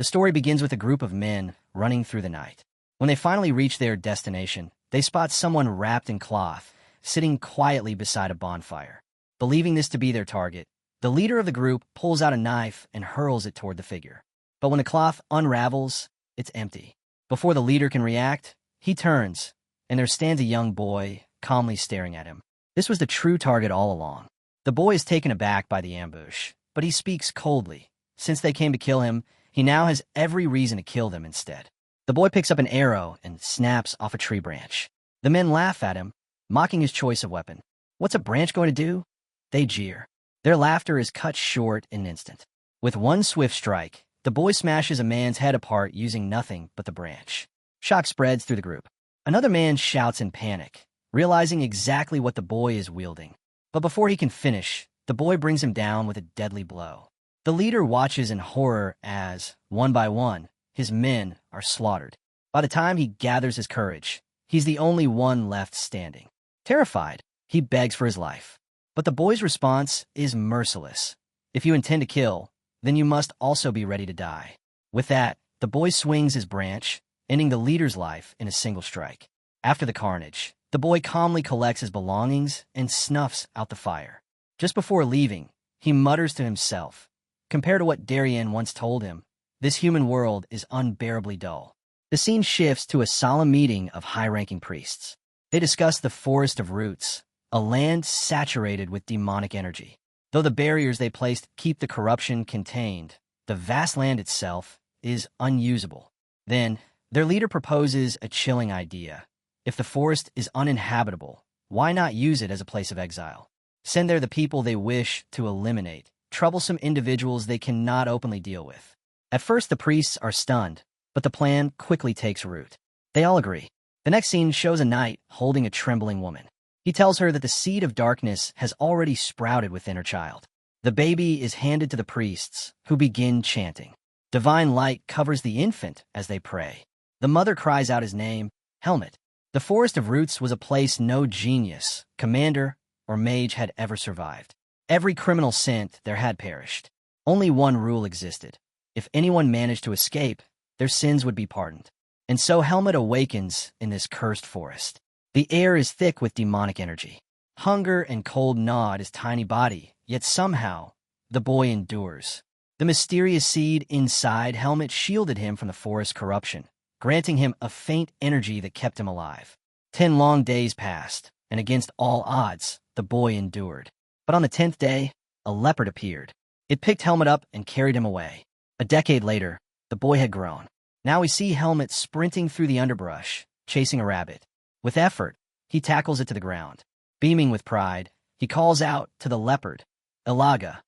The story begins with a group of men running through the night. When they finally reach their destination, they spot someone wrapped in cloth, sitting quietly beside a bonfire. Believing this to be their target, the leader of the group pulls out a knife and hurls it toward the figure. But when the cloth unravels, it's empty. Before the leader can react, he turns, and there stands a young boy, calmly staring at him. This was the true target all along. The boy is taken aback by the ambush, but he speaks coldly. Since they came to kill him, he now has every reason to kill them instead. The boy picks up an arrow and snaps off a tree branch. The men laugh at him, mocking his choice of weapon. What's a branch going to do? They jeer. Their laughter is cut short in an instant. With one swift strike, the boy smashes a man's head apart using nothing but the branch. Shock spreads through the group. Another man shouts in panic, realizing exactly what the boy is wielding. But before he can finish, the boy brings him down with a deadly blow. The leader watches in horror as, one by one, his men are slaughtered. By the time he gathers his courage, he's the only one left standing. Terrified, he begs for his life. But the boy's response is merciless. If you intend to kill, then you must also be ready to die. With that, the boy swings his branch, ending the leader's life in a single strike. After the carnage, the boy calmly collects his belongings and snuffs out the fire. Just before leaving, he mutters to himself, compared to what Darien once told him, this human world is unbearably dull. The scene shifts to a solemn meeting of high-ranking priests. They discuss the Forest of Roots, a land saturated with demonic energy. Though the barriers they placed keep the corruption contained, the vast land itself is unusable. Then, their leader proposes a chilling idea. If the forest is uninhabitable, why not use it as a place of exile? Send there the people they wish to eliminate, troublesome individuals they cannot openly deal with. At first, the priests are stunned, but the plan quickly takes root. They all agree. The next scene shows a knight holding a trembling woman. He tells her that the seed of darkness has already sprouted within her child. The baby is handed to the priests, who begin chanting. Divine light covers the infant as they pray. The mother cries out his name, Helmet. The Forest of Roots was a place no genius, commander, or mage had ever survived. Every criminal sent there had perished. Only one rule existed. If anyone managed to escape, their sins would be pardoned. And so Helmet awakens in this cursed forest. The air is thick with demonic energy. Hunger and cold gnaw at his tiny body, yet somehow, the boy endures. The mysterious seed inside Helmet shielded him from the forest's corruption, granting him a faint energy that kept him alive. 10 long days passed, and against all odds, the boy endured. But on the 10th day, a leopard appeared. It picked Helmet up and carried him away. A decade later, the boy had grown. Now we see Helmet sprinting through the underbrush, chasing a rabbit. With effort, he tackles it to the ground. Beaming with pride, he calls out to the leopard, Ilaga,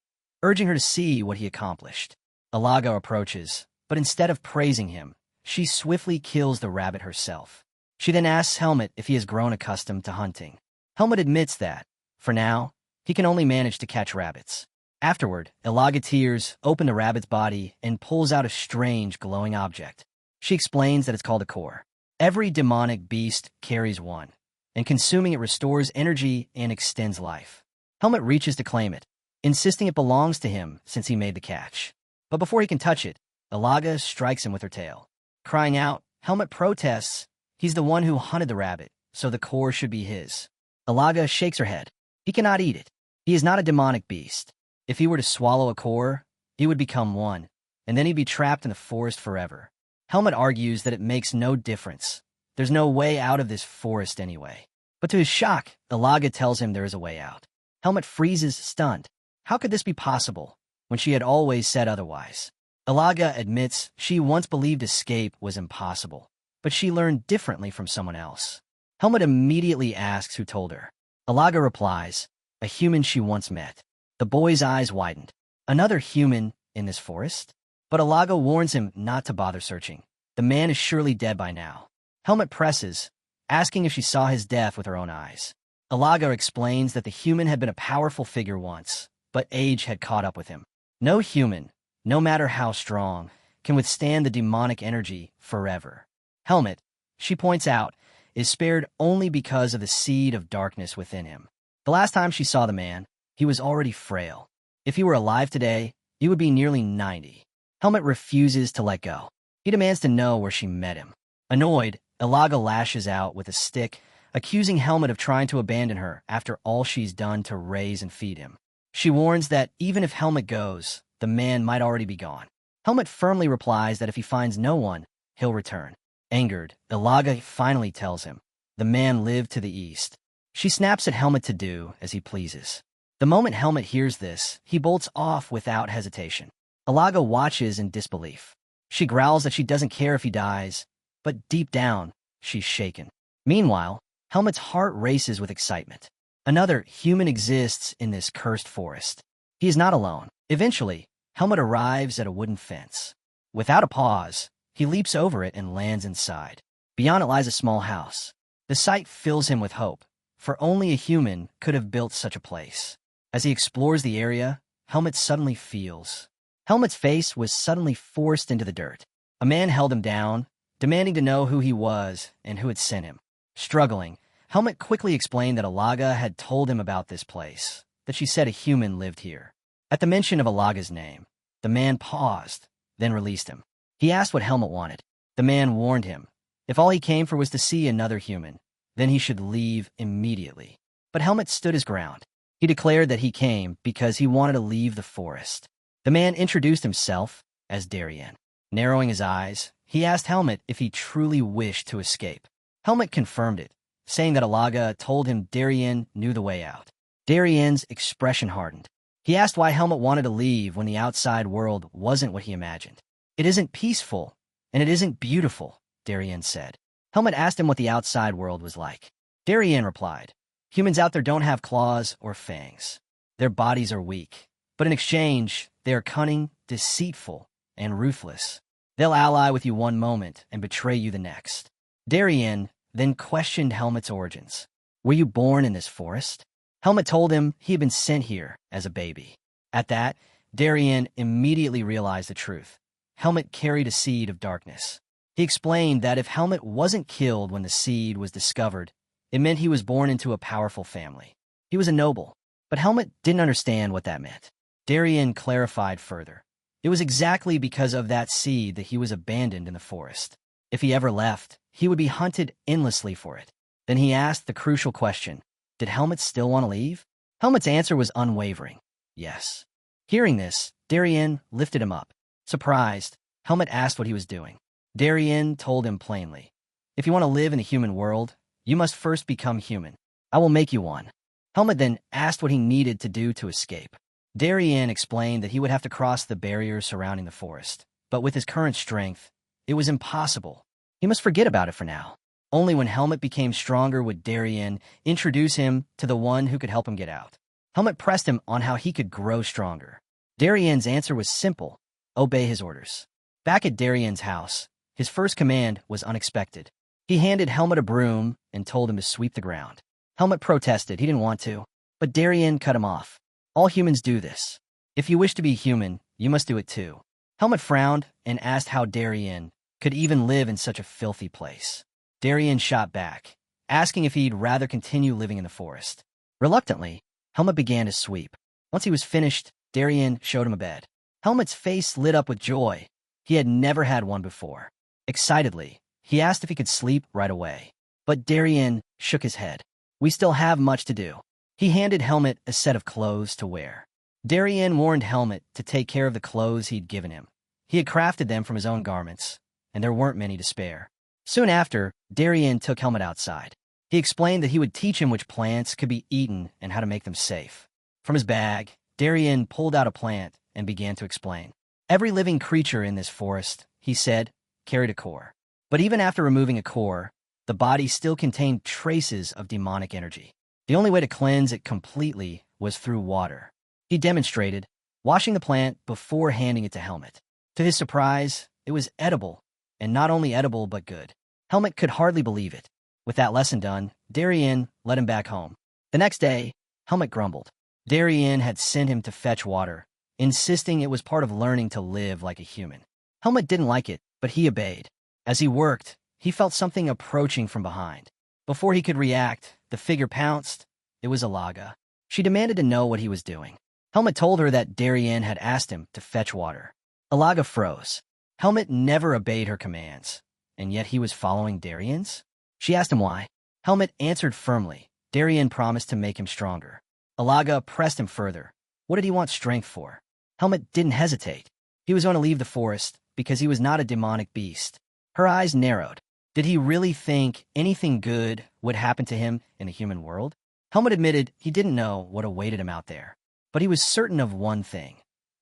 urging her to see what he accomplished. Ilaga approaches, but instead of praising him, she swiftly kills the rabbit herself. She then asks Helmet if he has grown accustomed to hunting. Helmet admits that, for now, he can only manage to catch rabbits. Afterward, Ilaga tears open the rabbit's body and pulls out a strange glowing object. She explains that it's called a core. Every demonic beast carries one, and consuming it restores energy and extends life. Helmet reaches to claim it, insisting it belongs to him since he made the catch. But before he can touch it, Ilaga strikes him with her tail. Crying out, Helmet protests. He's the one who hunted the rabbit, so the core should be his. Ilaga shakes her head. He cannot eat it. He is not a demonic beast. If he were to swallow a core, he would become one, and then he'd be trapped in the forest forever. Helmet argues that it makes no difference. There's no way out of this forest anyway. But to his shock, Ilaga tells him there is a way out. Helmet freezes, stunned. How could this be possible, when she had always said otherwise? Ilaga admits she once believed escape was impossible, but she learned differently from someone else. Helmet immediately asks who told her. Ilaga replies, a human she once met. The boy's eyes widened. Another human in this forest? But Ilaga warns him not to bother searching. The man is surely dead by now. Helmet presses, asking if she saw his death with her own eyes. Ilaga explains that the human had been a powerful figure once, but age had caught up with him. No human, no matter how strong, can withstand the demonic energy forever. Helmet, she points out, is spared only because of the seed of darkness within him. The last time she saw the man, he was already frail. If he were alive today, he would be nearly 90. Helmet refuses to let go. He demands to know where she met him. Annoyed, Ilaga lashes out with a stick, accusing Helmet of trying to abandon her after all she's done to raise and feed him. She warns that even if Helmet goes, the man might already be gone. Helmet firmly replies that if he finds no one, he'll return. Angered, Ilaga finally tells him the man lived to the east. She snaps at Helmet to do as he pleases. The moment Helmet hears this, he bolts off without hesitation. Ilaga watches in disbelief. She growls that she doesn't care if he dies, but deep down, she's shaken. Meanwhile, Helmet's heart races with excitement. Another human exists in this cursed forest. He is not alone. Eventually, Helmet arrives at a wooden fence. Without a pause, he leaps over it and lands inside. Beyond it lies a small house. The sight fills him with hope, for only a human could have built such a place. As he explores the area, Helmet suddenly feels. Helmet's face was suddenly forced into the dirt. A man held him down, demanding to know who he was and who had sent him. Struggling, Helmet quickly explained that Ilaga had told him about this place, that she said a human lived here. At the mention of Ilaga's name, the man paused, then released him. He asked what Helmet wanted. The man warned him. If all he came for was to see another human, then he should leave immediately. But Helmet stood his ground. He declared that he came because he wanted to leave the forest. The man introduced himself as Darien. Narrowing his eyes, he asked Helmet if he truly wished to escape. Helmet confirmed it, saying that Ilaga told him Darien knew the way out. Darien's expression hardened. He asked why Helmet wanted to leave when the outside world wasn't what he imagined. It isn't peaceful, and it isn't beautiful, Darien said. Helmet asked him what the outside world was like. Darien replied, humans out there don't have claws or fangs. Their bodies are weak, but in exchange, they are cunning, deceitful, and ruthless. They'll ally with you one moment and betray you the next. Darien then questioned Helmet's origins. Were you born in this forest? Helmet told him he had been sent here as a baby. At that, Darien immediately realized the truth. Helmet carried a seed of darkness. He explained that if Helmet wasn't killed when the seed was discovered, it meant he was born into a powerful family. He was a noble, but Helmet didn't understand what that meant. Darien clarified further. It was exactly because of that seed that he was abandoned in the forest. If he ever left, he would be hunted endlessly for it. Then he asked the crucial question, did Helmet still want to leave? Helmet's answer was unwavering, yes. Hearing this, Darien lifted him up. Surprised, Helmet asked what he was doing. Darien told him plainly, if you want to live in a human world, you must first become human. I will make you one. Helmet then asked what he needed to do to escape. Darien explained that he would have to cross the barriers surrounding the forest, but with his current strength, it was impossible. He must forget about it for now. Only when Helmet became stronger would Darien introduce him to the one who could help him get out. Helmet pressed him on how he could grow stronger. Darien's answer was simple, obey his orders. Back at Darien's house, his first command was unexpected. He handed Helmet a broom and told him to sweep the ground. Helmet protested, he didn't want to, but Darien cut him off. All humans do this. If you wish to be human, you must do it too. Helmet frowned and asked how Darien could even live in such a filthy place. Darien shot back, asking if he'd rather continue living in the forest. Reluctantly, Helmet began to sweep. Once he was finished, Darien showed him a bed. Helmet's face lit up with joy. He had never had one before. Excitedly, he asked if he could sleep right away. But Darien shook his head. We still have much to do. He handed Helmet a set of clothes to wear. Darien warned Helmet to take care of the clothes he'd given him. He had crafted them from his own garments, and there weren't many to spare. Soon after, Darien took Helmet outside. He explained that he would teach him which plants could be eaten and how to make them safe. From his bag, Darien pulled out a plant and began to explain. Every living creature in this forest, he said, carried a core. But even after removing a core, the body still contained traces of demonic energy. The only way to cleanse it completely was through water. He demonstrated, washing the plant before handing it to Helmet. To his surprise, it was edible, and not only edible but good. Helmet could hardly believe it. With that lesson done, Darien led him back home. The next day, Helmet grumbled. Darien had sent him to fetch water, insisting it was part of learning to live like a human. Helmet didn't like it, but he obeyed. As he worked, he felt something approaching from behind. Before he could react, the figure pounced. It was Ilaga. She demanded to know what he was doing. Helmet told her that Darien had asked him to fetch water. Alaga froze. Helmet never obeyed her commands, and yet he was following Darien's? She asked him why. Helmet answered firmly. Darien promised to make him stronger. Alaga pressed him further. What did he want strength for? Helmet didn't hesitate. He was going to leave the forest because he was not a demonic beast. Her eyes narrowed. Did he really think anything good would happen to him in the human world? Helmet admitted he didn't know what awaited him out there, but he was certain of one thing.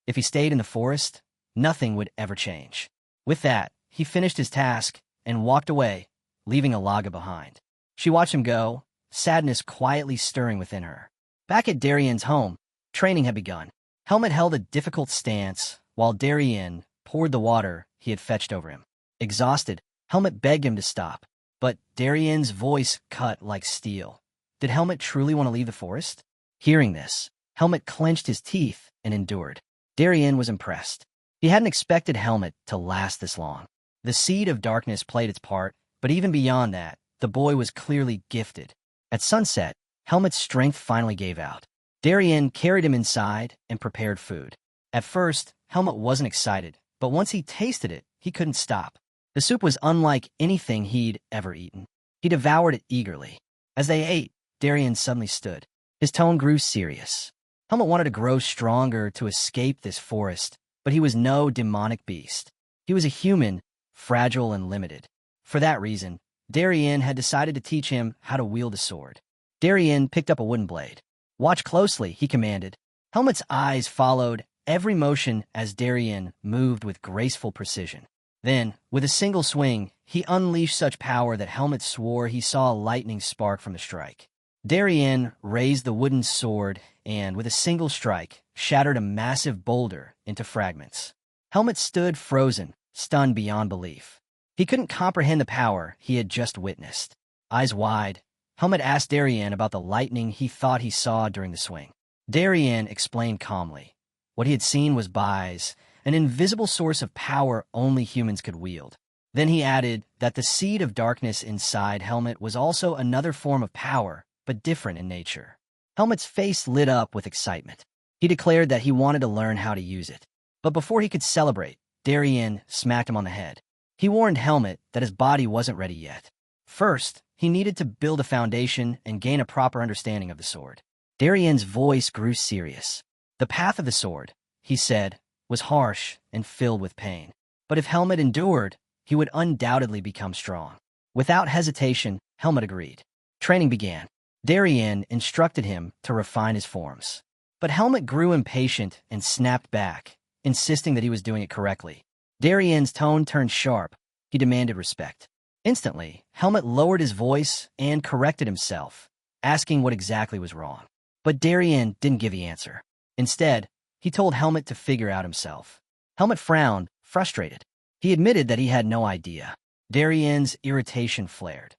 If he stayed in the forest, nothing would ever change. With that, he finished his task and walked away, leaving Alaga behind. She watched him go, sadness quietly stirring within her. Back at Darien's home, training had begun. Helmet held a difficult stance while Darien poured the water he had fetched over him. Exhausted, Helmet begged him to stop, but Darien's voice cut like steel. Did Helmet truly want to leave the forest? Hearing this, Helmet clenched his teeth and endured. Darien was impressed. He hadn't expected Helmet to last this long. The seed of darkness played its part, but even beyond that, the boy was clearly gifted. At sunset, Helmet's strength finally gave out. Darien carried him inside and prepared food. At first, Helmet wasn't excited, but once he tasted it, he couldn't stop. The soup was unlike anything he'd ever eaten. He devoured it eagerly. As they ate, Darien suddenly stood. His tone grew serious. Helmet wanted to grow stronger to escape this forest, but he was no demonic beast. He was a human, fragile and limited. For that reason, Darien had decided to teach him how to wield a sword. Darien picked up a wooden blade. Watch closely, he commanded. Helmet's eyes followed every motion as Darien moved with graceful precision. Then, with a single swing, he unleashed such power that Helmet swore he saw a lightning spark from the strike. Darien raised the wooden sword and, with a single strike, shattered a massive boulder into fragments. Helmet stood frozen, stunned beyond belief. He couldn't comprehend the power he had just witnessed. Eyes wide, Helmet asked Darien about the lightning he thought he saw during the swing. Darien explained calmly. What he had seen was Bai's, an invisible source of power only humans could wield. Then he added that the seed of darkness inside Helmet was also another form of power, but different in nature. Helmet's face lit up with excitement. He declared that he wanted to learn how to use it. But before he could celebrate, Darien smacked him on the head. He warned Helmet that his body wasn't ready yet. First, he needed to build a foundation and gain a proper understanding of the sword. Darien's voice grew serious. The path of the sword, he said, was harsh and filled with pain. But if Helmet endured, he would undoubtedly become strong. Without hesitation, Helmet agreed. Training began. Darien instructed him to refine his forms. But Helmet grew impatient and snapped back, insisting that he was doing it correctly. Darien's tone turned sharp. He demanded respect. Instantly, Helmet lowered his voice and corrected himself, asking what exactly was wrong. But Darien didn't give the answer. Instead, he told Helmet to figure out himself. Helmet frowned, frustrated. He admitted that he had no idea. Darien's irritation flared.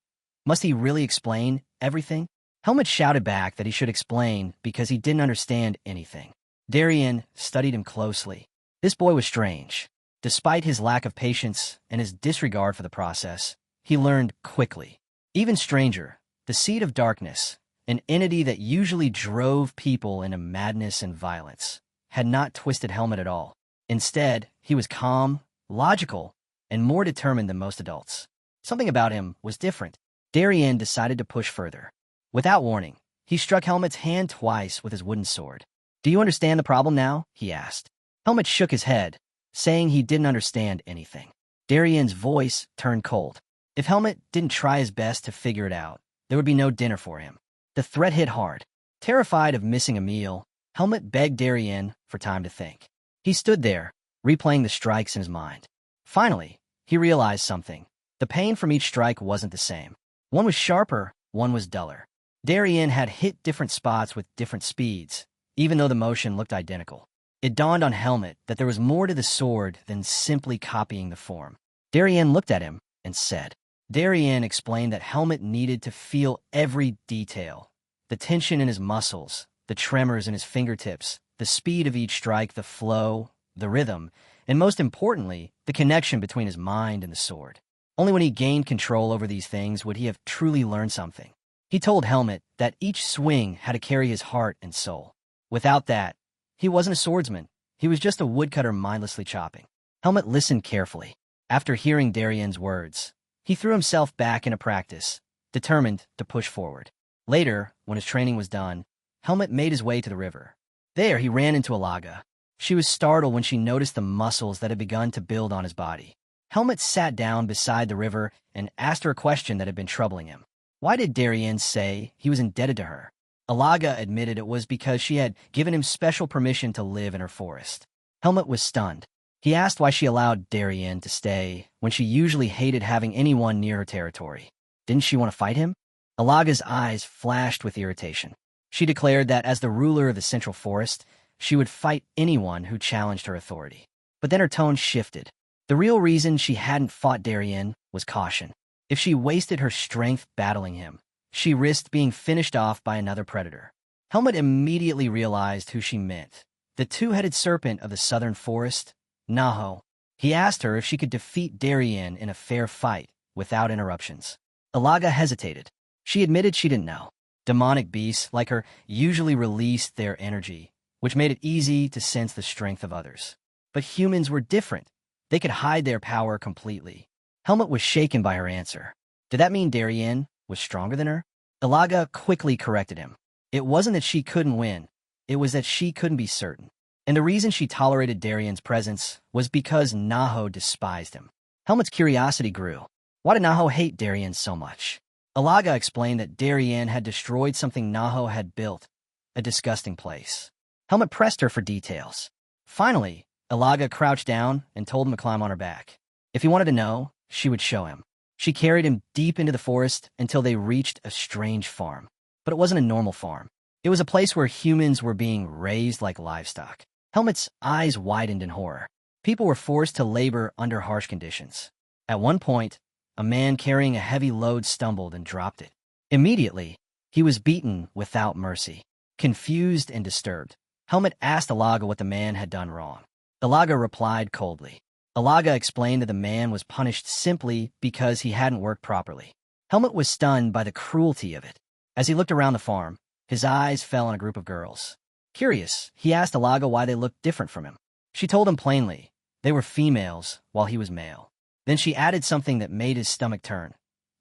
Must he really explain everything? Helmet shouted back that he should explain because he didn't understand anything. Darien studied him closely. This boy was strange. Despite his lack of patience and his disregard for the process, he learned quickly. Even stranger, the seed of darkness, an entity that usually drove people into madness and violence, had not twisted Helmet at all. Instead, he was calm, logical, and more determined than most adults. Something about him was different. Darien decided to push further. Without warning, he struck Helmet's hand twice with his wooden sword. "Do you understand the problem now?" he asked. Helmet shook his head, saying he didn't understand anything. Darien's voice turned cold. If Helmet didn't try his best to figure it out, there would be no dinner for him. The threat hit hard. Terrified of missing a meal, Helmet begged Darien for time to think. He stood there, replaying the strikes in his mind. Finally, he realized something. The pain from each strike wasn't the same. One was sharper, one was duller. Darien had hit different spots with different speeds, even though the motion looked identical. It dawned on Helmet that there was more to the sword than simply copying the form. Darien looked at him and said. Darien explained that Helmet needed to feel every detail. The tension in his muscles, the tremors in his fingertips, the speed of each strike, the flow, the rhythm, and most importantly, the connection between his mind and the sword. Only when he gained control over these things would he have truly learned something. He told Helmet that each swing had to carry his heart and soul. Without that, he wasn't a swordsman. He was just a woodcutter mindlessly chopping. Helmut listened carefully. After hearing Darien's words, he threw himself back into practice, determined to push forward. Later, when his training was done, Helmut made his way to the river. There, he ran into Alaga. She was startled when she noticed the muscles that had begun to build on his body. Helmut sat down beside the river and asked her a question that had been troubling him. Why did Darien say he was indebted to her? Alaga admitted it was because she had given him special permission to live in her forest. Helmut was stunned. He asked why she allowed Darien to stay when she usually hated having anyone near her territory. Didn't she want to fight him? Alaga's eyes flashed with irritation. She declared that as the ruler of the Central Forest, she would fight anyone who challenged her authority. But then her tone shifted. The real reason she hadn't fought Darien was caution. If she wasted her strength battling him, she risked being finished off by another predator. Helmut immediately realized who she meant. The two-headed serpent of the southern forest, Naho. He asked her if she could defeat Darien in a fair fight without interruptions. Alaga hesitated. She admitted she didn't know. Demonic beasts like her usually released their energy, which made it easy to sense the strength of others. But humans were different. They could hide their power completely. Helmut was shaken by her answer. Did that mean Darien was stronger than her? Alaga quickly corrected him. It wasn't that she couldn't win. It was that she couldn't be certain. And the reason she tolerated Darien's presence was because Naho despised him. Helmut's curiosity grew. Why did Naho hate Darien so much? Alaga explained that Darien had destroyed something Naho had built, a disgusting place. Helmut pressed her for details. Finally, Alaga crouched down and told him to climb on her back. If he wanted to know, she would show him. She carried him deep into the forest until they reached a strange farm. But it wasn't a normal farm. It was a place where humans were being raised like livestock. Helmut's eyes widened in horror. People were forced to labor under harsh conditions. At one point, a man carrying a heavy load stumbled and dropped it. Immediately, he was beaten without mercy. Confused and disturbed, Helmut asked Alaga what the man had done wrong. Alaga replied coldly. Alaga explained that the man was punished simply because he hadn't worked properly. Helmut was stunned by the cruelty of it. As he looked around the farm, his eyes fell on a group of girls. Curious, he asked Alaga why they looked different from him. She told him plainly, they were females while he was male. Then she added something that made his stomach turn.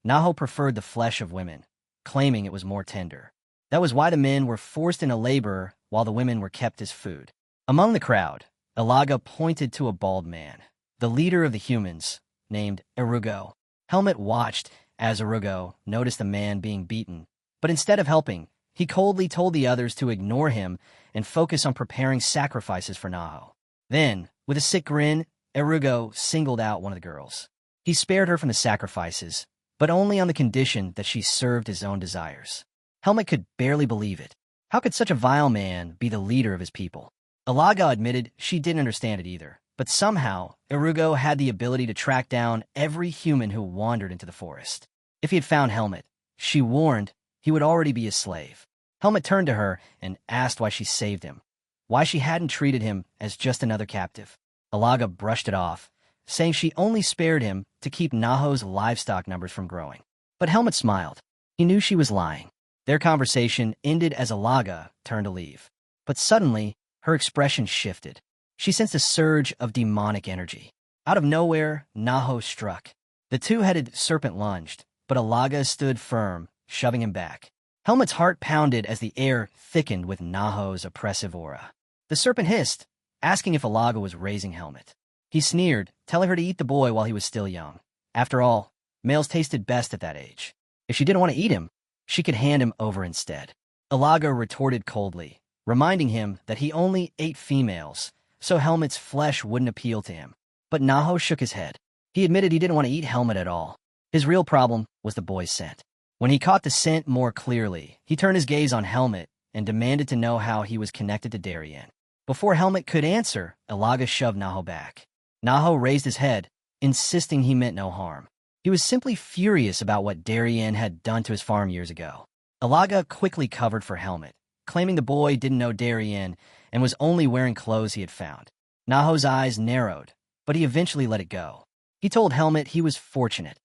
Naho preferred the flesh of women, claiming it was more tender. That was why the men were forced into labor while the women were kept as food. Among the crowd, Alaga pointed to a bald man, the leader of the humans, named Erugo. Helmut watched as Erugo noticed the man being beaten, but instead of helping, he coldly told the others to ignore him and focus on preparing sacrifices for Naho. Then, with a sick grin, Erugo singled out one of the girls. He spared her from the sacrifices, but only on the condition that she served his own desires. Helmut could barely believe it. How could such a vile man be the leader of his people? Alaga admitted she didn't understand it either, but somehow Erugo had the ability to track down every human who wandered into the forest. If he had found Helmut, she warned, he would already be a slave. Helmut turned to her and asked why she saved him, why she hadn't treated him as just another captive. Alaga brushed it off, saying she only spared him to keep Naho's livestock numbers from growing. But Helmut smiled. He knew she was lying. Their conversation ended as Alaga turned to leave. But suddenly, her expression shifted. She sensed a surge of demonic energy. Out of nowhere, Naho struck. The two-headed serpent lunged, but Alaga stood firm, shoving him back. Helmut's heart pounded as the air thickened with Naho's oppressive aura. The serpent hissed, asking if Alaga was raising Helmut. He sneered, telling her to eat the boy while he was still young. After all, males tasted best at that age. If she didn't want to eat him, she could hand him over instead. Alaga retorted coldly, reminding him that he only ate females, so Helmut's flesh wouldn't appeal to him. But Naho shook his head. He admitted he didn't want to eat Helmut at all. His real problem was the boy's scent. When he caught the scent more clearly, he turned his gaze on Helmut and demanded to know how he was connected to Darien. Before Helmut could answer, Alaga shoved Naho back. Naho raised his head, insisting he meant no harm. He was simply furious about what Darien had done to his farm years ago. Alaga quickly covered for Helmut, claiming the boy didn't know Darien and was only wearing clothes he had found. Naho's eyes narrowed, but he eventually let it go. He told Helmut he was fortunate.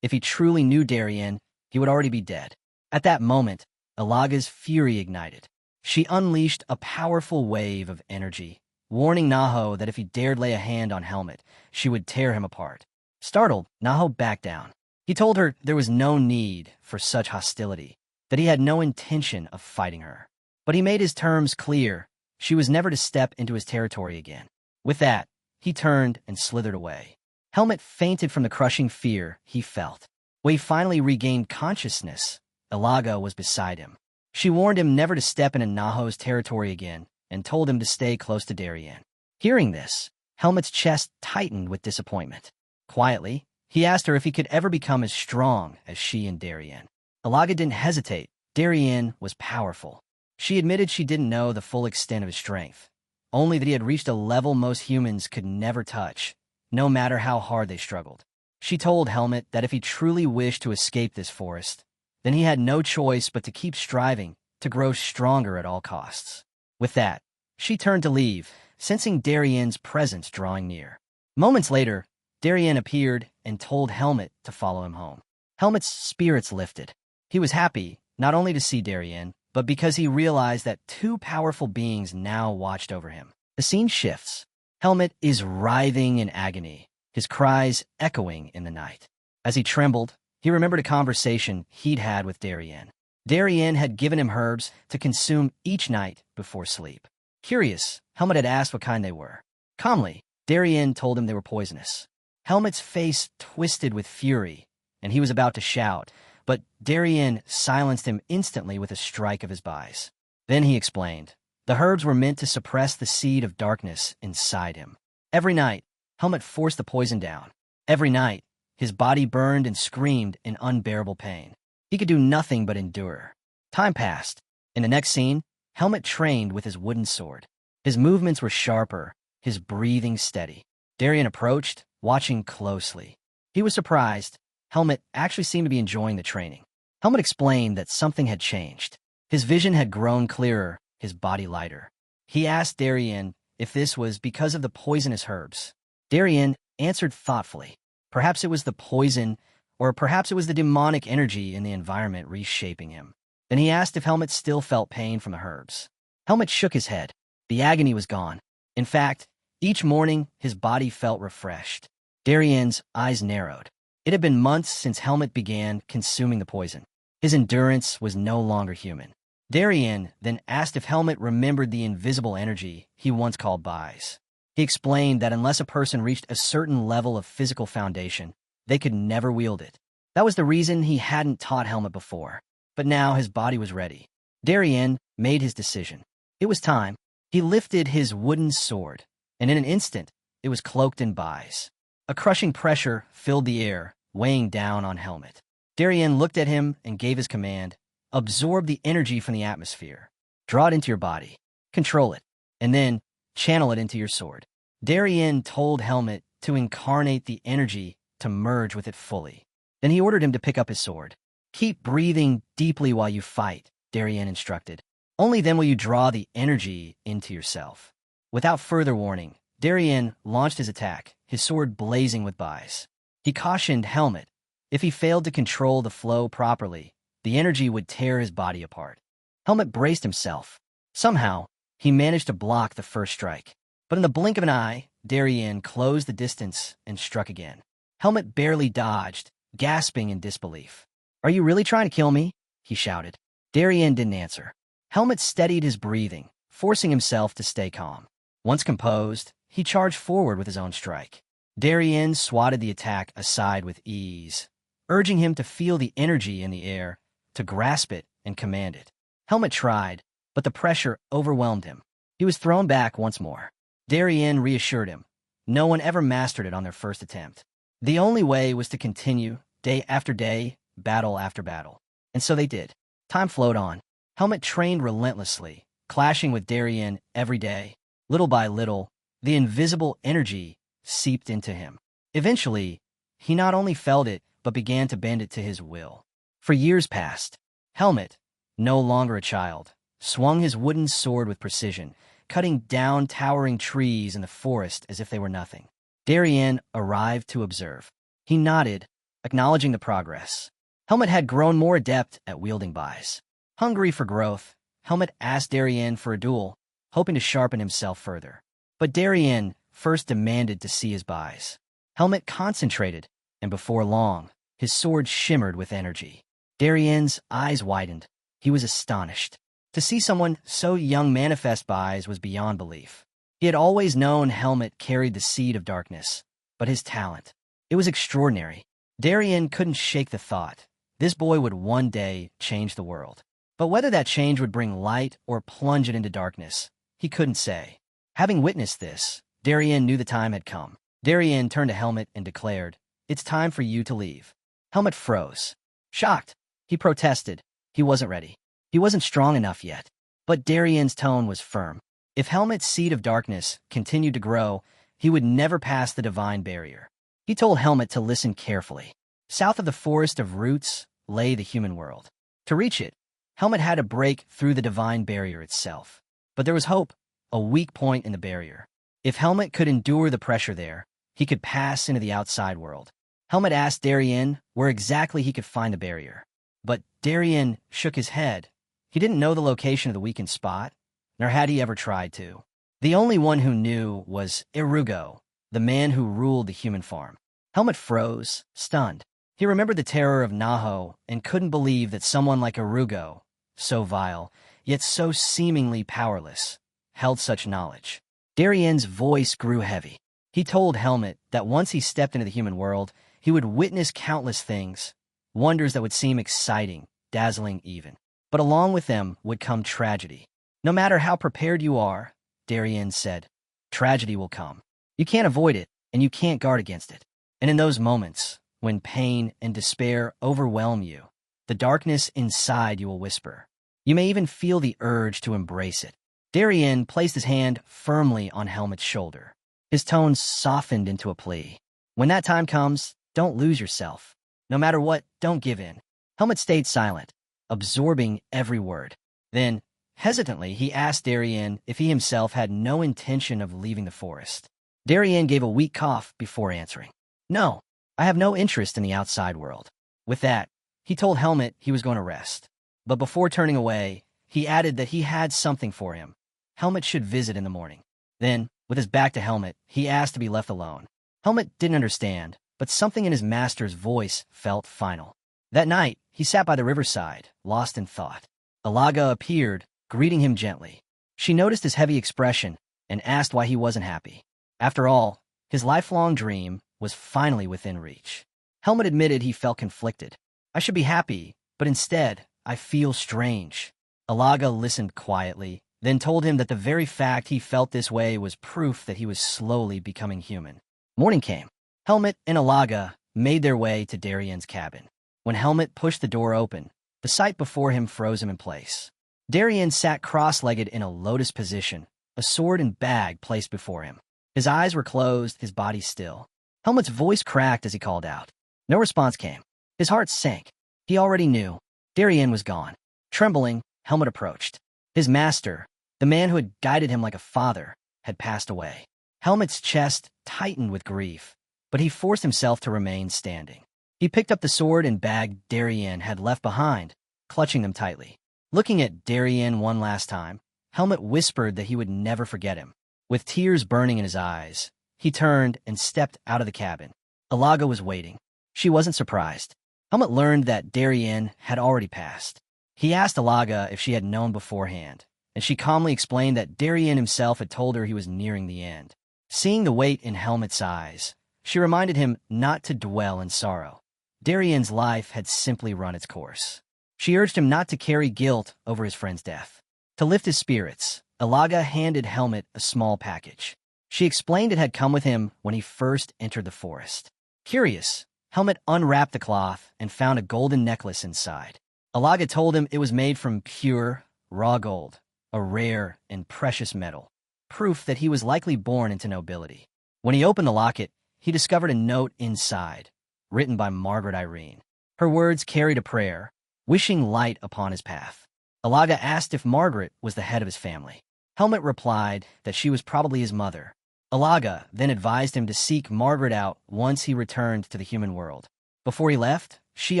If he truly knew Darien, he would already be dead. At that moment, Alaga's fury ignited. She unleashed a powerful wave of energy, warning Naho that if he dared lay a hand on Helmet, she would tear him apart. Startled, Naho backed down. He told her there was no need for such hostility, that he had no intention of fighting her. But he made his terms clear. She was never to step into his territory again. With that, he turned and slithered away. Helmet fainted from the crushing fear he felt. When he finally regained consciousness, Ilaga was beside him. She warned him never to step into Naho's territory again and told him to stay close to Darien. Hearing this, Helmet's chest tightened with disappointment. Quietly, he asked her if he could ever become as strong as she and Darien. Ilaga didn't hesitate. Darien was powerful. She admitted she didn't know the full extent of his strength, only that he had reached a level most humans could never touch, no matter how hard they struggled. She told Helmet that if he truly wished to escape this forest, then he had no choice but to keep striving to grow stronger at all costs. With that, she turned to leave, sensing Darien's presence drawing near. Moments later, Darien appeared and told Helmet to follow him home. Helmet's spirits lifted. He was happy not only to see Darien, but because he realized that two powerful beings now watched over him. The scene shifts. Helmet is writhing in agony, his cries echoing in the night. As he trembled, he remembered a conversation he'd had with Darien. Darien had given him herbs to consume each night before sleep. Curious, Helmet had asked what kind they were. Calmly, Darien told him they were poisonous. Helmet's face twisted with fury, and he was about to shout, but Darien silenced him instantly with a strike of his bais. Then he explained. The herbs were meant to suppress the seed of darkness inside him. Every night, Helmet forced the poison down. Every night, his body burned and screamed in unbearable pain. He could do nothing but endure. Time passed. In the next scene, Helmet trained with his wooden sword. His movements were sharper, his breathing steady. Darien approached, watching closely. He was surprised. Helmet actually seemed to be enjoying the training. Helmet explained that something had changed. His vision had grown clearer, his body lighter. He asked Darien if this was because of the poisonous herbs. Darien answered thoughtfully. Perhaps it was the poison, or perhaps it was the demonic energy in the environment reshaping him. Then he asked if Helmet still felt pain from the herbs. Helmet shook his head. The agony was gone. In fact, each morning his body felt refreshed. Darien's eyes narrowed. It had been months since Helmet began consuming the poison. His endurance was no longer human. Darien then asked if Helmet remembered the invisible energy he once called bais. He explained that unless a person reached a certain level of physical foundation, they could never wield it. That was the reason he hadn't taught Helmet before. But now his body was ready. Darien made his decision. It was time. He lifted his wooden sword, and in an instant, it was cloaked in bais. A crushing pressure filled the air, weighing down on Helmet. Darien looked at him and gave his command. Absorb the energy from the atmosphere. Draw it into your body. Control it. And then channel it into your sword. Darien told Helmet to incarnate the energy to merge with it fully. Then he ordered him to pick up his sword. Keep breathing deeply while you fight, Darien instructed. Only then will you draw the energy into yourself. Without further warning, Darien launched his attack, his sword blazing with bais. He cautioned Helmet. If he failed to control the flow properly, the energy would tear his body apart. Helmet braced himself. Somehow, he managed to block the first strike. But in the blink of an eye, Darien closed the distance and struck again. Helmet barely dodged, gasping in disbelief. Are you really trying to kill me? He shouted. Darien didn't answer. Helmet steadied his breathing, forcing himself to stay calm. Once composed, he charged forward with his own strike. Darien swatted the attack aside with ease, urging him to feel the energy in the air, to grasp it and command it. Helmet tried, but the pressure overwhelmed him. He was thrown back once more. Darien reassured him. No one ever mastered it on their first attempt. The only way was to continue, day after day, battle after battle. And so they did. Time flowed on. Helmet trained relentlessly, clashing with Darien every day. Little by little, the invisible energy seeped into him. Eventually, he not only felt it, but began to bend it to his will. For years passed. Helmet, no longer a child, swung his wooden sword with precision, cutting down towering trees in the forest as if they were nothing. Darien arrived to observe. He nodded, acknowledging the progress. Helmet had grown more adept at wielding bais. Hungry for growth, Helmet asked Darien for a duel, hoping to sharpen himself further. But Darien first demanded to see his buys. Helmet concentrated, and before long, his sword shimmered with energy. Darien's eyes widened. He was astonished. To see someone so young manifest buys was beyond belief. He had always known Helmet carried the seed of darkness, but his talent, it was extraordinary. Darien couldn't shake the thought. This boy would one day change the world. But whether that change would bring light or plunge it into darkness, he couldn't say. Having witnessed this, Darien knew the time had come. Darien turned to Helmet and declared, "It's time for you to leave." Helmet froze. Shocked, he protested. He wasn't ready. He wasn't strong enough yet. But Darien's tone was firm. If Helmet's seed of darkness continued to grow, he would never pass the divine barrier. He told Helmet to listen carefully. South of the forest of roots lay the human world. To reach it, Helmet had to break through the divine barrier itself. But there was hope, a weak point in the barrier. If Helmet could endure the pressure there, he could pass into the outside world. Helmet asked Darien where exactly he could find the barrier. But Darien shook his head. He didn't know the location of the weakened spot, nor had he ever tried to. The only one who knew was Irugo, the man who ruled the human farm. Helmet froze, stunned. He remembered the terror of Naho and couldn't believe that someone like Irugo, so vile, yet so seemingly powerless, held such knowledge. Darien's voice grew heavy. He told Helmet that once he stepped into the human world, he would witness countless things, wonders that would seem exciting, dazzling even. But along with them would come tragedy. No matter how prepared you are, Darien said, tragedy will come. You can't avoid it, and you can't guard against it. And in those moments, when pain and despair overwhelm you, the darkness inside you will whisper. You may even feel the urge to embrace it. Darien placed his hand firmly on Helmet's shoulder. His tone softened into a plea. When that time comes, don't lose yourself. No matter what, don't give in. Helmet stayed silent, absorbing every word. Then, hesitantly, he asked Darien if he himself had no intention of leaving the forest. Darien gave a weak cough before answering. No, I have no interest in the outside world. With that, he told Helmet he was going to rest. But before turning away, he added that he had something for him. Helmet should visit in the morning. Then, with his back to Helmet, he asked to be left alone. Helmet didn't understand, but something in his master's voice felt final. That night, he sat by the riverside, lost in thought. Alaga appeared, greeting him gently. She noticed his heavy expression and asked why he wasn't happy. After all, his lifelong dream was finally within reach. Helmet admitted he felt conflicted. I should be happy, but instead, I feel strange. Alaga listened quietly, then told him that the very fact he felt this way was proof that he was slowly becoming human. Morning came. Helmet and Alaga made their way to Darien's cabin. When Helmet pushed the door open, the sight before him froze him in place. Darien sat cross-legged in a lotus position, a sword and bag placed before him. His eyes were closed, his body still. Helmet's voice cracked as he called out. No response came. His heart sank. He already knew. Darien was gone. Trembling, Helmet approached. His master, the man who had guided him like a father, had passed away. Helmet's chest tightened with grief, but he forced himself to remain standing. He picked up the sword and bag Darien had left behind, clutching them tightly. Looking at Darien one last time, Helmet whispered that he would never forget him. With tears burning in his eyes, he turned and stepped out of the cabin. Alaga was waiting. She wasn't surprised. Helmet learned that Darien had already passed. He asked Alaga if she had known beforehand, and she calmly explained that Darien himself had told her he was nearing the end. Seeing the weight in Helmet's eyes, she reminded him not to dwell in sorrow. Darien's life had simply run its course. She urged him not to carry guilt over his friend's death. To lift his spirits, Alaga handed Helmet a small package. She explained it had come with him when he first entered the forest. Curious, Helmet unwrapped the cloth and found a golden necklace inside. Alaga told him it was made from pure, raw gold, a rare and precious metal, proof that he was likely born into nobility. When he opened the locket, he discovered a note inside, written by Margaret Irene. Her words carried a prayer, wishing light upon his path. Alaga asked if Margaret was the head of his family. Helmet replied that she was probably his mother. Alaga then advised him to seek Margaret out once he returned to the human world. Before he left, she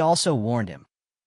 also warned him.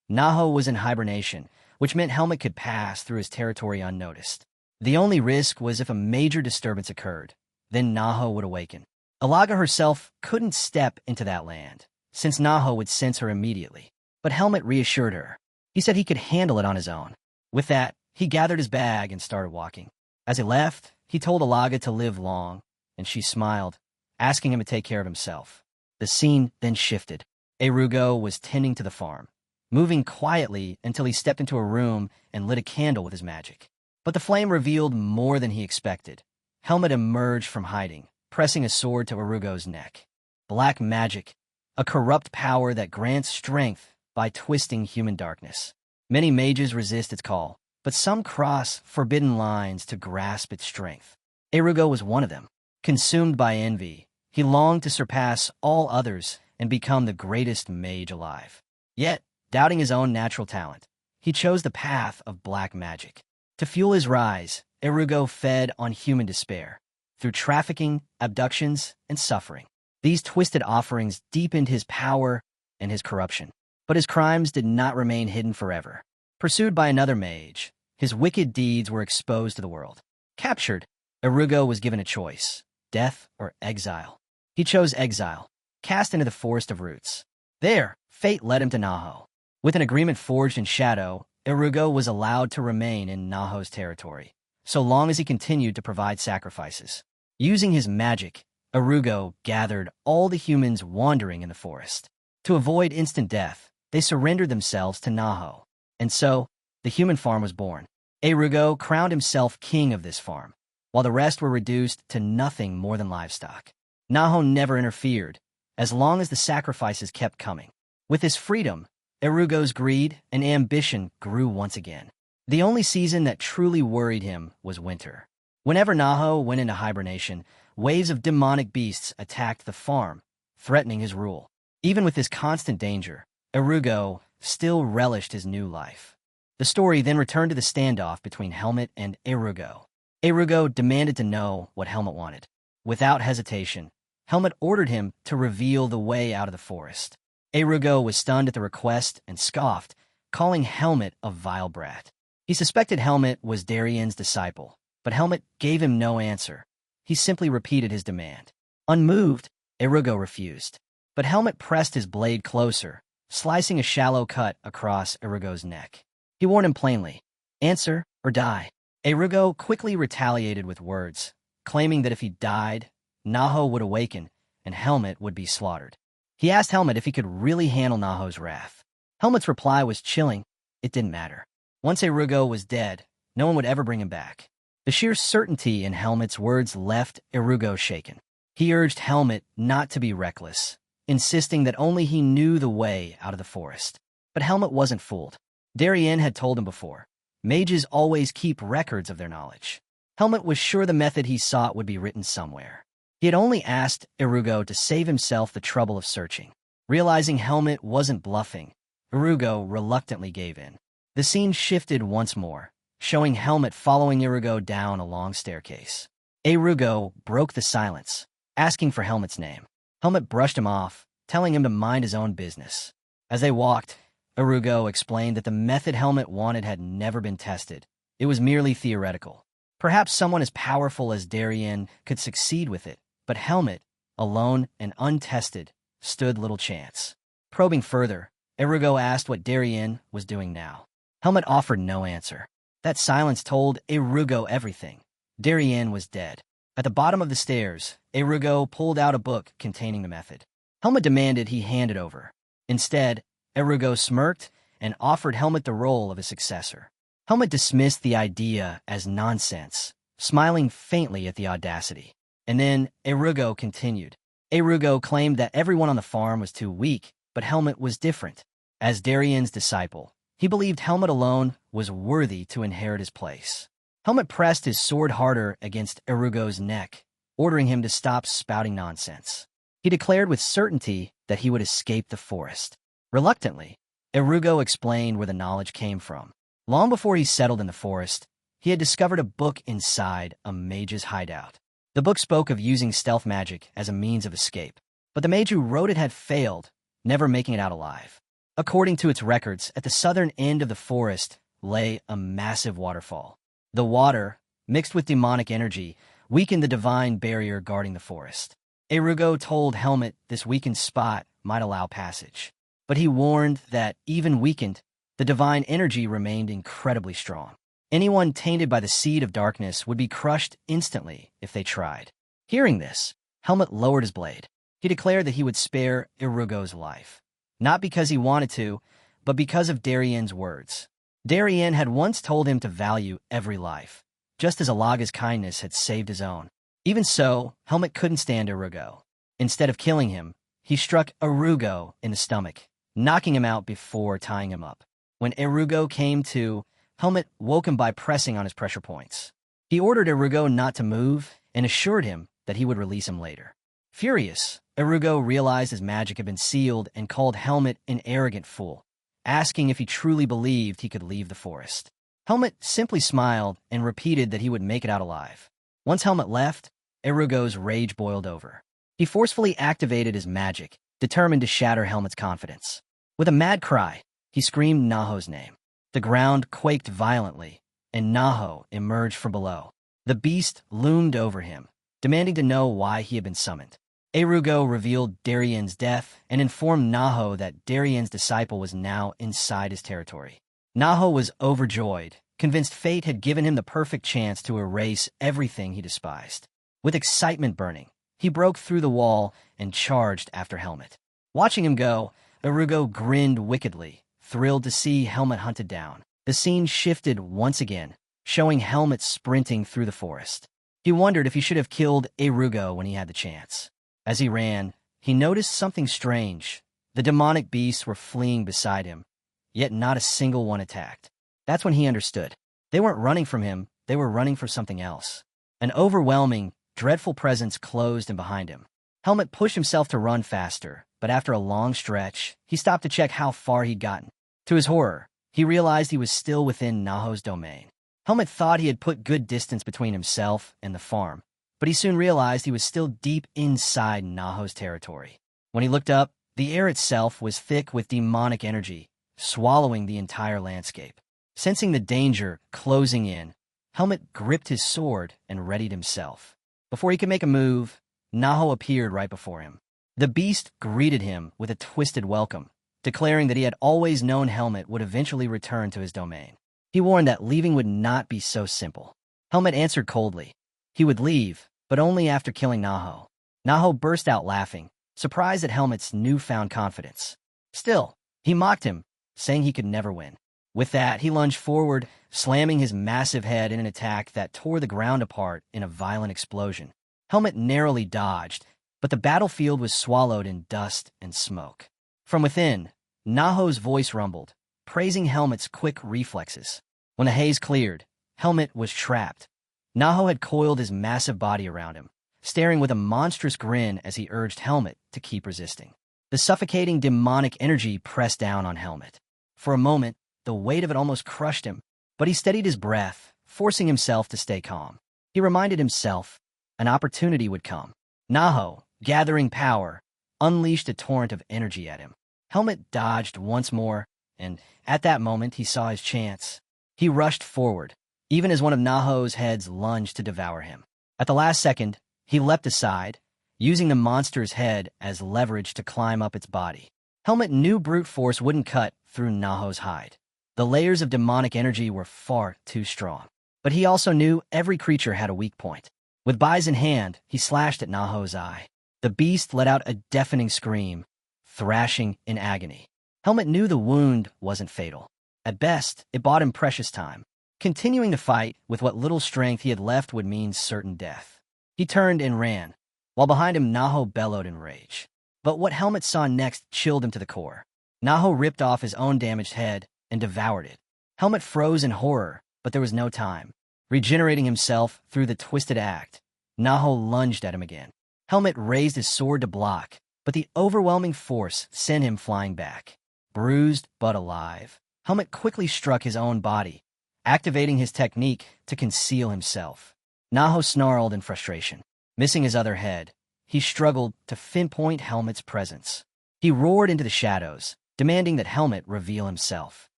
Naho was in hibernation, which meant Helmet could pass through his territory unnoticed. The only risk was if a major disturbance occurred, then Naho would awaken. Alaga herself couldn't step into that land, since Naho would sense her immediately. But Helmet reassured her. He said he could handle it on his own. With that, he gathered his bag and started walking. As he left, he told Alaga to live long, and she smiled, asking him to take care of himself. The scene then shifted. Erugo was tending to the farm, moving quietly until he stepped into a room and lit a candle with his magic. But the flame revealed more than he expected. Helmet emerged from hiding, pressing a sword to Erugo's neck. Black magic, a corrupt power that grants strength by twisting human darkness. Many mages resist its call, but some cross forbidden lines to grasp its strength. Erugo was one of them. Consumed by envy, he longed to surpass all others and become the greatest mage alive. Yet, doubting his own natural talent, he chose the path of black magic. To fuel his rise, Erugo fed on human despair, through trafficking, abductions, and suffering. These twisted offerings deepened his power and his corruption. But his crimes did not remain hidden forever. Pursued by another mage, his wicked deeds were exposed to the world. Captured, Erugo was given a choice: death or exile. He chose exile, cast into the Forest of Roots. There, fate led him to Naho. With an agreement forged in shadow, Erugo was allowed to remain in Naho's territory, so long as he continued to provide sacrifices. Using his magic, Erugo gathered all the humans wandering in the forest. To avoid instant death, they surrendered themselves to Naho. And so, the human farm was born. Erugo crowned himself king of this farm, while the rest were reduced to nothing more than livestock. Naho never interfered, as long as the sacrifices kept coming. With his freedom, Erugo's greed and ambition grew once again. The only season that truly worried him was winter. Whenever Naho went into hibernation, waves of demonic beasts attacked the farm, threatening his rule. Even with this constant danger, Erugo still relished his new life. The story then returned to the standoff between Helmet and Erugo. Erugo demanded to know what Helmet wanted. Without hesitation, Helmet ordered him to reveal the way out of the forest. Erugo was stunned at the request and scoffed, calling Helmet a vile brat. He suspected Helmet was Darien's disciple, but Helmet gave him no answer. He simply repeated his demand. Unmoved, Erugo refused. But Helmet pressed his blade closer, slicing a shallow cut across Erugo's neck. He warned him plainly, "Answer or die." Erugo quickly retaliated with words, claiming that if he died, Naho would awaken and Helmet would be slaughtered. He asked Helmet if he could really handle Naho's wrath. Helmet's reply was chilling. It didn't matter. Once Erugo was dead, no one would ever bring him back. The sheer certainty in Helmet's words left Erugo shaken. He urged Helmet not to be reckless, insisting that only he knew the way out of the forest. But Helmet wasn't fooled. Darien had told him before, mages always keep records of their knowledge. Helmet was sure the method he sought would be written somewhere. He had only asked Erugo to save himself the trouble of searching. Realizing Helmet wasn't bluffing, Erugo reluctantly gave in. The scene shifted once more, showing Helmet following Erugo down a long staircase. Erugo broke the silence, asking for Helmet's name. Helmet brushed him off, telling him to mind his own business. As they walked, Erugo explained that the method Helmet wanted had never been tested. It was merely theoretical. Perhaps someone as powerful as Darien could succeed with it, but Helmet, alone and untested, stood little chance. Probing further, Erugo asked what Darien was doing now. Helmet offered no answer. That silence told Erugo everything. Darien was dead. At the bottom of the stairs, Erugo pulled out a book containing the method. Helmet demanded he hand it over. Instead, Erugo smirked and offered Helmet the role of his successor. Helmet dismissed the idea as nonsense, smiling faintly at the audacity. And then Erugo continued. Erugo claimed that everyone on the farm was too weak, but Helmet was different. As Darien's disciple, he believed Helmet alone was worthy to inherit his place. Helmet pressed his sword harder against Erugo's neck, ordering him to stop spouting nonsense. He declared with certainty that he would escape the forest. Reluctantly, Erugo explained where the knowledge came from. Long before he settled in the forest, he had discovered a book inside a mage's hideout. The book spoke of using stealth magic as a means of escape, but the mage who wrote it had failed, never making it out alive. According to its records, at the southern end of the forest lay a massive waterfall. The water, mixed with demonic energy, weakened the divine barrier guarding the forest. Erugo told Helmet this weakened spot might allow passage, but he warned that, even weakened, the divine energy remained incredibly strong. Anyone tainted by the seed of darkness would be crushed instantly if they tried. Hearing this, Helmet lowered his blade. He declared that he would spare Erugo's life, not because he wanted to, but because of Darien's words. Darien had once told him to value every life, just as Alaga's kindness had saved his own. Even so, Helmet couldn't stand Erugo. Instead of killing him, he struck Erugo in the stomach, knocking him out before tying him up. When Erugo came to, Helmet woke him by pressing on his pressure points. He ordered Erugo not to move and assured him that he would release him later. Furious, Erugo realized his magic had been sealed and called Helmet an arrogant fool, asking if he truly believed he could leave the forest. Helmet simply smiled and repeated that he would make it out alive. Once Helmet left, Erugo's rage boiled over. He forcefully activated his magic, determined to shatter Helmet's confidence. With a mad cry, he screamed Naho's name. The ground quaked violently, and Naho emerged from below. The beast loomed over him, demanding to know why he had been summoned. Erugo revealed Darien's death and informed Naho that Darien's disciple was now inside his territory. Naho was overjoyed, convinced fate had given him the perfect chance to erase everything he despised. With excitement burning, he broke through the wall and charged after Helmet. Watching him go, Erugo grinned wickedly, thrilled to see Helmet hunted down. The scene shifted once again, showing Helmet sprinting through the forest. He wondered if he should have killed Erugo when he had the chance. As he ran, he noticed something strange. The demonic beasts were fleeing beside him, yet not a single one attacked. That's when he understood. They weren't running from him, they were running for something else. An overwhelming, dreadful presence closed in behind him. Helmet pushed himself to run faster, but after a long stretch, he stopped to check how far he'd gotten. To his horror, he realized he was still within Naho's domain. Helmet thought he had put good distance between himself and the farm, but he soon realized he was still deep inside Naho's territory. When he looked up, the air itself was thick with demonic energy, swallowing the entire landscape. Sensing the danger closing in, Helmet gripped his sword and readied himself. Before he could make a move, Naho appeared right before him. The beast greeted him with a twisted welcome, declaring that he had always known Helmet would eventually return to his domain. He warned that leaving would not be so simple. Helmet answered coldly. He would leave, but only after killing Naho. Naho burst out laughing, surprised at Helmet's newfound confidence. Still, he mocked him, saying he could never win. With that, he lunged forward, slamming his massive head in an attack that tore the ground apart in a violent explosion. Helmet narrowly dodged, but the battlefield was swallowed in dust and smoke. From within, Naho's voice rumbled, praising Helmet's quick reflexes. When the haze cleared, Helmet was trapped. Naho had coiled his massive body around him, staring with a monstrous grin as he urged Helmet to keep resisting. The suffocating demonic energy pressed down on Helmet. For a moment, the weight of it almost crushed him, but he steadied his breath, forcing himself to stay calm. He reminded himself an opportunity would come. Naho, gathering power, unleashed a torrent of energy at him. Helmet dodged once more, and at that moment he saw his chance. He rushed forward, even as one of Naho's heads lunged to devour him. At the last second, he leapt aside, using the monster's head as leverage to climb up its body. Helmet knew brute force wouldn't cut through Naho's hide. The layers of demonic energy were far too strong. But he also knew every creature had a weak point. With Bais in hand, he slashed at Naho's eye. The beast let out a deafening scream, thrashing in agony. Helmet knew the wound wasn't fatal. At best, it bought him precious time. Continuing to fight with what little strength he had left would mean certain death. He turned and ran, while behind him Naho bellowed in rage. But what Helmet saw next chilled him to the core. Naho ripped off his own damaged head and devoured it. Helmet froze in horror, but there was no time. Regenerating himself through the twisted act, Naho lunged at him again. Helmet raised his sword to block, but the overwhelming force sent him flying back. Bruised but alive, Helmet quickly struck his own body, activating his technique to conceal himself. Naho snarled in frustration. Missing his other head, he struggled to pinpoint Helmet's presence. He roared into the shadows, demanding that Helmet reveal himself.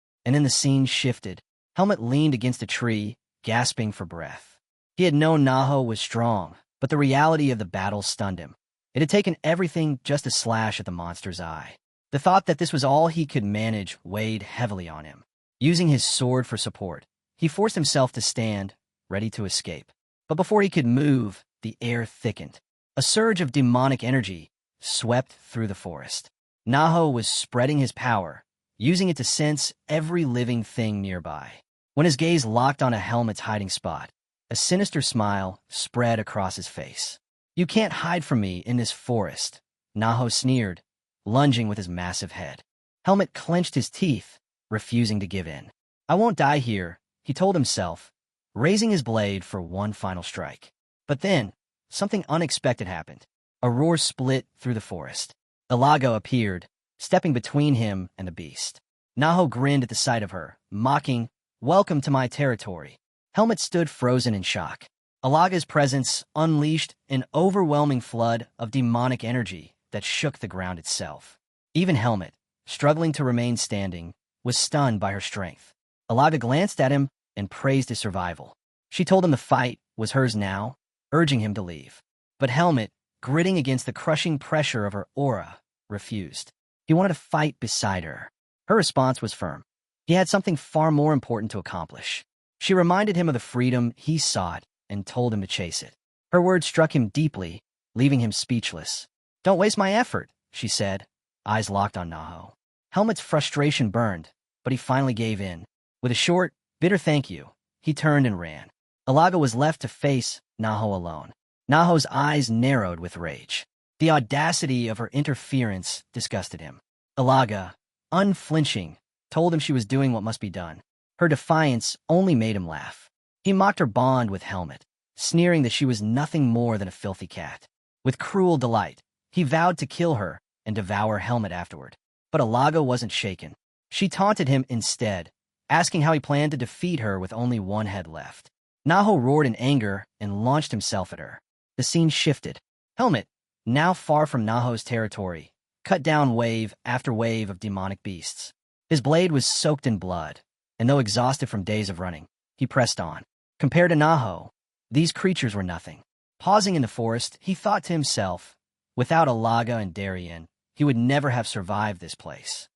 And then the scene shifted. Helmet leaned against a tree, gasping for breath. He had known Naho was strong, but the reality of the battle stunned him. It had taken everything just to slash at the monster's eye. The thought that this was all he could manage weighed heavily on him. Using his sword for support, he forced himself to stand, ready to escape. But before he could move, the air thickened. A surge of demonic energy swept through the forest. Naho was spreading his power, using it to sense every living thing nearby. When his gaze locked on a helmet's hiding spot, a sinister smile spread across his face. "You can't hide from me in this forest," Naho sneered, lunging with his massive head. Helmet clenched his teeth, refusing to give in. "I won't die here," he told himself, raising his blade for one final strike. But then, something unexpected happened. A roar split through the forest. Ilaga appeared, stepping between him and the beast. Naho grinned at the sight of her, mocking, "Welcome to my territory." Helmet stood frozen in shock. Ilaga's presence unleashed an overwhelming flood of demonic energy that shook the ground itself. Even Helmet, struggling to remain standing, was stunned by her strength. Ilaga glanced at him and praised his survival. She told him the fight was hers now, urging him to leave. But Helmet, gritting against the crushing pressure of her aura, refused. He wanted to fight beside her. Her response was firm. He had something far more important to accomplish. She reminded him of the freedom he sought and told him to chase it. Her words struck him deeply, leaving him speechless. "Don't waste my effort," she said, eyes locked on Naho. Helmet's frustration burned, but he finally gave in. With a short, bitter thank you, he turned and ran. Ilaga was left to face Naho alone. Naho's eyes narrowed with rage. The audacity of her interference disgusted him. Ilaga, unflinching, told him she was doing what must be done. Her defiance only made him laugh. He mocked her bond with Helmet, sneering that she was nothing more than a filthy cat. With cruel delight, he vowed to kill her and devour Helmet afterward. But Ilaga wasn't shaken. She taunted him instead, asking how he planned to defeat her with only one head left. Naho roared in anger and launched himself at her. The scene shifted. Helmet, now far from Naho's territory, cut down wave after wave of demonic beasts. His blade was soaked in blood, and though exhausted from days of running, he pressed on. Compared to Naho, these creatures were nothing. Pausing in the forest, he thought to himself, without Ilaga and Darien, he would never have survived this place.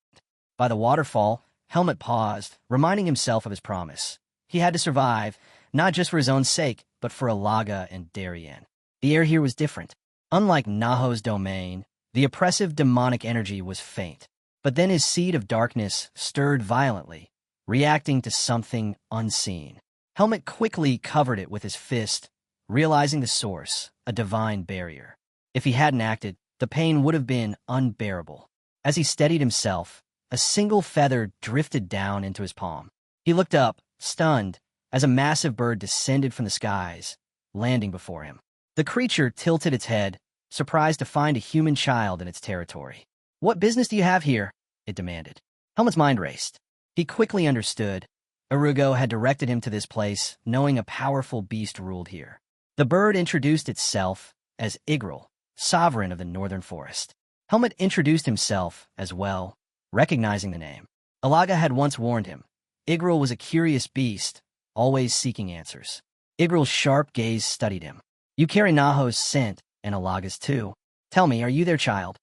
By the waterfall, Helmet paused, reminding himself of his promise. He had to survive, not just for his own sake, but for Ilaga and Darien. The air here was different. Unlike Naho's domain, the oppressive demonic energy was faint. But then his seed of darkness stirred violently, reacting to something unseen. Helmet quickly covered it with his fist, realizing the source, a divine barrier. If he hadn't acted, the pain would have been unbearable. As he steadied himself, a single feather drifted down into his palm. He looked up, stunned, as a massive bird descended from the skies, landing before him. The creature tilted its head, surprised to find a human child in its territory. "What business do you have here?" it demanded. Helmet's mind raced. He quickly understood. Arugo had directed him to this place, knowing a powerful beast ruled here. The bird introduced itself as Igril, sovereign of the northern forest. Helmet introduced himself as well, recognizing the name. Ilaga had once warned him. Igril was a curious beast, always seeking answers. Igril's sharp gaze studied him. "You carry Naho's scent, and Ilaga's too. Tell me, are you their child?"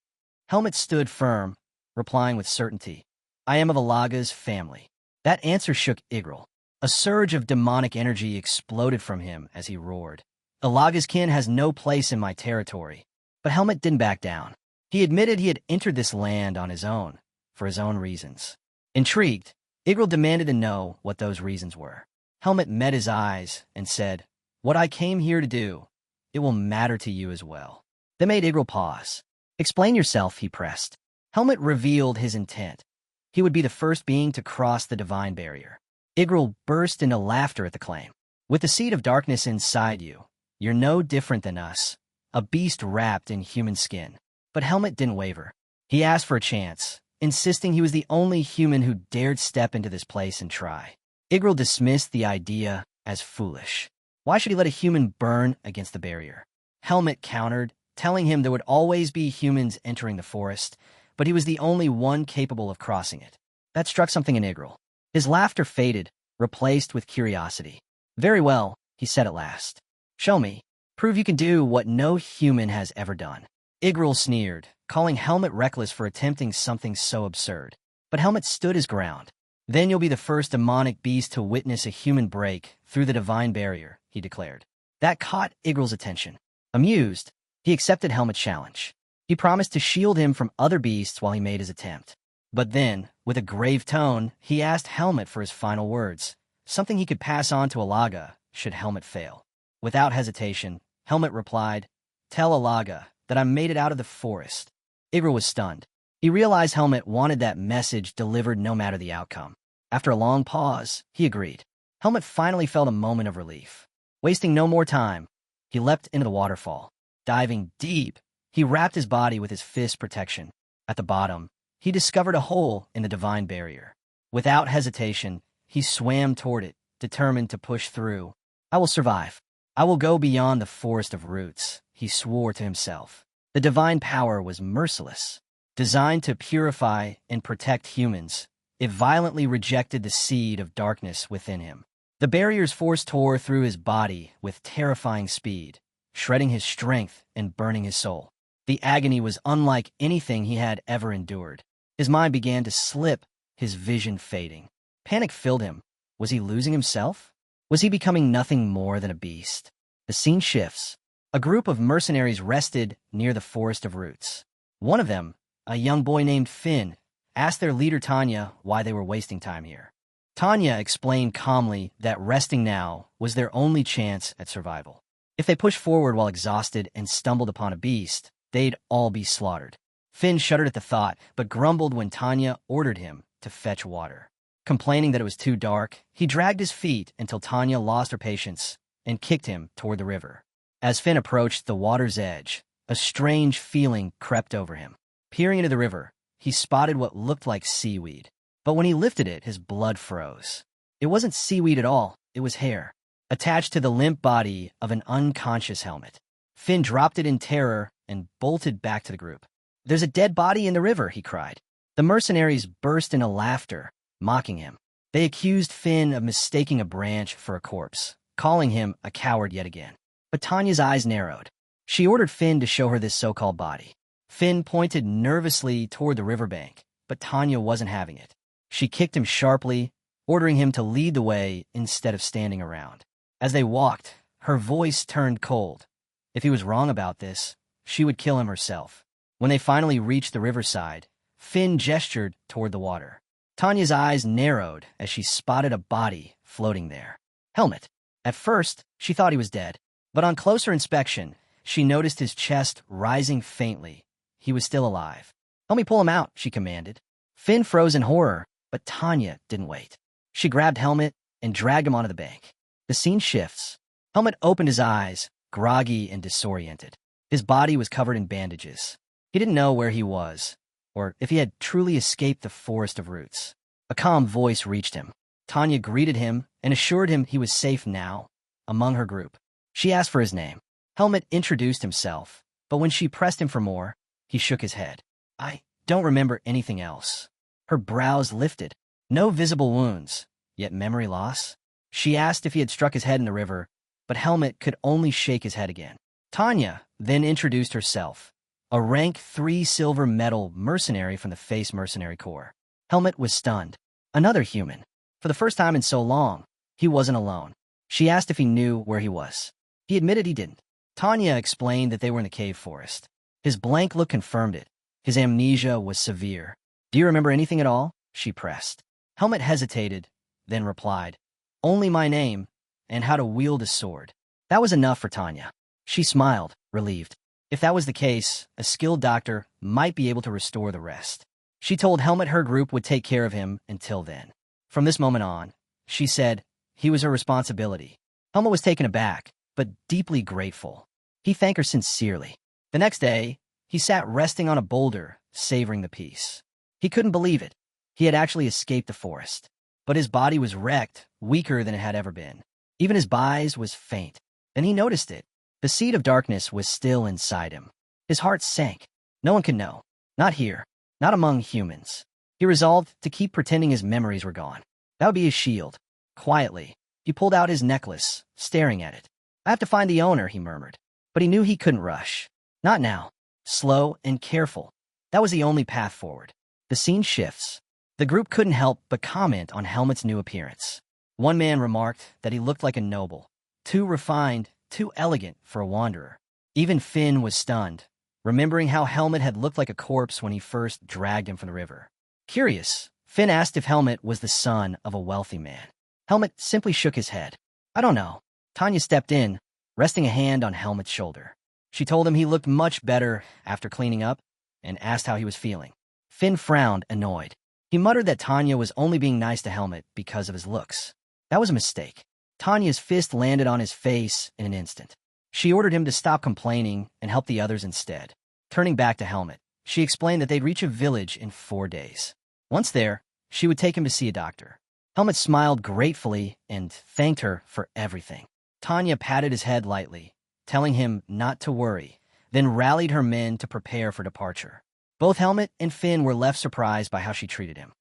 Helmet stood firm, replying with certainty. "I am of Ilaga's family." That answer shook Igril. A surge of demonic energy exploded from him as he roared. "Ilaga's kin has no place in my territory." But Helmet didn't back down. He admitted he had entered this land on his own, for his own reasons. Intrigued, Igril demanded to know what those reasons were. Helmet met his eyes and said, "What I came here to do, it will matter to you as well." That made Igril pause. "Explain yourself," he pressed. Helmet revealed his intent. He would be the first being to cross the divine barrier. Igril burst into laughter at the claim. "With the seed of darkness inside you, you're no different than us, a beast wrapped in human skin." But Helmet didn't waver. He asked for a chance, insisting he was the only human who dared step into this place and try. Igril dismissed the idea as foolish. Why should he let a human burn against the barrier? Helmet countered, telling him there would always be humans entering the forest, but he was the only one capable of crossing it. That struck something in Igril. His laughter faded, replaced with curiosity. "Very well," he said at last. Show me. Prove you can do what no human has ever done. Igrul sneered, calling Helmet reckless for attempting something so absurd. But Helmet stood his ground. Then you'll be the first demonic beast to witness a human break through the divine barrier, he declared. That caught Igrul's attention. Amused, he accepted Helmet's challenge. He promised to shield him from other beasts while he made his attempt. But then, with a grave tone, he asked Helmet for his final words, something he could pass on to Alaga should Helmet fail. Without hesitation, Helmet replied, "Tell Alaga that I made it out of the forest." Igrul was stunned. He realized Helmet wanted that message delivered no matter the outcome. After a long pause, he agreed. Helmet finally felt a moment of relief. Wasting no more time, he leapt into the waterfall. Diving deep, he wrapped his body with his fist protection. At the bottom, he discovered a hole in the divine barrier. Without hesitation, he swam toward it, determined to push through. "I will survive. I will go beyond the forest of roots," he swore to himself. The divine power was merciless. Designed to purify and protect humans, it violently rejected the seed of darkness within him. The barrier's force tore through his body with terrifying speed, shredding his strength and burning his soul. The agony was unlike anything he had ever endured. His mind began to slip, his vision fading. Panic filled him. Was he losing himself? Was he becoming nothing more than a beast? The scene shifts. A group of mercenaries rested near the forest of roots. One of them, a young boy named Finn, asked their leader Tanya why they were wasting time here. Tanya explained calmly that resting now was their only chance at survival. If they pushed forward while exhausted and stumbled upon a beast, they'd all be slaughtered. Finn shuddered at the thought, but grumbled when Tanya ordered him to fetch water. Complaining that it was too dark, he dragged his feet until Tanya lost her patience and kicked him toward the river. As Finn approached the water's edge, a strange feeling crept over him. Peering into the river, he spotted what looked like seaweed. But when he lifted it, his blood froze. It wasn't seaweed at all, it was hair, attached to the limp body of an unconscious Helmet. Finn dropped it in terror and bolted back to the group. "There's a dead body in the river," he cried. The mercenaries burst into laughter, mocking him. They accused Finn of mistaking a branch for a corpse, calling him a coward yet again. But Tanya's eyes narrowed. She ordered Finn to show her this so-called body. Finn pointed nervously toward the riverbank, but Tanya wasn't having it. She kicked him sharply, ordering him to lead the way instead of standing around. As they walked, her voice turned cold. If he was wrong about this, she would kill him herself. When they finally reached the riverside, Finn gestured toward the water. Tanya's eyes narrowed as she spotted a body floating there. Helmet. At first, she thought he was dead, but on closer inspection, she noticed his chest rising faintly. He was still alive. "Help me pull him out," she commanded. Finn froze in horror, but Tanya didn't wait. She grabbed Helmet and dragged him onto the bank. The scene shifts. Helmet opened his eyes, groggy and disoriented. His body was covered in bandages. He didn't know where he was, or if he had truly escaped the forest of roots. A calm voice reached him. Tanya greeted him and assured him he was safe now, among her group. She asked for his name. Helmet introduced himself, but when she pressed him for more, he shook his head. "I don't remember anything else." Her brows lifted. No visible wounds, yet memory loss. She asked if he had struck his head in the river, but Helmet could only shake his head again. Tanya then introduced herself, a rank 3 silver medal mercenary from the Face Mercenary Corps. Helmet was stunned. Another human. For the first time in so long, he wasn't alone. She asked if he knew where he was. He admitted he didn't. Tanya explained that they were in the cave forest. His blank look confirmed it. His amnesia was severe. "Do you remember anything at all?" she pressed. Helmet hesitated, then replied, "Only my name, and how to wield a sword." That was enough for Tanya. She smiled, relieved. If that was the case, a skilled doctor might be able to restore the rest. She told Helmet her group would take care of him until then. From this moment on, she said, he was her responsibility. Helmet was taken aback, but deeply grateful. He thanked her sincerely. The next day, he sat resting on a boulder, savoring the peace. He couldn't believe it. He had actually escaped the forest. But his body was wrecked, weaker than it had ever been. Even his eyes was faint. Then he noticed it. The seed of darkness was still inside him. His heart sank. No one could know. Not here. Not among humans. He resolved to keep pretending his memories were gone. That would be his shield. Quietly, he pulled out his necklace, staring at it. I have to find the owner, he murmured. But he knew he couldn't rush. Not now. Slow and careful. That was the only path forward. The scene shifts. The group couldn't help but comment on Helmut's new appearance. One man remarked that he looked like a noble, too refined, too elegant for a wanderer. Even Finn was stunned, remembering how Helmut had looked like a corpse when he first dragged him from the river. Curious, Finn asked if Helmut was the son of a wealthy man. Helmut simply shook his head. I don't know. Tanya stepped in, resting a hand on Helmut's shoulder. She told him he looked much better after cleaning up and asked how he was feeling. Finn frowned, annoyed. He muttered that Tanya was only being nice to Helmut because of his looks. That was a mistake. Tanya's fist landed on his face in an instant. She ordered him to stop complaining and help the others instead. Turning back to Helmut, she explained that they'd reach a village in 4 days. Once there, she would take him to see a doctor. Helmut smiled gratefully and thanked her for everything. Tanya patted his head lightly, telling him not to worry, then rallied her men to prepare for departure. Both Helmut and Finn were left surprised by how she treated him.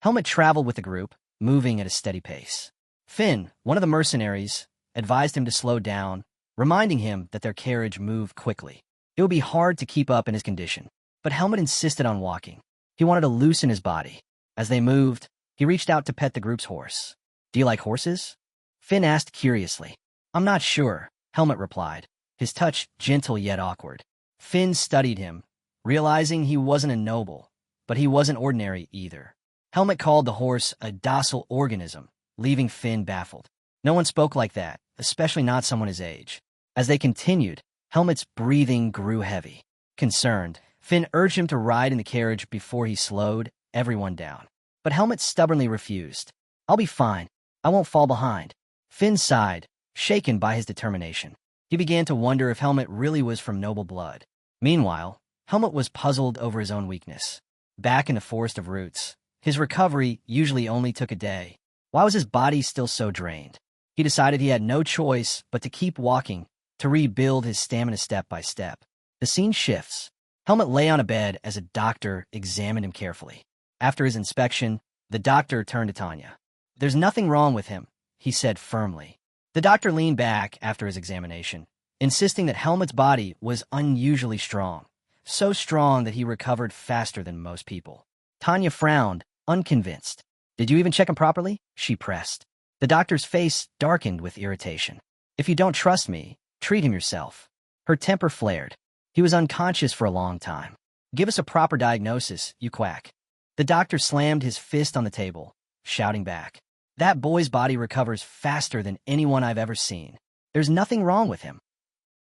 Helmut traveled with the group, moving at a steady pace. Finn, one of the mercenaries, advised him to slow down, reminding him that their carriage moved quickly. It would be hard to keep up in his condition, but Helmut insisted on walking. He wanted to loosen his body. As they moved, he reached out to pet the group's horse. Do you like horses? Finn asked curiously. I'm not sure, Helmut replied, his touch gentle yet awkward. Finn studied him, realizing he wasn't a noble, but he wasn't ordinary either. Helmut called the horse a docile organism, leaving Finn baffled. No one spoke like that, especially not someone his age. As they continued, Helmut's breathing grew heavy. Concerned, Finn urged him to ride in the carriage before he slowed everyone down. But Helmut stubbornly refused. I'll be fine. I won't fall behind. Finn sighed, shaken by his determination. He began to wonder if Helmut really was from noble blood. Meanwhile, Helmut was puzzled over his own weakness. Back in the Forest of Roots, his recovery usually only took a day. Why was his body still so drained? He decided he had no choice but to keep walking, to rebuild his stamina step by step. The scene shifts. Helmut lay on a bed as a doctor examined him carefully. After his inspection, the doctor turned to Tanya. There's nothing wrong with him, he said firmly. The doctor leaned back after his examination, insisting that Helmut's body was unusually strong, so strong that he recovered faster than most people. Tanya frowned, unconvinced. Did you even check him properly? She pressed. The doctor's face darkened with irritation. If you don't trust me, treat him yourself. Her temper flared. He was unconscious for a long time. Give us a proper diagnosis, you quack. The doctor slammed his fist on the table, shouting back. That boy's body recovers faster than anyone I've ever seen. There's nothing wrong with him.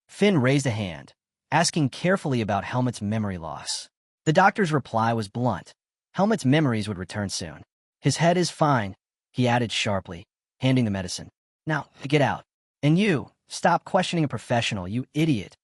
Finn raised a hand, asking carefully about Helmut's memory loss. The doctor's reply was blunt. Helmut's memories would return soon. His head is fine, he added sharply, handing the medicine. Now, get out. And you, stop questioning a professional, you idiot.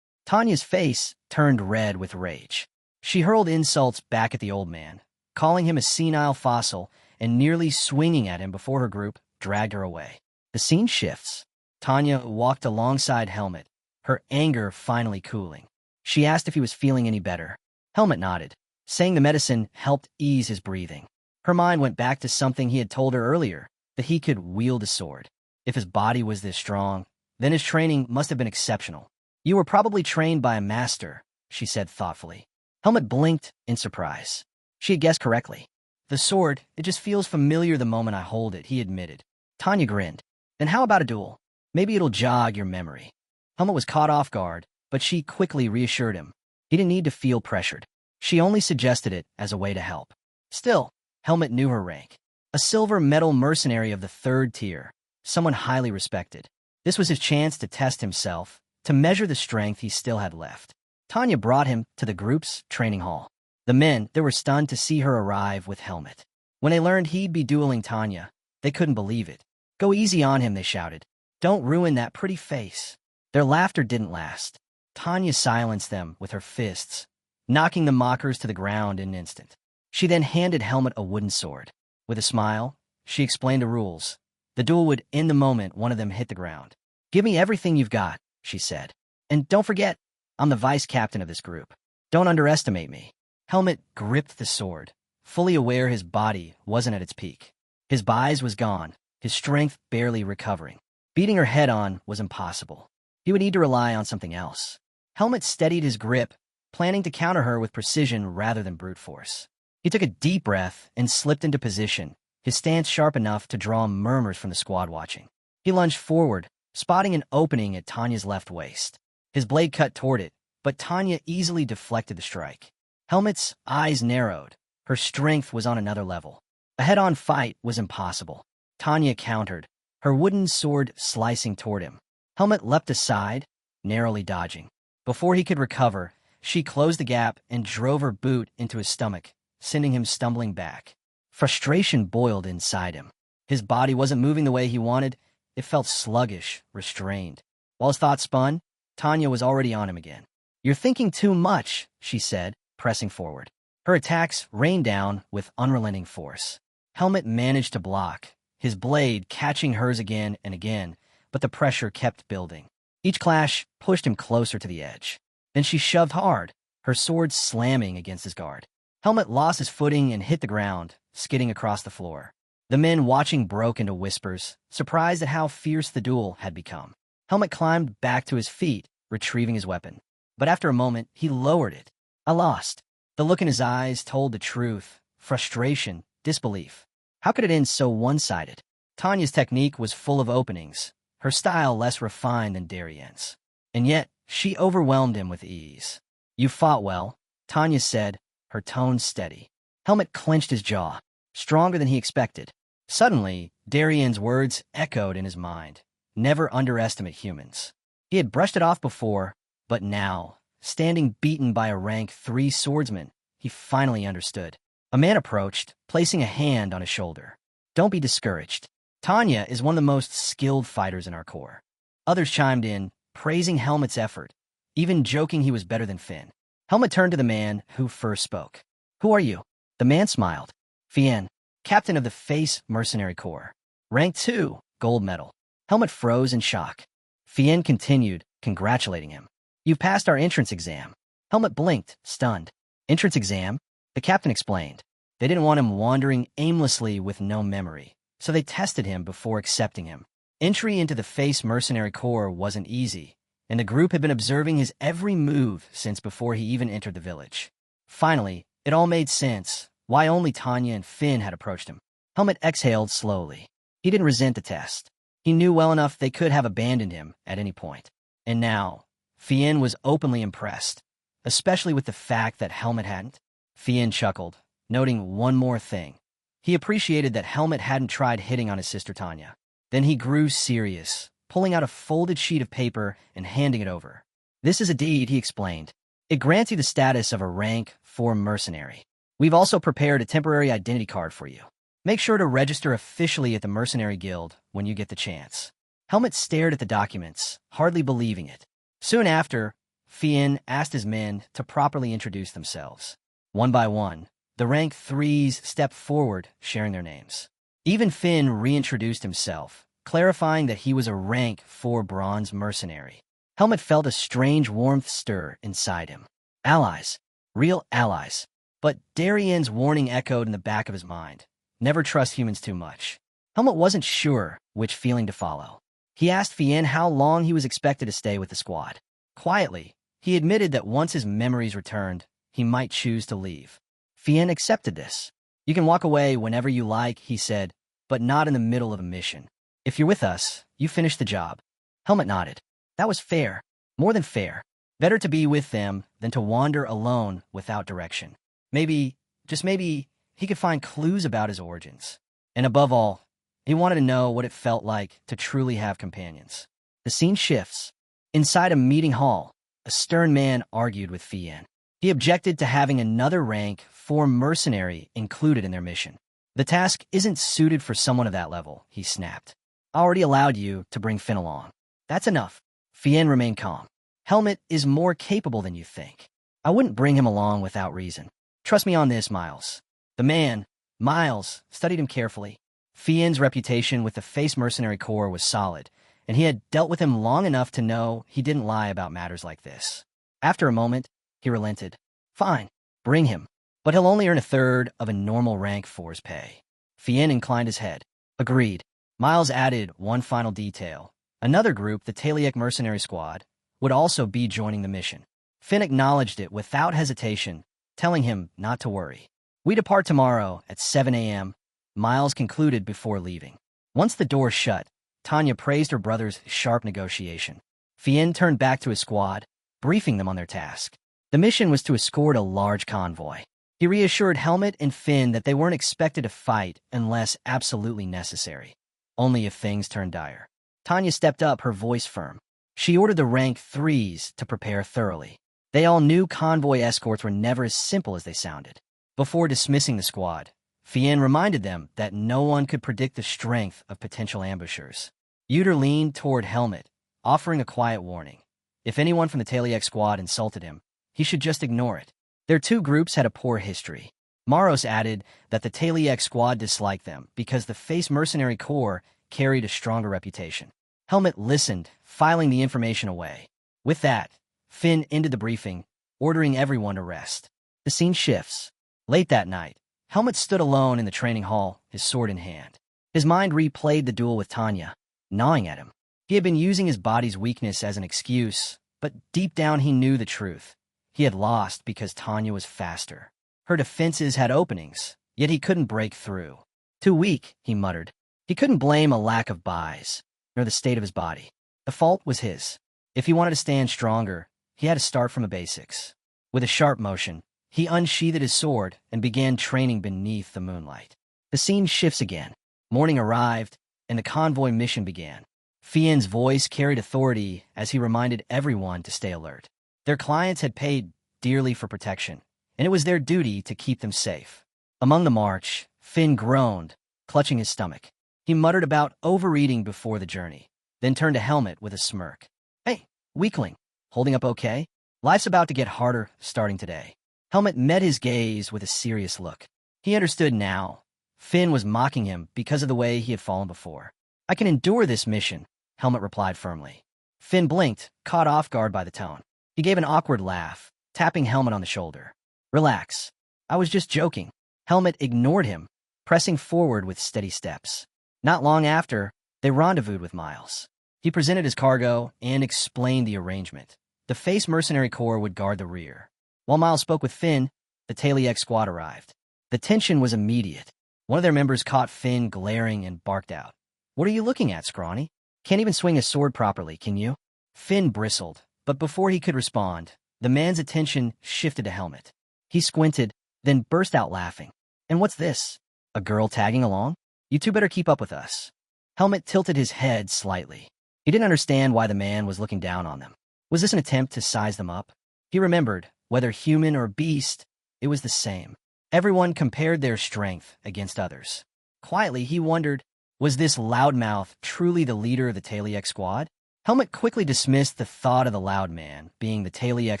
Tanya's face turned red with rage. She hurled insults back at the old man, calling him a senile fossil and nearly swinging at him before her group dragged her away. The scene shifts. Tanya walked alongside Helmut, her anger finally cooling. She asked if he was feeling any better. Helmut nodded, saying the medicine helped ease his breathing. Her mind went back to something he had told her earlier, that he could wield a sword. If his body was this strong, then his training must have been exceptional. You were probably trained by a master, she said thoughtfully. Helmut blinked in surprise. She had guessed correctly. The sword, it just feels familiar the moment I hold it, he admitted. Tanya grinned. Then how about a duel? Maybe it'll jog your memory. Helmut was caught off guard, but she quickly reassured him. He didn't need to feel pressured. She only suggested it as a way to help. Still, Helmut knew her rank. A silver medal mercenary of the 3rd tier, someone highly respected. This was his chance to test himself, to measure the strength he still had left. Tanya brought him to the group's training hall. The men, they were stunned to see her arrive with Helmut. When they learned he'd be dueling Tanya, they couldn't believe it. Go easy on him, they shouted. Don't ruin that pretty face. Their laughter didn't last. Tanya silenced them with her fists, knocking the mockers to the ground in an instant. She then handed Helmut a wooden sword. With a smile, she explained the rules. The duel would end the moment one of them hit the ground. Give me everything you've got, she said. And don't forget, I'm the vice captain of this group. Don't underestimate me. Helmut gripped the sword, fully aware his body wasn't at its peak. His bise was gone, his strength barely recovering. Beating her head on was impossible. he would need to rely on something else. Helmet steadied his grip, planning to counter her with precision rather than brute force. He took a deep breath and slipped into position, his stance sharp enough to draw murmurs from the squad watching. He lunged forward, spotting an opening at Tanya's left waist. His blade cut toward it, but Tanya easily deflected the strike. Helmet's eyes narrowed. Her strength was on another level. A head-on fight was impossible. Tanya countered, her wooden sword slicing toward him. Helmet leapt aside, narrowly dodging. Before he could recover, she closed the gap and drove her boot into his stomach, sending him stumbling back. Frustration boiled inside him. His body wasn't moving the way he wanted. It felt sluggish, restrained. While his thoughts spun, Tanya was already on him again. "You're thinking too much," she said, pressing forward. Her attacks rained down with unrelenting force. Helmet managed to block, his blade catching hers again and again, but the pressure kept building. Each clash pushed him closer to the edge. Then she shoved hard, her sword slamming against his guard. Helmet lost his footing and hit the ground, skidding across the floor. The men watching broke into whispers, surprised at how fierce the duel had become. Helmet climbed back to his feet, retrieving his weapon. But after a moment, he lowered it. "I lost." The look in his eyes told the truth: frustration, disbelief. How could it end so one-sided? Tanya's technique was full of openings, her style less refined than Darienne's. And yet, she overwhelmed him with ease. "You fought well," Tanya said, her tone steady. Helmet clenched his jaw, stronger than he expected. Suddenly, Darienne's words echoed in his mind. Never underestimate humans. He had brushed it off before, but now, standing beaten by a rank 3 swordsman, he finally understood. A man approached, placing a hand on his shoulder. "Don't be discouraged. Tanya is one of the most skilled fighters in our corps." Others chimed in, praising Helmet's effort, even joking he was better than Finn. Helmet turned to the man who first spoke. "Who are you?" The man smiled. "Fien, captain of the Face Mercenary Corps. Rank 2, gold medal." Helmet froze in shock. Fien continued, congratulating him. "You've passed our entrance exam." Helmet blinked, stunned. "Entrance exam?" The captain explained. They didn't want him wandering aimlessly with no memory, so they tested him before accepting him. Entry into the Face Mercenary Corps wasn't easy, and the group had been observing his every move since before he even entered the village. Finally, it all made sense, why only Tanya and Finn had approached him. Helmet exhaled slowly. He didn't resent the test. He knew well enough they could have abandoned him at any point. And now, Fien was openly impressed, especially with the fact that Helmet hadn't. Fien chuckled, noting one more thing. He appreciated that Helmet hadn't tried hitting on his sister Tanya. Then he grew serious, pulling out a folded sheet of paper and handing it over. "This is a deed," he explained. "It grants you the status of a rank 4 mercenary. We've also prepared a temporary identity card for you. Make sure to register officially at the Mercenary Guild when you get the chance." Helmet stared at the documents, hardly believing it. Soon after, Fien asked his men to properly introduce themselves. One by one, the rank 3s stepped forward, sharing their names. Even Finn reintroduced himself, clarifying that he was a rank 4 bronze mercenary. Helmet felt a strange warmth stir inside him. Allies. Real allies. But Darienne's warning echoed in the back of his mind. Never trust humans too much. Helmet wasn't sure which feeling to follow. He asked Fien how long he was expected to stay with the squad. Quietly, he admitted that once his memories returned, he might choose to leave. Fien accepted this. "You can walk away whenever you like," he said, "but not in the middle of a mission. If you're with us, you finish the job." Helmet nodded. That was fair. More than fair. Better to be with them than to wander alone without direction. Maybe, just maybe, he could find clues about his origins. And above all, he wanted to know what it felt like to truly have companions. The scene shifts. Inside a meeting hall, a stern man argued with Fien. He objected to having another rank 4 mercenary included in their mission. "The task isn't suited for someone of that level," he snapped. "I already allowed you to bring Finn along. That's enough." Fien remained calm. "Helmet is more capable than you think. I wouldn't bring him along without reason. Trust me on this, Miles." The man, Miles, studied him carefully. Fien's reputation with the Face Mercenary Corps was solid, and he had dealt with him long enough to know he didn't lie about matters like this. After a moment, he relented. "Fine, bring him, but he'll only earn a third of a normal rank 4's pay." Fien inclined his head. "Agreed." Miles added one final detail. Another group, the Taliek Mercenary Squad, would also be joining the mission. Finn acknowledged it without hesitation, telling him not to worry. We depart tomorrow at 7 a.m., Miles concluded before leaving. Once the door shut, Tanya praised her brother's sharp negotiation. Finn turned back to his squad, briefing them on their task. The mission was to escort a large convoy. He reassured Helmet and Finn that they weren't expected to fight unless absolutely necessary, only if things turned dire. Tanya stepped up, her voice firm. She ordered the rank 3s to prepare thoroughly. They all knew convoy escorts were never as simple as they sounded. Before dismissing the squad, Fien reminded them that no one could predict the strength of potential ambushers. Uter leaned toward Helmet, offering a quiet warning. If anyone from the Taliek squad insulted him, he should just ignore it. Their two groups had a poor history. Maros added that the Taliek squad disliked them because the Face Mercenary Corps carried a stronger reputation. Helmet listened, filing the information away. With that, Finn ended the briefing, ordering everyone to rest. The scene shifts. Late that night, Helmet stood alone in the training hall, his sword in hand. His mind replayed the duel with Tanya, gnawing at him. He had been using his body's weakness as an excuse, but deep down he knew the truth. He had lost because Tanya was faster. Her defenses had openings, yet he couldn't break through. Too weak, he muttered. He couldn't blame a lack of buys, nor the state of his body. The fault was his. If he wanted to stand stronger, he had to start from the basics. With a sharp motion, he unsheathed his sword and began training beneath the moonlight. The scene shifts again. Morning arrived, and the convoy mission began. Fien's voice carried authority as he reminded everyone to stay alert. Their clients had paid dearly for protection, and it was their duty to keep them safe. Among the march, Finn groaned, clutching his stomach. He muttered about overeating before the journey, then turned to Helmet with a smirk. "Hey, weakling, holding up okay? Life's about to get harder starting today." Helmet met his gaze with a serious look. He understood now. Finn was mocking him because of the way he had fallen before. "I can endure this mission," Helmet replied firmly. Finn blinked, caught off guard by the tone. He gave an awkward laugh, tapping Helmet on the shoulder. "Relax. I was just joking." Helmet ignored him, pressing forward with steady steps. Not long after, they rendezvoused with Miles. He presented his cargo and explained the arrangement. The Face Mercenary Corps would guard the rear. While Miles spoke with Finn, the Taliek squad arrived. The tension was immediate. One of their members caught Finn glaring and barked out. "What are you looking at, Scrawny? Can't even swing a sword properly, can you?" Finn bristled, but before he could respond, the man's attention shifted to Helmet. He squinted, then burst out laughing. "And what's this? A girl tagging along? You two better keep up with us." Helmet tilted his head slightly. He didn't understand why the man was looking down on them. Was this an attempt to size them up? He remembered, whether human or beast, it was the same. Everyone compared their strength against others. Quietly, he wondered, was this loudmouth truly the leader of the Taliek squad? Helmet quickly dismissed the thought of the loud man being the Taliek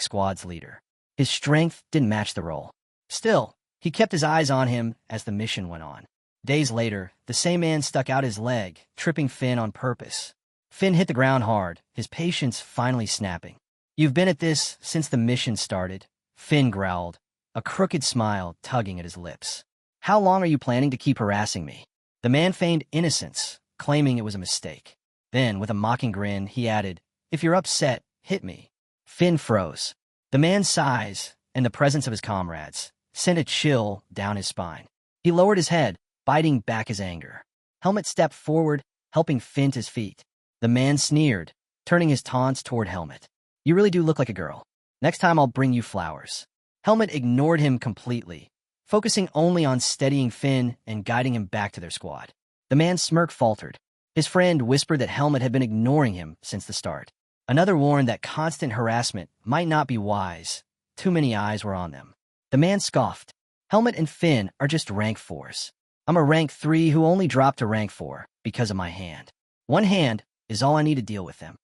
squad's leader. His strength didn't match the role. Still, he kept his eyes on him as the mission went on. Days later, the same man stuck out his leg, tripping Finn on purpose. Finn hit the ground hard, his patience finally snapping. "You've been at this since the mission started," Finn growled, a crooked smile tugging at his lips. "How long are you planning to keep harassing me?" The man feigned innocence, claiming it was a mistake. Then, with a mocking grin, he added, "If you're upset, hit me." Finn froze. The man's size, and the presence of his comrades, sent a chill down his spine. He lowered his head, biting back his anger. Helmet stepped forward, helping Finn to his feet. The man sneered, turning his taunts toward Helmet. "You really do look like a girl. Next time I'll bring you flowers." Helmet ignored him completely, focusing only on steadying Finn and guiding him back to their squad. The man's smirk faltered. His friend whispered that Helmet had been ignoring him since the start. Another warned that constant harassment might not be wise. Too many eyes were on them. The man scoffed. "Helmet and Finn are just rank 4s. I'm a rank 3 who only dropped to rank 4 because of my hand. One hand is all I need to deal with them."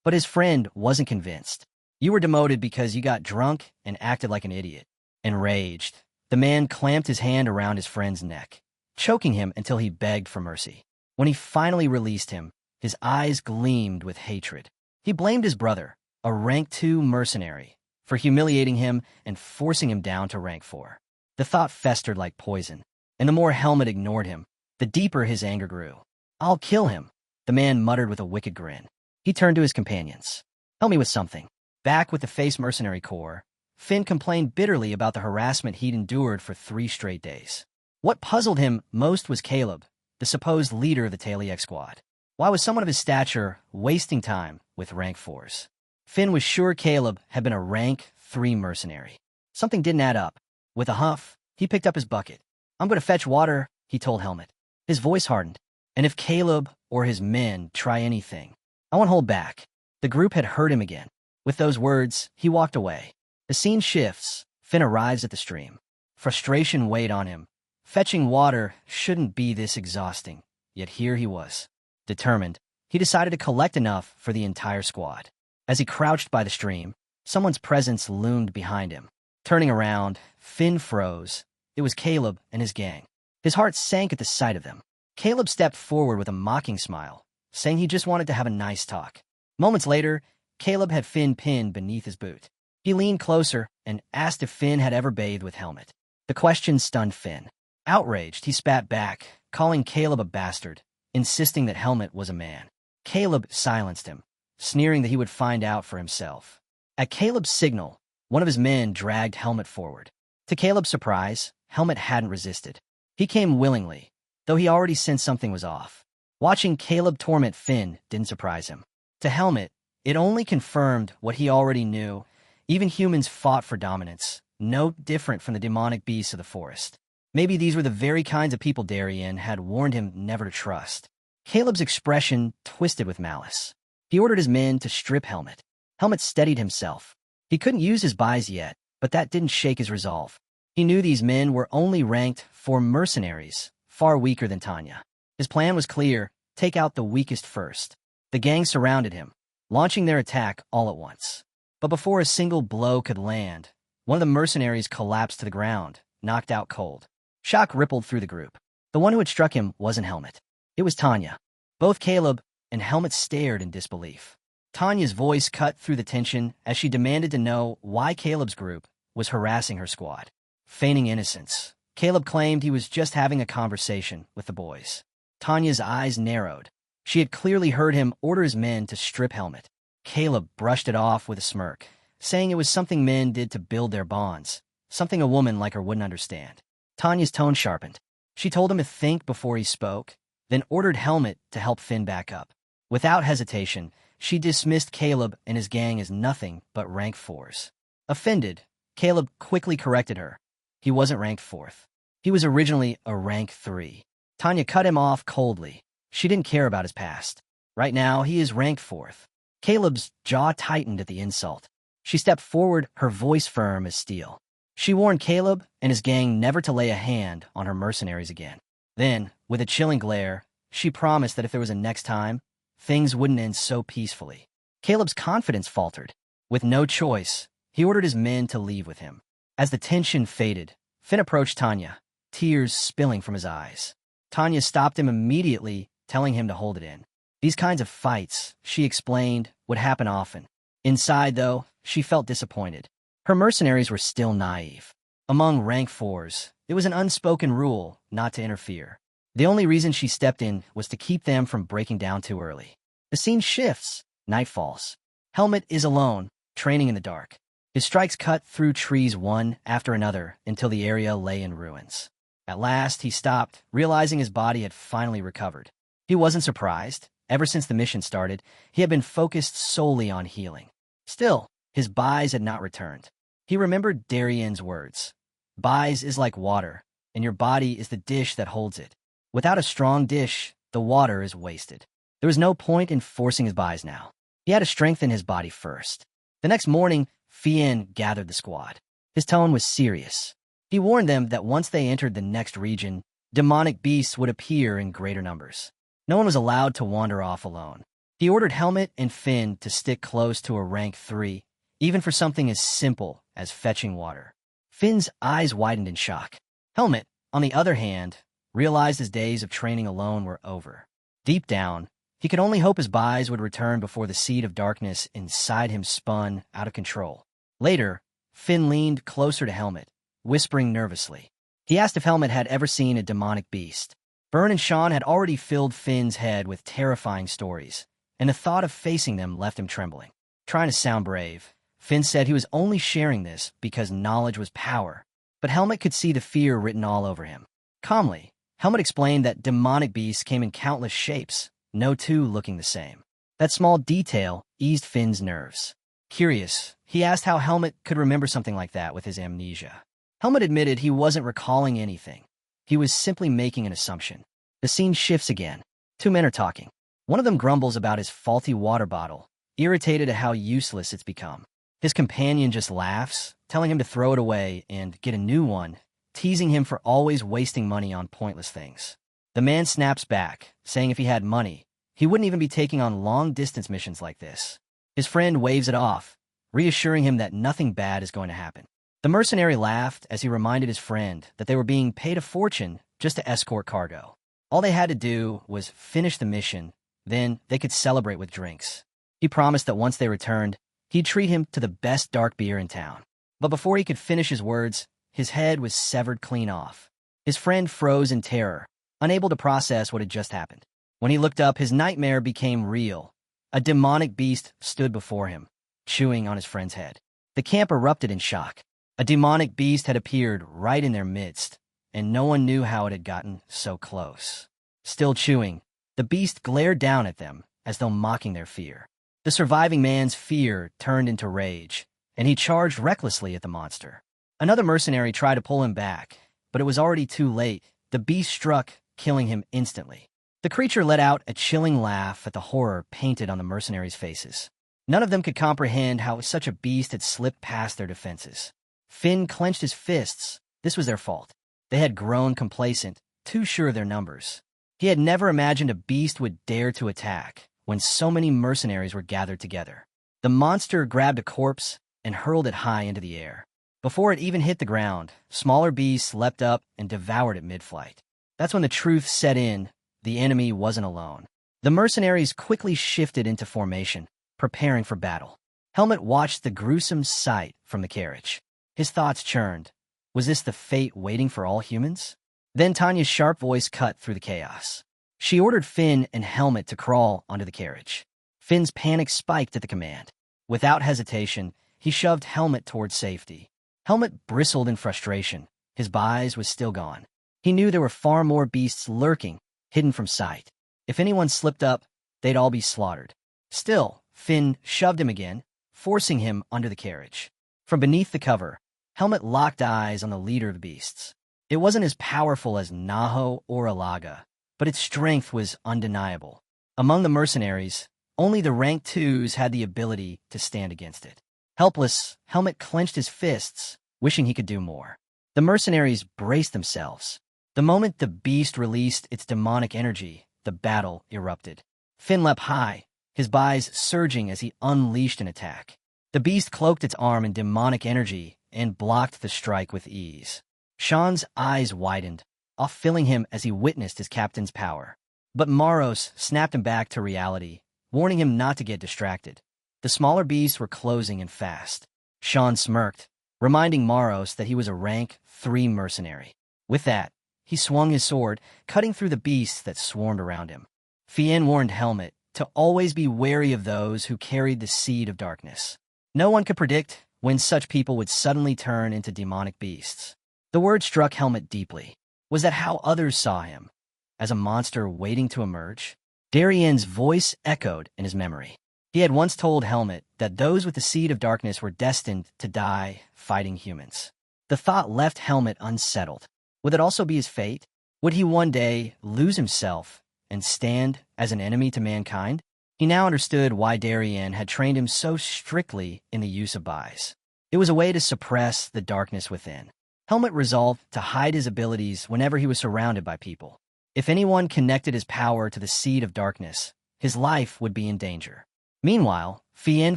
But his friend wasn't convinced. "You were demoted because you got drunk and acted like an idiot." Enraged, the man clamped his hand around his friend's neck, choking him until he begged for mercy. When he finally released him, his eyes gleamed with hatred. He blamed his brother, a rank 2 mercenary, for humiliating him and forcing him down to rank 4. The thought festered like poison, and the more Helmet ignored him, the deeper his anger grew. "I'll kill him," the man muttered with a wicked grin. He turned to his companions. "Help me with something." Back with the Face Mercenary Corps, Finn complained bitterly about the harassment he'd endured for 3 straight days. What puzzled him most was Caleb, the supposed leader of the Taliek squad. Why was someone of his stature wasting time with rank 4s? Finn was sure Caleb had been a rank 3 mercenary. Something didn't add up. With a huff, he picked up his bucket. "I'm going to fetch water," he told Helmet. His voice hardened. "And if Caleb or his men try anything, I won't hold back." The group had heard him again. With those words, he walked away. The scene shifts. Finn arrives at the stream. Frustration weighed on him. Fetching water shouldn't be this exhausting, yet here he was. Determined, he decided to collect enough for the entire squad. As he crouched by the stream, someone's presence loomed behind him. Turning around, Finn froze. It was Caleb and his gang. His heart sank at the sight of them. Caleb stepped forward with a mocking smile, saying he just wanted to have a nice talk. Moments later, Caleb had Finn pinned beneath his boot. He leaned closer and asked if Finn had ever bathed with Helmet. The question stunned Finn. Outraged, he spat back, calling Caleb a bastard, insisting that Helmet was a man. Caleb silenced him, sneering that he would find out for himself. At Caleb's signal, one of his men dragged Helmet forward. To Caleb's surprise, Helmet hadn't resisted. He came willingly, though he already sensed something was off. Watching Caleb torment Finn didn't surprise him. To Helmet, it only confirmed what he already knew. Even humans fought for dominance, no different from the demonic beasts of the forest. Maybe these were the very kinds of people Darien had warned him never to trust. Caleb's expression twisted with malice. He ordered his men to strip Helmet. Helmet steadied himself. He couldn't use his buys yet, but that didn't shake his resolve. He knew these men were only ranked 4 mercenaries, far weaker than Tanya. His plan was clear: take out the weakest first. The gang surrounded him, launching their attack all at once. But before a single blow could land, one of the mercenaries collapsed to the ground, knocked out cold. Shock rippled through the group. The one who had struck him wasn't Helmet. It was Tanya. Both Caleb and Helmet stared in disbelief. Tanya's voice cut through the tension as she demanded to know why Caleb's group was harassing her squad. Feigning innocence, Caleb claimed he was just having a conversation with the boys. Tanya's eyes narrowed. She had clearly heard him order his men to strip Helmet. Caleb brushed it off with a smirk, saying it was something men did to build their bonds, something a woman like her wouldn't understand. Tanya's tone sharpened. She told him to think before he spoke, then ordered Helmet to help Finn back up. Without hesitation, she dismissed Caleb and his gang as nothing but rank 4s. Offended, Caleb quickly corrected her. He wasn't ranked 4th. He was originally a rank 3. Tanya cut him off coldly. She didn't care about his past. Right now, he is ranked 4th. Caleb's jaw tightened at the insult. She stepped forward, her voice firm as steel. She warned Caleb and his gang never to lay a hand on her mercenaries again. Then, with a chilling glare, she promised that if there was a next time, things wouldn't end so peacefully. Caleb's confidence faltered. With no choice, he ordered his men to leave with him. As the tension faded, Finn approached Tanya, tears spilling from his eyes. Tanya stopped him immediately, telling him to hold it in. These kinds of fights, she explained, would happen often. Inside, though, she felt disappointed. Her mercenaries were still naive. Among rank 4s, it was an unspoken rule not to interfere. The only reason she stepped in was to keep them from breaking down too early. The scene shifts. Night falls. Helmet is alone, training in the dark. His strikes cut through trees one after another until the area lay in ruins. At last, he stopped, realizing his body had finally recovered. He wasn't surprised. Ever since the mission started, he had been focused solely on healing. Still, his buys had not returned. He remembered Darien's words. Buys is like water, and your body is the dish that holds it. Without a strong dish, the water is wasted. There was no point in forcing his buys now. He had to strengthen his body first. The next morning, Fien gathered the squad. His tone was serious. He warned them that once they entered the next region, demonic beasts would appear in greater numbers. No one was allowed to wander off alone. He ordered Helmet and Finn to stick close to a rank 3, even for something as simple as fetching water. Finn's eyes widened in shock. Helmet, on the other hand, realized his days of training alone were over. Deep down, he could only hope his buys would return before the seed of darkness inside him spun out of control. Later, Finn leaned closer to Helmet, whispering nervously. He asked if Helmet had ever seen a demonic beast. Byrne and Sean had already filled Finn's head with terrifying stories, and the thought of facing them left him trembling. Trying to sound brave, Finn said he was only sharing this because knowledge was power, but Helmet could see the fear written all over him. Calmly, Helmet explained that demonic beasts came in countless shapes, no two looking the same. That small detail eased Finn's nerves. Curious, he asked how Helmet could remember something like that with his amnesia. Helmet admitted he wasn't recalling anything. He was simply making an assumption. The scene shifts again. Two men are talking. One of them grumbles about his faulty water bottle, irritated at how useless it's become. His companion just laughs, telling him to throw it away and get a new one, teasing him for always wasting money on pointless things. The man snaps back, saying if he had money, he wouldn't even be taking on long-distance missions like this. His friend waves it off, reassuring him that nothing bad is going to happen. The mercenary laughed as he reminded his friend that they were being paid a fortune just to escort cargo. All they had to do was finish the mission, then they could celebrate with drinks. He promised that once they returned, he'd treat him to the best dark beer in town. But before he could finish his words, his head was severed clean off. His friend froze in terror, unable to process what had just happened. When he looked up, his nightmare became real. A demonic beast stood before him, chewing on his friend's head. The camp erupted in shock. A demonic beast had appeared right in their midst, and no one knew how it had gotten so close. Still chewing, the beast glared down at them, as though mocking their fear. The surviving man's fear turned into rage, and he charged recklessly at the monster. Another mercenary tried to pull him back, but it was already too late. The beast struck, killing him instantly. The creature let out a chilling laugh at the horror painted on the mercenaries' faces. None of them could comprehend how such a beast had slipped past their defenses. Finn clenched his fists. This was their fault. They had grown complacent, too sure of their numbers. He had never imagined a beast would dare to attack when so many mercenaries were gathered together. The monster grabbed a corpse and hurled it high into the air. Before it even hit the ground, smaller beasts leapt up and devoured it mid-flight. That's when the truth set in. The enemy wasn't alone. The mercenaries quickly shifted into formation, preparing for battle. Helmet watched the gruesome sight from the carriage. His thoughts churned. Was this the fate waiting for all humans? Then Tanya's sharp voice cut through the chaos. She ordered Finn and Helmet to crawl onto the carriage. Finn's panic spiked at the command. Without hesitation, he shoved Helmet towards safety. Helmet bristled in frustration. His bise was still gone. He knew there were far more beasts lurking, hidden from sight. If anyone slipped up, they'd all be slaughtered. Still, Finn shoved him again, forcing him under the carriage. From beneath the cover, Helmet locked eyes on the leader of the beasts. It wasn't as powerful as Naho or Alaga, but its strength was undeniable. Among the mercenaries, only the rank 2s had the ability to stand against it. Helpless, Helmet clenched his fists, wishing he could do more. The mercenaries braced themselves. The moment the beast released its demonic energy, the battle erupted. Finn leapt high, his bise surging as he unleashed an attack. The beast cloaked its arm in demonic energy and blocked the strike with ease. Sean's eyes widened, off-filling him as he witnessed his captain's power. But Maros snapped him back to reality, warning him not to get distracted. The smaller beasts were closing in fast. Sean smirked, reminding Maros that he was a rank 3 mercenary. With that, he swung his sword, cutting through the beasts that swarmed around him. Fien warned Helmet to always be wary of those who carried the seed of darkness. No one could predict when such people would suddenly turn into demonic beasts. The word struck Helmet deeply. Was that how others saw him? As a monster waiting to emerge? Darien's voice echoed in his memory. He had once told Helmet that those with the seed of darkness were destined to die fighting humans. The thought left Helmet unsettled. Would it also be his fate? Would he one day lose himself and stand as an enemy to mankind? He now understood why Darien had trained him so strictly in the use of bise. It was a way to suppress the darkness within. Helmet resolved to hide his abilities whenever he was surrounded by people. If anyone connected his power to the seed of darkness, his life would be in danger. Meanwhile, Fien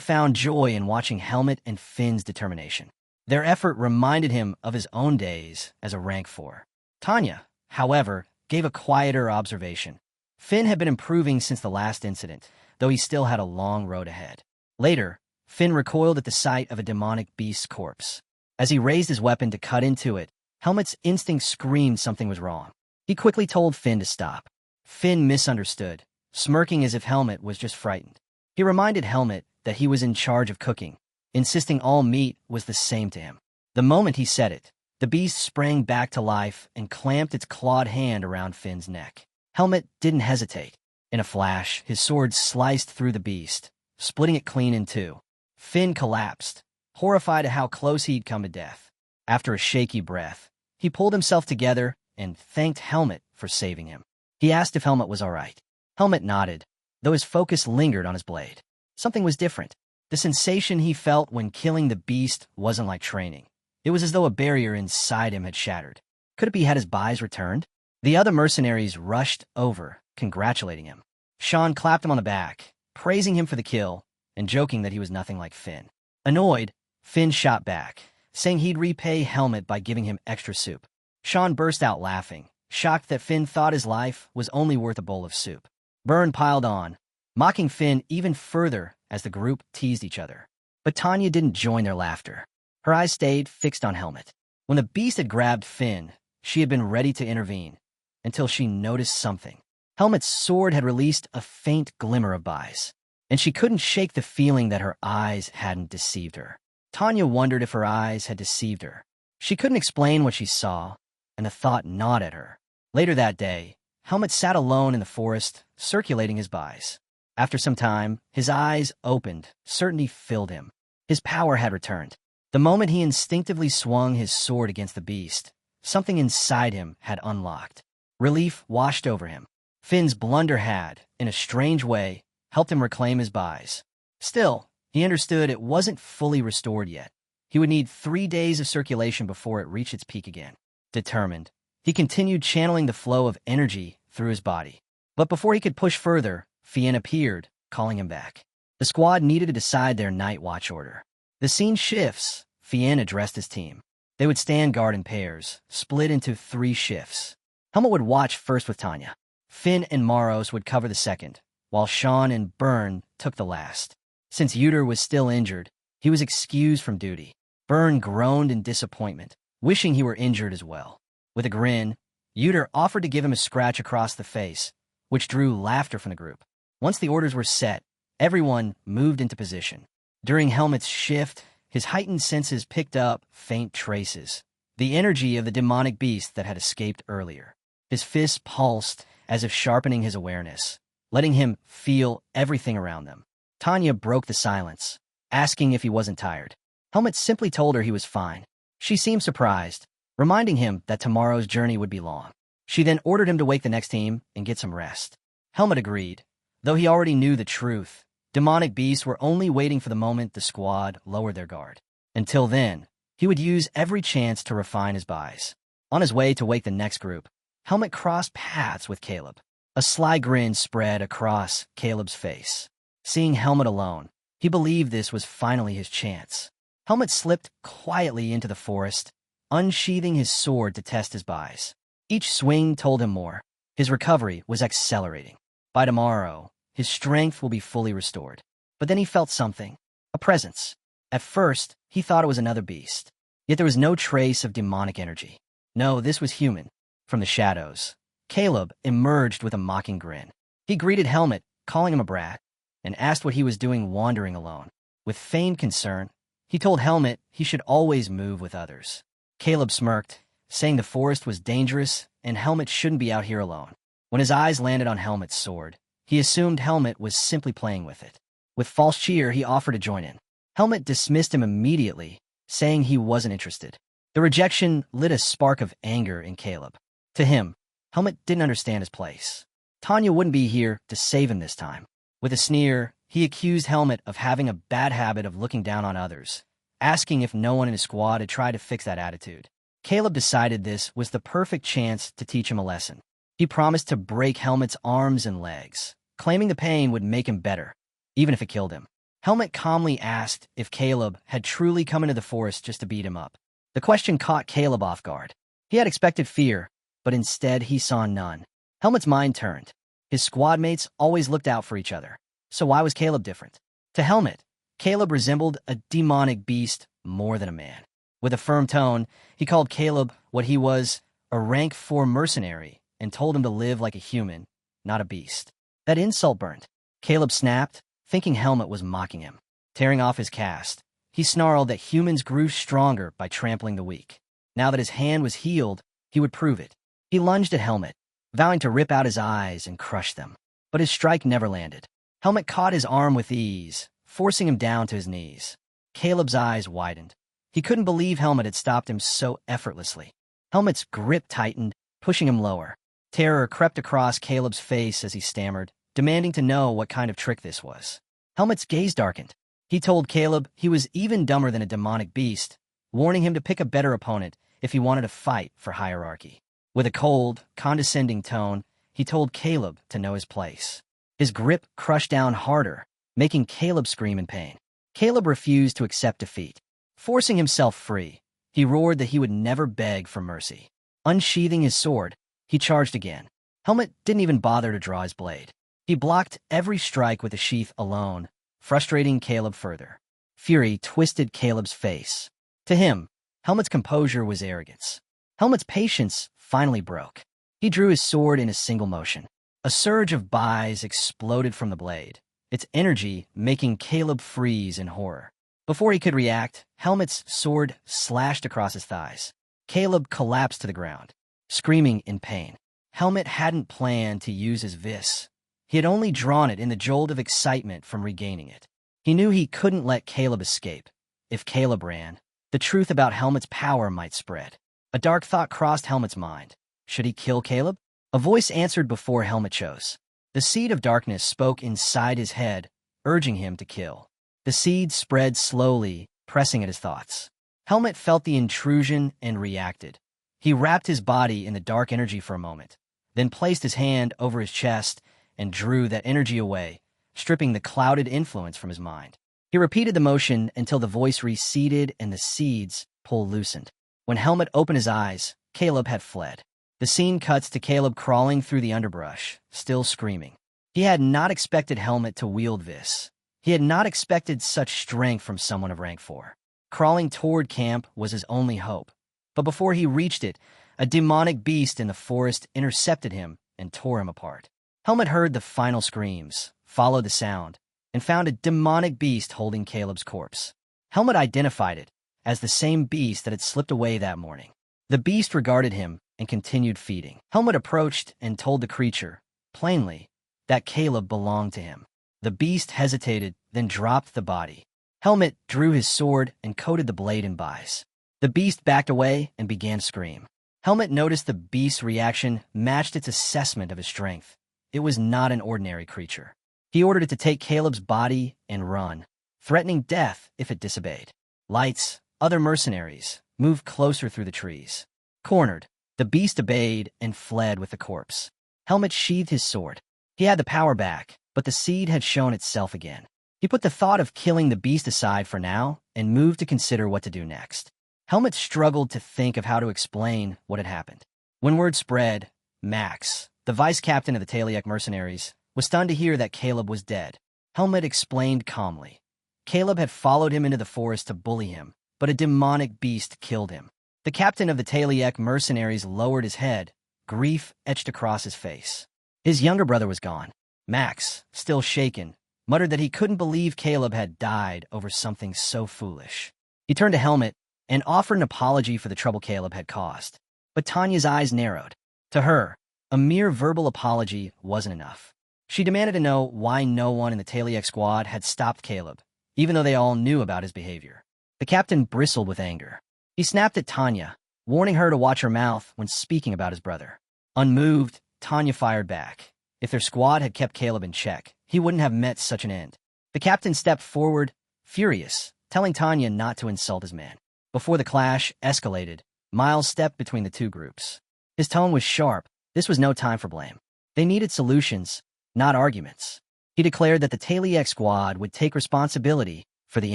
found joy in watching Helmet and Finn's determination. Their effort reminded him of his own days as a rank 4. Tanya, however, gave a quieter observation. Finn had been improving since the last incident, though he still had a long road ahead. Later, Finn recoiled at the sight of a demonic beast's corpse. As he raised his weapon to cut into it, Helmet's instinct screamed something was wrong. He quickly told Finn to stop. Finn misunderstood, smirking as if Helmet was just frightened. He reminded Helmet that he was in charge of cooking, insisting all meat was the same to him. The moment he said it, the beast sprang back to life and clamped its clawed hand around Finn's neck. Helmet didn't hesitate. In a flash, his sword sliced through the beast, splitting it clean in two. Finn collapsed, horrified at how close he'd come to death. After a shaky breath, he pulled himself together and thanked Helmet for saving him. He asked if Helmet was all right. Helmet nodded, though his focus lingered on his blade. Something was different. The sensation he felt when killing the beast wasn't like training. It was as though a barrier inside him had shattered. Could it be had his buys returned? The other mercenaries rushed over, congratulating him. Sean clapped him on the back, praising him for the kill, and joking that he was nothing like Finn. Annoyed, Finn shot back, saying he'd repay Helmet by giving him extra soup. Sean burst out laughing, shocked that Finn thought his life was only worth a bowl of soup. Byrne piled on, mocking Finn even further as the group teased each other. But Tanya didn't join their laughter. Her eyes stayed fixed on Helmet. When the beast had grabbed Finn, she had been ready to intervene, until she noticed something. Helmet's sword had released a faint glimmer of bias, and she couldn't shake the feeling that her eyes hadn't deceived her. Tanya wondered if her eyes had deceived her. She couldn't explain what she saw, and the thought gnawed at her. Later that day, Helmet sat alone in the forest, circulating his bias. After some time, his eyes opened, certainty filled him. His power had returned. The moment he instinctively swung his sword against the beast, something inside him had unlocked. Relief washed over him. Finn's blunder had, in a strange way, helped him reclaim his buys. Still, he understood it wasn't fully restored yet. He would need 3 days of circulation before it reached its peak again. Determined, he continued channeling the flow of energy through his body. But before he could push further, Fien appeared, calling him back. The squad needed to decide their night watch order. The scene shifts. Fien addressed his team. They would stand guard in pairs, split into 3 shifts. Helmet would watch first with Tanya. Finn and Maros would cover the second, while Sean and Byrne took the last. Since Uter was still injured, he was excused from duty. Byrne groaned in disappointment, wishing he were injured as well. With a grin, Uter offered to give him a scratch across the face, which drew laughter from the group. Once the orders were set, everyone moved into position. During Helmet's shift, his heightened senses picked up faint traces, the energy of the demonic beast that had escaped earlier. His fists pulsed as if sharpening his awareness, letting him feel everything around them. Tanya broke the silence, asking if he wasn't tired. Helmet simply told her he was fine. She seemed surprised, reminding him that tomorrow's journey would be long. She then ordered him to wake the next team and get some rest. Helmet agreed, though he already knew the truth. Demonic beasts were only waiting for the moment the squad lowered their guard. Until then, he would use every chance to refine his buys. On his way to wake the next group, Helmet crossed paths with Caleb. A sly grin spread across Caleb's face. Seeing Helmet alone, he believed this was finally his chance. Helmet slipped quietly into the forest, unsheathing his sword to test his buys. Each swing told him more. His recovery was accelerating. By tomorrow, his strength will be fully restored. But then he felt something, a presence. At first, he thought it was another beast. Yet there was no trace of demonic energy. No, this was human. From the shadows, Caleb emerged with a mocking grin. He greeted Helmet, calling him a brat, and asked what he was doing wandering alone. With feigned concern, he told Helmet he should always move with others. Caleb smirked, saying the forest was dangerous and Helmet shouldn't be out here alone. When his eyes landed on Helmet's sword, he assumed Helmet was simply playing with it. With false cheer, he offered to join in. Helmet dismissed him immediately, saying he wasn't interested. The rejection lit a spark of anger in Caleb. To him, Helmet didn't understand his place. Tanya wouldn't be here to save him this time. With a sneer, he accused Helmet of having a bad habit of looking down on others, asking if no one in his squad had tried to fix that attitude. Caleb decided this was the perfect chance to teach him a lesson. He promised to break Helmet's arms and legs, claiming the pain would make him better, even if it killed him. Helmet calmly asked if Caleb had truly come into the forest just to beat him up. The question caught Caleb off guard. He had expected fear, but instead he saw none. Helmet's mind turned. His squad mates always looked out for each other. So why was Caleb different? To Helmet, Caleb resembled a demonic beast more than a man. With a firm tone, he called Caleb what he was, a rank 4 mercenary, and told him to live like a human, not a beast. That insult burned. Caleb snapped, thinking Helmet was mocking him. Tearing off his cast, he snarled that humans grew stronger by trampling the weak. Now that his hand was healed, he would prove it. He lunged at Helmet, vowing to rip out his eyes and crush them. But his strike never landed. Helmet caught his arm with ease, forcing him down to his knees. Caleb's eyes widened. He couldn't believe Helmet had stopped him so effortlessly. Helmet's grip tightened, pushing him lower. Terror crept across Caleb's face as he stammered, demanding to know what kind of trick this was. Helmet's gaze darkened. He told Caleb he was even dumber than a demonic beast, warning him to pick a better opponent if he wanted to fight for hierarchy. With a cold, condescending tone, he told Caleb to know his place. His grip crushed down harder, making Caleb scream in pain. Caleb refused to accept defeat. Forcing himself free, he roared that he would never beg for mercy. Unsheathing his sword, he charged again. Helmet didn't even bother to draw his blade. He blocked every strike with the sheath alone, frustrating Caleb further. Fury twisted Caleb's face. To him, Helmet's composure was arrogance. Helmet's patience finally broke. He drew his sword in a single motion. A surge of buys exploded from the blade, its energy making Caleb freeze in horror. Before he could react, Helmet's sword slashed across his thighs. Caleb collapsed to the ground, screaming in pain. Helmet hadn't planned to use his vis. He had only drawn it in the jolt of excitement from regaining it. He knew he couldn't let Caleb escape. If Caleb ran, the truth about Helmet's power might spread. A dark thought crossed Helmet's mind. Should he kill Caleb? A voice answered before Helmet chose. The seed of darkness spoke inside his head, urging him to kill. The seed spread slowly, pressing at his thoughts. Helmet felt the intrusion and reacted. He wrapped his body in the dark energy for a moment, then placed his hand over his chest and drew that energy away, stripping the clouded influence from his mind. He repeated the motion until the voice receded and the seeds pull loosened. When Helmet opened his eyes, Caleb had fled. The scene cuts to Caleb crawling through the underbrush, still screaming. He had not expected Helmet to wield this. He had not expected such strength from someone of rank 4. Crawling toward camp was his only hope. But before he reached it, a demonic beast in the forest intercepted him and tore him apart. Helmet heard the final screams, followed the sound, and found a demonic beast holding Caleb's corpse. Helmet identified it as the same beast that had slipped away that morning. The beast regarded him and continued feeding. Helmet approached and told the creature, plainly, that Caleb belonged to him. The beast hesitated, then dropped the body. Helmet drew his sword and coated the blade in buys. The beast backed away and began to scream. Helmet noticed the beast's reaction matched its assessment of his strength. It was not an ordinary creature. He ordered it to take Caleb's body and run, threatening death if it disobeyed. Lights, other mercenaries, moved closer through the trees. Cornered, the beast obeyed and fled with the corpse. Helmet sheathed his sword. He had the power back, but the seed had shown itself again. He put the thought of killing the beast aside for now and moved to consider what to do next. Helmet struggled to think of how to explain what had happened. When word spread, Max, the vice captain of the Taliek mercenaries, was stunned to hear that Caleb was dead. Helmet explained calmly. Caleb had followed him into the forest to bully him, but a demonic beast killed him. The captain of the Taliek mercenaries lowered his head, grief etched across his face. His younger brother was gone. Max, still shaken, muttered that he couldn't believe Caleb had died over something so foolish. He turned to Helmet and offered an apology for the trouble Caleb had caused. But Tanya's eyes narrowed. To her, a mere verbal apology wasn't enough. She demanded to know why no one in the Taliek squad had stopped Caleb, even though they all knew about his behavior. The captain bristled with anger. He snapped at Tanya, warning her to watch her mouth when speaking about his brother. Unmoved, Tanya fired back. If their squad had kept Caleb in check, he wouldn't have met such an end. The captain stepped forward, furious, telling Tanya not to insult his man. Before the clash escalated, Miles stepped between the two groups. His tone was sharp. This was no time for blame. They needed solutions, not arguments. He declared that the Taliek squad would take responsibility for the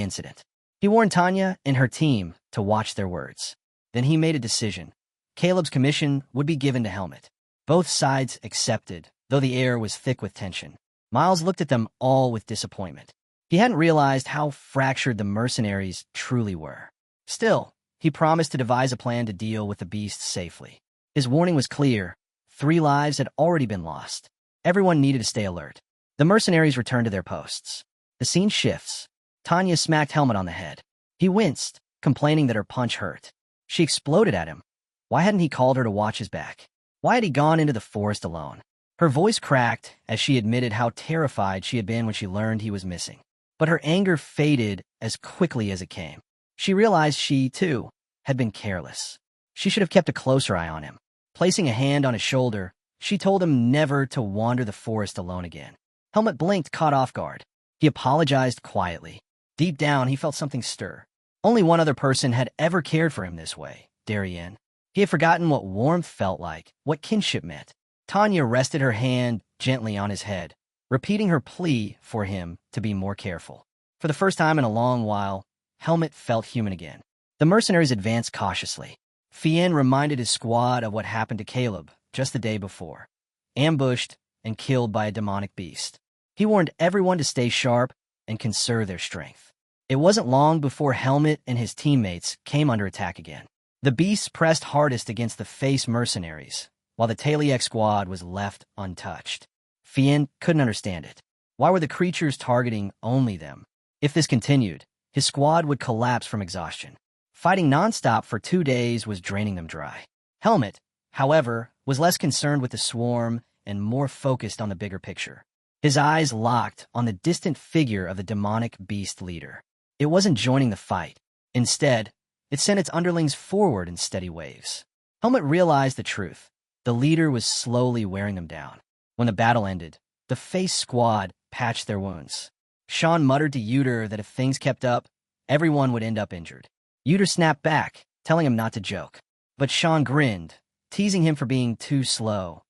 incident. He warned Tanya and her team to watch their words. Then he made a decision. Caleb's commission would be given to Helmet. Both sides accepted, though the air was thick with tension. Miles looked at them all with disappointment. He hadn't realized how fractured the mercenaries truly were. Still, he promised to devise a plan to deal with the beast safely. His warning was clear. 3 lives had already been lost. Everyone needed to stay alert. The mercenaries return to their posts. The scene shifts. Tanya smacked Helmet on the head. He winced, complaining that her punch hurt. She exploded at him. Why hadn't he called her to watch his back? Why had he gone into the forest alone? Her voice cracked as she admitted how terrified she had been when she learned he was missing. But her anger faded as quickly as it came. She realized she, too, had been careless. She should have kept a closer eye on him. Placing a hand on his shoulder, she told him never to wander the forest alone again. Helmet blinked, caught off guard. He apologized quietly. Deep down, he felt something stir. Only one other person had ever cared for him this way, Darien. He had forgotten what warmth felt like, what kinship meant. Tanya rested her hand gently on his head, repeating her plea for him to be more careful. For the first time in a long while, Helmet felt human again. The mercenaries advanced cautiously. Fien reminded his squad of what happened to Caleb just the day before, ambushed and killed by a demonic beast. He warned everyone to stay sharp and conserve their strength. It wasn't long before Helmet and his teammates came under attack again. The beasts pressed hardest against the face mercenaries, while the Taliek squad was left untouched. Fien couldn't understand it. Why were the creatures targeting only them? If this continued, his squad would collapse from exhaustion. Fighting nonstop for 2 days was draining them dry. Helmet, however, was less concerned with the swarm and more focused on the bigger picture. His eyes locked on the distant figure of the demonic beast leader. It wasn't joining the fight. Instead, it sent its underlings forward in steady waves. Helmet realized the truth. The leader was slowly wearing them down. When the battle ended, the face squad patched their wounds. Sean muttered to Uter that if things kept up, everyone would end up injured. Uter snapped back, telling him not to joke. But Sean grinned, teasing him for being too slow.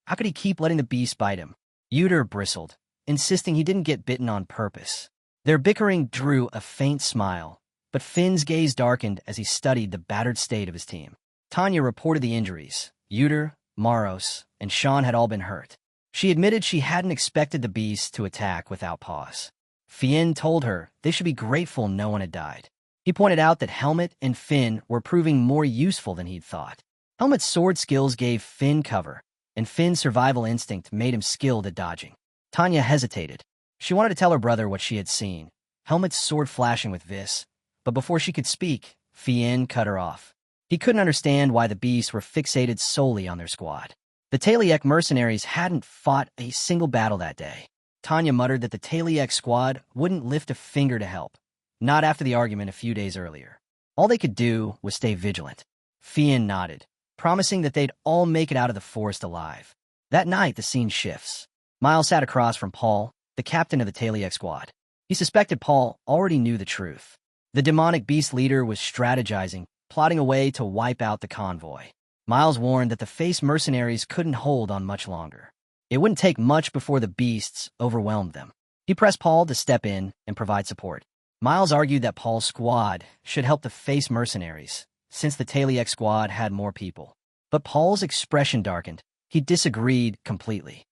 How could he keep letting the beast bite him? Uter bristled, insisting he didn't get bitten on purpose. Their bickering drew a faint smile, but Finn's gaze darkened as he studied the battered state of his team. Tanya reported the injuries. Uter, Maros, and Sean had all been hurt. She admitted she hadn't expected the beast to attack without pause. Fien told her they should be grateful no one had died. He pointed out that Helmet and Finn were proving more useful than he'd thought. Helmet's sword skills gave Finn cover, and Finn's survival instinct made him skilled at dodging. Tanya hesitated. She wanted to tell her brother what she had seen, Helmet's sword flashing with Vis, but before she could speak, Fien cut her off. He couldn't understand why the beasts were fixated solely on their squad. The Taliek mercenaries hadn't fought a single battle that day. Tanya muttered that the Taliek squad wouldn't lift a finger to help, not after the argument a few days earlier. All they could do was stay vigilant. Fien nodded, promising that they'd all make it out of the forest alive. That night, the scene shifts. Miles sat across from Paul, the captain of the Taliek squad. He suspected Paul already knew the truth. The demonic beast leader was strategizing, plotting a way to wipe out the convoy. Miles warned that the face mercenaries couldn't hold on much longer. It wouldn't take much before the beasts overwhelmed them. He pressed Paul to step in and provide support. Miles argued that Paul's squad should help the face mercenaries, since the Taliek squad had more people. But Paul's expression darkened. He disagreed completely.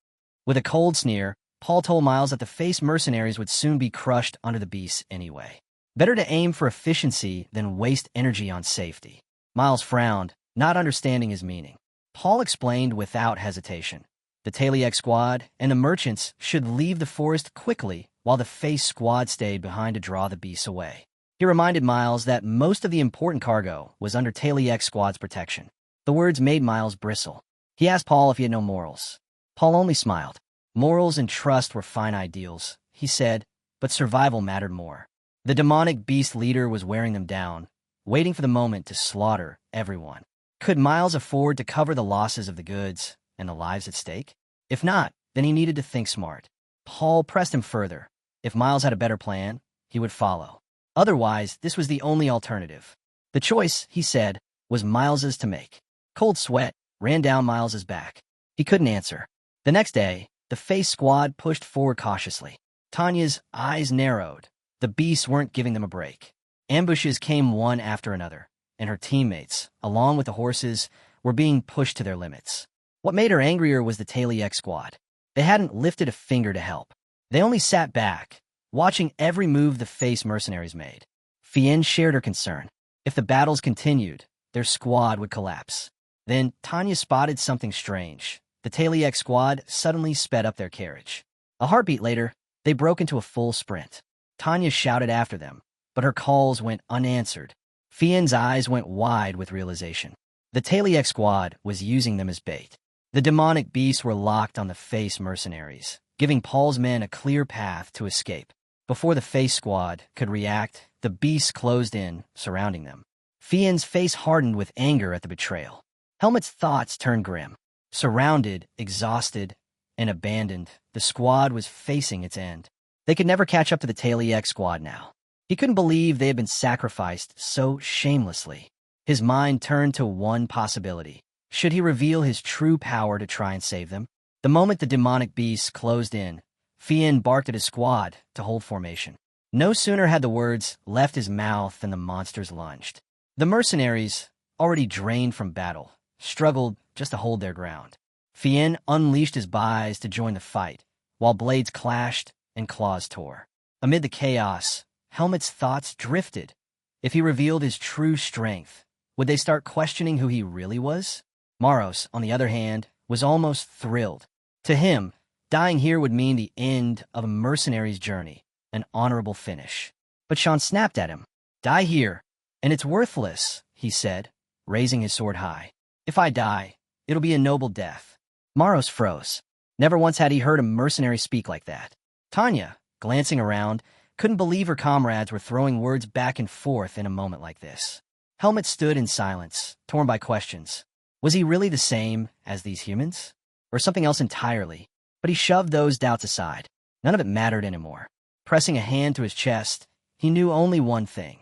With a cold sneer, Paul told Miles that the face mercenaries would soon be crushed under the beasts anyway. Better to aim for efficiency than waste energy on safety. Miles frowned, not understanding his meaning. Paul explained without hesitation. The Taliek squad and the merchants should leave the forest quickly while the face squad stayed behind to draw the beasts away. He reminded Miles that most of the important cargo was under Taliek squad's protection. The words made Miles bristle. He asked Paul if he had no morals. Paul only smiled. Morals and trust were fine ideals, he said, but survival mattered more. The demonic beast leader was wearing them down, waiting for the moment to slaughter everyone. Could Miles afford to cover the losses of the goods and the lives at stake? If not, then he needed to think smart. Paul pressed him further. If Miles had a better plan, he would follow. Otherwise, this was the only alternative. The choice, he said, was Miles's to make. Cold sweat ran down Miles's back. He couldn't answer. The next day, the face squad pushed forward cautiously. Tanya's eyes narrowed. The beasts weren't giving them a break. Ambushes came one after another, and her teammates, along with the horses, were being pushed to their limits. What made her angrier was the Taliek squad. They hadn't lifted a finger to help. They only sat back, watching every move the face mercenaries made. Fien shared her concern. If the battles continued, their squad would collapse. Then Tanya spotted something strange. The Taliek squad suddenly sped up their carriage. A heartbeat later, they broke into a full sprint. Tanya shouted after them, but her calls went unanswered. Fien's eyes went wide with realization. The Taliek squad was using them as bait. The demonic beasts were locked on the Face mercenaries, giving Paul's men a clear path to escape. Before the Face squad could react, the beasts closed in, surrounding them. Fien's face hardened with anger at the betrayal. Helmet's thoughts turned grim. Surrounded, exhausted, and abandoned, the squad was facing its end. They could never catch up to the Taliek squad now. He couldn't believe they had been sacrificed so shamelessly. His mind turned to one possibility. Should he reveal his true power to try and save them? The moment the demonic beasts closed in, Fien barked at his squad to hold formation. No sooner had the words left his mouth than the monsters lunged. The mercenaries, already drained from battle, struggled just to hold their ground. Fien unleashed his bais to join the fight, while blades clashed and claws tore. Amid the chaos, Helmet's thoughts drifted. If he revealed his true strength, would they start questioning who he really was? Maros, on the other hand, was almost thrilled. To him, dying here would mean the end of a mercenary's journey, an honorable finish. But Sean snapped at him. Die here, and it's worthless, he said, raising his sword high. If I die, it'll be a noble death. Maros froze. Never once had he heard a mercenary speak like that. Tanya, glancing around, couldn't believe her comrades were throwing words back and forth in a moment like this. Helmet stood in silence, torn by questions. Was he really the same as these humans? Or something else entirely? But he shoved those doubts aside. None of it mattered anymore. Pressing a hand to his chest, he knew only one thing.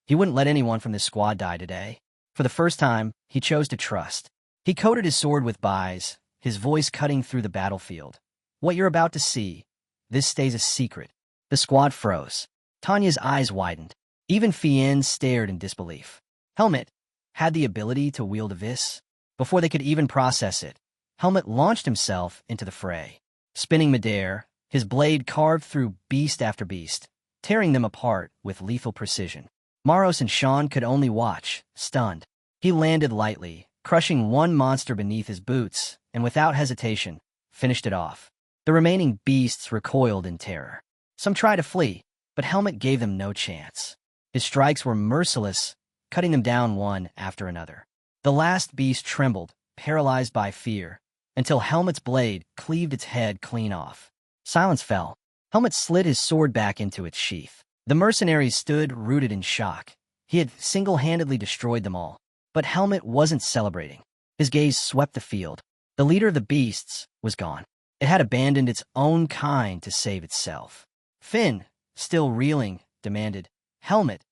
He wouldn't let anyone from this squad die today. For the first time, he chose to trust. He coated his sword with bais, his voice cutting through the battlefield. What you're about to see, this stays a secret. The squad froze. Tanya's eyes widened. Even Fien stared in disbelief. Helmet had the ability to wield a vis. Before they could even process it, Helmet launched himself into the fray. Spinning midair, his blade carved through beast after beast, tearing them apart with lethal precision. Maros and Sean could only watch, stunned. He landed lightly, crushing one monster beneath his boots, and without hesitation, finished it off. The remaining beasts recoiled in terror. Some tried to flee, but Helmet gave them no chance. His strikes were merciless, cutting them down one after another. The last beast trembled, paralyzed by fear, until Helmet's blade cleaved its head clean off. Silence fell. Helmet slid his sword back into its sheath. The mercenaries stood rooted in shock. He had single-handedly destroyed them all. But Helmet wasn't celebrating. His gaze swept the field. The leader of the beasts was gone. It had abandoned its own kind to save itself. Finn, still reeling, demanded, "Helmet,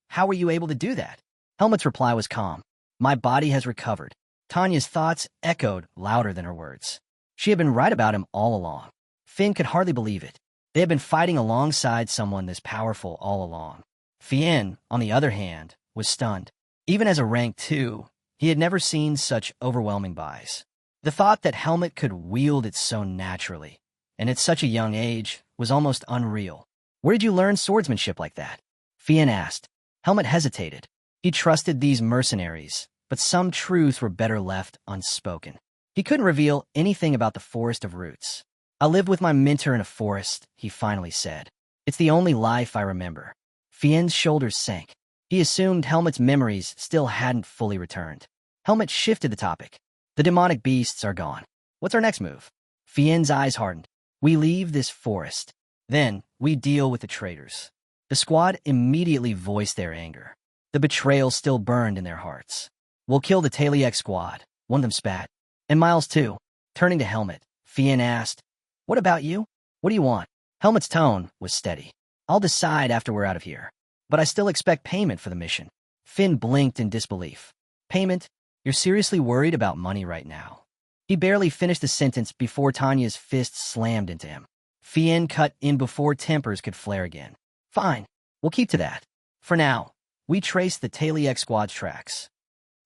how were you able to do that?" Helmet's reply was calm. "My body has recovered." Tanya's thoughts echoed louder than her words. She had been right about him all along. Finn could hardly believe it. They had been fighting alongside someone this powerful all along. Fien, on the other hand, was stunned. Even as a rank 2, he had never seen such overwhelming bais. The thought that Helmet could wield it so naturally, and at such a young age, was almost unreal. "Where did you learn swordsmanship like that?" Fien asked. Helmet hesitated. He trusted these mercenaries, but some truths were better left unspoken. He couldn't reveal anything about the Forest of Roots. "I lived with my mentor in a forest," he finally said. "It's the only life I remember." Fien's shoulders sank. He assumed Helmet's memories still hadn't fully returned. Helmet shifted the topic. "The demonic beasts are gone. What's our next move?" Fien's eyes hardened. "We leave this forest. Then we deal with the traitors." The squad immediately voiced their anger. The betrayal still burned in their hearts. "We'll kill the Taliek squad," one of them spat. "And Miles too." Turning to Helmet, Fien asked, "What about you? What do you want?" Helmet's tone was steady. "I'll decide after we're out of here. But I still expect payment for the mission." Finn blinked in disbelief. "Payment? You're seriously worried about money right now?" He barely finished the sentence before Tanya's fist slammed into him. Fien cut in before tempers could flare again. "Fine, we'll keep to that. For now, we traced the Taliek squad's tracks."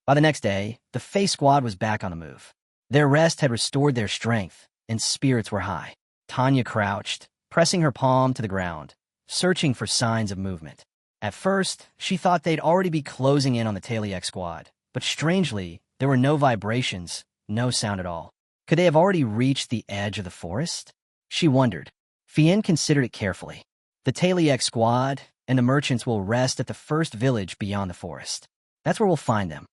By the next day, the Face squad was back on the move. Their rest had restored their strength, and spirits were high. Tanya crouched, pressing her palm to the ground, searching for signs of movement. At first, she thought they'd already be closing in on the Taliek squad, but strangely, there were no vibrations, no sound at all. Could they have already reached the edge of the forest? She wondered. Fien considered it carefully. The Taliek squad and the merchants will rest at the first village beyond the forest. That's where we'll find them.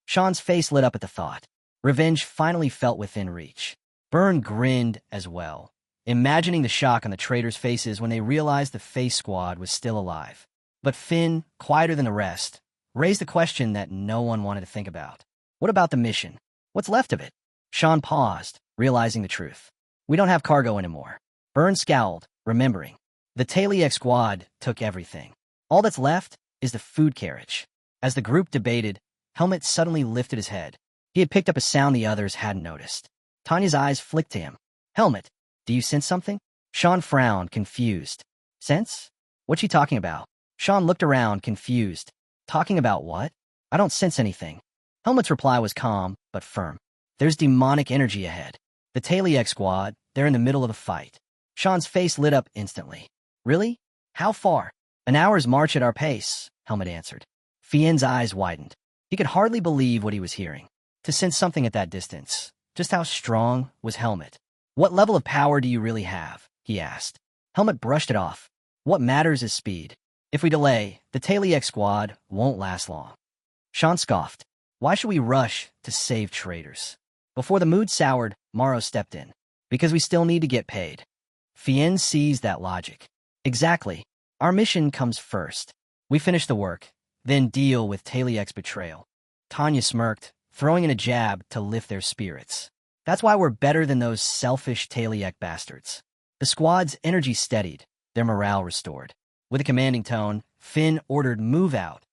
Sean's face lit up at the thought. Revenge finally felt within reach. Byrne grinned as well, imagining the shock on the traitors' faces when they realized the Face Squad was still alive. But Finn, quieter than the rest, raised a question that no one wanted to think about. What about the mission? What's left of it? Sean paused, realizing the truth. We don't have cargo anymore. Byrne scowled, remembering. The Taliek squad took everything. All that's left is the food carriage. As the group debated, Helmet suddenly lifted his head. He had picked up a sound the others hadn't noticed. Tanya's eyes flicked to him. Helmet, do you sense something? Sean frowned, confused. Sense? What's she talking about? Sean looked around, confused. Talking about what? I don't sense anything. Helmet's reply was calm, but firm. There's demonic energy ahead. The Taliek squad, they're in the middle of a fight. Sean's face lit up instantly. Really? How far? An hour's march at our pace, Helmet answered. Fien's eyes widened. He could hardly believe what he was hearing. To sense something at that distance. Just how strong was Helmet? What level of power do you really have? He asked. Helmet brushed it off. What matters is speed. If we delay, the Taliek squad won't last long. Sean scoffed. Why should we rush to save traitors? Before the mood soured, Morrow stepped in. Because we still need to get paid. Fien seized that logic. Exactly. Our mission comes first. We finish the work, then deal with Taliek's betrayal. Tanya smirked, throwing in a jab to lift their spirits. That's why we're better than those selfish Taliek bastards. The squad's energy steadied, their morale restored. With a commanding tone, Finn ordered move out.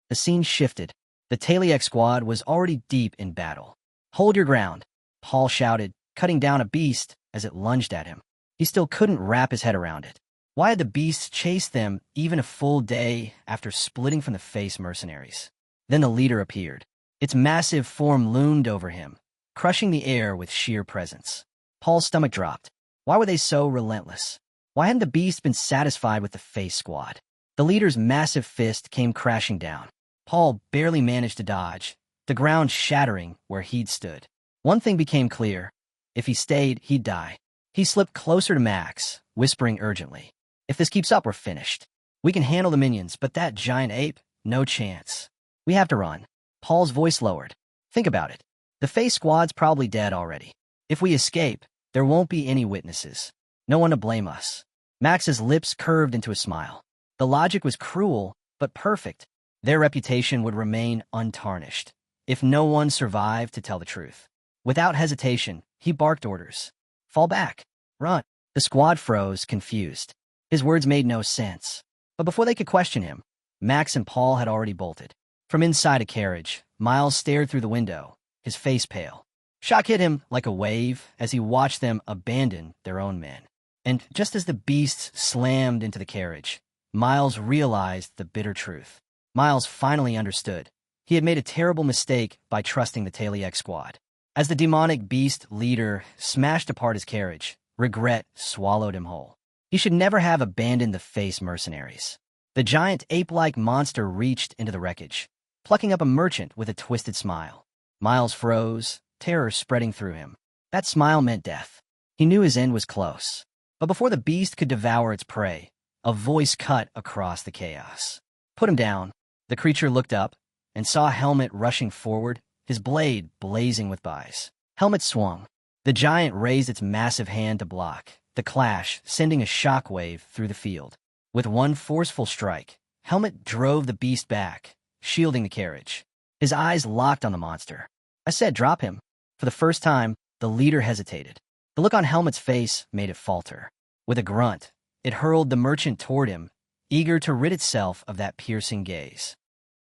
The scene shifted. The Taliek squad was already deep in battle. Hold your ground, Paul shouted, cutting down a beast as it lunged at him. He still couldn't wrap his head around it. Why had the beast chased them even a full day after splitting from the Face mercenaries? Then the leader appeared. Its massive form loomed over him, crushing the air with sheer presence. Paul's stomach dropped. Why were they so relentless? Why hadn't the beast been satisfied with the Face squad? The leader's massive fist came crashing down. Paul barely managed to dodge, the ground shattering where he'd stood. One thing became clear. If he stayed, he'd die. He slipped closer to Max, whispering urgently. If this keeps up, we're finished. We can handle the minions, but that giant ape, no chance. We have to run. Paul's voice lowered. Think about it. The Face squad's probably dead already. If we escape, there won't be any witnesses. No one to blame us. Max's lips curved into a smile. The logic was cruel, but perfect. Their reputation would remain untarnished, if no one survived to tell the truth. Without hesitation, he barked orders. Fall back. Run. The squad froze, confused. His words made no sense. But before they could question him, Max and Paul had already bolted. From inside a carriage, Miles stared through the window, his face pale. Shock hit him like a wave as he watched them abandon their own men. And just as the beasts slammed into the carriage, Miles realized the bitter truth. Miles finally understood. He had made a terrible mistake by trusting the Taliek squad. As the demonic beast leader smashed apart his carriage, regret swallowed him whole. He should never have abandoned the Face mercenaries. The giant ape-like monster reached into the wreckage, plucking up a merchant with a twisted smile. Miles froze, terror spreading through him. That smile meant death. He knew his end was close. But before the beast could devour its prey, a voice cut across the chaos. Put him down. The creature looked up and saw Helmet rushing forward, his blade blazing with bise. Helmet swung. The giant raised its massive hand to block, the clash sending a shockwave through the field. With one forceful strike, Helmet drove the beast back, shielding the carriage. His eyes locked on the monster. I said drop him. For the first time, the leader hesitated. The look on Helmet's face made it falter. With a grunt, it hurled the merchant toward him, eager to rid itself of that piercing gaze.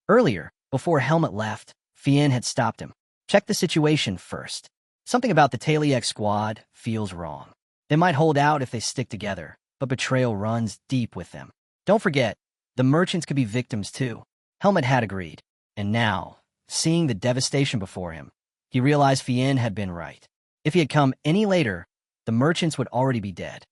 Earlier, before Helmet left, Fien had stopped him. Check the situation first. Something about the Taliek squad feels wrong. They might hold out if they stick together, but betrayal runs deep with them. Don't forget, the merchants could be victims too. Helmet had agreed. And now, seeing the devastation before him, he realized Fien had been right. If he had come any later, the merchants would already be dead.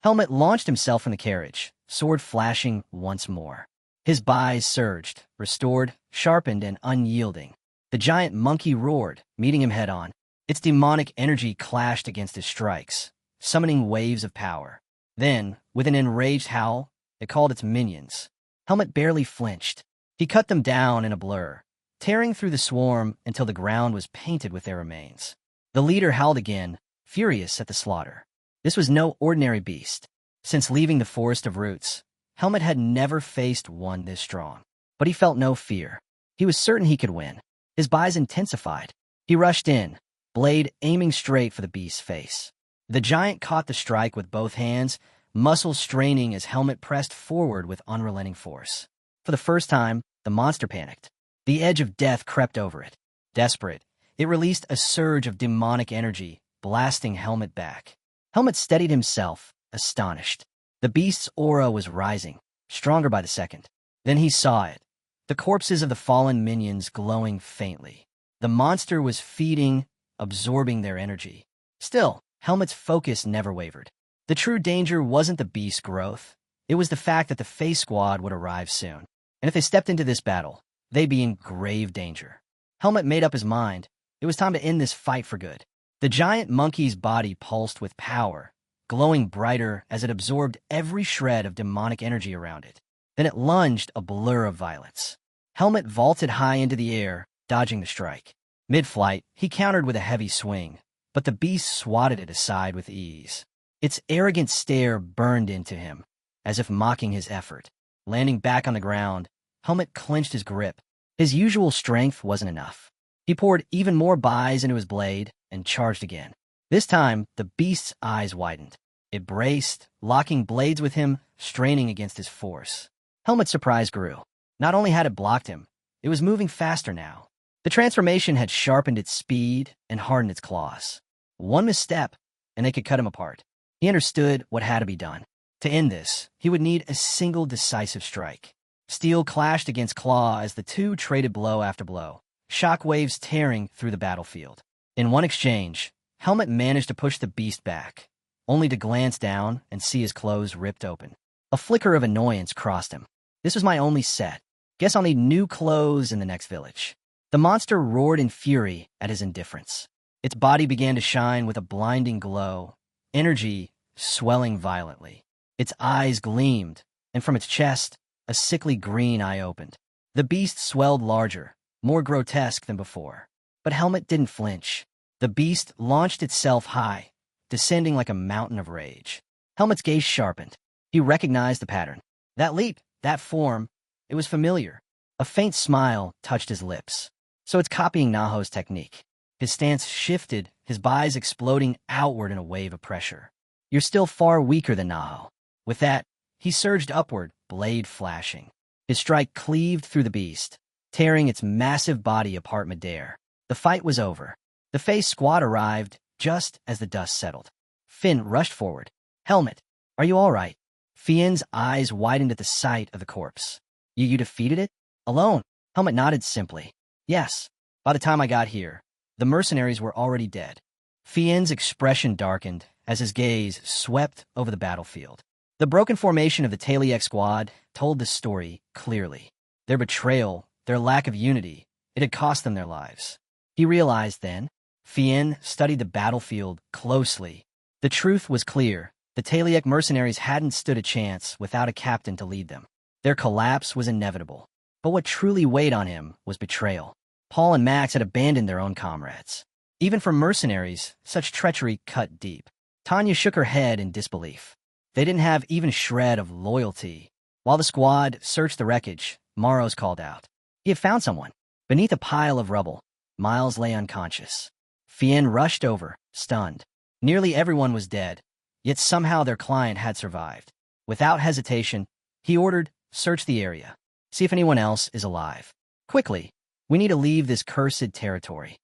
Helmet launched himself from the carriage, sword flashing once more. His bise surged, restored, sharpened, and unyielding. The giant monkey roared, meeting him head-on. Its demonic energy clashed against his strikes, summoning waves of power. Then, with an enraged howl, it called its minions. Helmet barely flinched. He cut them down in a blur, tearing through the swarm until the ground was painted with their remains. The leader howled again, furious at the slaughter. This was no ordinary beast. Since leaving the Forest of Roots, Helmet had never faced one this strong. But he felt no fear. He was certain he could win. His buys intensified. He rushed in, blade aiming straight for the beast's face. The giant caught the strike with both hands, muscles straining as Helmet pressed forward with unrelenting force. For the first time, the monster panicked. The edge of death crept over it. Desperate, it released a surge of demonic energy, blasting Helmet back. Helmet steadied himself, astonished. The beast's aura was rising, stronger by the second. Then he saw it. The corpses of the fallen minions glowing faintly. The monster was feeding, absorbing their energy. Still, Helmet's focus never wavered. The true danger wasn't the beast's growth. It was the fact that the Face Squad would arrive soon. And if they stepped into this battle, they'd be in grave danger. Helmet made up his mind. It was time to end this fight for good. The giant monkey's body pulsed with power, glowing brighter as it absorbed every shred of demonic energy around it. Then it lunged, a blur of violence. Helmet vaulted high into the air, dodging the strike. Mid-flight, he countered with a heavy swing, but the beast swatted it aside with ease. Its arrogant stare burned into him, as if mocking his effort. Landing back on the ground, Helmet clenched his grip. His usual strength wasn't enough. He poured even more buys into his blade and charged again. This time, the beast's eyes widened. It braced, locking blades with him, straining against his force. Helmet's surprise grew. Not only had it blocked him, it was moving faster now. The transformation had sharpened its speed and hardened its claws. One misstep, and they could cut him apart. He understood what had to be done. To end this, he would need a single decisive strike. Steel clashed against claw as the two traded blow after blow, shockwaves tearing through the battlefield. In one exchange, Helmet managed to push the beast back, only to glance down and see his clothes ripped open. A flicker of annoyance crossed him. This was my only set. Guess I'll need new clothes in the next village. The monster roared in fury at his indifference. Its body began to shine with a blinding glow, energy swelling violently. Its eyes gleamed, and from its chest, a sickly green eye opened. The beast swelled larger, more grotesque than before. But Helmet didn't flinch. The beast launched itself high, descending like a mountain of rage. Helmet's gaze sharpened. He recognized the pattern. That leap, that form, it was familiar. A faint smile touched his lips. So it's copying Naho's technique. His stance shifted, his buys exploding outward in a wave of pressure. You're still far weaker than Naho. With that, he surged upward, blade flashing. His strike cleaved through the beast, tearing its massive body apart midair. The fight was over. The Face Squad arrived just as the dust settled. Finn rushed forward. Helmet, are you all right? Fien's eyes widened at the sight of the corpse. You defeated it? Alone? Helmet nodded simply. Yes. By the time I got here, the mercenaries were already dead. Fien's expression darkened as his gaze swept over the battlefield. The broken formation of the Taliek squad told the story clearly. Their betrayal, their lack of unity, it had cost them their lives. He realized then. Fien studied the battlefield closely. The truth was clear. The Taliek mercenaries hadn't stood a chance without a captain to lead them. Their collapse was inevitable. But what truly weighed on him was betrayal. Paul and Max had abandoned their own comrades. Even for mercenaries, such treachery cut deep. Tanya shook her head in disbelief. They didn't have even a shred of loyalty. While the squad searched the wreckage, Maros called out. He had found someone. Beneath a pile of rubble, Miles lay unconscious. Fien rushed over, stunned. Nearly everyone was dead, yet somehow their client had survived. Without hesitation, he ordered, search the area. See if anyone else is alive. Quickly, we need to leave this cursed territory.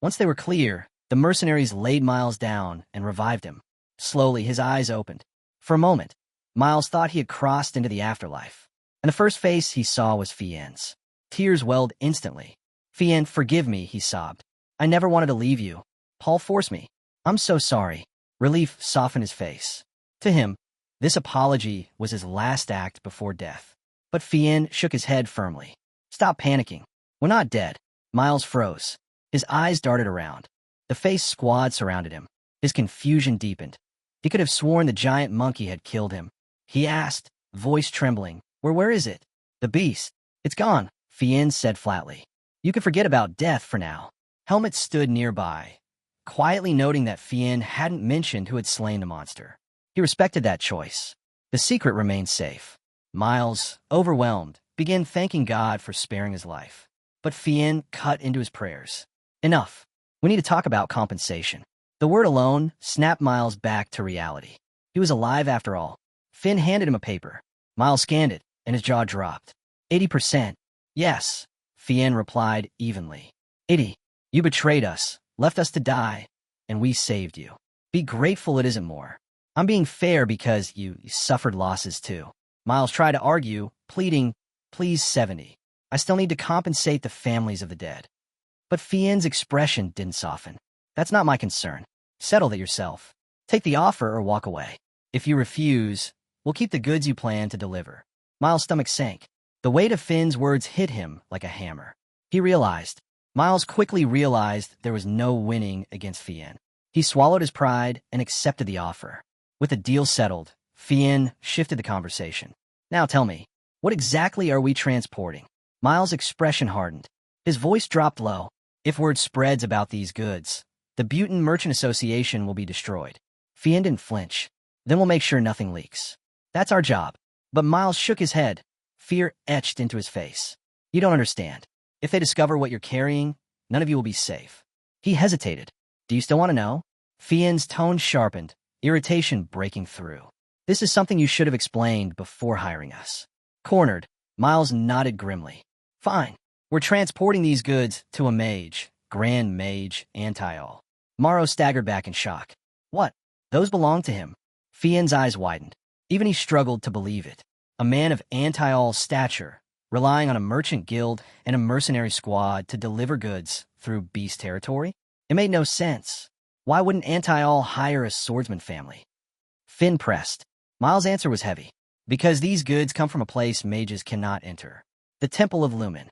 Once they were clear, the mercenaries laid Miles down and revived him. Slowly, his eyes opened. For a moment, Miles thought he had crossed into the afterlife. And the first face he saw was Fien's. Tears welled instantly. Fien, forgive me, he sobbed. I never wanted to leave you. Paul forced me. I'm so sorry. Relief softened his face. To him, this apology was his last act before death. But Fien shook his head firmly. Stop panicking. We're not dead. Miles froze. His eyes darted around. The Face Squad surrounded him. His confusion deepened. He could have sworn the giant monkey had killed him. He asked, voice trembling, where is it? The beast. It's gone, Fien said flatly. You can forget about death for now. Helmet stood nearby, quietly noting that Fien hadn't mentioned who had slain the monster. He respected that choice. The secret remained safe. Miles, overwhelmed, began thanking God for sparing his life. But Fien cut into his prayers. Enough. We need to talk about compensation. The word alone snapped Miles back to reality. He was alive after all. Finn handed him a paper. Miles scanned it, and his jaw dropped. 80%. Yes, Fien replied evenly. 80. You betrayed us, left us to die, and we saved you. Be grateful it isn't more. I'm being fair because you suffered losses too. Miles tried to argue, pleading, please 70. I still need to compensate the families of the dead. But Fien's expression didn't soften. That's not my concern. Settle that yourself. Take the offer or walk away. If you refuse, we'll keep the goods you plan to deliver. Miles' stomach sank. The weight of Finn's words hit him like a hammer. Miles quickly realized there was no winning against Fien. He swallowed his pride and accepted the offer. With the deal settled, Fien shifted the conversation. Now tell me, what exactly are we transporting? Miles' expression hardened. His voice dropped low. If word spreads about these goods, the Butin Merchant Association will be destroyed. Fien didn't flinch. Then we'll make sure nothing leaks. That's our job. But Miles shook his head. Fear etched into his face. You don't understand. If they discover what you're carrying, none of you will be safe. He hesitated. Do you still want to know? Fien's tone sharpened, irritation breaking through. This is something you should have explained before hiring us. Cornered, Miles nodded grimly. Fine. We're transporting these goods to a mage, Grand Mage Antiol. Morrow staggered back in shock. What? Those belong to him. Fien's eyes widened. Even he struggled to believe it. A man of Antiol's stature, relying on a merchant guild and a mercenary squad to deliver goods through beast territory? It made no sense. Why wouldn't Antiol hire a swordsman family? Finn pressed. Miles' answer was heavy. Because these goods come from a place mages cannot enter. The Temple of Lumen.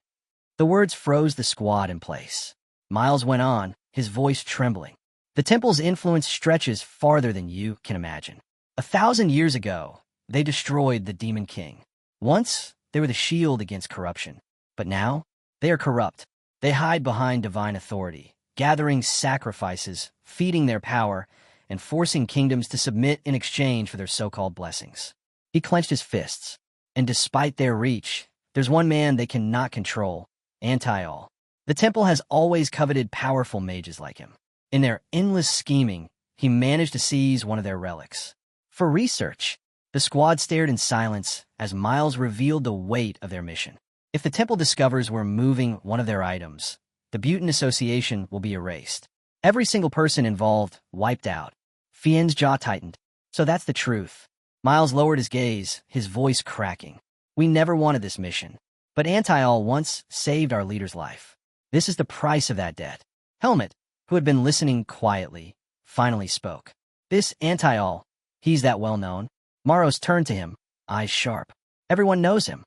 The words froze the squad in place. Miles went on, his voice trembling. The temple's influence stretches farther than you can imagine. 1,000 years ago, they destroyed the Demon King. Once, they were the shield against corruption. But now, they are corrupt. They hide behind divine authority, gathering sacrifices, feeding their power, and forcing kingdoms to submit in exchange for their so-called blessings. He clenched his fists. And despite their reach, there's one man they cannot control, Antiol. The temple has always coveted powerful mages like him. In their endless scheming, he managed to seize one of their relics. For research, the squad stared in silence as Miles revealed the weight of their mission. If the temple discovers we're moving one of their items, the Butin Association will be erased. Every single person involved wiped out. Fien's jaw tightened. So that's the truth. Miles lowered his gaze, his voice cracking. We never wanted this mission. But Antiol once saved our leader's life. This is the price of that debt. Helmet, who had been listening quietly, finally spoke. This Antiol, he's that well-known. Maros turned to him, eyes sharp. Everyone knows him.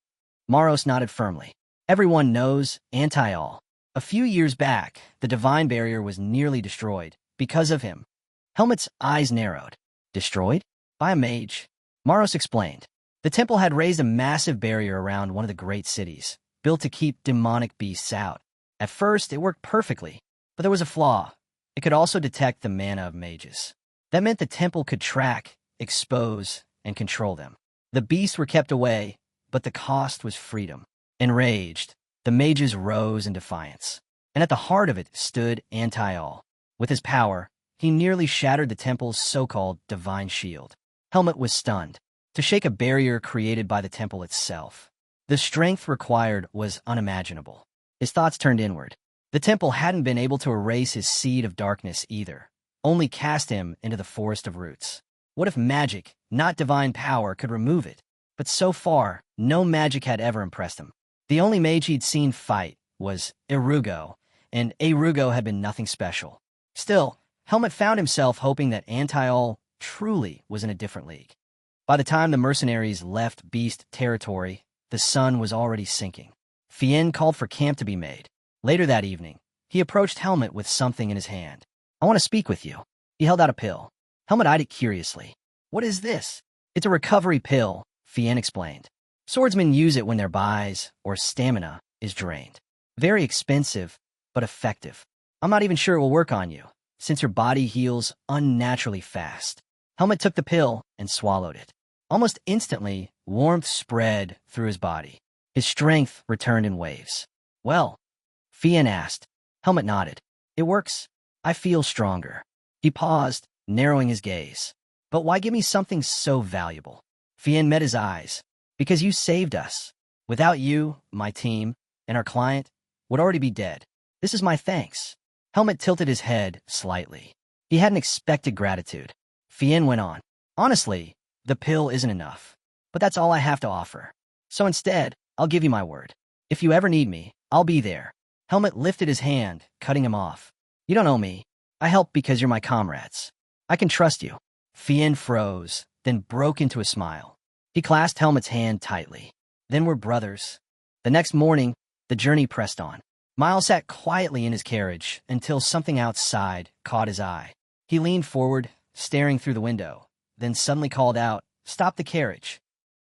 Maros nodded firmly. Everyone knows Antiol. A few years back, the divine barrier was nearly destroyed because of him. Helmet's eyes narrowed. Destroyed? By a mage. Maros explained. The temple had raised a massive barrier around one of the great cities, built to keep demonic beasts out. At first, it worked perfectly, but there was a flaw. It could also detect the mana of mages. That meant the temple could track, expose, and control them. The beasts were kept away, but the cost was freedom. Enraged, the mages rose in defiance. And at the heart of it stood Antiol. With his power, he nearly shattered the temple's so-called divine shield. Helmet was stunned. To shake a barrier created by the temple itself. The strength required was unimaginable. His thoughts turned inward. The temple hadn't been able to erase his seed of darkness either, only cast him into the forest of roots. What if magic, not divine power, could remove it? But so far, no magic had ever impressed him. The only mage he'd seen fight was Irugo, and Irugo had been nothing special. Still, Helmet found himself hoping that Antiol truly was in a different league. By the time the mercenaries left beast territory, the sun was already sinking. Fien called for camp to be made. Later that evening, he approached Helmet with something in his hand. I want to speak with you. He held out a pill. Helmet eyed it curiously. What is this? It's a recovery pill, Fien explained. Swordsmen use it when their buys or stamina is drained. Very expensive, but effective. I'm not even sure it will work on you, since your body heals unnaturally fast. Helmet took the pill and swallowed it. Almost instantly, warmth spread through his body. His strength returned in waves. Well, Fien asked. Helmet nodded. It works. I feel stronger. He paused, narrowing his gaze. But why give me something so valuable? Fien met his eyes. Because you saved us. Without you, my team, and our client would already be dead. This is my thanks. Helmet tilted his head slightly. He hadn't expected gratitude. Fien went on. Honestly, the pill isn't enough. But that's all I have to offer. So instead, I'll give you my word. If you ever need me, I'll be there. Helmet lifted his hand, cutting him off. You don't owe me. I help because you're my comrades. I can trust you. Fien froze, then broke into a smile. He clasped Helmet's hand tightly. Then we're brothers. The next morning, the journey pressed on. Miles sat quietly in his carriage until something outside caught his eye. He leaned forward, staring through the window, then suddenly called out, "Stop the carriage."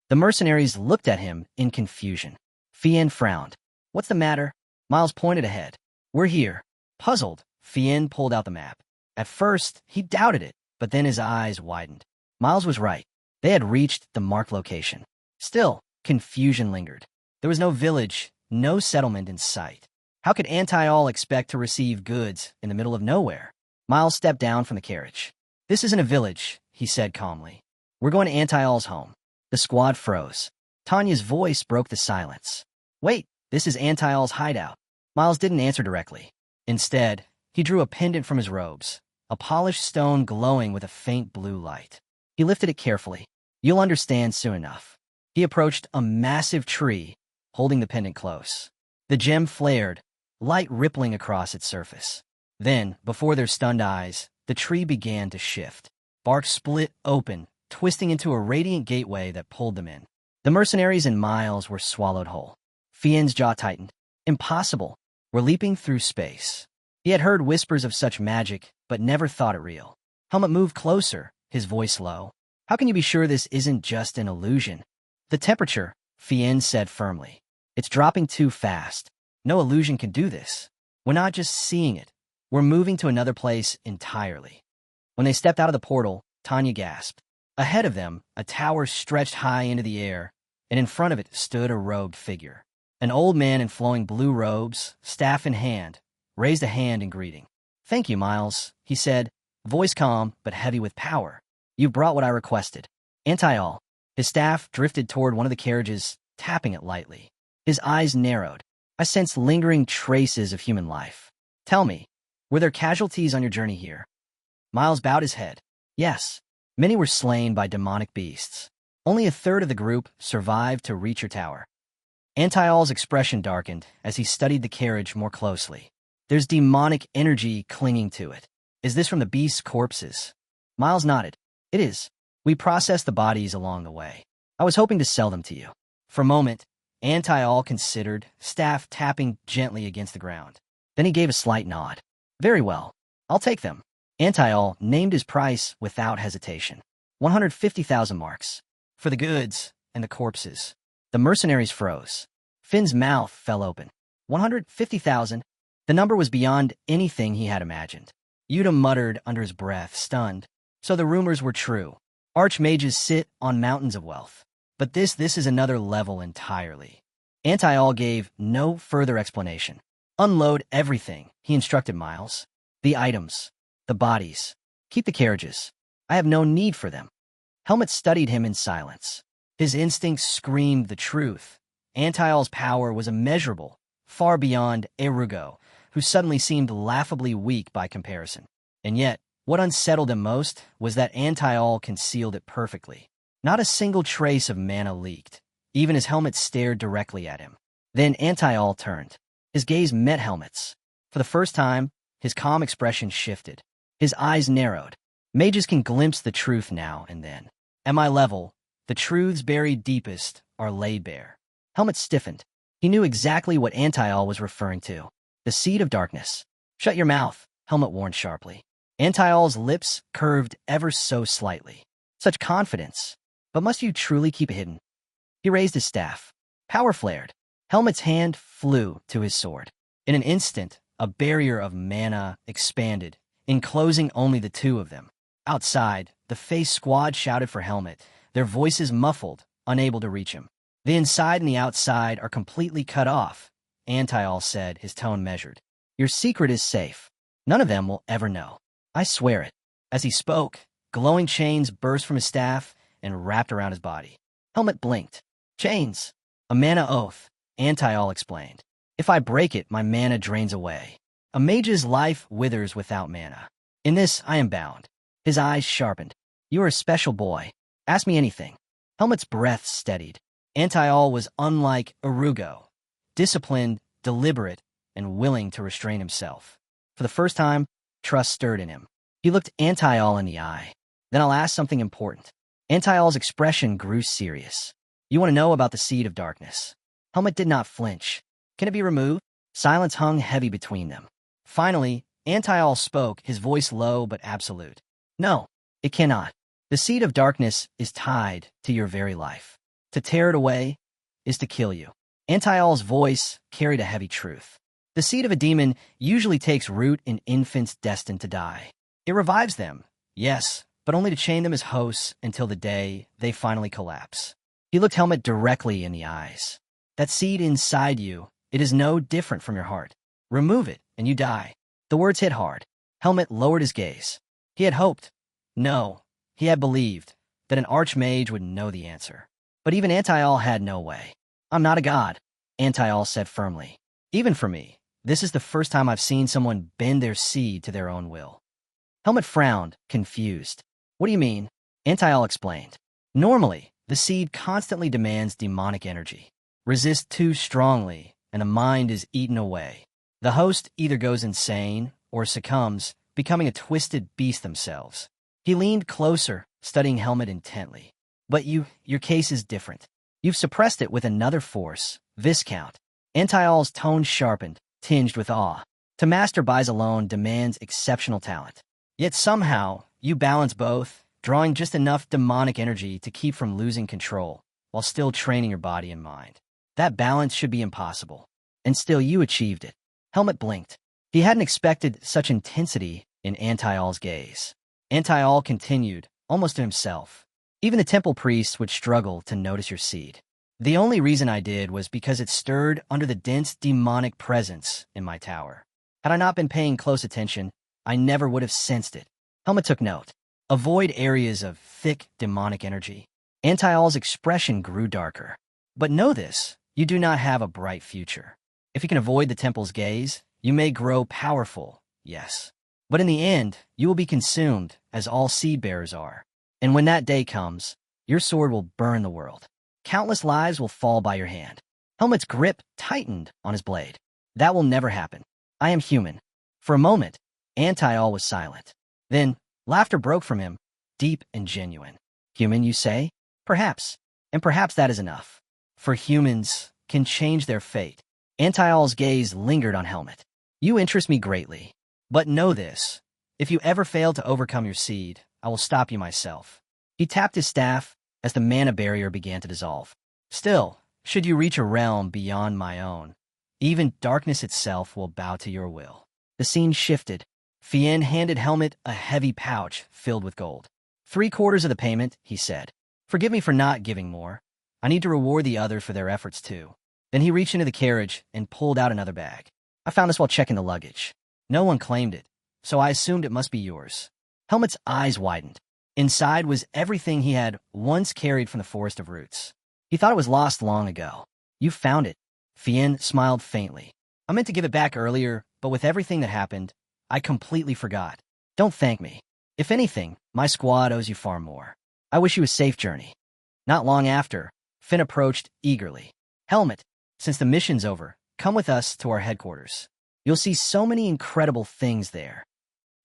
The mercenaries looked at him in confusion. Fien frowned. What's the matter? Miles pointed ahead. We're here. Puzzled, Fien pulled out the map. At first, he doubted it, but then his eyes widened. Miles was right. They had reached the marked location. Still, confusion lingered. There was no village, no settlement in sight. How could Anti-All expect to receive goods in the middle of nowhere? Miles stepped down from the carriage. This isn't a village, he said calmly. We're going to Anti-All's home. The squad froze. Tanya's voice broke the silence. Wait, this is Anti-All's hideout. Miles didn't answer directly. Instead, he drew a pendant from his robes, a polished stone glowing with a faint blue light. He lifted it carefully. You'll understand soon enough. He approached a massive tree, holding the pendant close. The gem flared, light rippling across its surface. Then, before their stunned eyes, the tree began to shift. Bark split open, twisting into a radiant gateway that pulled them in. The mercenaries and Miles were swallowed whole. Fien's jaw tightened. Impossible. We're leaping through space. He had heard whispers of such magic, but never thought it real. Helmet moved closer, his voice low. How can you be sure this isn't just an illusion? The temperature, Fien said firmly. It's dropping too fast. No illusion can do this. We're not just seeing it. We're moving to another place entirely. When they stepped out of the portal, Tanya gasped. Ahead of them, a tower stretched high into the air, and in front of it stood a robed figure. An old man in flowing blue robes, staff in hand, raised a hand in greeting. Thank you, Miles, he said, voice calm but heavy with power. You brought what I requested. Anti-All. His staff drifted toward one of the carriages, tapping it lightly. His eyes narrowed. I sensed lingering traces of human life. Tell me, were there casualties on your journey here? Miles bowed his head. Yes. Many were slain by demonic beasts. Only a third of the group survived to reach your tower. Anti-All's expression darkened as he studied the carriage more closely. There's demonic energy clinging to it. Is this from the beast's corpses? Miles nodded. It is. We processed the bodies along the way. I was hoping to sell them to you. For a moment, Anti-All considered, staff tapping gently against the ground. Then he gave a slight nod. Very well. I'll take them. Anti-All named his price without hesitation. 150,000 marks. For the goods and the corpses. The mercenaries froze. Finn's mouth fell open. 150,000? The number was beyond anything he had imagined. Yuta muttered under his breath, stunned. So the rumors were true. Archmages sit on mountains of wealth. But this is another level entirely. Anti-All gave no further explanation. Unload everything, he instructed Miles. The items. The bodies. Keep the carriages. I have no need for them. Helmet studied him in silence. His instincts screamed the truth. Anti-All's power was immeasurable, far beyond Erugo, who suddenly seemed laughably weak by comparison. And yet, what unsettled him most was that Anti-All concealed it perfectly. Not a single trace of mana leaked, even as Helmet stared directly at him. Then Anti-All turned. His gaze met Helmet's. For the first time, his calm expression shifted. His eyes narrowed. Mages can glimpse the truth now and then. At my level, the truths buried deepest are laid bare. Helmet stiffened. He knew exactly what Anti-All was referring to. The seed of darkness. Shut your mouth, Helmet warned sharply. Antial's lips curved ever so slightly. Such confidence. But must you truly keep it hidden? He raised his staff. Power flared. Helmet's hand flew to his sword. In an instant, a barrier of mana expanded, enclosing only the two of them. Outside, the face squad shouted for Helmet, their voices muffled, unable to reach him. The inside and the outside are completely cut off, Antial said, his tone measured. Your secret is safe. None of them will ever know. I swear it. As he spoke, glowing chains burst from his staff and wrapped around his body. Helmet blinked. Chains. A mana oath, Antial explained. If I break it, my mana drains away. A mage's life withers without mana. In this, I am bound. His eyes sharpened. You are a special boy. Ask me anything. Helmet's breath steadied. Antial was unlike Urugo, disciplined, deliberate, and willing to restrain himself. For the first time, trust stirred in him. He looked Antial in the eye. Then I'll ask something important. Antial's expression grew serious. You want to know about the Seed of Darkness? Helmet did not flinch. Can it be removed? Silence hung heavy between them. Finally, Antial spoke, his voice low but absolute. No, it cannot. The Seed of Darkness is tied to your very life. To tear it away is to kill you. Antial's voice carried a heavy truth. The seed of a demon usually takes root in infants destined to die. It revives them, yes, but only to chain them as hosts until the day they finally collapse. He looked Helmet directly in the eyes. That seed inside you, it is no different from your heart. Remove it, and you die. The words hit hard. Helmet lowered his gaze. He had hoped. No, he had believed that an archmage would know the answer. But even Antial had no way. I'm not a god, Antial said firmly. Even for me, this is the first time I've seen someone bend their seed to their own will. Helmet frowned, confused. What do you mean? Antial explained. Normally, the seed constantly demands demonic energy. Resists too strongly, and the mind is eaten away. The host either goes insane or succumbs, becoming a twisted beast themselves. He leaned closer, studying Helmet intently. But your case is different. You've suppressed it with another force, Viscount. Antial's tone sharpened, tinged with awe. To master buys alone demands exceptional talent. Yet somehow, you balance both, drawing just enough demonic energy to keep from losing control, while still training your body and mind. That balance should be impossible. And still you achieved it. Helmet blinked. He hadn't expected such intensity in Antial's gaze. Antial continued, almost to himself. Even the temple priests would struggle to notice your seed. The only reason I did was because it stirred under the dense demonic presence in my tower. Had I not been paying close attention, I never would have sensed it. Helmet took note. Avoid areas of thick demonic energy. Antial's expression grew darker. But know this, you do not have a bright future. If you can avoid the temple's gaze, you may grow powerful, yes. But in the end, you will be consumed, as all seed-bearers are. And when that day comes, your sword will burn the world. Countless lives will fall by your hand. Helmet's grip tightened on his blade. That will never happen. I am human. For a moment, Antial was silent. Then, laughter broke from him, deep and genuine. Human, you say? Perhaps. And perhaps that is enough. For humans can change their fate. Antial's gaze lingered on Helmet. You interest me greatly. But know this. If you ever fail to overcome your seed, I will stop you myself. He tapped his staff as the mana barrier began to dissolve. Still, should you reach a realm beyond my own, even darkness itself will bow to your will. The scene shifted. Fien handed Helmet a heavy pouch filled with gold. 3/4 of the payment, he said. Forgive me for not giving more. I need to reward the others for their efforts too. Then he reached into the carriage and pulled out another bag. I found this while checking the luggage. No one claimed it, so I assumed it must be yours. Helmet's eyes widened. Inside was everything he had once carried from the Forest of Roots. He thought it was lost long ago. You found it. Fien smiled faintly. I meant to give it back earlier, but with everything that happened, I completely forgot. Don't thank me. If anything, my squad owes you far more. I wish you a safe journey. Not long after, Finn approached eagerly. Helmet, since the mission's over, come with us to our headquarters. You'll see so many incredible things there.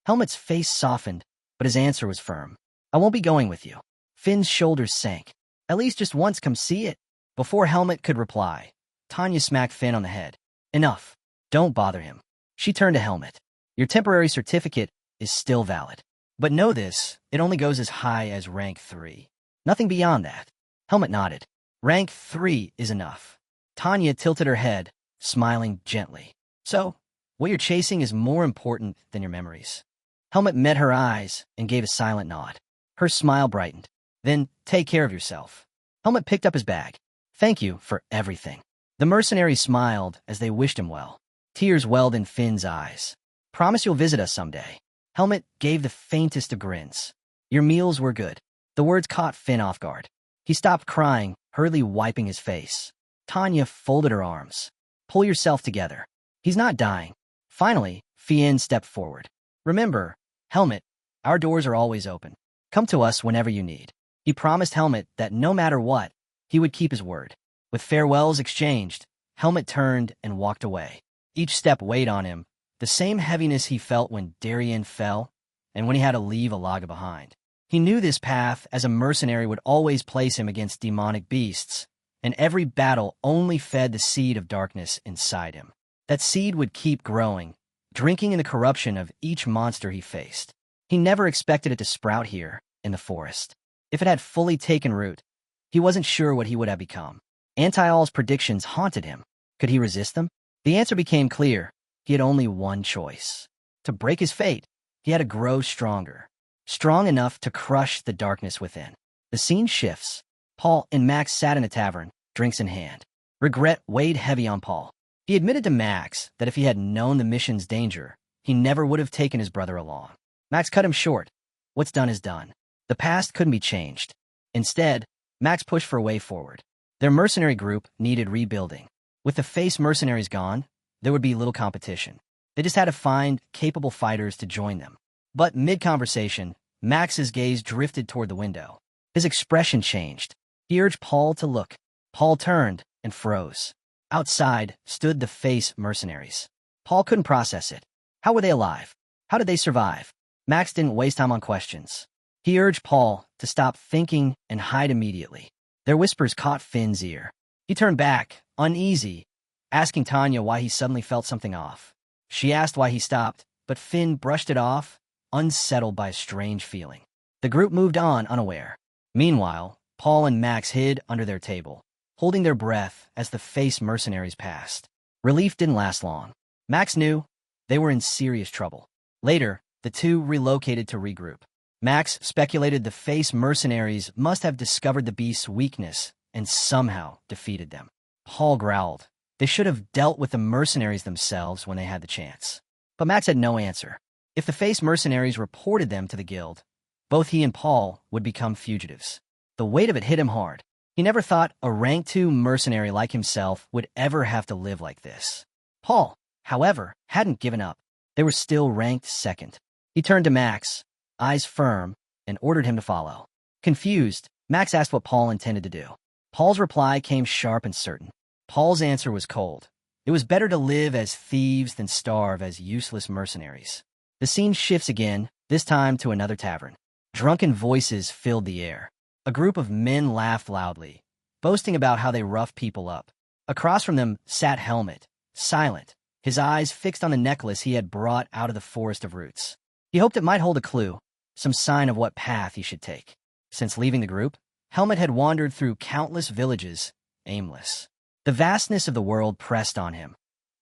Helmet's face softened, but his answer was firm. I won't be going with you. Finn's shoulders sank. At least just once come see it. Before Helmet could reply, Tanya smacked Finn on the head. Enough. Don't bother him. She turned to Helmet. Your temporary certificate is still valid. But know this, it only goes as high as rank 3. Nothing beyond that. Helmet nodded. Rank 3 is enough. Tanya tilted her head, smiling gently. So, what you're chasing is more important than your memories. Helmet met her eyes and gave a silent nod. Her smile brightened. Then, take care of yourself. Helmet picked up his bag. Thank you for everything. The mercenary smiled as they wished him well. Tears welled in Finn's eyes. Promise you'll visit us someday. Helmet gave the faintest of grins. Your meals were good. The words caught Finn off guard. He stopped crying, hurriedly wiping his face. Tanya folded her arms. Pull yourself together. He's not dying. Finally, Finn stepped forward. Remember, Helmet, our doors are always open. Come to us whenever you need. He promised Helmet that no matter what, he would keep his word. With farewells exchanged, Helmet turned and walked away. Each step weighed on him, the same heaviness he felt when Darien fell and when he had to leave Alaga behind. He knew this path as a mercenary would always place him against demonic beasts, and every battle only fed the seed of darkness inside him. That seed would keep growing, drinking in the corruption of each monster he faced. He never expected it to sprout here, in the forest. If it had fully taken root, he wasn't sure what he would have become. Antial's predictions haunted him. Could he resist them? The answer became clear. He had only one choice. To break his fate, he had to grow stronger. Strong enough to crush the darkness within. The scene shifts. Paul and Max sat in a tavern, drinks in hand. Regret weighed heavy on Paul. He admitted to Max that if he had known the mission's danger, he never would have taken his brother along. Max cut him short. What's done is done. The past couldn't be changed. Instead, Max pushed for a way forward. Their mercenary group needed rebuilding. With the face mercenaries gone, there would be little competition. They just had to find capable fighters to join them. But mid-conversation, Max's gaze drifted toward the window. His expression changed. He urged Paul to look. Paul turned and froze. Outside stood the face mercenaries. Paul couldn't process it. How were they alive? How did they survive? Max didn't waste time on questions. He urged Paul to stop thinking and hide immediately. Their whispers caught Finn's ear. He turned back, uneasy, asking Tanya why he suddenly felt something off. She asked why he stopped, but Finn brushed it off, unsettled by a strange feeling. The group moved on unaware. Meanwhile, Paul and Max hid under their table, holding their breath as the face mercenaries passed. Relief didn't last long. Max knew they were in serious trouble. Later, the two relocated to regroup. Max speculated the face mercenaries must have discovered the beast's weakness and somehow defeated them. Paul growled. They should have dealt with the mercenaries themselves when they had the chance. But Max had no answer. If the face mercenaries reported them to the guild, both he and Paul would become fugitives. The weight of it hit him hard. He never thought a rank 2 mercenary like himself would ever have to live like this. Paul, however, hadn't given up. They were still ranked second. He turned to Max, eyes firm, and ordered him to follow. Confused, Max asked what Paul intended to do. Paul's reply came sharp and certain. Paul's answer was cold. It was better to live as thieves than starve as useless mercenaries. The scene shifts again, this time to another tavern. Drunken voices filled the air. A group of men laughed loudly, boasting about how they roughed people up. Across from them sat Helmet, silent, his eyes fixed on the necklace he had brought out of the forest of roots. He hoped it might hold a clue, some sign of what path he should take. Since leaving the group, Helmet had wandered through countless villages, aimless. The vastness of the world pressed on him,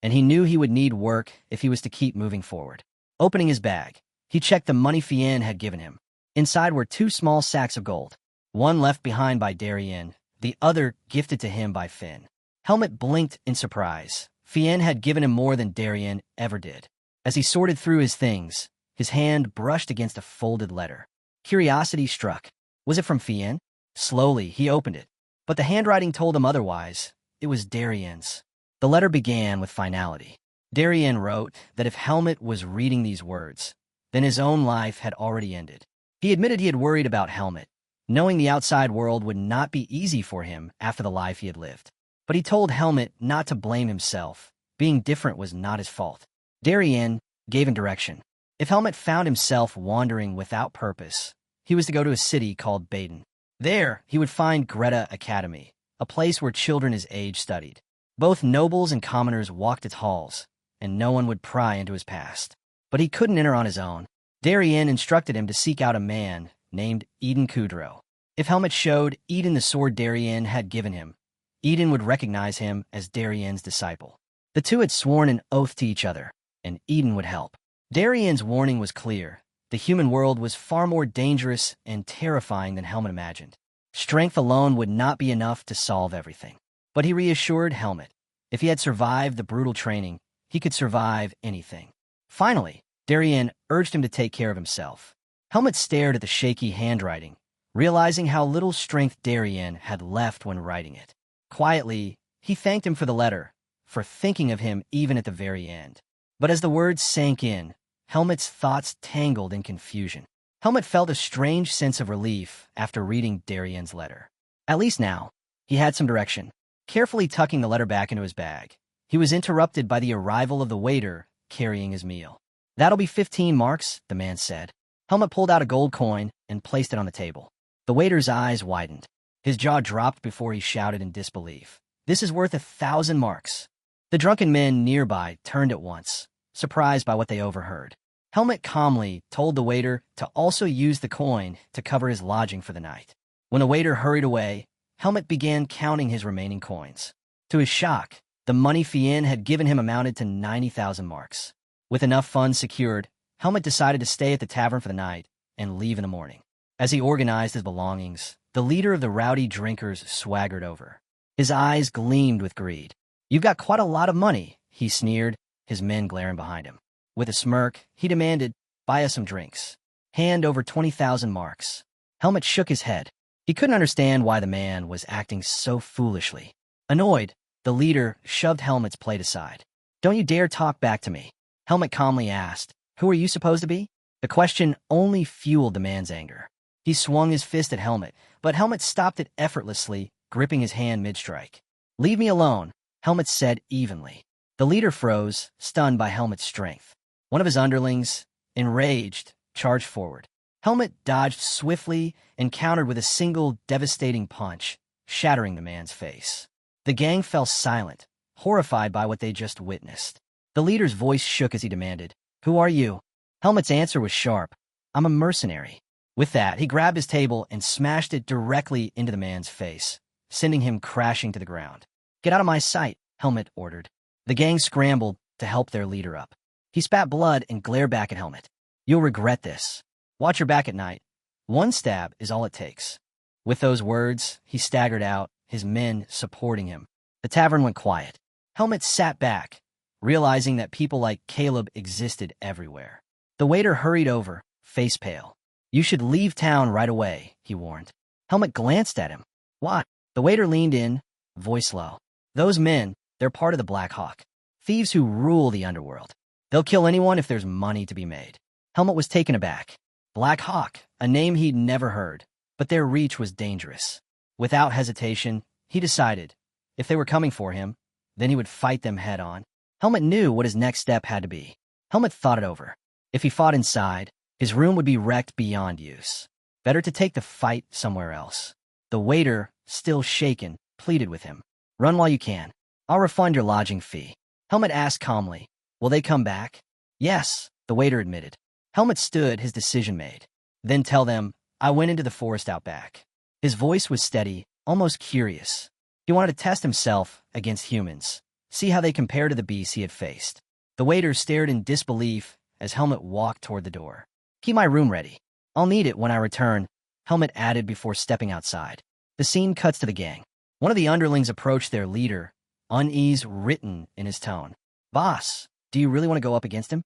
and he knew he would need work if he was to keep moving forward. Opening his bag, he checked the money Fien had given him. Inside were 2 small sacks of gold, one left behind by Darien, the other gifted to him by Finn. Helmet blinked in surprise. Fien had given him more than Darien ever did. As he sorted through his things, his hand brushed against a folded letter. Curiosity struck. Was it from Fien? Slowly, he opened it, but the handwriting told him otherwise. It was Darien's. The letter began with finality. Darien wrote that if Helmet was reading these words, then his own life had already ended. He admitted he had worried about Helmet, knowing the outside world would not be easy for him after the life he had lived. But he told Helmet not to blame himself. Being different was not his fault. Darien gave him direction. If Helmet found himself wandering without purpose, he was to go to a city called Baden. There, he would find Greta Academy, a place where children his age studied. Both nobles and commoners walked its halls, and no one would pry into his past. But he couldn't enter on his own. Darien instructed him to seek out a man named Eden Kudrow. If Helmet showed Eden the sword Darien had given him, Eden would recognize him as Darien's disciple. The two had sworn an oath to each other, and Eden would help. Darien's warning was clear. The human world was far more dangerous and terrifying than Helmet imagined. Strength alone would not be enough to solve everything. But he reassured Helmet. If he had survived the brutal training, he could survive anything. Finally, Darien urged him to take care of himself. Helmet stared at the shaky handwriting, realizing how little strength Darien had left when writing it. Quietly, he thanked him for the letter, for thinking of him even at the very end. But as the words sank in, Helmet's thoughts tangled in confusion. Helmet felt a strange sense of relief after reading Darien's letter. At least now, he had some direction. Carefully tucking the letter back into his bag, he was interrupted by the arrival of the waiter carrying his meal. "That'll be 15 marks, the man said. Helmet pulled out a gold coin and placed it on the table. The waiter's eyes widened. His jaw dropped before he shouted in disbelief. "This is worth 1,000 marks. The drunken men nearby turned at once, surprised by what they overheard. Helmet calmly told the waiter to also use the coin to cover his lodging for the night. When the waiter hurried away, Helmet began counting his remaining coins. To his shock, the money Fien had given him amounted to 90,000 marks. With enough funds secured, Helmet decided to stay at the tavern for the night and leave in the morning. As he organized his belongings, the leader of the rowdy drinkers swaggered over. His eyes gleamed with greed. "You've got quite a lot of money," he sneered, his men glaring behind him. With a smirk, he demanded, "Buy us some drinks. Hand over 20,000 marks." Helmet shook his head. He couldn't understand why the man was acting so foolishly. Annoyed, the leader shoved Helmet's plate aside. "Don't you dare talk back to me," Helmet calmly asked. "Who are you supposed to be?" The question only fueled the man's anger. He swung his fist at Helmet, but Helmet stopped it effortlessly, gripping his hand mid-strike. "Leave me alone," Helmet said evenly. The leader froze, stunned by Helmet's strength. One of his underlings, enraged, charged forward. Helmet dodged swiftly and countered with a single devastating punch, shattering the man's face. The gang fell silent, horrified by what they just witnessed. The leader's voice shook as he demanded, "Who are you?" Helmet's answer was sharp, "I'm a mercenary." With that, he grabbed his table and smashed it directly into the man's face, sending him crashing to the ground. "Get out of my sight," Helmet ordered. The gang scrambled to help their leader up. He spat blood and glared back at Helmet. "You'll regret this. Watch your back at night. One stab is all it takes." With those words, he staggered out, his men supporting him. The tavern went quiet. Helmet sat back, realizing that people like Caleb existed everywhere. The waiter hurried over, face pale. "You should leave town right away," he warned. Helmet glanced at him. "What?" The waiter leaned in, voice low. "Those men, they're part of the Black Hawk. Thieves who rule the underworld. They'll kill anyone if there's money to be made." Helmet was taken aback. Black Hawk, a name he'd never heard, but their reach was dangerous. Without hesitation, he decided, if they were coming for him, then he would fight them head on. Helmet knew what his next step had to be. Helmet thought it over. If he fought inside, his room would be wrecked beyond use. Better to take the fight somewhere else. The waiter, still shaken, pleaded with him. "Run while you can. I'll refund your lodging fee." Helmet asked calmly, "Will they come back?" "Yes," the waiter admitted. Helmet stood, his decision made. "Then tell them, I went into the forest out back." His voice was steady, almost curious. He wanted to test himself against humans, see how they compare to the beasts he had faced. The waiter stared in disbelief as Helmet walked toward the door. "Keep my room ready. I'll need it when I return," Helmet added before stepping outside. The scene cuts to the gang. One of the underlings approached their leader, unease written in his tone. "Boss, do you really want to go up against him?"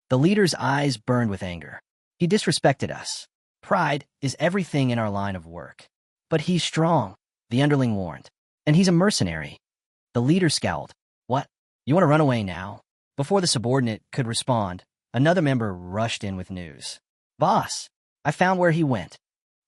The leader's eyes burned with anger. "He disrespected us. Pride is everything in our line of work. But he's strong," the underling warned. "And he's a mercenary." The leader scowled. "What? You want to run away now?" Before the subordinate could respond, another member rushed in with news. "Boss, I found where he went."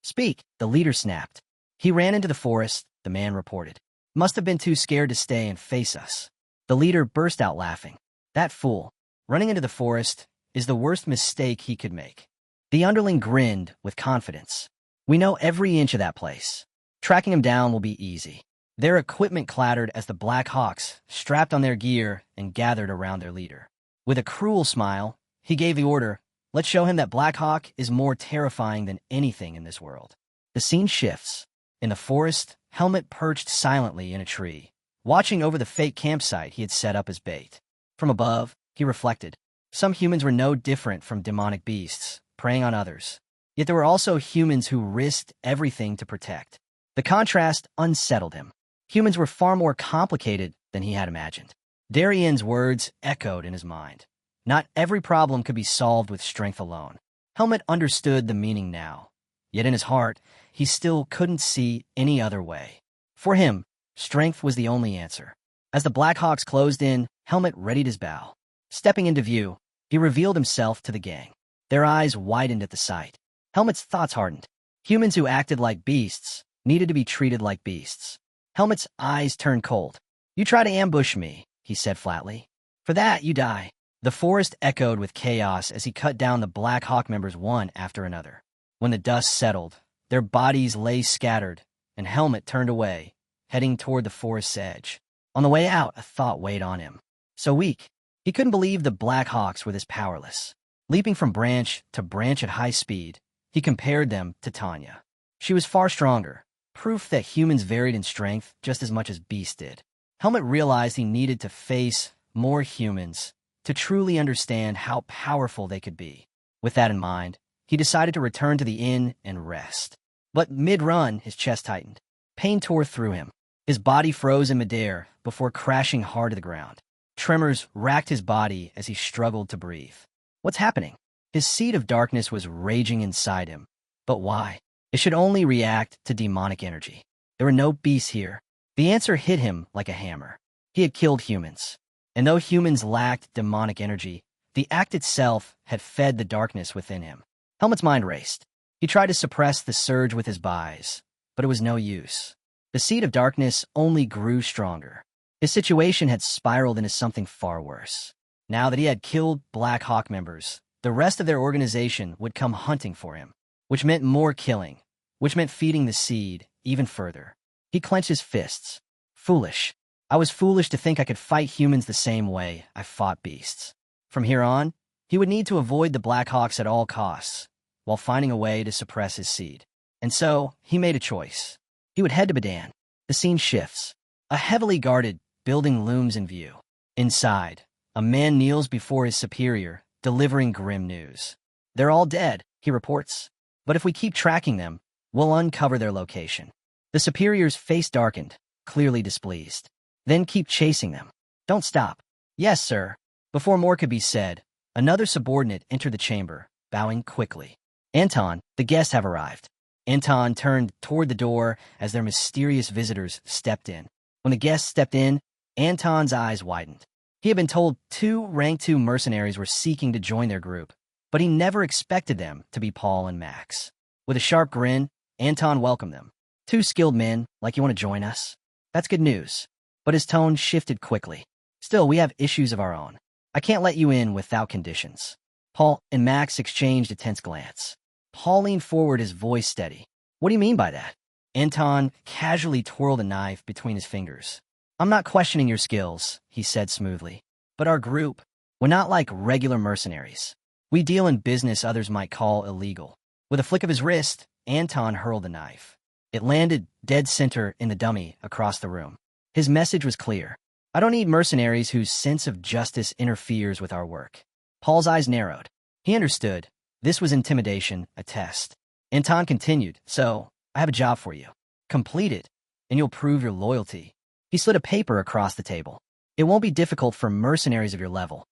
"Speak," the leader snapped. "He ran into the forest," the man reported. "Must have been too scared to stay and face us." The leader burst out laughing. "That fool, running into the forest, is the worst mistake he could make." The underling grinned with confidence. "We know every inch of that place. Tracking him down will be easy." Their equipment clattered as the Black Hawks strapped on their gear and gathered around their leader. With a cruel smile, he gave the order, Let's show him that Black Hawk is more terrifying than anything in this world. The scene shifts. In the forest, Helmet perched silently in a tree, watching over the fake campsite he had set up as bait. From above, he reflected. Some humans were no different from demonic beasts, preying on others. Yet there were also humans who risked everything to protect. The contrast unsettled him. Humans were far more complicated than he had imagined. Darien's words echoed in his mind. Not every problem could be solved with strength alone. Helmet understood the meaning now. Yet in his heart, he still couldn't see any other way. For him, strength was the only answer. As the Black Hawks closed in, Helmet readied his bow. Stepping into view, he revealed himself to the gang. Their eyes widened at the sight. Helmet's thoughts hardened. Humans who acted like beasts needed to be treated like beasts. Helmet's eyes turned cold. "You try to ambush me," he said flatly. "For that, you die." The forest echoed with chaos as he cut down the Black Hawk members one after another. When the dust settled, their bodies lay scattered, and Helmet turned away, heading toward the forest's edge. On the way out, a thought weighed on him. So weak, he couldn't believe the Black Hawks were this powerless. Leaping from branch to branch at high speed, he compared them to Tanya. She was far stronger, proof that humans varied in strength just as much as beasts did. Helmet realized he needed to face more humans to truly understand how powerful they could be. With that in mind, he decided to return to the inn and rest. But mid-run, his chest tightened. Pain tore through him. His body froze in midair before crashing hard to the ground. Tremors racked his body as he struggled to breathe. What's happening? His seed of darkness was raging inside him. But why? It should only react to demonic energy. There were no beasts here. The answer hit him like a hammer. He had killed humans. And though humans lacked demonic energy, the act itself had fed the darkness within him. Helmet's mind raced. He tried to suppress the surge with his buys, but it was no use. The seed of darkness only grew stronger. His situation had spiraled into something far worse. Now that he had killed Black Hawk members, the rest of their organization would come hunting for him, which meant more killing, which meant feeding the seed even further. He clenched his fists. Foolish. I was foolish to think I could fight humans the same way I fought beasts. From here on, he would need to avoid the Black Hawks at all costs, while finding a way to suppress his seed. And so, he made a choice. He would head to Badan. The scene shifts. A heavily guarded building looms in view. Inside, a man kneels before his superior, delivering grim news. "They're all dead," he reports. "But if we keep tracking them, we'll uncover their location." The superior's face darkened, clearly displeased. "Then keep chasing them. Don't stop." "Yes, sir." Before more could be said, another subordinate entered the chamber, bowing quickly. "Anton, the guests have arrived." Anton turned toward the door as their mysterious visitors stepped in. When the guests stepped in, Anton's eyes widened. He had been told 2 rank 2 mercenaries were seeking to join their group, but he never expected them to be Paul and Max. With a sharp grin, Anton welcomed them. "2 skilled men, like you want to join us?" "That's good news." But his tone shifted quickly. "Still, we have issues of our own. I can't let you in without conditions." Paul and Max exchanged a tense glance. Paul leaned forward, his voice steady. "What do you mean by that?" Anton casually twirled a knife between his fingers. "I'm not questioning your skills," he said smoothly. "But our group, we're not like regular mercenaries. We deal in business others might call illegal." With a flick of his wrist, Anton hurled the knife. It landed dead center in the dummy across the room. His message was clear. "I don't need mercenaries whose sense of justice interferes with our work." Paul's eyes narrowed. He understood. This was intimidation, a test. Anton continued, "So, I have a job for you. Complete it, and you'll prove your loyalty." He slid a paper across the table. "It won't be difficult for mercenaries of your level."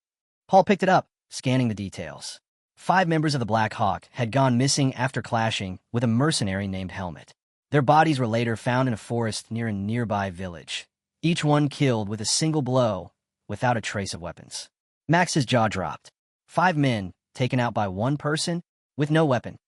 Paul picked it up, scanning the details. 5 members of the Black Hawk had gone missing after clashing with a mercenary named Helmet. Their bodies were later found in a forest near a nearby village. Each one killed with a single blow, without a trace of weapons. Max's jaw dropped. 5 men, taken out by 1 person, with no weapon.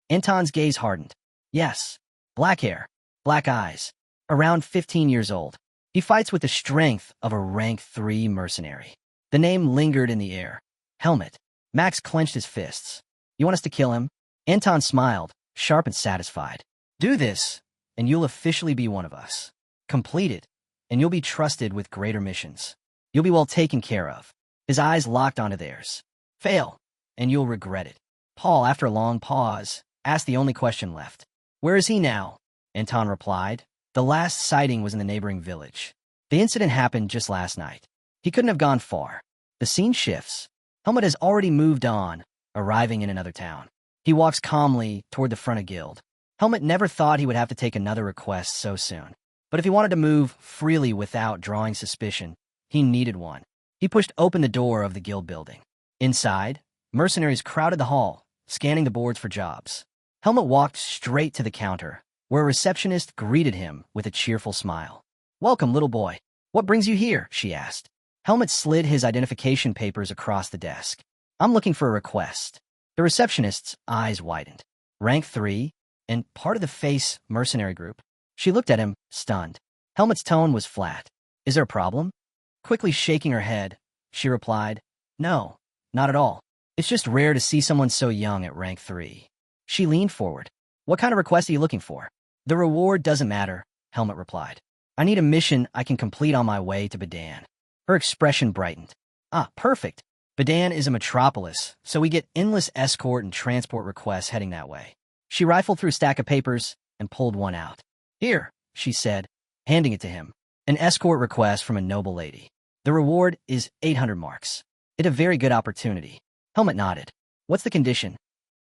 Anton's gaze hardened. Yes, black hair, black eyes, around 15 years old. He fights with the strength of a rank 3 mercenary. The name lingered in the air. Helmet. Max clenched his fists. "You want us to kill him?" Anton smiled, sharp and satisfied. "Do this, and you'll officially be one of us. Complete it, and you'll be trusted with greater missions. You'll be well taken care of." His eyes locked onto theirs. "Fail, and you'll regret it." Paul, after a long pause, asked the only question left. Where is he now? Anton replied. The last sighting was in the neighboring village. The incident happened just last night. He couldn't have gone far. The scene shifts. Helmut has already moved on, arriving in another town. He walks calmly toward the front of Guild. Helmut never thought he would have to take another request so soon. But if he wanted to move freely without drawing suspicion, he needed one. He pushed open the door of the Guild building. Inside, mercenaries crowded the hall, scanning the boards for jobs. Helmut walked straight to the counter, where a receptionist greeted him with a cheerful smile. Welcome, little boy. What brings you here? She asked. Helmut slid his identification papers across the desk. I'm looking for a request. The receptionist's eyes widened. Rank 3, and part of the face mercenary group. She looked at him, stunned. Helmut's tone was flat. Is there a problem? Quickly shaking her head, she replied, No, not at all. It's just rare to see someone so young at rank 3. She leaned forward. What kind of request are you looking for? The reward doesn't matter, Helmut replied. I need a mission I can complete on my way to Badan. Her expression brightened. Ah, perfect. Badan is a metropolis, so we get endless escort and transport requests heading that way. She rifled through a stack of papers and pulled one out. Here, she said, handing it to him. An escort request from a noble lady. The reward is 800 marks. It's a very good opportunity. Helmut nodded. What's the condition?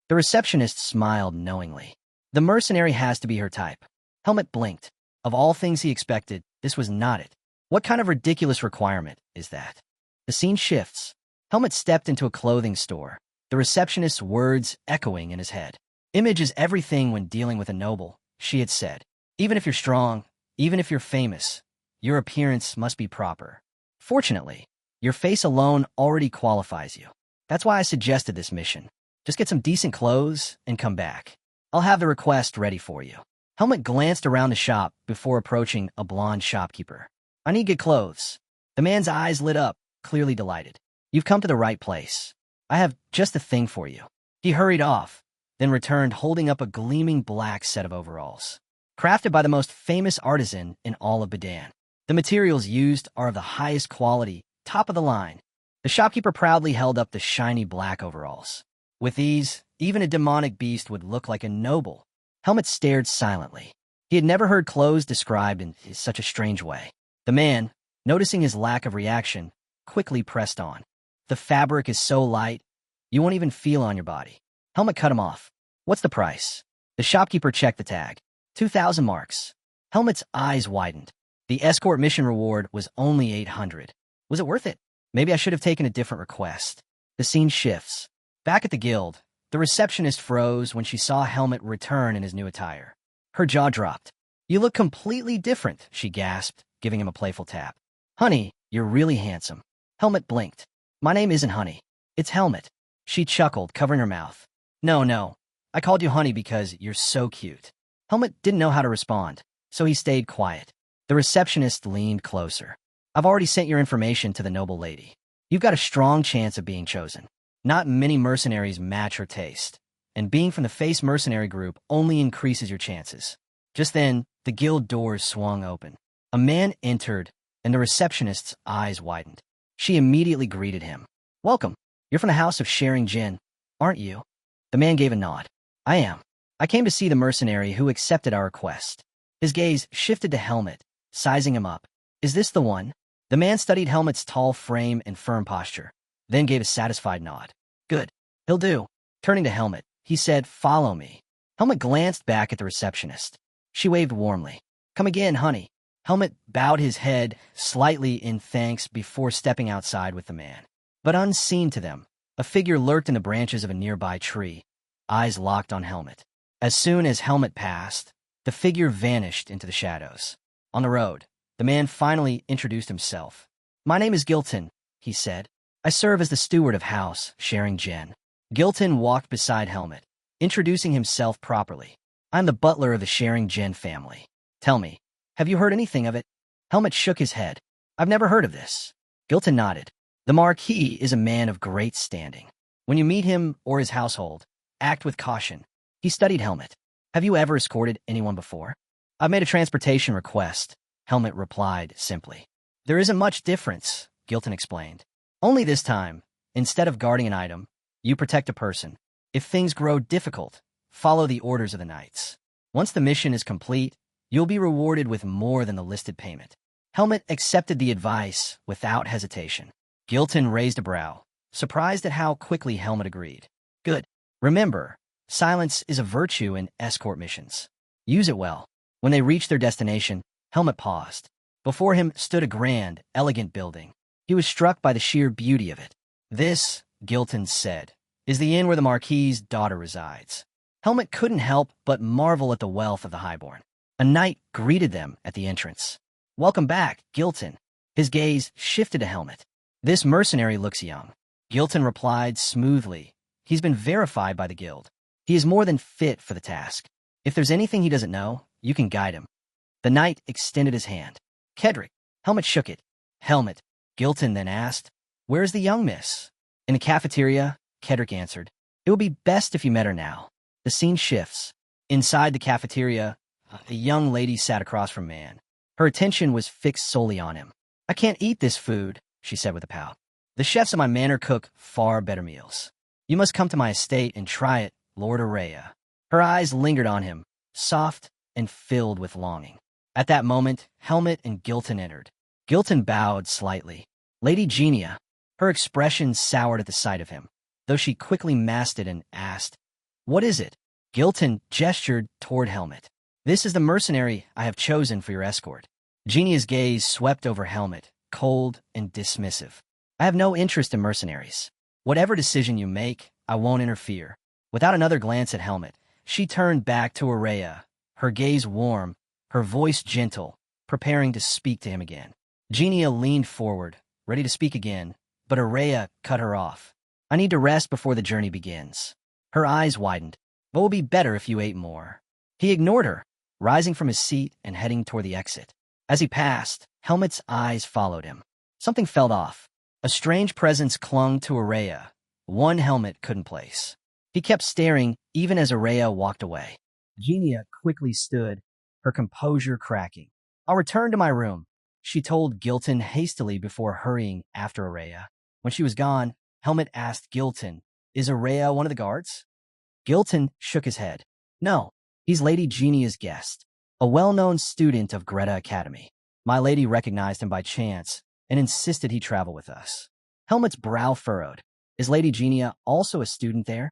The receptionist smiled knowingly. The mercenary has to be her type. Helmut blinked. Of all things he expected, this was not it. What kind of ridiculous requirement is that? The scene shifts. Helmut stepped into a clothing store, the receptionist's words echoing in his head. Image is everything when dealing with a noble, she had said. Even if you're strong, even if you're famous, your appearance must be proper. Fortunately, your face alone already qualifies you. That's why I suggested this mission. Just get some decent clothes and come back. I'll have the request ready for you. Helmut glanced around the shop before approaching a blonde shopkeeper. I need good clothes. The man's eyes lit up, clearly delighted. You've come to the right place. I have just the thing for you. He hurried off, then returned holding up a gleaming black set of overalls. Crafted by the most famous artisan in all of Badan. The materials used are of the highest quality, top of the line. The shopkeeper proudly held up the shiny black overalls. With these, even a demonic beast would look like a noble. Helmut stared silently. He had never heard clothes described in such a strange way. The man, noticing his lack of reaction, quickly pressed on. The fabric is so light, you won't even feel on your body. Helmut cut him off. What's the price? The shopkeeper checked the tag. 2,000 marks. Helmut's eyes widened. The escort mission reward was only 800. Was it worth it? Maybe I should have taken a different request. The scene shifts. Back at the guild, the receptionist froze when she saw Helmut return in his new attire. Her jaw dropped. You look completely different, she gasped, giving him a playful tap. Honey, you're really handsome. Helmut blinked. My name isn't Honey. It's Helmut. She chuckled, covering her mouth. No. I called you Honey because you're so cute. Helmut didn't know how to respond, so he stayed quiet. The receptionist leaned closer. I've already sent your information to the noble lady. You've got a strong chance of being chosen. Not many mercenaries match her taste, and being from the face mercenary group only increases your chances. Just then, the guild doors swung open. A man entered, and the receptionist's eyes widened. She immediately greeted him. Welcome. You're from the house of Sharing Jin, aren't you? The man gave a nod. I am. I came to see the mercenary who accepted our request. His gaze shifted to Helmut, sizing him up. Is this the one? The man studied Helmut's tall frame and firm posture, then gave a satisfied nod. Good. He'll do. Turning to Helmut, he said, Follow me. Helmut glanced back at the receptionist. She waved warmly. Come again, honey. Helmut bowed his head slightly in thanks before stepping outside with the man. But unseen to them, a figure lurked in the branches of a nearby tree, eyes locked on Helmut. As soon as Helmut passed, the figure vanished into the shadows. On the road, the man finally introduced himself. My name is Gilton, he said. I serve as the steward of House Sharing Jen. Gilton walked beside Helmut, introducing himself properly. I'm the butler of the Sharing Jen family. Tell me, have you heard anything of it? Helmut shook his head. I've never heard of this. Gilton nodded. The Marquis is a man of great standing. When you meet him or his household, act with caution. He studied Helmut. Have you ever escorted anyone before? I've made a transportation request, Helmut replied simply. There isn't much difference, Gilton explained. Only this time, instead of guarding an item, you protect a person. If things grow difficult, follow the orders of the knights. Once the mission is complete, you'll be rewarded with more than the listed payment. Helmet accepted the advice without hesitation. Gilton raised a brow, surprised at how quickly Helmet agreed. Good. Remember, silence is a virtue in escort missions. Use it well. When they reached their destination, Helmet paused. Before him stood a grand, elegant building. He was struck by the sheer beauty of it. This, Gilton said, is the inn where the Marquis's daughter resides. Helmet couldn't help but marvel at the wealth of the highborn. A knight greeted them at the entrance. Welcome back, Gilton. His gaze shifted to Helmet. This mercenary looks young. Gilton replied smoothly. He's been verified by the guild. He is more than fit for the task. If there's anything he doesn't know, you can guide him. The knight extended his hand. Kedrick. Helmet shook it. Helmet. Gilton then asked, Where's the young miss? In the cafeteria, Kedrick answered. It would be best if you met her now. The scene shifts. Inside the cafeteria, the young lady sat across from Man. Her attention was fixed solely on him. I can't eat this food, she said with a pout. The chefs of my manor cook far better meals. You must come to my estate and try it, Lord Araya. Her eyes lingered on him, soft and filled with longing. At that moment, Helmet and Gilton entered. Gilton bowed slightly. Lady Genia. Her expression soured at the sight of him, though she quickly masked it and asked, What is it? Gilton gestured toward Helmet. This is the mercenary I have chosen for your escort. Genia's gaze swept over Helmet, cold and dismissive. I have no interest in mercenaries. Whatever decision you make, I won't interfere. Without another glance at Helmet, she turned back to Araya, her gaze warm, her voice gentle, preparing to speak to him again. Genia leaned forward, ready to speak again, but Araya cut her off. I need to rest before the journey begins. Her eyes widened. What will be better if you ate more? He ignored her, rising from his seat and heading toward the exit. As he passed, Helmet's eyes followed him. Something felt off. A strange presence clung to Araya, one Helmet couldn't place. He kept staring even as Araya walked away. Genia quickly stood, her composure cracking. I'll return to my room, she told Gilton hastily before hurrying after Araya. When she was gone, Helmet asked Gilton, Is Araya one of the guards? Gilton shook his head. No, he's Lady Genia's guest, a well-known student of Greta Academy. My lady recognized him by chance and insisted he travel with us. Helmet's brow furrowed. Is Lady Genia also a student there?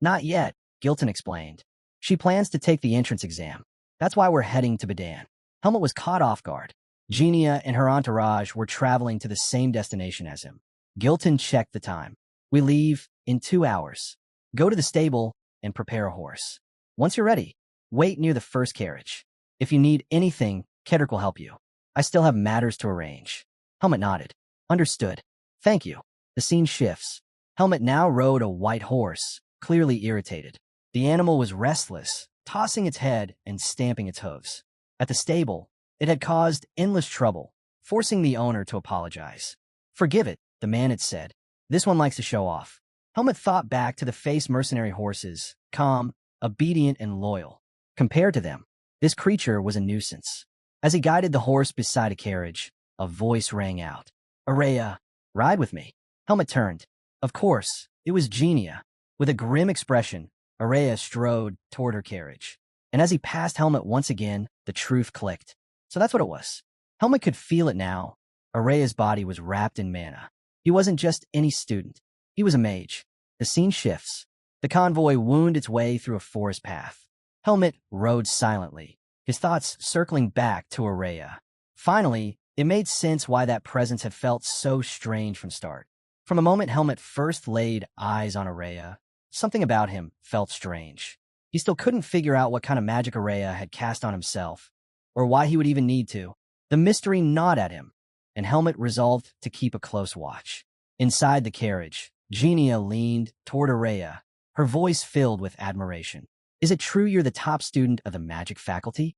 Not yet, Gilton explained. She plans to take the entrance exam. That's why we're heading to Badan. Helmet was caught off guard. Genia and her entourage were traveling to the same destination as him. Gilton checked the time. We leave in 2 hours. Go to the stable and prepare a horse. Once you're ready, wait near the first carriage. If you need anything, Kedrick will help you. I still have matters to arrange. Helmet nodded. Understood. Thank you. The scene shifts. Helmet now rode a white horse, clearly irritated. The animal was restless, tossing its head and stamping its hooves. At the stable, it had caused endless trouble, forcing the owner to apologize. Forgive it, the man had said. This one likes to show off. Helmet thought back to the face mercenary horses, calm, obedient, and loyal. Compared to them, this creature was a nuisance. As he guided the horse beside a carriage, a voice rang out. Araya, ride with me. Helmet turned. Of course, it was Genia. With a grim expression, Araya strode toward her carriage. And as he passed Helmet once again, the truth clicked. So that's what it was. Helmet could feel it now. Araya's body was wrapped in mana. He wasn't just any student. He was a mage. The scene shifts. The convoy wound its way through a forest path. Helmet rode silently, his thoughts circling back to Araya. Finally, it made sense why that presence had felt so strange from start. From the moment Helmet first laid eyes on Araya, something about him felt strange. He still couldn't figure out what kind of magic Araya had cast on himself, or why he would even need to. The mystery gnawed at him, and Helmet resolved to keep a close watch. Inside the carriage, Genia leaned toward Araya, her voice filled with admiration. Is it true you're the top student of the magic faculty?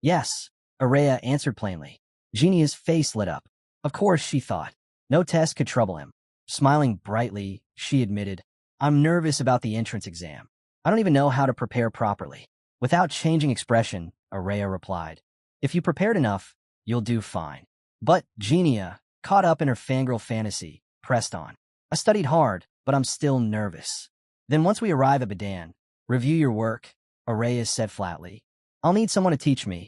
Yes, Araya answered plainly. Genia's face lit up. Of course, she thought. No test could trouble him. Smiling brightly, she admitted, I'm nervous about the entrance exam. I don't even know how to prepare properly. Without changing expression, Araya replied, If you prepared enough, you'll do fine. But Genia, caught up in her fangirl fantasy, pressed on. I studied hard, but I'm still nervous. Then once we arrive at Badan, review your work, Araya said flatly. I'll need someone to teach me,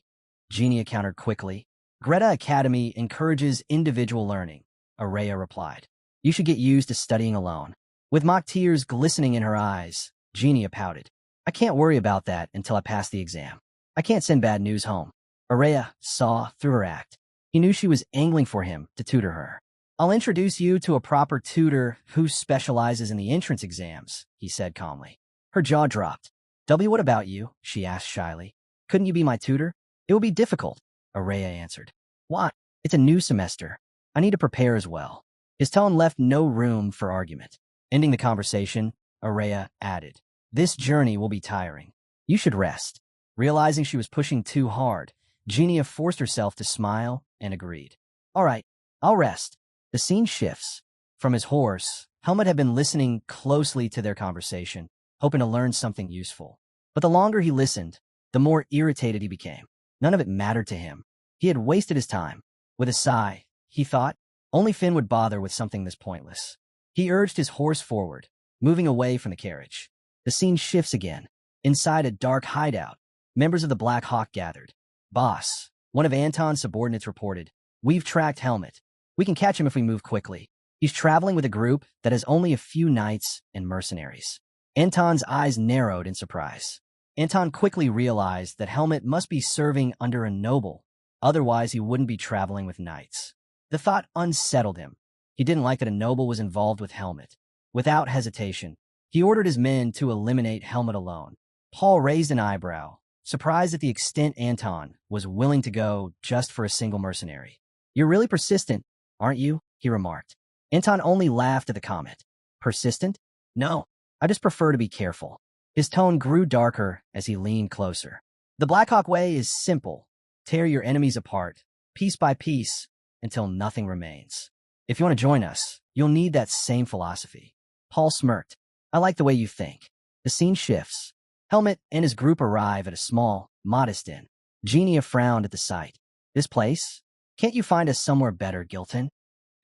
Genia countered quickly. Greta Academy encourages individual learning, Araya replied. You should get used to studying alone. With mock tears glistening in her eyes, Genia pouted. I can't worry about that until I pass the exam. I can't send bad news home. Araya saw through her act. He knew she was angling for him to tutor her. I'll introduce you to a proper tutor who specializes in the entrance exams, he said calmly. Her jaw dropped. What about you? She asked shyly. Couldn't you be my tutor? It will be difficult, Araya answered. Why? It's a new semester. I need to prepare as well. His tone left no room for argument. Ending the conversation, Araya added, This journey will be tiring. You should rest. Realizing she was pushing too hard, Genia forced herself to smile and agreed. All right, I'll rest. The scene shifts. From his horse, Helmut had been listening closely to their conversation, hoping to learn something useful. But the longer he listened, the more irritated he became. None of it mattered to him. He had wasted his time. With a sigh, he thought, only Finn would bother with something this pointless. He urged his horse forward, moving away from the carriage. The scene shifts again. Inside a dark hideout, members of the Black Hawk gathered. Boss, one of Anton's subordinates reported, We've tracked Helmut. We can catch him if we move quickly. He's traveling with a group that has only a few knights and mercenaries. Anton's eyes narrowed in surprise. Anton quickly realized that Helmut must be serving under a noble, otherwise he wouldn't be traveling with knights. The thought unsettled him. He didn't like that a noble was involved with Helmut. Without hesitation, he ordered his men to eliminate Helmut alone. Paul raised an eyebrow, surprised at the extent Anton was willing to go just for a single mercenary. You're really persistent, aren't you? He remarked. Anton only laughed at the comment. Persistent? No, I just prefer to be careful. His tone grew darker as he leaned closer. The Blackhawk way is simple. Tear your enemies apart, piece by piece, until nothing remains. If you want to join us, you'll need that same philosophy. Paul smirked. I like the way you think. The scene shifts. Helmut and his group arrive at a small, modest inn. Genia frowned at the sight. This place? Can't you find us somewhere better, Gilton?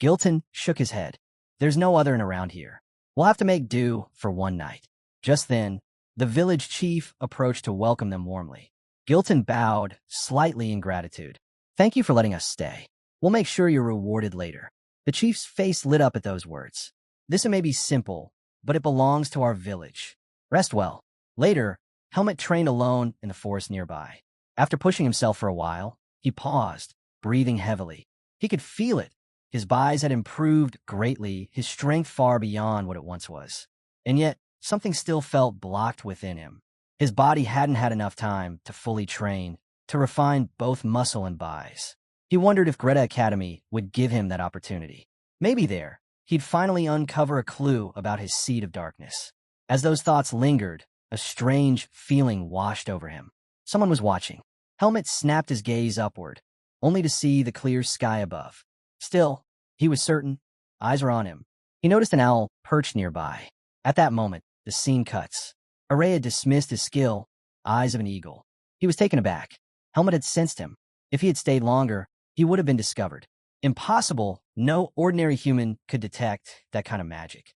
Gilton shook his head. There's no other inn around here. We'll have to make do for one night. Just then, the village chief approached to welcome them warmly. Gilton bowed, slightly in gratitude. Thank you for letting us stay. We'll make sure you're rewarded later. The chief's face lit up at those words. This may be simple, but it belongs to our village. Rest well. Later, Helmut trained alone in the forest nearby. After pushing himself for a while, he paused, breathing heavily. He could feel it. His buys had improved greatly, his strength far beyond what it once was. And yet, something still felt blocked within him. His body hadn't had enough time to fully train, to refine both muscle and buys. He wondered if Greta Academy would give him that opportunity. Maybe there, he'd finally uncover a clue about his seed of darkness. As those thoughts lingered, a strange feeling washed over him. Someone was watching. Helmut snapped his gaze upward, only to see the clear sky above. Still, he was certain, eyes were on him. He noticed an owl perched nearby. At that moment, the scene cuts. Araya dismissed his skill, eyes of an eagle. He was taken aback. Helmut had sensed him. If he had stayed longer, he would have been discovered. Impossible, no ordinary human could detect that kind of magic.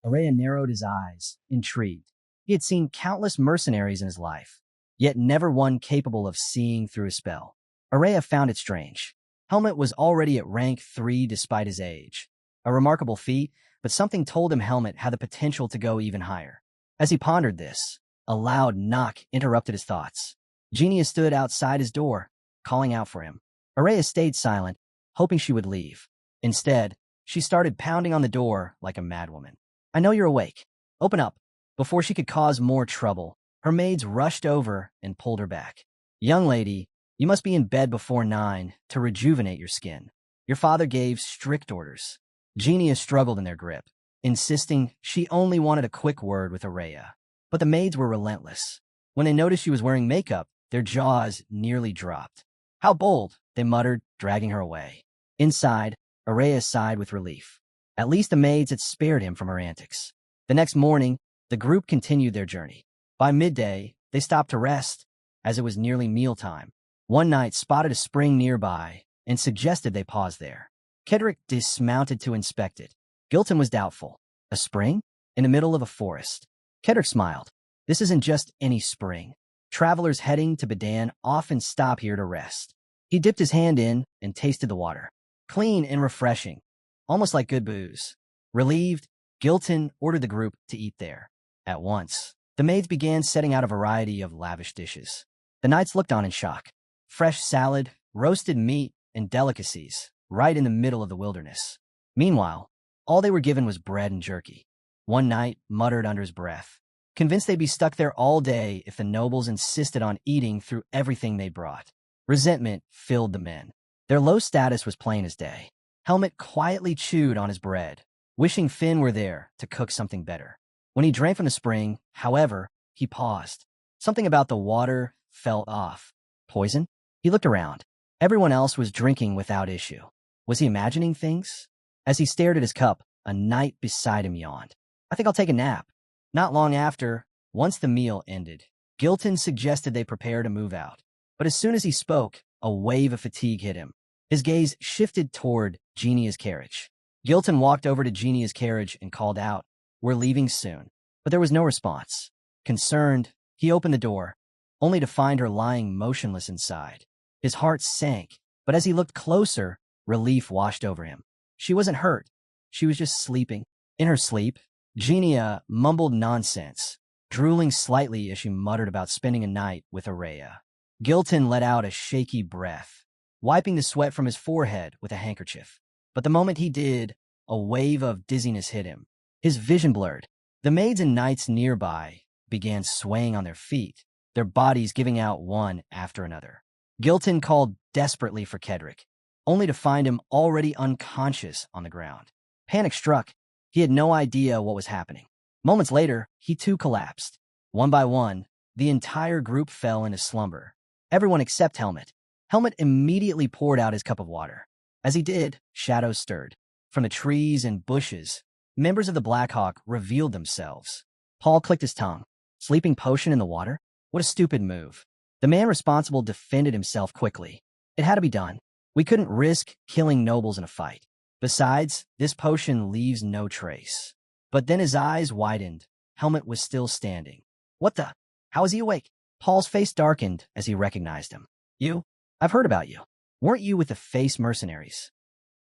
Araya narrowed his eyes, intrigued. He had seen countless mercenaries in his life, yet never one capable of seeing through a spell. Araya found it strange. Helmut was already at rank 3 despite his age. A remarkable feat, but something told him Helmut had the potential to go even higher. As he pondered this, a loud knock interrupted his thoughts. Genia stood outside his door, calling out for him. Araya stayed silent, hoping she would leave. Instead, she started pounding on the door like a madwoman. I know you're awake. Open up. Before she could cause more trouble, her maids rushed over and pulled her back. Young lady, you must be in bed before 9 to rejuvenate your skin. Your father gave strict orders. Genia struggled in their grip, insisting she only wanted a quick word with Araya. But the maids were relentless. When they noticed she was wearing makeup, their jaws nearly dropped. How bold, they muttered, dragging her away. Inside, Araya sighed with relief. At least the maids had spared him from her antics. The next morning, the group continued their journey. By midday, they stopped to rest, as it was nearly mealtime. One knight spotted a spring nearby and suggested they pause there. Kedrick dismounted to inspect it. Gilton was doubtful. A spring? In the middle of a forest. Kedrick smiled. This isn't just any spring. Travelers heading to Badan often stop here to rest. He dipped his hand in and tasted the water. Clean and refreshing, almost like good booze. Relieved, Gilton ordered the group to eat there. At once, the maids began setting out a variety of lavish dishes. The knights looked on in shock. Fresh salad, roasted meat, and delicacies, right in the middle of the wilderness. Meanwhile, all they were given was bread and jerky. One knight muttered under his breath, convinced they'd be stuck there all day if the nobles insisted on eating through everything they brought. Resentment filled the men. Their low status was plain as day. Helmet quietly chewed on his bread, wishing Finn were there to cook something better. When he drank from the spring, however, he paused. Something about the water felt off. Poison? He looked around. Everyone else was drinking without issue. Was he imagining things? As he stared at his cup, a knight beside him yawned. I think I'll take a nap. Not long after, once the meal ended, Gilton suggested they prepare to move out. But as soon as he spoke, a wave of fatigue hit him. His gaze shifted toward Genia's carriage. Gilton walked over to Genia's carriage and called out, "We're leaving soon." But there was no response. Concerned, he opened the door, only to find her lying motionless inside. His heart sank, but as he looked closer, relief washed over him. She wasn't hurt. She was just sleeping. In her sleep, Genia mumbled nonsense, drooling slightly as she muttered about spending a night with Araya. Gilton let out a shaky breath, wiping the sweat from his forehead with a handkerchief. But the moment he did, a wave of dizziness hit him. His vision blurred. The maids and knights nearby began swaying on their feet, their bodies giving out one after another. Gilton called desperately for Kedrick, only to find him already unconscious on the ground. Panic struck. He had no idea what was happening. Moments later, he too collapsed. One by one, the entire group fell into slumber. Everyone except Helmet. Helmet immediately poured out his cup of water. As he did, shadows stirred. From the trees and bushes, members of the Blackhawk revealed themselves. Paul clicked his tongue. Sleeping potion in the water? What a stupid move. The man responsible defended himself quickly. It had to be done. We couldn't risk killing nobles in a fight. Besides, this potion leaves no trace. But then his eyes widened. Helmet was still standing. What the? How is he awake? Paul's face darkened as he recognized him. You? I've heard about you. Weren't you with the Face mercenaries?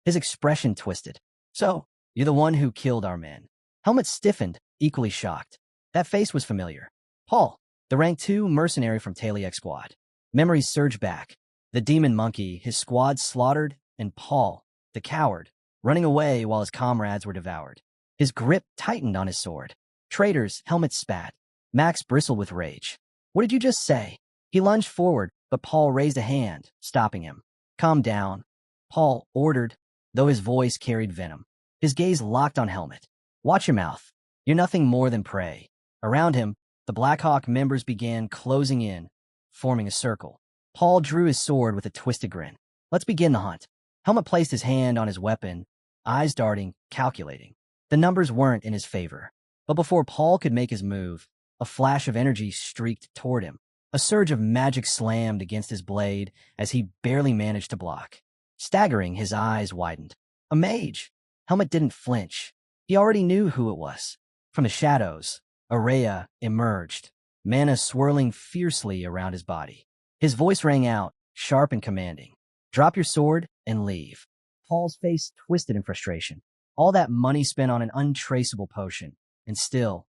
His expression twisted. So, you're the one who killed our men. Helmet stiffened, equally shocked. That face was familiar. Paul, the rank 2 mercenary from Taliek's squad. Memories surged back. The demon monkey, his squad slaughtered, and Paul, the coward, running away while his comrades were devoured. His grip tightened on his sword. Traitors, Helmet spat. Max bristled with rage. What did you just say? He lunged forward, but Paul raised a hand, stopping him. Calm down, Paul ordered, though his voice carried venom. His gaze locked on Helmet. Watch your mouth. You're nothing more than prey. Around him, the Blackhawk members began closing in, forming a circle. Paul drew his sword with a twisted grin. Let's begin the hunt. Helmet placed his hand on his weapon, eyes darting, calculating. The numbers weren't in his favor. But before Paul could make his move, a flash of energy streaked toward him. A surge of magic slammed against his blade as he barely managed to block. Staggering, his eyes widened. A mage! Helmet didn't flinch. He already knew who it was. From the shadows, Araya emerged, mana swirling fiercely around his body. His voice rang out, sharp and commanding. Drop your sword and leave. Paul's face twisted in frustration. All that money spent on an untraceable potion, and still,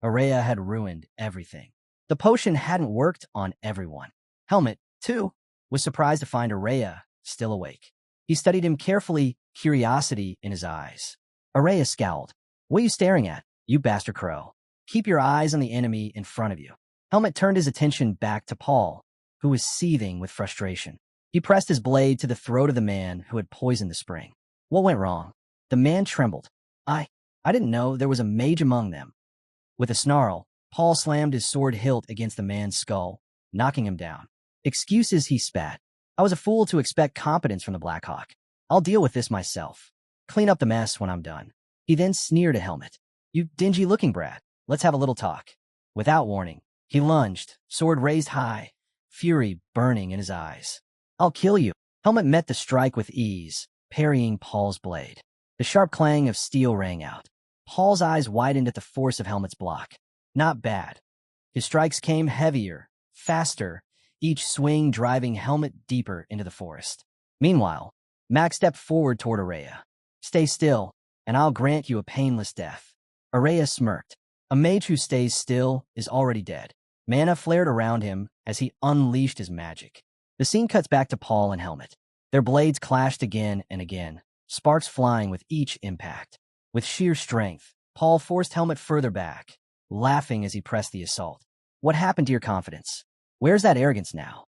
Araya had ruined everything. The potion hadn't worked on everyone. Helmet, too, was surprised to find Araya still awake. He studied him carefully, curiosity in his eyes. Araya scowled. What are you staring at, you bastard crow? Keep your eyes on the enemy in front of you. Helmet turned his attention back to Paul, who was seething with frustration. He pressed his blade to the throat of the man who had poisoned the spring. What went wrong? The man trembled. I didn't know there was a mage among them. With a snarl, Paul slammed his sword hilt against the man's skull, knocking him down. Excuses, he spat. I was a fool to expect competence from the Blackhawk. I'll deal with this myself. Clean up the mess when I'm done. He then sneered at Helmet. You dingy-looking brat. Let's have a little talk. Without warning, he lunged, sword raised high, fury burning in his eyes. I'll kill you. Helmet met the strike with ease, parrying Paul's blade. The sharp clang of steel rang out. Paul's eyes widened at the force of Helmet's block. Not bad. His strikes came heavier, faster, each swing driving Helmet deeper into the forest. Meanwhile, Max stepped forward toward Araya. Stay still, and I'll grant you a painless death. Araya smirked. A mage who stays still is already dead. Mana flared around him as he unleashed his magic. The scene cuts back to Paul and Helmet. Their blades clashed again and again, sparks flying with each impact. With sheer strength, Paul forced Helmet further back, laughing as he pressed the assault. What happened to your confidence? Where's that arrogance now?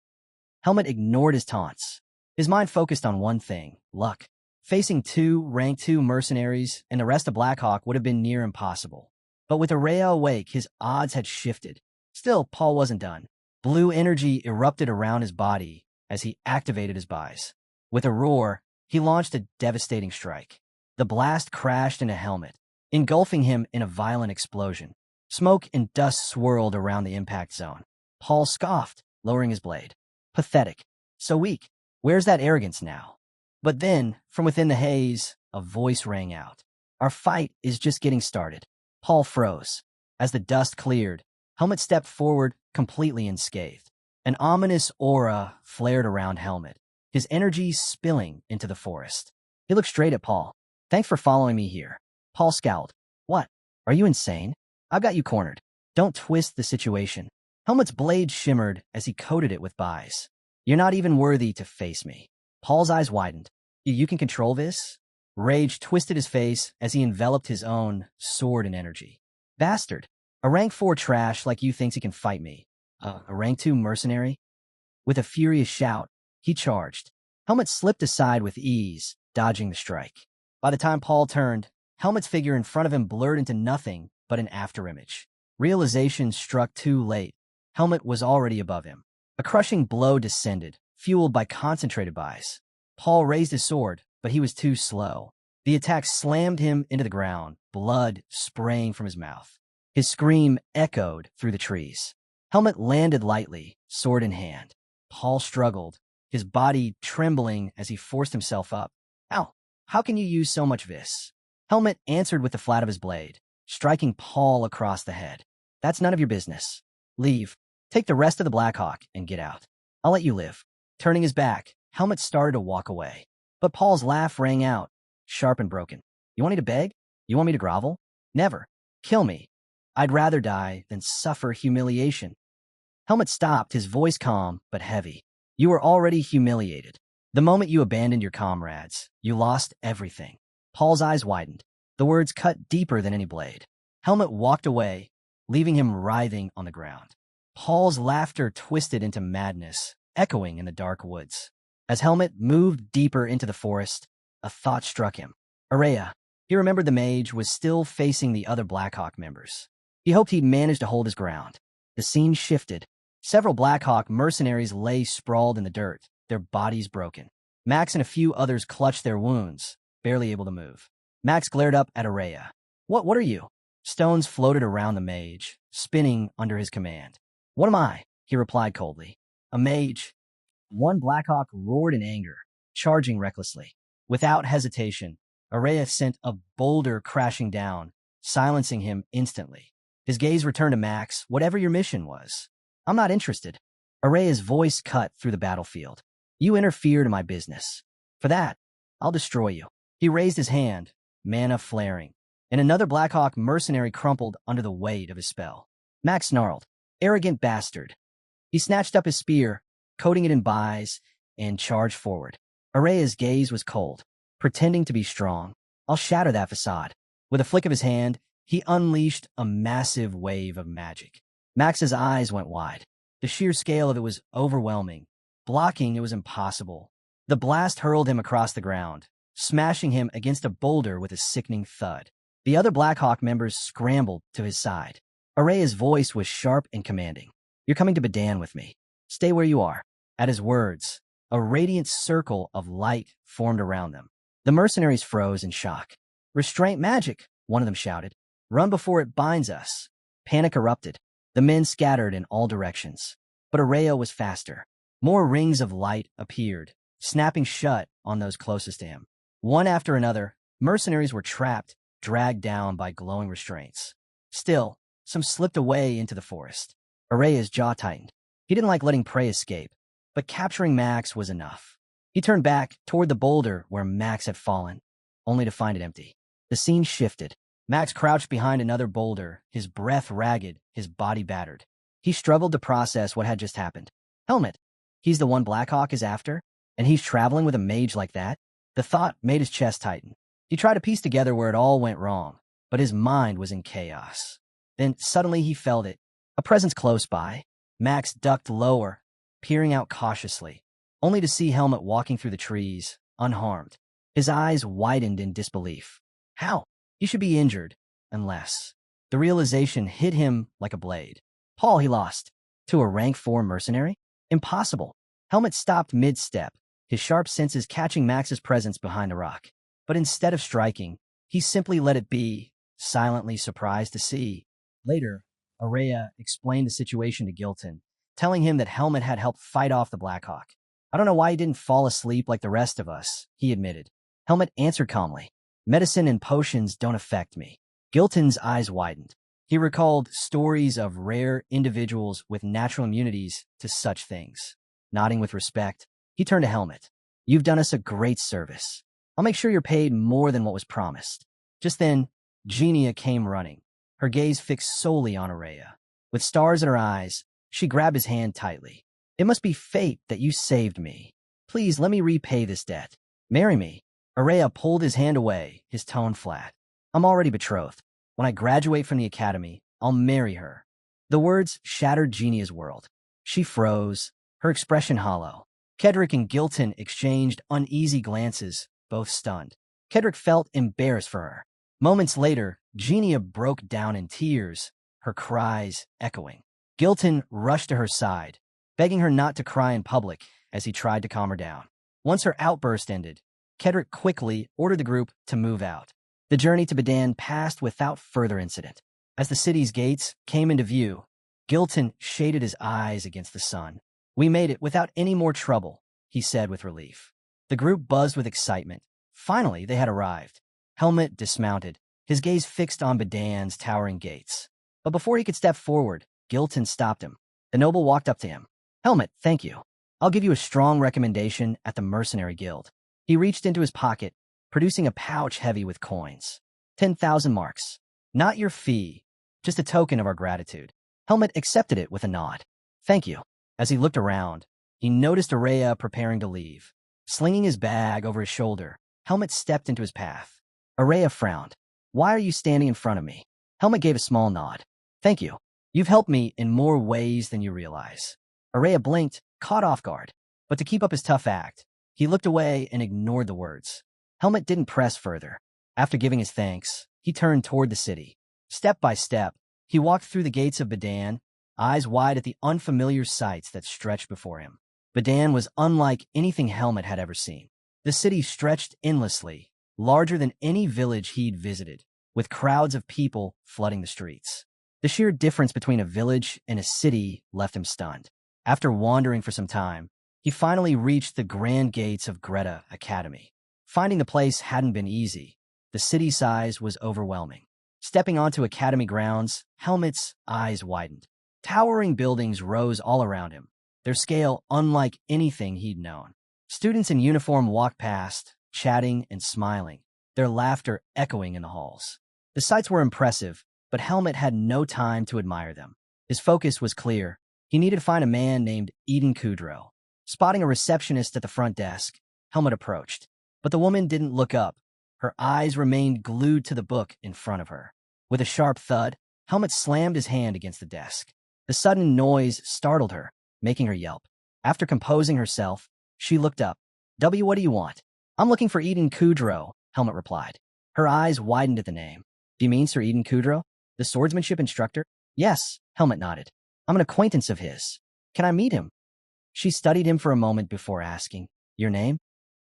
Helmet ignored his taunts. His mind focused on one thing, luck. Facing two rank 2 mercenaries and the rest of Blackhawk would have been near impossible. But with Araya awake, his odds had shifted. Still, Paul wasn't done. Blue energy erupted around his body as he activated his buys. With a roar, he launched a devastating strike. The blast crashed into Helmet, engulfing him in a violent explosion. Smoke and dust swirled around the impact zone. Paul scoffed, lowering his blade. Pathetic. So weak. Where's that arrogance now? But then, from within the haze, a voice rang out. Our fight is just getting started. Paul froze. As the dust cleared, Helmet stepped forward, completely unscathed. An ominous aura flared around Helmet, his energy spilling into the forest. He looked straight at Paul. Thanks for following me here. Paul scowled. What? Are you insane? I've got you cornered. Don't twist the situation. Helmet's blade shimmered as he coated it with buys. You're not even worthy to face me. Paul's eyes widened. You can control this? Rage twisted his face as he enveloped his own sword in energy. Bastard. A rank 4 trash like you thinks he can fight me. A rank 2 mercenary? With a furious shout, he charged. Helmet slipped aside with ease, dodging the strike. By the time Paul turned, Helmet's figure in front of him blurred into nothing but an afterimage. Realization struck too late. Helmet was already above him. A crushing blow descended, fueled by concentrated buys. Paul raised his sword, but he was too slow. The attack slammed him into the ground, blood spraying from his mouth. His scream echoed through the trees. Helmet landed lightly, sword in hand. Paul struggled, his body trembling as he forced himself up. Ow! How can you use so much vis? Helmet answered with the flat of his blade, striking Paul across the head. That's none of your business. Leave. Take the rest of the Blackhawk and get out. I'll let you live. Turning his back, Helmet started to walk away. But Paul's laugh rang out, sharp and broken. You want me to beg? You want me to grovel? Never. Kill me. I'd rather die than suffer humiliation. Helmet stopped, his voice calm but heavy. You were already humiliated. The moment you abandoned your comrades, you lost everything. Paul's eyes widened. The words cut deeper than any blade. Helmet walked away, leaving him writhing on the ground. Paul's laughter twisted into madness, echoing in the dark woods. As Helmet moved deeper into the forest, a thought struck him. Araya, he remembered the mage, was still facing the other Blackhawk members. He hoped he'd manage to hold his ground. The scene shifted. Several Blackhawk mercenaries lay sprawled in the dirt, their bodies broken. Max and a few others clutched their wounds, barely able to move. Max glared up at Araya. What are you? Stones floated around the mage, spinning under his command. What am I? He replied coldly. A mage. One Blackhawk roared in anger, charging recklessly. Without hesitation, Araya sent a boulder crashing down, silencing him instantly. His gaze returned to Max. Whatever your mission was. I'm not interested. Araya's voice cut through the battlefield. You interfered in my business. For that, I'll destroy you. He raised his hand, mana flaring, and another Blackhawk mercenary crumpled under the weight of his spell. Max snarled. Arrogant bastard. He snatched up his spear, coating it in buys, and charged forward. Araya's gaze was cold, pretending to be strong. I'll shatter that facade. With a flick of his hand, he unleashed a massive wave of magic. Max's eyes went wide. The sheer scale of it was overwhelming. Blocking it was impossible. The blast hurled him across the ground, smashing him against a boulder with a sickening thud. The other Blackhawk members scrambled to his side. Araya's voice was sharp and commanding. You're coming to Badan with me. Stay where you are. At his words, a radiant circle of light formed around them. The mercenaries froze in shock. Restraint magic, one of them shouted. Run before it binds us. Panic erupted. The men scattered in all directions. But Araya was faster. More rings of light appeared, snapping shut on those closest to him. One after another, mercenaries were trapped, dragged down by glowing restraints. Still, some slipped away into the forest. Araya's jaw tightened. He didn't like letting prey escape, but capturing Max was enough. He turned back toward the boulder where Max had fallen, only to find it empty. The scene shifted. Max crouched behind another boulder, his breath ragged, his body battered. He struggled to process what had just happened. Helmet. He's the one Blackhawk is after? And he's traveling with a mage like that? The thought made his chest tighten. He tried to piece together where it all went wrong, but his mind was in chaos. Then suddenly he felt it. A presence close by. Max ducked lower, peering out cautiously, only to see Helmet walking through the trees, unharmed. His eyes widened in disbelief. How? He should be injured, unless. The realization hit him like a blade. Paul he lost. To a rank 4 mercenary? Impossible. Helmet stopped mid-step, his sharp senses catching Max's presence behind the rock. But instead of striking, he simply let it be, silently surprised to see. Later, Araya explained the situation to Gilton, telling him that Helmet had helped fight off the Blackhawk. I don't know why he didn't fall asleep like the rest of us, he admitted. Helmet answered calmly. Medicine and potions don't affect me. Gilton's eyes widened. He recalled stories of rare individuals with natural immunities to such things. Nodding with respect, he turned to Helmet. You've done us a great service. I'll make sure you're paid more than what was promised. Just then, Genia came running, her gaze fixed solely on Araya. With stars in her eyes, she grabbed his hand tightly. It must be fate that you saved me. Please let me repay this debt. Marry me. Araya pulled his hand away, his tone flat. I'm already betrothed. When I graduate from the academy, I'll marry her. The words shattered Genia's world. She froze, her expression hollow. Kedrick and Gilton exchanged uneasy glances, both stunned. Kedrick felt embarrassed for her. Moments later, Genia broke down in tears, her cries echoing. Gilton rushed to her side, begging her not to cry in public as he tried to calm her down. Once her outburst ended, Kedrick quickly ordered the group to move out. The journey to Badan passed without further incident. As the city's gates came into view, Gilton shaded his eyes against the sun. We made it without any more trouble, he said with relief. The group buzzed with excitement. Finally, they had arrived. Helmet dismounted, his gaze fixed on Badan's towering gates. But before he could step forward, Gilton stopped him. The noble walked up to him. Helmet, thank you. I'll give you a strong recommendation at the Mercenary Guild. He reached into his pocket, producing a pouch heavy with coins. 10,000 marks. Not your fee, just a token of our gratitude. Helmet accepted it with a nod. Thank you. As he looked around, he noticed Araya preparing to leave. Slinging his bag over his shoulder, Helmet stepped into his path. Araya frowned. Why are you standing in front of me? Helmet gave a small nod. Thank you. You've helped me in more ways than you realize. Araya blinked, caught off guard. But to keep up his tough act, he looked away and ignored the words. Helmet didn't press further. After giving his thanks, he turned toward the city. Step by step, he walked through the gates of Badan, eyes wide at the unfamiliar sights that stretched before him. Badan was unlike anything Helmet had ever seen. The city stretched endlessly, larger than any village he'd visited, with crowds of people flooding the streets. The sheer difference between a village and a city left him stunned. After wandering for some time, he finally reached the grand gates of Greta Academy. Finding the place hadn't been easy. The city size was overwhelming. Stepping onto Academy grounds, Helmet's eyes widened. Towering buildings rose all around him, their scale unlike anything he'd known. Students in uniform walked past, chatting and smiling, their laughter echoing in the halls. The sights were impressive, but Helmet had no time to admire them. His focus was clear. He needed to find a man named Eden Kudrow. Spotting a receptionist at the front desk, Helmet approached. But the woman didn't look up. Her eyes remained glued to the book in front of her. With a sharp thud, Helmet slammed his hand against the desk. The sudden noise startled her, making her yelp. After composing herself, she looked up. What do you want? I'm looking for Eden Kudrow, Helmet replied. Her eyes widened at the name. Do you mean Sir Eden Kudrow, the swordsmanship instructor? Yes, Helmet nodded. I'm an acquaintance of his. Can I meet him? She studied him for a moment before asking, Your name?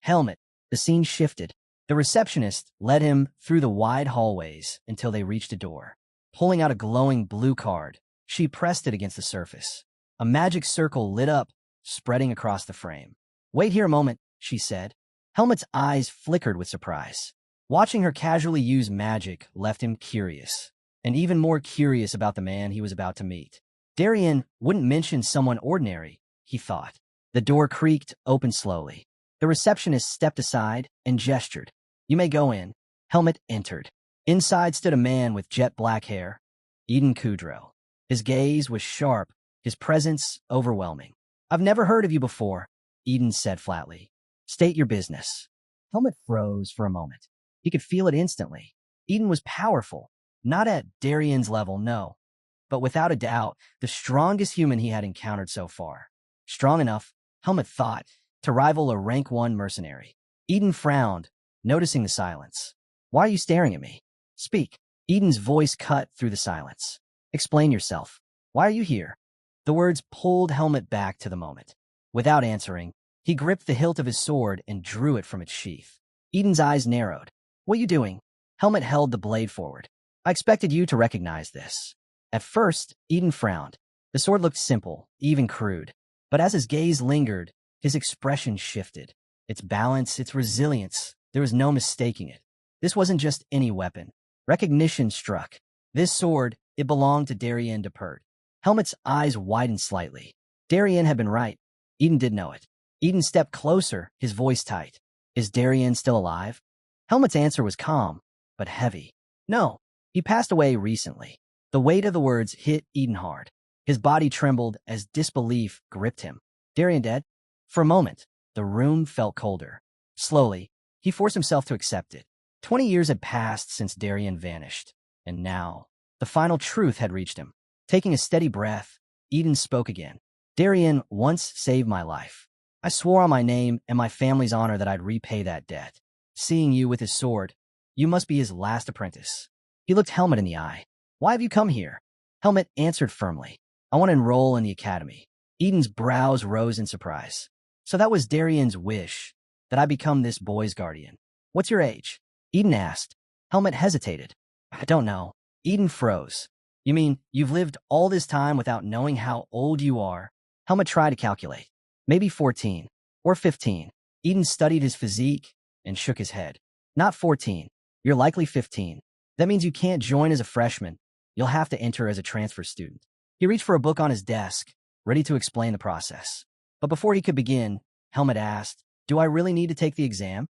Helmet. The scene shifted. The receptionist led him through the wide hallways until they reached a door. Pulling out a glowing blue card, she pressed it against the surface. A magic circle lit up, spreading across the frame. Wait here a moment, she said. Helmet's eyes flickered with surprise. Watching her casually use magic left him curious. and even more curious about the man he was about to meet. Darien wouldn't mention someone ordinary, he thought. The door creaked open slowly. The receptionist stepped aside and gestured. "You may go in." Helmut entered. Inside stood a man with jet black hair, Eden Kudrow. His gaze was sharp, his presence overwhelming. "I've never heard of you before," Eden said flatly. "State your business." Helmut froze for a moment. He could feel it instantly. Eden was powerful, not at Darien's level, no, but without a doubt, the strongest human he had encountered so far. Strong enough, Helmut thought, to rival a rank 1 mercenary. Eden frowned, noticing the silence. "Why are you staring at me? Speak." Eden's voice cut through the silence. "Explain yourself. Why are you here?" The words pulled Helmut back to the moment. Without answering, he gripped the hilt of his sword and drew it from its sheath. Eden's eyes narrowed. "What are you doing?" Helmut held the blade forward. "I expected you to recognize this." At first, Eden frowned. The sword looked simple, even crude. But as his gaze lingered, his expression shifted. Its balance, its resilience, there was no mistaking it. This wasn't just any weapon. Recognition struck. This sword, it belonged to Darien Depert. Helmut's eyes widened slightly. Darien had been right. Eden did know it. Eden stepped closer, his voice tight. "Is Darien still alive?" Helmut's answer was calm, but heavy. "No, he passed away recently." The weight of the words hit Eden hard. His body trembled as disbelief gripped him. "Darien dead?" For a moment, the room felt colder. Slowly, he forced himself to accept it. 20 years had passed since Darien vanished, and now, the final truth had reached him. Taking a steady breath, Eden spoke again. "Darien once saved my life. I swore on my name and my family's honor that I'd repay that debt. Seeing you with his sword, you must be his last apprentice." He looked Helmut in the eye. "Why have you come here?" Helmut answered firmly. "I want to enroll in the academy." Eden's brows rose in surprise. "So that was Darien's wish, that I become this boy's guardian. What's your age?" Eden asked. Helmut hesitated. "I don't know." Eden froze. "You mean you've lived all this time without knowing how old you are?" Helmut tried to calculate. "Maybe 14 or 15. Eden studied his physique and shook his head. "Not 14. You're likely 15. That means you can't join as a freshman. You'll have to enter as a transfer student." He reached for a book on his desk, ready to explain the process. But before he could begin, Helmut asked, "Do I really need to take the exam?"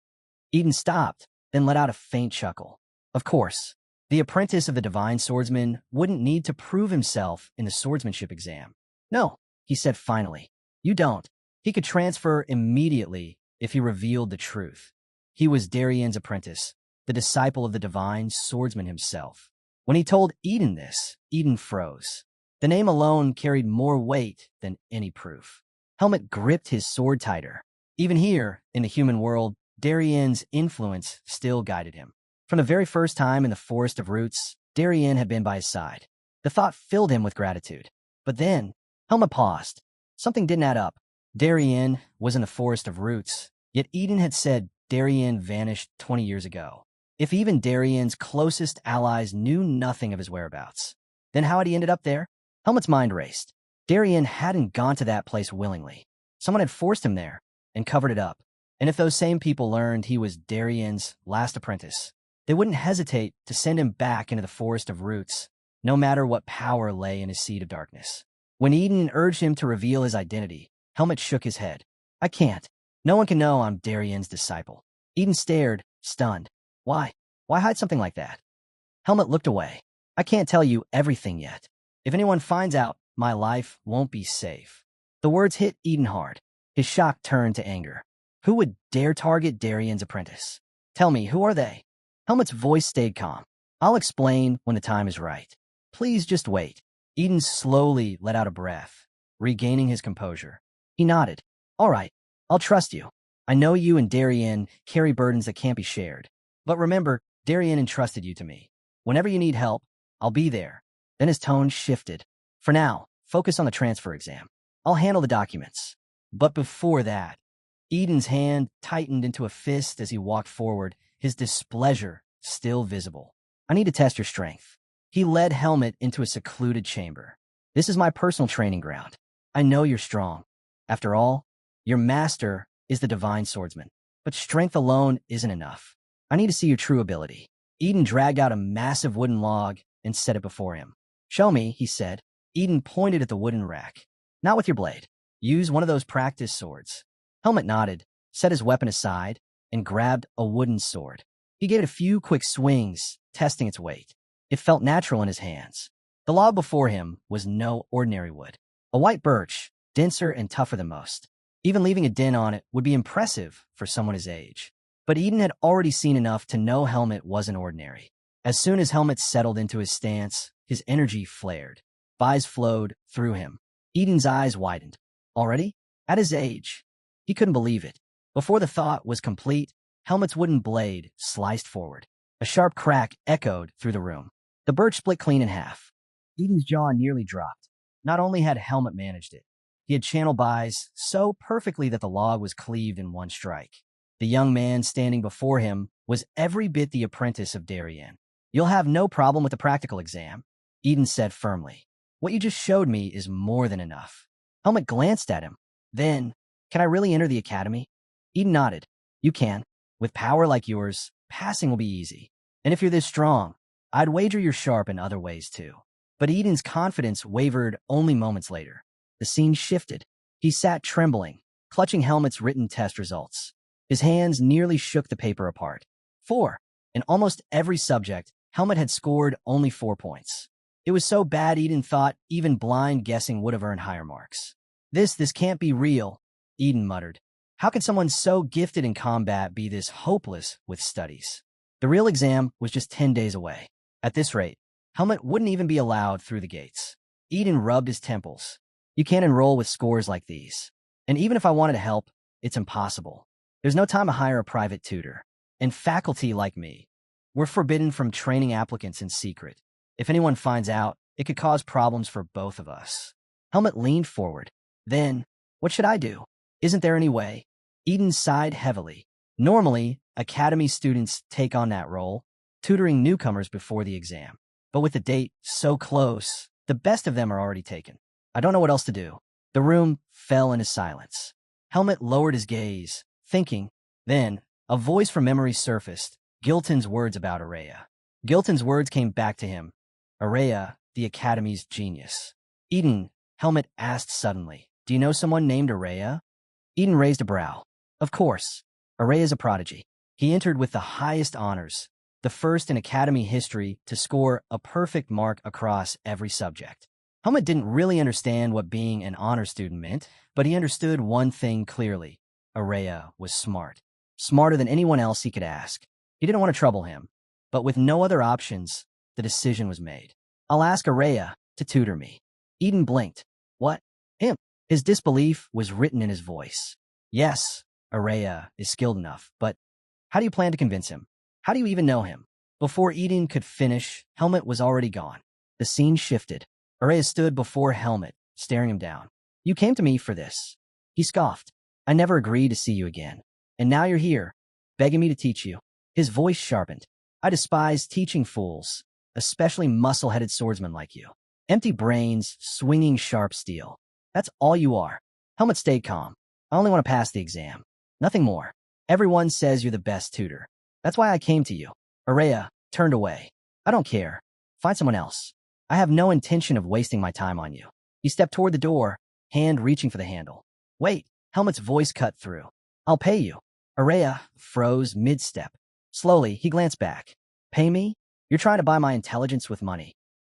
Eden stopped, then let out a faint chuckle. Of course, the apprentice of the divine swordsman wouldn't need to prove himself in the swordsmanship exam. "No," he said finally, "you don't." He could transfer immediately if he revealed the truth. He was Darien's apprentice, the disciple of the divine swordsman himself. When he told Eden this, Eden froze. The name alone carried more weight than any proof. Helmut gripped his sword tighter. Even here, in the human world, Darien's influence still guided him. From the very first time in the Forest of Roots, Darien had been by his side. The thought filled him with gratitude. But then, Helmut paused. Something didn't add up. Darien was in the Forest of Roots, yet Eden had said Darien vanished 20 years ago. If even Darien's closest allies knew nothing of his whereabouts, then how had he ended up there? Helmut's mind raced. Darien hadn't gone to that place willingly. Someone had forced him there and covered it up. And if those same people learned he was Darien's last apprentice, they wouldn't hesitate to send him back into the Forest of Roots, no matter what power lay in his seed of darkness. When Eden urged him to reveal his identity, Helmut shook his head. "I can't. No one can know I'm Darien's disciple." Eden stared, stunned. "Why? Why hide something like that?" Helmut looked away. "I can't tell you everything yet. If anyone finds out, my life won't be safe." The words hit Eden hard. His shock turned to anger. Who would dare target Darien's apprentice? "Tell me, who are they?" Helmut's voice stayed calm. "I'll explain when the time is right. Please just wait." Eden slowly let out a breath, regaining his composure. He nodded. "All right, I'll trust you. I know you and Darien carry burdens that can't be shared. But remember, Darien entrusted you to me. Whenever you need help, I'll be there." Then his tone shifted. "For now, focus on the transfer exam. I'll handle the documents." But before that, Eden's hand tightened into a fist as he walked forward, his displeasure still visible. "I need to test your strength." He led Helmut into a secluded chamber. "This is my personal training ground. I know you're strong. After all, your master is the divine swordsman. But strength alone isn't enough. I need to see your true ability." Eden dragged out a massive wooden log and set it before him. "Show me," he said. Eden pointed at the wooden rack. "Not with your blade. Use one of those practice swords." Helmet nodded, set his weapon aside, and grabbed a wooden sword. He gave it a few quick swings, testing its weight. It felt natural in his hands. The log before him was no ordinary wood. A white birch, denser and tougher than most. Even leaving a dent on it would be impressive for someone his age. But Eden had already seen enough to know Helmet wasn't ordinary. As soon as Helmet settled into his stance, his energy flared. Vibes flowed through him. Eden's eyes widened. Already? At his age? He couldn't believe it. Before the thought was complete, Helmet's wooden blade sliced forward. A sharp crack echoed through the room. The birch split clean in half. Eden's jaw nearly dropped. Not only had Helmet managed it, he had channeled Bai's so perfectly that the log was cleaved in one strike. The young man standing before him was every bit the apprentice of Darien. "You'll have no problem with the practical exam," Eden said firmly. "What you just showed me is more than enough." Helmet glanced at him. Then, "Can I really enter the academy?" Eden nodded. "You can. With power like yours, passing will be easy. And if you're this strong, I'd wager you're sharp in other ways too." But Eden's confidence wavered only moments later. The scene shifted. He sat trembling, clutching Helmet's written test results. His hands nearly shook the paper apart. 4. In almost every subject, Helmet had scored only 4 points. It was so bad Eden thought even blind guessing would have earned higher marks. This can't be real," Eden muttered. "How could someone so gifted in combat be this hopeless with studies?" The real exam was just 10 days away. At this rate, Helmet wouldn't even be allowed through the gates. Eden rubbed his temples. "You can't enroll with scores like these. And even if I wanted to help, it's impossible. There's no time to hire a private tutor. And faculty like me, we're forbidden from training applicants in secret. If anyone finds out, it could cause problems for both of us." Helmet leaned forward. "Then, what should I do? Isn't there any way?" Eden sighed heavily. Normally, academy students take on that role, tutoring newcomers before the exam. But with the date so close, the best of them are already taken. "I don't know what else to do." The room fell into silence. Helmet lowered his gaze, thinking. Then, a voice from memory surfaced, Gilton's words about Araya. Gilton's words came back to him. Araya, the academy's genius. "Eden," Helmet asked suddenly, "do you know someone named Araya?" Eden raised a brow. "Of course. Araya's a prodigy. He entered with the highest honors, the first in academy history to score a perfect mark across every subject." Helmet didn't really understand what being an honor student meant, but he understood one thing clearly. Araya was smart. Smarter than anyone else he could ask. He didn't want to trouble him, but with no other options, the decision was made. "I'll ask Araya to tutor me." Eden blinked. "What? Him?" His disbelief was written in his voice. "Yes, Araya is skilled enough, but how do you plan to convince him? How do you even know him?" Before Eden could finish, Helmet was already gone. The scene shifted. Araya stood before Helmet, staring him down. "You came to me for this." He scoffed. "I never agreed to see you again. And now you're here, begging me to teach you." His voice sharpened. "I despise teaching fools, especially muscle-headed swordsmen like you. Empty brains, swinging sharp steel. That's all you are." Helmet stayed calm. "I only want to pass the exam. Nothing more. Everyone says you're the best tutor. That's why I came to you." Araya turned away. "I don't care. Find someone else. I have no intention of wasting my time on you." He stepped toward the door, hand reaching for the handle. "Wait," Helmet's voice cut through. "I'll pay you." Araya froze mid-step. Slowly, he glanced back. "Pay me? You're trying to buy my intelligence with money."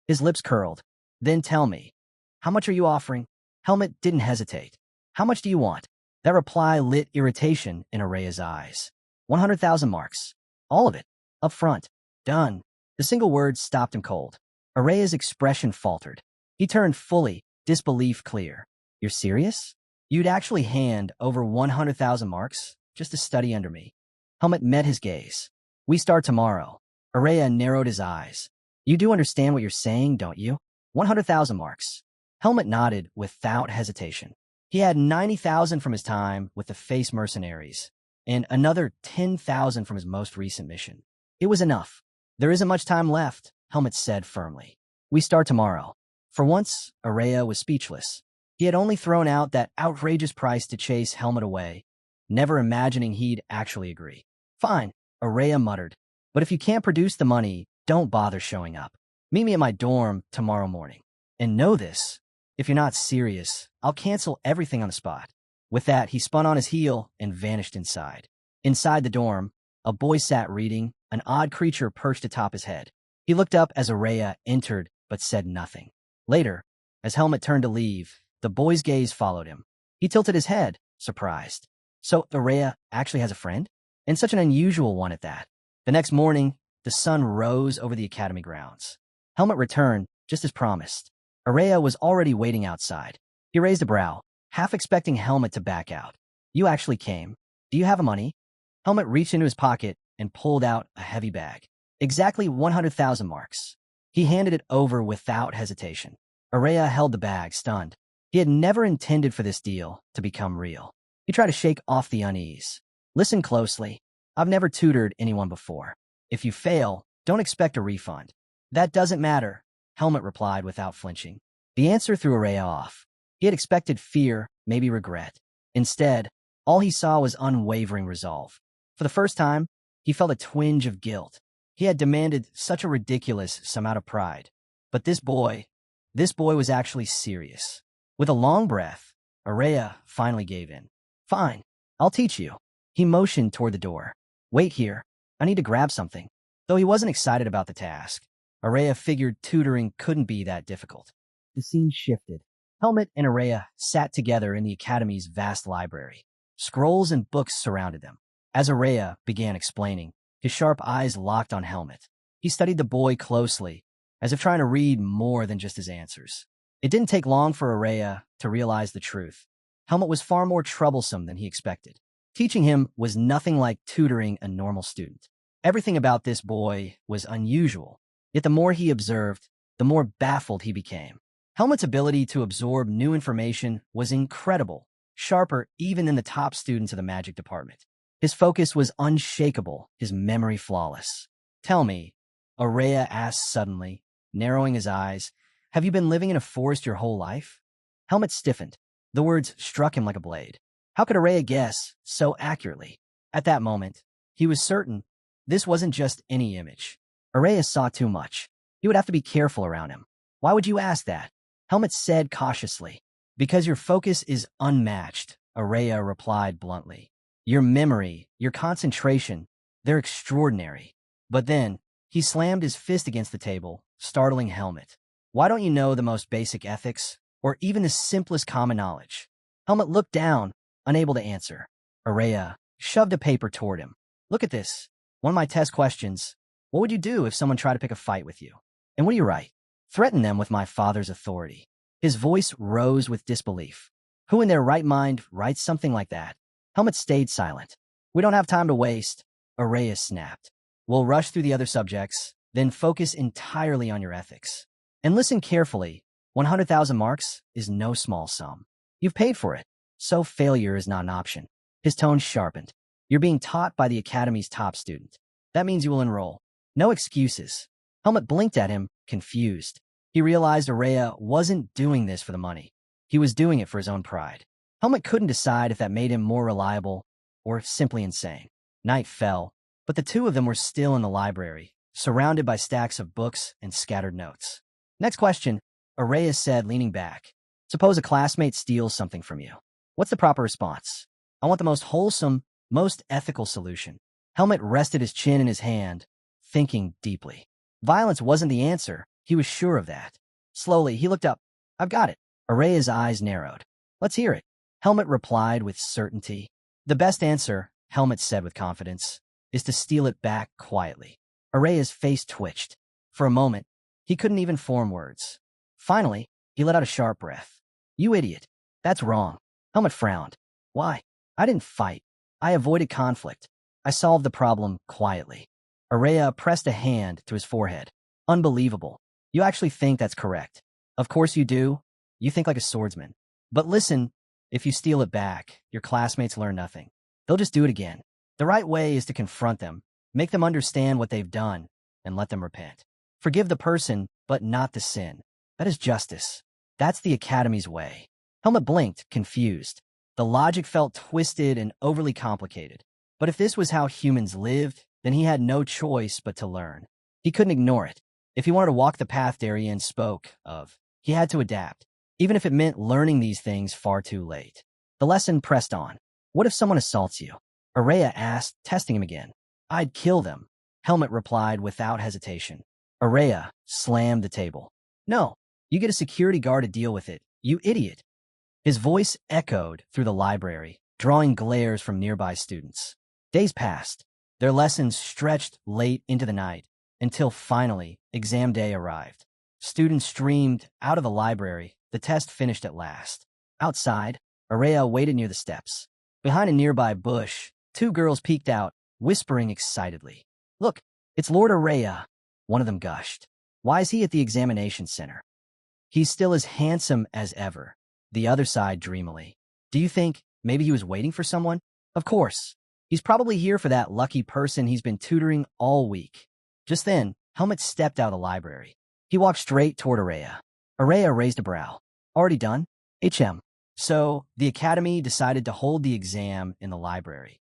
His lips curled. "Then tell me, how much are you offering?" Helmet didn't hesitate. "How much do you want?" That reply lit irritation in Araya's eyes. 100,000 marks. All of it. Up front. Done. The single word stopped him cold. Araya's expression faltered. He turned fully, disbelief clear. "You're serious? You'd actually hand over 100,000 marks just to study under me?" Helmet met his gaze. "We start tomorrow." Araya narrowed his eyes. "You do understand what you're saying, don't you? 100,000 marks." Helmet nodded without hesitation. He had 90,000 from his time with the Face Mercenaries, and another 10,000 from his most recent mission. It was enough. "There isn't much time left," Helmet said firmly. "We start tomorrow." For once, Araya was speechless. He had only thrown out that outrageous price to chase Helmet away, never imagining he'd actually agree. "Fine," Araya muttered. "But if you can't produce the money, don't bother showing up." Meet me at my dorm tomorrow morning. And know this, if you're not serious, I'll cancel everything on the spot. With that, he spun on his heel and vanished inside. Inside the dorm, a boy sat reading, an odd creature perched atop his head. He looked up as Araya entered, but said nothing. Later, as Helmet turned to leave, the boy's gaze followed him. He tilted his head, surprised. So Araya actually has a friend? And such an unusual one at that. The next morning, the sun rose over the academy grounds. Helmet returned, just as promised. Araya was already waiting outside. He raised a brow, half expecting Helmet to back out. You actually came. Do you have money? Helmet reached into his pocket and pulled out a heavy bag. Exactly 100,000 marks. He handed it over without hesitation. Araya held the bag, stunned. He had never intended for this deal to become real. He tried to shake off the unease. Listen closely. I've never tutored anyone before. If you fail, don't expect a refund. That doesn't matter, Helmet replied without flinching. The answer threw Araya off. He had expected fear, maybe regret. Instead, all he saw was unwavering resolve. For the first time, he felt a twinge of guilt. He had demanded such a ridiculous sum out of pride. But this boy was actually serious. With a long breath, Araya finally gave in. Fine, I'll teach you. He motioned toward the door. Wait here. I need to grab something. Though he wasn't excited about the task, Araya figured tutoring couldn't be that difficult. The scene shifted. Helmet and Araya sat together in the academy's vast library. Scrolls and books surrounded them. As Araya began explaining, his sharp eyes locked on Helmet. He studied the boy closely, as if trying to read more than just his answers. It didn't take long for Araya to realize the truth. Helmet was far more troublesome than he expected. Teaching him was nothing like tutoring a normal student. Everything about this boy was unusual, yet the more he observed, the more baffled he became. Helmet's ability to absorb new information was incredible, sharper even than the top students of the magic department. His focus was unshakable, his memory flawless. Tell me, Araya asked suddenly, narrowing his eyes, have you been living in a forest your whole life? Helmet stiffened. The words struck him like a blade. How could Araya guess so accurately? At that moment, he was certain this wasn't just any image. Araya saw too much. He would have to be careful around him. Why would you ask that? Helmet said cautiously. Because your focus is unmatched, Araya replied bluntly. Your memory, your concentration, they're extraordinary. But then, he slammed his fist against the table, startling Helmet. Why don't you know the most basic ethics, or even the simplest common knowledge? Helmet looked down, unable to answer. Araya shoved a paper toward him. Look at this. One of my test questions. What would you do if someone tried to pick a fight with you? And what do you write? Threaten them with my father's authority. His voice rose with disbelief. Who in their right mind writes something like that? Helmet stayed silent. We don't have time to waste, Araya snapped. We'll rush through the other subjects, then focus entirely on your ethics. And listen carefully. 100,000 marks is no small sum. You've paid for it, so failure is not an option. His tone sharpened. You're being taught by the academy's top student. That means you will enroll. No excuses. Helmet blinked at him, confused. He realized Araya wasn't doing this for the money. He was doing it for his own pride. Helmet couldn't decide if that made him more reliable or simply insane. Night fell, but the two of them were still in the library, surrounded by stacks of books and scattered notes. Next question, Araya said, leaning back. Suppose a classmate steals something from you. What's the proper response? I want the most wholesome, most ethical solution. Helmet rested his chin in his hand, thinking deeply. Violence wasn't the answer. He was sure of that. Slowly, he looked up. I've got it. Araya's eyes narrowed. Let's hear it. Helmet replied with certainty. The best answer, Helmet said with confidence, is to steal it back quietly. Araya's face twitched. For a moment, he couldn't even form words. Finally, he let out a sharp breath. You idiot. That's wrong. Helmet frowned. Why? I didn't fight. I avoided conflict. I solved the problem quietly. Araya pressed a hand to his forehead. Unbelievable. You actually think that's correct. Of course you do. You think like a swordsman. But listen, if you steal it back, your classmates learn nothing. They'll just do it again. The right way is to confront them, make them understand what they've done, and let them repent. Forgive the person, but not the sin. That is justice. That's the Academy's way. Helmet blinked, confused. The logic felt twisted and overly complicated. But if this was how humans lived, then he had no choice but to learn. He couldn't ignore it. If he wanted to walk the path Darien spoke of, he had to adapt, even if it meant learning these things far too late. The lesson pressed on. What if someone assaults you? Araya asked, testing him again. I'd kill them, Helmet replied without hesitation. Araya slammed the table. No, you get a security guard to deal with it, you idiot. His voice echoed through the library, drawing glares from nearby students. Days passed. Their lessons stretched late into the night, until finally, exam day arrived. Students streamed out of the library. The test finished at last. Outside, Araya waited near the steps. Behind a nearby bush, two girls peeked out, whispering excitedly. Look, it's Lord Araya, one of them gushed. Why is he at the examination center? He's still as handsome as ever. The other sighed dreamily. Do you think maybe he was waiting for someone? Of course. He's probably here for that lucky person he's been tutoring all week. Just then, Helmet stepped out of the library. He walked straight toward Araya. Araya raised a brow. Already done? So, the academy decided to hold the exam in the library.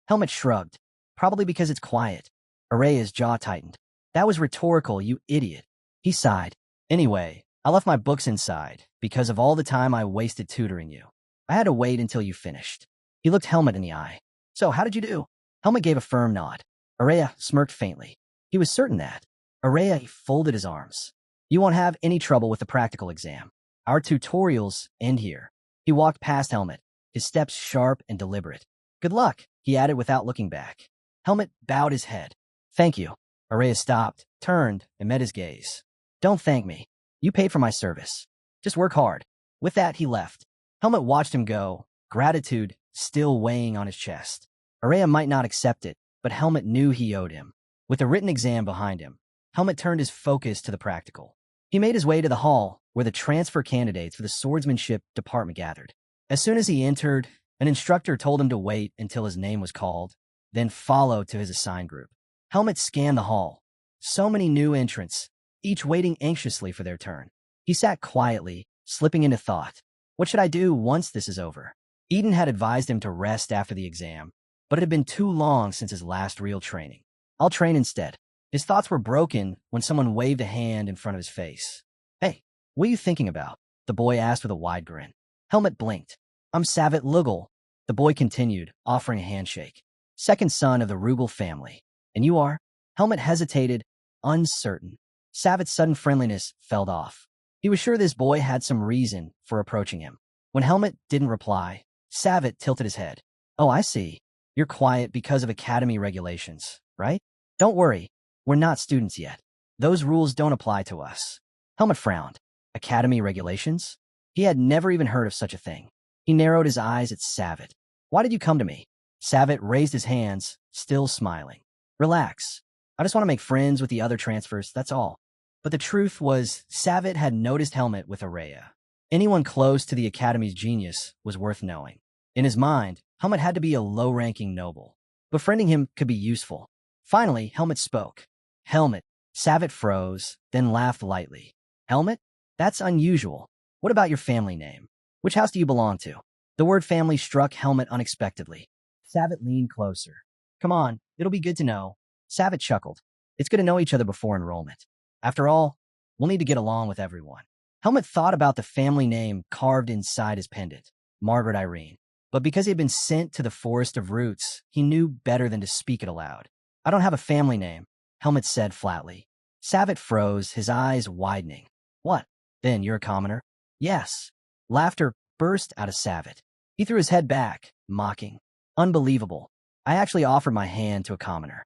Helmet shrugged. Probably because it's quiet. Araya's jaw tightened. That was rhetorical, you idiot. He sighed. Anyway, I left my books inside because of all the time I wasted tutoring you. I had to wait until you finished. He looked Helmet in the eye. So, how did you do? Helmet gave a firm nod. Araya smirked faintly. He was certain that. Araya folded his arms. You won't have any trouble with the practical exam. Our tutorials end here. He walked past Helmet, his steps sharp and deliberate. Good luck, he added without looking back. Helmet bowed his head. Thank you. Araya stopped, turned, and met his gaze. Don't thank me. You paid for my service. Just work hard. With that, he left. Helmet watched him go, gratitude still weighing on his chest. Araya might not accept it, but Helmet knew he owed him. With the written exam behind him, Helmet turned his focus to the practical. He made his way to the hall where the transfer candidates for the swordsmanship department gathered. As soon as he entered, an instructor told him to wait until his name was called, then follow to his assigned group. Helmet scanned the hall. So many new entrants, each waiting anxiously for their turn. He sat quietly, slipping into thought. What should I do once this is over? Eden had advised him to rest after the exam, but it had been too long since his last real training. I'll train instead. His thoughts were broken when someone waved a hand in front of his face. Hey, what are you thinking about? The boy asked with a wide grin. Helmet blinked. I'm Savet Lugal, the boy continued, offering a handshake. Second son of the Rugal family. And you are? Helmet hesitated, uncertain. Savet's sudden friendliness fell off. He was sure this boy had some reason for approaching him. When Helmet didn't reply, Savet tilted his head. Oh, I see. You're quiet because of academy regulations, right? Don't worry. We're not students yet. Those rules don't apply to us. Helmet frowned. Academy regulations? He had never even heard of such a thing. He narrowed his eyes at Savet. Why did you come to me? Savet raised his hands, still smiling. Relax. I just want to make friends with the other transfers, that's all. But the truth was, Savet had noticed Helmet with Araya. Anyone close to the Academy's genius was worth knowing. In his mind, Helmet had to be a low-ranking noble. Befriending him could be useful. Finally, Helmet spoke. Helmet. Savet froze, then laughed lightly. Helmet? That's unusual. What about your family name? Which house do you belong to? The word family struck Helmet unexpectedly. Savet leaned closer. Come on, it'll be good to know. Savet chuckled. It's good to know each other before enrollment. After all, we'll need to get along with everyone. Helmet thought about the family name carved inside his pendant, Margaret Irene. But because he had been sent to the Forest of Roots, he knew better than to speak it aloud. I don't have a family name, Helmet said flatly. Savet froze, his eyes widening. What? Then you're a commoner? Yes. Laughter burst out of Savet. He threw his head back, mocking. Unbelievable. I actually offered my hand to a commoner.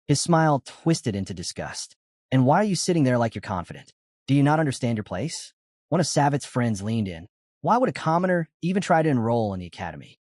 His smile twisted into disgust. And why are you sitting there like you're confident? Do you not understand your place? One of Savet's friends leaned in. Why would a commoner even try to enroll in the academy?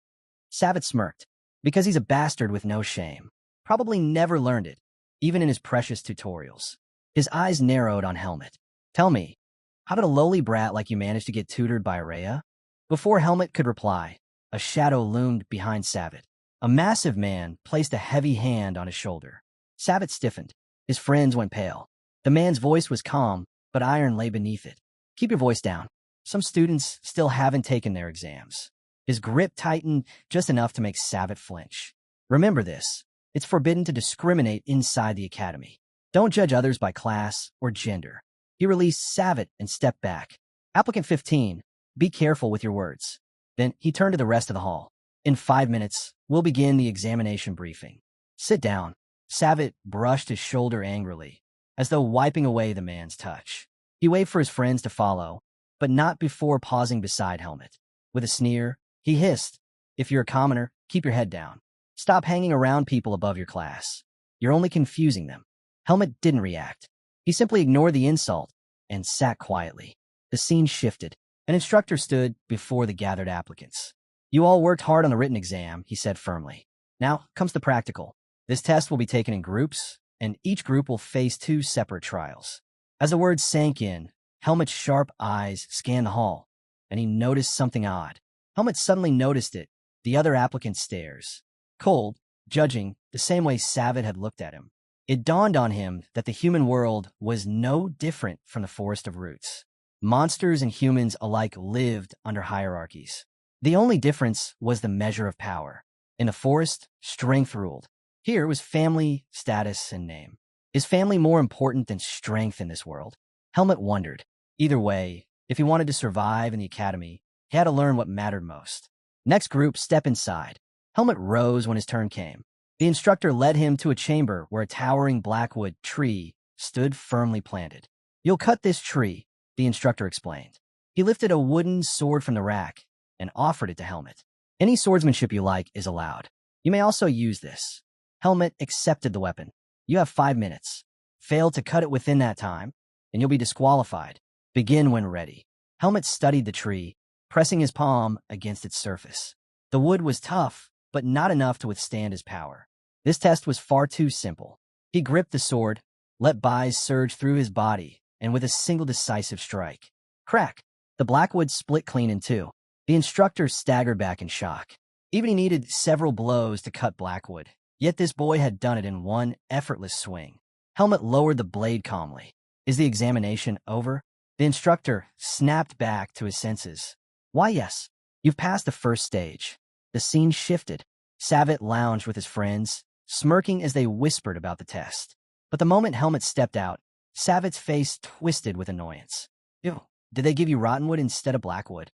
Savet smirked. Because he's a bastard with no shame. Probably never learned it, even in his precious tutorials. His eyes narrowed on Helmet. Tell me, how did a lowly brat like you manage to get tutored by Araya? Before Helmet could reply, a shadow loomed behind Savet. A massive man placed a heavy hand on his shoulder. Savet stiffened. His friends went pale. The man's voice was calm, but iron lay beneath it. Keep your voice down. Some students still haven't taken their exams. His grip tightened just enough to make Savet flinch. Remember this. It's forbidden to discriminate inside the academy. Don't judge others by class or gender. He released Savitt and stepped back. Applicant 15, be careful with your words. Then he turned to the rest of the hall. In 5 minutes, we'll begin the examination briefing. Sit down. Savitt brushed his shoulder angrily, as though wiping away the man's touch. He waved for his friends to follow, but not before pausing beside Helmet. With a sneer, he hissed, if you're a commoner, keep your head down. Stop hanging around people above your class. You're only confusing them. Helmet didn't react. He simply ignored the insult and sat quietly. The scene shifted. An instructor stood before the gathered applicants. You all worked hard on the written exam, he said firmly. Now comes the practical. This test will be taken in groups, and each group will face 2 separate trials. As the words sank in, Helmet's sharp eyes scanned the hall, and he noticed something odd. Helmet suddenly noticed it, the other applicant's stares. Cold, judging, the same way Savitt had looked at him. It dawned on him that the human world was no different from the Forest of Roots. Monsters and humans alike lived under hierarchies. The only difference was the measure of power. In the forest, strength ruled. Here was family, status, and name. Is family more important than strength in this world? Helmet wondered. Either way, if he wanted to survive in the academy, he had to learn what mattered most. Next group, step inside. Helmet rose when his turn came. The instructor led him to a chamber where a towering blackwood tree stood firmly planted. You'll cut this tree, the instructor explained. He lifted a wooden sword from the rack and offered it to Helmet. Any swordsmanship you like is allowed. You may also use this. Helmet accepted the weapon. You have 5 minutes. Fail to cut it within that time, and you'll be disqualified. Begin when ready. Helmet studied the tree, pressing his palm against its surface. The wood was tough, but not enough to withstand his power. This test was far too simple. He gripped the sword, let bise surge through his body, and with a single decisive strike. Crack! The blackwood split clean in 2. The instructor staggered back in shock. Even he needed several blows to cut blackwood, yet this boy had done it in one effortless swing. Helmet lowered the blade calmly. Is the examination over? The instructor snapped back to his senses. Why, yes. You've passed the first stage. The scene shifted. Savitt lounged with his friends, smirking as they whispered about the test. But the moment Helmet stepped out, Savitt's face twisted with annoyance. Ew, did they give you rottenwood instead of blackwood?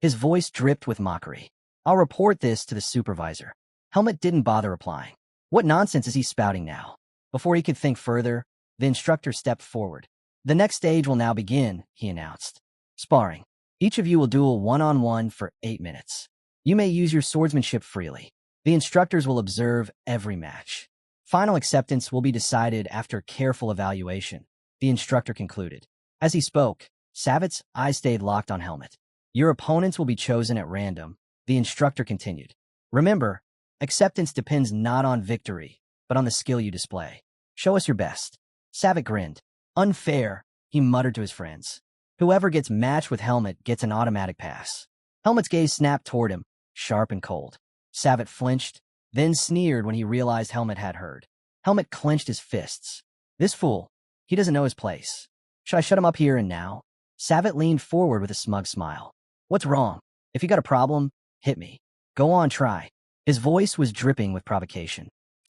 His voice dripped with mockery. I'll report this to the supervisor. Helmet didn't bother replying. What nonsense is he spouting now? Before he could think further, the instructor stepped forward. The next stage will now begin, he announced. Sparring. Each of you will duel one-on-one for 8 minutes. You may use your swordsmanship freely. The instructors will observe every match. Final acceptance will be decided after careful evaluation, the instructor concluded. As he spoke, Savitt's eyes stayed locked on Helmet. Your opponents will be chosen at random, the instructor continued. Remember, acceptance depends not on victory, but on the skill you display. Show us your best. Savitt grinned. Unfair, he muttered to his friends. Whoever gets matched with Helmet gets an automatic pass. Helmet's gaze snapped toward him, sharp and cold. Savitt flinched, then sneered when he realized Helmet had heard. Helmet clenched his fists. This fool, he doesn't know his place. Should I shut him up here and now? Savitt leaned forward with a smug smile. What's wrong? If you got a problem, hit me. Go on, try. His voice was dripping with provocation.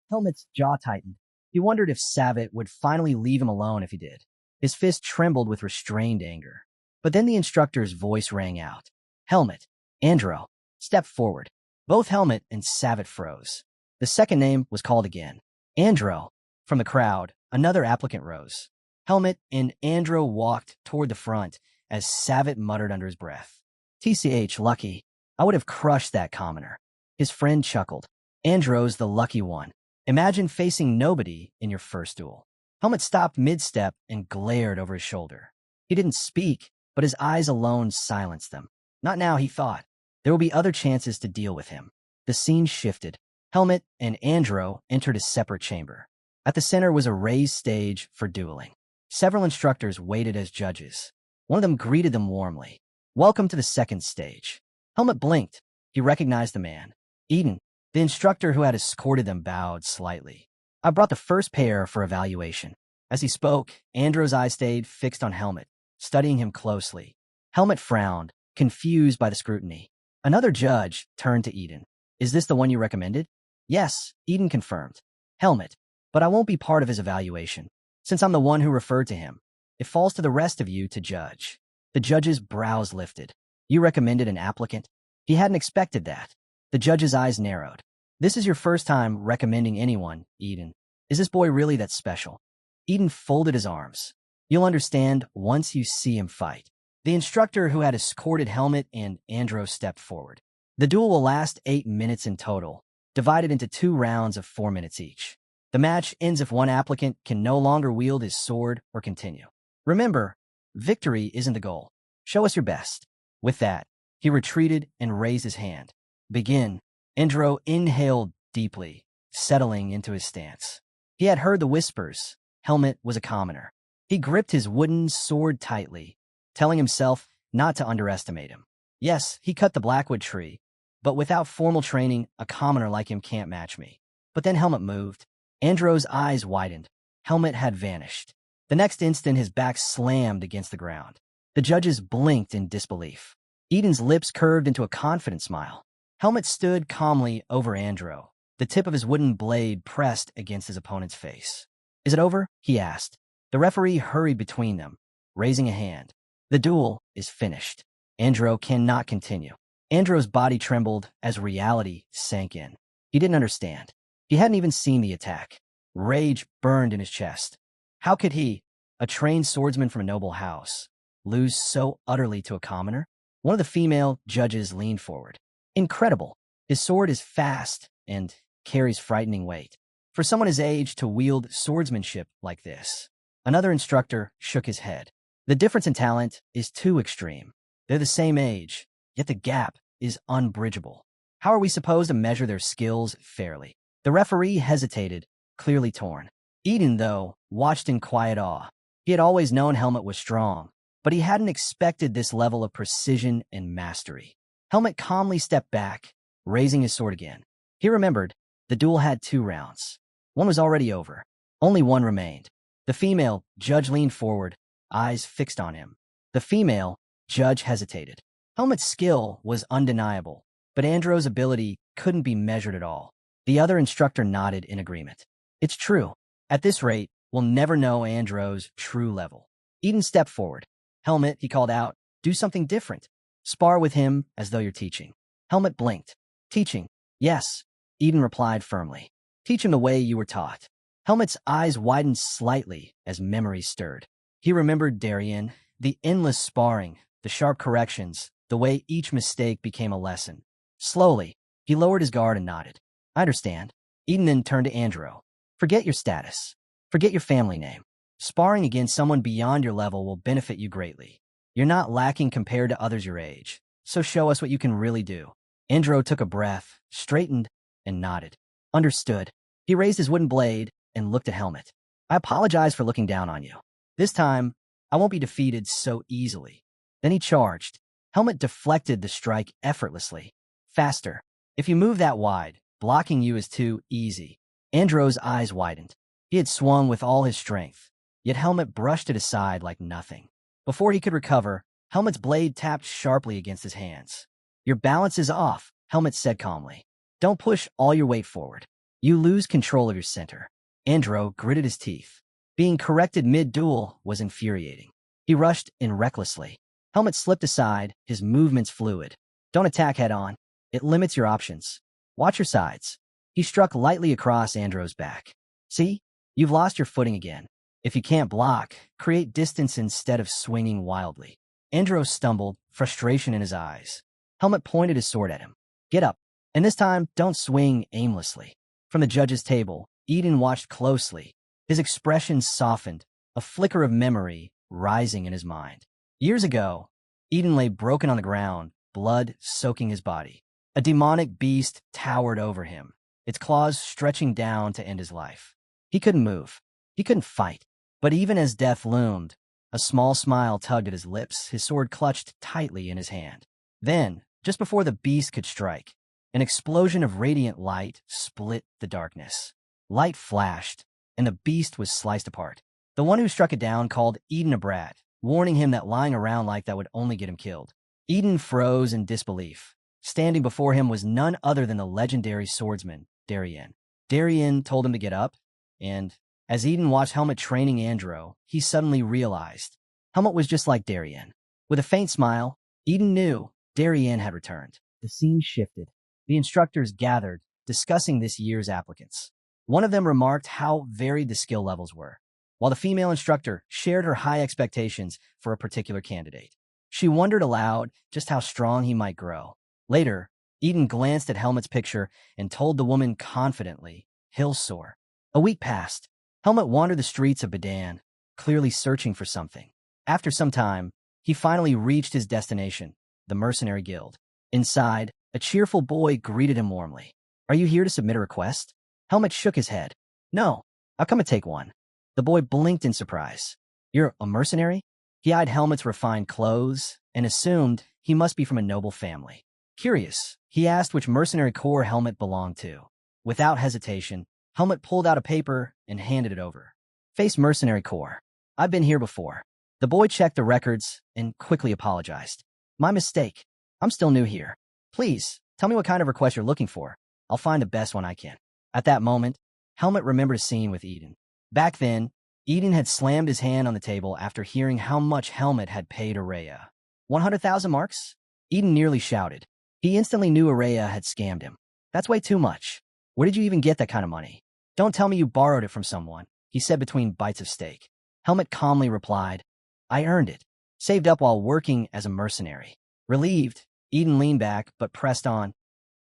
Helmet's jaw tightened. He wondered if Savitt would finally leave him alone if he did. His fist trembled with restrained anger. But then the instructor's voice rang out. Helmet, Andro, step forward. Both Helmet and Savitt froze. The second name was called again. Andro. From the crowd, another applicant rose. Helmet and Andro walked toward the front as Savitt muttered under his breath. TCH, lucky. I would have crushed that commoner. His friend chuckled. Andro's the lucky one. Imagine facing nobody in your first duel. Helmet stopped mid-step and glared over his shoulder. He didn't speak, but his eyes alone silenced them. Not now, he thought. There will be other chances to deal with him. The scene shifted. Helmet and Andro entered a separate chamber. At the center was a raised stage for dueling. Several instructors waited as judges. One of them greeted them warmly. Welcome to the second stage. Helmet blinked. He recognized the man. Eden, the instructor who had escorted them, bowed slightly. I brought the first pair for evaluation. As he spoke, Andro's eyes stayed fixed on Helmet, studying him closely. Helmet frowned, confused by the scrutiny. Another judge turned to Eden. Is this the one you recommended? Yes, Eden confirmed. Helmet, but I won't be part of his evaluation. Since I'm the one who referred to him, it falls to the rest of you to judge. The judge's brows lifted. You recommended an applicant? He hadn't expected that. The judge's eyes narrowed. This is your first time recommending anyone, Eden. Is this boy really that special? Eden folded his arms. You'll understand once you see him fight. The instructor who had escorted Helmet and Andro stepped forward. The duel will last 8 minutes in total, divided into 2 rounds of 4 minutes each. The match ends if one applicant can no longer wield his sword or continue. Remember, victory isn't the goal. Show us your best. With that, he retreated and raised his hand. Begin. Andro inhaled deeply, settling into his stance. He had heard the whispers. Helmet was a commoner. He gripped his wooden sword tightly, telling himself not to underestimate him. Yes, he cut the blackwood tree, but without formal training, a commoner like him can't match me. But then Helmet moved. Andro's eyes widened. Helmet had vanished. The next instant, his back slammed against the ground. The judges blinked in disbelief. Eden's lips curved into a confident smile. Helmet stood calmly over Andro, the tip of his wooden blade pressed against his opponent's face. Is it over? He asked. The referee hurried between them, raising a hand. The duel is finished. Andro cannot continue. Andro's body trembled as reality sank in. He didn't understand. He hadn't even seen the attack. Rage burned in his chest. How could he, a trained swordsman from a noble house, lose so utterly to a commoner? One of the female judges leaned forward. Incredible. His sword is fast and carries frightening weight. For someone his age to wield swordsmanship like this. Another instructor shook his head. The difference in talent is too extreme. They're the same age, yet the gap is unbridgeable. How are we supposed to measure their skills fairly? The referee hesitated, clearly torn. Eden, though, watched in quiet awe. He had always known Helmet was strong, but he hadn't expected this level of precision and mastery. Helmet calmly stepped back, raising his sword again. He remembered the duel had 2 rounds. One was already over. Only one remained. The female judge leaned forward, eyes fixed on him. The female judge hesitated. Helmet's skill was undeniable, but Andro's ability couldn't be measured at all. The other instructor nodded in agreement. It's true. At this rate, we'll never know Andro's true level. Eden stepped forward. Helmet, he called out, do something different. Spar with him as though you're teaching. Helmet blinked. Teaching? Yes. Eden replied firmly. Teach him the way you were taught. Helmet's eyes widened slightly as memory stirred. He remembered Darien, the endless sparring, the sharp corrections, the way each mistake became a lesson. Slowly, he lowered his guard and nodded. I understand. Eden then turned to Andro. Forget your status. Forget your family name. Sparring against someone beyond your level will benefit you greatly. You're not lacking compared to others your age, so show us what you can really do. Andro took a breath, straightened, and nodded. Understood. He raised his wooden blade and looked at Helmet. I apologize for looking down on you. This time, I won't be defeated so easily. Then he charged. Helmet deflected the strike effortlessly. Faster. If you move that wide, blocking you is too easy. Andro's eyes widened. He had swung with all his strength, yet Helmet brushed it aside like nothing. Before he could recover, Helmet's blade tapped sharply against his hands. Your balance is off, Helmet said calmly. Don't push all your weight forward. You lose control of your center. Andro gritted his teeth. Being corrected mid-duel was infuriating. He rushed in recklessly. Helmet slipped aside, his movements fluid. Don't attack head-on. It limits your options. Watch your sides. He struck lightly across Andro's back. See? You've lost your footing again. If you can't block, create distance instead of swinging wildly. Andro stumbled, frustration in his eyes. Helmet pointed his sword at him. Get up. And this time, don't swing aimlessly. From the judge's table, Eden watched closely. His expression softened, a flicker of memory rising in his mind. Years ago, Eden lay broken on the ground, blood soaking his body. A demonic beast towered over him, its claws stretching down to end his life. He couldn't move. He couldn't fight. But even as death loomed, a small smile tugged at his lips, his sword clutched tightly in his hand. Then, just before the beast could strike, an explosion of radiant light split the darkness. Light flashed, and the beast was sliced apart. The one who struck it down called Eden a brat, warning him that lying around like that would only get him killed. Eden froze in disbelief. Standing before him was none other than the legendary swordsman, Darien. Darien told him to get up, and As Eden watched Helmet training Andro, he suddenly realized Helmet was just like Darien. With a faint smile, Eden knew Darien had returned. The scene shifted. The instructors gathered, discussing this year's applicants. One of them remarked how varied the skill levels were, while the female instructor shared her high expectations for a particular candidate. She wondered aloud just how strong he might grow. Later, Eden glanced at Helmet's picture and told the woman confidently, "He'll soar." A week passed. Helmet wandered the streets of Badan, clearly searching for something. After some time, he finally reached his destination, the Mercenary Guild. Inside, a cheerful boy greeted him warmly. "Are you here to submit a request?" Helmet shook his head. "No, I'll come and take one." The boy blinked in surprise. "You're a mercenary?" He eyed Helmet's refined clothes and assumed he must be from a noble family. Curious, he asked which mercenary corps Helmet belonged to. Without hesitation, Helmet pulled out a paper and handed it over. "Face Mercenary Corps. I've been here before." The boy checked the records and quickly apologized. "My mistake. I'm still new here. Please, tell me what kind of request you're looking for. I'll find the best one I can." At that moment, Helmet remembered a scene with Eden. Back then, Eden had slammed his hand on the table after hearing how much Helmet had paid Araya. 100,000 marks? Eden nearly shouted. He instantly knew Araya had scammed him. "That's way too much. Where did you even get that kind of money? Don't tell me you borrowed it from someone," he said between bites of steak. Helmet calmly replied, "I earned it. Saved up while working as a mercenary." Relieved, Eden leaned back but pressed on.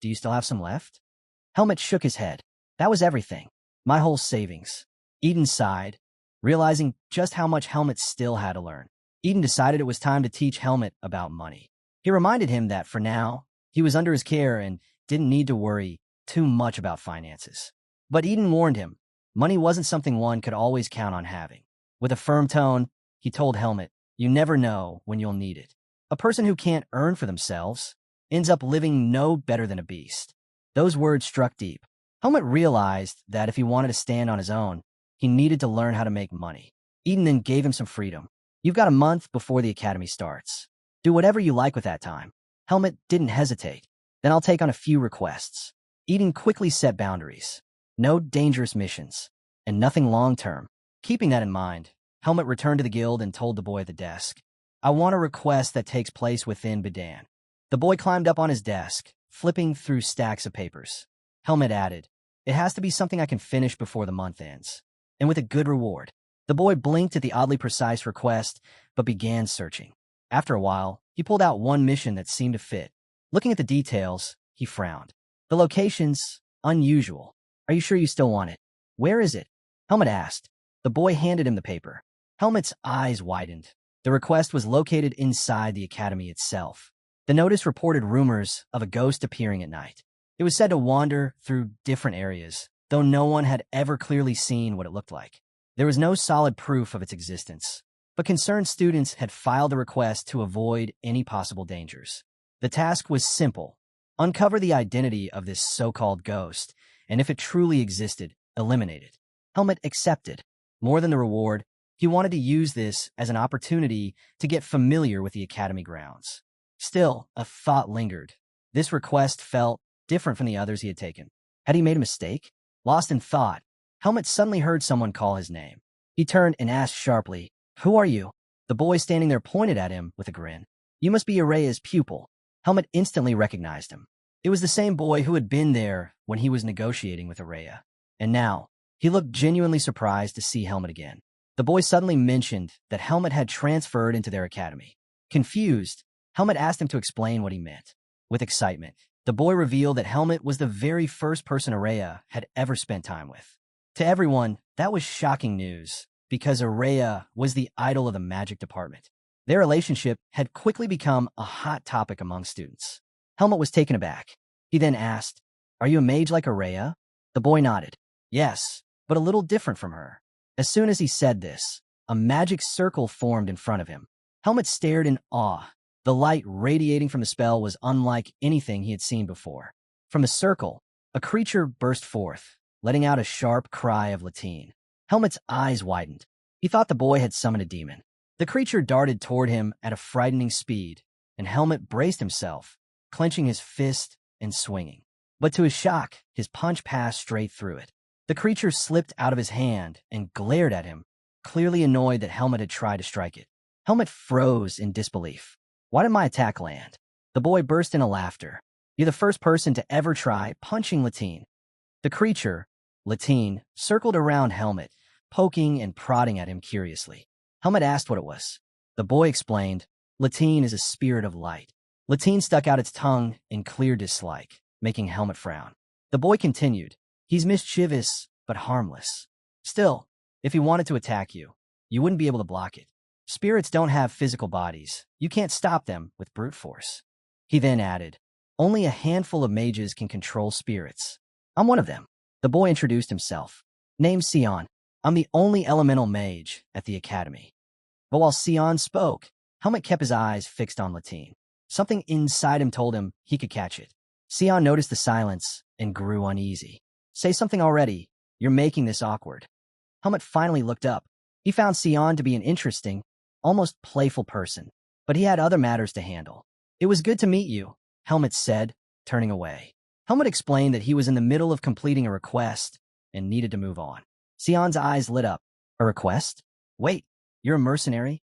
"Do you still have some left?" Helmet shook his head. "That was everything. My whole savings." Eden sighed, realizing just how much Helmet still had to learn. Eden decided it was time to teach Helmet about money. He reminded him that for now, he was under his care and didn't need to worry too much about finances. But Eden warned him, money wasn't something one could always count on having. With a firm tone, he told Helmet, "You never know when you'll need it. A person who can't earn for themselves ends up living no better than a beast." Those words struck deep. Helmet realized that if he wanted to stand on his own, he needed to learn how to make money. Eden then gave him some freedom. "You've got a month before the academy starts. Do whatever you like with that time." Helmet didn't hesitate. "Then I'll take on a few requests." Eden quickly set boundaries. No dangerous missions, and nothing long-term. Keeping that in mind, Helmet returned to the guild and told the boy at the desk, "I want a request that takes place within Badan." The boy climbed up on his desk, flipping through stacks of papers. Helmet added, "It has to be something I can finish before the month ends, and with a good reward." The boy blinked at the oddly precise request, but began searching. After a while, he pulled out one mission that seemed to fit. Looking at the details, he frowned. "The location's unusual. Are you sure you still want it?" "Where is it?" Helmet asked. The boy handed him the paper. Helmet's eyes widened. The request was located inside the academy itself. The notice reported rumors of a ghost appearing at night. It was said to wander through different areas, though no one had ever clearly seen what it looked like. There was no solid proof of its existence, but concerned students had filed a request to avoid any possible dangers. The task was simple: uncover the identity of this so-called ghost, and if it truly existed, eliminate it. Helmet accepted. More than the reward, he wanted to use this as an opportunity to get familiar with the academy grounds. Still, a thought lingered. This request felt different from the others he had taken. Had he made a mistake? Lost in thought, Helmet suddenly heard someone call his name. He turned and asked sharply, "Who are you?" The boy standing there pointed at him with a grin. "You must be Araya's pupil." Helmet instantly recognized him. It was the same boy who had been there when he was negotiating with Araya. And now, he looked genuinely surprised to see Helmet again. The boy suddenly mentioned that Helmet had transferred into their academy. Confused, Helmet asked him to explain what he meant. With excitement, the boy revealed that Helmet was the very first person Araya had ever spent time with. To everyone, that was shocking news, because Araya was the idol of the magic department. Their relationship had quickly become a hot topic among students. Helmet was taken aback. He then asked, "Are you a mage like Araya?" The boy nodded. "Yes, but a little different from her." As soon as he said this, a magic circle formed in front of him. Helmet stared in awe. The light radiating from the spell was unlike anything he had seen before. From the circle, a creature burst forth, letting out a sharp cry of Latin. Helmet's eyes widened. He thought the boy had summoned a demon. The creature darted toward him at a frightening speed, and Helmet braced himself, clenching his fist and swinging. But to his shock, his punch passed straight through it. The creature slipped out of his hand and glared at him, clearly annoyed that Helmet had tried to strike it. Helmet froze in disbelief. Why did my attack land? The boy burst into laughter. You're the first person to ever try punching Latine. The creature, Latine, circled around Helmet, poking and prodding at him curiously. Helmet asked what it was. The boy explained, Latine is a spirit of light. Latine stuck out its tongue in clear dislike, making Helmet frown. The boy continued, he's mischievous, but harmless. Still, if he wanted to attack you, you wouldn't be able to block it. Spirits don't have physical bodies. You can't stop them with brute force. He then added, only a handful of mages can control spirits. I'm one of them. The boy introduced himself. Name's Sion. I'm the only elemental mage at the academy. But while Sion spoke, Helmet kept his eyes fixed on Latine. Something inside him told him he could catch it. Sion noticed the silence and grew uneasy. Say something already. You're making this awkward. Helmet finally looked up. He found Sion to be an interesting, almost playful person, but he had other matters to handle. It was good to meet you, Helmet said, turning away. Helmet explained that he was in the middle of completing a request and needed to move on. Sion's eyes lit up. A request? Wait, you're a mercenary?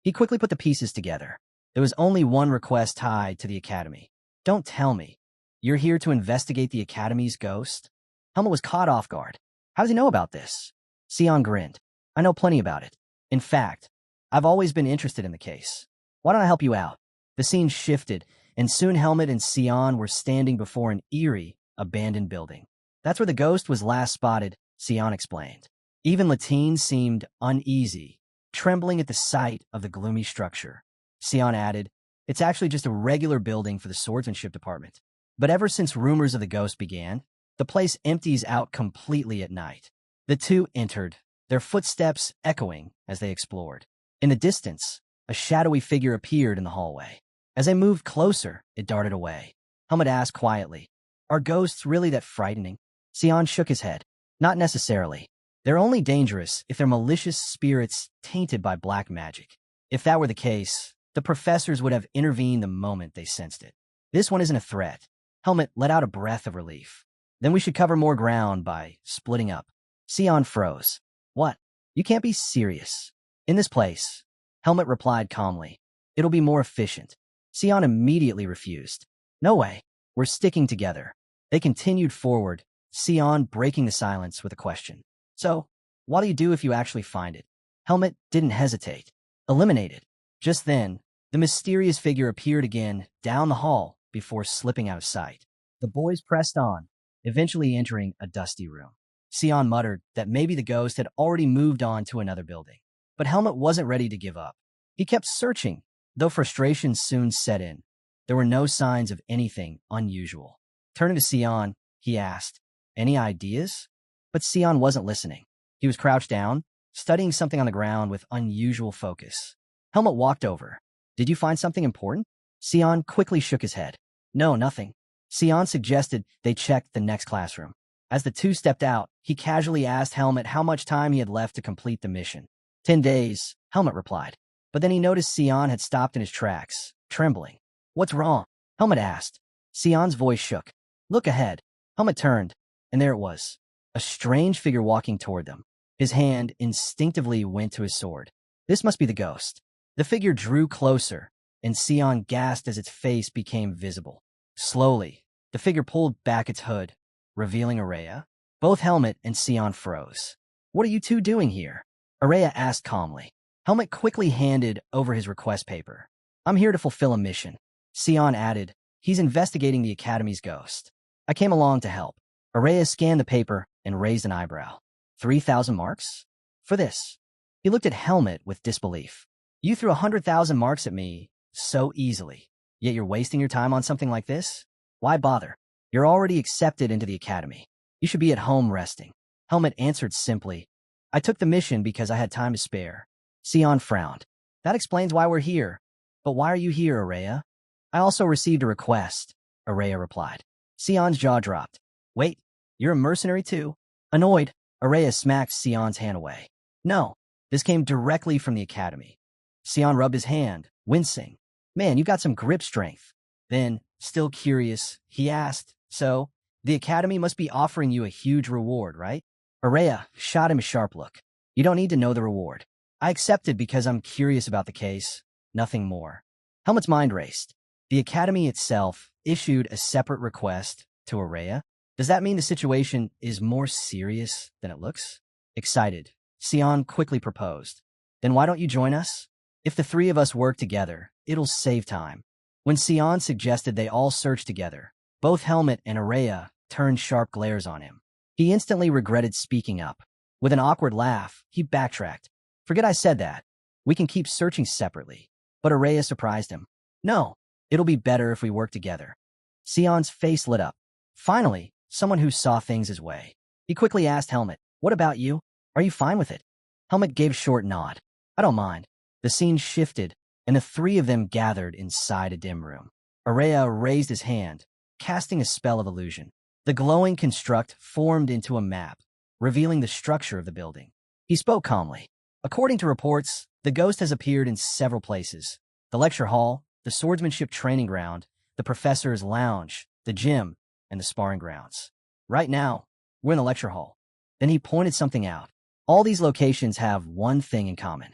He quickly put the pieces together. There was only one request tied to the academy. Don't tell me. You're here to investigate the academy's ghost? Helmet was caught off guard. How does he know about this? Sion grinned. I know plenty about it. In fact, I've always been interested in the case. Why don't I help you out? The scene shifted, and soon Helmet and Sion were standing before an eerie, abandoned building. That's where the ghost was last spotted, Sion explained. Even Latine seemed uneasy, trembling at the sight of the gloomy structure. Sion added, it's actually just a regular building for the swordsmanship department. But ever since rumors of the ghost began, the place empties out completely at night. The two entered, their footsteps echoing as they explored. In the distance, a shadowy figure appeared in the hallway. As they moved closer, it darted away. Helmet asked quietly, are ghosts really that frightening? Sion shook his head. Not necessarily. They're only dangerous if they're malicious spirits tainted by black magic. If that were the case, the professors would have intervened the moment they sensed it. This one isn't a threat. Helmet let out a breath of relief. Then we should cover more ground by splitting up. Sion froze. What? You can't be serious. In this place, Helmet replied calmly. It'll be more efficient. Sion immediately refused. No way. We're sticking together. They continued forward, Sion breaking the silence with a question. So, what do you do if you actually find it? Helmet didn't hesitate. Eliminate it. Just then, the mysterious figure appeared again down the hall before slipping out of sight. The boys pressed on, eventually entering a dusty room. Sion muttered that maybe the ghost had already moved on to another building. But Helmet wasn't ready to give up. He kept searching, though frustration soon set in. There were no signs of anything unusual. Turning to Sion, he asked, any ideas? But Sion wasn't listening. He was crouched down, studying something on the ground with unusual focus. Helmet walked over. Did you find something important? Sion quickly shook his head. No, nothing. Sion suggested they check the next classroom. As the two stepped out, he casually asked Helmet how much time he had left to complete the mission. 10 days, Helmet replied. But then he noticed Sion had stopped in his tracks, trembling. What's wrong? Helmet asked. Sion's voice shook. Look ahead. Helmet turned, and there it was. A strange figure walking toward them. His hand instinctively went to his sword. This must be the ghost. The figure drew closer, and Sion gasped as its face became visible. Slowly, the figure pulled back its hood, revealing Araya. Both Helmet and Sion froze. What are you two doing here? Araya asked calmly. Helmet quickly handed over his request paper. I'm here to fulfill a mission. Sion added, he's investigating the Academy's ghost. I came along to help. Araya scanned the paper and raised an eyebrow. 3,000 marks? For this. He looked at Helmet with disbelief. You threw 100,000 marks at me so easily, yet you're wasting your time on something like this? Why bother? You're already accepted into the Academy. You should be at home resting. Helmet answered simply, I took the mission because I had time to spare. Sion frowned. That explains why we're here. But why are you here, Araya? I also received a request, Araya replied. Sion's jaw dropped. Wait, you're a mercenary too? Annoyed, Araya smacked Sion's hand away. No, this came directly from the Academy. Sion rubbed his hand, wincing. Man, you got some grip strength. Then, still curious, he asked, so, the Academy must be offering you a huge reward, right? Araya shot him a sharp look. You don't need to know the reward. I accepted because I'm curious about the case, nothing more. Helmut's mind raced. The Academy itself issued a separate request to Araya. Does that mean the situation is more serious than it looks? Excited, Sion quickly proposed. Then why don't you join us? If the three of us work together, it'll save time. When Sion suggested they all search together, both Helmut and Araya turned sharp glares on him. He instantly regretted speaking up. With an awkward laugh, he backtracked. Forget I said that. We can keep searching separately. But Araya surprised him. No, it'll be better if we work together. Sion's face lit up. Finally, someone who saw things his way. He quickly asked Helmut, what about you? Are you fine with it? Helmut gave a short nod. I don't mind. The scene shifted, and the three of them gathered inside a dim room. Araya raised his hand, casting a spell of illusion. The glowing construct formed into a map, revealing the structure of the building. He spoke calmly. According to reports, the ghost has appeared in several places. The lecture hall, the swordsmanship training ground, the professor's lounge, the gym, and the sparring grounds. Right now, we're in the lecture hall. Then he pointed something out. All these locations have one thing in common.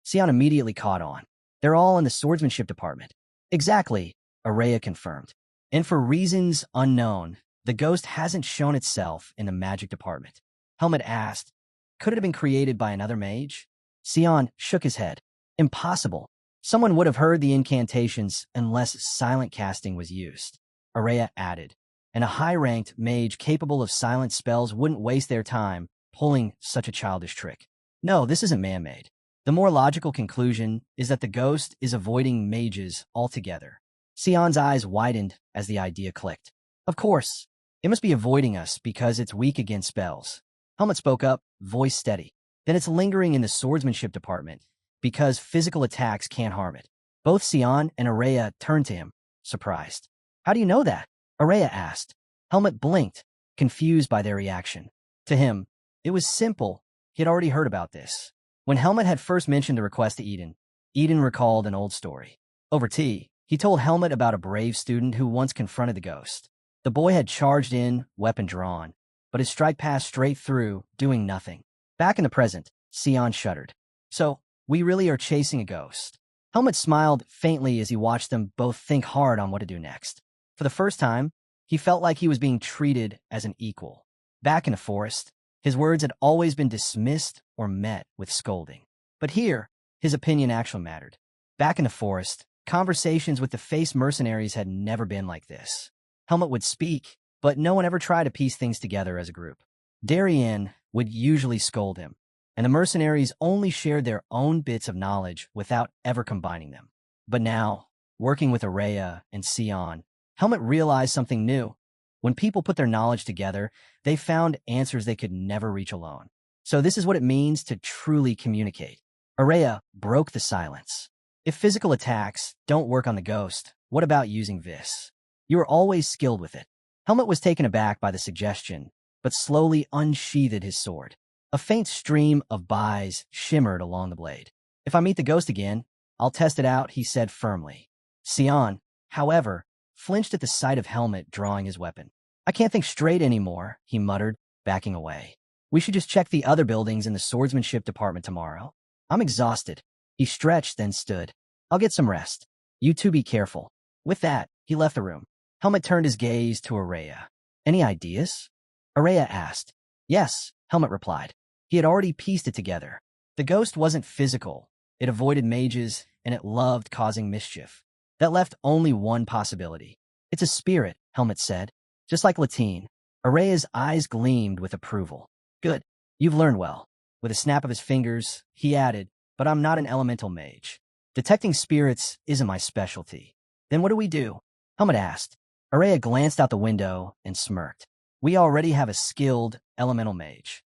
Sion immediately caught on. They're all in the swordsmanship department. Exactly, Araya confirmed. And for reasons unknown, the ghost hasn't shown itself in the magic department. Helmut asked, could it have been created by another mage? Sion shook his head. Impossible. Someone would have heard the incantations unless silent casting was used. Araya added, and a high-ranked mage capable of silent spells wouldn't waste their time pulling such a childish trick. No, this isn't man-made. The more logical conclusion is that the ghost is avoiding mages altogether. Sion's eyes widened as the idea clicked. Of course, it must be avoiding us because it's weak against spells. Helmut spoke up, voice steady. Then it's lingering in the swordsmanship department because physical attacks can't harm it. Both Sion and Araya turned to him, surprised. How do you know that? Araya asked. Helmut blinked, confused by their reaction. To him, it was simple. He had already heard about this. When Helmut had first mentioned the request to Eden recalled an old story. Over tea, he told Helmut about a brave student who once confronted the ghost. The boy had charged in, weapon drawn, but his strike passed straight through, doing nothing. Back in the present, Sion shuddered. So, we really are chasing a ghost. Helmut smiled faintly as he watched them both think hard on what to do next. For the first time, he felt like he was being treated as an equal. Back in the forest, his words had always been dismissed or met with scolding. But here, his opinion actually mattered. Back in the forest, conversations with the face mercenaries had never been like this. Helmut would speak, but no one ever tried to piece things together as a group. Darien would usually scold him, and the mercenaries only shared their own bits of knowledge without ever combining them. But now, working with Araya and Sion, Helmut realized something new. When people put their knowledge together, they found answers they could never reach alone. So this is what it means to truly communicate. Araya broke the silence. If physical attacks don't work on the ghost, what about using this? You are always skilled with it. Helmut was taken aback by the suggestion, but slowly unsheathed his sword. A faint stream of byes shimmered along the blade. If I meet the ghost again, I'll test it out, he said firmly. Sion, however, flinched at the sight of Helmut drawing his weapon. I can't think straight anymore, he muttered, backing away. We should just check the other buildings in the swordsmanship department tomorrow. I'm exhausted. He stretched, then stood. I'll get some rest. You two be careful. With that, he left the room. Helmut turned his gaze to Araya. Any ideas? Araya asked. Yes, Helmut replied. He had already pieced it together. The ghost wasn't physical. It avoided mages, and it loved causing mischief. That left only one possibility. It's a spirit, Helmut said. Just like Latine. Araya's eyes gleamed with approval. Good. You've learned well. With a snap of his fingers, he added, but I'm not an elemental mage. Detecting spirits isn't my specialty. Then what do we do? Helmut asked. Araya glanced out the window and smirked. We already have a skilled elemental mage.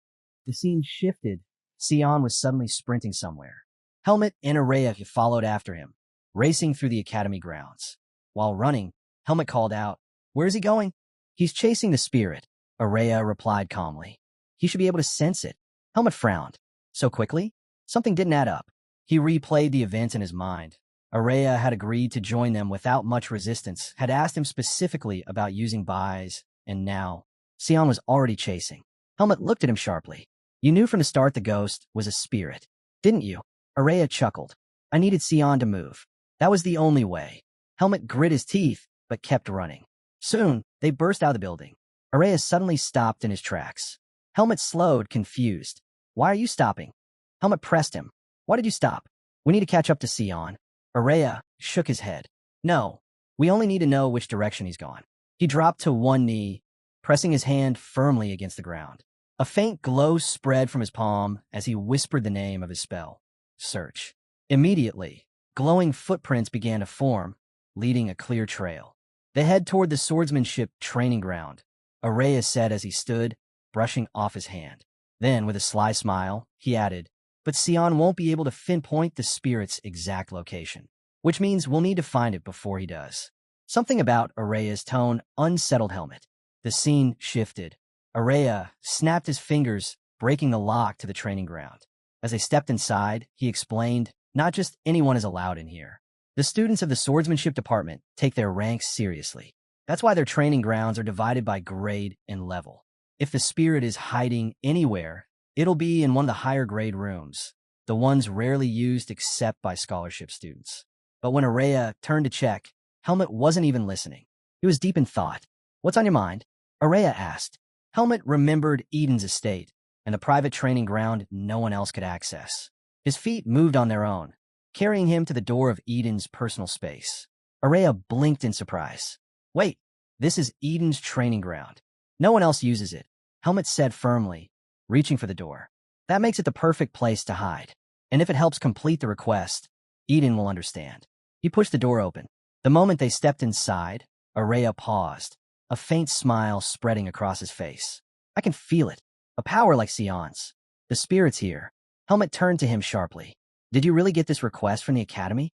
The scene shifted. Sion was suddenly sprinting somewhere. Helmut and Araya followed after him, racing through the academy grounds. While running, Helmut called out, Where is he going? He's chasing the spirit, Araya replied calmly. He should be able to sense it. Helmut frowned. So quickly? Something didn't add up. He replayed the events in his mind. Araya had agreed to join them without much resistance, had asked him specifically about using byes, and now, Sion was already chasing. Helmet looked at him sharply. You knew from the start the ghost was a spirit, didn't you? Araya chuckled. I needed Sion to move. That was the only way. Helmet grit his teeth, but kept running. Soon, they burst out of the building. Araya suddenly stopped in his tracks. Helmet slowed, confused. Why are you stopping? Helmet pressed him. Why did you stop? We need to catch up to Sion. Araya shook his head. No, we only need to know which direction he's gone. He dropped to one knee, pressing his hand firmly against the ground. A faint glow spread from his palm as he whispered the name of his spell. Search. Immediately, glowing footprints began to form, leading a clear trail. They head toward the swordsmanship training ground, Araya said as he stood, brushing off his hand. Then, with a sly smile, he added, but Sion won't be able to pinpoint the spirit's exact location, which means we'll need to find it before he does. Something about Araya's tone unsettled Helmet. The scene shifted. Araya snapped his fingers, breaking the lock to the training ground. As they stepped inside, he explained, not just anyone is allowed in here. The students of the swordsmanship department take their ranks seriously. That's why their training grounds are divided by grade and level. If the spirit is hiding anywhere, it'll be in one of the higher grade rooms, the ones rarely used except by scholarship students. But when Araya turned to check, Helmet wasn't even listening. He was deep in thought. What's on your mind? Araya asked. Helmet remembered Eden's estate and the private training ground no one else could access. His feet moved on their own, carrying him to the door of Eden's personal space. Araya blinked in surprise. Wait, this is Eden's training ground. No one else uses it, Helmet said firmly, reaching for the door. That makes it the perfect place to hide. And if it helps complete the request, Eden will understand. He pushed the door open. The moment they stepped inside, Araya paused, a faint smile spreading across his face. I can feel it, a power like Sion's. The spirit's here. Helmet turned to him sharply. Did you really get this request from the academy?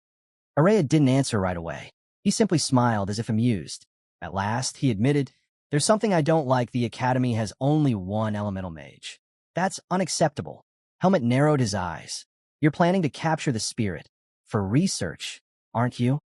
Araya didn't answer right away. He simply smiled as if amused. At last, he admitted, there's something I don't like. The academy has only one elemental mage. That's unacceptable. Helmet narrowed his eyes. You're planning to capture the spirit. For research, aren't you?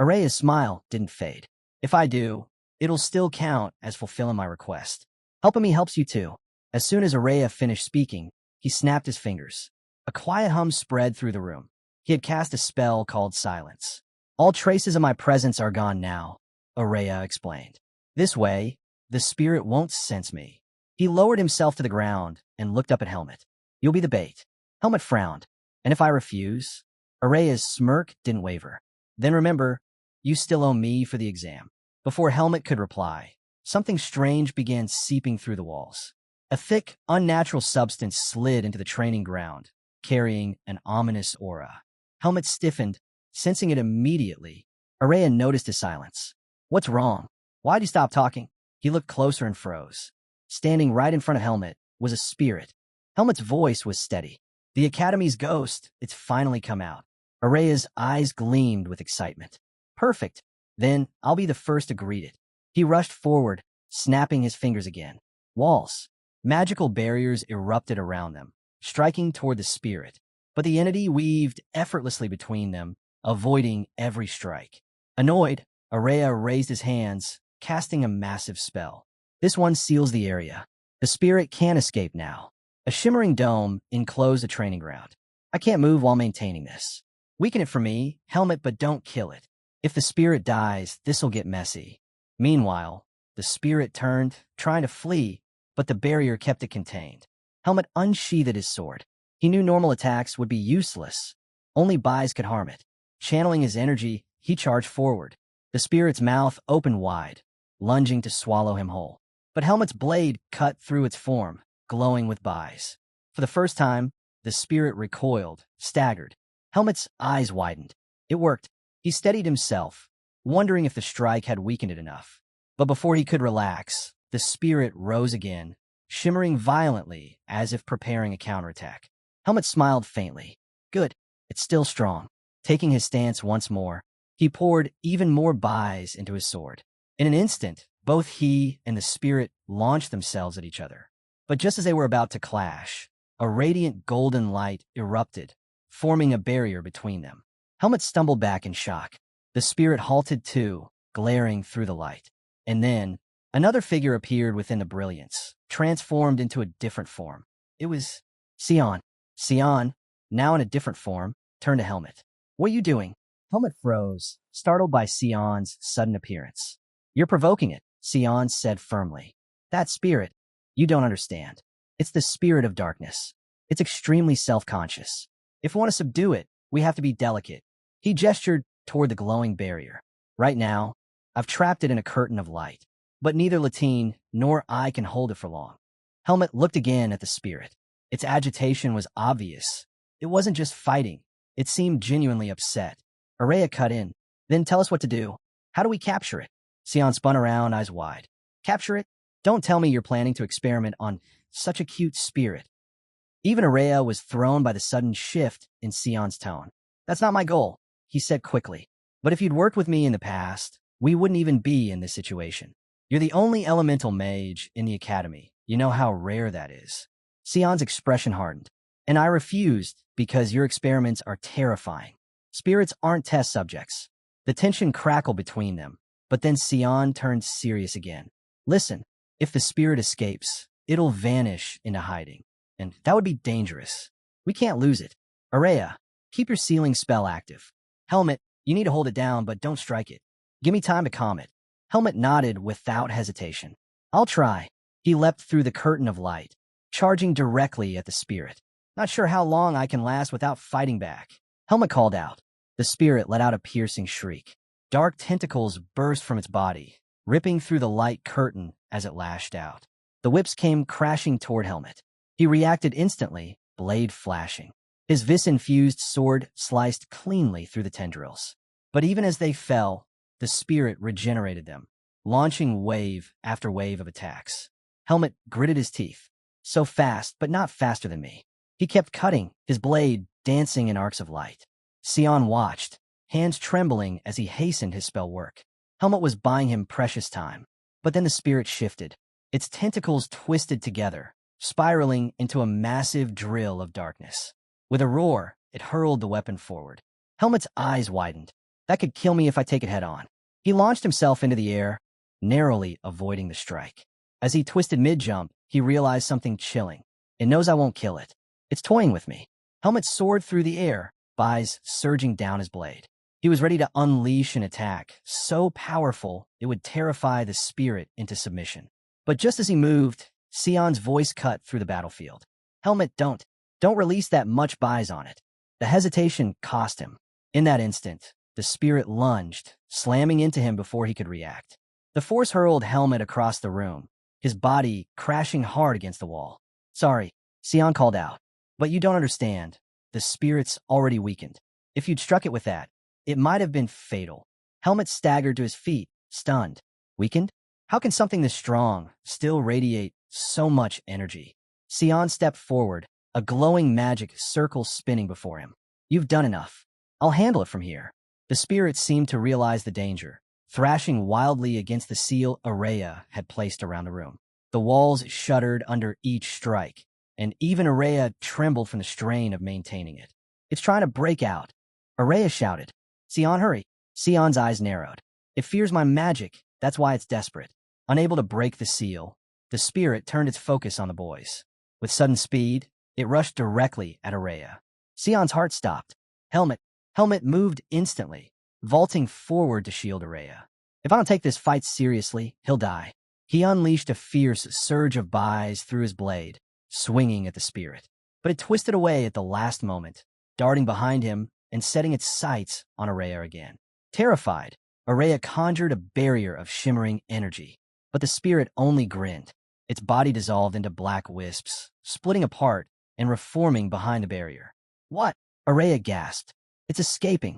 Araya's smile didn't fade. If I do, it'll still count as fulfilling my request. Helping me helps you too. As soon as Araya finished speaking, he snapped his fingers. A quiet hum spread through the room. He had cast a spell called Silence. All traces of my presence are gone now, Araya explained. This way, the spirit won't sense me. He lowered himself to the ground and looked up at Helmet. You'll be the bait. Helmet frowned. And if I refuse? Araya's smirk didn't waver. Then remember, you still owe me for the exam. Before Helmet could reply, something strange began seeping through the walls. A thick, unnatural substance slid into the training ground, carrying an ominous aura. Helmet stiffened, sensing it immediately. Araya noticed his silence. What's wrong? Why'd you stop talking? He looked closer and froze. Standing right in front of Helmet was a spirit. Helmet's voice was steady. The Academy's ghost, it's finally come out. Araya's eyes gleamed with excitement. Perfect. Then I'll be the first to greet it. He rushed forward, snapping his fingers again. Walls. Magical barriers erupted around them, striking toward the spirit. But the entity weaved effortlessly between them, avoiding every strike. Annoyed, Araya raised his hands, casting a massive spell. This one seals the area. The spirit can't escape now. A shimmering dome enclosed the training ground. I can't move while maintaining this. Weaken it for me, Helmet, but don't kill it. If the spirit dies, this'll get messy. Meanwhile, the spirit turned, trying to flee, but the barrier kept it contained. Helmet unsheathed his sword. He knew normal attacks would be useless. Only buys could harm it. Channeling his energy, he charged forward. The spirit's mouth opened wide, lunging to swallow him whole. But Helmet's blade cut through its form, glowing with buys. For the first time, the spirit recoiled, staggered. Helmet's eyes widened. It worked. He steadied himself, wondering if the strike had weakened it enough. But before he could relax, the spirit rose again, shimmering violently as if preparing a counterattack. Helmet smiled faintly. Good. It's still strong. Taking his stance once more, he poured even more buys into his sword. In an instant, both he and the spirit launched themselves at each other. But just as they were about to clash, a radiant golden light erupted, forming a barrier between them. Helmet stumbled back in shock. The spirit halted too, glaring through the light. And then, another figure appeared within the brilliance, transformed into a different form. It was Sion. Sion, now in a different form, turned to Helmet. What are you doing? Helmet froze, startled by Sion's sudden appearance. You're provoking it, Sion said firmly. That spirit, you don't understand. It's the spirit of darkness. It's extremely self-conscious. If we want to subdue it, we have to be delicate. He gestured toward the glowing barrier. Right now, I've trapped it in a curtain of light, but neither Latine nor I can hold it for long. Helmet looked again at the spirit. Its agitation was obvious. It wasn't just fighting. It seemed genuinely upset. Araya cut in. Then tell us what to do. How do we capture it? Sion spun around, eyes wide. Capture it? Don't tell me you're planning to experiment on such a cute spirit. Even Araya was thrown by the sudden shift in Sion's tone. That's not my goal, he said quickly. But if you'd worked with me in the past, we wouldn't even be in this situation. You're the only elemental mage in the academy. You know how rare that is. Sion's expression hardened. And I refused because your experiments are terrifying. Spirits aren't test subjects. The tension crackled between them, but then Sion turned serious again. Listen, if the spirit escapes, it'll vanish into hiding, and that would be dangerous. We can't lose it. Araya, keep your sealing spell active. Helmet, you need to hold it down, but don't strike it. Give me time to calm it. Helmet nodded without hesitation. I'll try. He leapt through the curtain of light, charging directly at the spirit. Not sure how long I can last without fighting back. Helmet called out. The spirit let out a piercing shriek. Dark tentacles burst from its body, ripping through the light curtain as it lashed out. The whips came crashing toward Helmet. He reacted instantly, blade flashing. His vis-infused sword sliced cleanly through the tendrils. But even as they fell, the spirit regenerated them, launching wave after wave of attacks. Helmet gritted his teeth. So fast, but not faster than me. He kept cutting, his blade dancing in arcs of light. Sion watched, hands trembling as he hastened his spell work. Helmet was buying him precious time. But then the spirit shifted. Its tentacles twisted together, spiraling into a massive drill of darkness. With a roar, it hurled the weapon forward. Helmet's eyes widened. That could kill me if I take it head on. He launched himself into the air, narrowly avoiding the strike. As he twisted mid-jump, he realized something chilling. It knows I won't kill it. It's toying with me. Helmet soared through the air, eyes surging down his blade. He was ready to unleash an attack, so powerful it would terrify the spirit into submission. But just as he moved, Sion's voice cut through the battlefield. Helmet, don't release that much buys on it. The hesitation cost him. In that instant, the spirit lunged, slamming into him before he could react. The force hurled Helmet across the room, his body crashing hard against the wall. Sorry, Sion called out. But you don't understand. The spirit's already weakened. If you'd struck it with that, it might have been fatal. Helmet staggered to his feet, stunned. Weakened? How can something this strong still radiate so much energy? Sion stepped forward, a glowing magic circle spinning before him. You've done enough. I'll handle it from here. The spirit seemed to realize the danger, thrashing wildly against the seal Araya had placed around the room. The walls shuddered under each strike, and even Araya trembled from the strain of maintaining it. It's trying to break out. Araya shouted. Sion, hurry. Sion's eyes narrowed. It fears my magic, that's why it's desperate. Unable to break the seal, the spirit turned its focus on the boys. With sudden speed, it rushed directly at Araya. Sion's heart stopped. Helmet moved instantly, vaulting forward to shield Araya. If I don't take this fight seriously, he'll die. He unleashed a fierce surge of buys through his blade, swinging at the spirit. But it twisted away at the last moment, darting behind him and setting its sights on Araya again. Terrified, Araya conjured a barrier of shimmering energy, but the spirit only grinned. Its body dissolved into black wisps, splitting apart and reforming behind the barrier. What? Araya gasped. It's escaping.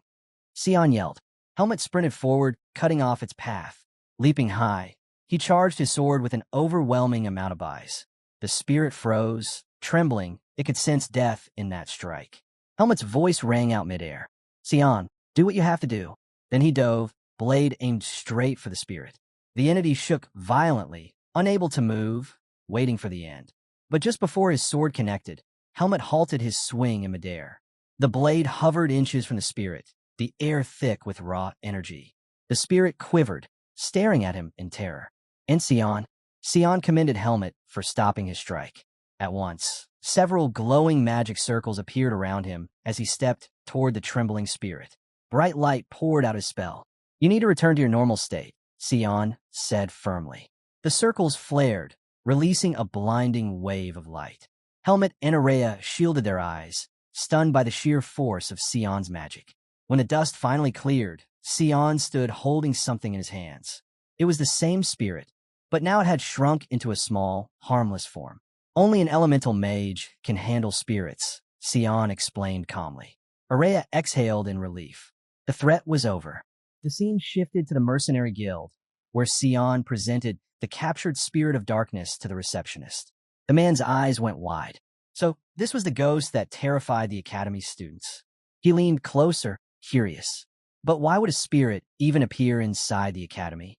Sion yelled. Helmet sprinted forward, cutting off its path. Leaping high, he charged his sword with an overwhelming amount of buys. The spirit froze, trembling. It could sense death in that strike. Helmet's voice rang out midair. Sion, do what you have to do. Then he dove, blade aimed straight for the spirit. The entity shook violently, unable to move, waiting for the end. But just before his sword connected, Helmet halted his swing in midair. The blade hovered inches from the spirit, the air thick with raw energy. The spirit quivered, staring at him in terror. And Sion Sion commended Helmet for stopping his strike. At once, several glowing magic circles appeared around him as he stepped toward the trembling spirit. Bright light poured out his spell. You need to return to your normal state, Sion said firmly. The circles flared, releasing a blinding wave of light. Helmet and Araya shielded their eyes, stunned by the sheer force of Sion's magic. When the dust finally cleared, Sion stood holding something in his hands. It was the same spirit, but now it had shrunk into a small, harmless form. Only an elemental mage can handle spirits, Sion explained calmly. Araya exhaled in relief. The threat was over. The scene shifted to the mercenary guild, where Sion presented the captured spirit of darkness to the receptionist. The man's eyes went wide. So this was the ghost that terrified the academy's students. He leaned closer, curious. But why would a spirit even appear inside the academy?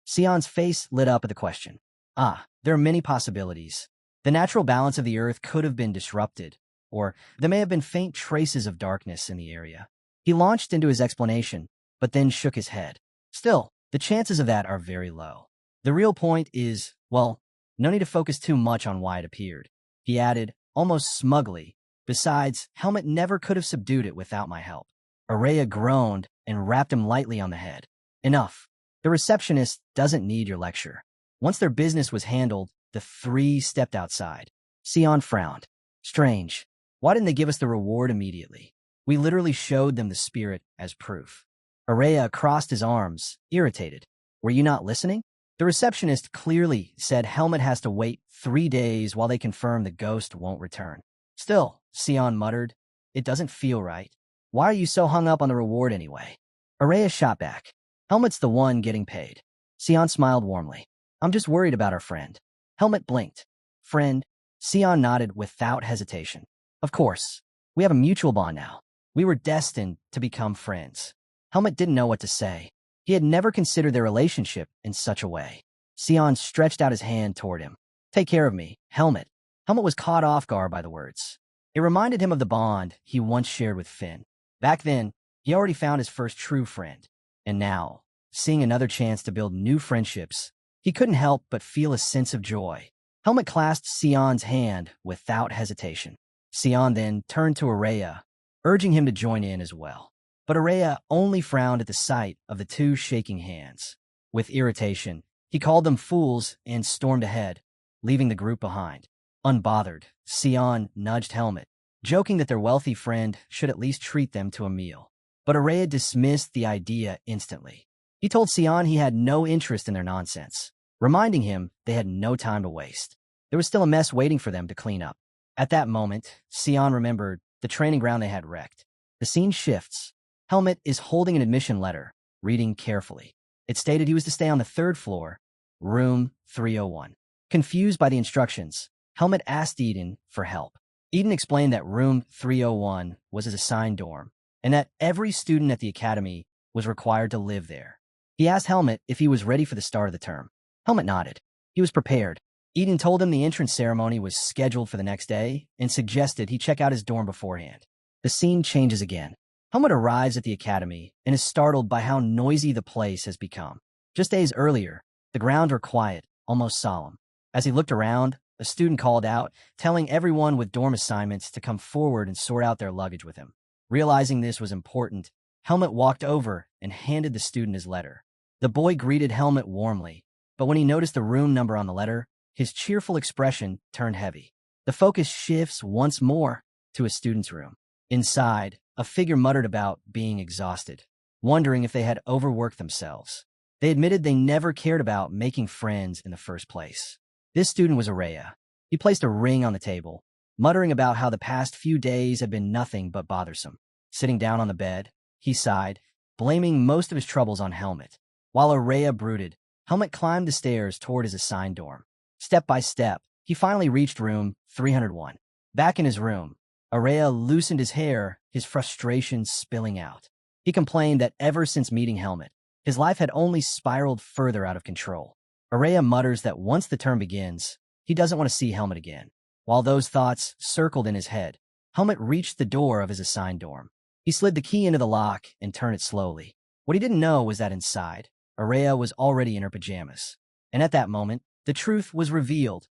Sion's face lit up at the question. There are many possibilities. The natural balance of the earth could have been disrupted, or there may have been faint traces of darkness in the area. He launched into his explanation, but then shook his head. Still, the chances of that are very low. The real point is, well, no need to focus too much on why it appeared. He added, almost smugly, besides, Helmet never could have subdued it without my help. Araya groaned and rapped him lightly on the head. Enough. The receptionist doesn't need your lecture. Once their business was handled, the three stepped outside. Sion frowned. Strange. Why didn't they give us the reward immediately? We literally showed them the spirit as proof. Araya crossed his arms, irritated. Were you not listening? The receptionist clearly said Helmet has to wait 3 days while they confirm the ghost won't return. Still, Sion muttered, it doesn't feel right. Why are you so hung up on the reward anyway? Araya shot back. Helmet's the one getting paid. Sion smiled warmly. I'm just worried about our friend. Helmet blinked. Friend? Sion nodded without hesitation. Of course. We have a mutual bond now. We were destined to become friends. Helmet didn't know what to say. He had never considered their relationship in such a way. Sion stretched out his hand toward him. Take care of me, Helmet. Helmet was caught off guard by the words. It reminded him of the bond he once shared with Finn. Back then, he already found his first true friend. And now, seeing another chance to build new friendships, he couldn't help but feel a sense of joy. Helmet clasped Sion's hand without hesitation. Sion then turned to Araya, urging him to join in as well. But Araya only frowned at the sight of the two shaking hands. With irritation, he called them fools and stormed ahead, leaving the group behind. Unbothered, Sion nudged Helmet, joking that their wealthy friend should at least treat them to a meal. But Araya dismissed the idea instantly. He told Sion he had no interest in their nonsense, reminding him they had no time to waste. There was still a mess waiting for them to clean up. At that moment, Sion remembered the training ground they had wrecked. The scene shifts. Helmet is holding an admission letter, reading carefully. It stated he was to stay on the 3rd floor, room 301. Confused by the instructions, Helmet asked Eden for help. Eden explained that room 301 was his assigned dorm, and that every student at the academy was required to live there. He asked Helmet if he was ready for the start of the term. Helmet nodded. He was prepared. Eden told him the entrance ceremony was scheduled for the next day and suggested he check out his dorm beforehand. The scene changes again. Helmet arrives at the academy and is startled by how noisy the place has become. Just days earlier, the grounds were quiet, almost solemn. As he looked around, a student called out, telling everyone with dorm assignments to come forward and sort out their luggage with him. Realizing this was important, Helmet walked over and handed the student his letter. The boy greeted Helmet warmly, but when he noticed the room number on the letter, his cheerful expression turned heavy. The focus shifts once more to a student's room. Inside, a figure muttered about being exhausted, wondering if they had overworked themselves. They admitted they never cared about making friends in the first place. This student was Araya. He placed a ring on the table, muttering about how the past few days had been nothing but bothersome. Sitting down on the bed, he sighed, blaming most of his troubles on Helmet. While Araya brooded, Helmet climbed the stairs toward his assigned dorm. Step by step, he finally reached room 301. Back in his room, Araya loosened his hair, his frustration spilling out. He complained that ever since meeting Helmet, his life had only spiraled further out of control. Araya mutters that once the term begins, he doesn't want to see Helmet again. While those thoughts circled in his head, Helmet reached the door of his assigned dorm. He slid the key into the lock and turned it slowly. What he didn't know was that inside, Araya was already in her pajamas. And at that moment, The truth was revealed.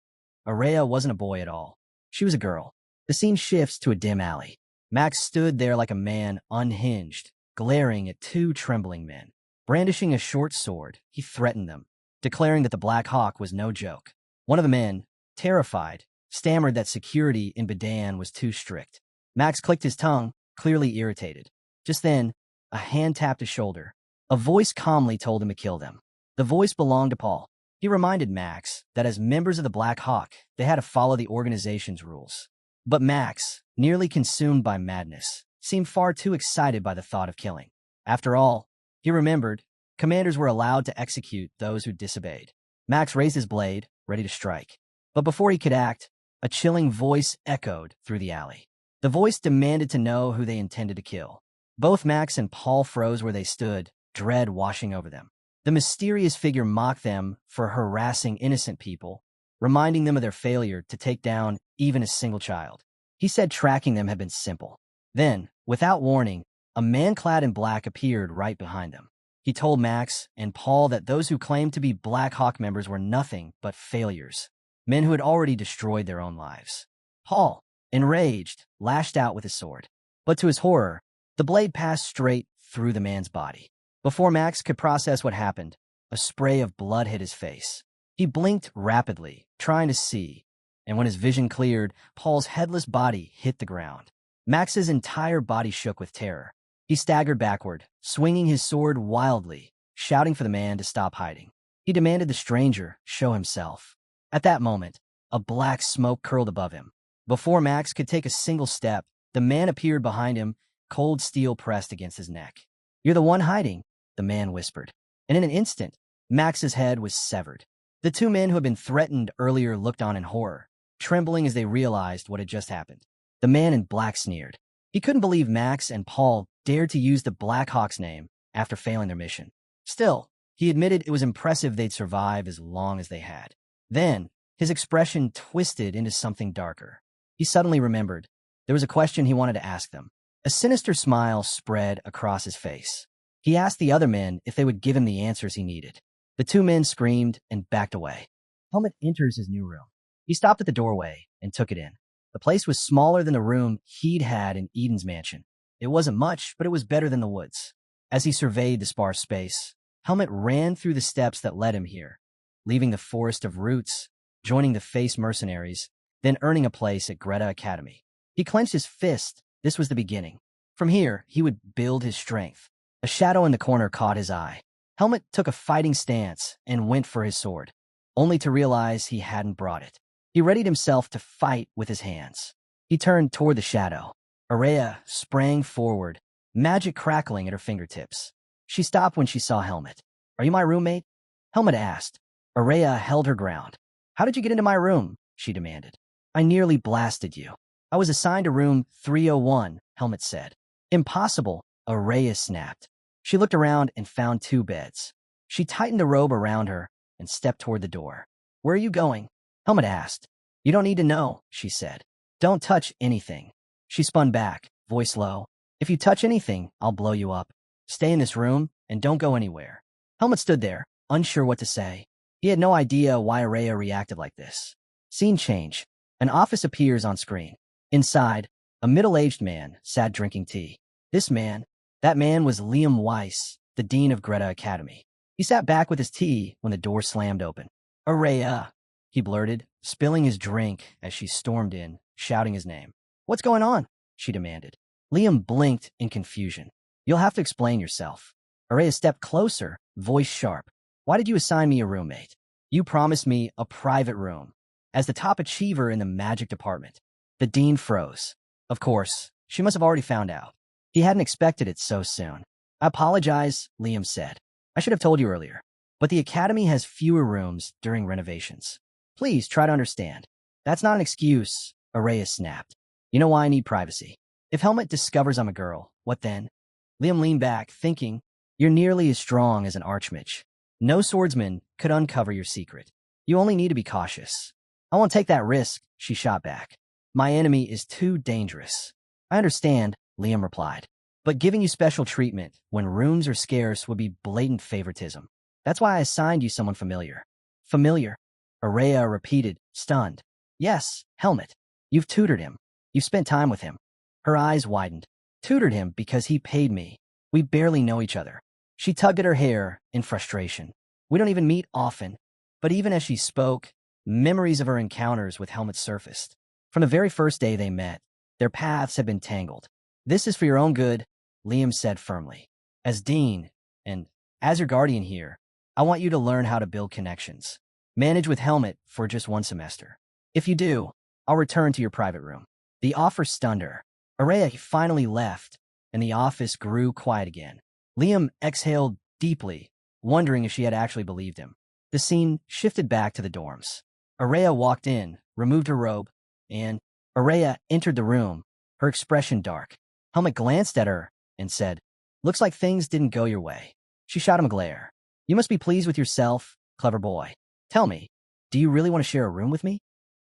Araya wasn't a boy at all. She was a girl. The scene shifts to a dim alley. Max stood there like a man unhinged, glaring at two trembling men. Brandishing a short sword, he threatened them, declaring that the Black Hawk was no joke. One of the men, terrified, stammered that security in Badan was too strict. Max clicked his tongue, clearly irritated. Just then, a hand tapped his shoulder. A voice calmly told him to kill them. The voice belonged to Paul. He reminded Max that as members of the Black Hawk, they had to follow the organization's rules. But Max, nearly consumed by madness, seemed far too excited by the thought of killing. After all, he remembered, commanders were allowed to execute those who disobeyed. Max raised his blade, ready to strike. But before he could act, a chilling voice echoed through the alley. The voice demanded to know who they intended to kill. Both Max and Paul froze where they stood, dread washing over them. The mysterious figure mocked them for harassing innocent people, reminding them of their failure to take down even a single child. He said tracking them had been simple. Then, without warning, a man clad in black appeared right behind them. He told Max and Paul that those who claimed to be Black Hawk members were nothing but failures, men who had already destroyed their own lives. Paul, enraged, lashed out with his sword. But to his horror, the blade passed straight through the man's body. Before Max could process what happened, a spray of blood hit his face. He blinked rapidly, trying to see, and when his vision cleared, Paul's headless body hit the ground. Max's entire body shook with terror. He staggered backward, swinging his sword wildly, shouting for the man to stop hiding. He demanded the stranger show himself. At that moment, a black smoke curled above him. Before Max could take a single step, the man appeared behind him, cold steel pressed against his neck. "You're the one hiding," the man whispered. And in an instant, Max's head was severed. The two men who had been threatened earlier looked on in horror, trembling as they realized what had just happened. The man in black sneered. He couldn't believe Max and Paul dared to use the Black Hawk's name after failing their mission. Still, he admitted it was impressive they'd survive as long as they had. Then, his expression twisted into something darker. He suddenly remembered there was a question he wanted to ask them. A sinister smile spread across his face. He asked the other men if they would give him the answers he needed. The two men screamed and backed away. Helmut enters his new room. He stopped at the doorway and took it in. The place was smaller than the room he'd had in Eden's mansion. It wasn't much, but it was better than the woods. As he surveyed the sparse space, Helmut ran through the steps that led him here, leaving the forest of roots, joining the Face mercenaries, then earning a place at Greta Academy. He clenched his fist. This was the beginning. From here, he would build his strength. A shadow in the corner caught his eye. Helmut took a fighting stance and went for his sword, only to realize he hadn't brought it. He readied himself to fight with his hands. He turned toward the shadow. Araya sprang forward, magic crackling at her fingertips. She stopped when she saw Helmut. "Are you my roommate?" Helmut asked. Araya held her ground. "How did you get into my room?" she demanded. "I nearly blasted you. I was assigned to room 301, Helmut said. "Impossible," Araya snapped. She looked around and found two beds. She tightened the robe around her and stepped toward the door. "Where are you going?" Helmut asked. "You don't need to know," she said. "Don't touch anything." She spun back, voice low. "If you touch anything, I'll blow you up. Stay in this room and don't go anywhere." Helmut stood there, unsure what to say. He had no idea why Araya reacted like this. Scene change. An office appears on screen. Inside, a middle-aged man sat drinking tea. That man was Liam Weiss, the dean of Greta Academy. He sat back with his tea when the door slammed open. "Araya," he blurted, spilling his drink as she stormed in, shouting his name. "What's going on?" she demanded. Liam blinked in confusion. "You'll have to explain yourself." Araya stepped closer, voice sharp. "Why did you assign me a roommate? You promised me a private room. As the top achiever in the magic department." The dean froze. Of course, she must have already found out. He hadn't expected it so soon. "I apologize," Liam said. "I should have told you earlier. But the academy has fewer rooms during renovations. Please try to understand." "That's not an excuse," Araya snapped. "You know why I need privacy. If Helmut discovers I'm a girl, what then?" Liam leaned back, thinking, "You're nearly as strong as an archmage. No swordsman could uncover your secret. You only need to be cautious." "I won't take that risk," she shot back. "My enemy is too dangerous." "I understand," Liam replied. "But giving you special treatment when rooms are scarce would be blatant favoritism. That's why I assigned you someone familiar." "Familiar?" Araya repeated, stunned. Yes, Helmet. You've tutored him. You've spent time with him. Her eyes widened. Tutored him because he paid me. We barely know each other. She tugged at her hair in frustration. We don't even meet often. But even as she spoke, memories of her encounters with Helmet surfaced. From the very first day they met, their paths had been tangled. This is for your own good, Liam said firmly. As dean, and as your guardian here, I want you to learn how to build connections. Manage with Helmet for just one semester. If you do, I'll return to your private room. The offer stunned her. Araya finally left, and the office grew quiet again. Liam exhaled deeply, wondering if she had actually believed him. The scene shifted back to the dorms. Araya walked in, removed her robe, and Araya entered the room, her expression dark. Helmet glanced at her and said, "Looks like things didn't go your way." She shot him a glare. "You must be pleased with yourself, clever boy. Tell me, do you really want to share a room with me?"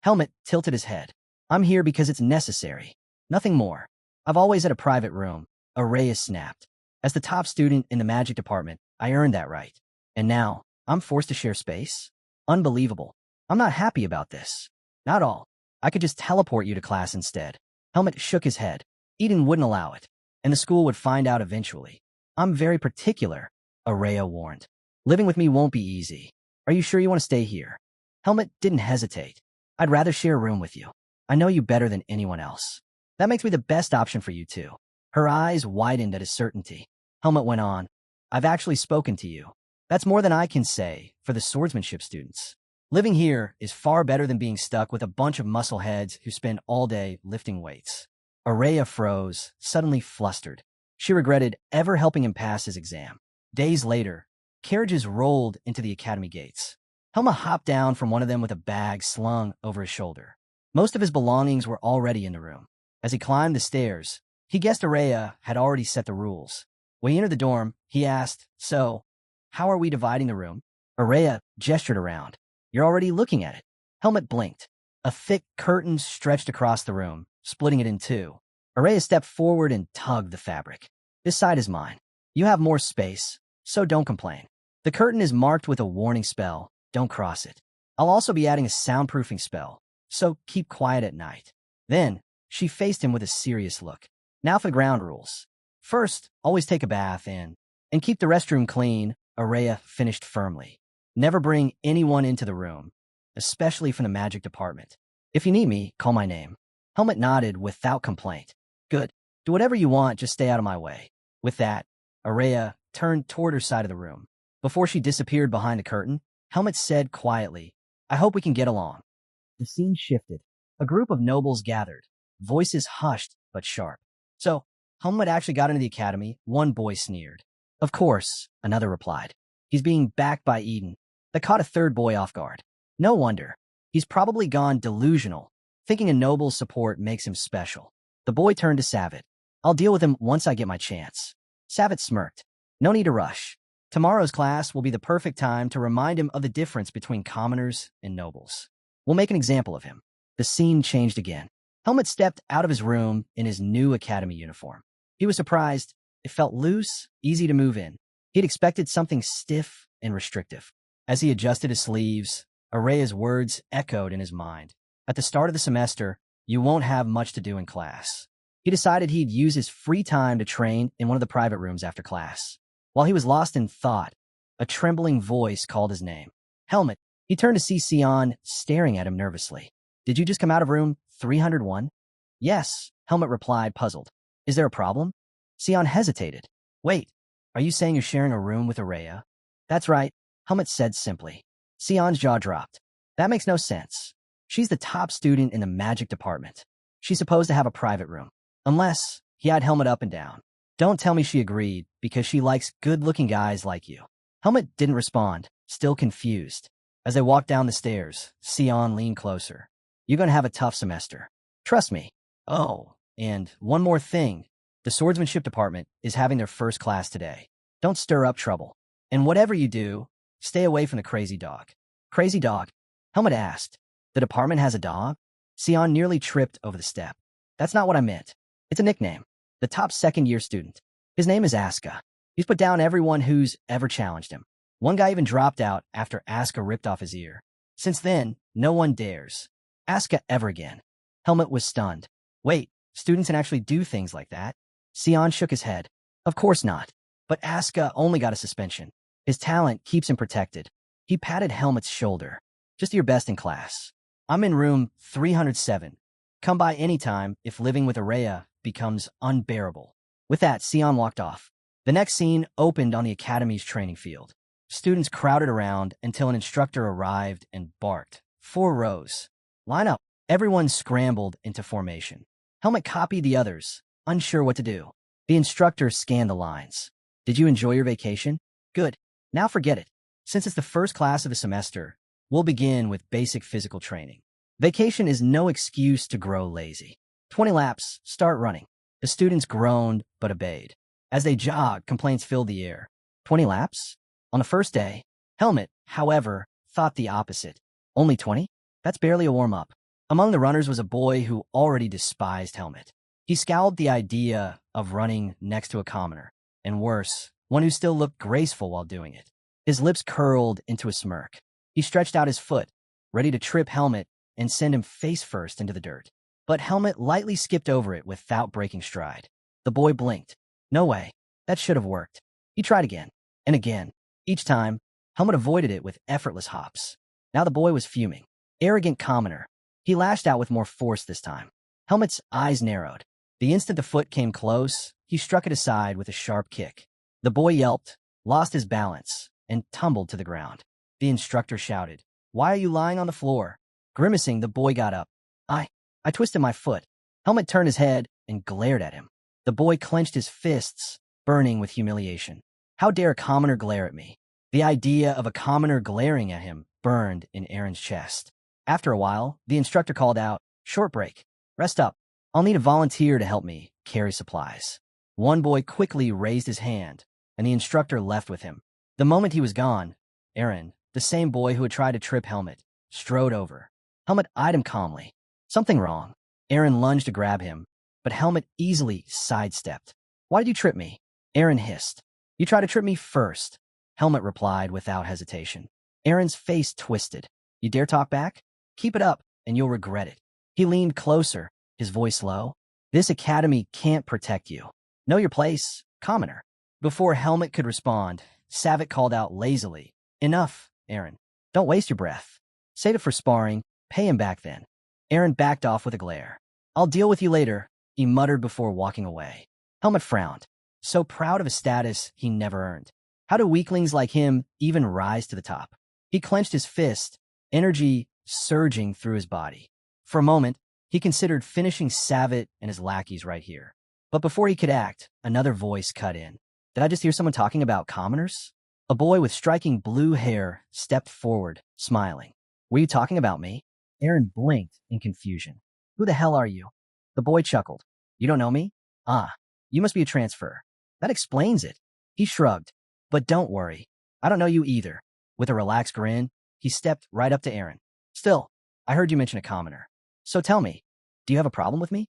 Helmet tilted his head. "I'm here because it's necessary. Nothing more. I've always had a private room." Araya snapped. "As the top student in the magic department, I earned that right. And now, I'm forced to share space? Unbelievable. I'm not happy about this. Not all. I could just teleport you to class instead." Helmet shook his head. Eden wouldn't allow it, and the school would find out eventually. "I'm very particular," Araya warned. "Living with me won't be easy. Are you sure you want to stay here?" Helmet didn't hesitate. "I'd rather share a room with you. I know you better than anyone else. That makes me the best option for you, too." Her eyes widened at his certainty. Helmet went on, "I've actually spoken to you. That's more than I can say for the swordsmanship students. Living here is far better than being stuck with a bunch of muscleheads who spend all day lifting weights." Araya froze, suddenly flustered. She regretted ever helping him pass his exam. Days later, carriages rolled into the academy gates. Helmet hopped down from one of them with a bag slung over his shoulder. Most of his belongings were already in the room. As he climbed the stairs, he guessed Araya had already set the rules. When he entered the dorm, he asked, "So, how are we dividing the room?" Araya gestured around. "You're already looking at it." Helmet blinked. A thick curtain stretched across the room, splitting it in two. Araya stepped forward and tugged the fabric. "This side is mine. You have more space, so don't complain. The curtain is marked with a warning spell. Don't cross it. I'll also be adding a soundproofing spell, so keep quiet at night." Then, she faced him with a serious look. "Now for the ground rules. First, always take a bath and keep the restroom clean," Araya finished firmly. "Never bring anyone into the room, especially from the magic department. If you need me, call my name." Helmet nodded without complaint. "Good. Do whatever you want, just stay out of my way." With that, Araya turned toward her side of the room. Before she disappeared behind the curtain, Helmet said quietly, "I hope we can get along." The scene shifted. A group of nobles gathered, voices hushed but sharp. "So, Helmet actually got into the academy," one boy sneered. "Of course," another replied. "He's being backed by Eden." That caught a third boy off guard. "No wonder. He's probably gone delusional, thinking a noble's support makes him special." The boy turned to Savitt. "I'll deal with him once I get my chance." Savitt smirked. "No need to rush. Tomorrow's class will be the perfect time to remind him of the difference between commoners and nobles. We'll make an example of him." The scene changed again. Helmet stepped out of his room in his new academy uniform. He was surprised. It felt loose, easy to move in. He'd expected something stiff and restrictive. As he adjusted his sleeves, Araya's words echoed in his mind. At the start of the semester, you won't have much to do in class. He decided he'd use his free time to train in one of the private rooms after class. While he was lost in thought, a trembling voice called his name. "Helmet." He turned to see Sion staring at him nervously. "Did you just come out of room 301? "Yes," Helmet replied, puzzled. "Is there a problem?" Sion hesitated. "Wait, are you saying you're sharing a room with Araya?" "That's right," Helmet said simply. Sion's jaw dropped. "That makes no sense. She's the top student in the magic department. She's supposed to have a private room. Unless," he eyed Helmet up and down. "Don't tell me she agreed because she likes good-looking guys like you." Helmet didn't respond, still confused. As they walked down the stairs, Sion leaned closer. "You're going to have a tough semester. Trust me." "Oh, and one more thing. The swordsmanship department is having their first class today. Don't stir up trouble. And whatever you do, stay away from the crazy dog." "Crazy dog?" Helmet asked. "The department has a dog?" Sion nearly tripped over the step. "That's not what I meant. It's a nickname. The top second-year student. His name is Aska. He's put down everyone who's ever challenged him. One guy even dropped out after Aska ripped off his ear." Since then, no one dares. Asuka ever again. Helmut was stunned. Wait, students can actually do things like that? Sion shook his head. Of course not. But Asuka only got a suspension. His talent keeps him protected. He patted Helmut's shoulder. Just do your best in class. I'm in room 307. Come by any time if living with Araya becomes unbearable. With that, Sion walked off. The next scene opened on the academy's training field. Students crowded around until an instructor arrived and barked. 4 rows. Line up. Everyone scrambled into formation. Helmut copied the others, unsure what to do. The instructor scanned the lines. Did you enjoy your vacation? Good. Now forget it. Since it's the first class of the semester, we'll begin with basic physical training. Vacation is no excuse to grow lazy. 20 laps, start running. The students groaned but obeyed. As they jogged, complaints filled the air. 20 laps? On the first day, Helmut, however, thought the opposite. Only 20? That's barely a warm-up. Among the runners was a boy who already despised Helmut. He scowled the idea of running next to a commoner, and worse, one who still looked graceful while doing it. His lips curled into a smirk. He stretched out his foot, ready to trip Helmut and send him face first into the dirt. But Helmut lightly skipped over it without breaking stride. The boy blinked. No way. That should have worked. He tried again, and again. Each time, Helmut avoided it with effortless hops. Now the boy was fuming. Arrogant commoner. He lashed out with more force this time. Helmut's eyes narrowed. The instant the foot came close, he struck it aside with a sharp kick. The boy yelped, lost his balance, and tumbled to the ground. The instructor shouted, "Why are you lying on the floor?" Grimacing, the boy got up. I twisted my foot." Helmut turned his head and glared at him. The boy clenched his fists, burning with humiliation. How dare a commoner glare at me? The idea of a commoner glaring at him burned in Aaron's chest. After a while, the instructor called out, "Short break. Rest up. I'll need a volunteer to help me carry supplies." One boy quickly raised his hand, and the instructor left with him. The moment he was gone, Aaron, the same boy who had tried to trip Helmut, strode over. Helmut eyed him calmly. Something wrong. Aaron lunged to grab him, but Helmut easily sidestepped. "Why did you trip me?" Aaron hissed. "You tried to trip me first," Helmut replied without hesitation. Aaron's face twisted. "You dare talk back? Keep it up, and you'll regret it." He leaned closer, his voice low. "This academy can't protect you. Know your place, commoner." Before Helmut could respond, Savick called out lazily, "Enough, Aaron. Don't waste your breath. Save it for sparring. Pay him back then." Aaron backed off with a glare. "I'll deal with you later," he muttered before walking away. Helmut frowned. So proud of a status he never earned. How do weaklings like him even rise to the top? He clenched his fist, energy surging through his body. For a moment, he considered finishing Savick and his lackeys right here. But before he could act, another voice cut in. Did I just hear someone talking about commoners? A boy with striking blue hair stepped forward, smiling. "Were you talking about me?" Aaron blinked in confusion. "Who the hell are you?" The boy chuckled. "You don't know me? Ah, you must be a transfer. That explains it." He shrugged. "But don't worry. I don't know you either." With a relaxed grin, he stepped right up to Aaron. "Still, I heard you mention a commoner. So tell me, do you have a problem with me?"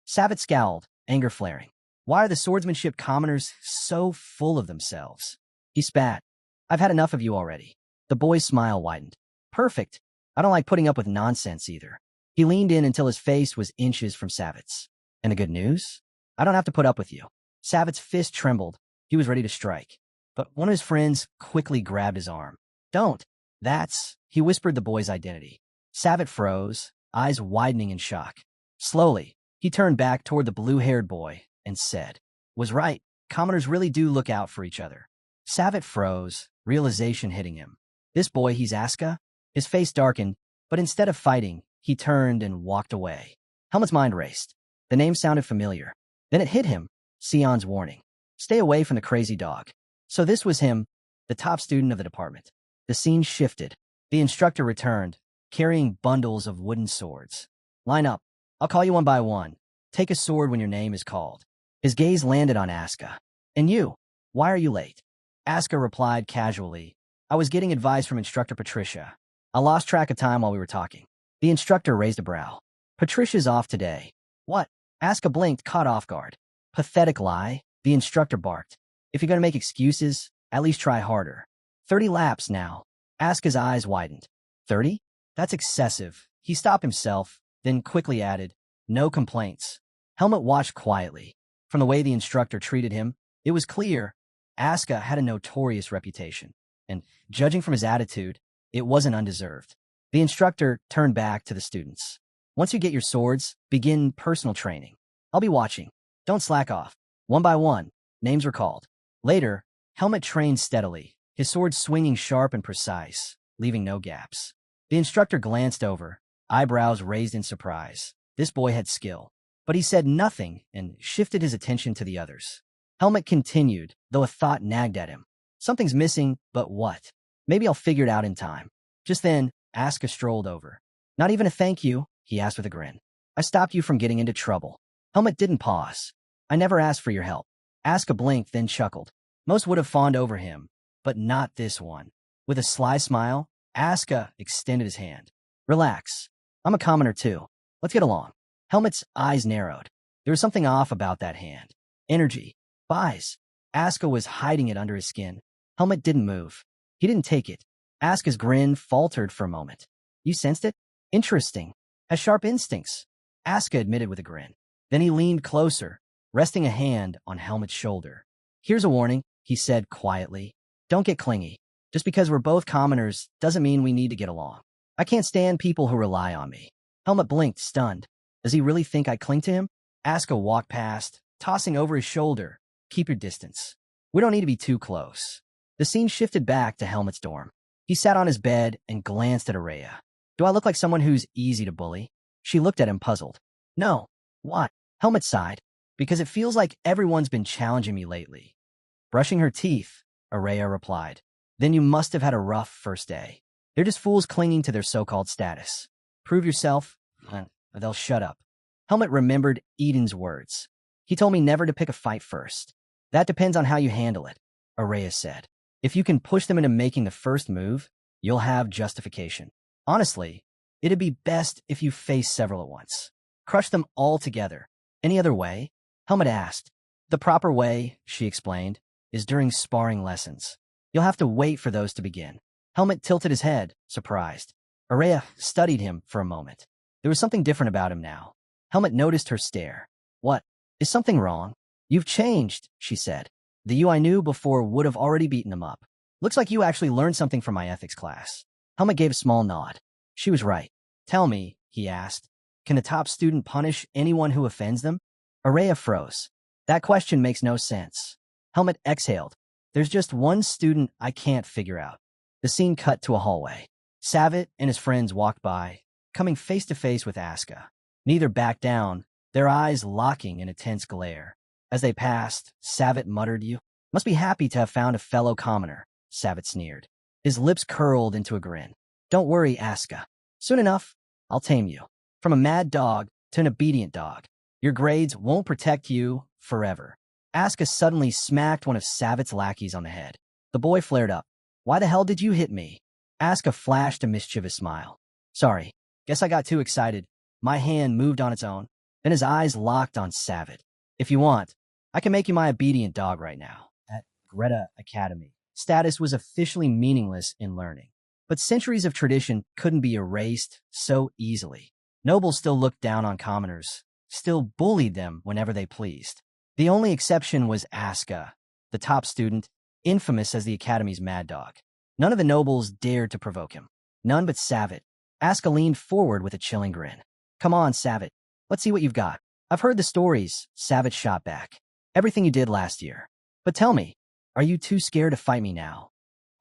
Savick scowled, anger flaring. Why are the swordsmanship commoners so full of themselves? He spat. "I've had enough of you already." The boy's smile widened. "Perfect. I don't like putting up with nonsense either." He leaned in until his face was inches from Savick's. "And the good news? I don't have to put up with you." Savick's fist trembled. He was ready to strike. But one of his friends quickly grabbed his arm. "Don't. That's..." He whispered the boy's identity. Savick froze, eyes widening in shock. Slowly, he turned back toward the blue-haired boy and said, "Was right. Commoners really do look out for each other." Savick froze, realization hitting him. This boy, he's Asuka? His face darkened, but instead of fighting, he turned and walked away. Helmut's mind raced. The name sounded familiar. Then it hit him, Sion's warning. Stay away from the crazy dog. So this was him, the top student of the department. The scene shifted. The instructor returned, carrying bundles of wooden swords. "Line up. I'll call you one by one. Take a sword when your name is called." His gaze landed on Asuka. "And you? Why are you late?" Asuka replied casually, "I was getting advice from Instructor Patricia. I lost track of time while we were talking." The instructor raised a brow. "Patricia's off today." "What?" Asuka blinked, caught off guard. "Pathetic lie," the instructor barked. "If you're going to make excuses, at least try harder." 30 laps now. Asuka's eyes widened. 30? That's excessive. He stopped himself, then quickly added, no complaints. Helmet watched quietly. From the way the instructor treated him, it was clear Asuka had a notorious reputation, and judging from his attitude, it wasn't undeserved. The instructor turned back to the students. Once you get your swords, begin personal training. I'll be watching. Don't slack off. One by one, names were called. Later, Helmet trained steadily, his sword swinging sharp and precise, leaving no gaps. The instructor glanced over, eyebrows raised in surprise. This boy had skill. But he said nothing and shifted his attention to the others. Helmet continued, though a thought nagged at him. Something's missing, but what? Maybe I'll figure it out in time. Just then, Asuka strolled over. Not even a thank you, he asked with a grin. I stopped you from getting into trouble. Helmet didn't pause. I never asked for your help. Asuka blinked, then chuckled. Most would have fawned over him, but not this one. With a sly smile, Asuka extended his hand. Relax. I'm a commoner too. Let's get along. Helmet's eyes narrowed. There was something off about that hand. Energy. Spies. Asuka was hiding it under his skin. Helmet didn't move. He didn't take it. Asuka's grin faltered for a moment. You sensed it? Interesting. Has sharp instincts. Asuka admitted with a grin. Then he leaned closer, resting a hand on Helmet's shoulder. Here's a warning, he said quietly. Don't get clingy. Just because we're both commoners doesn't mean we need to get along. I can't stand people who rely on me. Helmet blinked, stunned. Does he really think I cling to him? Asuka walked past, tossing over his shoulder. Keep your distance. We don't need to be too close. The scene shifted back to Helmet's dorm. He sat on his bed and glanced at Araya. Do I look like someone who's easy to bully? She looked at him puzzled. No. Why? Helmet sighed. Because it feels like everyone's been challenging me lately. Brushing her teeth, Araya replied. Then you must have had a rough first day. They're just fools clinging to their so-called status. Prove yourself, they'll shut up. Helmet remembered Eden's words. He told me never to pick a fight first. That depends on how you handle it, Araya said. If you can push them into making the first move, you'll have justification. Honestly, it'd be best if you face several at once. Crush them all together. Any other way? Helmet asked. The proper way, she explained, is during sparring lessons. You'll have to wait for those to begin. Helmet tilted his head, surprised. Araya studied him for a moment. There was something different about him now. Helmet noticed her stare. What? Is something wrong? You've changed, she said. The you I knew before would have already beaten him up. Looks like you actually learned something from my ethics class. Helmet gave a small nod. She was right. Tell me, he asked, can a top student punish anyone who offends them? Araya froze. That question makes no sense. Helmet exhaled. There's just one student I can't figure out. The scene cut to a hallway. Savitt and his friends walked by, coming face to face with Asuka. Neither backed down, their eyes locking in a tense glare. As they passed, Savitt muttered, You must be happy to have found a fellow commoner, Savitt sneered. His lips curled into a grin. Don't worry, Asuka. Soon enough, I'll tame you. From a mad dog to an obedient dog. Your grades won't protect you forever. Asuka suddenly smacked one of Savitt's lackeys on the head. The boy flared up. Why the hell did you hit me? Asuka flashed a mischievous smile. Sorry, guess I got too excited. My hand moved on its own. Then his eyes locked on Savitt. If you want, I can make you my obedient dog right now. At Greta Academy, status was officially meaningless in learning. But centuries of tradition couldn't be erased so easily. Nobles still looked down on commoners, still bullied them whenever they pleased. The only exception was Asuka, the top student, infamous as the Academy's mad dog. None of the nobles dared to provoke him. None but Savitt. Asuka leaned forward with a chilling grin. Come on, Savitt. Let's see what you've got. I've heard the stories, Savitt shot back. Everything you did last year. But tell me, are you too scared to fight me now?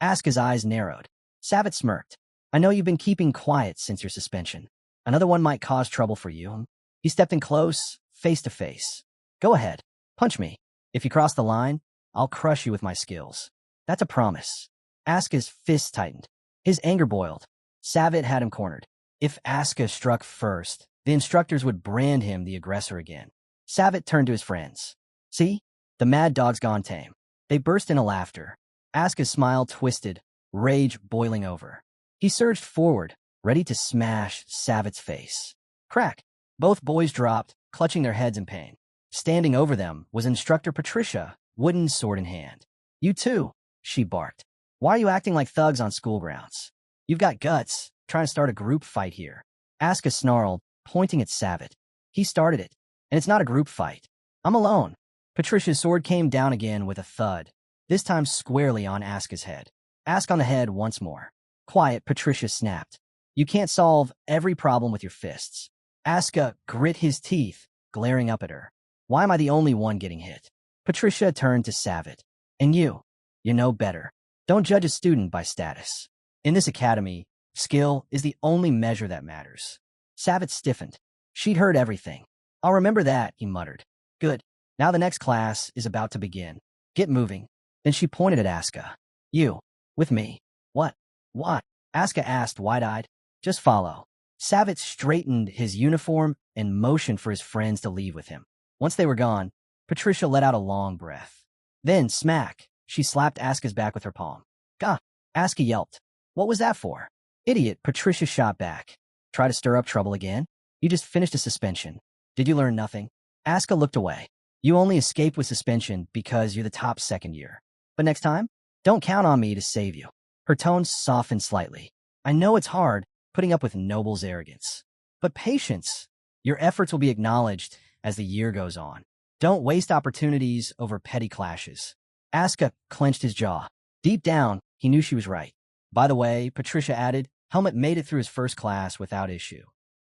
Asuka's eyes narrowed. Savitt smirked. I know you've been keeping quiet since your suspension. Another one might cause trouble for you. He stepped in close, face to face. Go ahead. Punch me. If you cross the line, I'll crush you with my skills. That's a promise. Asuka's fist tightened. His anger boiled. Savitt had him cornered. If Asuka struck first, the instructors would brand him the aggressor again. Savitt turned to his friends. See? The mad dog's gone tame. They burst into laughter. Asuka's smile twisted, rage boiling over. He surged forward, ready to smash Savitt's face. Crack! Both boys dropped, clutching their heads in pain. Standing over them was Instructor Patricia, wooden sword in hand. You too, she barked. Why are you acting like thugs on school grounds? You've got guts, trying to start a group fight here. Asuka snarled, pointing at Savitt. He started it, and it's not a group fight. I'm alone. Patricia's sword came down again with a thud, this time squarely on Asuka's head. Ask on the head once more. Quiet, Patricia snapped. You can't solve every problem with your fists. Asuka grit his teeth, glaring up at her. Why am I the only one getting hit? Patricia turned to Savitt. And you know better. Don't judge a student by status. In this academy, skill is the only measure that matters. Savitt stiffened. She'd heard everything. I'll remember that, he muttered. Good. Now the next class is about to begin. Get moving. Then she pointed at Asuka. You. With me. What? What? Asuka asked, wide-eyed. Just follow. Savitt straightened his uniform and motioned for his friends to leave with him. Once they were gone, Patricia let out a long breath. Then, smack, she slapped Asuka's back with her palm. Gah! Asuka yelped. What was that for? Idiot, Patricia shot back. Try to stir up trouble again? You just finished a suspension. Did you learn nothing? Asuka looked away. You only escaped with suspension because you're the top second year. But next time, don't count on me to save you. Her tone softened slightly. I know it's hard, putting up with Noble's arrogance. But patience. Your efforts will be acknowledged as the year goes on. Don't waste opportunities over petty clashes. Asuka clenched his jaw. Deep down, he knew she was right. By the way, Patricia added, Helmut made it through his first class without issue.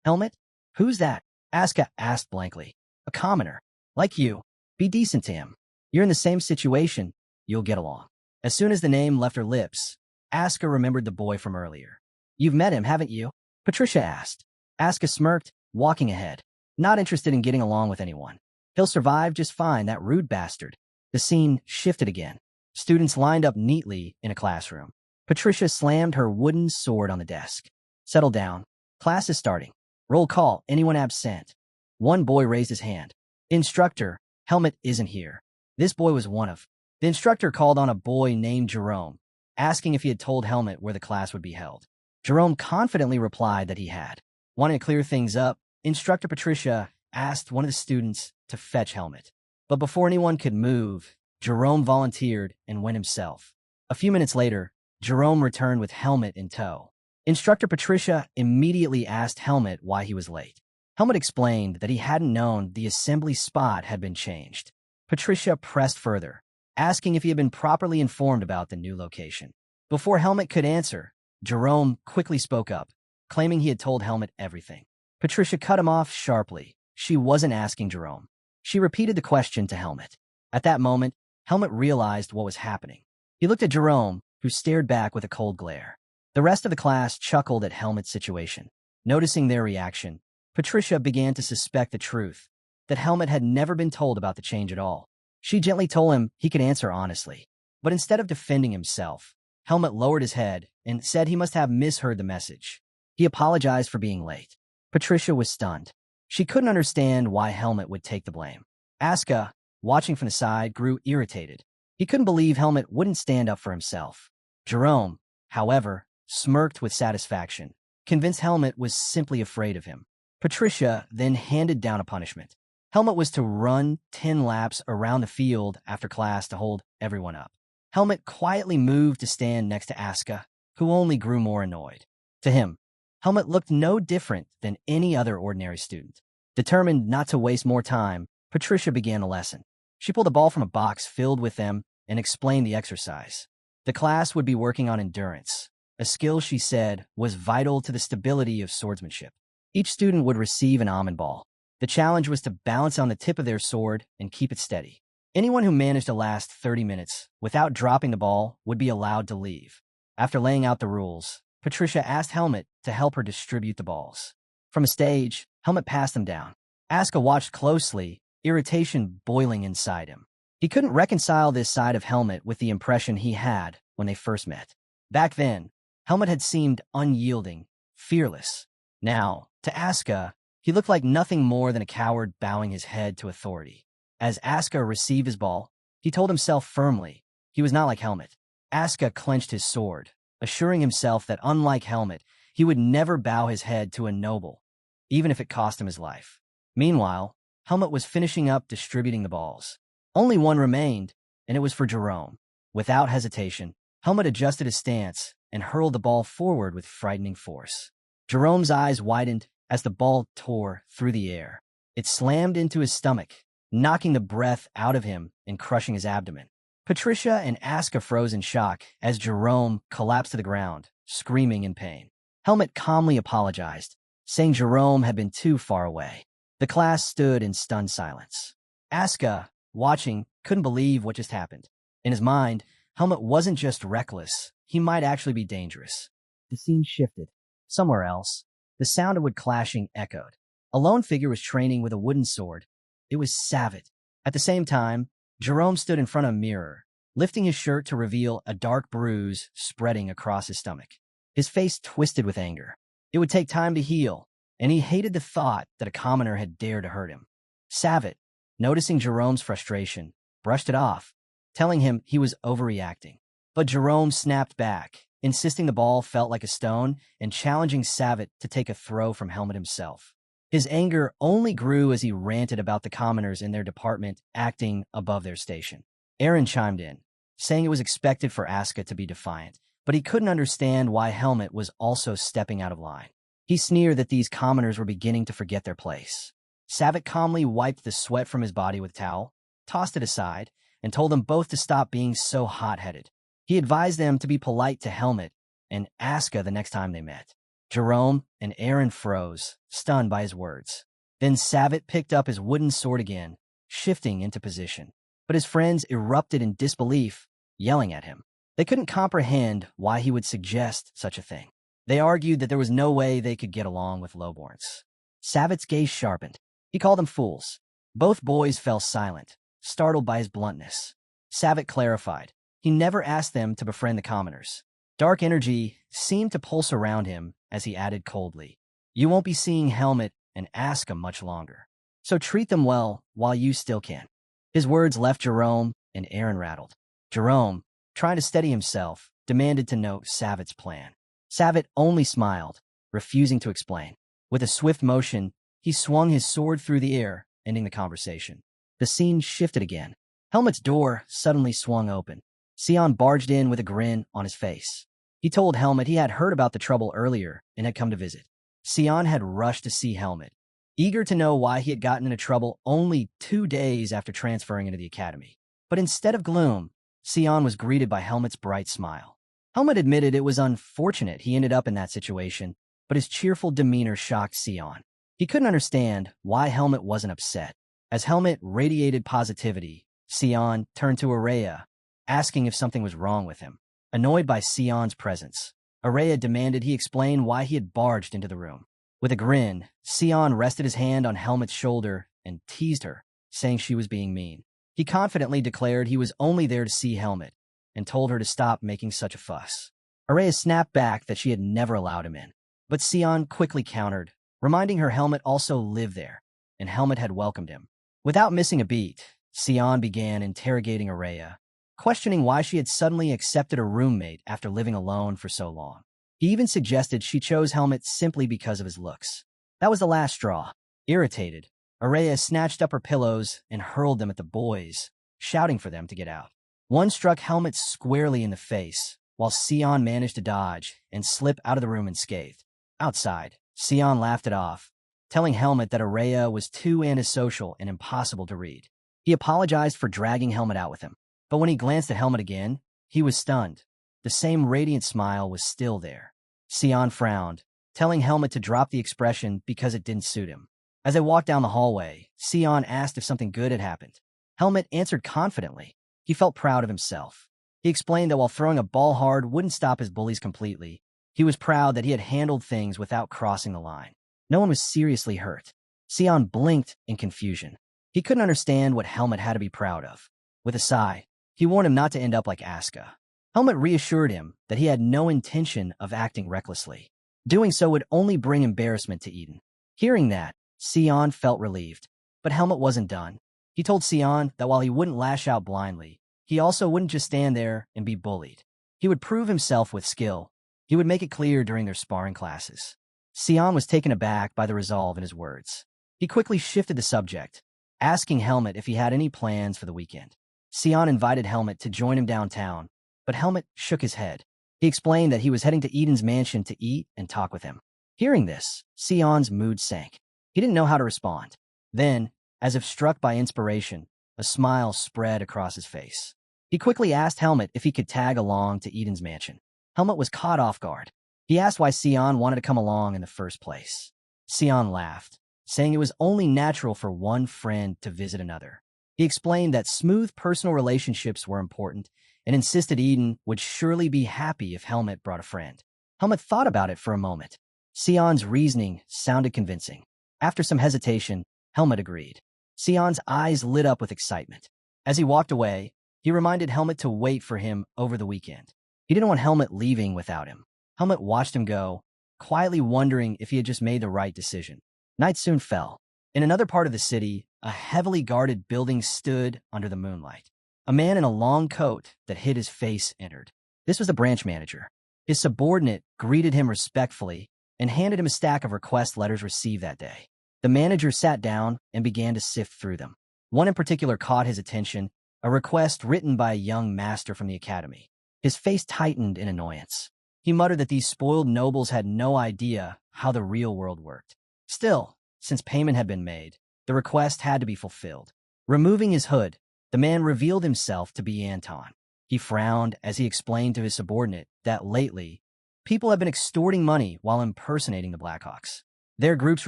Helmut? Who's that? Asuka asked blankly. A commoner. Like you. Be decent to him. You're in the same situation. You'll get along. As soon as the name left her lips, Asuka remembered the boy from earlier. You've met him, haven't you? Patricia asked. Asuka smirked, walking ahead. Not interested in getting along with anyone. He'll survive just fine, that rude bastard. The scene shifted again. Students lined up neatly in a classroom. Patricia slammed her wooden sword on the desk. Settle down. Class is starting. Roll call. Anyone absent? One boy raised his hand. Instructor, Helmut isn't here. This boy was one of. The instructor called on a boy named Jerome, asking if he had told Helmut where the class would be held. Jerome confidently replied that he had. Wanting to clear things up, Instructor Patricia asked one of the students to fetch Helmut. But before anyone could move, Jerome volunteered and went himself. A few minutes later, Jerome returned with Helmut in tow. Instructor Patricia immediately asked Helmut why he was late. Helmut explained that he hadn't known the assembly spot had been changed. Patricia pressed further, asking if he had been properly informed about the new location. Before Helmut could answer, Jerome quickly spoke up, claiming he had told Helmut everything. Patricia cut him off sharply. She wasn't asking Jerome. She repeated the question to Helmut. At that moment, Helmut realized what was happening. He looked at Jerome, who stared back with a cold glare. The rest of the class chuckled at Helmut's situation. Noticing their reaction, Patricia began to suspect the truth, that Helmut had never been told about the change at all. She gently told him he could answer honestly. But instead of defending himself, Helmut lowered his head and said he must have misheard the message. He apologized for being late. Patricia was stunned. She couldn't understand why Helmut would take the blame. Asuka, watching from the side, grew irritated. He couldn't believe Helmut wouldn't stand up for himself. Jerome, however, smirked with satisfaction, convinced Helmut was simply afraid of him. Patricia then handed down a punishment. Helmut was to run 10 laps around the field after class to hold everyone up. Helmut quietly moved to stand next to Asuka, who only grew more annoyed. To him, Helmut looked no different than any other ordinary student. Determined not to waste more time, Patricia began the lesson. She pulled a ball from a box filled with them and explained the exercise. The class would be working on endurance, a skill she said was vital to the stability of swordsmanship. Each student would receive an almond ball. The challenge was to balance on the tip of their sword and keep it steady. Anyone who managed to last 30 minutes without dropping the ball would be allowed to leave. After laying out the rules, Patricia asked Helmut to help her distribute the balls. From a stage, Helmut passed them down. Asuka watched closely, irritation boiling inside him. He couldn't reconcile this side of Helmut with the impression he had when they first met. Back then, Helmut had seemed unyielding, fearless. Now, to Asuka, he looked like nothing more than a coward bowing his head to authority. As Asuka received his ball, he told himself firmly he was not like Helmut. Asuka clenched his sword, assuring himself that unlike Helmut, he would never bow his head to a noble, even if it cost him his life. Meanwhile, Helmut was finishing up distributing the balls. Only one remained, and it was for Jerome. Without hesitation, Helmut adjusted his stance and hurled the ball forward with frightening force. Jerome's eyes widened as the ball tore through the air. It slammed into his stomach, knocking the breath out of him and crushing his abdomen. Patricia and Aska froze in shock as Jerome collapsed to the ground, screaming in pain. Helmut calmly apologized, saying Jerome had been too far away. The class stood in stunned silence. Aska, watching, couldn't believe what just happened. In his mind, Helmut wasn't just reckless, he might actually be dangerous. The scene shifted. Somewhere else, the sound of wood clashing echoed. A lone figure was training with a wooden sword. It was Savitt. At the same time, Jerome stood in front of a mirror, lifting his shirt to reveal a dark bruise spreading across his stomach. His face twisted with anger. It would take time to heal, and he hated the thought that a commoner had dared to hurt him. Savitt, noticing Jerome's frustration, brushed it off, telling him he was overreacting. But Jerome snapped back, insisting the ball felt like a stone and challenging Savitt to take a throw from Helmut himself. His anger only grew as he ranted about the commoners in their department acting above their station. Aaron chimed in, saying it was expected for Aska to be defiant, but he couldn't understand why Helmut was also stepping out of line. He sneered that these commoners were beginning to forget their place. Savitt calmly wiped the sweat from his body with a towel, tossed it aside, and told them both to stop being so hot-headed. He advised them to be polite to Helmut and Aska the next time they met. Jerome and Aaron froze, stunned by his words. Then Savitt picked up his wooden sword again, shifting into position. But his friends erupted in disbelief, yelling at him. They couldn't comprehend why he would suggest such a thing. They argued that there was no way they could get along with lowborns. Savitt's gaze sharpened. He called them fools. Both boys fell silent, startled by his bluntness. Savitt clarified. He never asked them to befriend the commoners. Dark energy seemed to pulse around him as he added coldly, "You won't be seeing Helmut and Aska much longer, so treat them well while you still can." His words left Jerome and Aaron rattled. Jerome, trying to steady himself, demanded to know Savitt's plan. Savitt only smiled, refusing to explain. With a swift motion, he swung his sword through the air, ending the conversation. The scene shifted again. Helmut's door suddenly swung open. Sion barged in with a grin on his face. He told Helmut he had heard about the trouble earlier and had come to visit. Sion had rushed to see Helmut, eager to know why he had gotten into trouble only 2 days after transferring into the academy. But instead of gloom, Sion was greeted by Helmut's bright smile. Helmut admitted it was unfortunate he ended up in that situation, but his cheerful demeanor shocked Sion. He couldn't understand why Helmut wasn't upset. As Helmut radiated positivity, Sion turned to Araya, asking if something was wrong with him. Annoyed by Sion's presence, Araya demanded he explain why he had barged into the room. With a grin, Sion rested his hand on Helmut's shoulder and teased her, saying she was being mean. He confidently declared he was only there to see Helmut and told her to stop making such a fuss. Araya snapped back that she had never allowed him in, but Sion quickly countered, reminding her Helmut also lived there, and Helmut had welcomed him. Without missing a beat, Sion began interrogating Araya, questioning why she had suddenly accepted a roommate after living alone for so long. He even suggested she chose Helmut simply because of his looks. That was the last straw. Irritated, Araya snatched up her pillows and hurled them at the boys, shouting for them to get out. One struck Helmut squarely in the face, while Sion managed to dodge and slip out of the room unscathed. Outside, Sion laughed it off, telling Helmut that Araya was too antisocial and impossible to read. He apologized for dragging Helmut out with him, but when he glanced at Helmut again, he was stunned. The same radiant smile was still there. Sion frowned, telling Helmut to drop the expression because it didn't suit him. As they walked down the hallway, Sion asked if something good had happened. Helmut answered confidently. He felt proud of himself. He explained that while throwing a ball hard wouldn't stop his bullies completely, he was proud that he had handled things without crossing the line. No one was seriously hurt. Sion blinked in confusion. He couldn't understand what Helmut had to be proud of. With a sigh, he warned him not to end up like Aska. Helmut reassured him that he had no intention of acting recklessly. Doing so would only bring embarrassment to Eden. Hearing that, Sion felt relieved. But Helmut wasn't done. He told Sion that while he wouldn't lash out blindly, he also wouldn't just stand there and be bullied. He would prove himself with skill. He would make it clear during their sparring classes. Sion was taken aback by the resolve in his words. He quickly shifted the subject, asking Helmut if he had any plans for the weekend. Sion invited Helmut to join him downtown, but Helmut shook his head. He explained that he was heading to Eden's mansion to eat and talk with him. Hearing this, Sion's mood sank. He didn't know how to respond. Then, as if struck by inspiration, a smile spread across his face. He quickly asked Helmut if he could tag along to Eden's mansion. Helmut was caught off guard. He asked why Sion wanted to come along in the first place. Sion laughed, saying it was only natural for one friend to visit another. He explained that smooth personal relationships were important and insisted Eden would surely be happy if Helmut brought a friend. Helmut thought about it for a moment. Sion's reasoning sounded convincing. After some hesitation, Helmut agreed. Sion's eyes lit up with excitement. As he walked away, he reminded Helmut to wait for him over the weekend. He didn't want Helmut leaving without him. Helmut watched him go, quietly wondering if he had just made the right decision. Night soon fell. In another part of the city, a heavily guarded building stood under the moonlight. A man in a long coat that hid his face entered. This was the branch manager. His subordinate greeted him respectfully and handed him a stack of request letters received that day. The manager sat down and began to sift through them. One in particular caught his attention, a request written by a young master from the academy. His face tightened in annoyance. He muttered that these spoiled nobles had no idea how the real world worked. Still, since payment had been made, the request had to be fulfilled. Removing his hood, the man revealed himself to be Anton. He frowned as he explained to his subordinate that lately, people have been extorting money while impersonating the Blackhawks. Their group's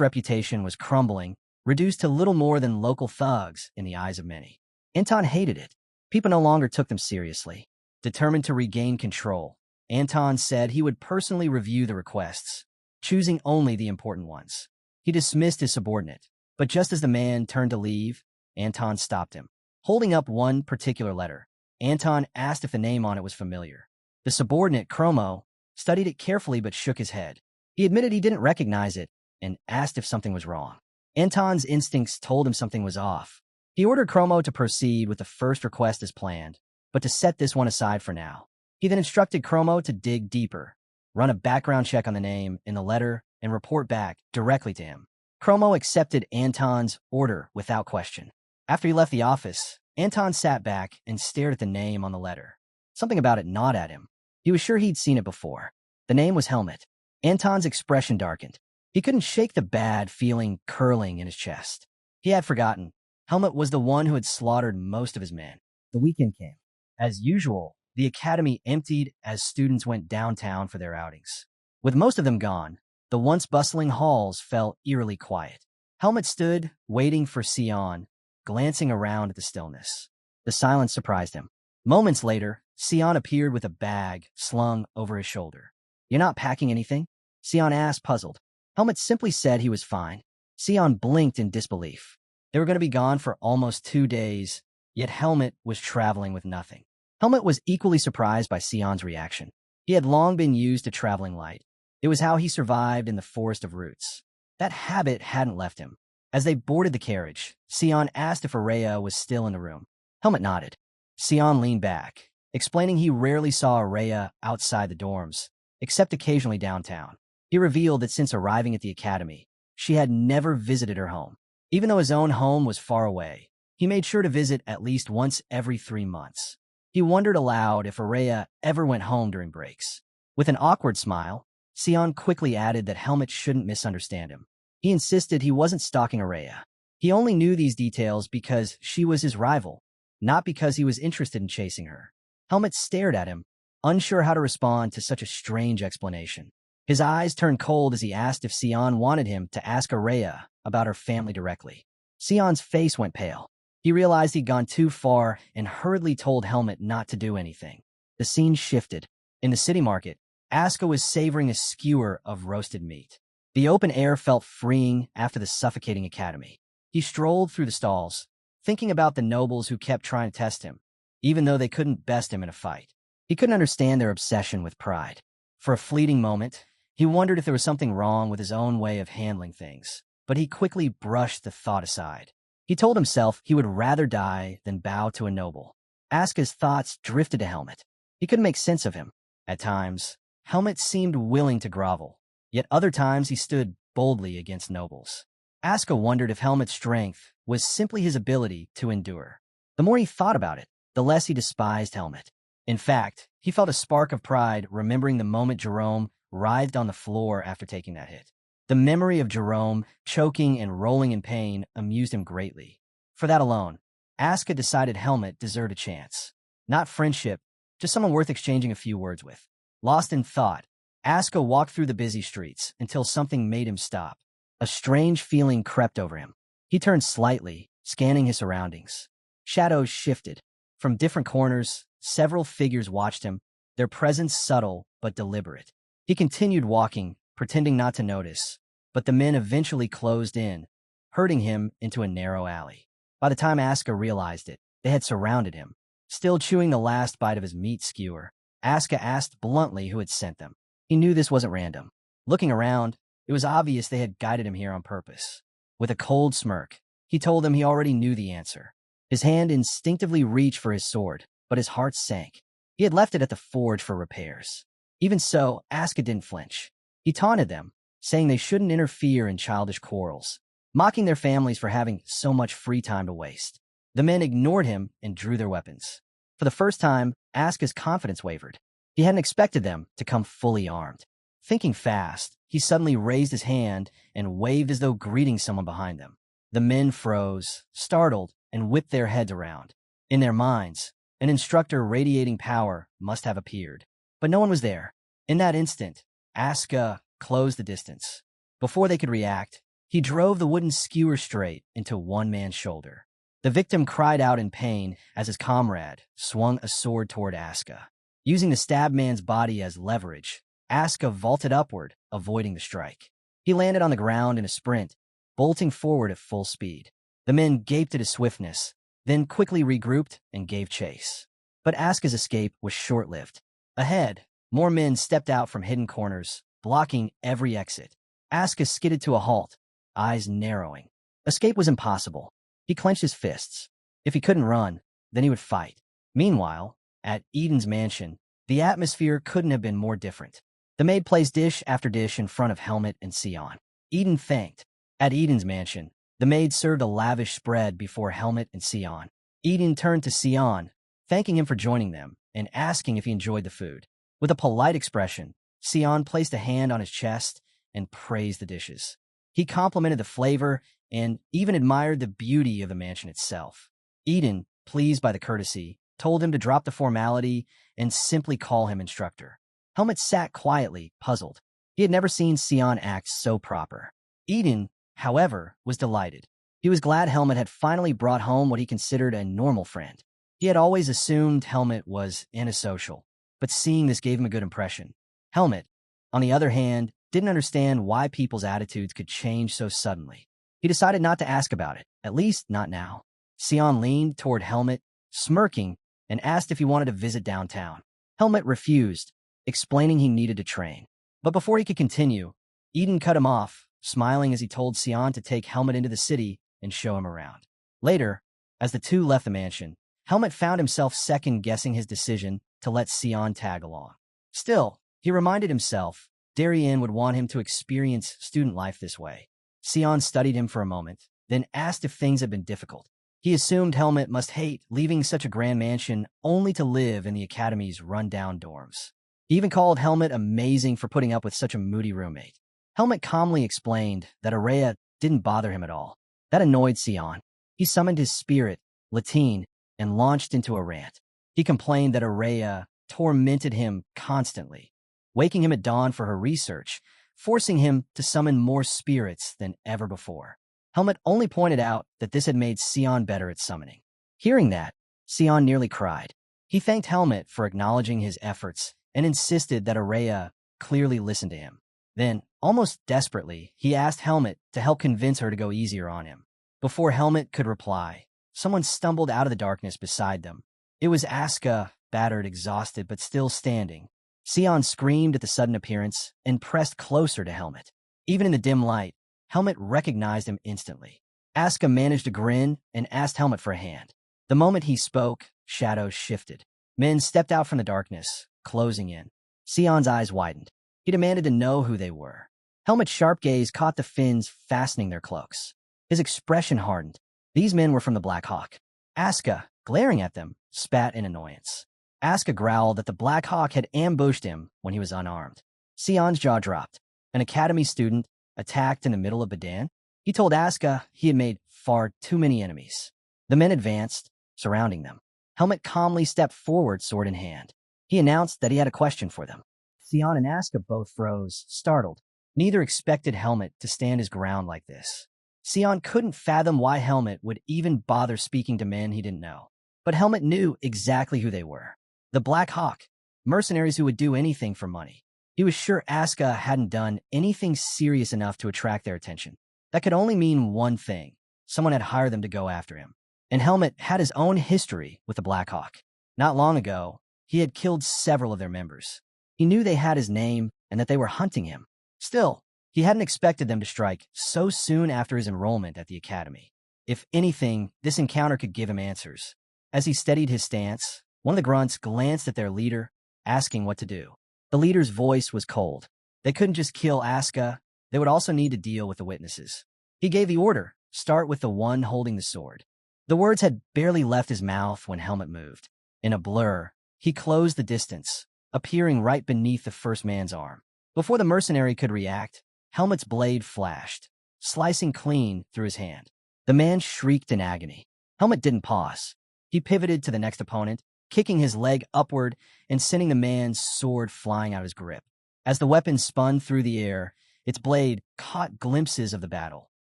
reputation was crumbling, reduced to little more than local thugs in the eyes of many. Anton hated it. People no longer took them seriously. Determined to regain control, Anton said he would personally review the requests, choosing only the important ones. He dismissed his subordinate, but just as the man turned to leave, Anton stopped him. Holding up one particular letter, Anton asked if the name on it was familiar. The subordinate, Chromo, studied it carefully but shook his head. He admitted he didn't recognize it and asked if something was wrong. Anton's instincts told him something was off. He ordered Chromo to proceed with the first request as planned, but to set this one aside for now. He then instructed Chromo to dig deeper, run a background check on the name in the letter, and report back directly to him. Chromo accepted Anton's order without question. After he left the office, Anton sat back and stared at the name on the letter. Something about it gnawed at him. He was sure he'd seen it before. The name was Helmut. Anton's expression darkened. He couldn't shake the bad feeling curling in his chest. He had forgotten. Helmut was the one who had slaughtered most of his men. The weekend came. As usual, the academy emptied as students went downtown for their outings. With most of them gone, the once bustling halls fell eerily quiet. Helmut stood, waiting for Sion, glancing around at the stillness. The silence surprised him. Moments later, Sion appeared with a bag slung over his shoulder. "You're not packing anything?" Sion asked, puzzled. Helmut simply said he was fine. Sion blinked in disbelief. They were going to be gone for almost 2 days, yet Helmut was traveling with nothing. Helmut was equally surprised by Sion's reaction. He had long been used to traveling light. It was how he survived in the forest of roots. That habit hadn't left him. As they boarded the carriage, Sion asked if Araya was still in the room. Helmut nodded. Sion leaned back, explaining he rarely saw Araya outside the dorms, except occasionally downtown. He revealed that since arriving at the academy, she had never visited her home. Even though his own home was far away, he made sure to visit at least once every 3 months. He wondered aloud if Araya ever went home during breaks. With an awkward smile, Sion quickly added that Helmut shouldn't misunderstand him. He insisted he wasn't stalking Araya. He only knew these details because she was his rival, not because he was interested in chasing her. Helmut stared at him, unsure how to respond to such a strange explanation. His eyes turned cold as he asked if Sion wanted him to ask Araya about her family directly. Sion's face went pale. He realized he'd gone too far and hurriedly told Helmut not to do anything. The scene shifted. In the city market, Aska was savoring a skewer of roasted meat. The open air felt freeing after the suffocating academy. He strolled through the stalls, thinking about the nobles who kept trying to test him, even though they couldn't best him in a fight. He couldn't understand their obsession with pride. For a fleeting moment, he wondered if there was something wrong with his own way of handling things, but he quickly brushed the thought aside. He told himself he would rather die than bow to a noble. Aska's thoughts drifted to Helmut. He couldn't make sense of him. At times, Helmut seemed willing to grovel, yet other times he stood boldly against nobles. Aska wondered if Helmut's strength was simply his ability to endure. The more he thought about it, the less he despised Helmut. In fact, he felt a spark of pride remembering the moment Jerome writhed on the floor after taking that hit. The memory of Jerome choking and rolling in pain amused him greatly. For that alone, Asuka decided Helmet deserved a chance. Not friendship, just someone worth exchanging a few words with. Lost in thought, Asuka walked through the busy streets until something made him stop. A strange feeling crept over him. He turned slightly, scanning his surroundings. Shadows shifted. From different corners, several figures watched him, their presence subtle but deliberate. He continued walking, pretending not to notice, but the men eventually closed in, herding him into a narrow alley. By the time Asuka realized it, they had surrounded him. Still chewing the last bite of his meat skewer, Asuka asked bluntly who had sent them. He knew this wasn't random. Looking around, it was obvious they had guided him here on purpose. With a cold smirk, he told them he already knew the answer. His hand instinctively reached for his sword, but his heart sank. He had left it at the forge for repairs. Even so, Asuka didn't flinch. He taunted them, saying they shouldn't interfere in childish quarrels, mocking their families for having so much free time to waste. The men ignored him and drew their weapons. For the first time, Asuka's confidence wavered. He hadn't expected them to come fully armed. Thinking fast, he suddenly raised his hand and waved as though greeting someone behind them. The men froze, startled, and whipped their heads around. In their minds, an instructor radiating power must have appeared. But no one was there. In that instant, Asuka closed the distance. Before they could react, he drove the wooden skewer straight into one man's shoulder. The victim cried out in pain as his comrade swung a sword toward Asuka. Using the stabbed man's body as leverage, Asuka vaulted upward, avoiding the strike. He landed on the ground in a sprint, bolting forward at full speed. The men gaped at his swiftness, then quickly regrouped and gave chase. But Asuka's escape was short-lived. Ahead, more men stepped out from hidden corners, blocking every exit. Asuka skidded to a halt, eyes narrowing. Escape was impossible. He clenched his fists. If he couldn't run, then he would fight. Meanwhile, at Eden's mansion, the atmosphere couldn't have been more different. The maid placed dish after dish in front of Helmet and Sion. Eden thanked. At Eden's mansion, the maid served a lavish spread before Helmet and Sion. Eden turned to Sion, thanking him for joining them and asking if he enjoyed the food. With a polite expression, Sion placed a hand on his chest and praised the dishes. He complimented the flavor and even admired the beauty of the mansion itself. Eden, pleased by the courtesy, told him to drop the formality and simply call him instructor. Helmet sat quietly, puzzled. He had never seen Sion act so proper. Eden, however, was delighted. He was glad Helmet had finally brought home what he considered a normal friend. He had always assumed Helmet was antisocial, but seeing this gave him a good impression. Helmet, on the other hand, didn't understand why people's attitudes could change so suddenly. He decided not to ask about it, at least not now. Sion leaned toward Helmet, smirking, and asked if he wanted to visit downtown. Helmet refused, explaining he needed to train. But before he could continue, Eden cut him off, smiling as he told Sion to take Helmet into the city and show him around. Later, as the two left the mansion, Helmet found himself second-guessing his decision to let Sion tag along. Still, he reminded himself Darien would want him to experience student life this way. Sion studied him for a moment, then asked if things had been difficult. He assumed Helmet must hate leaving such a grand mansion only to live in the academy's run-down dorms. He even called Helmet amazing for putting up with such a moody roommate. Helmet calmly explained that Araya didn't bother him at all. That annoyed Sion. He summoned his spirit, Latine, and launched into a rant. He complained that Araya tormented him constantly, waking him at dawn for her research, forcing him to summon more spirits than ever before. Helmet only pointed out that this had made Sion better at summoning. Hearing that, Sion nearly cried. He thanked Helmet for acknowledging his efforts and insisted that Araya clearly listened to him. Then, almost desperately, he asked Helmet to help convince her to go easier on him. Before Helmet could reply, someone stumbled out of the darkness beside them. It was Asuka, battered, exhausted, but still standing. Sion screamed at the sudden appearance and pressed closer to Helmet. Even in the dim light, Helmet recognized him instantly. Asuka managed a grin and asked Helmet for a hand. The moment he spoke, shadows shifted. Men stepped out from the darkness, closing in. Sion's eyes widened. He demanded to know who they were. Helmet's sharp gaze caught the Finns fastening their cloaks. His expression hardened. These men were from the Black Hawk. Asuka, glaring at them, spat in annoyance. Asuka growled that the Black Hawk had ambushed him when he was unarmed. Sion's jaw dropped. An academy student attacked in the middle of Badan? He told Asuka he had made far too many enemies. The men advanced, surrounding them. Helmet calmly stepped forward, sword in hand. He announced that he had a question for them. Sion and Asuka both froze, startled. Neither expected Helmet to stand his ground like this. Sion couldn't fathom why Helmet would even bother speaking to men he didn't know. But Helmet knew exactly who they were. The Black Hawk, mercenaries who would do anything for money. He was sure Asuka hadn't done anything serious enough to attract their attention. That could only mean one thing. Someone had hired them to go after him. And Helmet had his own history with the Black Hawk. Not long ago, he had killed several of their members. He knew they had his name and that they were hunting him. Still, he hadn't expected them to strike so soon after his enrollment at the academy. If anything, this encounter could give him answers. As he steadied his stance, one of the grunts glanced at their leader, asking what to do. The leader's voice was cold. They couldn't just kill Asuka, they would also need to deal with the witnesses. He gave the order, start with the one holding the sword. The words had barely left his mouth when Helmet moved. In a blur, he closed the distance, appearing right beneath the first man's arm. Before the mercenary could react, Helmet's blade flashed, slicing clean through his hand. The man shrieked in agony. Helmet didn't pause. He pivoted to the next opponent, kicking his leg upward and sending the man's sword flying out of his grip. As the weapon spun through the air, its blade caught glimpses of the battle,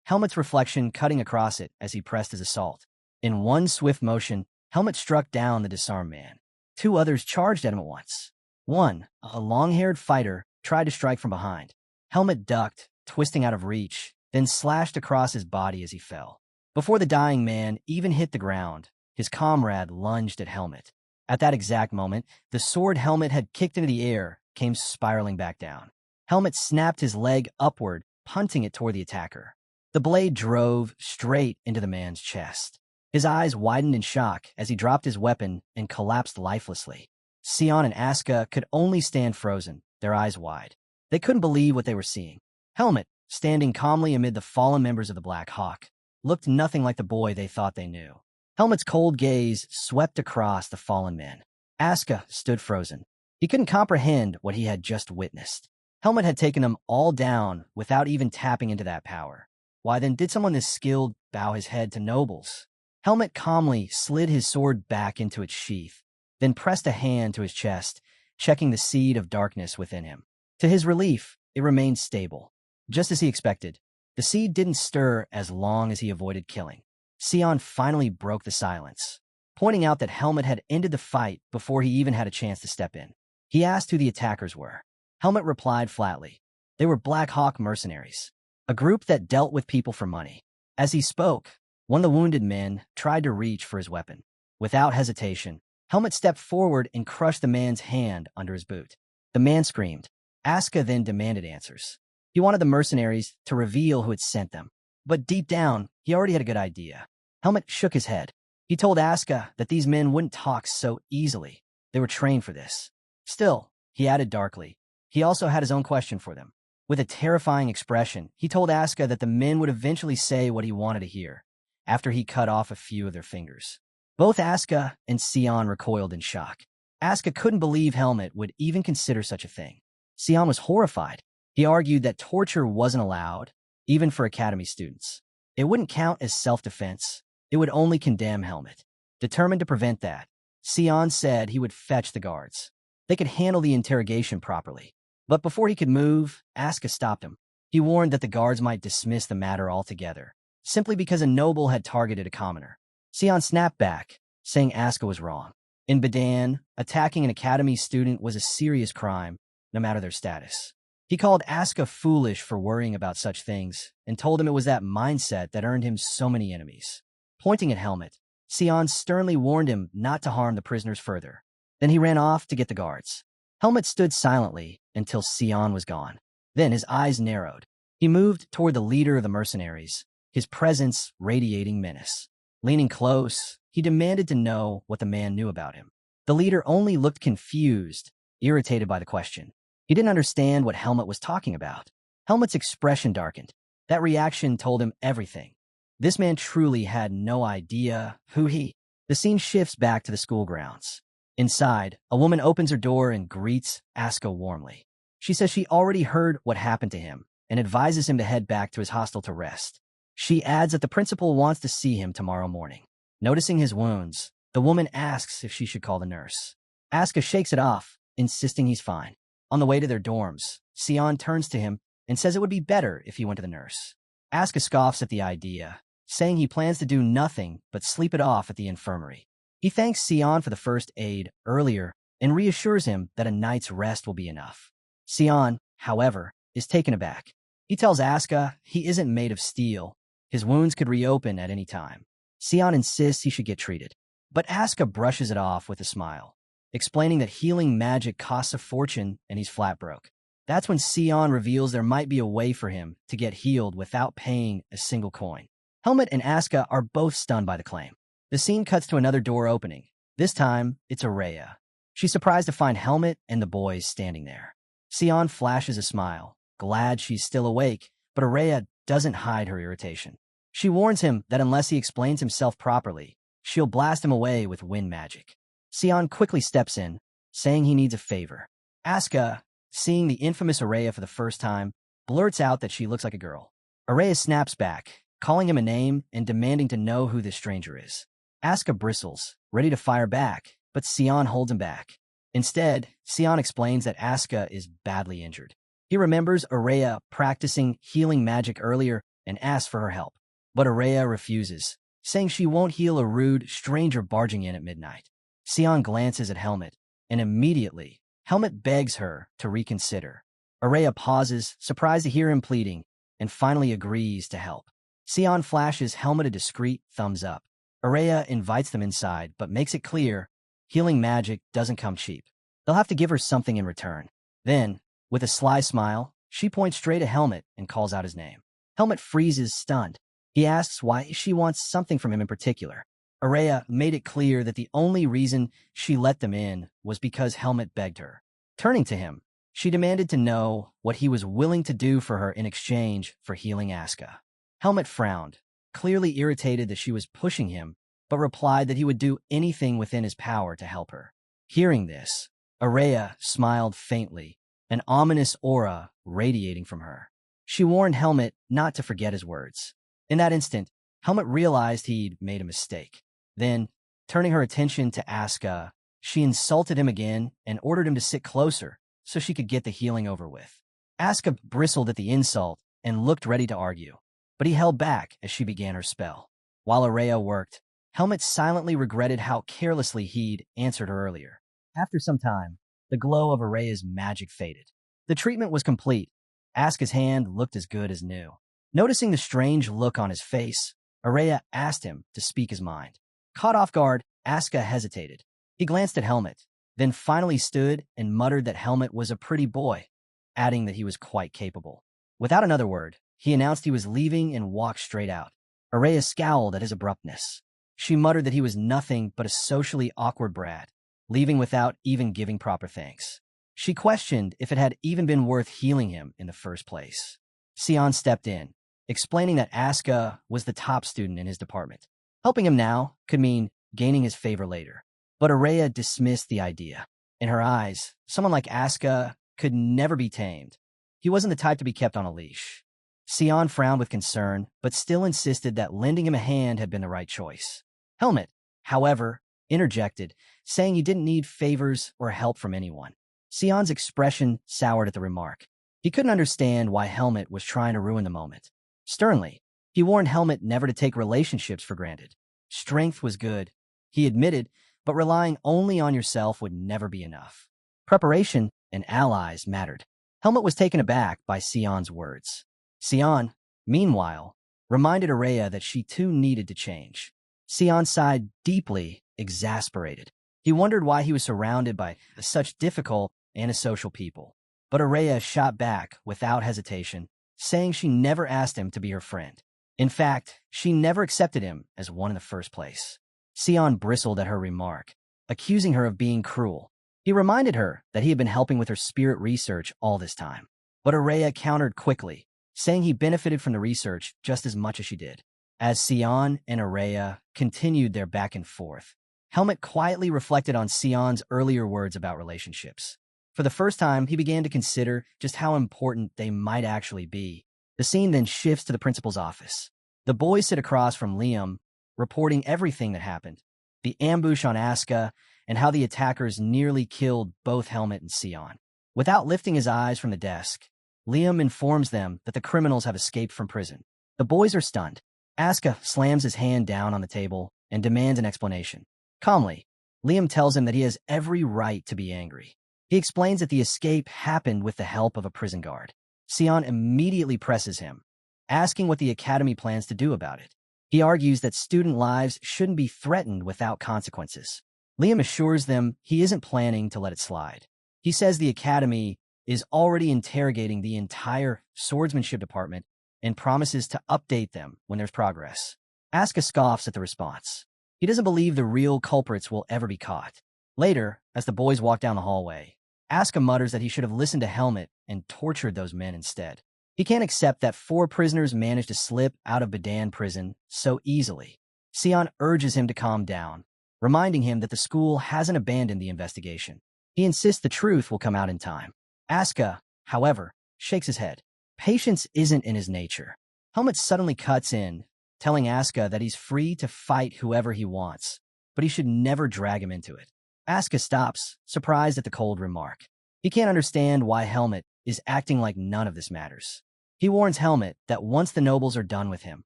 Helmet's reflection cutting across it as he pressed his assault. In one swift motion, Helmet struck down the disarmed man. Two others charged at him at once. One, a long-haired fighter, tried to strike from behind. Helmet ducked, twisting out of reach, then slashed across his body as he fell. Before the dying man even hit the ground, his comrade lunged at Helmet. At that exact moment, the sword Helmet had kicked into the air came spiraling back down. Helmet snapped his leg upward, punting it toward the attacker. The blade drove straight into the man's chest. His eyes widened in shock as he dropped his weapon and collapsed lifelessly. Sion and Asuka could only stand frozen, their eyes wide. They couldn't believe what they were seeing. Helmet, standing calmly amid the fallen members of the Black Hawk, looked nothing like the boy they thought they knew. Helmet's cold gaze swept across the fallen men. Asuka stood frozen. He couldn't comprehend what he had just witnessed. Helmet had taken them all down without even tapping into that power. Why then did someone this skilled bow his head to nobles? Helmet calmly slid his sword back into its sheath, then pressed a hand to his chest, checking the seed of darkness within him. To his relief, it remained stable. Just as he expected, the seed didn't stir as long as he avoided killing. Sion finally broke the silence, pointing out that Helmet had ended the fight before he even had a chance to step in. He asked who the attackers were. Helmet replied flatly. They were Black Hawk mercenaries, a group that dealt with people for money. As he spoke, one of the wounded men tried to reach for his weapon. Without hesitation, Helmet stepped forward and crushed the man's hand under his boot. The man screamed. Asuka then demanded answers. He wanted the mercenaries to reveal who had sent them. But deep down, he already had a good idea. Helmet shook his head. He told Asuka that these men wouldn't talk so easily. They were trained for this. Still, he added darkly, he also had his own question for them. With a terrifying expression, he told Asuka that the men would eventually say what he wanted to hear, after he cut off a few of their fingers. Both Asuka and Sion recoiled in shock. Asuka couldn't believe Helmet would even consider such a thing. Sion was horrified. He argued that torture wasn't allowed, even for academy students. It wouldn't count as self-defense. It would only condemn Helmet. Determined to prevent that, Sion said he would fetch the guards. They could handle the interrogation properly. But before he could move, Asuka stopped him. He warned that the guards might dismiss the matter altogether, simply because a noble had targeted a commoner. Sion snapped back, saying Asuka was wrong. In Badan, attacking an academy student was a serious crime, no matter their status. He called Asuka foolish for worrying about such things, and told him it was that mindset that earned him so many enemies. Pointing at Helmet, Sion sternly warned him not to harm the prisoners further. Then he ran off to get the guards. Helmet stood silently until Sion was gone. Then his eyes narrowed. He moved toward the leader of the mercenaries, his presence radiating menace. Leaning close, he demanded to know what the man knew about him. The leader only looked confused, irritated by the question. He didn't understand what Helmet was talking about. Helmet's expression darkened. That reaction told him everything. This man truly had no idea who he. The scene shifts back to the school grounds. Inside, a woman opens her door and greets Asuka warmly. She says she already heard what happened to him and advises him to head back to his hostel to rest. She adds that the principal wants to see him tomorrow morning. Noticing his wounds, the woman asks if she should call the nurse. Asuka shakes it off, insisting he's fine. On the way to their dorms, Sion turns to him and says it would be better if he went to the nurse. Asuka scoffs at the idea, saying he plans to do nothing but sleep it off at the infirmary. He thanks Sion for the first aid earlier and reassures him that a night's rest will be enough. Sion, however, is taken aback. He tells Asuka he isn't made of steel. His wounds could reopen at any time. Sion insists he should get treated, but Asuka brushes it off with a smile, explaining that healing magic costs a fortune and he's flat broke. That's when Sion reveals there might be a way for him to get healed without paying a single coin. Helmet and Asuka are both stunned by the claim. The scene cuts to another door opening. This time, it's Araya. She's surprised to find Helmet and the boys standing there. Sion flashes a smile, glad she's still awake, but Araya doesn't hide her irritation. She warns him that unless he explains himself properly, she'll blast him away with wind magic. Sion quickly steps in, saying he needs a favor. Asuka, seeing the infamous Araya for the first time, blurts out that she looks like a girl. Araya snaps back, calling him a name and demanding to know who this stranger is. Asuka bristles, ready to fire back, but Sion holds him back. Instead, Sion explains that Asuka is badly injured. He remembers Araya practicing healing magic earlier and asks for her help. But Araya refuses, saying she won't heal a rude stranger barging in at midnight. Sion glances at Helmet, and immediately, Helmet begs her to reconsider. Araya pauses, surprised to hear him pleading, and finally agrees to help. Sion flashes Helmet a discreet thumbs up. Araya invites them inside, but makes it clear healing magic doesn't come cheap. They'll have to give her something in return. Then, with a sly smile, she points straight at Helmet and calls out his name. Helmet freezes, stunned. He asks why she wants something from him in particular. Araya made it clear that the only reason she let them in was because Helmet begged her. Turning to him, she demanded to know what he was willing to do for her in exchange for healing Asuka. Helmet frowned, clearly irritated that she was pushing him, but replied that he would do anything within his power to help her. Hearing this, Araya smiled faintly, an ominous aura radiating from her. She warned Helmet not to forget his words. In that instant, Helmet realized he'd made a mistake. Then, turning her attention to Asuka, she insulted him again and ordered him to sit closer so she could get the healing over with. Asuka bristled at the insult and looked ready to argue, but he held back as she began her spell. While Araya worked, Helmet silently regretted how carelessly he'd answered her earlier. After some time, the glow of Araya's magic faded. The treatment was complete. Asuka's hand looked as good as new. Noticing the strange look on his face, Araya asked him to speak his mind. Caught off guard, Asuka hesitated. He glanced at Helmet, then finally stood and muttered that Helmet was a pretty boy, adding that he was quite capable. Without another word, he announced he was leaving and walked straight out. Araya scowled at his abruptness. She muttered that he was nothing but a socially awkward brat, leaving without even giving proper thanks. She questioned if it had even been worth healing him in the first place. Sion stepped in, explaining that Asuka was the top student in his department. Helping him now could mean gaining his favor later. But Araya dismissed the idea. In her eyes, someone like Asuka could never be tamed. He wasn't the type to be kept on a leash. Sion frowned with concern, but still insisted that lending him a hand had been the right choice. Helmet, however, interjected, saying he didn't need favors or help from anyone. Sion's expression soured at the remark. He couldn't understand why Helmet was trying to ruin the moment. Sternly, he warned Helmet never to take relationships for granted. Strength was good, he admitted, but relying only on yourself would never be enough. Preparation and allies mattered. Helmet was taken aback by Sion's words. Sion, meanwhile, reminded Araya that she too needed to change. Sion sighed deeply, exasperated. He wondered why he was surrounded by such difficult, antisocial people. But Araya shot back without hesitation, saying she never asked him to be her friend. In fact, she never accepted him as one in the first place. Sion bristled at her remark, accusing her of being cruel. He reminded her that he had been helping with her spirit research all this time. But Araya countered quickly, saying he benefited from the research just as much as she did. As Sion and Araya continued their back and forth, Helmet quietly reflected on Sion's earlier words about relationships. For the first time, he began to consider just how important they might actually be. The scene then shifts to the principal's office. The boys sit across from Liam, reporting everything that happened. The ambush on Asuka, and how the attackers nearly killed both Helmet and Sion. Without lifting his eyes from the desk, Liam informs them that the criminals have escaped from prison. The boys are stunned. Asuka slams his hand down on the table and demands an explanation. Calmly, Liam tells him that he has every right to be angry. He explains that the escape happened with the help of a prison guard. Sion immediately presses him, asking what the academy plans to do about it. He argues that student lives shouldn't be threatened without consequences. Liam assures them he isn't planning to let it slide. He says the academy is already interrogating the entire swordsmanship department and promises to update them when there's progress. Asuka scoffs at the response. He doesn't believe the real culprits will ever be caught. Later, as the boys walk down the hallway, Asuka mutters that he should have listened to Helmet and tortured those men instead. He can't accept that 4 prisoners managed to slip out of Badan prison so easily. Sion urges him to calm down, reminding him that the school hasn't abandoned the investigation. He insists the truth will come out in time. Asuka, however, shakes his head. Patience isn't in his nature. Helmet suddenly cuts in, telling Asuka that he's free to fight whoever he wants, but he should never drag him into it. Asuka stops, surprised at the cold remark. He can't understand why Helmet is acting like none of this matters. He warns Helmet that once the nobles are done with him,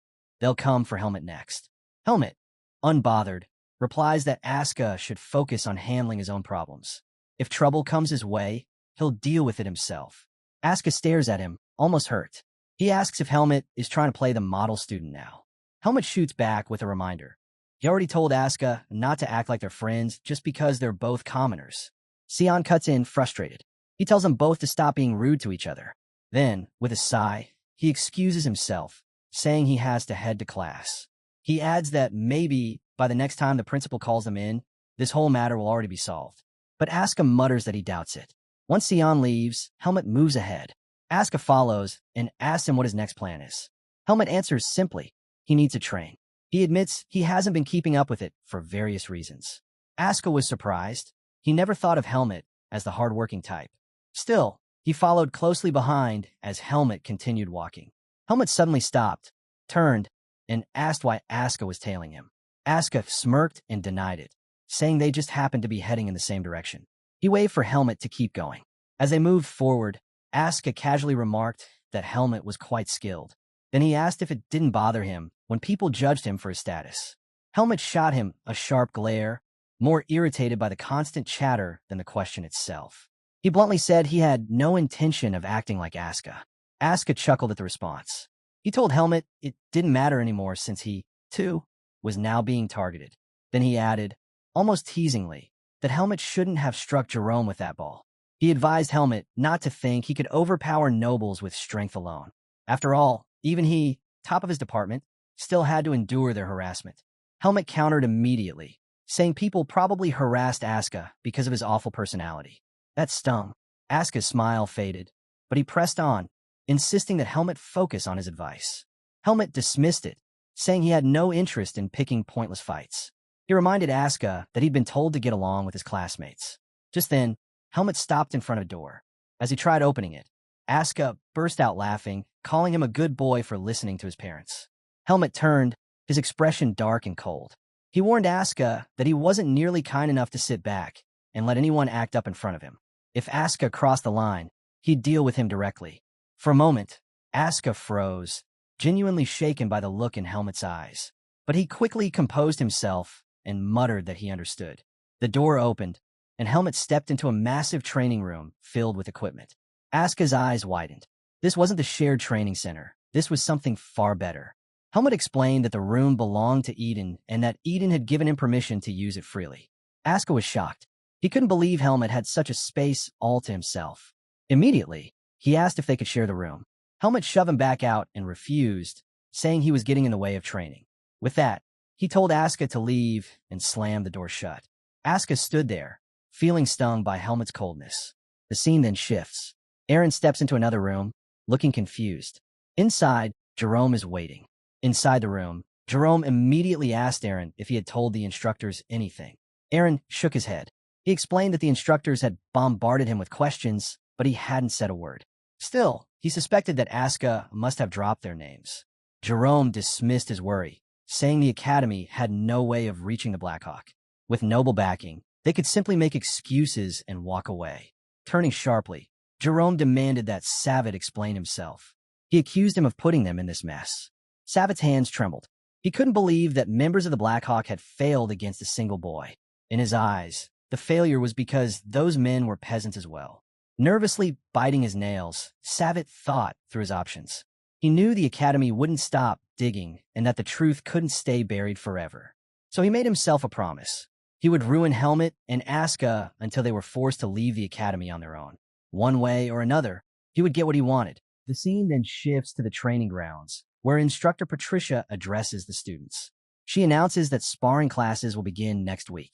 they'll come for Helmet next. Helmet, unbothered, replies that Asuka should focus on handling his own problems. If trouble comes his way, he'll deal with it himself. Asuka stares at him, almost hurt. He asks if Helmet is trying to play the model student now. Helmet shoots back with a reminder. He already told Asuka not to act like they're friends just because they're both commoners. Sion cuts in, frustrated. He tells them both to stop being rude to each other. Then, with a sigh, he excuses himself, saying he has to head to class. He adds that maybe by the next time the principal calls them in, this whole matter will already be solved. But Asuka mutters that he doubts it. Once Sion leaves, Helmet moves ahead. Asuka follows and asks him what his next plan is. Helmet answers simply, he needs to train. He admits he hasn't been keeping up with it for various reasons. Asuka was surprised. He never thought of Helmet as the hardworking type. Still, he followed closely behind as Helmet continued walking. Helmet suddenly stopped, turned, and asked why Asuka was tailing him. Asuka smirked and denied it, saying they just happened to be heading in the same direction. He waved for Helmet to keep going. As they moved forward, Asuka casually remarked that Helmet was quite skilled. Then he asked if it didn't bother him when people judged him for his status. Helmet shot him a sharp glare, more irritated by the constant chatter than the question itself. He bluntly said he had no intention of acting like Asuka. Asuka chuckled at the response. He told Helmet it didn't matter anymore since he, too, was now being targeted. Then he added, almost teasingly, that Helmet shouldn't have struck Jerome with that ball. He advised Helmet not to think he could overpower nobles with strength alone. After all, even he, top of his department, still had to endure their harassment. Helmet countered immediately, saying people probably harassed Asuka because of his awful personality. That stung. Asuka's smile faded, but he pressed on, insisting that Helmet focus on his advice. Helmet dismissed it, saying he had no interest in picking pointless fights. He reminded Asuka that he'd been told to get along with his classmates. Just then, Helmet stopped in front of a door. As he tried opening it, Asuka burst out laughing, calling him a good boy for listening to his parents. Helmet turned, his expression dark and cold. He warned Asuka that he wasn't nearly kind enough to sit back and let anyone act up in front of him. If Asuka crossed the line, he'd deal with him directly. For a moment, Asuka froze, genuinely shaken by the look in Helmet's eyes. But he quickly composed himself and muttered that he understood. The door opened, and Helmet stepped into a massive training room filled with equipment. Asuka's eyes widened. This wasn't the shared training center. This was something far better. Helmet explained that the room belonged to Eden and that Eden had given him permission to use it freely. Asuka was shocked. He couldn't believe Helmet had such a space all to himself. Immediately, he asked if they could share the room. Helmet shoved him back out and refused, saying he was getting in the way of training. With that, he told Asuka to leave and slammed the door shut. Asuka stood there, feeling stung by Helmet's coldness. The scene then shifts. Aaron steps into another room, looking confused. Inside, Jerome is waiting. Inside the room, Jerome immediately asked Aaron if he had told the instructors anything. Aaron shook his head. He explained that the instructors had bombarded him with questions, but he hadn't said a word. Still, he suspected that Asuka must have dropped their names. Jerome dismissed his worry, saying the academy had no way of reaching the Blackhawk. With noble backing, they could simply make excuses and walk away. Turning sharply, Jerome demanded that Savitt explain himself. He accused him of putting them in this mess. Savitt's hands trembled. He couldn't believe that members of the Blackhawk had failed against a single boy. In his eyes, the failure was because those men were peasants as well. Nervously biting his nails, Savitt thought through his options. He knew the academy wouldn't stop digging and that the truth couldn't stay buried forever. So he made himself a promise. He would ruin Helmut and Asuka until they were forced to leave the academy on their own. One way or another, he would get what he wanted. The scene then shifts to the training grounds, where instructor Patricia addresses the students. She announces that sparring classes will begin next week.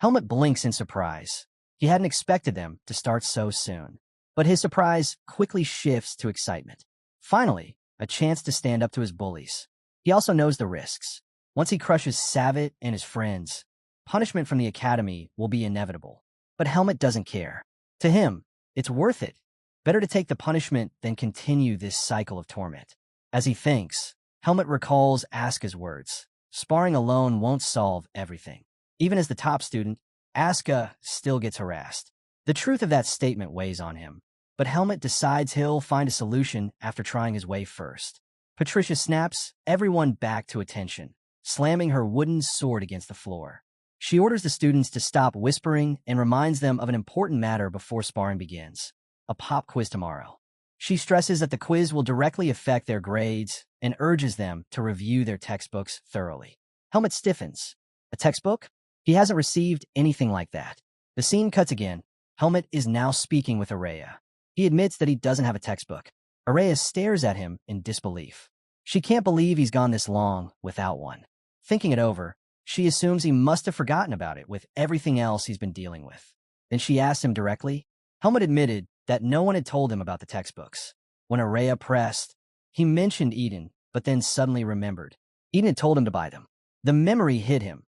Helmut blinks in surprise. He hadn't expected them to start so soon. But his surprise quickly shifts to excitement. Finally, a chance to stand up to his bullies. He also knows the risks. Once he crushes Savitt and his friends, punishment from the academy will be inevitable. But Helmut doesn't care. To him, it's worth it. Better to take the punishment than continue this cycle of torment. As he thinks, Helmut recalls Asuka's words. Sparring alone won't solve everything. Even as the top student, Asuka still gets harassed. The truth of that statement weighs on him. But Helmut decides he'll find a solution after trying his way first. Patricia snaps everyone back to attention, slamming her wooden sword against the floor. She orders the students to stop whispering and reminds them of an important matter before sparring begins. A pop quiz tomorrow. She stresses that the quiz will directly affect their grades and urges them to review their textbooks thoroughly. Helmut stiffens. A textbook? He hasn't received anything like that. The scene cuts again. Helmut is now speaking with Araya. He admits that he doesn't have a textbook. Araya stares at him in disbelief. She can't believe he's gone this long without one. Thinking it over, she assumes he must have forgotten about it with everything else he's been dealing with. Then she asks him directly. Helmut admitted that no one had told him about the textbooks. When Araya pressed, he mentioned Eden, but then suddenly remembered. Eden had told him to buy them. The memory hit him.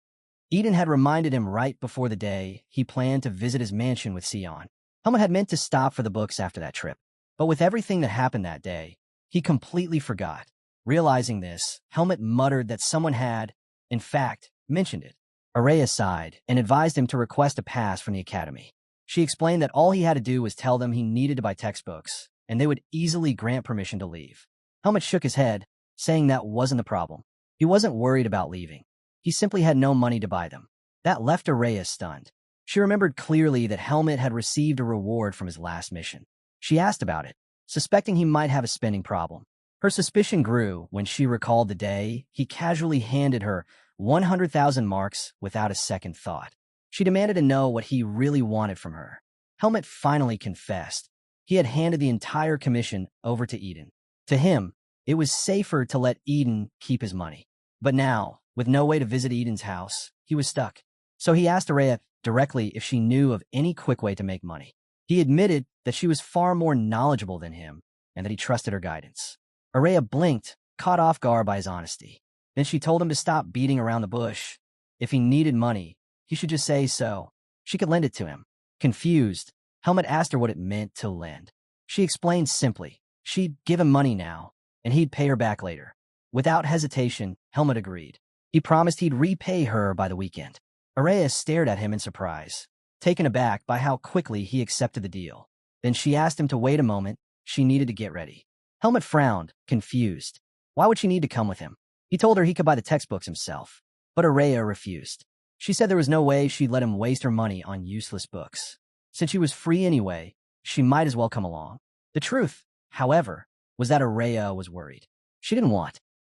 Eden had reminded him right before the day he planned to visit his mansion with Sion. Helmut had meant to stop for the books after that trip, but with everything that happened that day, he completely forgot. Realizing this, Helmut muttered that someone had, in fact, mentioned it. Araya sighed and advised him to request a pass from the academy. She explained that all he had to do was tell them he needed to buy textbooks, and they would easily grant permission to leave. Helmut shook his head, saying that wasn't the problem. He wasn't worried about leaving. He simply had no money to buy them. That left Araya stunned. She remembered clearly that Helmut had received a reward from his last mission. She asked about it, suspecting he might have a spending problem. Her suspicion grew when she recalled the day he casually handed her 100,000 marks without a second thought. She demanded to know what he really wanted from her. Helmut finally confessed. He had handed the entire commission over to Eden. To him, it was safer to let Eden keep his money. But now, with no way to visit Eden's house, he was stuck. So he asked Araya directly if she knew of any quick way to make money. He admitted that she was far more knowledgeable than him and that he trusted her guidance. Araya blinked, caught off guard by his honesty. Then she told him to stop beating around the bush. If he needed money, he should just say so. She could lend it to him. Confused, Helmut asked her what it meant to lend. She explained simply. She'd give him money now, and he'd pay her back later. Without hesitation, Helmut agreed. He promised he'd repay her by the weekend. Araya stared at him in surprise, taken aback by how quickly he accepted the deal. Then she asked him to wait a moment. She needed to get ready. Helmut frowned, confused. Why would she need to come with him? He told her he could buy the textbooks himself. But Araya refused. She said there was no way she'd let him waste her money on useless books. Since she was free anyway, she might as well come along. The truth, however, was that Araya was worried.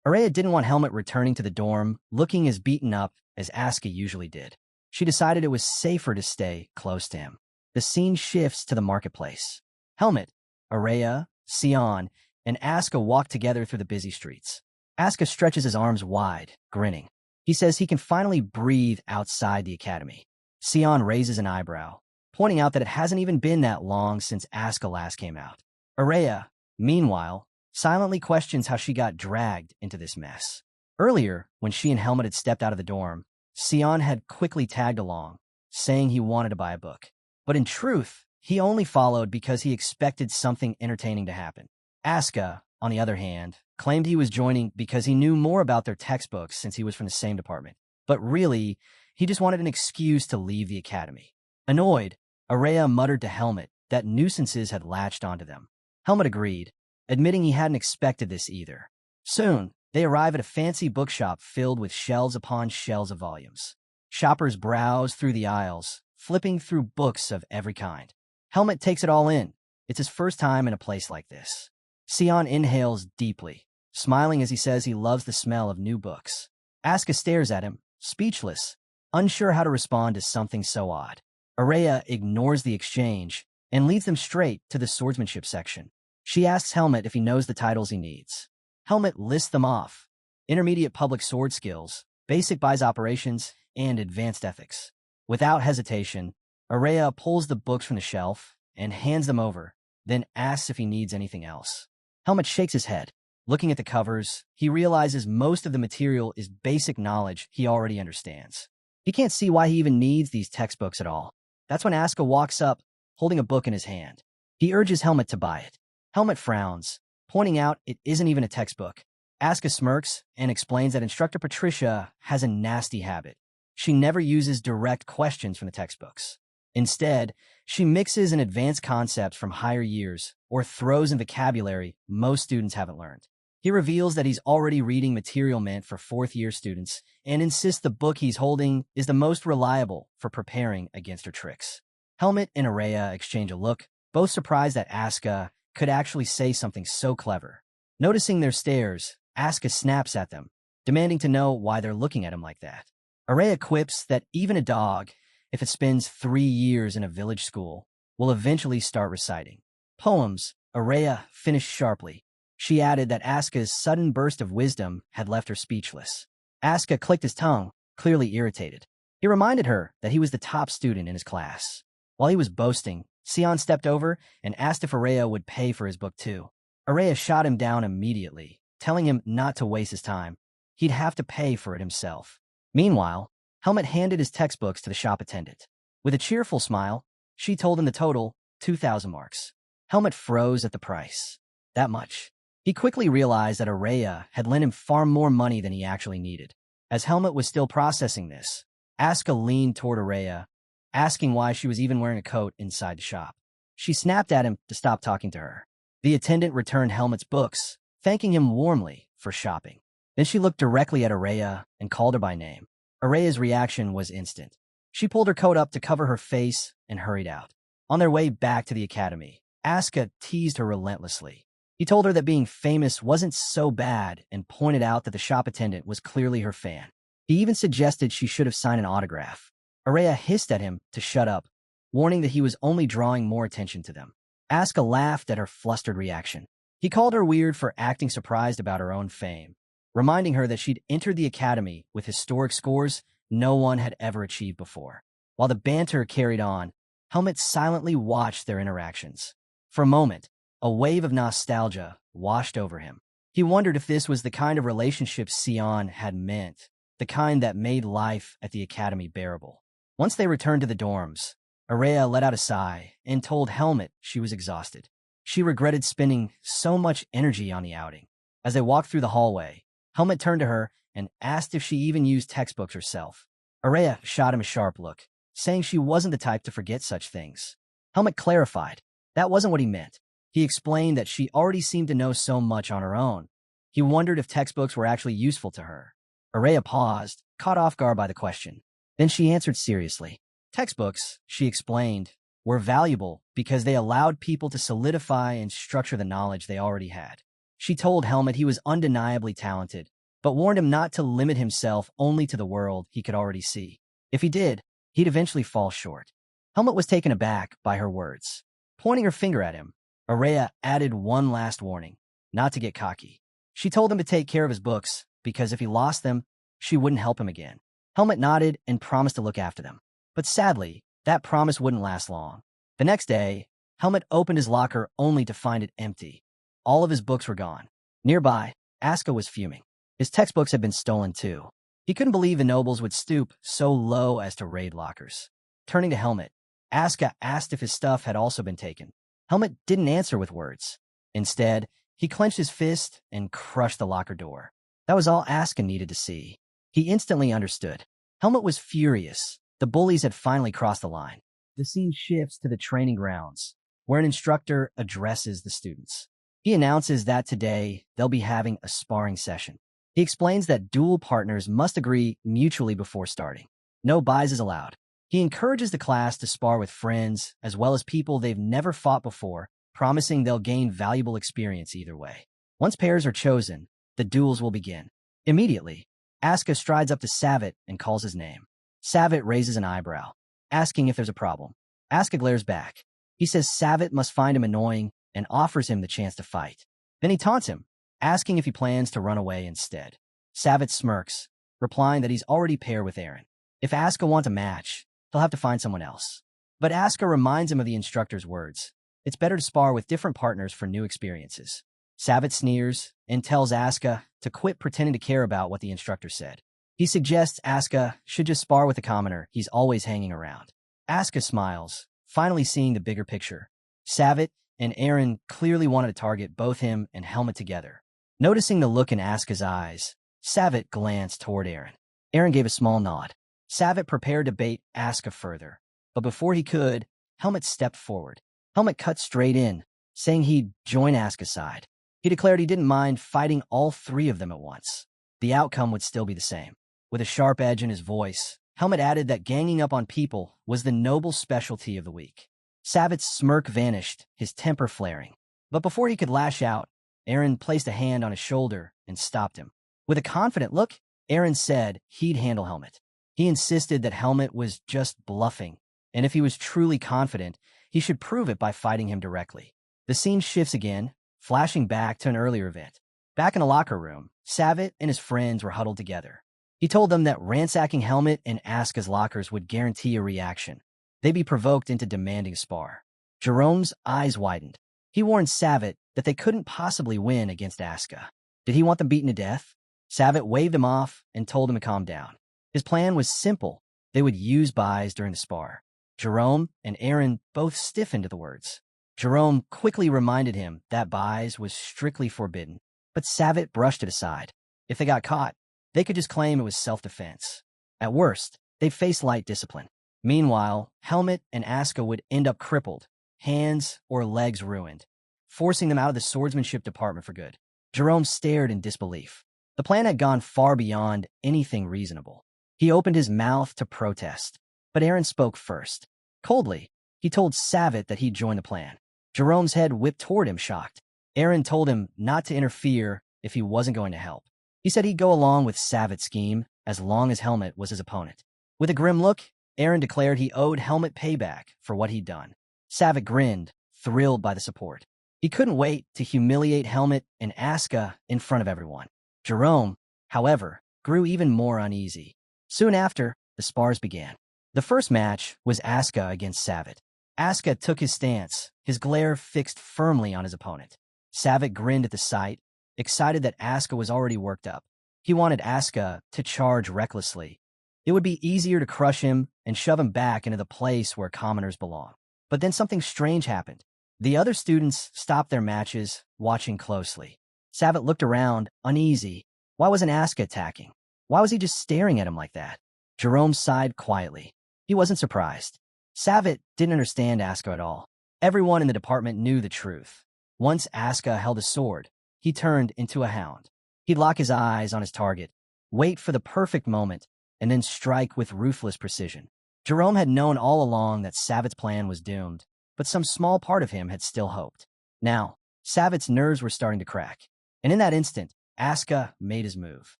Araya didn't want Helmut returning to the dorm looking as beaten up as Asuka usually did. She decided it was safer to stay close to him. The scene shifts to the marketplace. Helmut, Araya, Sion, and Asuka walk together through the busy streets. Asuka stretches his arms wide, grinning. He says he can finally breathe outside the academy. Sion raises an eyebrow, pointing out that it hasn't even been that long since Asuka last came out. Araya, meanwhile, silently questions how she got dragged into this mess. Earlier, when she and Helmut had stepped out of the dorm, Sion had quickly tagged along, saying he wanted to buy a book. But in truth, he only followed because he expected something entertaining to happen. Asuka, on the other hand, claimed he was joining because he knew more about their textbooks since he was from the same department. But really, he just wanted an excuse to leave the academy. Annoyed, Araya muttered to Helmet that nuisances had latched onto them. Helmet agreed, admitting he hadn't expected this either. Soon, they arrive at a fancy bookshop filled with shelves upon shelves of volumes. Shoppers browse through the aisles, flipping through books of every kind. Helmet takes it all in. It's his first time in a place like this. Sion inhales deeply, smiling as he says he loves the smell of new books. Asuka stares at him, speechless, unsure how to respond to something so odd. Araya ignores the exchange and leads them straight to the swordsmanship section. She asks Helmet if he knows the titles he needs. Helmet lists them off: intermediate public sword skills, basic buys operations, and advanced ethics. Without hesitation, Araya pulls the books from the shelf and hands them over, then asks if he needs anything else. Helmet shakes his head. Looking at the covers, he realizes most of the material is basic knowledge he already understands. He can't see why he even needs these textbooks at all. That's when Asuka walks up, holding a book in his hand. He urges Helmet to buy it. Helmet frowns, pointing out it isn't even a textbook. Asuka smirks and explains that Instructor Patricia has a nasty habit. She never uses direct questions from the textbooks. Instead, she mixes in advanced concepts from higher years or throws in vocabulary most students haven't learned. He reveals that he's already reading material meant for fourth-year students and insists the book he's holding is the most reliable for preparing against her tricks. Helmet and Araya exchange a look, both surprised that Asuka could actually say something so clever. Noticing their stares, Asuka snaps at them, demanding to know why they're looking at him like that. Araya quips that even a dog, if it spends 3 years in a village school, will eventually start reciting poems. Araya finished sharply. She added that Asuka's sudden burst of wisdom had left her speechless. Asuka clicked his tongue, clearly irritated. He reminded her that he was the top student in his class. While he was boasting, Sion stepped over and asked if Araya would pay for his book too. Araya shot him down immediately, telling him not to waste his time. He'd have to pay for it himself. Meanwhile, Helmet handed his textbooks to the shop attendant. With a cheerful smile, she told him the total, 2,000 marks. Helmet froze at the price. That much. He quickly realized that Araya had lent him far more money than he actually needed. As Helmet was still processing this, Asuka leaned toward Araya, asking why she was even wearing a coat inside the shop. She snapped at him to stop talking to her. The attendant returned Helmet's books, thanking him warmly for shopping. Then she looked directly at Araya and called her by name. Araya's reaction was instant. She pulled her coat up to cover her face and hurried out. On their way back to the academy, Asuka teased her relentlessly. He told her that being famous wasn't so bad and pointed out that the shop attendant was clearly her fan. He even suggested she should have signed an autograph. Araya hissed at him to shut up, warning that he was only drawing more attention to them. Asuka laughed at her flustered reaction. He called her weird for acting surprised about her own fame, reminding her that she'd entered the academy with historic scores no one had ever achieved before. While the banter carried on, Helmet silently watched their interactions. For a moment, a wave of nostalgia washed over him. He wondered if this was the kind of relationship Sion had meant, the kind that made life at the academy bearable. Once they returned to the dorms, Araya let out a sigh and told Helmet she was exhausted. She regretted spending so much energy on the outing. As they walked through the hallway, Helmet turned to her and asked if she even used textbooks herself. Araya shot him a sharp look, saying she wasn't the type to forget such things. Helmet clarified that wasn't what he meant. He explained that she already seemed to know so much on her own. He wondered if textbooks were actually useful to her. Araya paused, caught off guard by the question. Then she answered seriously. Textbooks, she explained, were valuable because they allowed people to solidify and structure the knowledge they already had. She told Helmet he was undeniably talented, but warned him not to limit himself only to the world he could already see. If he did, he'd eventually fall short. Helmet was taken aback by her words. Pointing her finger at him, Araya added one last warning, not to get cocky. She told him to take care of his books, because if he lost them, she wouldn't help him again. Helmet nodded and promised to look after them. But sadly, that promise wouldn't last long. The next day, Helmet opened his locker only to find it empty. All of his books were gone. Nearby, Asuka was fuming. His textbooks had been stolen too. He couldn't believe the nobles would stoop so low as to raid lockers. Turning to Helmet, Asuka asked if his stuff had also been taken. Helmet didn't answer with words. Instead, he clenched his fist and crushed the locker door. That was all Asuka needed to see. He instantly understood. Helmet was furious. The bullies had finally crossed the line. The scene shifts to the training grounds, where an instructor addresses the students. He announces that today they'll be having a sparring session. He explains that duel partners must agree mutually before starting. No buys is allowed. He encourages the class to spar with friends as well as people they've never fought before, promising they'll gain valuable experience either way. Once pairs are chosen, the duels will begin. Immediately, Asuka strides up to Savit and calls his name. Savit raises an eyebrow, asking if there's a problem. Asuka glares back. He says Savit must find him annoying and offers him the chance to fight. Then he taunts him, asking if he plans to run away instead. Savit smirks, replying that he's already paired with Aaron. If Asuka wants a match, he'll have to find someone else. But Asuka reminds him of the instructor's words. It's better to spar with different partners for new experiences. Savit sneers and tells Asuka to quit pretending to care about what the instructor said. He suggests Asuka should just spar with a commoner he's always hanging around. Asuka smiles, finally seeing the bigger picture. Savit and Aaron clearly wanted to target both him and Helmet together. Noticing the look in Asuka's eyes, Savit glanced toward Aaron. Aaron gave a small nod. Savit prepared to bait Asuka further, but before he could, Helmet stepped forward. Helmet cut straight in, saying he'd join Asuka's side. He declared he didn't mind fighting all three of them at once. The outcome would still be the same. With a sharp edge in his voice, Helmet added that ganging up on people was the noble specialty of the week. Savit's smirk vanished, his temper flaring. But before he could lash out, Aaron placed a hand on his shoulder and stopped him. With a confident look, Aaron said he'd handle Helmet. He insisted that Helmet was just bluffing, and if he was truly confident, he should prove it by fighting him directly. The scene shifts again, flashing back to an earlier event. Back in the locker room, Savit and his friends were huddled together. He told them that ransacking Helmet and Asuka's lockers would guarantee a reaction. They'd be provoked into demanding a spar. Jerome's eyes widened. He warned Savit that they couldn't possibly win against Asuka. Did he want them beaten to death? Savit waved him off and told him to calm down. His plan was simple. They would use buys during the spar. Jerome and Aaron both stiffened to the words. Jerome quickly reminded him that buys was strictly forbidden, but Savit brushed it aside. If they got caught, they could just claim it was self-defense. At worst, they'd face light discipline. Meanwhile, Helmet and Asuka would end up crippled, hands or legs ruined, forcing them out of the swordsmanship department for good. Jerome stared in disbelief. The plan had gone far beyond anything reasonable. He opened his mouth to protest, but Aaron spoke first. Coldly, he told Savit that he'd join the plan. Jerome's head whipped toward him, shocked. Aaron told him not to interfere if he wasn't going to help. He said he'd go along with Savit's scheme as long as Helmet was his opponent. With a grim look, Aaron declared he owed Helmet payback for what he'd done. Savit grinned, thrilled by the support. He couldn't wait to humiliate Helmet and Asuka in front of everyone. Jerome, however, grew even more uneasy. Soon after, the spars began. The first match was Asuka against Savit. Asuka took his stance, his glare fixed firmly on his opponent. Savit grinned at the sight, excited that Asuka was already worked up. He wanted Asuka to charge recklessly. It would be easier to crush him and shove him back into the place where commoners belong. But then something strange happened. The other students stopped their matches, watching closely. Savit looked around, uneasy. Why wasn't Asuka attacking? Why was he just staring at him like that? Jerome sighed quietly. He wasn't surprised. Savit didn't understand Asuka at all. Everyone in the department knew the truth. Once Asuka held a sword, he turned into a hound. He'd lock his eyes on his target, wait for the perfect moment, and then strike with ruthless precision. Jerome had known all along that Savit's plan was doomed, but some small part of him had still hoped. Now, Savit's nerves were starting to crack, and in that instant, Asuka made his move.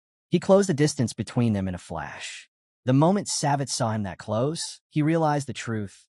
He closed the distance between them in a flash. The moment Savit saw him that close, he realized the truth.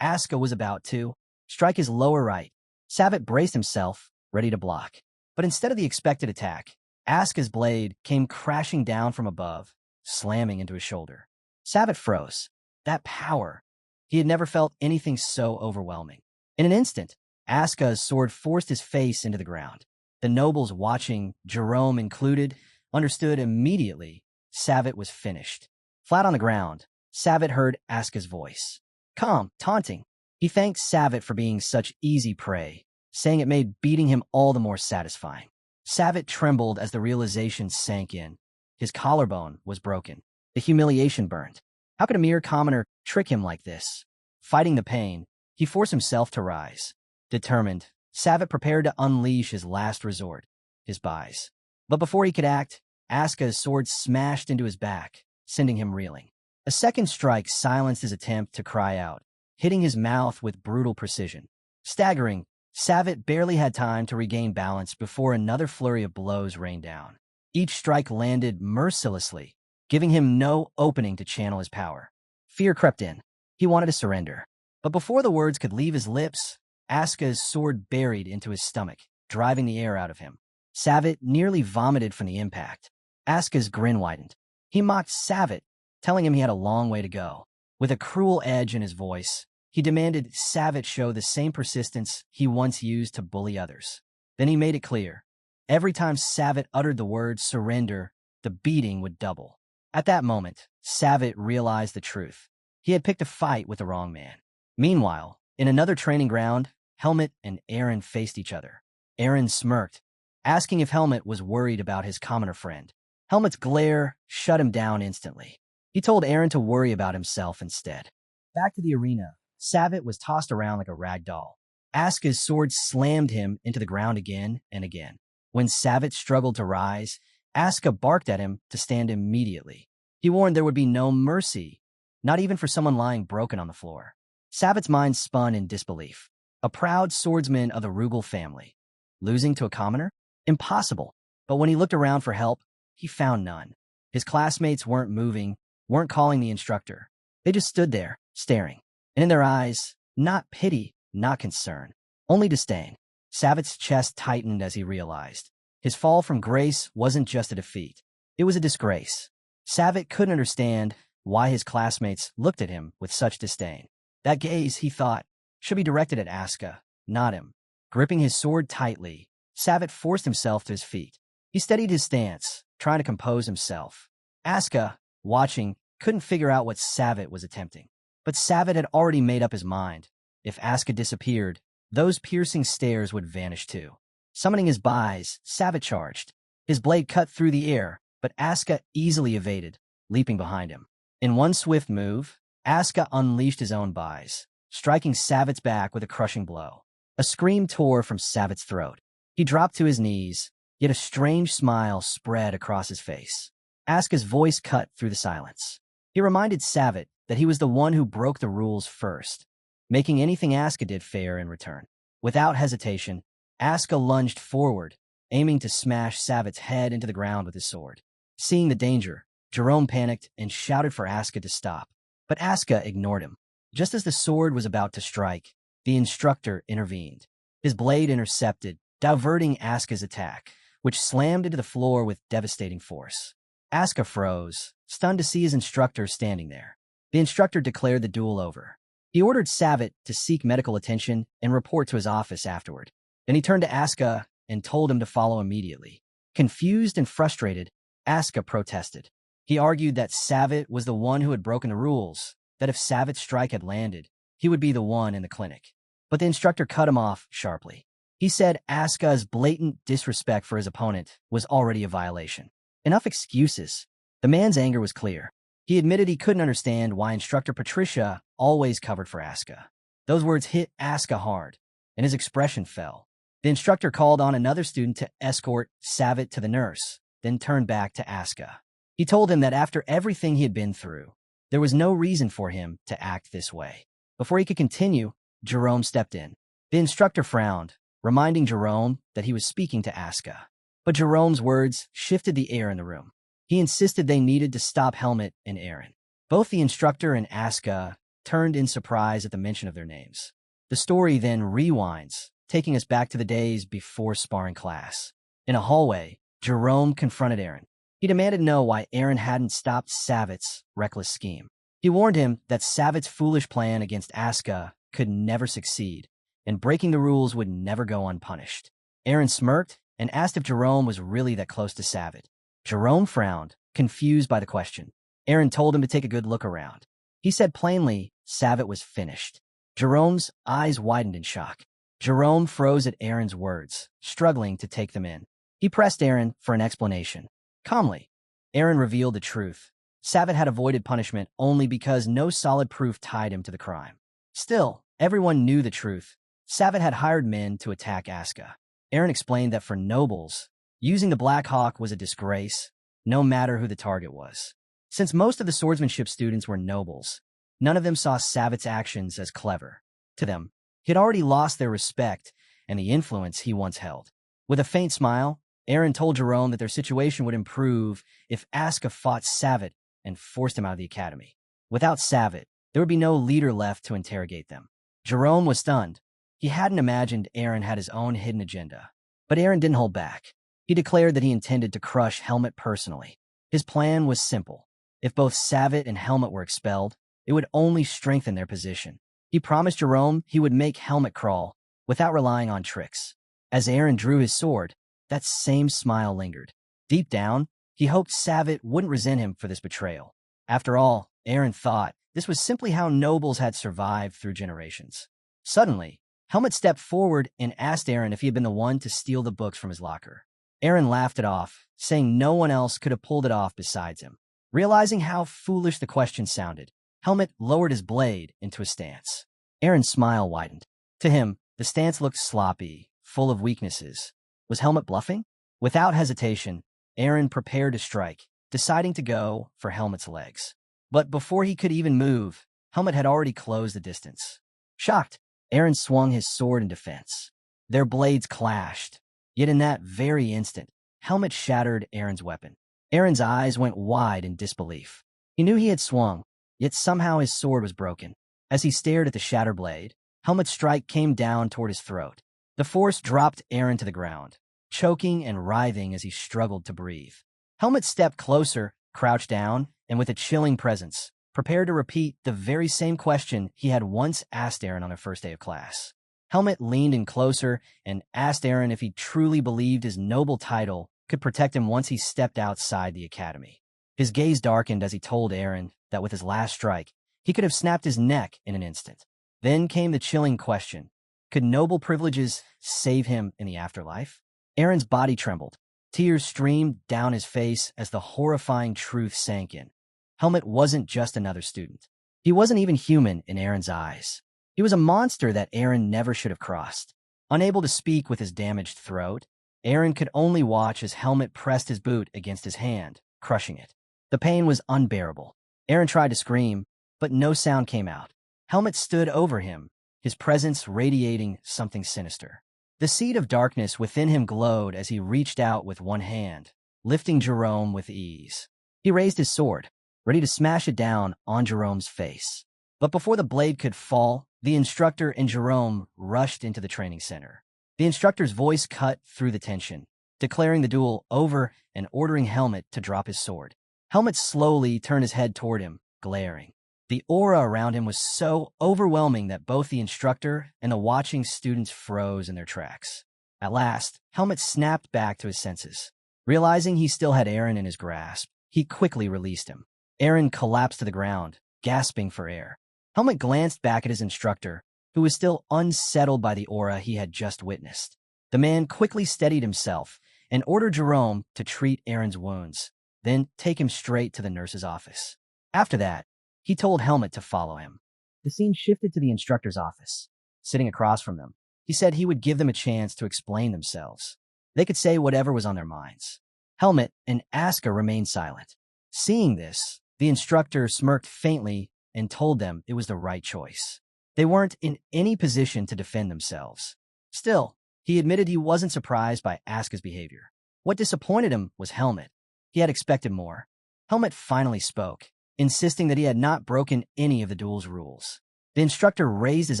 Asuka was about to strike his lower right. Savit braced himself, ready to block. But instead of the expected attack, Asuka's blade came crashing down from above, slamming into his shoulder. Savit froze. That power. He had never felt anything so overwhelming. In an instant, Asuka's sword forced his face into the ground. The nobles watching, Jerome included, understood immediately Savit was finished. Flat on the ground, Savit heard Asuka's voice. calm, taunting. He thanked Savitt for being such easy prey, saying it made beating him all the more satisfying. Savitt trembled as the realization sank in. His collarbone was broken. The humiliation burned. How could a mere commoner trick him like this? Fighting the pain, he forced himself to rise. Determined, Savitt prepared to unleash his last resort, his buys. But before he could act, Asuka's sword smashed into his back, sending him reeling. A second strike silenced his attempt to cry out, hitting his mouth with brutal precision. Staggering, Savitt barely had time to regain balance before another flurry of blows rained down. Each strike landed mercilessly, giving him no opening to channel his power. Fear crept in. He wanted to surrender. But before the words could leave his lips, Asuka's sword buried into his stomach, driving the air out of him. Savitt nearly vomited from the impact. Asuka's grin widened. He mocked Savitt, telling him he had a long way to go. With a cruel edge in his voice, he demanded Savitt show the same persistence he once used to bully others. Then he made it clear. Every time Savitt uttered the word surrender, the beating would double. At that moment, Savitt realized the truth. He had picked a fight with the wrong man. Meanwhile, in another training ground, Helmut and Eren faced each other. Eren smirked, asking if Helmut was worried about his commoner friend. Helmut's glare shut him down instantly. He told Eren to worry about himself instead. Back to the arena, Savitt was tossed around like a rag doll. Asuka's sword slammed him into the ground again and again. When Savitt struggled to rise, Asuka barked at him to stand immediately. He warned there would be no mercy, not even for someone lying broken on the floor. Savitt's mind spun in disbelief. A proud swordsman of the Rugal family. Losing to a commoner? Impossible. But when he looked around for help, he found none. His classmates weren't moving, weren't calling the instructor. They just stood there, staring. And in their eyes, not pity, not concern, only disdain. Savitt's chest tightened as he realized. His fall from grace wasn't just a defeat. It was a disgrace. Savitt couldn't understand why his classmates looked at him with such disdain. That gaze, he thought, should be directed at Asuka, not him. Gripping his sword tightly, Savitt forced himself to his feet. He steadied his stance, trying to compose himself. Asuka, watching, couldn't figure out what Savitt was attempting. But Savitt had already made up his mind. If Asuka disappeared, those piercing stares would vanish too. Summoning his buys, Savitt charged. His blade cut through the air, but Asuka easily evaded, leaping behind him. In one swift move, Asuka unleashed his own buys, striking Savitt's back with a crushing blow. A scream tore from Savitt's throat. He dropped to his knees, yet a strange smile spread across his face. Asuka's voice cut through the silence. He reminded Savitt that he was the one who broke the rules first, making anything Asuka did fair in return. Without hesitation, Asuka lunged forward, aiming to smash Savitt's head into the ground with his sword. Seeing the danger, Jerome panicked and shouted for Asuka to stop. But Asuka ignored him. Just as the sword was about to strike, the instructor intervened. His blade intercepted, diverting Asuka's attack, which slammed into the floor with devastating force. Asuka froze, stunned to see his instructor standing there. The instructor declared the duel over. He ordered Savitt to seek medical attention and report to his office afterward. Then he turned to Asuka and told him to follow immediately. Confused and frustrated, Asuka protested. He argued that Savitt was the one who had broken the rules, that if Savitt's strike had landed, he would be the one in the clinic. But the instructor cut him off sharply. He said Asuka's blatant disrespect for his opponent was already a violation. Enough excuses. The man's anger was clear. He admitted he couldn't understand why Instructor Patricia always covered for Asuka. Those words hit Asuka hard, and his expression fell. The instructor called on another student to escort Savitt to the nurse, then turned back to Asuka. He told him that after everything he had been through, there was no reason for him to act this way. Before he could continue, Jerome stepped in. The instructor frowned, reminding Jerome that he was speaking to Asuka. But Jerome's words shifted the air in the room. He insisted they needed to stop Helmut and Eren. Both the instructor and Asuka turned in surprise at the mention of their names. The story then rewinds, taking us back to the days before sparring class. In a hallway, Jerome confronted Eren. He demanded to know why Eren hadn't stopped Savitt's reckless scheme. He warned him that Savitt's foolish plan against Asuka could never succeed, and breaking the rules would never go unpunished. Eren smirked and asked if Jerome was really that close to Savitt. Jerome frowned, confused by the question. Eren told him to take a good look around. He said plainly Savitt was finished. Jerome's eyes widened in shock. Jerome froze at Aaron's words, struggling to take them in. He pressed Aaron for an explanation. Calmly, Aaron revealed the truth. Savitt had avoided punishment only because no solid proof tied him to the crime. Still, everyone knew the truth. Savitt had hired men to attack Asuka. Aaron explained that for nobles, using the Black Hawk was a disgrace, no matter who the target was. Since most of the swordsmanship students were nobles, none of them saw Savitt's actions as clever. To them, he had already lost their respect and the influence he once held. With a faint smile, Aaron told Jerome that their situation would improve if Asuka fought Savitt and forced him out of the academy. Without Savitt, there would be no leader left to interrogate them. Jerome was stunned. He hadn't imagined Aaron had his own hidden agenda. But Aaron didn't hold back. He declared that he intended to crush Helmut personally. His plan was simple. If both Savitt and Helmut were expelled, it would only strengthen their position. He promised Jerome he would make Helmut crawl without relying on tricks. As Aaron drew his sword, that same smile lingered. Deep down, he hoped Savitt wouldn't resent him for this betrayal. After all, Aaron thought this was simply how nobles had survived through generations. Suddenly, Helmut stepped forward and asked Aaron if he had been the one to steal the books from his locker. Aaron laughed it off, saying no one else could have pulled it off besides him. Realizing how foolish the question sounded, Helmut lowered his blade into a stance. Aaron's smile widened. To him, the stance looked sloppy, full of weaknesses. Was Helmut bluffing? Without hesitation, Aaron prepared to strike, deciding to go for Helmut's legs. But before he could even move, Helmut had already closed the distance. Shocked, Aaron swung his sword in defense. Their blades clashed. Yet in that very instant, Helmut shattered Aaron's weapon. Aaron's eyes went wide in disbelief. He knew he had swung, yet somehow his sword was broken. As he stared at the shattered blade, Helmut's strike came down toward his throat. The force dropped Aaron to the ground, choking and writhing as he struggled to breathe. Helmut stepped closer, crouched down, and with a chilling presence, prepared to repeat the very same question he had once asked Aaron on their first day of class. Helmut leaned in closer and asked Aaron if he truly believed his noble title could protect him once he stepped outside the academy. His gaze darkened as he told Aaron that with his last strike, he could have snapped his neck in an instant. Then came the chilling question. Could noble privileges save him in the afterlife? Aaron's body trembled. Tears streamed down his face as the horrifying truth sank in. Helmut wasn't just another student. He wasn't even human in Aaron's eyes. He was a monster that Aaron never should have crossed. Unable to speak with his damaged throat, Aaron could only watch as Helmut pressed his boot against his hand, crushing it. The pain was unbearable. Aaron tried to scream, but no sound came out. Helmut stood over him, his presence radiating something sinister. The seed of darkness within him glowed as he reached out with one hand, lifting Jerome with ease. He raised his sword, ready to smash it down on Jerome's face. But before the blade could fall, the instructor and Jerome rushed into the training center. The instructor's voice cut through the tension, declaring the duel over and ordering Helmut to drop his sword. Helmut slowly turned his head toward him, glaring. The aura around him was so overwhelming that both the instructor and the watching students froze in their tracks. At last, Helmut snapped back to his senses. Realizing he still had Aaron in his grasp, he quickly released him. Aaron collapsed to the ground, gasping for air. Helmut glanced back at his instructor, who was still unsettled by the aura he had just witnessed. The man quickly steadied himself and ordered Jerome to treat Aaron's wounds, then take him straight to the nurse's office. After that, he told Helmut to follow him. The scene shifted to the instructor's office. Sitting across from them, he said he would give them a chance to explain themselves. They could say whatever was on their minds. Helmut and Asuka remained silent. Seeing this, the instructor smirked faintly and told them it was the right choice. They weren't in any position to defend themselves. Still, he admitted he wasn't surprised by Asuka's behavior. What disappointed him was Helmut. He had expected more. Helmut finally spoke, insisting that he had not broken any of the duel's rules. The instructor raised his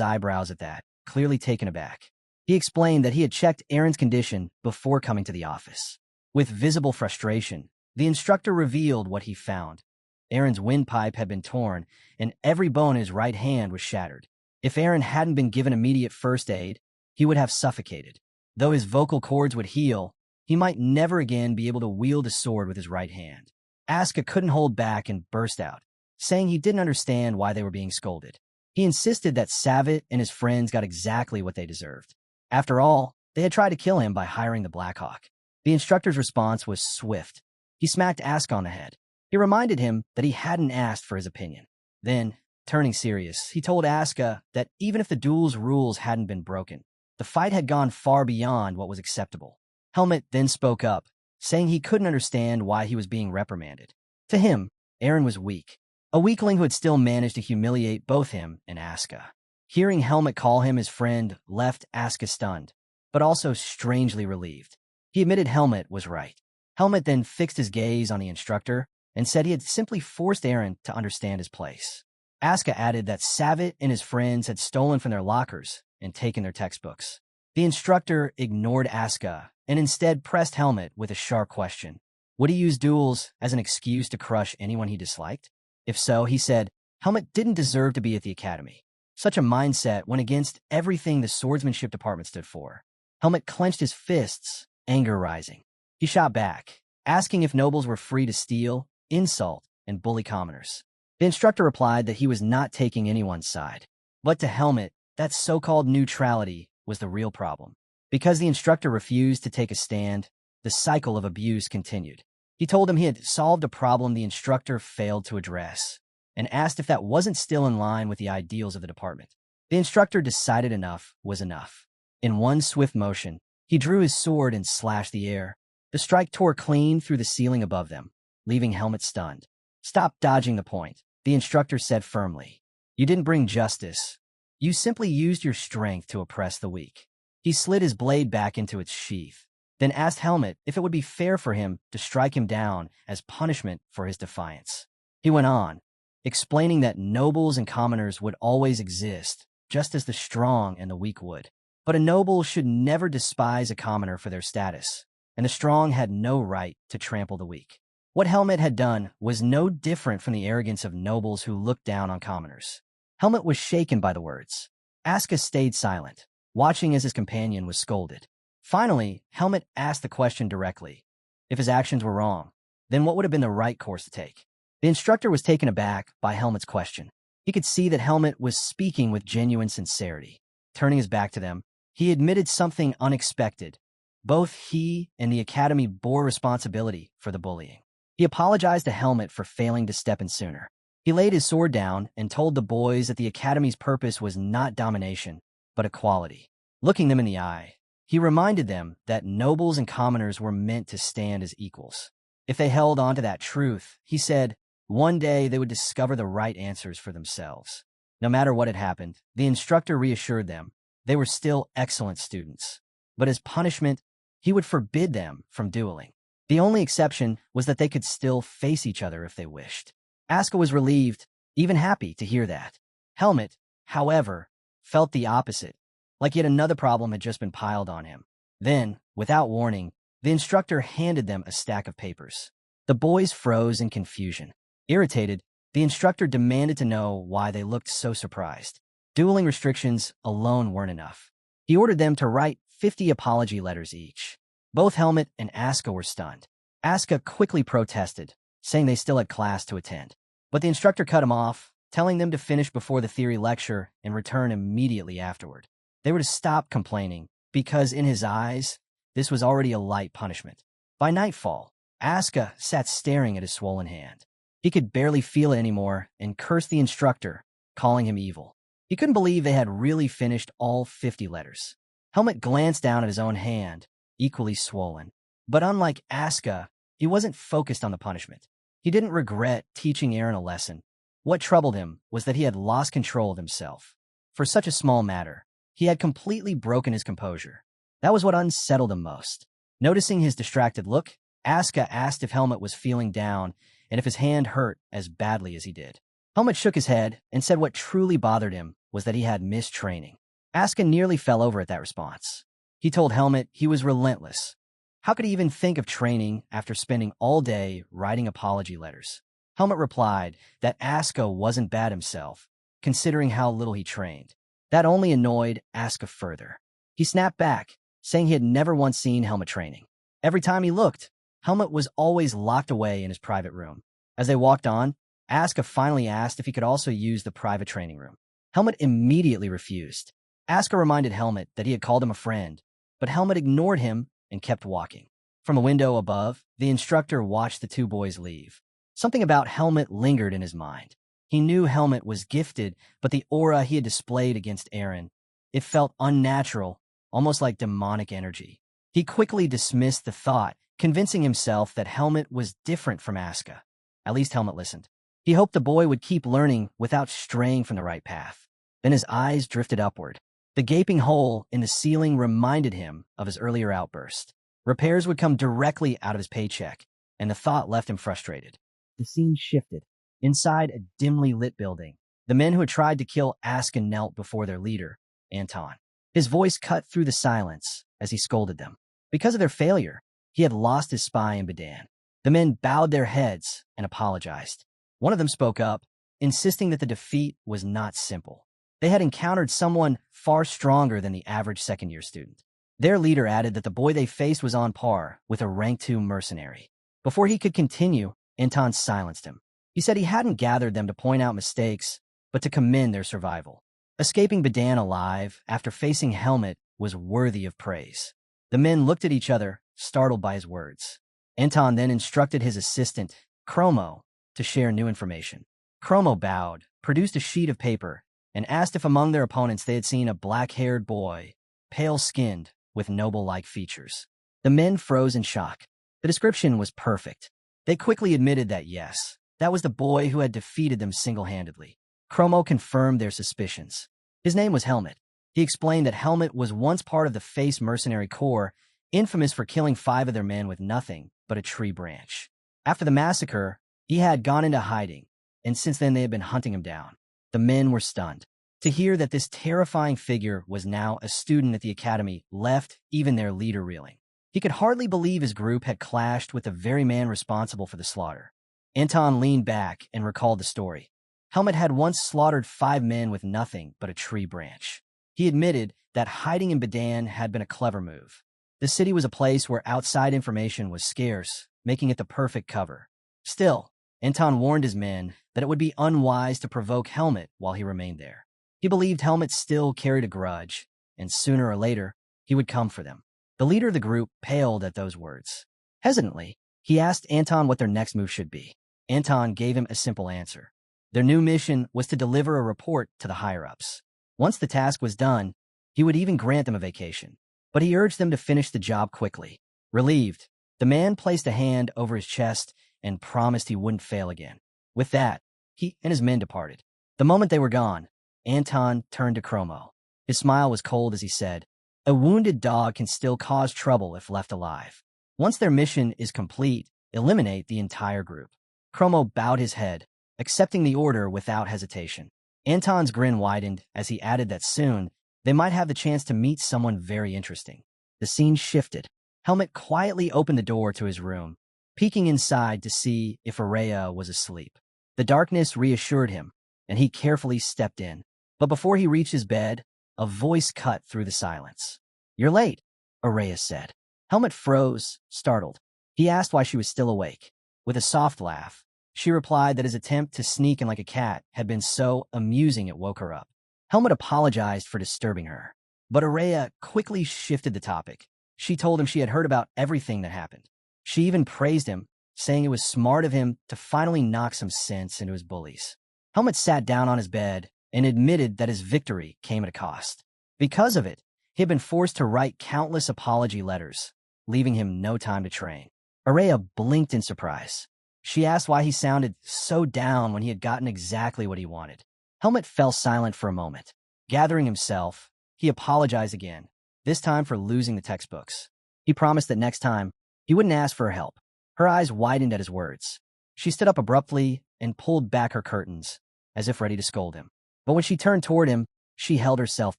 eyebrows at that, clearly taken aback. He explained that he had checked Aaron's condition before coming to the office. With visible frustration, the instructor revealed what he found. Aaron's windpipe had been torn, and every bone in his right hand was shattered. If Aaron hadn't been given immediate first aid, he would have suffocated. Though his vocal cords would heal, he might never again be able to wield a sword with his right hand. Asuka couldn't hold back and burst out, saying he didn't understand why they were being scolded. He insisted that Savitt and his friends got exactly what they deserved. After all, they had tried to kill him by hiring the Blackhawk. The instructor's response was swift. He smacked Aska on the head. He reminded him that he hadn't asked for his opinion. Then, turning serious, he told Aska that even if the duel's rules hadn't been broken, the fight had gone far beyond what was acceptable. Helmut then spoke up, saying he couldn't understand why he was being reprimanded. To him, Eren was weak, a weakling who had still managed to humiliate both him and Aska. Hearing Helmut call him his friend left Aska stunned, but also strangely relieved. He admitted Helmut was right. Helmut then fixed his gaze on the instructor and said he had simply forced Eren to understand his place. Aska added that Savitt and his friends had stolen from their lockers and taken their textbooks. The instructor ignored Aska and instead pressed Helmut with a sharp question. Would he use duels as an excuse to crush anyone he disliked? If so, he said, Helmut didn't deserve to be at the academy. Such a mindset went against everything the swordsmanship department stood for. Helmut clenched his fists, anger rising. He shot back, asking if nobles were free to steal, insult, and bully commoners. The instructor replied that he was not taking anyone's side. But to Helmut, that so-called neutrality was the real problem. Because the instructor refused to take a stand, the cycle of abuse continued. He told him he had solved a problem the instructor failed to address, and asked if that wasn't still in line with the ideals of the department. The instructor decided enough was enough. In one swift motion, he drew his sword and slashed the air. The strike tore clean through the ceiling above them, leaving Helmut stunned. Stop dodging the point, the instructor said firmly. You didn't bring justice. You simply used your strength to oppress the weak. He slid his blade back into its sheath, then asked Helmut if it would be fair for him to strike him down as punishment for his defiance. He went on, explaining that nobles and commoners would always exist, just as the strong and the weak would. But a noble should never despise a commoner for their status, and the strong had no right to trample the weak. What Helmut had done was no different from the arrogance of nobles who looked down on commoners. Helmut was shaken by the words. Aska stayed silent, watching as his companion was scolded. Finally, Helmut asked the question directly. If his actions were wrong, then what would have been the right course to take? The instructor was taken aback by Helmut's question. He could see that Helmut was speaking with genuine sincerity. Turning his back to them, he admitted something unexpected. Both he and the academy bore responsibility for the bullying. He apologized to Helmut for failing to step in sooner. He laid his sword down and told the boys that the academy's purpose was not domination, but equality. Looking them in the eye, he reminded them that nobles and commoners were meant to stand as equals. If they held on to that truth, he said, one day they would discover the right answers for themselves. No matter what had happened, the instructor reassured them they were still excellent students. But as punishment, he would forbid them from dueling. The only exception was that they could still face each other if they wished. Aska was relieved, even happy to hear that. Helmut, however, felt the opposite, like yet another problem had just been piled on him. Then, without warning, the instructor handed them a stack of papers. The boys froze in confusion. Irritated, the instructor demanded to know why they looked so surprised. Dueling restrictions alone weren't enough. He ordered them to write 50 apology letters each. Both Helmut and Aska were stunned. Aska quickly protested, saying they still had class to attend. But the instructor cut him off, telling them to finish before the theory lecture and return immediately afterward. They were to stop complaining, because in his eyes, this was already a light punishment. By nightfall, Aska sat staring at his swollen hand. He could barely feel it anymore and cursed the instructor, calling him evil. He couldn't believe they had really finished all 50 letters. Helmut glanced down at his own hand, equally swollen. But unlike Aska, he wasn't focused on the punishment. He didn't regret teaching Eren a lesson. What troubled him was that he had lost control of himself. For such a small matter, he had completely broken his composure. That was what unsettled him most. Noticing his distracted look, Aska asked if Helmut was feeling down and if his hand hurt as badly as he did. Helmut shook his head and said what truly bothered him was that he had missed training. Aska nearly fell over at that response. He told Helmut he was relentless. How could he even think of training after spending all day writing apology letters? Helmut replied that Aska wasn't bad himself, considering how little he trained. That only annoyed Aska further. He snapped back, saying he had never once seen Helmut training. Every time he looked, Helmut was always locked away in his private room. As they walked on, Aska finally asked if he could also use the private training room. Helmet immediately refused. Asuka reminded Helmet that he had called him a friend, but Helmet ignored him and kept walking. From a window above, the instructor watched the two boys leave. Something about Helmet lingered in his mind. He knew Helmet was gifted, but the aura he had displayed against Eren, it felt unnatural, almost like demonic energy. He quickly dismissed the thought, convincing himself that Helmet was different from Asuka. At least Helmet listened. He hoped the boy would keep learning without straying from the right path. Then his eyes drifted upward. The gaping hole in the ceiling reminded him of his earlier outburst. Repairs would come directly out of his paycheck, and the thought left him frustrated. The scene shifted. Inside a dimly lit building, the men who had tried to kill Asuka knelt before their leader, Anton. His voice cut through the silence as he scolded them. Because of their failure, he had lost his spy in Badan. The men bowed their heads and apologized. One of them spoke up, insisting that the defeat was not simple. They had encountered someone far stronger than the average second-year student. Their leader added that the boy they faced was on par with a rank 2 mercenary. Before he could continue, Anton silenced him. He said he hadn't gathered them to point out mistakes, but to commend their survival. Escaping Badan alive after facing Helmet was worthy of praise. The men looked at each other, startled by his words. Anton then instructed his assistant, Chromo, to share new information. Chromo bowed, produced a sheet of paper, and asked if among their opponents they had seen a black-haired boy, pale-skinned, with noble-like features. The men froze in shock. The description was perfect. They quickly admitted that yes, that was the boy who had defeated them single-handedly. Chromo confirmed their suspicions. His name was Helmet. He explained that Helmet was once part of the Face Mercenary Corps, infamous for killing 5 of their men with nothing but a tree branch. After the massacre, he had gone into hiding, and since then they had been hunting him down. The men were stunned. To hear that this terrifying figure was now a student at the academy left even their leader reeling. He could hardly believe his group had clashed with the very man responsible for the slaughter. Anton leaned back and recalled the story. Helmet had once slaughtered 5 men with nothing but a tree branch. He admitted that hiding in Badan had been a clever move. The city was a place where outside information was scarce, making it the perfect cover. Still, Anton warned his men that it would be unwise to provoke Helmet while he remained there. He believed Helmet still carried a grudge, and sooner or later, he would come for them. The leader of the group paled at those words. Hesitantly, he asked Anton what their next move should be. Anton gave him a simple answer. Their new mission was to deliver a report to the higher-ups. Once the task was done, he would even grant them a vacation. But he urged them to finish the job quickly. Relieved, the man placed a hand over his chest and promised he wouldn't fail again. With that, he and his men departed. The moment they were gone, Anton turned to Chromo. His smile was cold as he said, "A wounded dog can still cause trouble if left alive. Once their mission is complete, eliminate the entire group." Chromo bowed his head, accepting the order without hesitation. Anton's grin widened as he added that soon they might have the chance to meet someone very interesting. The scene shifted. Helmet quietly opened the door to his room, peeking inside to see if Araya was asleep. The darkness reassured him, and he carefully stepped in. But before he reached his bed, a voice cut through the silence. "You're late," Araya said. Helmet froze, startled. He asked why she was still awake. With a soft laugh, she replied that his attempt to sneak in like a cat had been so amusing it woke her up. Helmet apologized for disturbing her, but Araya quickly shifted the topic. She told him she had heard about everything that happened. She even praised him, saying it was smart of him to finally knock some sense into his bullies. Helmet sat down on his bed and admitted that his victory came at a cost. Because of it, he had been forced to write countless apology letters, leaving him no time to train. Araya blinked in surprise. She asked why he sounded so down when he had gotten exactly what he wanted. Helmet fell silent for a moment. Gathering himself, he apologized again, this time for losing the textbooks. He promised that next time, he wouldn't ask for her help. Her eyes widened at his words. She stood up abruptly and pulled back her curtains, as if ready to scold him. But when she turned toward him, she held herself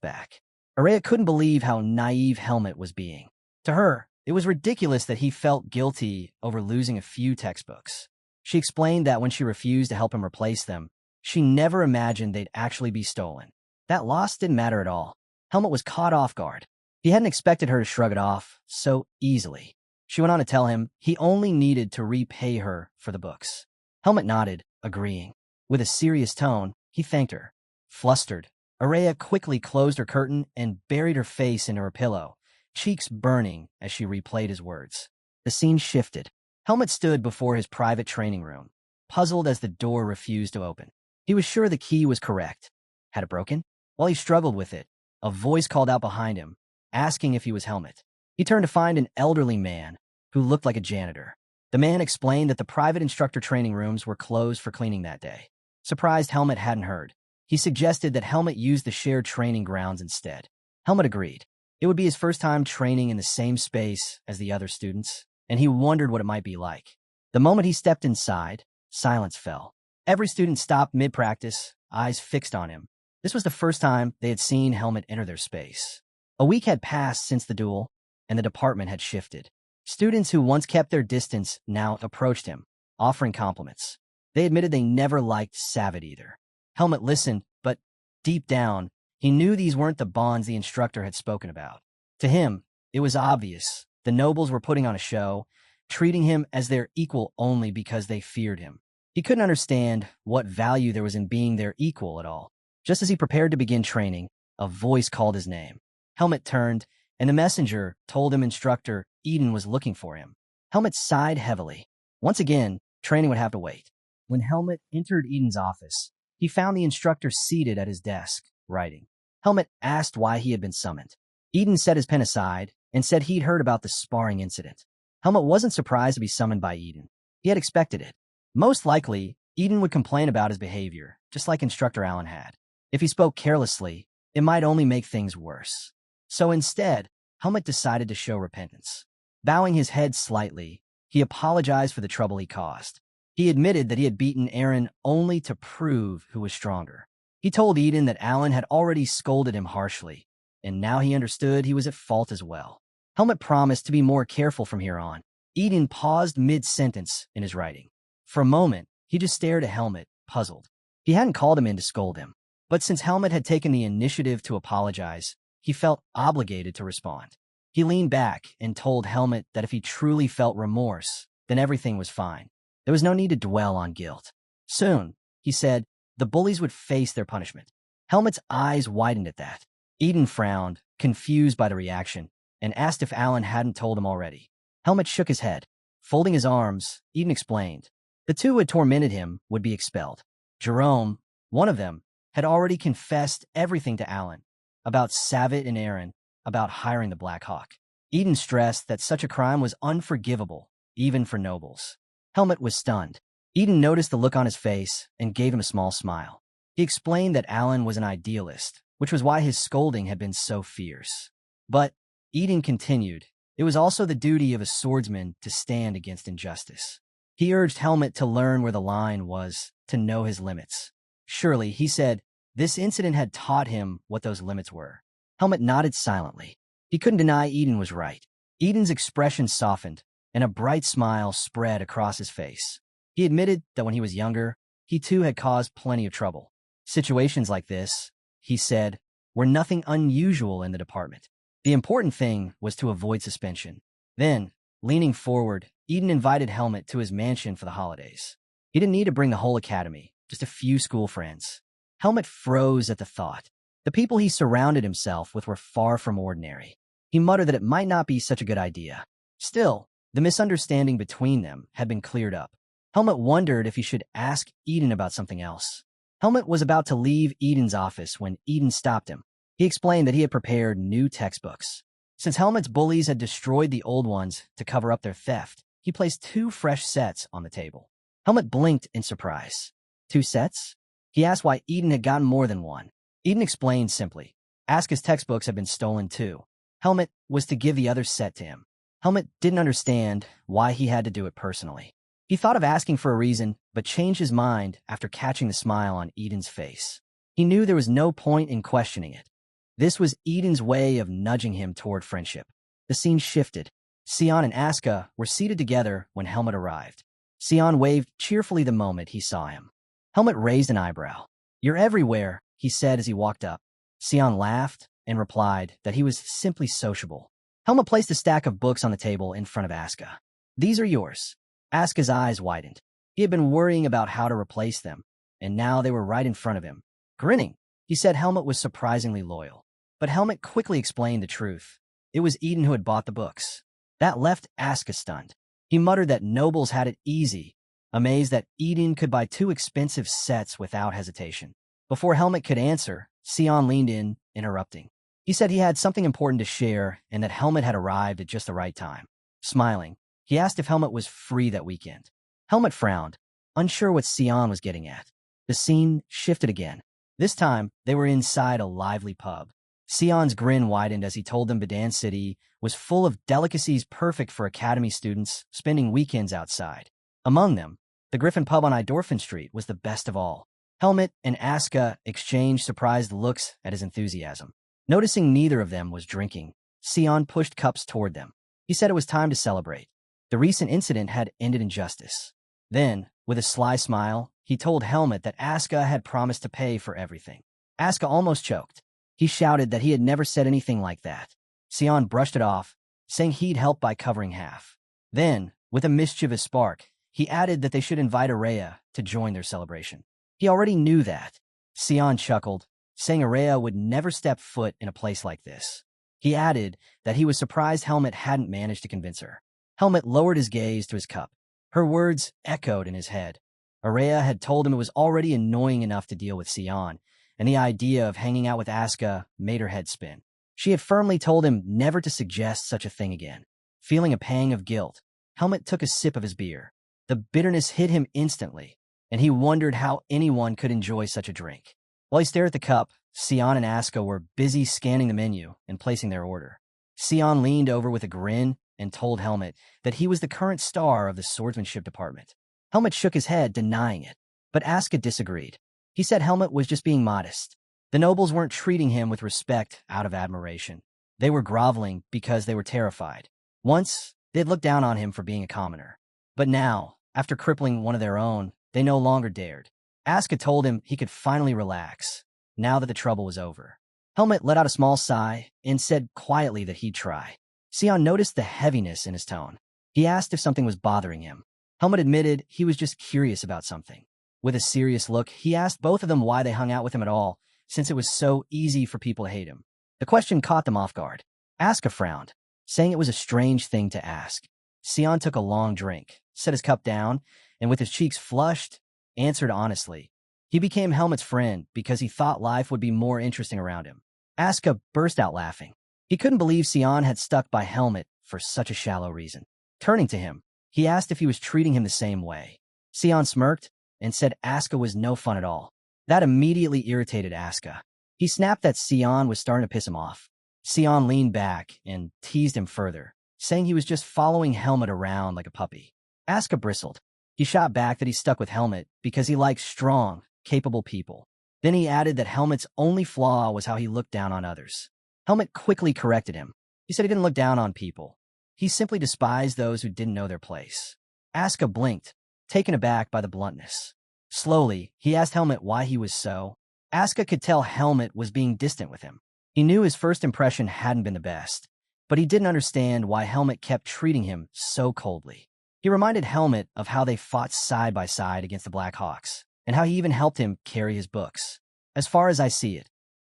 back. Araya couldn't believe how naive Helmet was being. To her, it was ridiculous that he felt guilty over losing a few textbooks. She explained that when she refused to help him replace them, she never imagined they'd actually be stolen. That loss didn't matter at all. Helmet was caught off guard. He hadn't expected her to shrug it off so easily. She went on to tell him he only needed to repay her for the books. Helmet nodded, agreeing. With a serious tone, he thanked her. Flustered, Araya quickly closed her curtain and buried her face into her pillow, cheeks burning as she replayed his words. The scene shifted. Helmet stood before his private training room, puzzled as the door refused to open. He was sure the key was correct. Had it broken? While he struggled with it, a voice called out behind him, asking if he was Helmet. He turned to find an elderly man who looked like a janitor. The man explained that the private instructor training rooms were closed for cleaning that day. Surprised Helmet hadn't heard, he suggested that Helmet use the shared training grounds instead. Helmet agreed. It would be his first time training in the same space as the other students, and he wondered what it might be like. The moment he stepped inside, silence fell. Every student stopped mid-practice, eyes fixed on him. This was the first time they had seen Helmet enter their space. A week had passed since the duel, and the department had shifted. Students who once kept their distance now approached him, offering compliments. They admitted they never liked Savid either. Helmet listened, but deep down, he knew these weren't the bonds the instructor had spoken about. To him, it was obvious the nobles were putting on a show, treating him as their equal only because they feared him. He couldn't understand what value there was in being their equal at all. Just as he prepared to begin training, a voice called his name. Helmet turned, and the messenger told him instructor Eden was looking for him. Helmet sighed heavily. Once again, training would have to wait. When Helmet entered Eden's office, he found the instructor seated at his desk, writing. Helmet asked why he had been summoned. Eden set his pen aside and said he'd heard about the sparring incident. Helmet wasn't surprised to be summoned by Eden. He had expected it. Most likely, Eden would complain about his behavior, just like Instructor Allen had. If he spoke carelessly, it might only make things worse. So instead, Helmet decided to show repentance. Bowing his head slightly, he apologized for the trouble he caused. He admitted that he had beaten Aaron only to prove who was stronger. He told Eden that Allen had already scolded him harshly, and now he understood he was at fault as well. Helmet promised to be more careful from here on. Eden paused mid-sentence in his writing. For a moment, he just stared at Helmet, puzzled. He hadn't called him in to scold him, but since Helmet had taken the initiative to apologize, he felt obligated to respond. He leaned back and told Helmet that if he truly felt remorse, then everything was fine. There was no need to dwell on guilt. Soon, he said, the bullies would face their punishment. Helmet's eyes widened at that. Eden frowned, confused by the reaction, and asked if Allen hadn't told him already. Helmet shook his head. Folding his arms, Eden explained. The two who had tormented him would be expelled. Jerome, one of them, had already confessed everything to Allen, about Savitt and Aaron, about hiring the Black Hawk. Eden stressed that such a crime was unforgivable, even for nobles. Helmet was stunned. Eden noticed the look on his face and gave him a small smile. He explained that Allen was an idealist, which was why his scolding had been so fierce. But, Eden continued, it was also the duty of a swordsman to stand against injustice. He urged Helmet to learn where the line was, to know his limits. Surely, he said, this incident had taught him what those limits were. Helmet nodded silently. He couldn't deny Eden was right. Eden's expression softened, and a bright smile spread across his face. He admitted that when he was younger, he too had caused plenty of trouble. Situations like this, he said, were nothing unusual in the department. The important thing was to avoid suspension. Then, leaning forward, Eden invited Helmet to his mansion for the holidays. He didn't need to bring the whole academy, just a few school friends. Helmet froze at the thought. The people he surrounded himself with were far from ordinary. He muttered that it might not be such a good idea. Still, the misunderstanding between them had been cleared up. Helmet wondered if he should ask Eden about something else. Helmet was about to leave Eden's office when Eden stopped him. He explained that he had prepared new textbooks. Since Helmet's bullies had destroyed the old ones to cover up their theft, he placed 2 fresh sets on the table. Helmet blinked in surprise. 2 sets? He asked why Eden had gotten more than one. Eden explained simply. Aska's textbooks had been stolen too. Helmet was to give the other set to him. Helmet didn't understand why he had to do it personally. He thought of asking for a reason, but changed his mind after catching the smile on Eden's face. He knew there was no point in questioning it. This was Eden's way of nudging him toward friendship. The scene shifted. Sion and Aska were seated together when Helmet arrived. Sion waved cheerfully the moment he saw him. Helmet raised an eyebrow. "You're everywhere," he said as he walked up. Sion laughed and replied that he was simply sociable. Helmet placed a stack of books on the table in front of Aska. "These are yours." Aska's eyes widened. He had been worrying about how to replace them, and now they were right in front of him. Grinning, He said Helmet was surprisingly loyal. But Helmet quickly explained the truth. It was Eden who had bought the books. That left Asuka stunned. He muttered that nobles had it easy, amazed that Eden could buy 2 expensive sets without hesitation. Before Helmet could answer, Sion leaned in, interrupting. He said he had something important to share and that Helmet had arrived at just the right time. Smiling, he asked if Helmet was free that weekend. Helmet frowned, unsure what Sion was getting at. The scene shifted again. This time, they were inside a lively pub. Sion's grin widened as he told them Badan City was full of delicacies perfect for academy students spending weekends outside. Among them, the Griffin pub on Idorphin Street was the best of all. Helmet and Asuka exchanged surprised looks at his enthusiasm. Noticing neither of them was drinking, Sion pushed cups toward them. He said it was time to celebrate. The recent incident had ended in justice. Then, with a sly smile, he told Helmet that Asuka had promised to pay for everything. Asuka almost choked. He shouted that he had never said anything like that. Sion brushed it off, saying he'd help by covering half. Then, with a mischievous spark, he added that they should invite Araya to join their celebration. He already knew that. Sion chuckled, saying Araya would never step foot in a place like this. He added that he was surprised Helmet hadn't managed to convince her. Helmet lowered his gaze to his cup. Her words echoed in his head. Araya had told him it was already annoying enough to deal with Sion, and the idea of hanging out with Asuka made her head spin. She had firmly told him never to suggest such a thing again. Feeling a pang of guilt, Helmet took a sip of his beer. The bitterness hit him instantly, and he wondered how anyone could enjoy such a drink. While he stared at the cup, Sion and Asuka were busy scanning the menu and placing their order. Sion leaned over with a grin and told Helmet that he was the current star of the swordsmanship department. Helmet shook his head, denying it, but Asuka disagreed. He said Helmet was just being modest. The nobles weren't treating him with respect out of admiration. They were groveling because they were terrified. Once, they'd looked down on him for being a commoner. But now, after crippling one of their own, they no longer dared. Asuka told him he could finally relax, now that the trouble was over. Helmet let out a small sigh and said quietly that he'd try. Sion noticed the heaviness in his tone. He asked if something was bothering him. Helmet admitted he was just curious about something. With a serious look, he asked both of them why they hung out with him at all, since it was so easy for people to hate him. The question caught them off guard. Asuka frowned, saying it was a strange thing to ask. Sion took a long drink, set his cup down, and with his cheeks flushed, answered honestly. He became Helmet's friend because he thought life would be more interesting around him. Asuka burst out laughing. He couldn't believe Sion had stuck by Helmet for such a shallow reason. Turning to him, he asked if he was treating him the same way. Sion smirked and said Asuka was no fun at all. That immediately irritated Asuka. He snapped that Sion was starting to piss him off. Sion leaned back and teased him further, saying he was just following Helmet around like a puppy. Asuka bristled. He shot back that he stuck with Helmet because he liked strong, capable people. Then he added that Helmet's only flaw was how he looked down on others. Helmet quickly corrected him. He said he didn't look down on people. He simply despised those who didn't know their place. Asuka blinked, taken aback by the bluntness. Slowly, he asked Helmet why he was so. Asuka could tell Helmet was being distant with him. He knew his first impression hadn't been the best, but he didn't understand why Helmet kept treating him so coldly. He reminded Helmet of how they fought side by side against the Black Hawks, and how he even helped him carry his books. As far as I see it,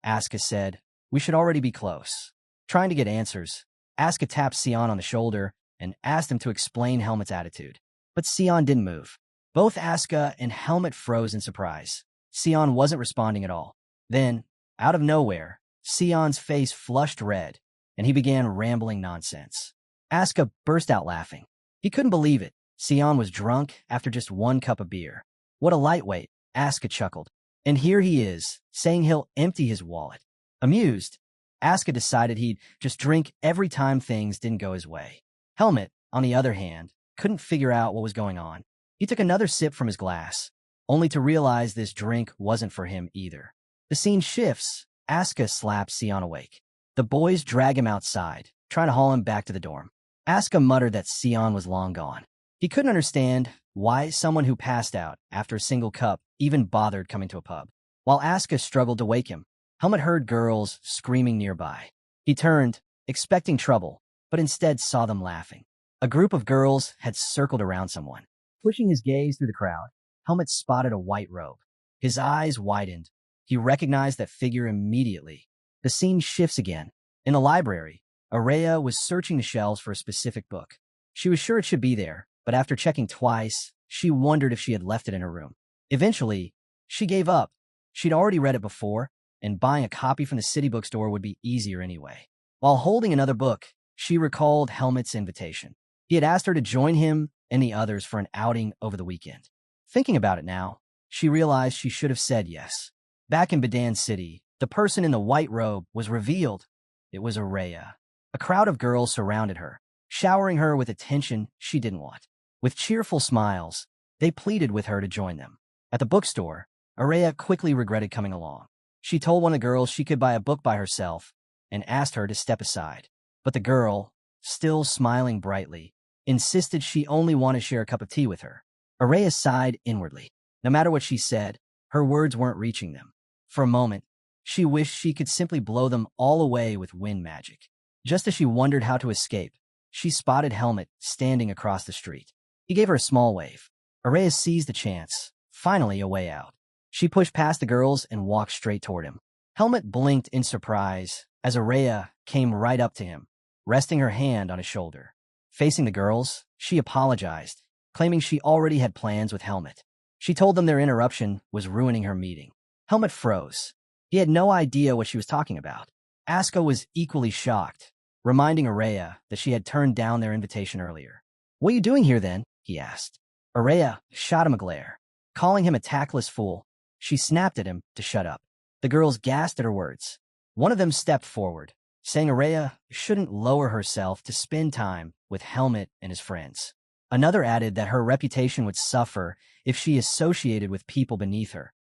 Asuka said, we should already be close. Trying to get answers, Asuka tapped Sion on the shoulder and asked him to explain Helmet's attitude. But Sion didn't move. Both Asuka and Helmet froze in surprise. Sion wasn't responding at all. Then, out of nowhere, Sion's face flushed red, and he began rambling nonsense. Asuka burst out laughing. He couldn't believe it. Sion was drunk after just 1 cup of beer. What a lightweight, Asuka chuckled. And here he is, saying he'll empty his wallet. Amused, Asuka decided he'd just drink every time things didn't go his way. Helmet, on the other hand, couldn't figure out what was going on. He took another sip from his glass, only to realize this drink wasn't for him either. The scene shifts. Asuka slaps Sion awake. The boys drag him outside, trying to haul him back to the dorm. Asuka muttered that Sion was long gone. He couldn't understand why someone who passed out after a single cup even bothered coming to a pub. While Asuka struggled to wake him, Helmet heard girls screaming nearby. He turned, expecting trouble, but instead saw them laughing. A group of girls had circled around someone. Pushing his gaze through the crowd, Helmet spotted a white robe. His eyes widened, He recognized that figure immediately. The scene shifts again. In the library, Araya was searching the shelves for a specific book. She was sure it should be there, but after checking twice, she wondered if she had left it in her room. Eventually, she gave up. She'd already read it before, and buying a copy from the city bookstore would be easier anyway. While holding another book, she recalled Helmut's invitation. He had asked her to join him and the others for an outing over the weekend. Thinking about it now, she realized she should have said yes. Back in Badan City, the person in the white robe was revealed. It was Araya. A crowd of girls surrounded her, showering her with attention she didn't want. With cheerful smiles, they pleaded with her to join them. At the bookstore, Araya quickly regretted coming along. She told one of the girls she could buy a book by herself and asked her to step aside. But the girl, still smiling brightly, insisted she only wanted to share a cup of tea with her. Araya sighed inwardly. No matter what she said, her words weren't reaching them. For a moment, she wished she could simply blow them all away with wind magic. Just as she wondered how to escape, she spotted Helmut standing across the street. He gave her a small wave. Araya seized the chance, finally a way out. She pushed past the girls and walked straight toward him. Helmut blinked in surprise as Araya came right up to him, resting her hand on his shoulder. Facing the girls, she apologized, claiming she already had plans with Helmut. She told them their interruption was ruining her meeting. Helmut froze. He had no idea what she was talking about. Aska was equally shocked, reminding Araya that she had turned down their invitation earlier. "What are you doing here then?" he asked. Araya shot him a glare. Calling him a tactless fool, she snapped at him to shut up. The girls gasped at her words. One of them stepped forward, saying Araya shouldn't lower herself to spend time with Helmut and his friends. Another added that her reputation would suffer if she associated with people beneath her,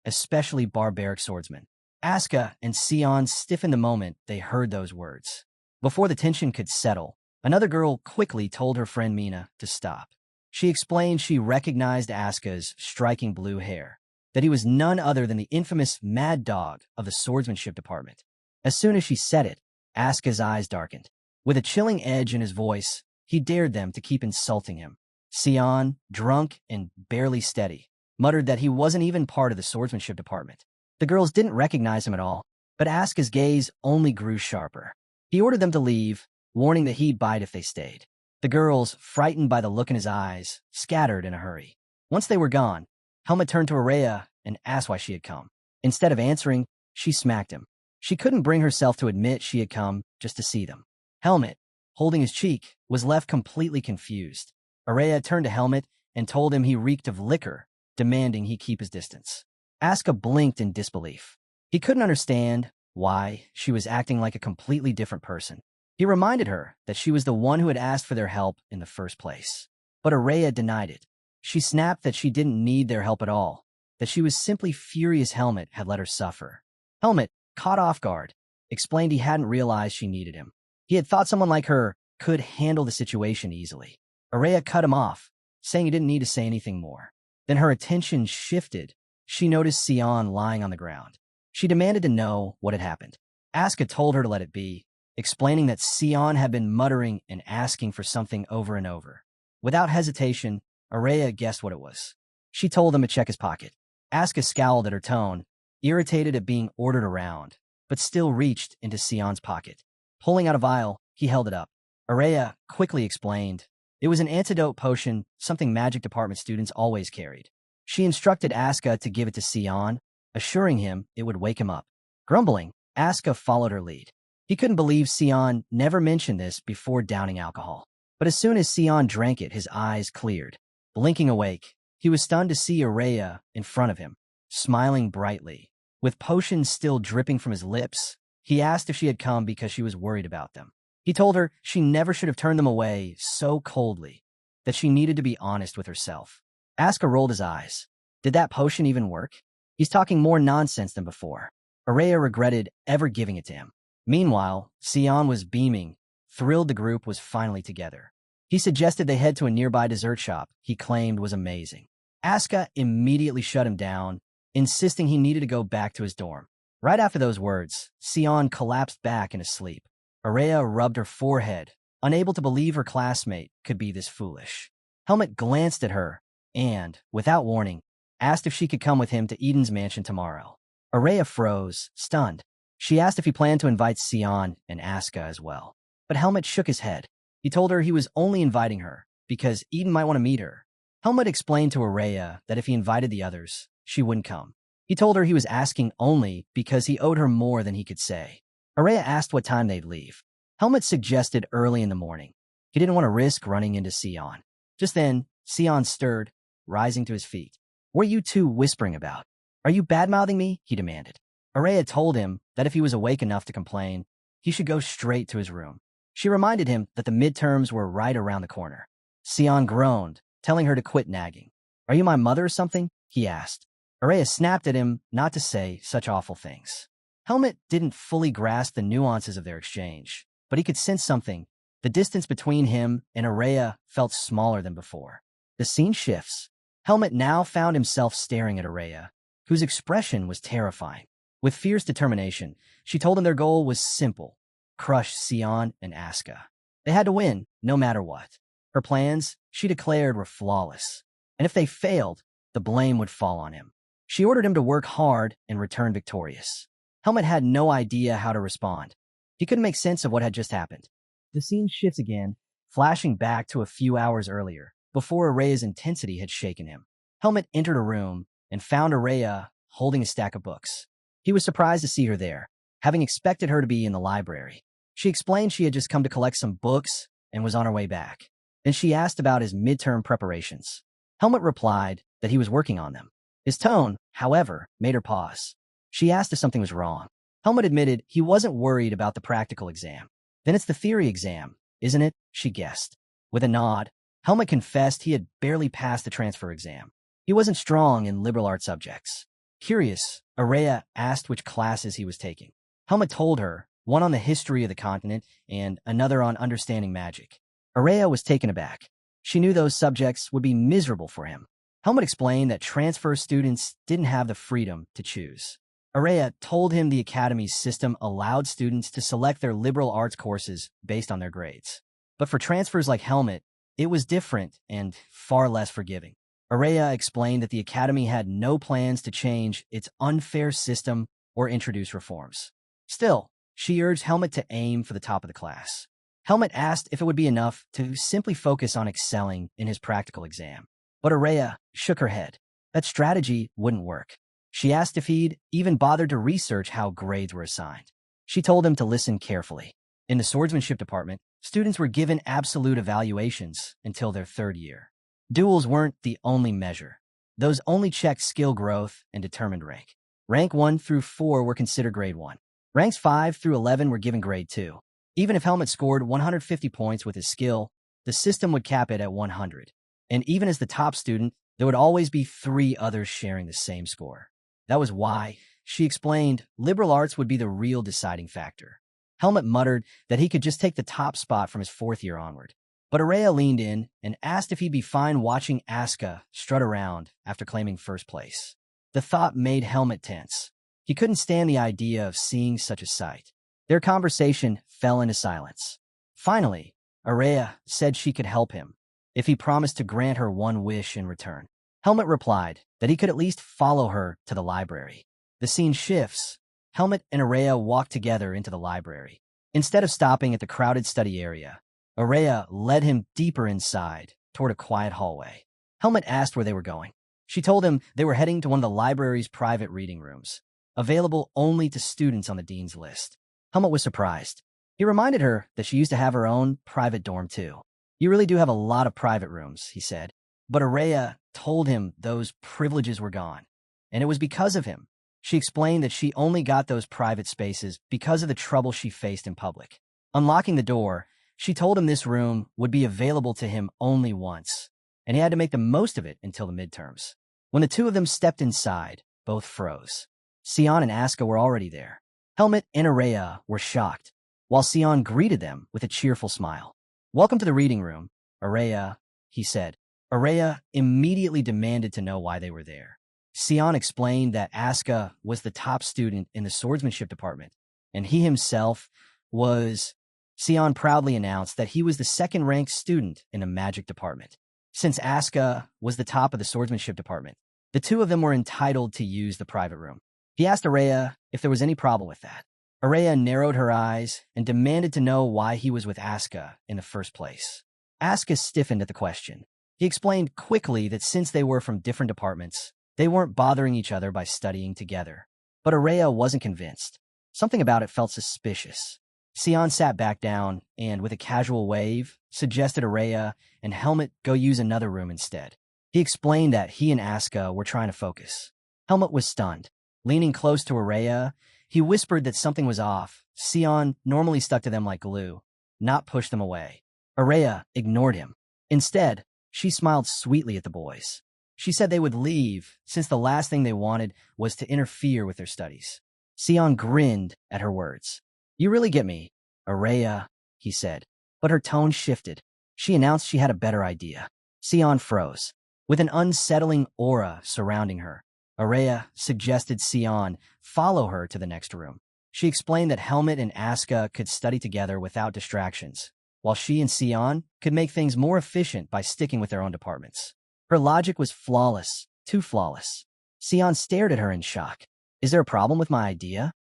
especially barbaric swordsmen. Aska and Sion stiffened the moment they heard those words. Before the tension could settle, another girl quickly told her friend Mina to stop. She explained she recognized Aska's striking blue hair, that he was none other than the infamous Mad Dog of the swordsmanship department. As soon as she said it, Aska's eyes darkened. With a chilling edge in his voice, he dared them to keep insulting him. Sion, drunk and barely steady, muttered that he wasn't even part of the swordsmanship department. The girls didn't recognize him at all, but Aska's gaze only grew sharper. He ordered them to leave, warning that he'd bite if they stayed. The girls, frightened by the look in his eyes, scattered in a hurry. Once they were gone, Helmut turned to Araya and asked why she had come. Instead of answering, she smacked him. She couldn't bring herself to admit she had come just to see them. Helmut, holding his cheek, was left completely confused. Araya turned to Helmut and told him he reeked of liquor, demanding he keep his distance. Aska blinked in disbelief. He couldn't understand why she was acting like a completely different person. He reminded her that she was the one who had asked for their help in the first place. But Araya denied it. She snapped that she didn't need their help at all, that she was simply furious Helmut had let her suffer. Helmut, caught off guard, explained he hadn't realized she needed him. He had thought someone like her could handle the situation easily. Araya cut him off, saying he didn't need to say anything more. Then her attention shifted. She noticed Sion lying on the ground. She demanded to know what had happened. Aska told her to let it be, explaining that Sion had been muttering and asking for something over and over. Without hesitation, Araya guessed what it was. She told him to check his pocket. Aska scowled at her tone, irritated at being ordered around, but still reached into Sion's pocket. Pulling out a vial, he held it up. Araya quickly explained. It was an antidote potion, something magic department students always carried. She instructed Aska to give it to Sion, assuring him it would wake him up. Grumbling, Aska followed her lead. He couldn't believe Sion never mentioned this before downing alcohol. But as soon as Sion drank it, his eyes cleared. Blinking awake, he was stunned to see Araya in front of him, smiling brightly. With potions still dripping from his lips, he asked if she had come because she was worried about them. He told her she never should have turned them away so coldly, that she needed to be honest with herself. Aska rolled his eyes. Did that potion even work? He's talking more nonsense than before. Araya regretted ever giving it to him. Meanwhile, Sion was beaming, thrilled the group was finally together. He suggested they head to a nearby dessert shop he claimed was amazing. Aska immediately shut him down, insisting he needed to go back to his dorm. Right after those words, Sion collapsed back in his sleep. Araya rubbed her forehead, unable to believe her classmate could be this foolish. Helmut glanced at her and, without warning, asked if she could come with him to Eden's mansion tomorrow. Araya froze, stunned. She asked if he planned to invite Sion and Asuka as well. But Helmut shook his head. He told her he was only inviting her because Eden might want to meet her. Helmut explained to Araya that if he invited the others, she wouldn't come. He told her he was asking only because he owed her more than he could say. Araya asked what time they'd leave. Helmut suggested early in the morning. He didn't want to risk running into Sion. Just then, Sion stirred, rising to his feet. "What are you two whispering about? Are you bad-mouthing me?" he demanded. Araya told him that if he was awake enough to complain, he should go straight to his room. She reminded him that the midterms were right around the corner. Sion groaned, telling her to quit nagging. "Are you my mother or something?" he asked. Araya snapped at him not to say such awful things. Helmut didn't fully grasp the nuances of their exchange, but he could sense something. The distance between him and Araya felt smaller than before. The scene shifts. Helmut now found himself staring at Araya, whose expression was terrifying. With fierce determination, she told him their goal was simple: crush Sion and Asuka. They had to win, no matter what. Her plans, she declared, were flawless. And if they failed, the blame would fall on him. She ordered him to work hard and return victorious. Helmut had no idea how to respond. He couldn't make sense of what had just happened. The scene shifts again, flashing back to a few hours earlier, before Araya's intensity had shaken him. Helmut entered a room and found Araya holding a stack of books. He was surprised to see her there, having expected her to be in the library. She explained she had just come to collect some books and was on her way back. Then she asked about his midterm preparations. Helmut replied that he was working on them. His tone, however, made her pause. She asked if something was wrong. Helmut admitted he wasn't worried about the practical exam. "Then it's the theory exam, isn't it?" she guessed. With a nod, Helmut confessed he had barely passed the transfer exam. He wasn't strong in liberal arts subjects. Curious, Araya asked which classes he was taking. Helmut told her, one on the history of the continent and another on understanding magic. Araya was taken aback. She knew those subjects would be miserable for him. Helmut explained that transfer students didn't have the freedom to choose. Araya told him the academy's system allowed students to select their liberal arts courses based on their grades. But for transfers like Helmut, it was different and far less forgiving. Araya explained that the academy had no plans to change its unfair system or introduce reforms. Still, she urged Helmut to aim for the top of the class. Helmut asked if it would be enough to simply focus on excelling in his practical exam. But Araya shook her head. That strategy wouldn't work. She asked if he'd even bothered to research how grades were assigned. She told him to listen carefully. In the swordsmanship department, students were given absolute evaluations until their third year. Duels weren't the only measure. Those only checked skill growth and determined rank. Rank 1 through 4 were considered grade 1. Ranks 5 through 11 were given grade 2. Even if Helmut scored 150 points with his skill, the system would cap it at 100. And even as the top student, there would always be 3 others sharing the same score. That was why, she explained, liberal arts would be the real deciding factor. Helmut muttered that he could just take the top spot from his 4th year onward. But Araya leaned in and asked if he'd be fine watching Asuka strut around after claiming first place. The thought made Helmut tense. He couldn't stand the idea of seeing such a sight. Their conversation fell into silence. Finally, Araya said she could help him if he promised to grant her one wish in return. Helmut replied that he could at least follow her to the library. The scene shifts. Helmut and Araya walk together into the library. Instead of stopping at the crowded study area, Araya led him deeper inside, toward a quiet hallway. Helmut asked where they were going. She told him they were heading to one of the library's private reading rooms, available only to students on the dean's list. Helmut was surprised. He reminded her that she used to have her own private dorm too. "You really do have a lot of private rooms," he said. But Araya told him those privileges were gone, and it was because of him. She explained that she only got those private spaces because of the trouble she faced in public. Unlocking the door, she told him this room would be available to him only once, and he had to make the most of it until the midterms. When the two of them stepped inside, both froze. Sion and Asuka were already there. Helmut and Araya were shocked, while Sion greeted them with a cheerful smile. "Welcome to the reading room, Araya," he said. Araya immediately demanded to know why they were there. Sion explained that Asuka was the top student in the swordsmanship department, and he himself was... Sion proudly announced that he was the second-ranked student in the magic department. Since Asuka was the top of the swordsmanship department, the two of them were entitled to use the private room. He asked Araya if there was any problem with that. Araya narrowed her eyes and demanded to know why he was with Asuka in the first place. Asuka stiffened at the question. He explained quickly that since they were from different departments, they weren't bothering each other by studying together. But Araya wasn't convinced. Something about it felt suspicious. Sion sat back down and, with a casual wave, suggested Araya and Helmut go use another room instead. He explained that he and Asuka were trying to focus. Helmut was stunned. Leaning close to Araya, he whispered that something was off. Sion normally stuck to them like glue, not pushed them away. Araya ignored him. Instead, she smiled sweetly at the boys. She said they would leave, since the last thing they wanted was to interfere with their studies. Sion grinned at her words. "You really get me, Araya," he said. But her tone shifted. She announced she had a better idea. Sion froze. With an unsettling aura surrounding her, Araya suggested Sion follow her to the next room. She explained that Helmut and Asuka could study together without distractions, while she and Sion could make things more efficient by sticking with their own departments. Her logic was flawless, too flawless. Sion stared at her in shock. "Is there a problem with my idea?"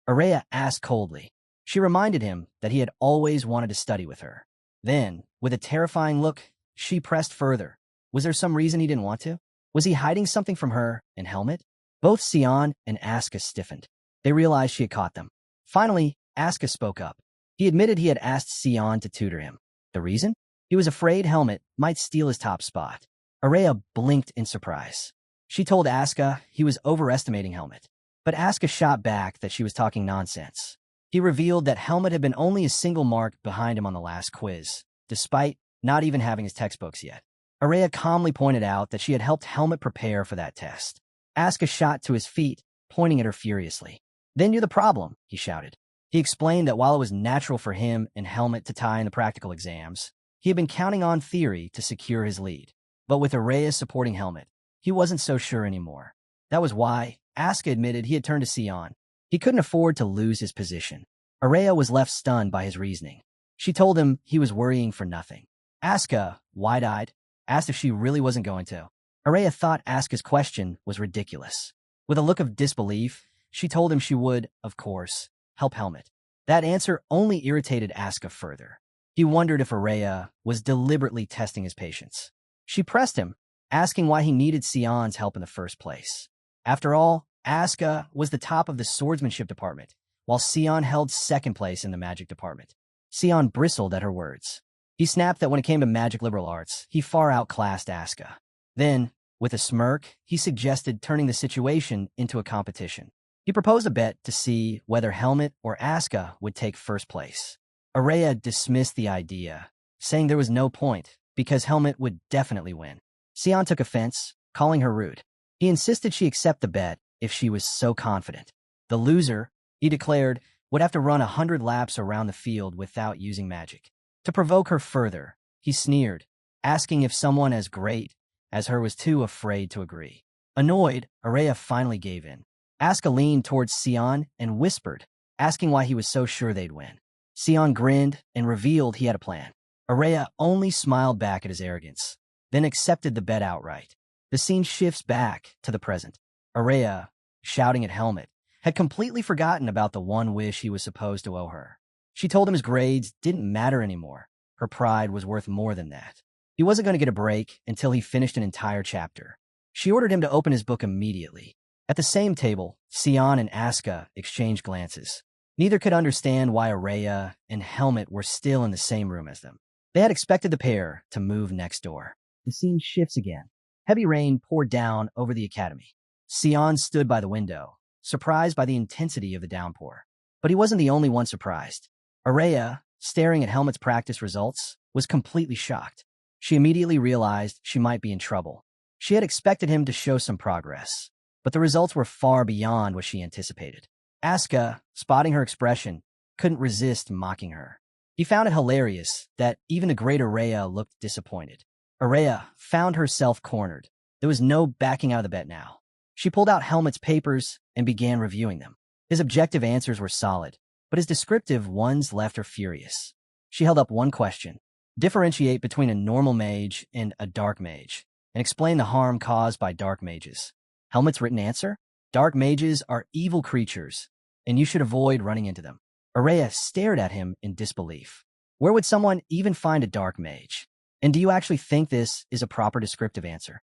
Araya asked coldly. She reminded him that he had always wanted to study with her. Then, with a terrifying look, she pressed further. Was there some reason he didn't want to? Was he hiding something from her and Helmut? Both Sion and Asuka stiffened. They realized she had caught them. Finally, Asuka spoke up. He admitted he had asked Sion to tutor him. The reason? He was afraid Helmut might steal his top spot. Araya blinked in surprise. She told Asuka he was overestimating Helmut, but Asuka shot back that she was talking nonsense. He revealed that Helmut had been only a single mark behind him on the last quiz, despite not even having his textbooks yet. Araya calmly pointed out that she had helped Helmut prepare for that test. Asuka shot to his feet, pointing at her furiously. "Then you're the problem," he shouted. He explained that while it was natural for him and Helmut to tie in the practical exams, he had been counting on theory to secure his lead. But with Araya supporting Helmut, he wasn't so sure anymore. That was why Asuka admitted he had turned to Sion. He couldn't afford to lose his position. Araya was left stunned by his reasoning. She told him he was worrying for nothing. Asuka, wide-eyed, asked if she really wasn't going to. Araya thought Asuka's question was ridiculous. With a look of disbelief, she told him she would, of course, help Helmut. That answer only irritated Asuka further. He wondered if Araya was deliberately testing his patience. She pressed him, asking why he needed Sion's help in the first place. After all, Asuka was the top of the swordsmanship department, while Sion held second place in the magic department. Sion bristled at her words. He snapped that when it came to magic liberal arts, he far outclassed Asuka. Then, with a smirk, he suggested turning the situation into a competition. He proposed a bet to see whether Helmut or Asuka would take first place. Araya dismissed the idea, saying there was no point, because Helmut would definitely win. Sion took offense, calling her rude. He insisted she accept the bet if she was so confident. The loser, he declared, would have to run 100 laps around the field without using magic. To provoke her further, he sneered, asking if someone as great as her was too afraid to agree. Annoyed, Araya finally gave in. Asuka leaned towards Sion and whispered, asking why he was so sure they'd win. Sion grinned and revealed he had a plan. Araya only smiled back at his arrogance, then accepted the bet outright. The scene shifts back to the present. Araya, shouting at Helmut, had completely forgotten about the one wish he was supposed to owe her. She told him his grades didn't matter anymore. Her pride was worth more than that. He wasn't going to get a break until he finished an entire chapter. She ordered him to open his book immediately. At the same table, Sion and Asuka exchanged glances. Neither could understand why Araya and Helmut were still in the same room as them. They had expected the pair to move next door. The scene shifts again. Heavy rain poured down over the academy. Sion stood by the window, surprised by the intensity of the downpour. But he wasn't the only one surprised. Araya, staring at Helmut's practice results, was completely shocked. She immediately realized she might be in trouble. She had expected him to show some progress, but the results were far beyond what she anticipated. Asuka, spotting her expression, couldn't resist mocking her. He found it hilarious that even the great Araya looked disappointed. Araya found herself cornered. There was no backing out of the bet now. She pulled out Helmut's papers and began reviewing them. His objective answers were solid, but his descriptive ones left her furious. She held up one question. Differentiate between a normal mage and a dark mage, and explain the harm caused by dark mages. Helmut's written answer? Dark mages are evil creatures, and you should avoid running into them. Araya stared at him in disbelief. Where would someone even find a dark mage? And do you actually think this is a proper descriptive answer?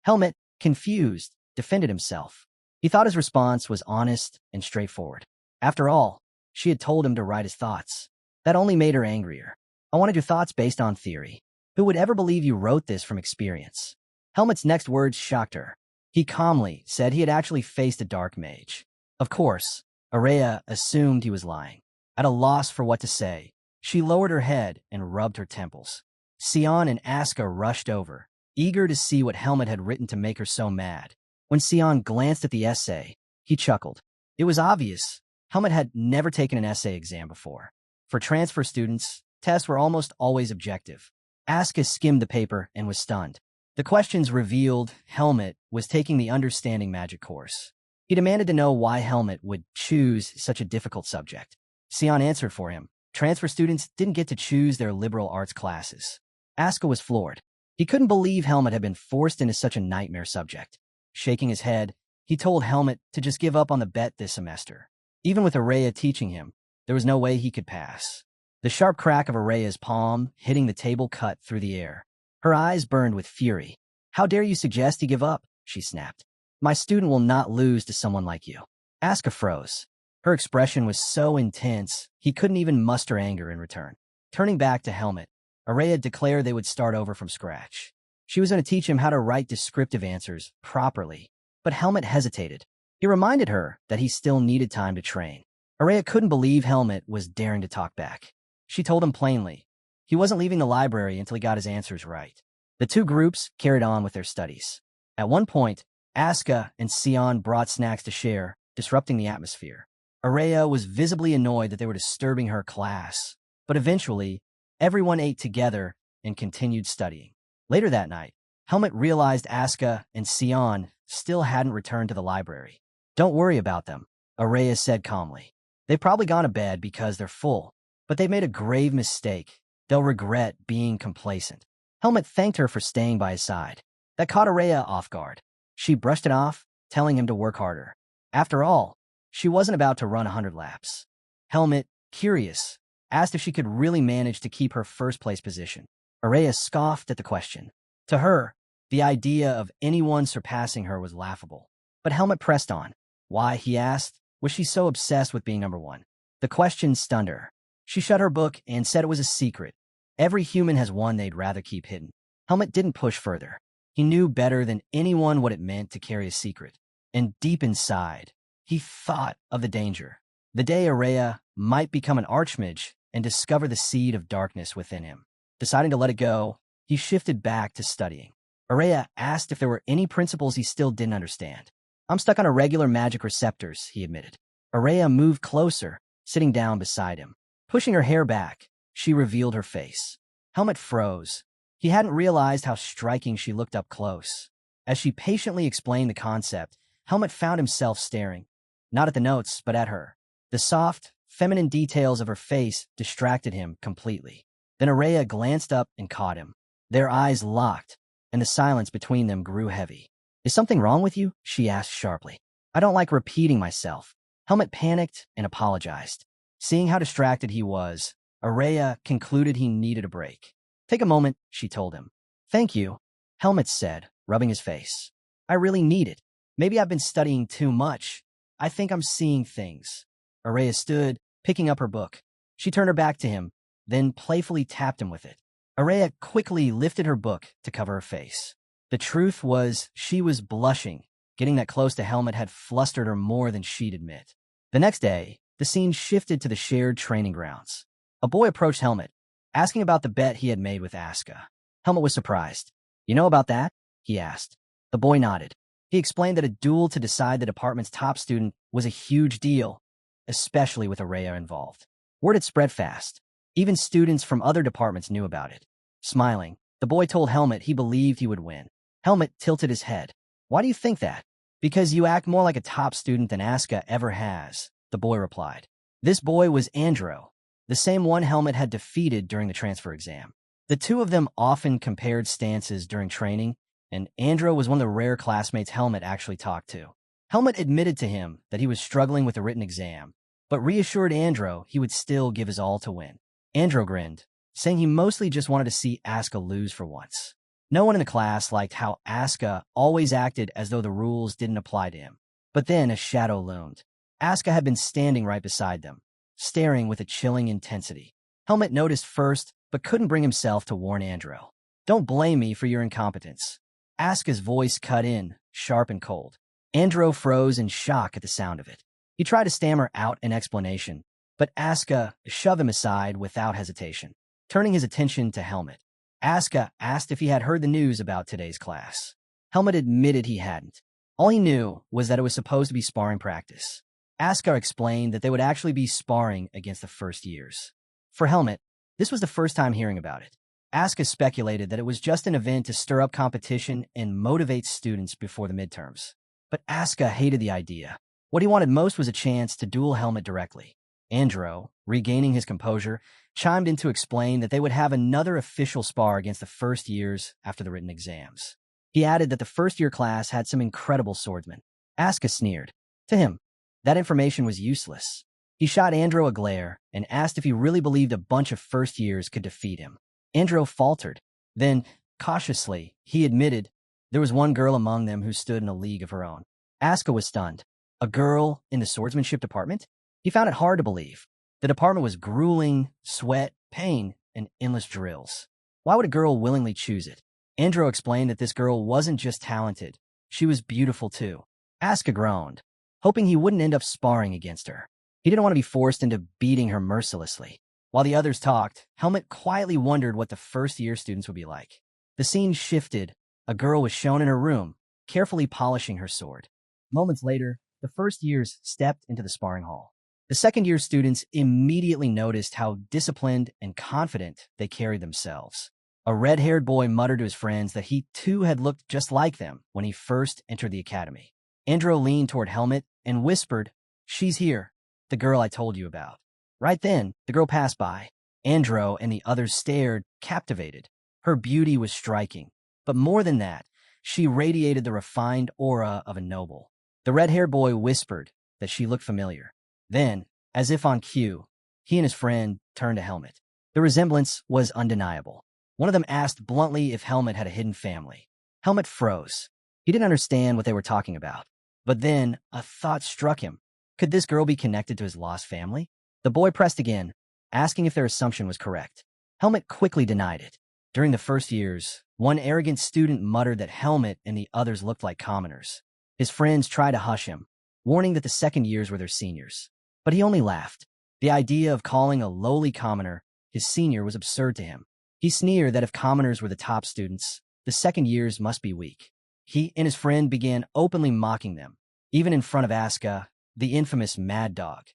Helmet, confused, defended himself. He thought his response was honest and straightforward. After all, she had told him to write his thoughts. That only made her angrier. I wanted your thoughts based on theory. Who would ever believe you wrote this from experience? Helmet's next words shocked her. He calmly said he had actually faced a dark mage. Of course, Araya assumed he was lying. At a loss for what to say, she lowered her head and rubbed her temples. Sion and Asuka rushed over, eager to see what Helmet had written to make her so mad. When Sion glanced at the essay, he chuckled. It was obvious. Helmet had never taken an essay exam before. For transfer students, tests were almost always objective. Asuka skimmed the paper and was stunned. The questions revealed Helmet was taking the Understanding Magic course. He demanded to know why Helmet would choose such a difficult subject. Sion answered for him. Transfer students didn't get to choose their liberal arts classes. Asuka was floored. He couldn't believe Helmet had been forced into such a nightmare subject. Shaking his head, he told Helmet to just give up on the bet this semester. Even with Araya teaching him, there was no way he could pass. The sharp crack of Araya's palm hitting the table cut through the air. Her eyes burned with fury. How dare you suggest he give up? She snapped. My student will not lose to someone like you. Asuka froze. Her expression was so intense, he couldn't even muster anger in return. Turning back to Helmet, Araya declared they would start over from scratch. She was going to teach him how to write descriptive answers properly. But Helmet hesitated. He reminded her that he still needed time to train. Araya couldn't believe Helmet was daring to talk back. She told him plainly. He wasn't leaving the library until he got his answers right. The two groups carried on with their studies. At one point, Asuka and Sion brought snacks to share, disrupting the atmosphere. Araya was visibly annoyed that they were disturbing her class. But eventually, everyone ate together and continued studying. Later that night, Helmet realized Asuka and Sion still hadn't returned to the library. Don't worry about them, Araya said calmly. They've probably gone to bed because they're full, but they made a grave mistake. They'll regret being complacent. Helmet thanked her for staying by his side. That caught Araya off guard. She brushed it off, telling him to work harder. After all, she wasn't about to run 100 laps. Helmet, curious, asked if she could really manage to keep her first-place position. Araya scoffed at the question. To her, the idea of anyone surpassing her was laughable. But Helmet pressed on. Why, he asked, was she so obsessed with being number one? The question stunned her. She shut her book and said it was a secret. Every human has one they'd rather keep hidden. Helmet didn't push further. He knew better than anyone what it meant to carry a secret. And deep inside, he thought of the danger. The day Araya might become an archmage and discover the seed of darkness within him. Deciding to let it go, he shifted back to studying. Araya asked if there were any principles he still didn't understand. I'm stuck on irregular magic receptors, he admitted. Araya moved closer, sitting down beside him. Pushing her hair back, she revealed her face. Helmet froze. He hadn't realized how striking she looked up close. As she patiently explained the concept, Helmet found himself staring. Not at the notes, but at her. The soft, feminine details of her face distracted him completely. Then Araya glanced up and caught him. Their eyes locked, and the silence between them grew heavy. Is something wrong with you? She asked sharply. I don't like repeating myself. Helmet panicked and apologized. Seeing how distracted he was, Araya concluded he needed a break. Take a moment, she told him. Thank you, Helmet said, rubbing his face. I really need it. Maybe I've been studying too much. I think I'm seeing things. Araya stood, picking up her book. She turned her back to him, then playfully tapped him with it. Araya quickly lifted her book to cover her face. The truth was, she was blushing. Getting that close to Helmet had flustered her more than she'd admit. The next day, the scene shifted to the shared training grounds. A boy approached Helmet, asking about the bet he had made with Asuka. Helmet was surprised. You know about that? He asked. The boy nodded. He explained that a duel to decide the department's top student was a huge deal, especially with Araya involved. Word had spread fast. Even students from other departments knew about it. Smiling, the boy told Helmet he believed he would win. Helmet tilted his head. Why do you think that? Because you act more like a top student than Asuka ever has, the boy replied. This boy was Andro, the same one Helmet had defeated during the transfer exam. The two of them often compared stances during training, and Andro was one of the rare classmates Helmet actually talked to. Helmut admitted to him that he was struggling with a written exam, but reassured Andro he would still give his all to win. Andro grinned, saying he mostly just wanted to see Asuka lose for once. No one in the class liked how Asuka always acted as though the rules didn't apply to him. But then a shadow loomed. Asuka had been standing right beside them, staring with a chilling intensity. Helmut noticed first, but couldn't bring himself to warn Andro. "Don't blame me for your incompetence." Asuka's voice cut in, sharp and cold. Andro froze in shock at the sound of it. He tried to stammer out an explanation, but Asuka shoved him aside without hesitation. Turning his attention to Helmut, Asuka asked if he had heard the news about today's class. Helmut admitted he hadn't. All he knew was that it was supposed to be sparring practice. Asuka explained that they would actually be sparring against the first years. For Helmut, this was the first time hearing about it. Asuka speculated that it was just an event to stir up competition and motivate students before the midterms. But Asuka hated the idea. What he wanted most was a chance to duel Helmut directly. Andro, regaining his composure, chimed in to explain that they would have another official spar against the first years after the written exams. He added that the first-year class had some incredible swordsmen. Asuka sneered. To him, that information was useless. He shot Andro a glare and asked if he really believed a bunch of first-years could defeat him. Andro faltered. Then, cautiously, he admitted there was one girl among them who stood in a league of her own. Asuka was stunned. A girl in the swordsmanship department? He found it hard to believe. The department was grueling, sweat, pain, and endless drills. Why would a girl willingly choose it? Andro explained that this girl wasn't just talented. She was beautiful too. Asuka groaned, hoping he wouldn't end up sparring against her. He didn't want to be forced into beating her mercilessly. While the others talked, Helmut quietly wondered what the first-year students would be like. The scene shifted. A girl was shown in her room, carefully polishing her sword. Moments later, the first years stepped into the sparring hall. The second-year students immediately noticed how disciplined and confident they carried themselves. A red-haired boy muttered to his friends that he too had looked just like them when he first entered the academy. Andro leaned toward Helmut and whispered, "She's here, the girl I told you about." Right then, the girl passed by. Andro and the others stared, captivated. Her beauty was striking, but more than that, she radiated the refined aura of a noble. The red-haired boy whispered that she looked familiar. Then, as if on cue, he and his friend turned to Helmut. The resemblance was undeniable. One of them asked bluntly if Helmut had a hidden family. Helmut froze. He didn't understand what they were talking about. But then, a thought struck him. Could this girl be connected to his lost family? The boy pressed again, asking if their assumption was correct. Helmut quickly denied it. During the first years, one arrogant student muttered that Helmut and the others looked like commoners. His friends tried to hush him, warning that the second years were their seniors. But he only laughed. The idea of calling a lowly commoner his senior was absurd to him. He sneered that if commoners were the top students, the second years must be weak. He and his friend began openly mocking them, even in front of Asuka, the infamous mad dog.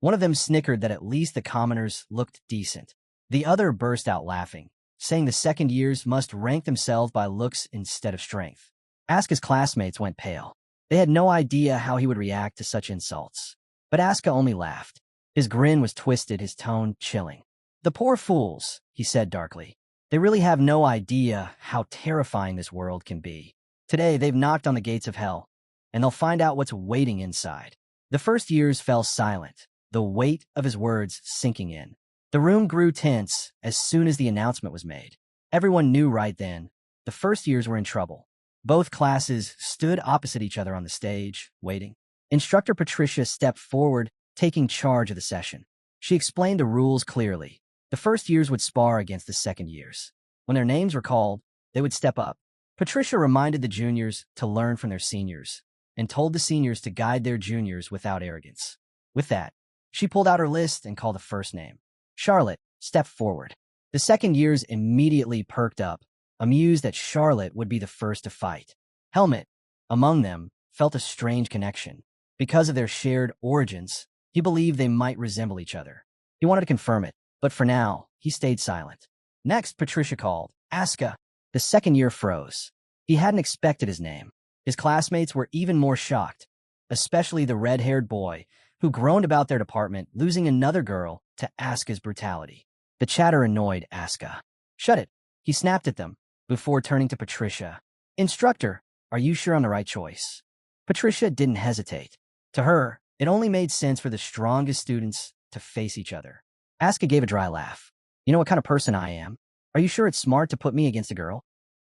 One of them snickered that at least the commoners looked decent. The other burst out laughing, saying the second years must rank themselves by looks instead of strength. Asuka's classmates went pale. They had no idea how he would react to such insults. But Asuka only laughed. His grin was twisted, his tone chilling. "The poor fools," he said darkly. "They really have no idea how terrifying this world can be. Today they've knocked on the gates of hell, and they'll find out what's waiting inside." The first years fell silent, the weight of his words sinking in. The room grew tense as soon as the announcement was made. Everyone knew right then the first years were in trouble. Both classes stood opposite each other on the stage, waiting. Instructor Patricia stepped forward, taking charge of the session. She explained the rules clearly. The first years would spar against the second years. When their names were called, they would step up. Patricia reminded the juniors to learn from their seniors and told the seniors to guide their juniors without arrogance. With that, she pulled out her list and called the first name. Charlotte stepped forward. The second years immediately perked up, amused that Charlotte would be the first to fight. Helmut, among them, felt a strange connection. Because of their shared origins, he believed they might resemble each other. He wanted to confirm it, but for now, he stayed silent. Next, Patricia called, "Asuka." The second year froze. He hadn't expected his name. His classmates were even more shocked, especially the red-haired boy, who groaned about their department losing another girl to Asuka's brutality. The chatter annoyed Asuka. "Shut it," he snapped at them, before turning to Patricia. "Instructor, are you sure on the right choice?" Patricia didn't hesitate. To her, it only made sense for the strongest students to face each other. Asuka gave a dry laugh. You know what kind of person I am? Are you sure it's smart to put me against a girl?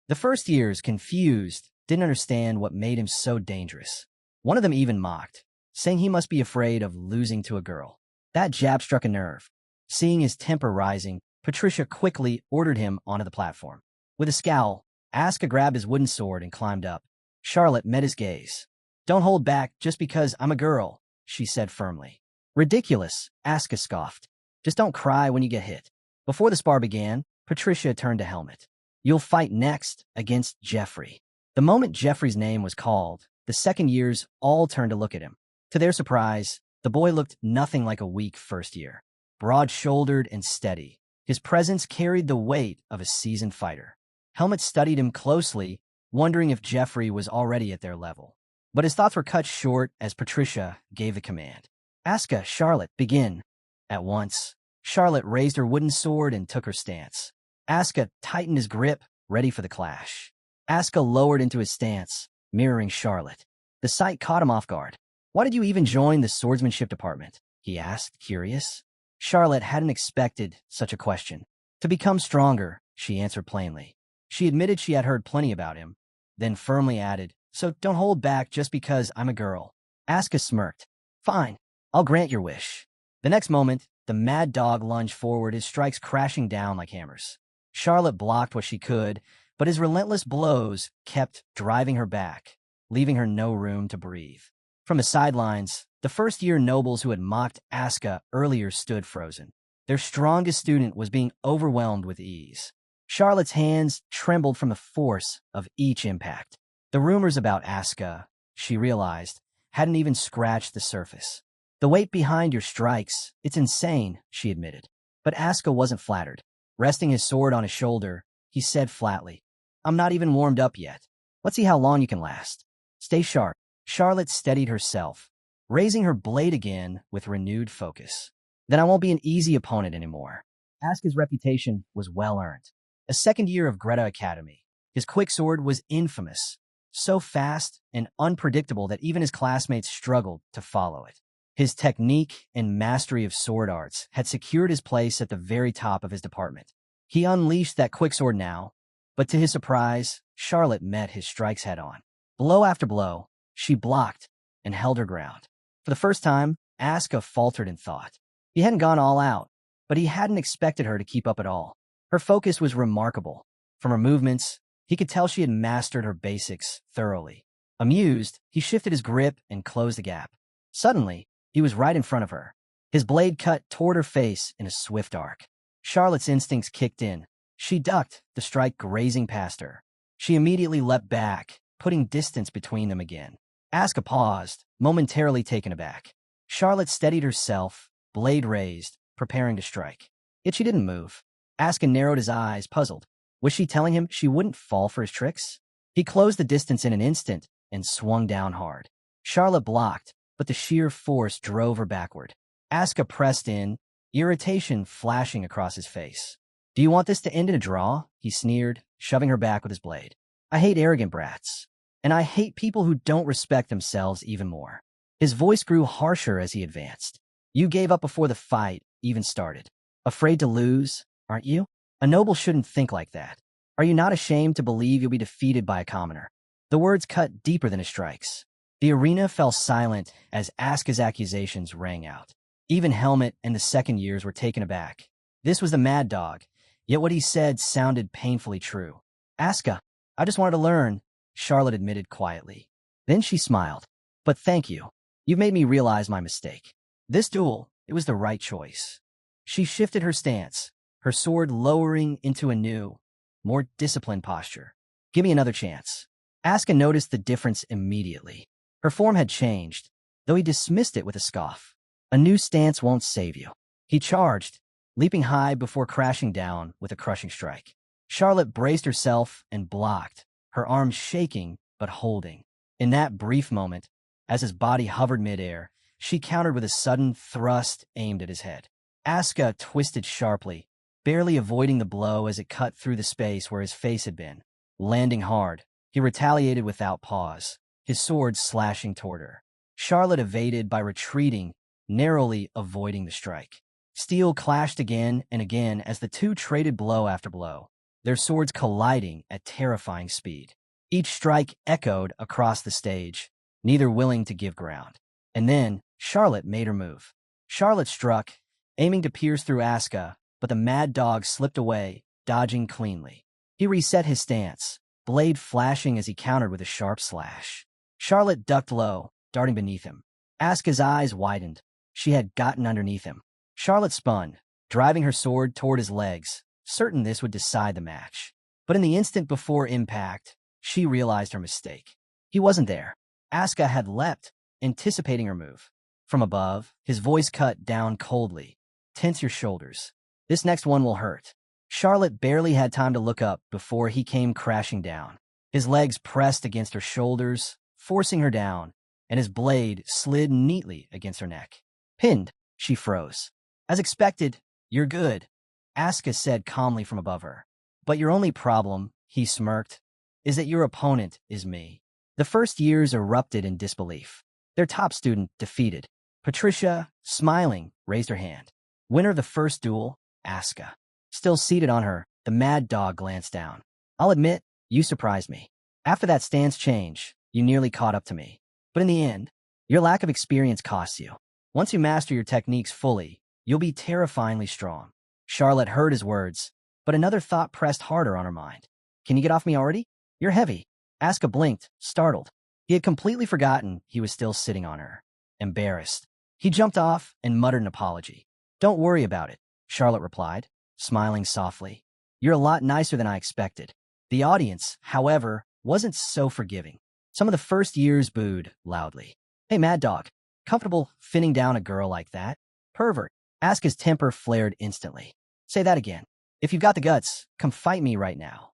The first years, confused, didn't understand what made him so dangerous. One of them even mocked, saying he must be afraid of losing to a girl. That jab struck a nerve. Seeing his temper rising, Patricia quickly ordered him onto the platform. With a scowl, Asuka grabbed his wooden sword and climbed up. Charlotte met his gaze. Don't hold back just because I'm a girl, she said firmly. Ridiculous, Asuka scoffed. Just don't cry when you get hit. Before the spar began, Patricia turned to Helmet. You'll fight next against Jeffrey. The moment Jeffrey's name was called, the second years all turned to look at him. To their surprise, the boy looked nothing like a weak first year. Broad-shouldered and steady, his presence carried the weight of a seasoned fighter. Helmet studied him closely, wondering if Jeffrey was already at their level. But his thoughts were cut short as Patricia gave the command. Asuka, Charlotte, begin. At once, Charlotte raised her wooden sword and took her stance. Asuka tightened his grip, ready for the clash. Asuka lowered into his stance, mirroring Charlotte. The sight caught him off guard. Why did you even join the swordsmanship department? He asked, curious. Charlotte hadn't expected such a question. To become stronger, she answered plainly. She admitted she had heard plenty about him, then firmly added, so don't hold back just because I'm a girl. Asuka smirked. Fine, I'll grant your wish. The next moment, the mad dog lunged forward, his strikes crashing down like hammers. Charlotte blocked what she could, but his relentless blows kept driving her back, leaving her no room to breathe. From the sidelines, the first-year nobles who had mocked Asuka earlier stood frozen. Their strongest student was being overwhelmed with ease. Charlotte's hands trembled from the force of each impact. The rumors about Asuka, she realized, hadn't even scratched the surface. The weight behind your strikes, it's insane, she admitted. But Asuka wasn't flattered. Resting his sword on his shoulder, he said flatly, I'm not even warmed up yet. Let's see how long you can last. Stay sharp. Charlotte steadied herself, raising her blade again with renewed focus. Then I won't be an easy opponent anymore. Asuka's reputation was well-earned. A second year of Greta Academy, his quick sword was infamous, so fast and unpredictable that even his classmates struggled to follow it. His technique and mastery of sword arts had secured his place at the very top of his department. He unleashed that quicksword now, but to his surprise, Charlotte met his strikes head-on. Blow after blow, she blocked and held her ground. For the first time, Asuka faltered in thought. He hadn't gone all out, but he hadn't expected her to keep up at all. Her focus was remarkable. From her movements, he could tell she had mastered her basics thoroughly. Amused, he shifted his grip and closed the gap. Suddenly, he was right in front of her. His blade cut toward her face in a swift arc. Charlotte's instincts kicked in. She ducked, the strike grazing past her. She immediately leapt back, putting distance between them again. Asuka paused, momentarily taken aback. Charlotte steadied herself, blade raised, preparing to strike. Yet she didn't move. Asuka narrowed his eyes, puzzled. Was she telling him she wouldn't fall for his tricks? He closed the distance in an instant and swung down hard. Charlotte blocked, but the sheer force drove her backward. Asuka pressed in, irritation flashing across his face. Do you want this to end in a draw? He sneered, shoving her back with his blade. I hate arrogant brats. And I hate people who don't respect themselves even more. His voice grew harsher as he advanced. You gave up before the fight even started. Afraid to lose, aren't you? A noble shouldn't think like that. Are you not ashamed to believe you'll be defeated by a commoner? The words cut deeper than his strikes. The arena fell silent as Asuka's accusations rang out. Even Helmet and the second years were taken aback. This was the mad dog, yet what he said sounded painfully true. Asuka, I just wanted to learn, Charlotte admitted quietly. Then she smiled. But thank you. You've made me realize my mistake. This duel, it was the right choice. She shifted her stance, her sword lowering into a new, more disciplined posture. Give me another chance. Asuka noticed the difference immediately. Her form had changed, though he dismissed it with a scoff. A new stance won't save you. He charged, leaping high before crashing down with a crushing strike. Charlotte braced herself and blocked, her arms shaking but holding. In that brief moment, as his body hovered midair, she countered with a sudden thrust aimed at his head. Asuka twisted sharply, barely avoiding the blow as it cut through the space where his face had been. Landing hard, he retaliated without pause, his sword slashing toward her. Charlotte evaded by retreating, narrowly avoiding the strike. Steel clashed again and again as the two traded blow after blow, their swords colliding at terrifying speed. Each strike echoed across the stage, neither willing to give ground. And then Charlotte made her move. Charlotte struck, aiming to pierce through Asuka, but the mad dog slipped away, dodging cleanly. He reset his stance, blade flashing as he countered with a sharp slash. Charlotte ducked low, darting beneath him. Asuka's eyes widened. She had gotten underneath him. Charlotte spun, driving her sword toward his legs, certain this would decide the match. But in the instant before impact, she realized her mistake. He wasn't there. Asuka had leapt, anticipating her move. From above, his voice cut down coldly. Tense your shoulders. This next one will hurt. Charlotte barely had time to look up before he came crashing down. His legs pressed against her shoulders, forcing her down, and his blade slid neatly against her neck. Pinned, she froze. As expected, you're good, Asuka said calmly from above her. But your only problem, he smirked, is that your opponent is me. The first years erupted in disbelief. Their top student defeated. Patricia, smiling, raised her hand. Winner of the first duel, Asuka. Still seated on her, the mad dog glanced down. I'll admit, you surprised me. After that stance change, you nearly caught up to me. But in the end, your lack of experience costs you. Once you master your techniques fully, you'll be terrifyingly strong. Charlotte heard his words, but another thought pressed harder on her mind. Can you get off me already? You're heavy. Asuka blinked, startled. He had completely forgotten he was still sitting on her. Embarrassed. He jumped off and muttered an apology. Don't worry about it, Charlotte replied, smiling softly. You're a lot nicer than I expected. The audience, however, wasn't so forgiving. Some of the first years booed loudly. Hey, mad dog. Comfortable finning down a girl like that? Pervert. Asuka's temper flared instantly. Say that again. If you've got the guts, come fight me right now.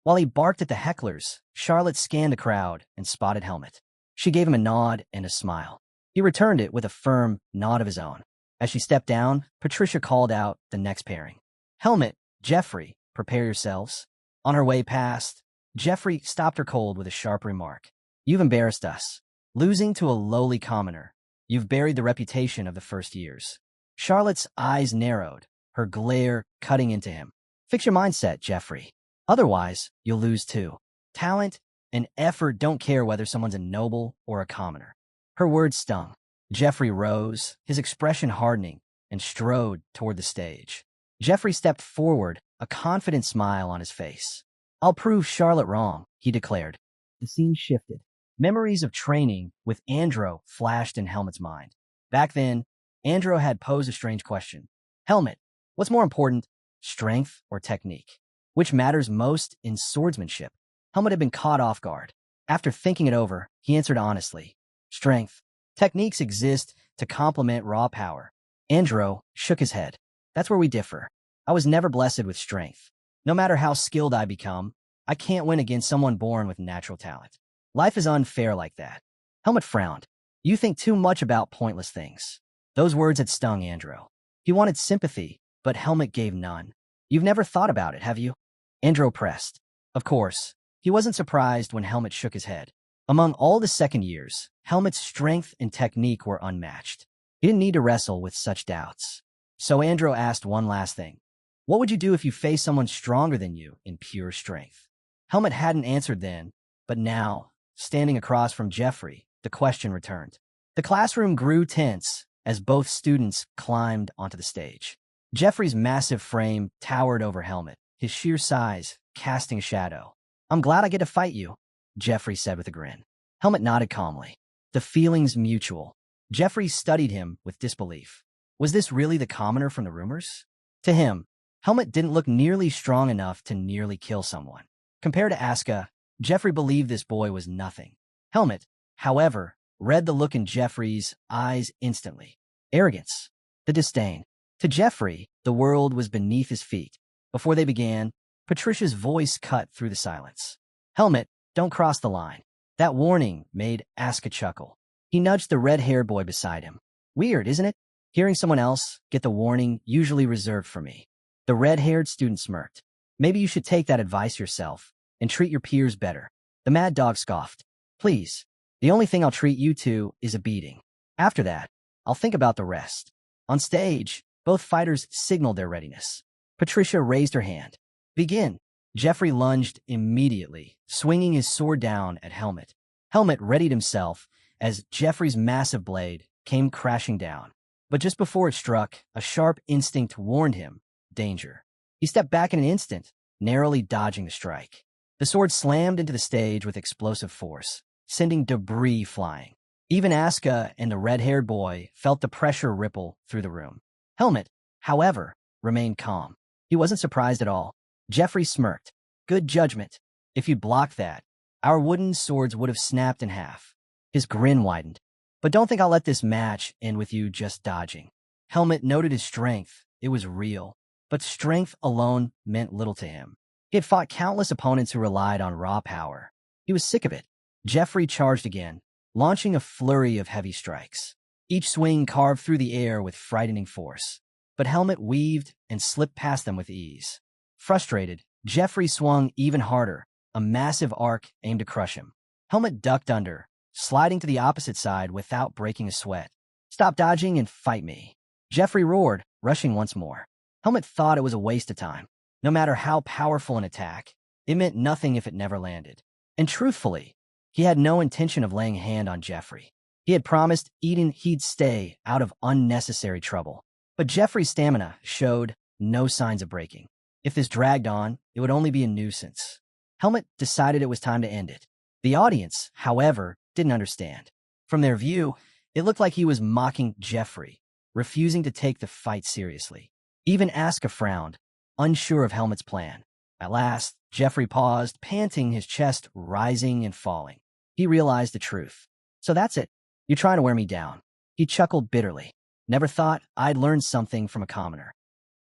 While he barked at the hecklers, Charlotte scanned the crowd and spotted Helmet. She gave him a nod and a smile. He returned it with a firm nod of his own. As she stepped down, Patricia called out the next pairing. Helmet, Jeffrey, prepare yourselves. On her way past, Jeffrey stopped her cold with a sharp remark. You've embarrassed us. Losing to a lowly commoner. You've buried the reputation of the first years. Charlotte's eyes narrowed, her glare cutting into him. Fix your mindset, Jeffrey. Otherwise, you'll lose too. Talent and effort don't care whether someone's a noble or a commoner. Her words stung. Jeffrey rose, his expression hardening, and strode toward the stage. Jeffrey stepped forward, a confident smile on his face. I'll prove Charlotte wrong, he declared. The scene shifted. Memories of training with Andro flashed in Helmet's mind. Back then, Andro had posed a strange question. Helmet, what's more important, strength or technique? Which matters most in swordsmanship? Helmet had been caught off guard. After thinking it over, he answered honestly. Strength. Techniques exist to complement raw power. Andro shook his head. That's where we differ. I was never blessed with strength. No matter how skilled I become, I can't win against someone born with natural talent. Life is unfair like that. Helmet frowned. You think too much about pointless things. Those words had stung Andro. He wanted sympathy, but Helmet gave none. You've never thought about it, have you? Andro pressed. Of course. He wasn't surprised when Helmet shook his head. Among all the second years, Helmet's strength and technique were unmatched. He didn't need to wrestle with such doubts. So Andro asked one last thing. What would you do if you faced someone stronger than you in pure strength? Helmet hadn't answered then, but now, standing across from Jeffrey, the question returned. The classroom grew tense as both students climbed onto the stage. Jeffrey's massive frame towered over Helmet, his sheer size casting a shadow. I'm glad I get to fight you, Jeffrey said with a grin. Helmet nodded calmly. The feeling's mutual. Jeffrey studied him with disbelief. Was this really the commoner from the rumors? To him, Helmet didn't look nearly strong enough to nearly kill someone. Compared to Asuka, Jeffrey believed this boy was nothing. Helmet, however, read the look in Jeffrey's eyes instantly. Arrogance. The disdain. To Jeffrey, the world was beneath his feet. Before they began, Patricia's voice cut through the silence. Helmet, don't cross the line. That warning made Asuka chuckle. He nudged the red-haired boy beside him. Weird, isn't it? Hearing someone else get the warning usually reserved for me. The red-haired student smirked. Maybe you should take that advice yourself and treat your peers better. The mad dog scoffed. Please, The only thing I'll treat you to is a beating. After that, I'll think about the rest. On stage, both fighters signaled their readiness. Patricia raised her hand. Begin. Jeffrey lunged immediately, swinging his sword down at Helmet. Helmet readied himself as Jeffrey's massive blade came crashing down. But just before it struck, a sharp instinct warned him, danger. He stepped back in an instant, narrowly dodging the strike. The sword slammed into the stage with explosive force, sending debris flying. Even Asuka and the red-haired boy felt the pressure ripple through the room. Helmet, however, remained calm. He wasn't surprised at all. Jeffrey smirked. Good judgment. If you'd blocked that, our wooden swords would have snapped in half. His grin widened. But don't think I'll let this match end with you just dodging. Helmet noted his strength. It was real. But strength alone meant little to him. He had fought countless opponents who relied on raw power. He was sick of it. Jeffrey charged again, launching a flurry of heavy strikes. Each swing carved through the air with frightening force. But Helmet weaved and slipped past them with ease. Frustrated, Jeffrey swung even harder, a massive arc aimed to crush him. Helmet ducked under, sliding to the opposite side without breaking a sweat. Stop dodging and fight me. Jeffrey roared, rushing once more. Helmet thought it was a waste of time. No matter how powerful an attack, it meant nothing if it never landed. And truthfully, he had no intention of laying a hand on Jeffrey. He had promised Eden he'd stay out of unnecessary trouble. But Jeffrey's stamina showed no signs of breaking. If this dragged on, it would only be a nuisance. Helmet decided it was time to end it. The audience, however, didn't understand. From their view, it looked like he was mocking Jeffrey, refusing to take the fight seriously. Even Asuka frowned, unsure of Helmet's plan. At last, Jeffrey paused, panting, his chest rising and falling. He realized the truth. So that's it. You're trying to wear me down. He chuckled bitterly. Never thought I'd learn something from a commoner.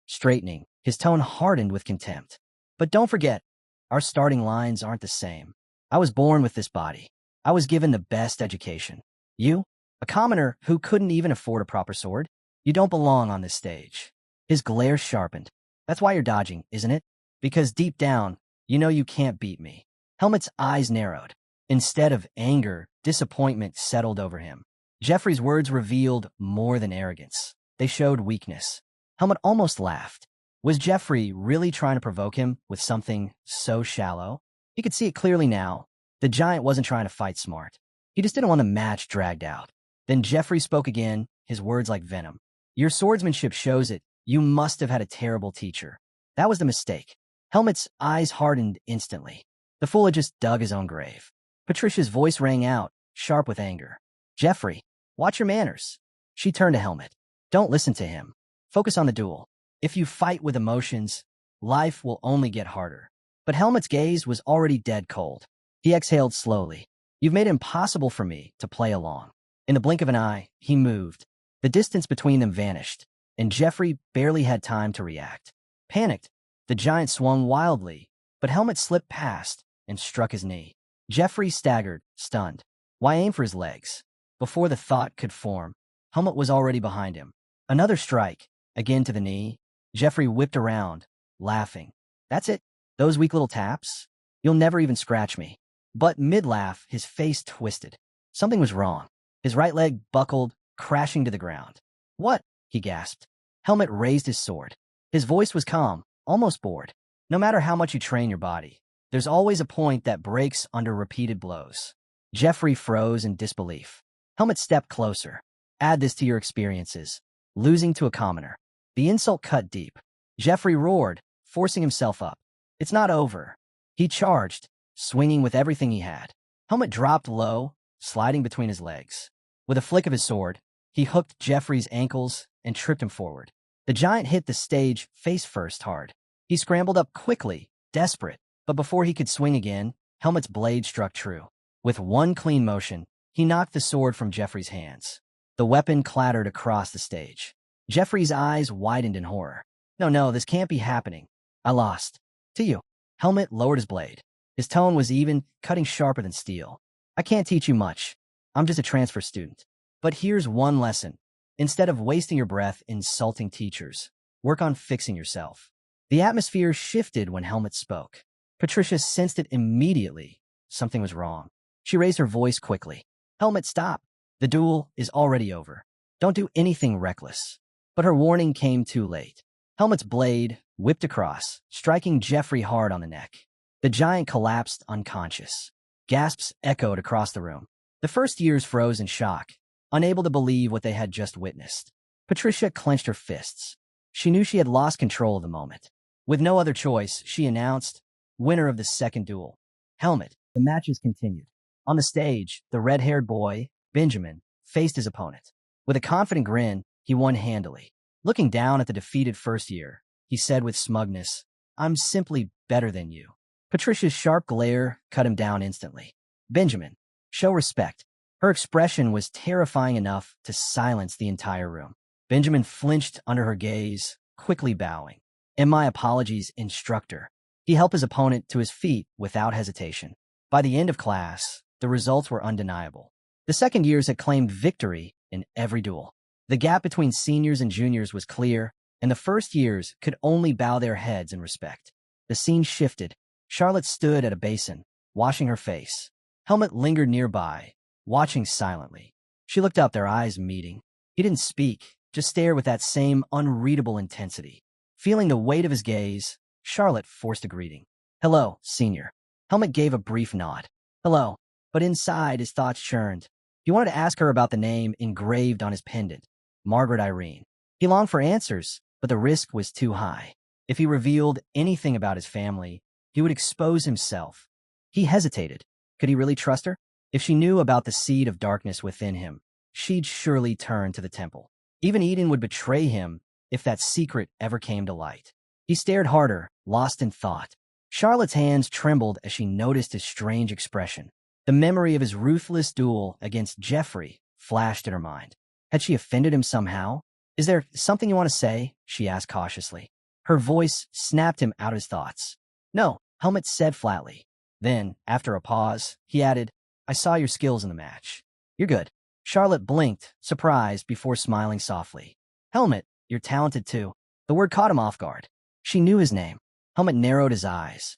Straightening, his tone hardened with contempt. But don't forget, our starting lines aren't the same. I was born with this body. I was given the best education. You, a commoner who couldn't even afford a proper sword, you don't belong on this stage. His glare sharpened. That's why you're dodging, isn't it? Because deep down, you know you can't beat me. Helmet's eyes narrowed. Instead of anger, disappointment settled over him. Jeffrey's words revealed more than arrogance. They showed weakness. Helmet almost laughed. Was Jeffrey really trying to provoke him with something so shallow? He could see it clearly now. The giant wasn't trying to fight smart. He just didn't want the match dragged out. Then Jeffrey spoke again, his words like venom. Your swordsmanship shows it. You must have had a terrible teacher. That was the mistake. Helmet's eyes hardened instantly. The fool had just dug his own grave. Patricia's voice rang out, sharp with anger. Jeffrey, watch your manners. She turned to Helmet. Don't listen to him. Focus on the duel. If you fight with emotions, life will only get harder. But Helmet's gaze was already dead cold. He exhaled slowly. You've made it impossible for me to play along. In the blink of an eye, he moved. The distance between them vanished, and Jeffrey barely had time to react. Panicked, the giant swung wildly, but Helmet slipped past and struck his knee. Jeffrey staggered, stunned. Why aim for his legs? Before the thought could form, Helmet was already behind him. Another strike, again to the knee. Jeffrey whipped around, laughing. That's it? Those weak little taps? You'll never even scratch me. But mid-laugh, his face twisted. Something was wrong. His right leg buckled, crashing to the ground. What? He gasped. Helmet raised his sword. His voice was calm, almost bored. No matter how much you train your body, there's always a point that breaks under repeated blows. Jeffrey froze in disbelief. Helmet stepped closer. Add this to your experiences. Losing to a commoner. The insult cut deep. Jeffrey roared, forcing himself up. It's not over. He charged, swinging with everything he had. Helmet dropped low, sliding between his legs. With a flick of his sword, he hooked Jeffrey's ankles and tripped him forward. The giant hit the stage face first hard. He scrambled up quickly, desperate, but before he could swing again, Helmet's blade struck true. With one clean motion, he knocked the sword from Jeffrey's hands. The weapon clattered across the stage. Jeffrey's eyes widened in horror. No, this can't be happening. I lost. To you. Helmet lowered his blade. His tone was even, cutting sharper than steel. I can't teach you much. I'm just a transfer student. But here's one lesson. Instead of wasting your breath insulting teachers, work on fixing yourself. The atmosphere shifted when Helmet spoke. Patricia sensed it immediately. Something was wrong. She raised her voice quickly. Helmet, stop. The duel is already over. Don't do anything reckless. But her warning came too late. Helmet's blade whipped across, striking Jeffrey hard on the neck. The giant collapsed unconscious. Gasps echoed across the room. The first years froze in shock, unable to believe what they had just witnessed. Patricia clenched her fists. She knew she had lost control of the moment. With no other choice, she announced, winner of the second duel. Helmet. The matches continued. On the stage, the red-haired boy, Benjamin, faced his opponent. With a confident grin, he won handily. Looking down at the defeated first year, he said with smugness, I'm simply better than you. Patricia's sharp glare cut him down instantly. Benjamin, show respect. Her expression was terrifying enough to silence the entire room. Benjamin flinched under her gaze, quickly bowing. And my apologies, instructor. He helped his opponent to his feet without hesitation. By the end of class, the results were undeniable. The second years had claimed victory in every duel. The gap between seniors and juniors was clear, and the first years could only bow their heads in respect. The scene shifted. Charlotte stood at a basin, washing her face. Helmet lingered nearby, watching silently. She looked up, their eyes meeting. He didn't speak, just stared with that same unreadable intensity. Feeling the weight of his gaze, Charlotte forced a greeting. Hello, senior. Helmet gave a brief nod. Hello. But inside, his thoughts churned. He wanted to ask her about the name engraved on his pendant, Margaret Irene. He longed for answers, but the risk was too high. If he revealed anything about his family, he would expose himself. He hesitated. Could he really trust her? If she knew about the seed of darkness within him, she'd surely turn to the temple. Even Eden would betray him if that secret ever came to light. He stared harder, lost in thought. Charlotte's hands trembled as she noticed his strange expression. The memory of his ruthless duel against Jeffrey flashed in her mind. Had she offended him somehow? Is there something you want to say? She asked cautiously. Her voice snapped him out of his thoughts. No, Helmet said flatly. Then, after a pause, he added, I saw your skills in the match. You're good. Charlotte blinked, surprised, before smiling softly. Helmet, you're talented too. The word caught him off guard. She knew his name. Helmet narrowed his eyes.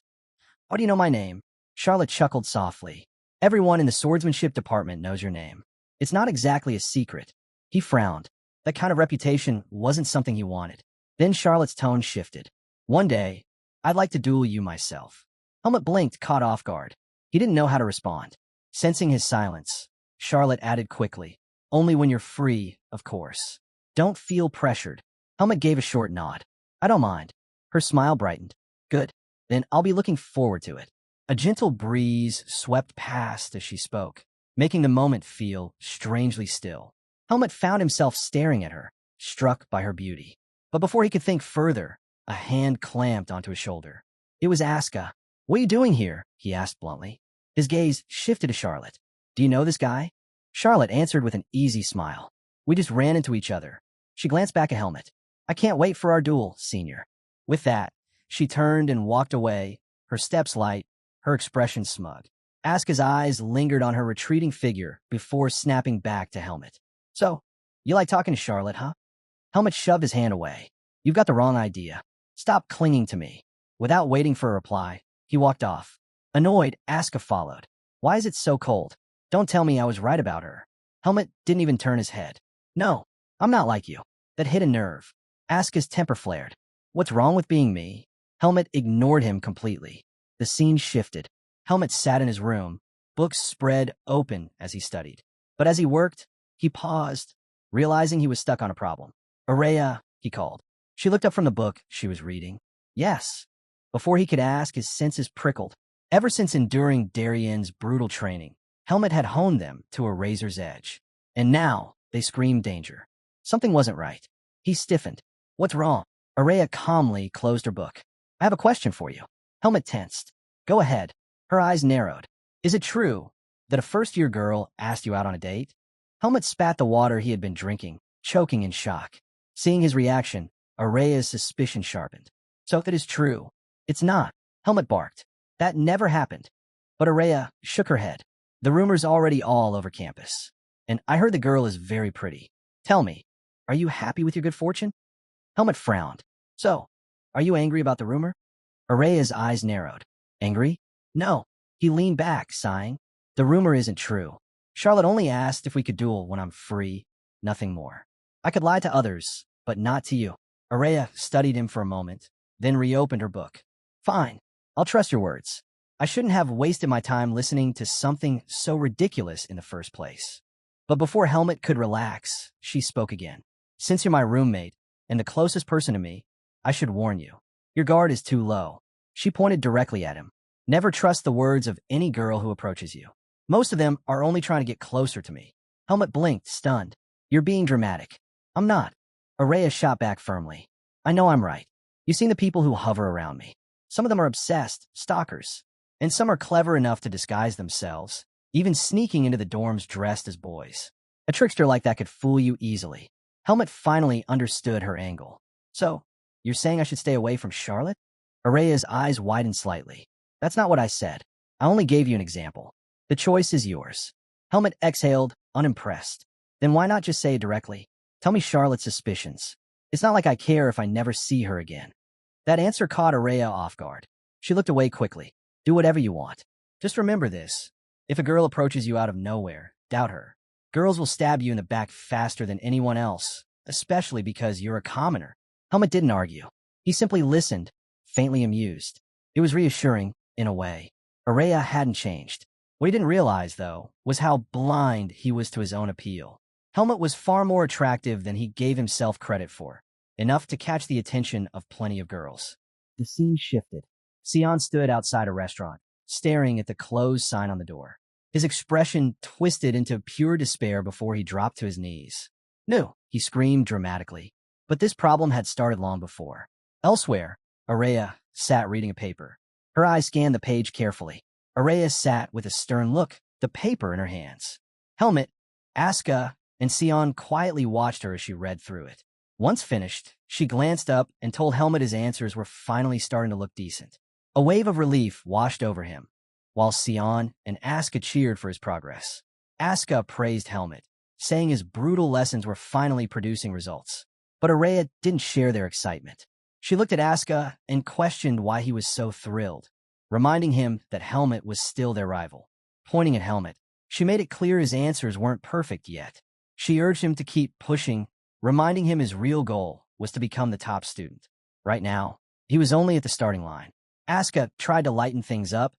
How do you know my name? Charlotte chuckled softly. Everyone in the swordsmanship department knows your name. It's not exactly a secret. He frowned. That kind of reputation wasn't something he wanted. Then Charlotte's tone shifted. One day, I'd like to duel you myself. Helmet blinked, caught off guard. He didn't know how to respond. Sensing his silence, Charlotte added quickly, only when you're free, of course. Don't feel pressured. Helmet gave a short nod. I don't mind. Her smile brightened. Good. Then I'll be looking forward to it. A gentle breeze swept past as she spoke, making the moment feel strangely still. Helmet found himself staring at her, struck by her beauty. But before he could think further, a hand clamped onto his shoulder. It was Aska. What are you doing here? He asked bluntly. His gaze shifted to Charlotte. Do you know this guy? Charlotte answered with an easy smile. We just ran into each other. She glanced back at Helmet. I can't wait for our duel, senior. With that, she turned and walked away, her steps light, her expression smug. Aska's eyes lingered on her retreating figure before snapping back to Helmet. So, you like talking to Charlotte, huh? Helmet shoved his hand away. You've got the wrong idea. Stop clinging to me. Without waiting for a reply, he walked off. Annoyed, Aska followed. Why is it so cold? Don't tell me I was right about her. Helmet didn't even turn his head. No, I'm not like you. That hit a nerve. Aska's temper flared. What's wrong with being me? Helmet ignored him completely. The scene shifted. Helmet sat in his room, books spread open as he studied. But as he worked, he paused, realizing he was stuck on a problem. Araya, he called. She looked up from the book she was reading. Yes. Before he could ask, his senses prickled. Ever since enduring Darien's brutal training, Helmet had honed them to a razor's edge. And now, they screamed danger. Something wasn't right. He stiffened. What's wrong? Araya calmly closed her book. I have a question for you. Helmet tensed. Go ahead. Her eyes narrowed. Is it true that a first-year girl asked you out on a date? Helmet spat the water he had been drinking, choking in shock. Seeing his reaction, Araya's suspicion sharpened. So that is true. It's not. Helmet barked. That never happened. But Araya shook her head. The rumor's already all over campus. And I heard the girl is very pretty. Tell me, are you happy with your good fortune? Helmet frowned. So, are you angry about the rumor? Araya's eyes narrowed. Angry? No. He leaned back, sighing. The rumor isn't true. Charlotte only asked if we could duel when I'm free, nothing more. I could lie to others, but not to you. Araya studied him for a moment, then reopened her book. Fine, I'll trust your words. I shouldn't have wasted my time listening to something so ridiculous in the first place. But before Helmet could relax, she spoke again. Since you're my roommate and the closest person to me, I should warn you. Your guard is too low. She pointed directly at him. Never trust the words of any girl who approaches you. Most of them are only trying to get closer to me. Helmet blinked, stunned. You're being dramatic. I'm not. Araya shot back firmly. I know I'm right. You've seen the people who hover around me. Some of them are obsessed, stalkers. And some are clever enough to disguise themselves, even sneaking into the dorms dressed as boys. A trickster like that could fool you easily. Helmet finally understood her angle. So, you're saying I should stay away from Charlotte? Araya's eyes widened slightly. That's not what I said. I only gave you an example. The choice is yours. Helmet exhaled, unimpressed. Then why not just say it directly? Tell me Charlotte's suspicions. It's not like I care if I never see her again. That answer caught Araya off guard. She looked away quickly. Do whatever you want. Just remember this. If a girl approaches you out of nowhere, doubt her. Girls will stab you in the back faster than anyone else, especially because you're a commoner. Helmet didn't argue. He simply listened, faintly amused. It was reassuring, in a way. Araya hadn't changed. What he didn't realize, though, was how blind he was to his own appeal. Helmet was far more attractive than he gave himself credit for, enough to catch the attention of plenty of girls. The scene shifted. Sion stood outside a restaurant, staring at the closed sign on the door. His expression twisted into pure despair before he dropped to his knees. No, he screamed dramatically. But this problem had started long before. Elsewhere, Araya sat reading a paper. Her eyes scanned the page carefully. Araya sat with a stern look, the paper in her hands. Helmet, Asuka, and Sion quietly watched her as she read through it. Once finished, she glanced up and told Helmet his answers were finally starting to look decent. A wave of relief washed over him, while Sion and Asuka cheered for his progress. Asuka praised Helmet, saying his brutal lessons were finally producing results. But Araya didn't share their excitement. She looked at Asuka and questioned why he was so thrilled, reminding him that Helmet was still their rival. Pointing at Helmet, she made it clear his answers weren't perfect yet. She urged him to keep pushing, reminding him his real goal was to become the top student. Right now, he was only at the starting line. Asuka tried to lighten things up,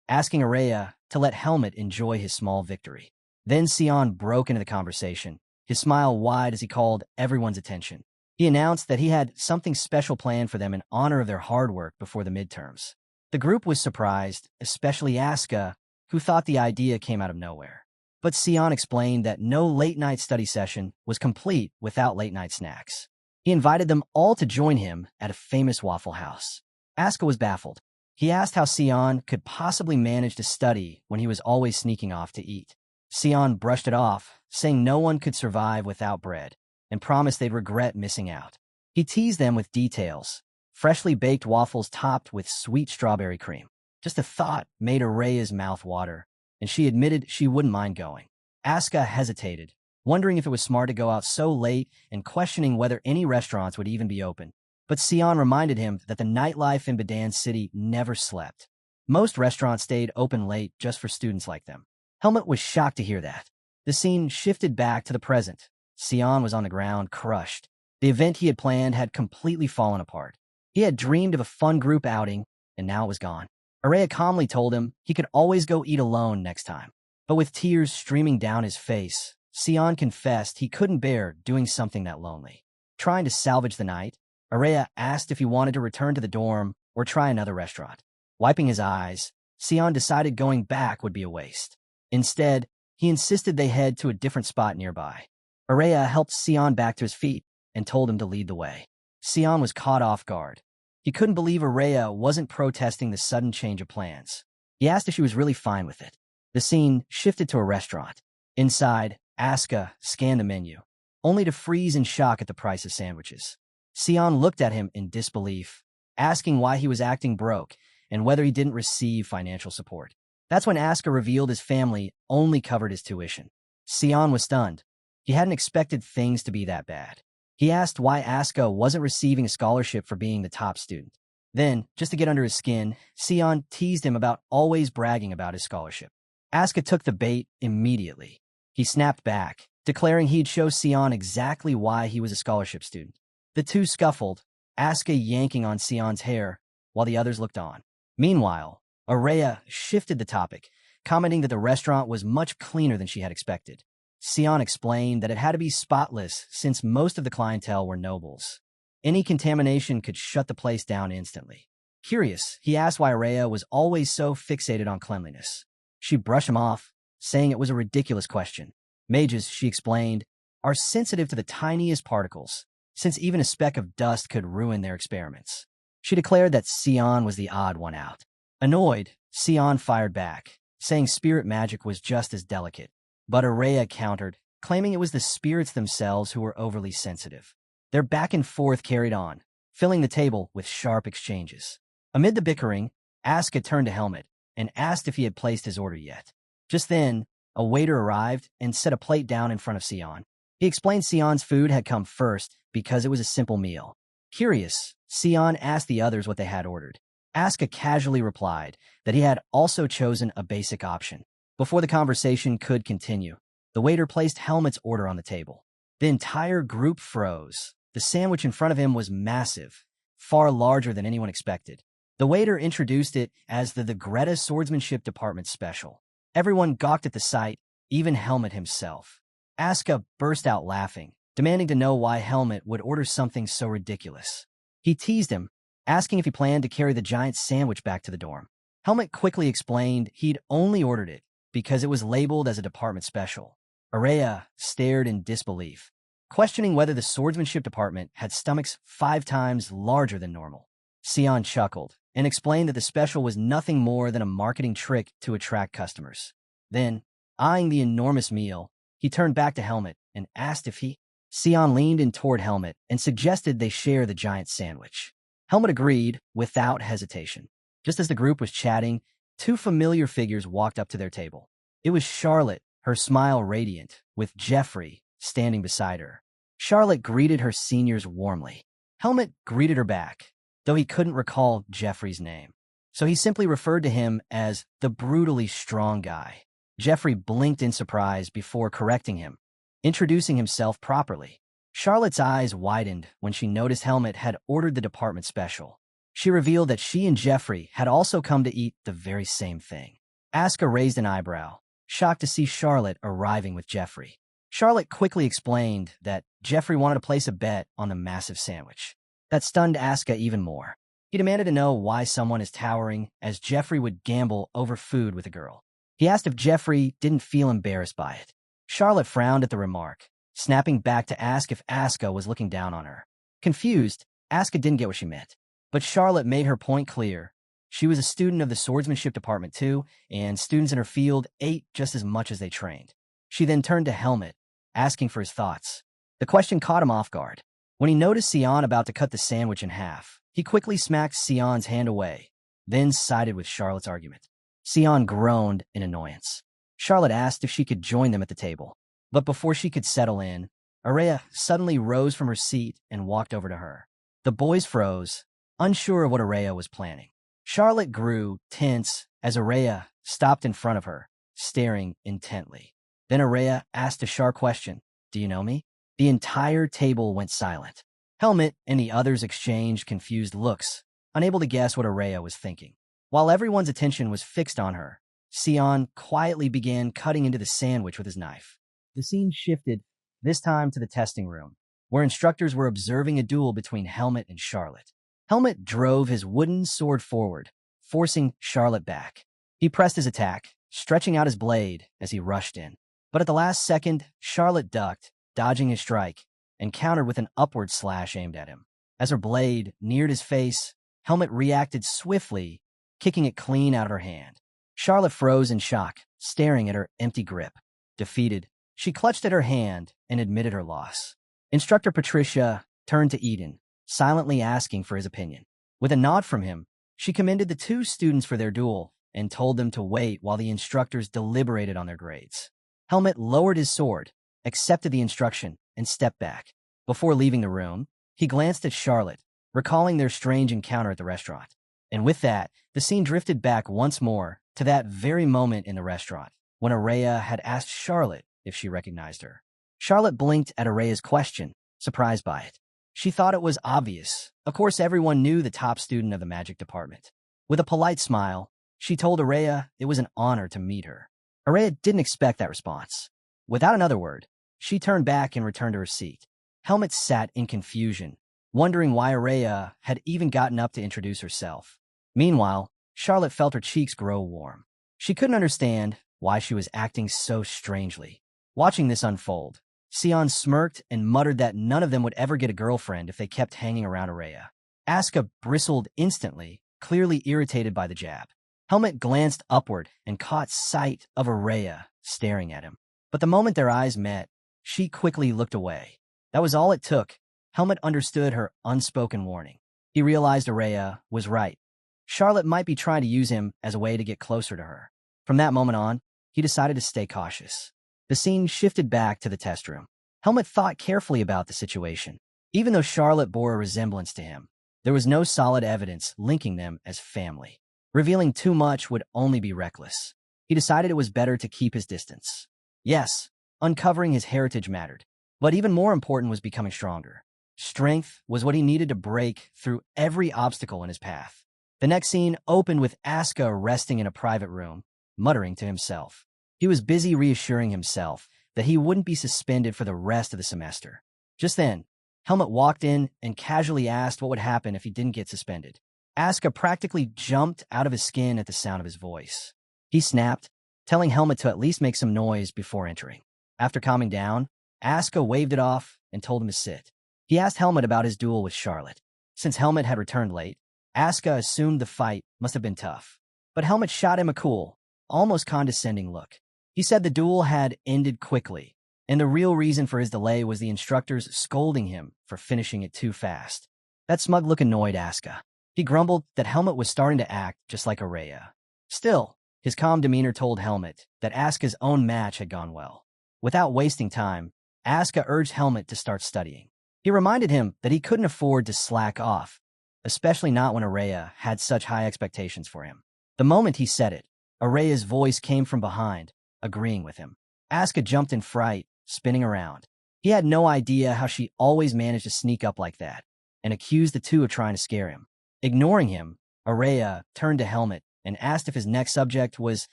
asking Araya to let Helmet enjoy his small victory. Then Sion broke into the conversation, his smile wide as he called everyone's attention. He announced that he had something special planned for them in honor of their hard work before the midterms. The group was surprised, especially Asuka, who thought the idea came out of nowhere. But Sion explained that no late-night study session was complete without late-night snacks. He invited them all to join him at a famous Waffle House. Asuka was baffled. He asked how Sion could possibly manage to study when he was always sneaking off to eat. Sion brushed it off, saying no one could survive without bread, and promised they'd regret missing out. He teased them with details, freshly baked waffles topped with sweet strawberry cream. Just the thought made Araya's mouth water, and she admitted she wouldn't mind going. Asuka hesitated, wondering if it was smart to go out so late and questioning whether any restaurants would even be open. But Sion reminded him that the nightlife in Badan City never slept. Most restaurants stayed open late just for students like them. Helmet was shocked to hear that. The scene shifted back to the present. Sion was on the ground, crushed. The event he had planned had completely fallen apart. He had dreamed of a fun group outing, and now it was gone. Araya calmly told him he could always go eat alone next time. But with tears streaming down his face, Sion confessed he couldn't bear doing something that lonely. Trying to salvage the night, Araya asked if he wanted to return to the dorm or try another restaurant. Wiping his eyes, Sion decided going back would be a waste. Instead, he insisted they head to a different spot nearby. Araya helped Sion back to his feet and told him to lead the way. Sion was caught off guard. He couldn't believe Araya wasn't protesting the sudden change of plans. He asked if she was really fine with it. The scene shifted to a restaurant. Inside, Asuka scanned the menu, only to freeze in shock at the price of sandwiches. Sion looked at him in disbelief, asking why he was acting broke and whether he didn't receive financial support. That's when Asuka revealed his family only covered his tuition. Sion was stunned. He hadn't expected things to be that bad. He asked why Asuka wasn't receiving a scholarship for being the top student. Then, just to get under his skin, Sion teased him about always bragging about his scholarship. Asuka took the bait immediately. He snapped back, declaring he'd show Sion exactly why he was a scholarship student. The two scuffled, Asuka yanking on Sion's hair, while the others looked on. Meanwhile, Araya shifted the topic, commenting that the restaurant was much cleaner than she had expected. Sion explained that it had to be spotless since most of the clientele were nobles. Any contamination could shut the place down instantly. Curious, he asked why Araya was always so fixated on cleanliness. She brushed him off, saying it was a ridiculous question. Mages, she explained, are sensitive to the tiniest particles, since even a speck of dust could ruin their experiments. She declared that Sion was the odd one out. Annoyed, Sion fired back, saying spirit magic was just as delicate. But Araya countered, claiming it was the spirits themselves who were overly sensitive. Their back and forth carried on, filling the table with sharp exchanges. Amid the bickering, Asuka turned to Helmet and asked if he had placed his order yet. Just then, a waiter arrived and set a plate down in front of Sion. He explained Sion's food had come first because it was a simple meal. Curious, Sion asked the others what they had ordered. Asuka casually replied that he had also chosen a basic option. Before the conversation could continue, the waiter placed Helmet's order on the table. The entire group froze. The sandwich in front of him was massive, far larger than anyone expected. The waiter introduced it as the Greta Swordsmanship Department Special. Everyone gawked at the sight, even Helmet himself. Asuka burst out laughing, demanding to know why Helmet would order something so ridiculous. He teased him, asking if he planned to carry the giant sandwich back to the dorm. Helmet quickly explained he'd only ordered it because it was labeled as a department special. Araya stared in disbelief, questioning whether the swordsmanship department had stomachs 5 times larger than normal. Sion chuckled and explained that the special was nothing more than a marketing trick to attract customers. Then, eyeing the enormous meal, he turned back to Helmet and asked if he... Sion leaned in toward Helmet and suggested they share the giant sandwich. Helmet agreed without hesitation. Just as the group was chatting, 2 familiar figures walked up to their table. It was Charlotte, her smile radiant, with Jeffrey standing beside her. Charlotte greeted her seniors warmly. Helmet greeted her back, though he couldn't recall Jeffrey's name. So he simply referred to him as the brutally strong guy. Jeffrey blinked in surprise before correcting him, introducing himself properly. Charlotte's eyes widened when she noticed Helmet had ordered the department special. She revealed that she and Jeffrey had also come to eat the very same thing. Asuka raised an eyebrow, shocked to see Charlotte arriving with Jeffrey. Charlotte quickly explained that Jeffrey wanted to place a bet on the massive sandwich. That stunned Asuka even more. He demanded to know why someone as towering as Jeffrey would gamble over food with a girl. He asked if Jeffrey didn't feel embarrassed by it. Charlotte frowned at the remark, snapping back to ask if Asuka was looking down on her. Confused, Asuka didn't get what she meant. But Charlotte made her point clear. She was a student of the swordsmanship department too, and students in her field ate just as much as they trained. She then turned to Helmet, asking for his thoughts. The question caught him off guard. When he noticed Sion about to cut the sandwich in half, he quickly smacked Sion's hand away, then sided with Charlotte's argument. Sion groaned in annoyance. Charlotte asked if she could join them at the table. But before she could settle in, Araya suddenly rose from her seat and walked over to her. The boys froze, unsure of what Araya was planning. Charlotte grew tense as Araya stopped in front of her, staring intently. Then Araya asked a sharp question, "Do you know me?" The entire table went silent. Helmet and the others exchanged confused looks, unable to guess what Araya was thinking. While everyone's attention was fixed on her, Sion quietly began cutting into the sandwich with his knife. The scene shifted, this time to the testing room, where instructors were observing a duel between Helmet and Charlotte. Helmet drove his wooden sword forward, forcing Charlotte back. He pressed his attack, stretching out his blade as he rushed in. But at the last second, Charlotte ducked, dodging his strike, and countered with an upward slash aimed at him. As her blade neared his face, Helmet reacted swiftly, kicking it clean out of her hand. Charlotte froze in shock, staring at her empty grip. Defeated, she clutched at her hand and admitted her loss. Instructor Patricia turned to Eden, silently asking for his opinion. With a nod from him, she commended the 2 students for their duel and told them to wait while the instructors deliberated on their grades. Helmet lowered his sword, accepted the instruction, and stepped back. Before leaving the room, he glanced at Charlotte, recalling their strange encounter at the restaurant. And with that, the scene drifted back once more to that very moment in the restaurant, when Araya had asked Charlotte if she recognized her. Charlotte blinked at Araya's question, surprised by it. She thought it was obvious. Of course, everyone knew the top student of the magic department. With a polite smile, she told Araya it was an honor to meet her. Araya didn't expect that response. Without another word, she turned back and returned to her seat. Helmut sat in confusion, wondering why Araya had even gotten up to introduce herself. Meanwhile, Charlotte felt her cheeks grow warm. She couldn't understand why she was acting so strangely. Watching this unfold, Sion smirked and muttered that none of them would ever get a girlfriend if they kept hanging around Araya. Asuka bristled instantly, clearly irritated by the jab. Helmut glanced upward and caught sight of Araya staring at him. But the moment their eyes met, she quickly looked away. That was all it took. Helmut understood her unspoken warning. He realized Araya was right. Charlotte might be trying to use him as a way to get closer to her. From that moment on, he decided to stay cautious. The scene shifted back to the test room. Helmut thought carefully about the situation. Even though Charlotte bore a resemblance to him, there was no solid evidence linking them as family. Revealing too much would only be reckless. He decided it was better to keep his distance. Yes, uncovering his heritage mattered, but even more important was becoming stronger. Strength was what he needed to break through every obstacle in his path. The next scene opened with Asuka resting in a private room, muttering to himself. He was busy reassuring himself that he wouldn't be suspended for the rest of the semester. Just then, Helmut walked in and casually asked what would happen if he didn't get suspended. Asuka practically jumped out of his skin at the sound of his voice. He snapped, telling Helmut to at least make some noise before entering. After calming down, Asuka waved it off and told him to sit. He asked Helmut about his duel with Charlotte. Since Helmut had returned late, Asuka assumed the fight must have been tough. But Helmut shot him a cool, almost condescending look. He said the duel had ended quickly, and the real reason for his delay was the instructors scolding him for finishing it too fast. That smug look annoyed Asuka. He grumbled that Helmut was starting to act just like Araya. Still, his calm demeanor told Helmut that Asuka's own match had gone well. Without wasting time, Asuka urged Helmut to start studying. He reminded him that he couldn't afford to slack off, especially not when Araya had such high expectations for him. The moment he said it, Araya's voice came from behind, agreeing with him. Asuka jumped in fright, spinning around. He had no idea how she always managed to sneak up like that, and accused the two of trying to scare him. Ignoring him, Araya turned to Helmut and asked if his next subject was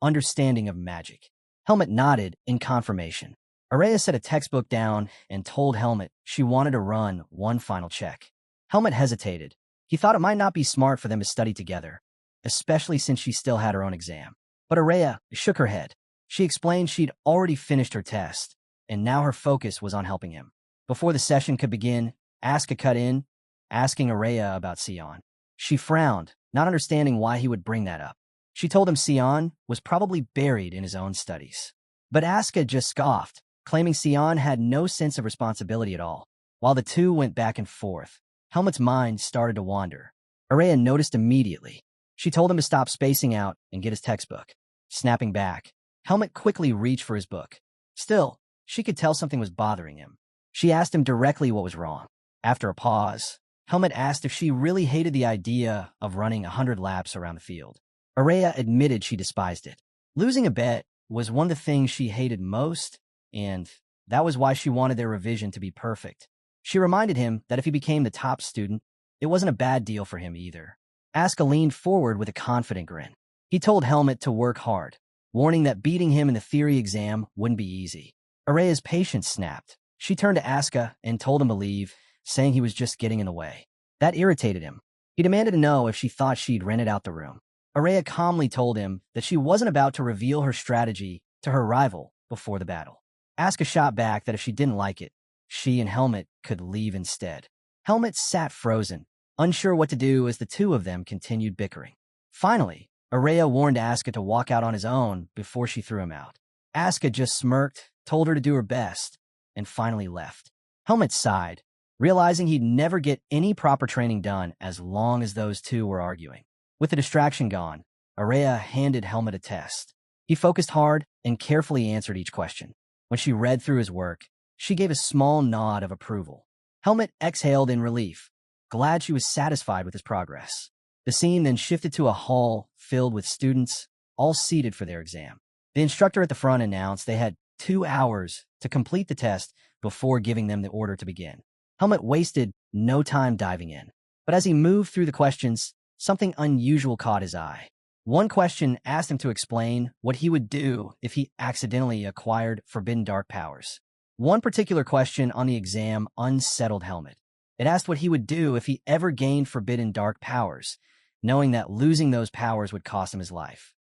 understanding of magic. Helmut nodded in confirmation. Araya set a textbook down and told Helmut she wanted to run one final check. Helmut hesitated. He thought it might not be smart for them to study together, especially since she still had her own exam. But Araya shook her head. She explained she'd already finished her test, and now her focus was on helping him. Before the session could begin, Asuka cut in, asking Araya about Sion. She frowned, not understanding why he would bring that up. She told him Sion was probably buried in his own studies. But Asuka just scoffed, claiming Sion had no sense of responsibility at all. While the two went back and forth, Helmut's mind started to wander. Araya noticed immediately. She told him to stop spacing out and get his textbook. Snapping back, Helmut quickly reached for his book. Still, she could tell something was bothering him. She asked him directly what was wrong. After a pause, Helmut asked if she really hated the idea of running 100 laps around the field. Araya admitted she despised it. Losing a bet was one of the things she hated most, and that was why she wanted their revision to be perfect. She reminded him that if he became the top student, it wasn't a bad deal for him either. Asuka leaned forward with a confident grin. He told Helmut to work hard, warning that beating him in the theory exam wouldn't be easy. Araya's patience snapped. She turned to Asuka and told him to leave, saying he was just getting in the way. That irritated him. He demanded to know if she thought she'd rented out the room. Araya calmly told him that she wasn't about to reveal her strategy to her rival before the battle. Asuka shot back that if she didn't like it, she and Helmut could leave instead. Helmut sat frozen, unsure what to do as the two of them continued bickering. Finally, Araya warned Asuka to walk out on his own before she threw him out. Asuka just smirked, told her to do her best, and finally left. Helmut sighed, realizing he'd never get any proper training done as long as those two were arguing. With the distraction gone, Araya handed Helmut a test. He focused hard and carefully answered each question. When she read through his work, she gave a small nod of approval. Helmut exhaled in relief, glad she was satisfied with his progress. The scene then shifted to a hall filled with students, all seated for their exam. The instructor at the front announced they had 2 hours to complete the test before giving them the order to begin. Helmut wasted no time diving in. But as he moved through the questions, something unusual caught his eye. One question asked him to explain what he would do if he accidentally acquired forbidden dark powers. One particular question on the exam unsettled Helmut. It asked what he would do if he ever gained forbidden dark powers, knowing that losing those powers would cost him his life.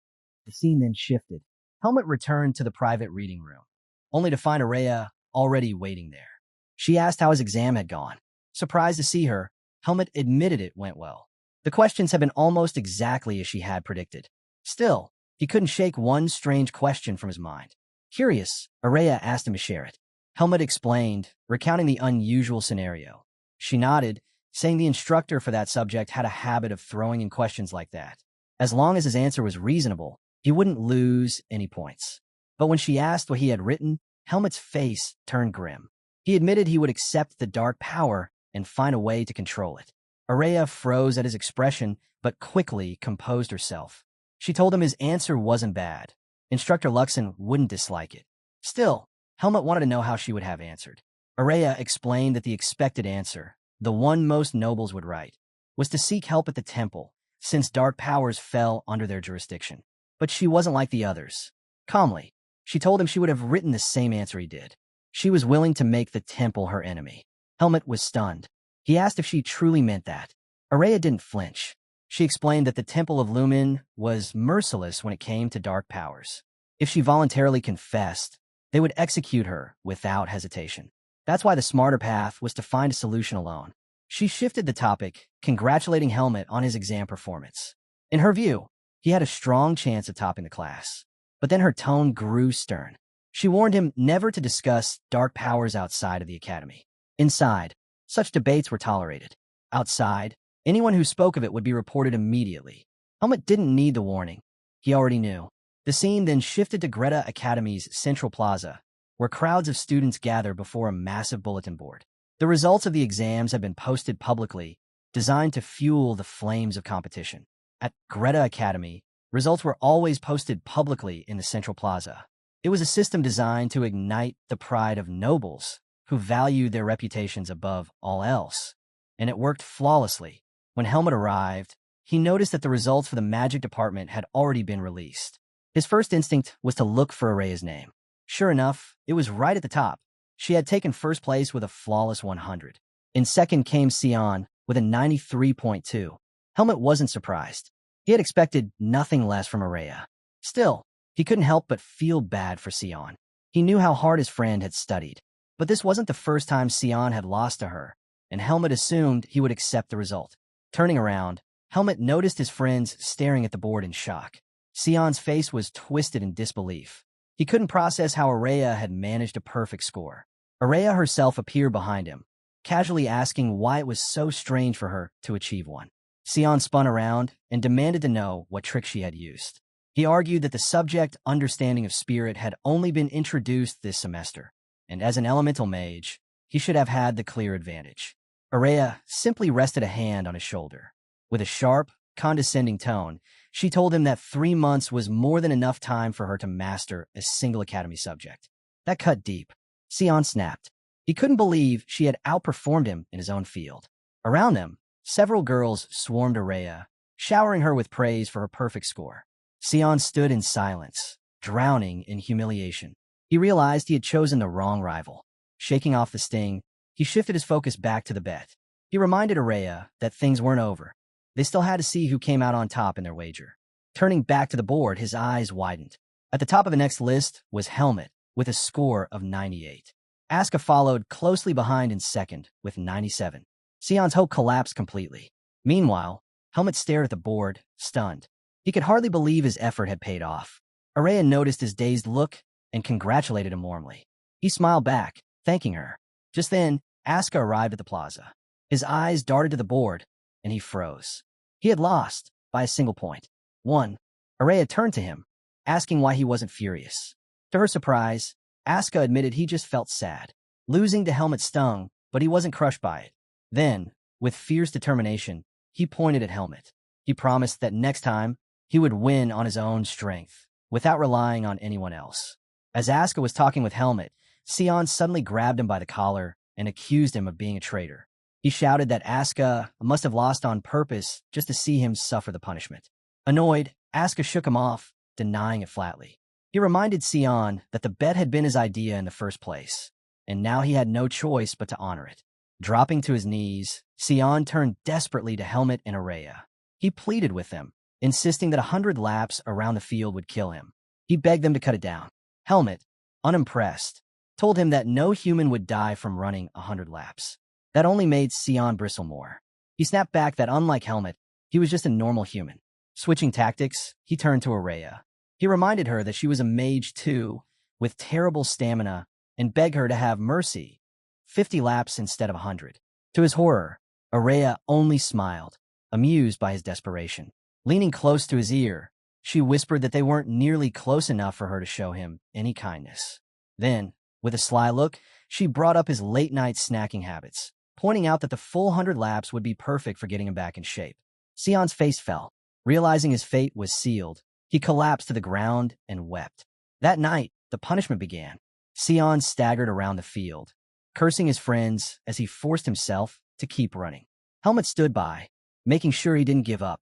The scene then shifted. Helmut returned to the private reading room, only to find Araya already waiting there. She asked how his exam had gone. Surprised to see her, Helmut admitted it went well. The questions had been almost exactly as she had predicted. Still, he couldn't shake one strange question from his mind. Curious, Araya asked him to share it. Helmut explained, recounting the unusual scenario. She nodded, saying the instructor for that subject had a habit of throwing in questions like that. As long as his answer was reasonable, he wouldn't lose any points. But when she asked what he had written, Helmut's face turned grim. He admitted he would accept the dark power and find a way to control it. Araya froze at his expression, but quickly composed herself. She told him his answer wasn't bad. Instructor Luxon wouldn't dislike it. Still, Helmut wanted to know how she would have answered. Araya explained that the expected answer, the one most nobles would write, was to seek help at the temple, since dark powers fell under their jurisdiction. But she wasn't like the others. Calmly, she told him she would have written the same answer he did. She was willing to make the temple her enemy. Helmut was stunned. He asked if she truly meant that. Araya didn't flinch. She explained that the Temple of Lumen was merciless when it came to dark powers. If she voluntarily confessed, they would execute her without hesitation. That's why the smarter path was to find a solution alone. She shifted the topic, congratulating Helmut on his exam performance. In her view, he had a strong chance of topping the class. But then her tone grew stern. She warned him never to discuss dark powers outside of the academy. Inside, such debates were tolerated. Outside, anyone who spoke of it would be reported immediately. Helmut didn't need the warning. He already knew. The scene then shifted to Greta Academy's Central Plaza, where crowds of students gather before a massive bulletin board. The results of the exams had been posted publicly, designed to fuel the flames of competition. At Greta Academy, results were always posted publicly in the Central Plaza. It was a system designed to ignite the pride of nobles who valued their reputations above all else. And it worked flawlessly. When Helmut arrived, he noticed that the results for the magic department had already been released. His first instinct was to look for Araya's name. Sure enough, it was right at the top. She had taken first place with a flawless 100. In second came Sion with a 93.2. Helmut wasn't surprised. He had expected nothing less from Araya. Still, he couldn't help but feel bad for Sion. He knew how hard his friend had studied. But this wasn't the first time Sion had lost to her, and Helmut assumed he would accept the result. Turning around, Helmut noticed his friends staring at the board in shock. Sion's face was twisted in disbelief. He couldn't process how Araya had managed a perfect score. Araya herself appeared behind him, casually asking why it was so strange for her to achieve one. Sion spun around and demanded to know what trick she had used. He argued that the subject understanding of spirit had only been introduced this semester, and as an elemental mage, he should have had the clear advantage. Araya simply rested a hand on his shoulder. With a sharp, condescending tone, she told him that 3 months was more than enough time for her to master a single academy subject. That cut deep. Sion snapped. He couldn't believe she had outperformed him in his own field. Around them, several girls swarmed Araya, showering her with praise for her perfect score. Sion stood in silence, drowning in humiliation. He realized he had chosen the wrong rival. Shaking off the sting, he shifted his focus back to the bet. He reminded Araya that things weren't over. They still had to see who came out on top in their wager. Turning back to the board, his eyes widened. At the top of the next list was Helmut, with a score of 98. Asuka followed closely behind in second, with 97. Sion's hope collapsed completely. Meanwhile, Helmut stared at the board, stunned. He could hardly believe his effort had paid off. Araya noticed his dazed look and congratulated him warmly. He smiled back, thanking her. Just then, Asuka arrived at the plaza. His eyes darted to the board, and he froze. He had lost, by a single point. 1. Araya turned to him, asking why he wasn't furious. To her surprise, Asuka admitted he just felt sad. Losing to Helmut stung, but he wasn't crushed by it. Then, with fierce determination, he pointed at Helmut. He promised that next time, he would win on his own strength, without relying on anyone else. As Asuka was talking with Helmet, Sion suddenly grabbed him by the collar and accused him of being a traitor. He shouted that Asuka must have lost on purpose just to see him suffer the punishment. Annoyed, Asuka shook him off, denying it flatly. He reminded Sion that the bet had been his idea in the first place, and now he had no choice but to honor it. Dropping to his knees, Sion turned desperately to Helmet and Araya. He pleaded with them, insisting that 100 laps around the field would kill him. He begged them to cut it down. Helmet, unimpressed, told him that no human would die from running 100 laps. That only made Sion bristle more. He snapped back that unlike Helmet, he was just a normal human. Switching tactics, he turned to Araya. He reminded her that she was a mage too, with terrible stamina, and begged her to have mercy, 50 laps instead of 100. To his horror, Araya only smiled, amused by his desperation. Leaning close to his ear, she whispered that they weren't nearly close enough for her to show him any kindness. Then, with a sly look, she brought up his late-night snacking habits, pointing out that the full 100 laps would be perfect for getting him back in shape. Sion's face fell. Realizing his fate was sealed, he collapsed to the ground and wept. That night, the punishment began. Sion staggered around the field, cursing his friends as he forced himself to keep running. Helmet stood by, making sure he didn't give up.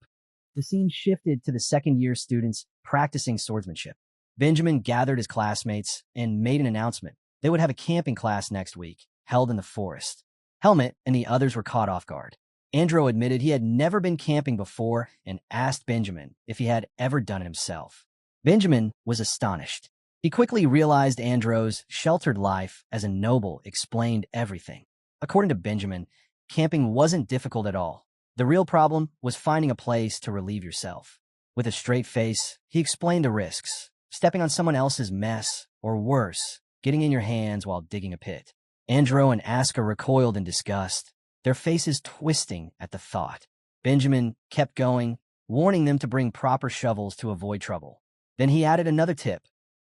The scene shifted to the second-year students practicing swordsmanship. Benjamin gathered his classmates and made an announcement. They would have a camping class next week, held in the forest. Helmet and the others were caught off guard. Andro admitted he had never been camping before and asked Benjamin if he had ever done it himself. Benjamin was astonished. He quickly realized Andro's sheltered life as a noble explained everything. According to Benjamin, camping wasn't difficult at all. The real problem was finding a place to relieve yourself. With a straight face, he explained the risks: stepping on someone else's mess, or worse, getting in your hands while digging a pit. Andro and Asuka recoiled in disgust, their faces twisting at the thought. Benjamin kept going, warning them to bring proper shovels to avoid trouble. Then he added another tip: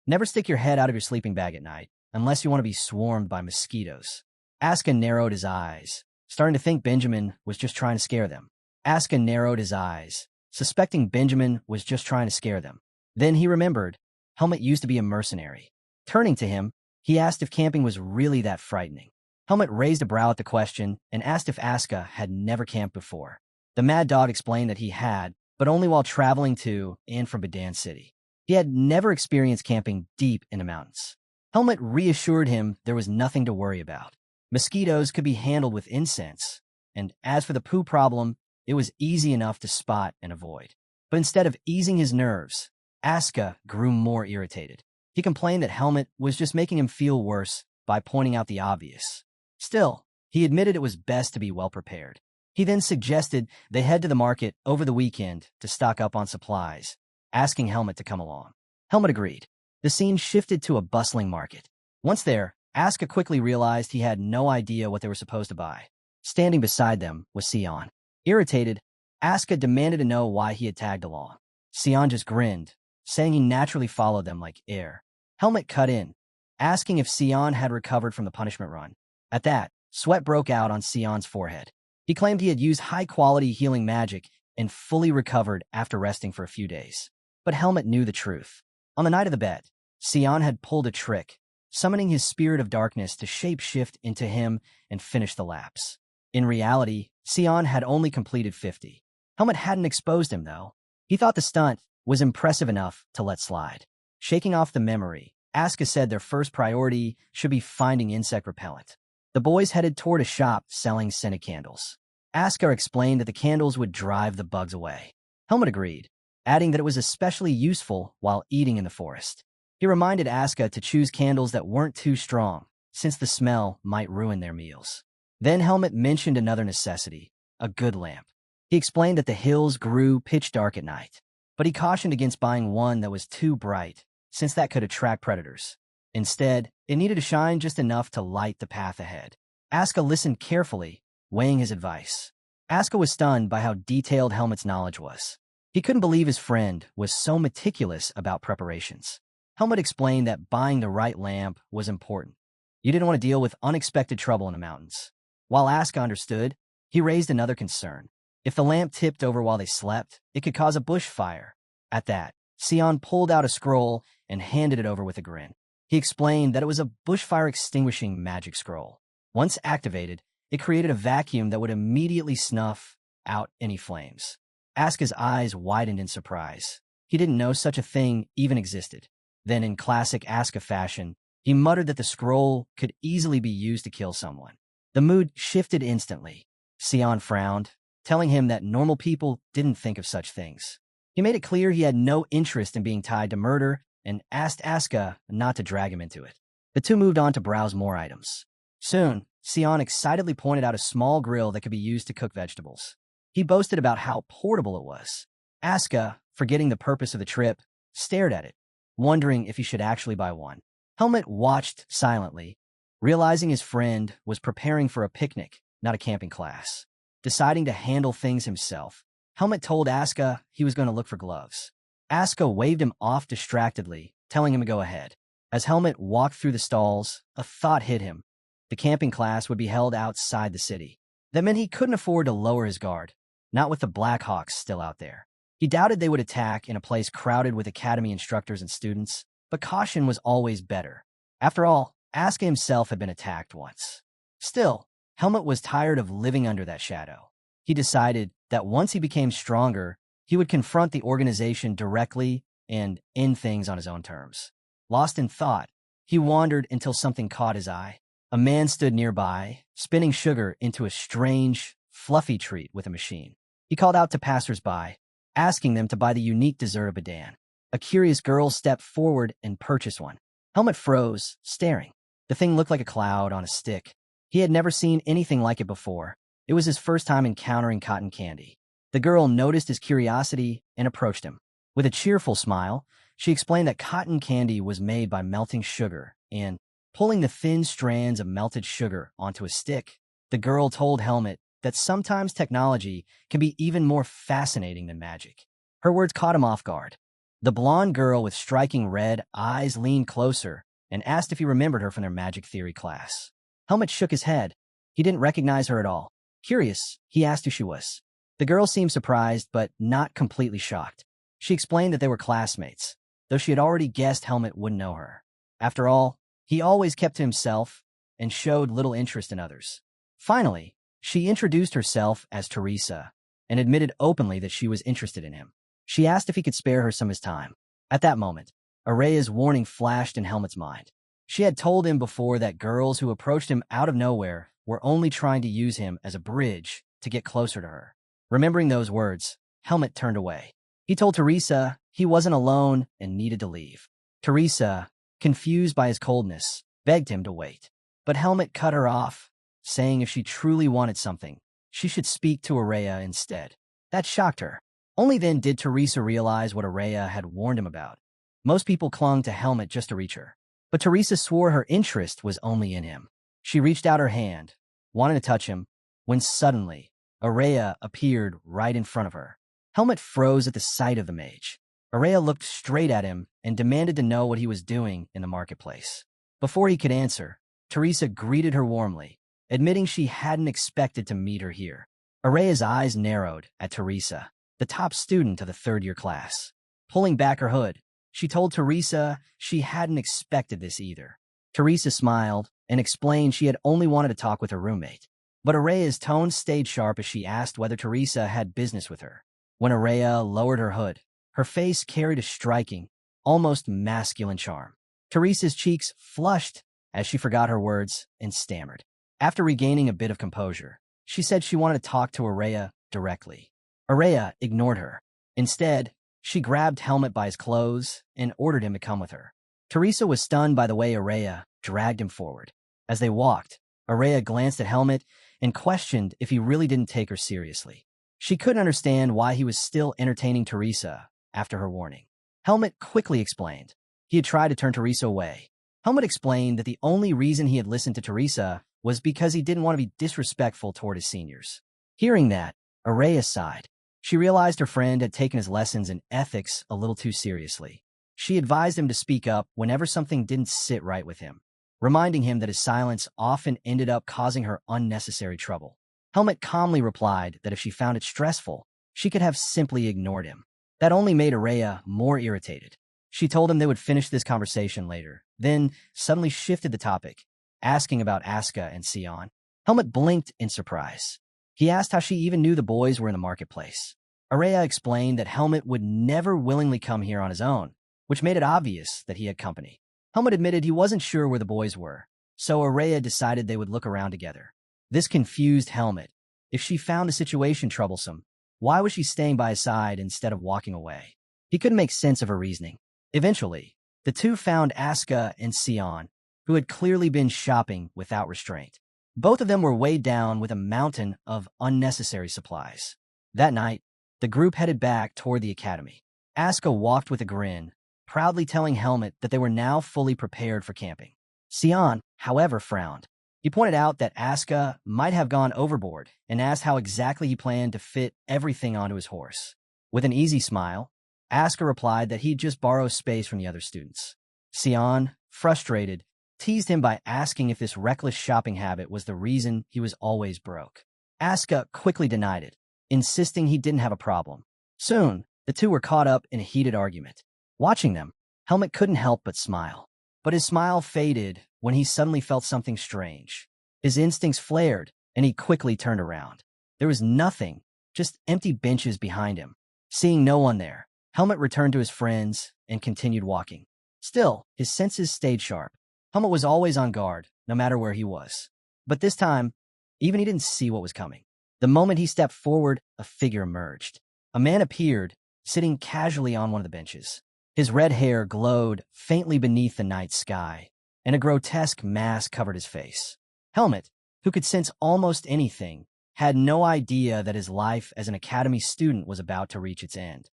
never stick your head out of your sleeping bag at night, unless you want to be swarmed by mosquitoes. Asuka narrowed his eyes, starting to think Benjamin was just trying to scare them. Asuka narrowed his eyes, suspecting Benjamin was just trying to scare them. Then he remembered Helmet used to be a mercenary. Turning to him, he asked if camping was really that frightening. Helmet raised a brow at the question and asked if Asuka had never camped before. The Mad Dog explained that he had, but only while traveling to and from Badan City. He had never experienced camping deep in the mountains. Helmet reassured him there was nothing to worry about. Mosquitoes could be handled with incense, and as for the poo problem, it was easy enough to spot and avoid. But instead of easing his nerves, Asuka grew more irritated. He complained that Helmet was just making him feel worse by pointing out the obvious. Still, he admitted it was best to be well prepared. He then suggested they head to the market over the weekend to stock up on supplies, asking Helmet to come along. Helmet agreed. The scene shifted to a bustling market. Once there, Asuka quickly realized he had no idea what they were supposed to buy. Standing beside them was Sion. Irritated, Asuka demanded to know why he had tagged along. Sion just grinned, saying he naturally followed them like air. Helmet cut in, asking if Sion had recovered from the punishment run. At that, sweat broke out on Sion's forehead. He claimed he had used high-quality healing magic and fully recovered after resting for a few days. But Helmet knew the truth. On the night of the bet, Sion had pulled a trick, summoning his spirit of darkness to shape-shift into him and finish the laps. In reality, Sion had only completed 50. Helmet hadn't exposed him, though. He thought the stunt was impressive enough to let slide. Shaking off the memory, Asuka said their first priority should be finding insect repellent. The boys headed toward a shop selling scented candles. Asuka explained that the candles would drive the bugs away. Helmet agreed, adding that it was especially useful while eating in the forest. He reminded Asuka to choose candles that weren't too strong, since the smell might ruin their meals. Then Helmet mentioned another necessity: a good lamp. He explained that the hills grew pitch dark at night, but he cautioned against buying one that was too bright, since that could attract predators. Instead, it needed to shine just enough to light the path ahead. Asuka listened carefully, weighing his advice. Asuka was stunned by how detailed Helmet's knowledge was. He couldn't believe his friend was so meticulous about preparations. Helmet explained that buying the right lamp was important. You didn't want to deal with unexpected trouble in the mountains. While Asuka understood, he raised another concern. If the lamp tipped over while they slept, it could cause a bushfire. At that, Sion pulled out a scroll and handed it over with a grin. He explained that it was a bushfire extinguishing magic scroll. Once activated, it created a vacuum that would immediately snuff out any flames. Asuka's eyes widened in surprise. He didn't know such a thing even existed. Then, in classic Asuka fashion, he muttered that the scroll could easily be used to kill someone. The mood shifted instantly. Sion frowned, telling him that normal people didn't think of such things. He made it clear he had no interest in being tied to murder and asked Asuka not to drag him into it. The two moved on to browse more items. Soon, Sion excitedly pointed out a small grill that could be used to cook vegetables. He boasted about how portable it was. Asuka, forgetting the purpose of the trip, stared at it, wondering if he should actually buy one. Helmut watched silently, realizing his friend was preparing for a picnic, not a camping class. Deciding to handle things himself, Helmut told Asuka he was going to look for gloves. Asuka waved him off distractedly, telling him to go ahead. As Helmut walked through the stalls, a thought hit him. The camping class would be held outside the city. That meant he couldn't afford to lower his guard, not with the Blackhawks still out there. He doubted they would attack in a place crowded with academy instructors and students, but caution was always better. After all, Asuka himself had been attacked once. Still, Helmut was tired of living under that shadow. He decided that once he became stronger, he would confront the organization directly and end things on his own terms. Lost in thought, he wandered until something caught his eye. A man stood nearby, spinning sugar into a strange, fluffy treat with a machine. He called out to passers-by, asking them to buy the unique dessert of Badan. A curious girl stepped forward and purchased one. Helmut froze, staring. The thing looked like a cloud on a stick. He had never seen anything like it before. It was his first time encountering cotton candy. The girl noticed his curiosity and approached him. With a cheerful smile, she explained that cotton candy was made by melting sugar and pulling the thin strands of melted sugar onto a stick. The girl told Helmut that sometimes technology can be even more fascinating than magic. Her words caught him off guard. The blonde girl with striking red eyes leaned closer and asked if he remembered her from their magic theory class. Helmut shook his head. He didn't recognize her at all. Curious, he asked who she was. The girl seemed surprised, but not completely shocked. She explained that they were classmates, though she had already guessed Helmut wouldn't know her. After all, he always kept to himself and showed little interest in others. Finally, she introduced herself as Teresa and admitted openly that she was interested in him. She asked if he could spare her some of his time. At that moment, Araya's warning flashed in Helmut's mind. She had told him before that girls who approached him out of nowhere were only trying to use him as a bridge to get closer to her. Remembering those words, Helmut turned away. He told Teresa he wasn't alone and needed to leave. Teresa, confused by his coldness, begged him to wait. But Helmut cut her off, saying if she truly wanted something, she should speak to Araya instead. That shocked her. Only then did Teresa realize what Araya had warned him about. Most people clung to Helmut just to reach her. But Teresa swore her interest was only in him. She reached out her hand, wanting to touch him, when suddenly, Araya appeared right in front of her. Helmut froze at the sight of the mage. Araya looked straight at him and demanded to know what he was doing in the marketplace. Before he could answer, Teresa greeted her warmly, admitting she hadn't expected to meet her here. Araya's eyes narrowed at Teresa, the top student of the third-year class. Pulling back her hood, she told Teresa she hadn't expected this either. Teresa smiled and explained she had only wanted to talk with her roommate. But Araya's tone stayed sharp as she asked whether Teresa had business with her. When Araya lowered her hood, her face carried a striking, almost masculine charm. Teresa's cheeks flushed as she forgot her words and stammered. After regaining a bit of composure, she said she wanted to talk to Araya directly. Araya ignored her. Instead, she grabbed Helmut by his clothes and ordered him to come with her. Teresa was stunned by the way Araya dragged him forward. As they walked, Araya glanced at Helmut and questioned if he really didn't take her seriously. She couldn't understand why he was still entertaining Teresa after her warning. Helmut quickly explained. He had tried to turn Teresa away. Helmut explained that the only reason he had listened to Teresa was because he didn't want to be disrespectful toward his seniors. Hearing that, Araya sighed. She realized her friend had taken his lessons in ethics a little too seriously. She advised him to speak up whenever something didn't sit right with him, reminding him that his silence often ended up causing her unnecessary trouble. Helmut calmly replied that if she found it stressful, she could have simply ignored him. That only made Araya more irritated. She told him they would finish this conversation later, then suddenly shifted the topic, asking about Asuka and Sion. Helmet blinked in surprise. He asked how she even knew the boys were in the marketplace. Araya explained that Helmet would never willingly come here on his own, which made it obvious that he had company. Helmet admitted he wasn't sure where the boys were, so Araya decided they would look around together. This confused Helmet. If she found the situation troublesome, why was she staying by his side instead of walking away? He couldn't make sense of her reasoning. Eventually, the two found Asuka and Sion, who had clearly been shopping without restraint. Both of them were weighed down with a mountain of unnecessary supplies. That night, the group headed back toward the academy. Asuka walked with a grin, proudly telling Helmet that they were now fully prepared for camping. Sion, however, frowned. He pointed out that Asuka might have gone overboard and asked how exactly he planned to fit everything onto his horse. With an easy smile, Asuka replied that he'd just borrow space from the other students. Sion, frustrated, teased him by asking if this reckless shopping habit was the reason he was always broke. Asuka quickly denied it, insisting he didn't have a problem. Soon, the two were caught up in a heated argument. Watching them, Helmet couldn't help but smile. But his smile faded when he suddenly felt something strange. His instincts flared, and he quickly turned around. There was nothing, just empty benches behind him. Seeing no one there, Helmet returned to his friends and continued walking. Still, his senses stayed sharp. Helmet was always on guard, no matter where he was. But this time, even he didn't see what was coming. The moment he stepped forward, a figure emerged. A man appeared, sitting casually on one of the benches. His red hair glowed faintly beneath the night sky, and a grotesque mask covered his face. Helmet, who could sense almost anything, had no idea that his life as an academy student was about to reach its end.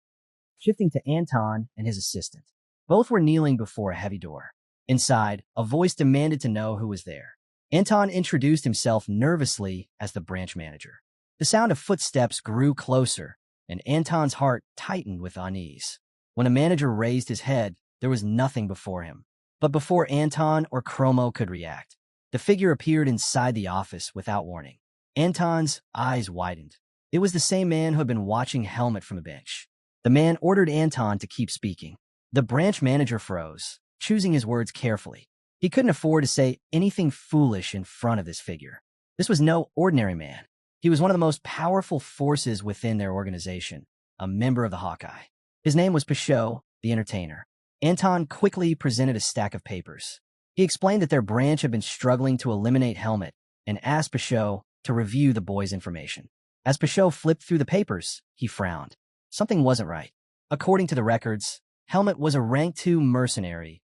Shifting to Anton and his assistant. Both were kneeling before a heavy door. Inside, a voice demanded to know who was there. Anton introduced himself nervously as the branch manager. The sound of footsteps grew closer, and Anton's heart tightened with unease. When the manager raised his head, there was nothing before him. But before Anton or Chromo could react, the figure appeared inside the office without warning. Anton's eyes widened. It was the same man who had been watching Helmet from the bench. The man ordered Anton to keep speaking. The branch manager froze, choosing his words carefully. He couldn't afford to say anything foolish in front of this figure. This was no ordinary man. He was one of the most powerful forces within their organization, a member of the Hawkeye. His name was Pashot, the entertainer. Anton quickly presented a stack of papers. He explained that their branch had been struggling to eliminate Helmet and asked Pashot to review the boy's information. As Pashot flipped through the papers, he frowned. Something wasn't right. According to the records, Helmet was a rank 2 mercenary,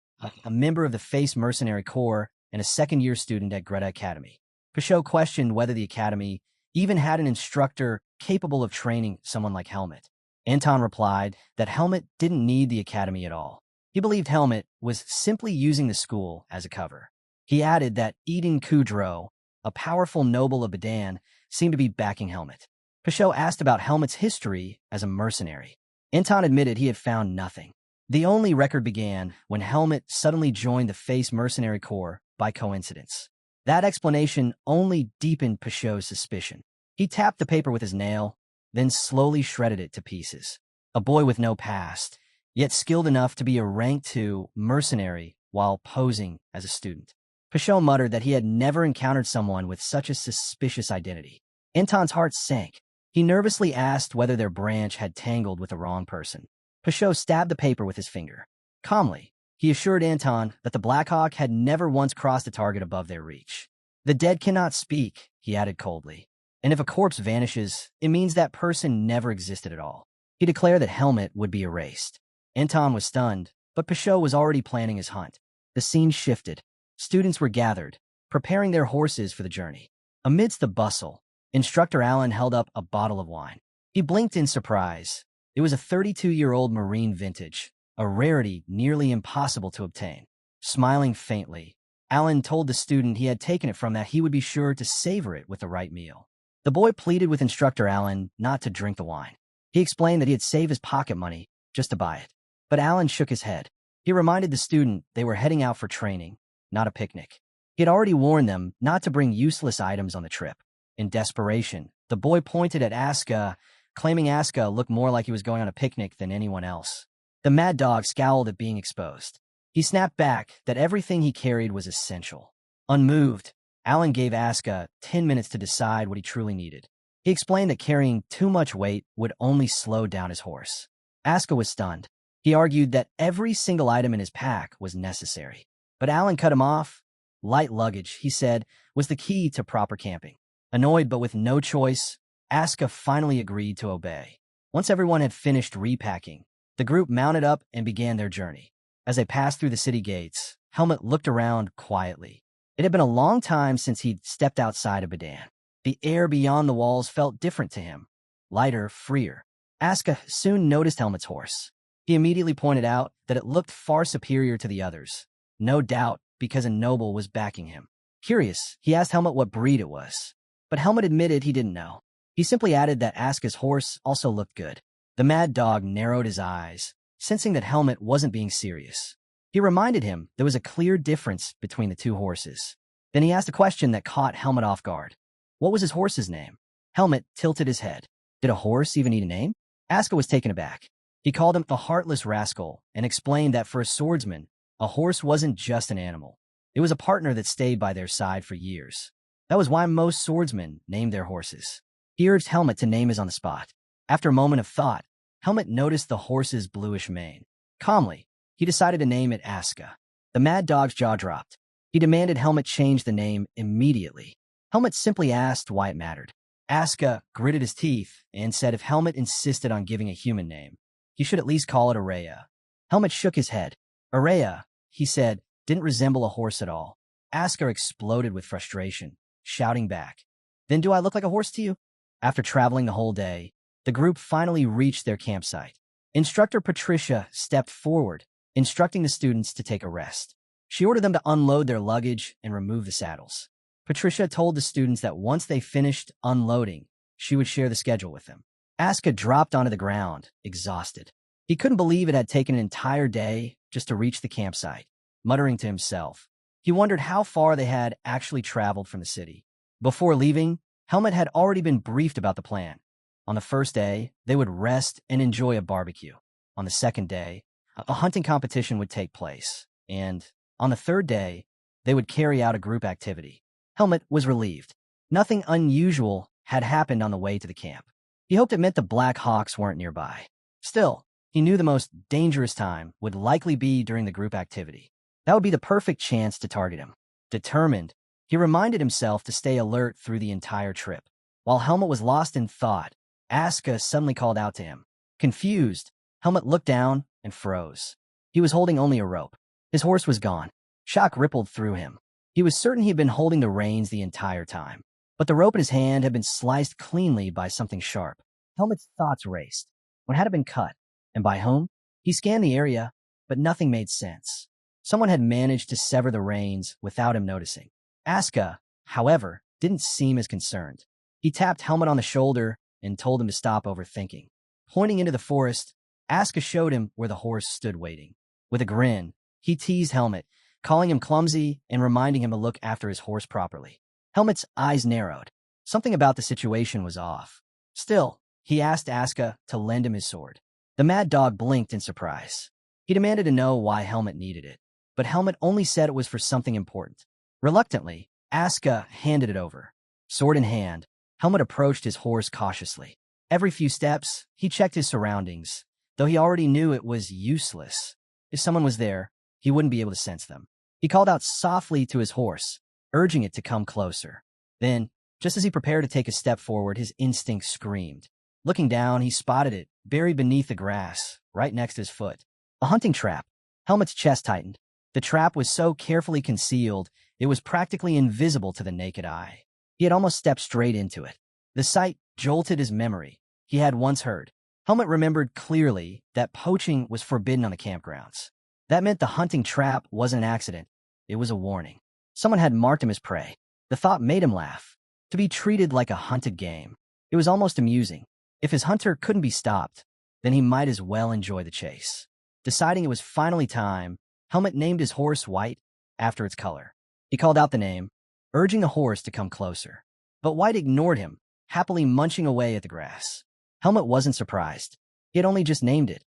a member of the Face Mercenary Corps, and a second-year student at Greta Academy. Pashot questioned whether the academy even had an instructor capable of training someone like Helmet. Anton replied that Helmet didn't need the academy at all. He believed Helmet was simply using the school as a cover. He added that Eden Kudrow, a powerful noble of Badan, seemed to be backing Helmet. Pashot asked about Helmet's history as a mercenary. Anton admitted he had found nothing. The only record began when Helmet suddenly joined the Face Mercenary Corps by coincidence. That explanation only deepened Pashot's suspicion. He tapped the paper with his nail, then slowly shredded it to pieces. A boy with no past, yet skilled enough to be a rank 2 mercenary while posing as a student. Pashot muttered that he had never encountered someone with such a suspicious identity. Anton's heart sank. He nervously asked whether their branch had tangled with the wrong person. Pashot stabbed the paper with his finger. Calmly, he assured Anton that the Blackhawk had never once crossed a target above their reach. The dead cannot speak, he added coldly. And if a corpse vanishes, it means that person never existed at all. He declared that Helmet would be erased. Anton was stunned, but Pashot was already planning his hunt. The scene shifted. Students were gathered, preparing their horses for the journey. Amidst the bustle, Instructor Allen held up a bottle of wine. He blinked in surprise. It was a 32-year-old Marine vintage, a rarity nearly impossible to obtain. Smiling faintly, Allen told the student he had taken it from that he would be sure to savor it with the right meal. The boy pleaded with Instructor Allen not to drink the wine. He explained that he had saved his pocket money just to buy it. But Allen shook his head. He reminded the student they were heading out for training, not a picnic. He had already warned them not to bring useless items on the trip. In desperation, the boy pointed at Asuka, claiming Asuka looked more like he was going on a picnic than anyone else. The mad dog scowled at being exposed. He snapped back that everything he carried was essential. Unmoved, Alan gave Aska 10 minutes to decide what he truly needed. He explained that carrying too much weight would only slow down his horse. Aska was stunned. He argued that every single item in his pack was necessary. But Alan cut him off. Light luggage, he said, was the key to proper camping. Annoyed but with no choice, Aska finally agreed to obey. Once everyone had finished repacking, the group mounted up and began their journey. As they passed through the city gates, Helmut looked around quietly. It had been a long time since he'd stepped outside of Badan. The air beyond the walls felt different to him, lighter, freer. Aska soon noticed Helmut's horse. He immediately pointed out that it looked far superior to the others, no doubt because a noble was backing him. Curious, he asked Helmut what breed it was, but Helmut admitted he didn't know. He simply added that Aska's horse also looked good. The mad dog narrowed his eyes, sensing that Helmut wasn't being serious. He reminded him there was a clear difference between the two horses. Then he asked a question that caught Helmut off guard. What was his horse's name? Helmut tilted his head. Did a horse even need a name? Aska was taken aback. He called him the heartless rascal and explained that for a swordsman, a horse wasn't just an animal. It was a partner that stayed by their side for years. That was why most swordsmen named their horses. He urged Helmut to name his on the spot. After a moment of thought, Helmut noticed the horse's bluish mane. Calmly, he decided to name it Aska. The mad dog's jaw dropped. He demanded Helmut change the name immediately. Helmut simply asked why it mattered. Aska gritted his teeth and said if Helmut insisted on giving a human name, he should at least call it Araya. Helmut shook his head. Araya, he said, didn't resemble a horse at all. Aska exploded with frustration, shouting back, "Then do I look like a horse to you?" After traveling the whole day, the group finally reached their campsite. Instructor Patricia stepped forward, instructing the students to take a rest. She ordered them to unload their luggage and remove the saddles. Patricia told the students that once they finished unloading, she would share the schedule with them. Aska dropped onto the ground, exhausted. He couldn't believe it had taken an entire day just to reach the campsite. Muttering to himself, he wondered how far they had actually traveled from the city. Before leaving, Helmut had already been briefed about the plan. On the first day, they would rest and enjoy a barbecue. On the second day, a hunting competition would take place. And on the third day, they would carry out a group activity. Helmut was relieved. Nothing unusual had happened on the way to the camp. He hoped it meant the Black Hawks weren't nearby. Still, he knew the most dangerous time would likely be during the group activity. That would be the perfect chance to target him. Determined, he reminded himself to stay alert through the entire trip. While Helmut was lost in thought, Aska suddenly called out to him. Confused, Helmut looked down and froze. He was holding only a rope. His horse was gone. Shock rippled through him. He was certain he had been holding the reins the entire time. But the rope in his hand had been sliced cleanly by something sharp. Helmut's thoughts raced. What had it been cut? And by whom? He scanned the area, but nothing made sense. Someone had managed to sever the reins without him noticing. Aska, however, didn't seem as concerned. He tapped Helmut on the shoulder and told him to stop overthinking. Pointing into the forest, Aska showed him where the horse stood waiting. With a grin, he teased Helmut, calling him clumsy and reminding him to look after his horse properly. Helmut's eyes narrowed. Something about the situation was off. Still, he asked Aska to lend him his sword. The mad dog blinked in surprise. He demanded to know why Helmut needed it, but Helmut only said it was for something important. Reluctantly, Aska handed it over. Sword in hand, Helmut approached his horse cautiously. Every few steps, he checked his surroundings, though he already knew it was useless. If someone was there, he wouldn't be able to sense them. He called out softly to his horse, urging it to come closer. Then, just as he prepared to take a step forward, his instinct screamed. Looking down, he spotted it, buried beneath the grass, right next to his foot. A hunting trap. Helmut's chest tightened. The trap was so carefully concealed, it was practically invisible to the naked eye. He had almost stepped straight into it. The sight jolted his memory. He had once heard. Helmut remembered clearly that poaching was forbidden on the campgrounds. That meant the hunting trap wasn't an accident. It was a warning. Someone had marked him as prey. The thought made him laugh. To be treated like a hunted game. It was almost amusing. If his hunter couldn't be stopped, then he might as well enjoy the chase. Deciding it was finally time, Helmut named his horse White after its color. He called out the name, urging the horse to come closer. But White ignored him, happily munching away at the grass. Helmut wasn't surprised. He had only just named it.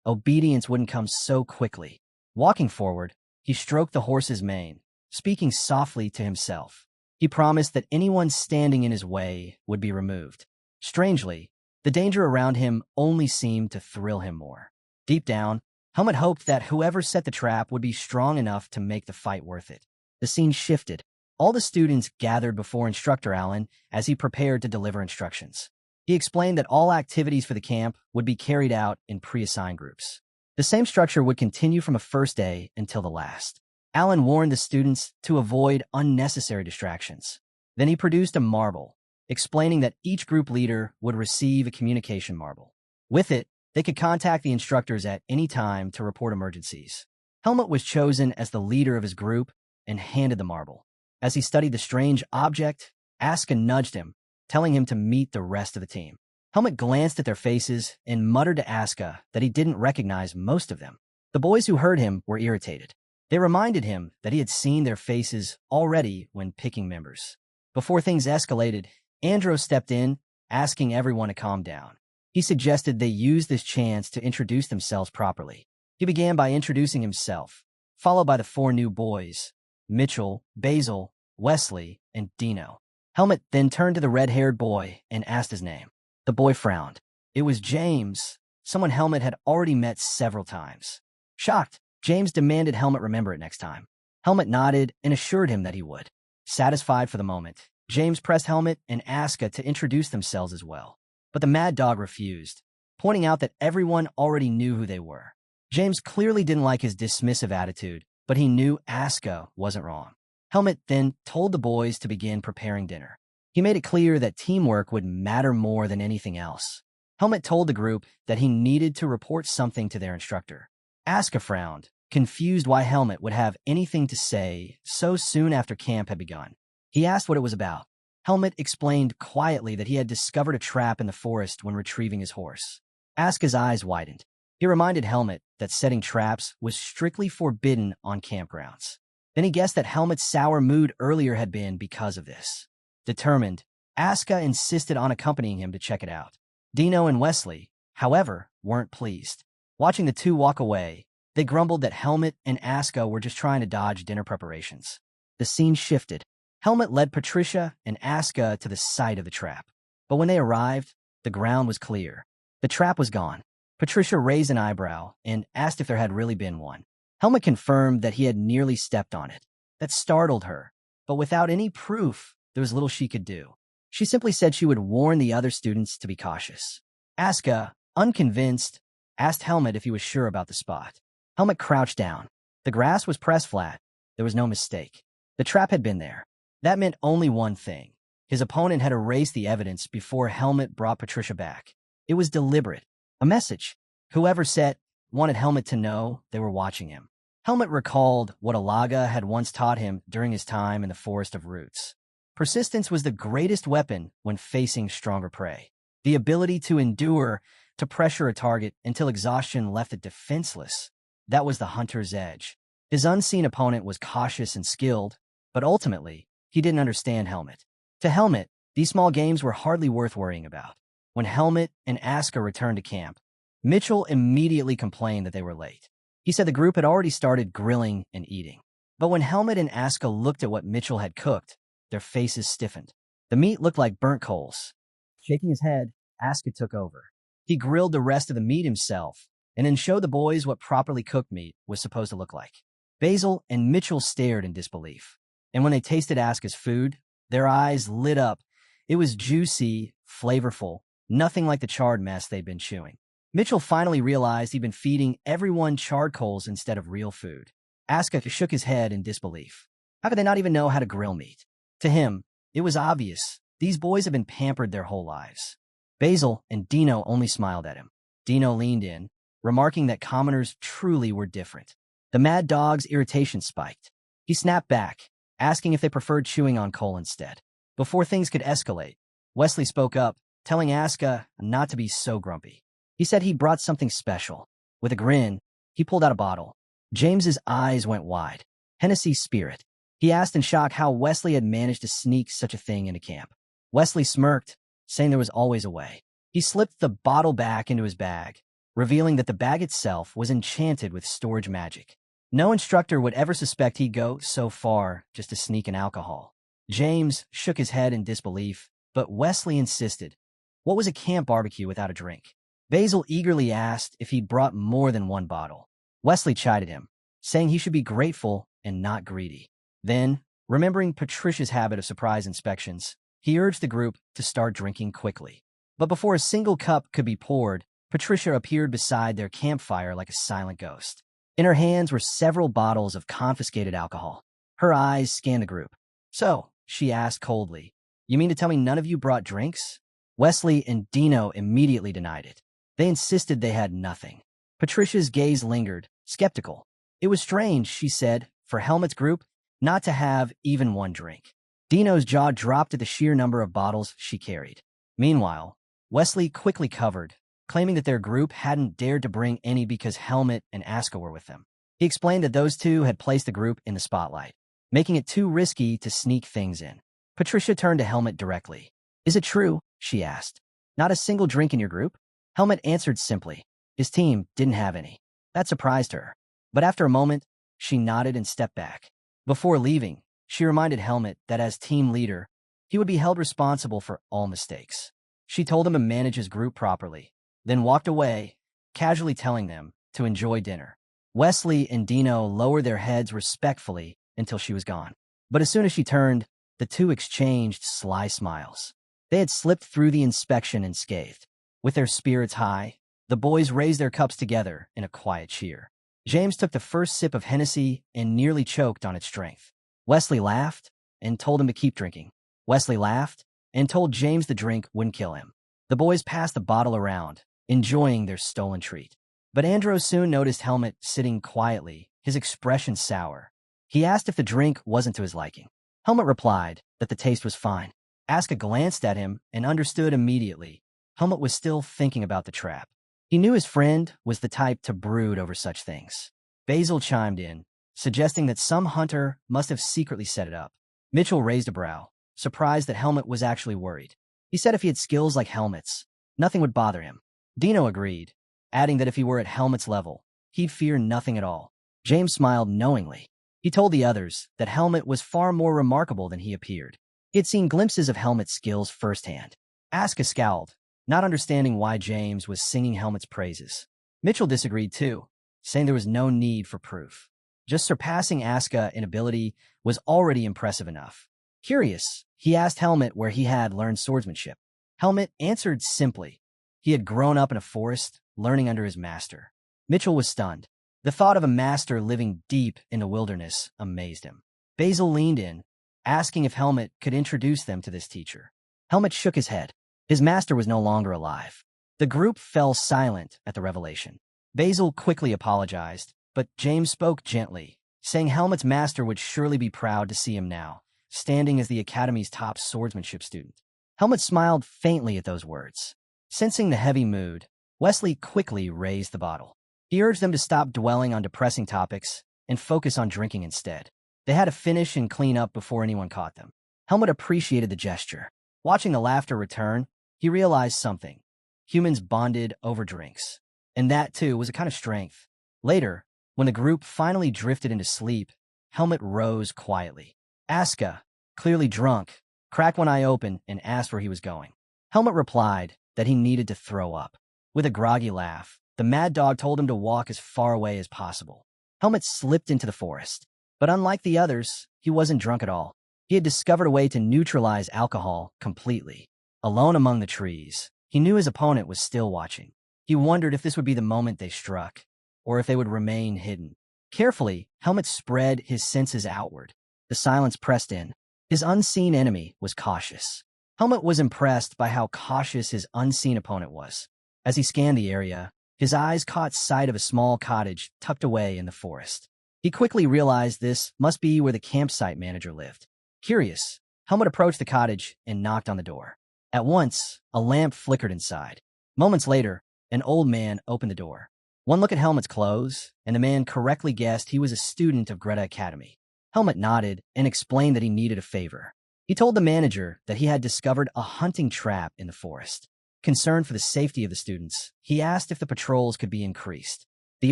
Obedience wouldn't come so quickly. Walking forward, he stroked the horse's mane, speaking softly to himself. He promised that anyone standing in his way would be removed. Strangely, the danger around him only seemed to thrill him more. Deep down, Helmet hoped that whoever set the trap would be strong enough to make the fight worth it. The scene shifted. All the students gathered before Instructor Allen as he prepared to deliver instructions. He explained that all activities for the camp would be carried out in pre-assigned groups. The same structure would continue from the first day until the last. Allen warned the students to avoid unnecessary distractions. Then he produced a marble, explaining that each group leader would receive a communication marble. With it, they could contact the instructors at any time to report emergencies. Helmet was chosen as the leader of his group and handed the marble. As he studied the strange object, Asuka nudged him, telling him to meet the rest of the team. Helmet glanced at their faces and muttered to Asuka that he didn't recognize most of them. The boys who heard him were irritated. They reminded him that he had seen their faces already when picking members. Before things escalated, Andros stepped in, asking everyone to calm down. He suggested they use this chance to introduce themselves properly. He began by introducing himself, followed by the four new boys, Mitchell, Basil, Wesley, and Dino. Helmet then turned to the red-haired boy and asked his name. The boy frowned. It was James, someone Helmet had already met several times. Shocked, James demanded Helmet remember it next time. Helmet nodded and assured him that he would. Satisfied for the moment, James pressed Helmet and Asuka to introduce themselves as well. But the Mad Dog refused, pointing out that everyone already knew who they were. James clearly didn't like his dismissive attitude, but he knew Asuka wasn't wrong. Helmet then told the boys to begin preparing dinner. He made it clear that teamwork would matter more than anything else. Helmet told the group that he needed to report something to their instructor. Asuka frowned, confused why Helmet would have anything to say so soon after camp had begun. He asked what it was about. Helmet explained quietly that he had discovered a trap in the forest when retrieving his horse. Asuka's eyes widened. He reminded Helmet that setting traps was strictly forbidden on campgrounds. Then he guessed that Helmet's sour mood earlier had been because of this. Determined, Asuka insisted on accompanying him to check it out. Dino and Wesley, however, weren't pleased. Watching the two walk away, they grumbled that Helmet and Asuka were just trying to dodge dinner preparations. The scene shifted. Helmet led Patricia and Asuka to the site of the trap. But when they arrived, the ground was clear. The trap was gone. Patricia raised an eyebrow and asked if there had really been one. Helmet confirmed that he had nearly stepped on it. That startled her, but without any proof, there was little she could do. She simply said she would warn the other students to be cautious. Asuka, unconvinced, asked Helmet if he was sure about the spot. Helmet crouched down. The grass was pressed flat. There was no mistake. The trap had been there. That meant only one thing. His opponent had erased the evidence before Helmet brought Patricia back. It was deliberate. A message. Whoever said wanted Helmet to know they were watching him. Helmet recalled what Alaga had once taught him during his time in the Forest of Roots. Persistence was the greatest weapon when facing stronger prey. The ability to endure, to pressure a target until exhaustion left it defenseless. That was the hunter's edge. His unseen opponent was cautious and skilled, but ultimately, he didn't understand Helmet. To Helmet, these small games were hardly worth worrying about. When Helmet and Asuka returned to camp, Mitchell immediately complained that they were late. He said the group had already started grilling and eating. But when Helmet and Asuka looked at what Mitchell had cooked, their faces stiffened. The meat looked like burnt coals. Shaking his head, Asuka took over. He grilled the rest of the meat himself, and then showed the boys what properly cooked meat was supposed to look like. Basil and Mitchell stared in disbelief. And when they tasted Asuka's food, their eyes lit up. It was juicy, flavorful, nothing like the charred mess they'd been chewing. Mitchell finally realized he'd been feeding everyone charred coals instead of real food. Asuka shook his head in disbelief. How could they not even know how to grill meat? To him, it was obvious. These boys had been pampered their whole lives. Basil and Dino only smiled at him. Dino leaned in, remarking that commoners truly were different. The Mad Dog's irritation spiked. He snapped back, asking if they preferred chewing on coal instead. Before things could escalate, Wesley spoke up, telling Asuka not to be so grumpy. He said he brought something special. With a grin, he pulled out a bottle. James's eyes went wide. Hennessy Spirit. He asked in shock how Wesley had managed to sneak such a thing into camp. Wesley smirked, saying there was always a way. He slipped the bottle back into his bag, revealing that the bag itself was enchanted with storage magic. No instructor would ever suspect he'd go so far just to sneak in alcohol. James shook his head in disbelief, but Wesley insisted. What was a camp barbecue without a drink? Basil eagerly asked if he'd brought more than one bottle. Wesley chided him, saying he should be grateful and not greedy. Then, remembering Patricia's habit of surprise inspections, he urged the group to start drinking quickly. But before a single cup could be poured, Patricia appeared beside their campfire like a silent ghost. In her hands were several bottles of confiscated alcohol. Her eyes scanned the group. "So," she asked coldly, "you mean to tell me none of you brought drinks?" Wesley and Dino immediately denied it. They insisted they had nothing. Patricia's gaze lingered, skeptical. It was strange, she said, for Helmut's group not to have even one drink. Dino's jaw dropped at the sheer number of bottles she carried. Meanwhile, Wesley quickly covered, claiming that their group hadn't dared to bring any because Helmut and Aska were with them. He explained that those two had placed the group in the spotlight, making it too risky to sneak things in. Patricia turned to Helmut directly. "Is it true?" she asked. "Not a single drink in your group?" Helmut answered simply. His team didn't have any. That surprised her. But after a moment, she nodded and stepped back. Before leaving, she reminded Helmut that as team leader, he would be held responsible for all mistakes. She told him to manage his group properly, then walked away, casually telling them to enjoy dinner. Wesley and Dino lowered their heads respectfully until she was gone. But as soon as she turned, the two exchanged sly smiles. They had slipped through the inspection unscathed. With their spirits high, the boys raised their cups together in a quiet cheer. James took the first sip of Hennessy and nearly choked on its strength. Wesley laughed and told him to keep drinking. Wesley laughed and told James the drink wouldn't kill him. The boys passed the bottle around, enjoying their stolen treat. But Andros soon noticed Helmut sitting quietly, his expression sour. He asked if the drink wasn't to his liking. Helmut replied that the taste was fine. Aska glanced at him and understood immediately. Helmut was still thinking about the trap. He knew his friend was the type to brood over such things. Basil chimed in, suggesting that some hunter must have secretly set it up. Mitchell raised a brow, surprised that Helmut was actually worried. He said if he had skills like Helmut's, nothing would bother him. Dino agreed, adding that if he were at Helmut's level, he'd fear nothing at all. James smiled knowingly. He told the others that Helmut was far more remarkable than he appeared. He had seen glimpses of Helmut's skills firsthand. Aska scowled, not understanding why James was singing Helmut's praises. Mitchell disagreed too, saying there was no need for proof. Just surpassing Aska in ability was already impressive enough. Curious, he asked Helmut where he had learned swordsmanship. Helmut answered simply. He had grown up in a forest, learning under his master. Mitchell was stunned. The thought of a master living deep in the wilderness amazed him. Basil leaned in, asking if Helmut could introduce them to this teacher. Helmut shook his head. His master was no longer alive. The group fell silent at the revelation. Basil quickly apologized, but James spoke gently, saying Helmut's master would surely be proud to see him now, standing as the Academy's top swordsmanship student. Helmut smiled faintly at those words. Sensing the heavy mood, Wesley quickly raised the bottle. He urged them to stop dwelling on depressing topics and focus on drinking instead. They had to finish and clean up before anyone caught them. Helmut appreciated the gesture. Watching the laughter return, he realized something. Humans bonded over drinks. And that, too, was a kind of strength. Later, when the group finally drifted into sleep, Helmut rose quietly. Aska, clearly drunk, cracked one eye open and asked where he was going. Helmut replied that he needed to throw up. With a groggy laugh, the mad dog told him to walk as far away as possible. Helmut slipped into the forest. But unlike the others, he wasn't drunk at all. He had discovered a way to neutralize alcohol completely. Alone among the trees, he knew his opponent was still watching. He wondered if this would be the moment they struck, or if they would remain hidden. Carefully, Helmut spread his senses outward. The silence pressed in. His unseen enemy was cautious. Helmut was impressed by how cautious his unseen opponent was. As he scanned the area, his eyes caught sight of a small cottage tucked away in the forest. He quickly realized this must be where the campsite manager lived. Curious, Helmut approached the cottage and knocked on the door. At once, a lamp flickered inside. Moments later, an old man opened the door. One look at Helmut's clothes, and the man correctly guessed he was a student of Greta Academy. Helmut nodded and explained that he needed a favor. He told the manager that he had discovered a hunting trap in the forest. Concerned for the safety of the students, he asked if the patrols could be increased. The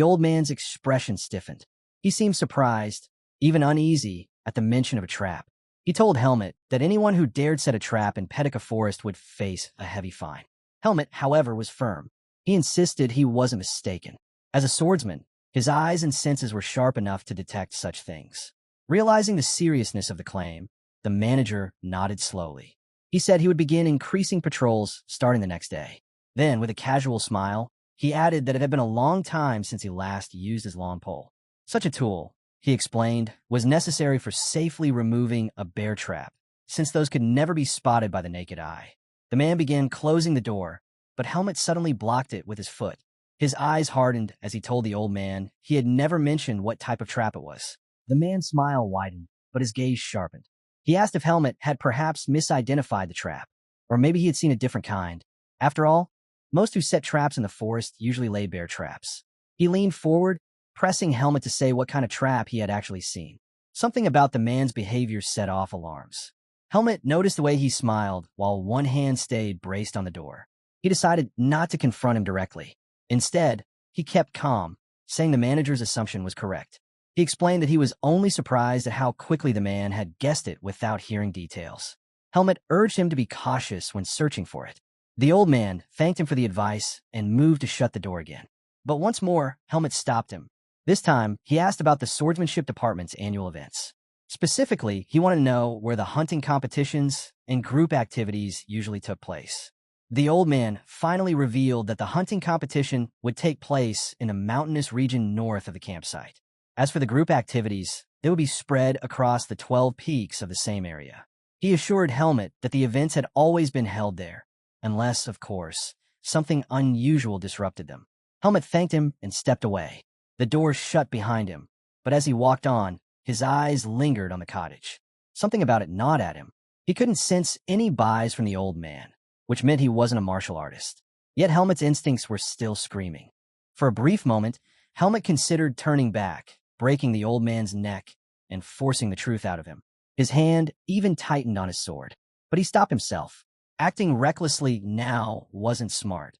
old man's expression stiffened. He seemed surprised, even uneasy, at the mention of a trap. He told Helmet that anyone who dared set a trap in Petica Forest would face a heavy fine. Helmet, however, was firm. He insisted he wasn't mistaken. As a swordsman, his eyes and senses were sharp enough to detect such things. Realizing the seriousness of the claim, the manager nodded slowly. He said he would begin increasing patrols starting the next day. Then, with a casual smile, he added that it had been a long time since he last used his long pole. Such a tool, he explained, was necessary for safely removing a bear trap, since those could never be spotted by the naked eye. The man began closing the door, but Helmet suddenly blocked it with his foot. His eyes hardened as he told the old man he had never mentioned what type of trap it was. The man's smile widened, but his gaze sharpened. He asked if Helmet had perhaps misidentified the trap, or maybe he had seen a different kind. After all, most who set traps in the forest usually lay bear traps. He leaned forward, pressing Helmet to say what kind of trap he had actually seen. Something about the man's behavior set off alarms. Helmet noticed the way he smiled while one hand stayed braced on the door. He decided not to confront him directly. Instead, he kept calm, saying the manager's assumption was correct. He explained that he was only surprised at how quickly the man had guessed it without hearing details. Helmet urged him to be cautious when searching for it. The old man thanked him for the advice and moved to shut the door again. But once more, Helmet stopped him. This time, he asked about the swordsmanship department's annual events. Specifically, he wanted to know where the hunting competitions and group activities usually took place. The old man finally revealed that the hunting competition would take place in a mountainous region north of the campsite. As for the group activities, they would be spread across the 12 peaks of the same area. He assured Helmet that the events had always been held there, unless, of course, something unusual disrupted them. Helmet thanked him and stepped away. The door shut behind him, but as he walked on, his eyes lingered on the cottage. Something about it gnawed at him. He couldn't sense any buys from the old man, which meant he wasn't a martial artist. Yet Helmet's instincts were still screaming. For a brief moment, Helmet considered turning back, breaking the old man's neck and forcing the truth out of him. His hand even tightened on his sword, but he stopped himself. Acting recklessly now wasn't smart,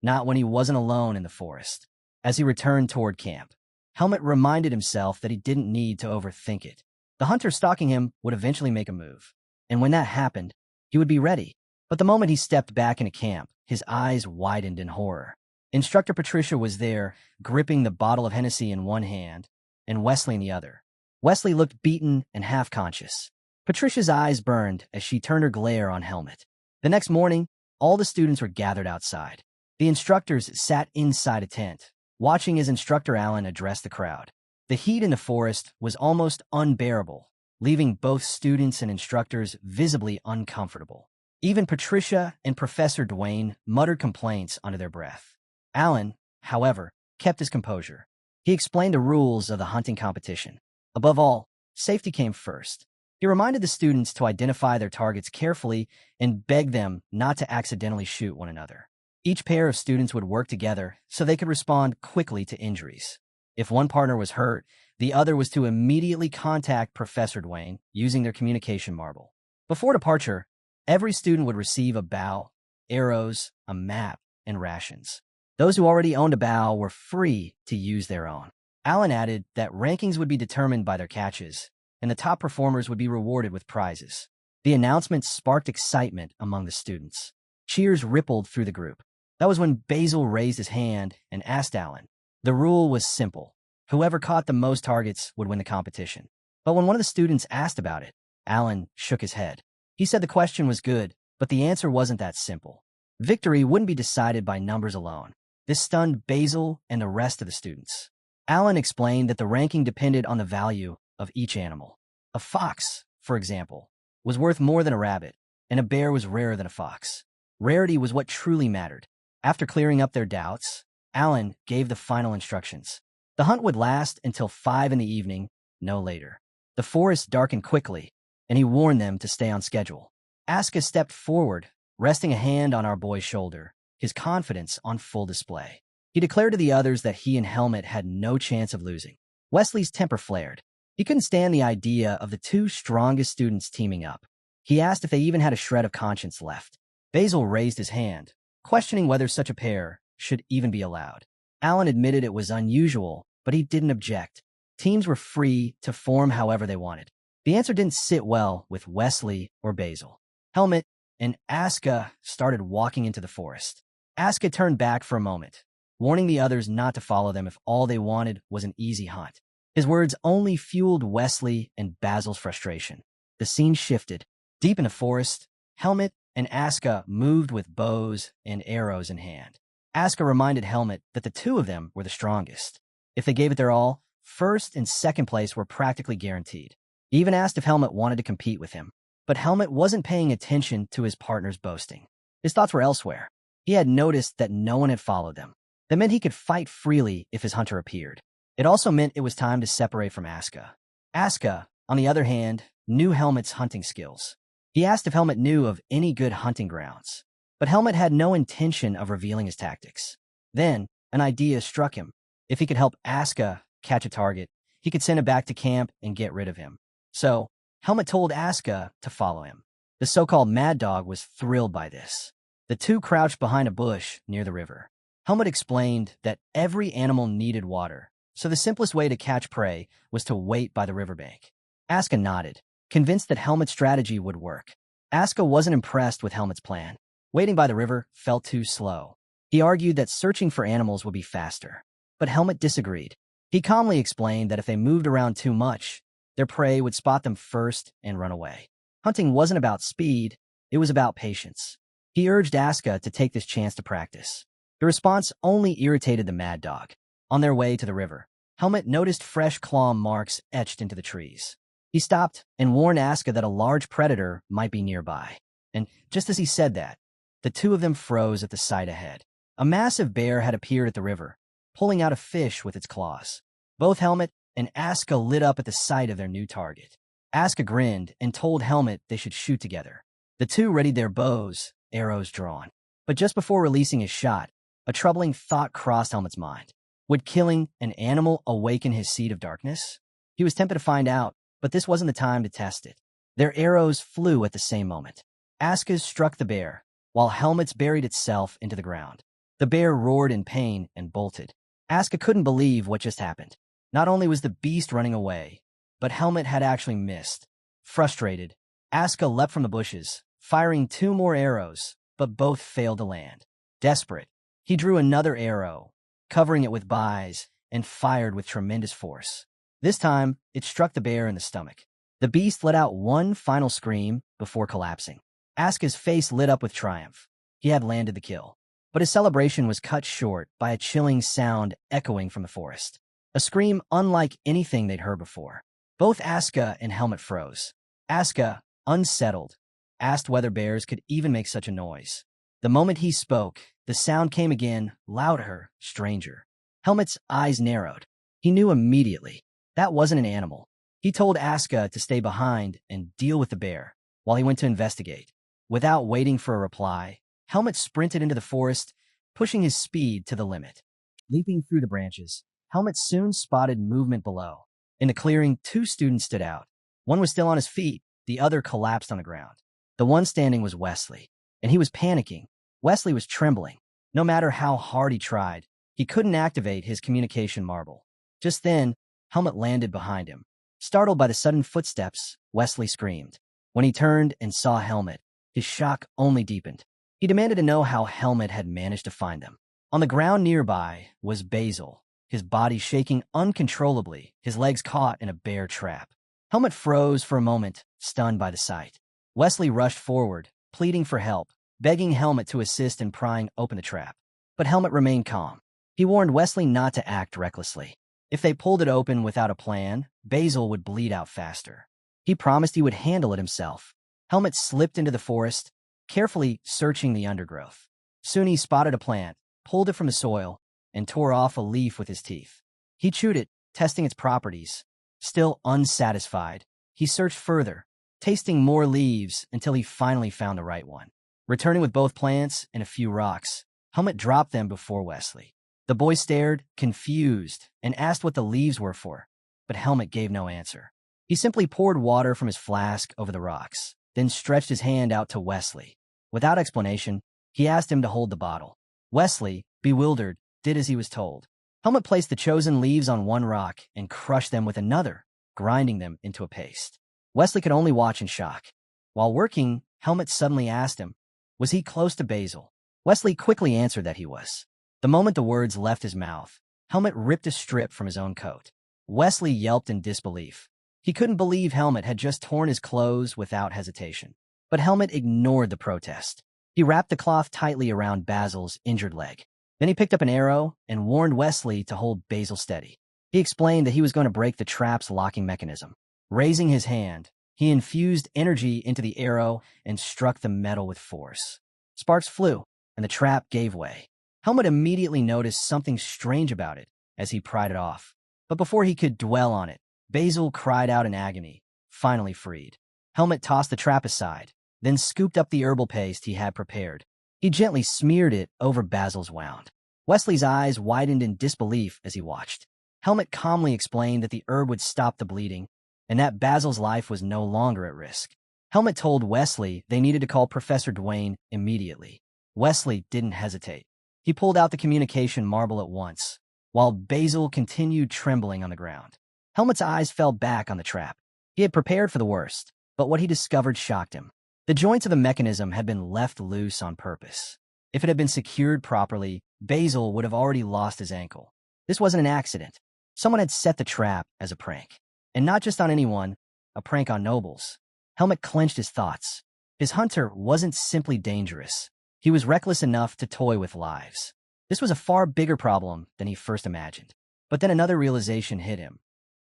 not when he wasn't alone in the forest. As he returned toward camp, Helmet reminded himself that he didn't need to overthink it. The hunter stalking him would eventually make a move, and when that happened, he would be ready. But the moment he stepped back into camp, his eyes widened in horror. Instructor Patricia was there, gripping the bottle of Hennessy in one hand and Wesley in the other. Wesley looked beaten and half-conscious. Patricia's eyes burned as she turned her glare on Helmet. The next morning, all the students were gathered outside. The instructors sat inside a tent, watching as Instructor Allen addressed the crowd. The heat in the forest was almost unbearable, leaving both students and instructors visibly uncomfortable. Even Patricia and Professor Dwayne muttered complaints under their breath. Allen, however, kept his composure. He explained the rules of the hunting competition. Above all, safety came first. He reminded the students to identify their targets carefully and begged them not to accidentally shoot one another. Each pair of students would work together so they could respond quickly to injuries. If one partner was hurt, the other was to immediately contact Professor Dwayne using their communication marble. Before departure, every student would receive a bow, arrows, a map, and rations. Those who already owned a bow were free to use their own. Allen added that rankings would be determined by their catches, and the top performers would be rewarded with prizes. The announcement sparked excitement among the students. Cheers rippled through the group. That was when Basil raised his hand and asked Allen. The rule was simple. Whoever caught the most targets would win the competition. But when one of the students asked about it, Allen shook his head. He said the question was good, but the answer wasn't that simple. Victory wouldn't be decided by numbers alone. This stunned Basil and the rest of the students. Allen explained that the ranking depended on the value of each animal. A fox, for example, was worth more than a rabbit, and a bear was rarer than a fox. Rarity was what truly mattered. After clearing up their doubts, Allen gave the final instructions. The hunt would last until 5 in the evening, no later. The forest darkened quickly, and he warned them to stay on schedule. Aska stepped forward, resting a hand on our boy's shoulder, his confidence on full display. He declared to the others that he and Helmet had no chance of losing. Wesley's temper flared. He couldn't stand the idea of the two strongest students teaming up. He asked if they even had a shred of conscience left. Basil raised his hand, questioning whether such a pair should even be allowed. Allen admitted it was unusual, but he didn't object. Teams were free to form however they wanted. The answer didn't sit well with Wesley or Basil. Helmet and Aska started walking into the forest. Aska turned back for a moment, warning the others not to follow them if all they wanted was an easy hunt. His words only fueled Wesley and Basil's frustration. The scene shifted. Deep in the forest, Helmet and Aska moved with bows and arrows in hand. Aska reminded Helmet that the two of them were the strongest. If they gave it their all, first and second place were practically guaranteed. He even asked if Helmet wanted to compete with him. But Helmet wasn't paying attention to his partner's boasting. His thoughts were elsewhere. He had noticed that no one had followed them. That meant he could fight freely if his hunter appeared. It also meant it was time to separate from Aska. Aska, on the other hand, knew Helmet's hunting skills. He asked if Helmet knew of any good hunting grounds. But Helmet had no intention of revealing his tactics. Then, an idea struck him. If he could help Aska catch a target, he could send him back to camp and get rid of him. So, Helmet told Aska to follow him. The so-called Mad Dog was thrilled by this. The two crouched behind a bush near the river. Helmet explained that every animal needed water, so the simplest way to catch prey was to wait by the riverbank. Aska nodded, convinced that Helmet's strategy would work. Aska wasn't impressed with Helmet's plan. Waiting by the river felt too slow. He argued that searching for animals would be faster. But Helmet disagreed. He calmly explained that if they moved around too much, their prey would spot them first and run away. Hunting wasn't about speed, it was about patience. He urged Aska to take this chance to practice. The response only irritated the Mad Dog. On their way to the river, Helmet noticed fresh claw marks etched into the trees. He stopped and warned Aska that a large predator might be nearby. And just as he said that, the two of them froze at the sight ahead. A massive bear had appeared at the river, pulling out a fish with its claws. Both Helmet and Aska lit up at the sight of their new target. Aska grinned and told Helmet they should shoot together. The two readied their bows, arrows drawn. But just before releasing his shot, a troubling thought crossed Helmet's mind. Would killing an animal awaken his seed of darkness? He was tempted to find out, but this wasn't the time to test it. Their arrows flew at the same moment. Aska's struck the bear, while Helmet's buried itself into the ground. The bear roared in pain and bolted. Aska couldn't believe what just happened. Not only was the beast running away, but Helmet had actually missed. Frustrated, Aska leapt from the bushes, firing 2 more arrows, but both failed to land. Desperate, he drew another arrow, covering it with boughs, and fired with tremendous force. This time, it struck the bear in the stomach. The beast let out one final scream before collapsing. Aska's face lit up with triumph. He had landed the kill. But his celebration was cut short by a chilling sound echoing from the forest. A scream unlike anything they'd heard before. Both Aska and Helmet froze. Aska, unsettled, asked whether bears could even make such a noise. The moment he spoke, the sound came again, louder, stranger. Helmet's eyes narrowed. He knew immediately. That wasn't an animal. He told Aska to stay behind and deal with the bear, while he went to investigate. Without waiting for a reply, Helmet sprinted into the forest, pushing his speed to the limit. Leaping through the branches, Helmet soon spotted movement below. In the clearing, 2 students stood out. One was still on his feet, the other collapsed on the ground. The one standing was Wesley, and he was panicking. Wesley was trembling. No matter how hard he tried, he couldn't activate his communication marble. Just then, Helmet landed behind him. Startled by the sudden footsteps, Wesley screamed. When he turned and saw Helmet, his shock only deepened. He demanded to know how Helmet had managed to find them. On the ground nearby was Basil, his body shaking uncontrollably, his legs caught in a bear trap. Helmet froze for a moment, stunned by the sight. Wesley rushed forward, pleading for help, begging Helmet to assist in prying open the trap. But Helmet remained calm. He warned Wesley not to act recklessly. If they pulled it open without a plan, Basil would bleed out faster. He promised he would handle it himself. Helmet slipped into the forest, carefully searching the undergrowth. Soon he spotted a plant, pulled it from the soil, and tore off a leaf with his teeth. He chewed it, testing its properties. Still unsatisfied, he searched further, tasting more leaves until he finally found the right one. Returning with both plants and a few rocks, Helmet dropped them before Wesley. The boy stared, confused, and asked what the leaves were for, but Helmet gave no answer. He simply poured water from his flask over the rocks, then stretched his hand out to Wesley. Without explanation, he asked him to hold the bottle. Wesley, bewildered, did as he was told. Helmet placed the chosen leaves on one rock and crushed them with another, grinding them into a paste. Wesley could only watch in shock. While working, Helmet suddenly asked him, was he close to Basil? Wesley quickly answered that he was. The moment the words left his mouth, Helmet ripped a strip from his own coat. Wesley yelped in disbelief. He couldn't believe Helmet had just torn his clothes without hesitation. But Helmet ignored the protest. He wrapped the cloth tightly around Basil's injured leg. Then he picked up an arrow and warned Wesley to hold Basil steady. He explained that he was going to break the trap's locking mechanism. Raising his hand, he infused energy into the arrow and struck the metal with force. Sparks flew, and the trap gave way. Helmet immediately noticed something strange about it as he pried it off. But before he could dwell on it, Basil cried out in agony, finally freed. Helmet tossed the trap aside, then scooped up the herbal paste he had prepared. He gently smeared it over Basil's wound. Wesley's eyes widened in disbelief as he watched. Helmet calmly explained that the herb would stop the bleeding, and that Basil's life was no longer at risk. Helmet told Wesley they needed to call Professor Dwayne immediately. Wesley didn't hesitate. He pulled out the communication marble at once, while Basil continued trembling on the ground. Helmet's eyes fell back on the trap. He had prepared for the worst, but what he discovered shocked him. The joints of the mechanism had been left loose on purpose. If it had been secured properly, Basil would have already lost his ankle. This wasn't an accident. Someone had set the trap as a prank. And not just on anyone, a prank on nobles. Helmet clenched his thoughts. His hunter wasn't simply dangerous. He was reckless enough to toy with lives. This was a far bigger problem than he first imagined. But then another realization hit him.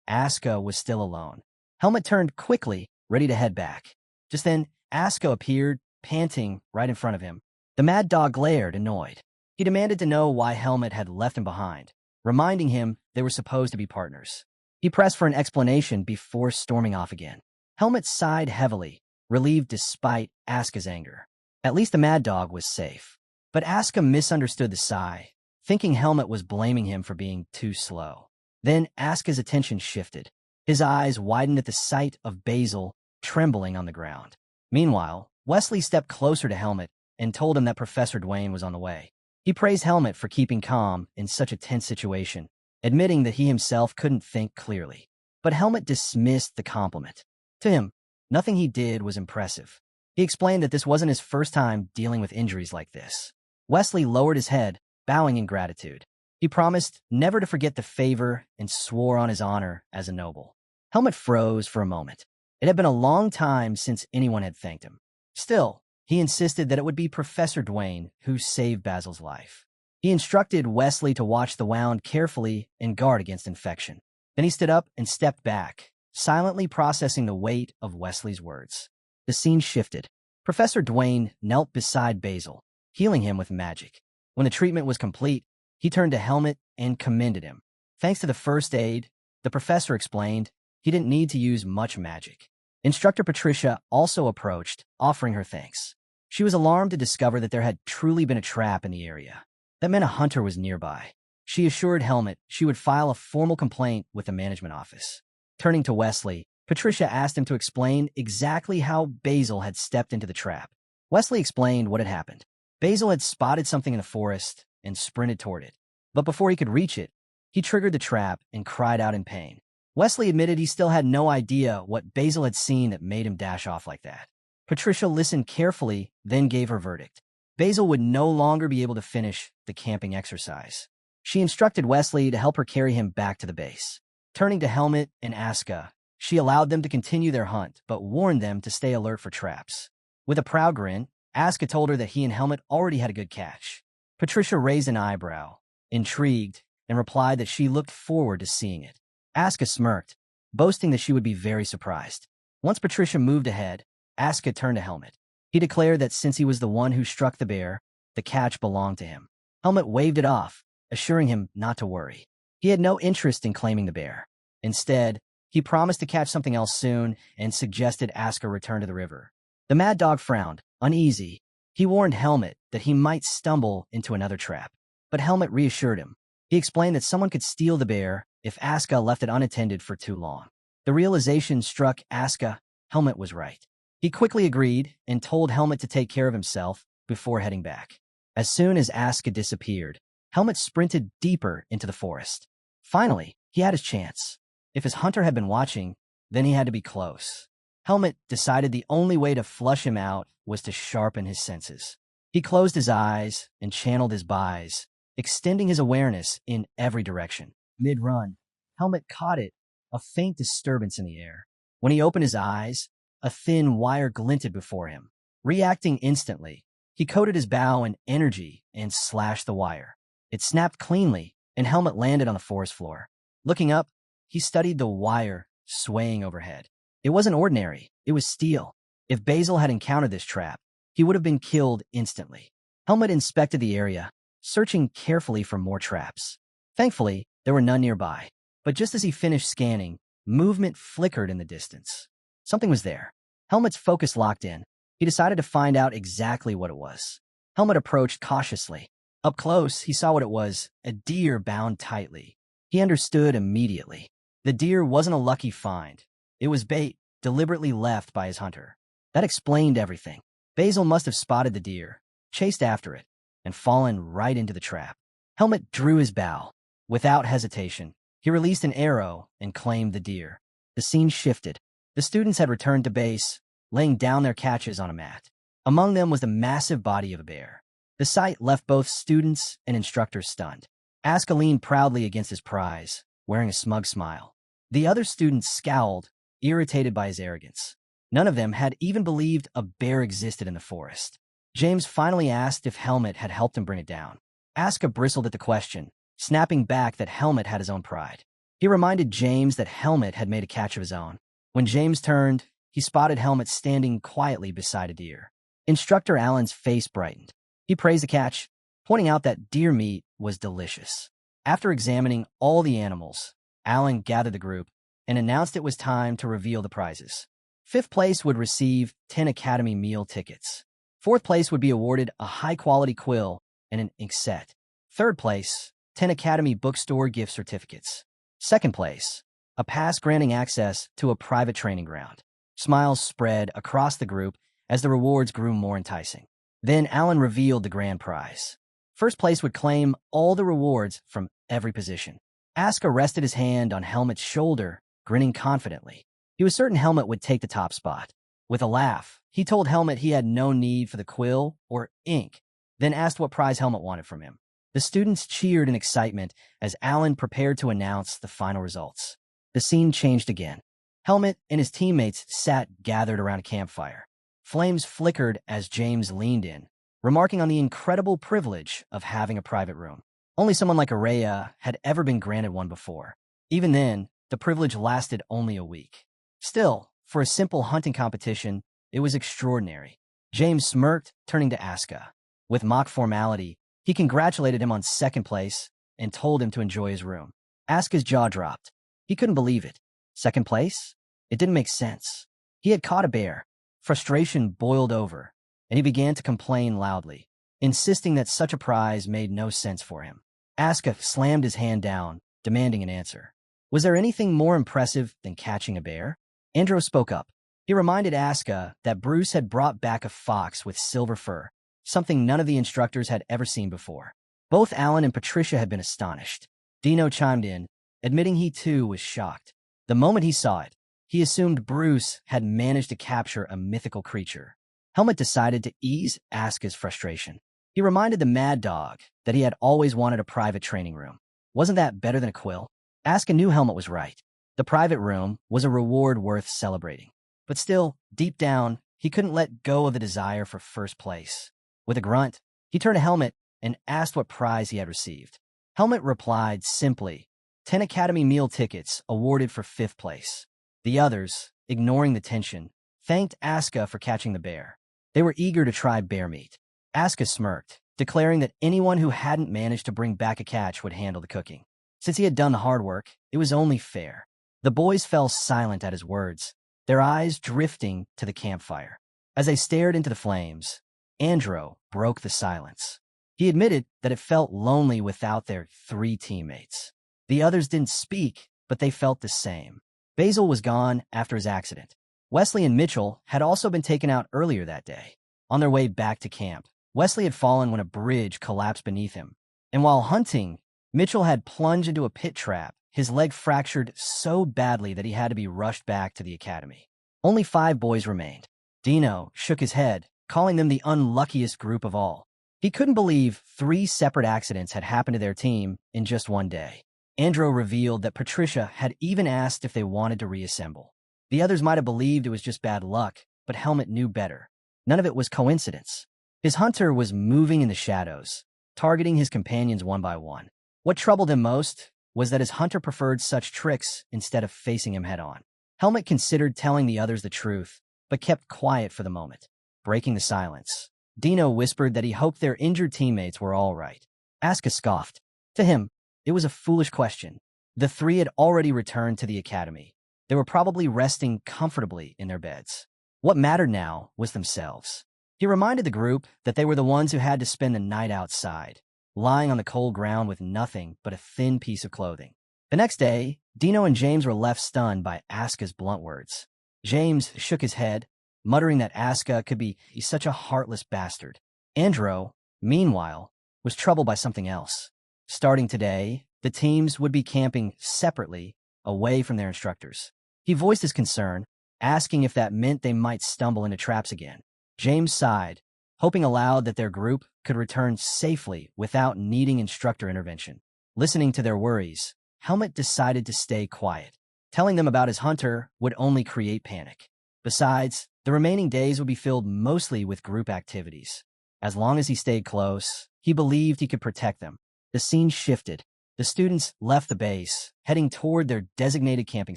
Aska was still alone. Helmet turned quickly, ready to head back. Just then, Aska appeared, panting right in front of him. The mad dog glared, annoyed. He demanded to know why Helmet had left him behind, reminding him they were supposed to be partners. He pressed for an explanation before storming off again. Helmet sighed heavily, relieved despite Aska's anger. At least the mad dog was safe. But Aska misunderstood the sigh, thinking Helmet was blaming him for being too slow. Then Aska's attention shifted. His eyes widened at the sight of Basil trembling on the ground. Meanwhile, Wesley stepped closer to Helmet and told him that Professor Dwayne was on the way. He praised Helmet for keeping calm in such a tense situation, admitting that he himself couldn't think clearly. But Helmet dismissed the compliment. To him, nothing he did was impressive. He explained that this wasn't his first time dealing with injuries like this. Wesley lowered his head, bowing in gratitude. He promised never to forget the favor and swore on his honor as a noble. Helmet froze for a moment. It had been a long time since anyone had thanked him. Still, he insisted that it would be Professor Dwayne who saved Basil's life. He instructed Wesley to watch the wound carefully and guard against infection. Then he stood up and stepped back, silently processing the weight of Wesley's words. The scene shifted. Professor Dwayne knelt beside Basil, healing him with magic. When the treatment was complete, he turned to Helmet and commended him. Thanks to the first aid, the professor explained, he didn't need to use much magic. Instructor Patricia also approached, offering her thanks. She was alarmed to discover that there had truly been a trap in the area. That meant a hunter was nearby. She assured Helmet she would file a formal complaint with the management office. Turning to Wesley, Patricia asked him to explain exactly how Basil had stepped into the trap. Wesley explained what had happened. Basil had spotted something in the forest and sprinted toward it. But before he could reach it, he triggered the trap and cried out in pain. Wesley admitted he still had no idea what Basil had seen that made him dash off like that. Patricia listened carefully, then gave her verdict. Basil would no longer be able to finish the camping exercise. She instructed Wesley to help her carry him back to the base. Turning to Helmet and Aska, she allowed them to continue their hunt, but warned them to stay alert for traps. With a proud grin, Aska told her that he and Helmet already had a good catch. Patricia raised an eyebrow, intrigued, and replied that she looked forward to seeing it. Aska smirked, boasting that she would be very surprised. Once Patricia moved ahead, Aska turned to Helmet. He declared that since he was the one who struck the bear, the catch belonged to him. Helmet waved it off, assuring him not to worry. He had no interest in claiming the bear. Instead, he promised to catch something else soon and suggested Aska return to the river. The mad dog frowned, uneasy. He warned Helmet that he might stumble into another trap. But Helmet reassured him. He explained that someone could steal the bear if Aska left it unattended for too long. The realization struck Aska. Helmet was right. He quickly agreed and told Helmet to take care of himself before heading back. As soon as Aska disappeared, Helmet sprinted deeper into the forest. Finally, he had his chance. If his hunter had been watching, then he had to be close. Helmet decided the only way to flush him out was to sharpen his senses. He closed his eyes and channeled his bis, extending his awareness in every direction. Mid-run, Helmet caught it, a faint disturbance in the air. When he opened his eyes, a thin wire glinted before him. Reacting instantly, he coated his bow in energy and slashed the wire. It snapped cleanly, and Helmet landed on the forest floor. Looking up, he studied the wire swaying overhead. It wasn't ordinary, it was steel. If Basil had encountered this trap, he would have been killed instantly. Helmet inspected the area, searching carefully for more traps. Thankfully, there were none nearby. But just as he finished scanning, movement flickered in the distance. Something was there. Helmet's focus locked in. He decided to find out exactly what it was. Helmet approached cautiously. Up close, he saw what it was, a deer bound tightly. He understood immediately. The deer wasn't a lucky find. It was bait, deliberately left by his hunter. That explained everything. Basil must have spotted the deer, chased after it, and fallen right into the trap. Helmet drew his bow. Without hesitation, he released an arrow and claimed the deer. The scene shifted. The students had returned to base, laying down their catches on a mat. Among them was the massive body of a bear. The sight left both students and instructors stunned. Aska leaned proudly against his prize, wearing a smug smile. The other students scowled, irritated by his arrogance. None of them had even believed a bear existed in the forest. James finally asked if Helmet had helped him bring it down. Aska bristled at the question, snapping back that Helmet had his own pride. He reminded James that Helmet had made a catch of his own. When James turned, he spotted Helmet standing quietly beside a deer. Instructor Allen's face brightened. He praised the catch, pointing out that deer meat was delicious. After examining all the animals, Allen gathered the group and announced it was time to reveal the prizes. Fifth place would receive 10 Academy meal tickets. Fourth place would be awarded a high-quality quill and an ink set. Third place, 10 Academy bookstore gift certificates. Second place, a pass granting access to a private training ground. Smiles spread across the group as the rewards grew more enticing. Then Allen revealed the grand prize. First place would claim all the rewards from every position. Aska rested his hand on Helmet's shoulder, grinning confidently. He was certain Helmet would take the top spot. With a laugh, he told Helmet he had no need for the quill or ink, then asked what prize Helmet wanted from him. The students cheered in excitement as Allen prepared to announce the final results. The scene changed again. Helmet and his teammates sat gathered around a campfire. Flames flickered as James leaned in, remarking on the incredible privilege of having a private room. Only someone like Araya had ever been granted one before. Even then, the privilege lasted only a week. Still, for a simple hunting competition, it was extraordinary. James smirked, turning to Aska. With mock formality, he congratulated him on second place and told him to enjoy his room. Aska's jaw dropped. He couldn't believe it. Second place? It didn't make sense. He had caught a bear. Frustration boiled over, and he began to complain loudly, insisting that such a prize made no sense for him. Aska slammed his hand down, demanding an answer. Was there anything more impressive than catching a bear? Andros spoke up. He reminded Aska that Bruce had brought back a fox with silver fur, something none of the instructors had ever seen before. Both Alan and Patricia had been astonished. Dino chimed in, admitting he too was shocked. The moment he saw it, he assumed Bruce had managed to capture a mythical creature. Helmet decided to ease Aska's frustration. He reminded the mad dog that he had always wanted a private training room. Wasn't that better than a quill? Aska knew Helmet was right. The private room was a reward worth celebrating. But still, deep down, he couldn't let go of the desire for first place. With a grunt, he turned to Helmet and asked what prize he had received. Helmet replied simply, 10 Academy meal tickets awarded for fifth place. The others, ignoring the tension, thanked Aska for catching the bear. They were eager to try bear meat. Aska smirked, declaring that anyone who hadn't managed to bring back a catch would handle the cooking. Since he had done the hard work, it was only fair. The boys fell silent at his words, their eyes drifting to the campfire. As they stared into the flames, Andro broke the silence. He admitted that it felt lonely without their 3 teammates. The others didn't speak, but they felt the same. Basil was gone after his accident. Wesley and Mitchell had also been taken out earlier that day. On their way back to camp, Wesley had fallen when a bridge collapsed beneath him, And while hunting, Mitchell had plunged into a pit trap, his leg fractured so badly that he had to be rushed back to the academy. Only 5 boys remained. Dino shook his head, calling them the unluckiest group of all. He couldn't believe 3 separate accidents had happened to their team in just one day. Andrew revealed that Patricia had even asked if they wanted to reassemble. The others might have believed it was just bad luck, but Helmut knew better. None of it was coincidence. His hunter was moving in the shadows, targeting his companions one by one. What troubled him most was that his hunter preferred such tricks instead of facing him head-on. Helmut considered telling the others the truth, but kept quiet for the moment. Breaking the silence, Dino whispered that he hoped their injured teammates were all right. Asuka scoffed. To him, it was a foolish question. The 3 had already returned to the academy. They were probably resting comfortably in their beds. What mattered now was themselves. He reminded the group that they were the ones who had to spend the night outside, lying on the cold ground with nothing but a thin piece of clothing. The next day, Dino and James were left stunned by Asuka's blunt words. James shook his head, muttering that Asuka could be such a heartless bastard. Andrew, meanwhile, was troubled by something else. Starting today, the teams would be camping separately, away from their instructors. He voiced his concern, asking if that meant they might stumble into traps again. James sighed, hoping aloud that their group could return safely without needing instructor intervention. Listening to their worries, Helmut decided to stay quiet. Telling them about his hunter would only create panic. Besides, the remaining days would be filled mostly with group activities. As long as he stayed close, he believed he could protect them. The scene shifted. The students left the base, heading toward their designated camping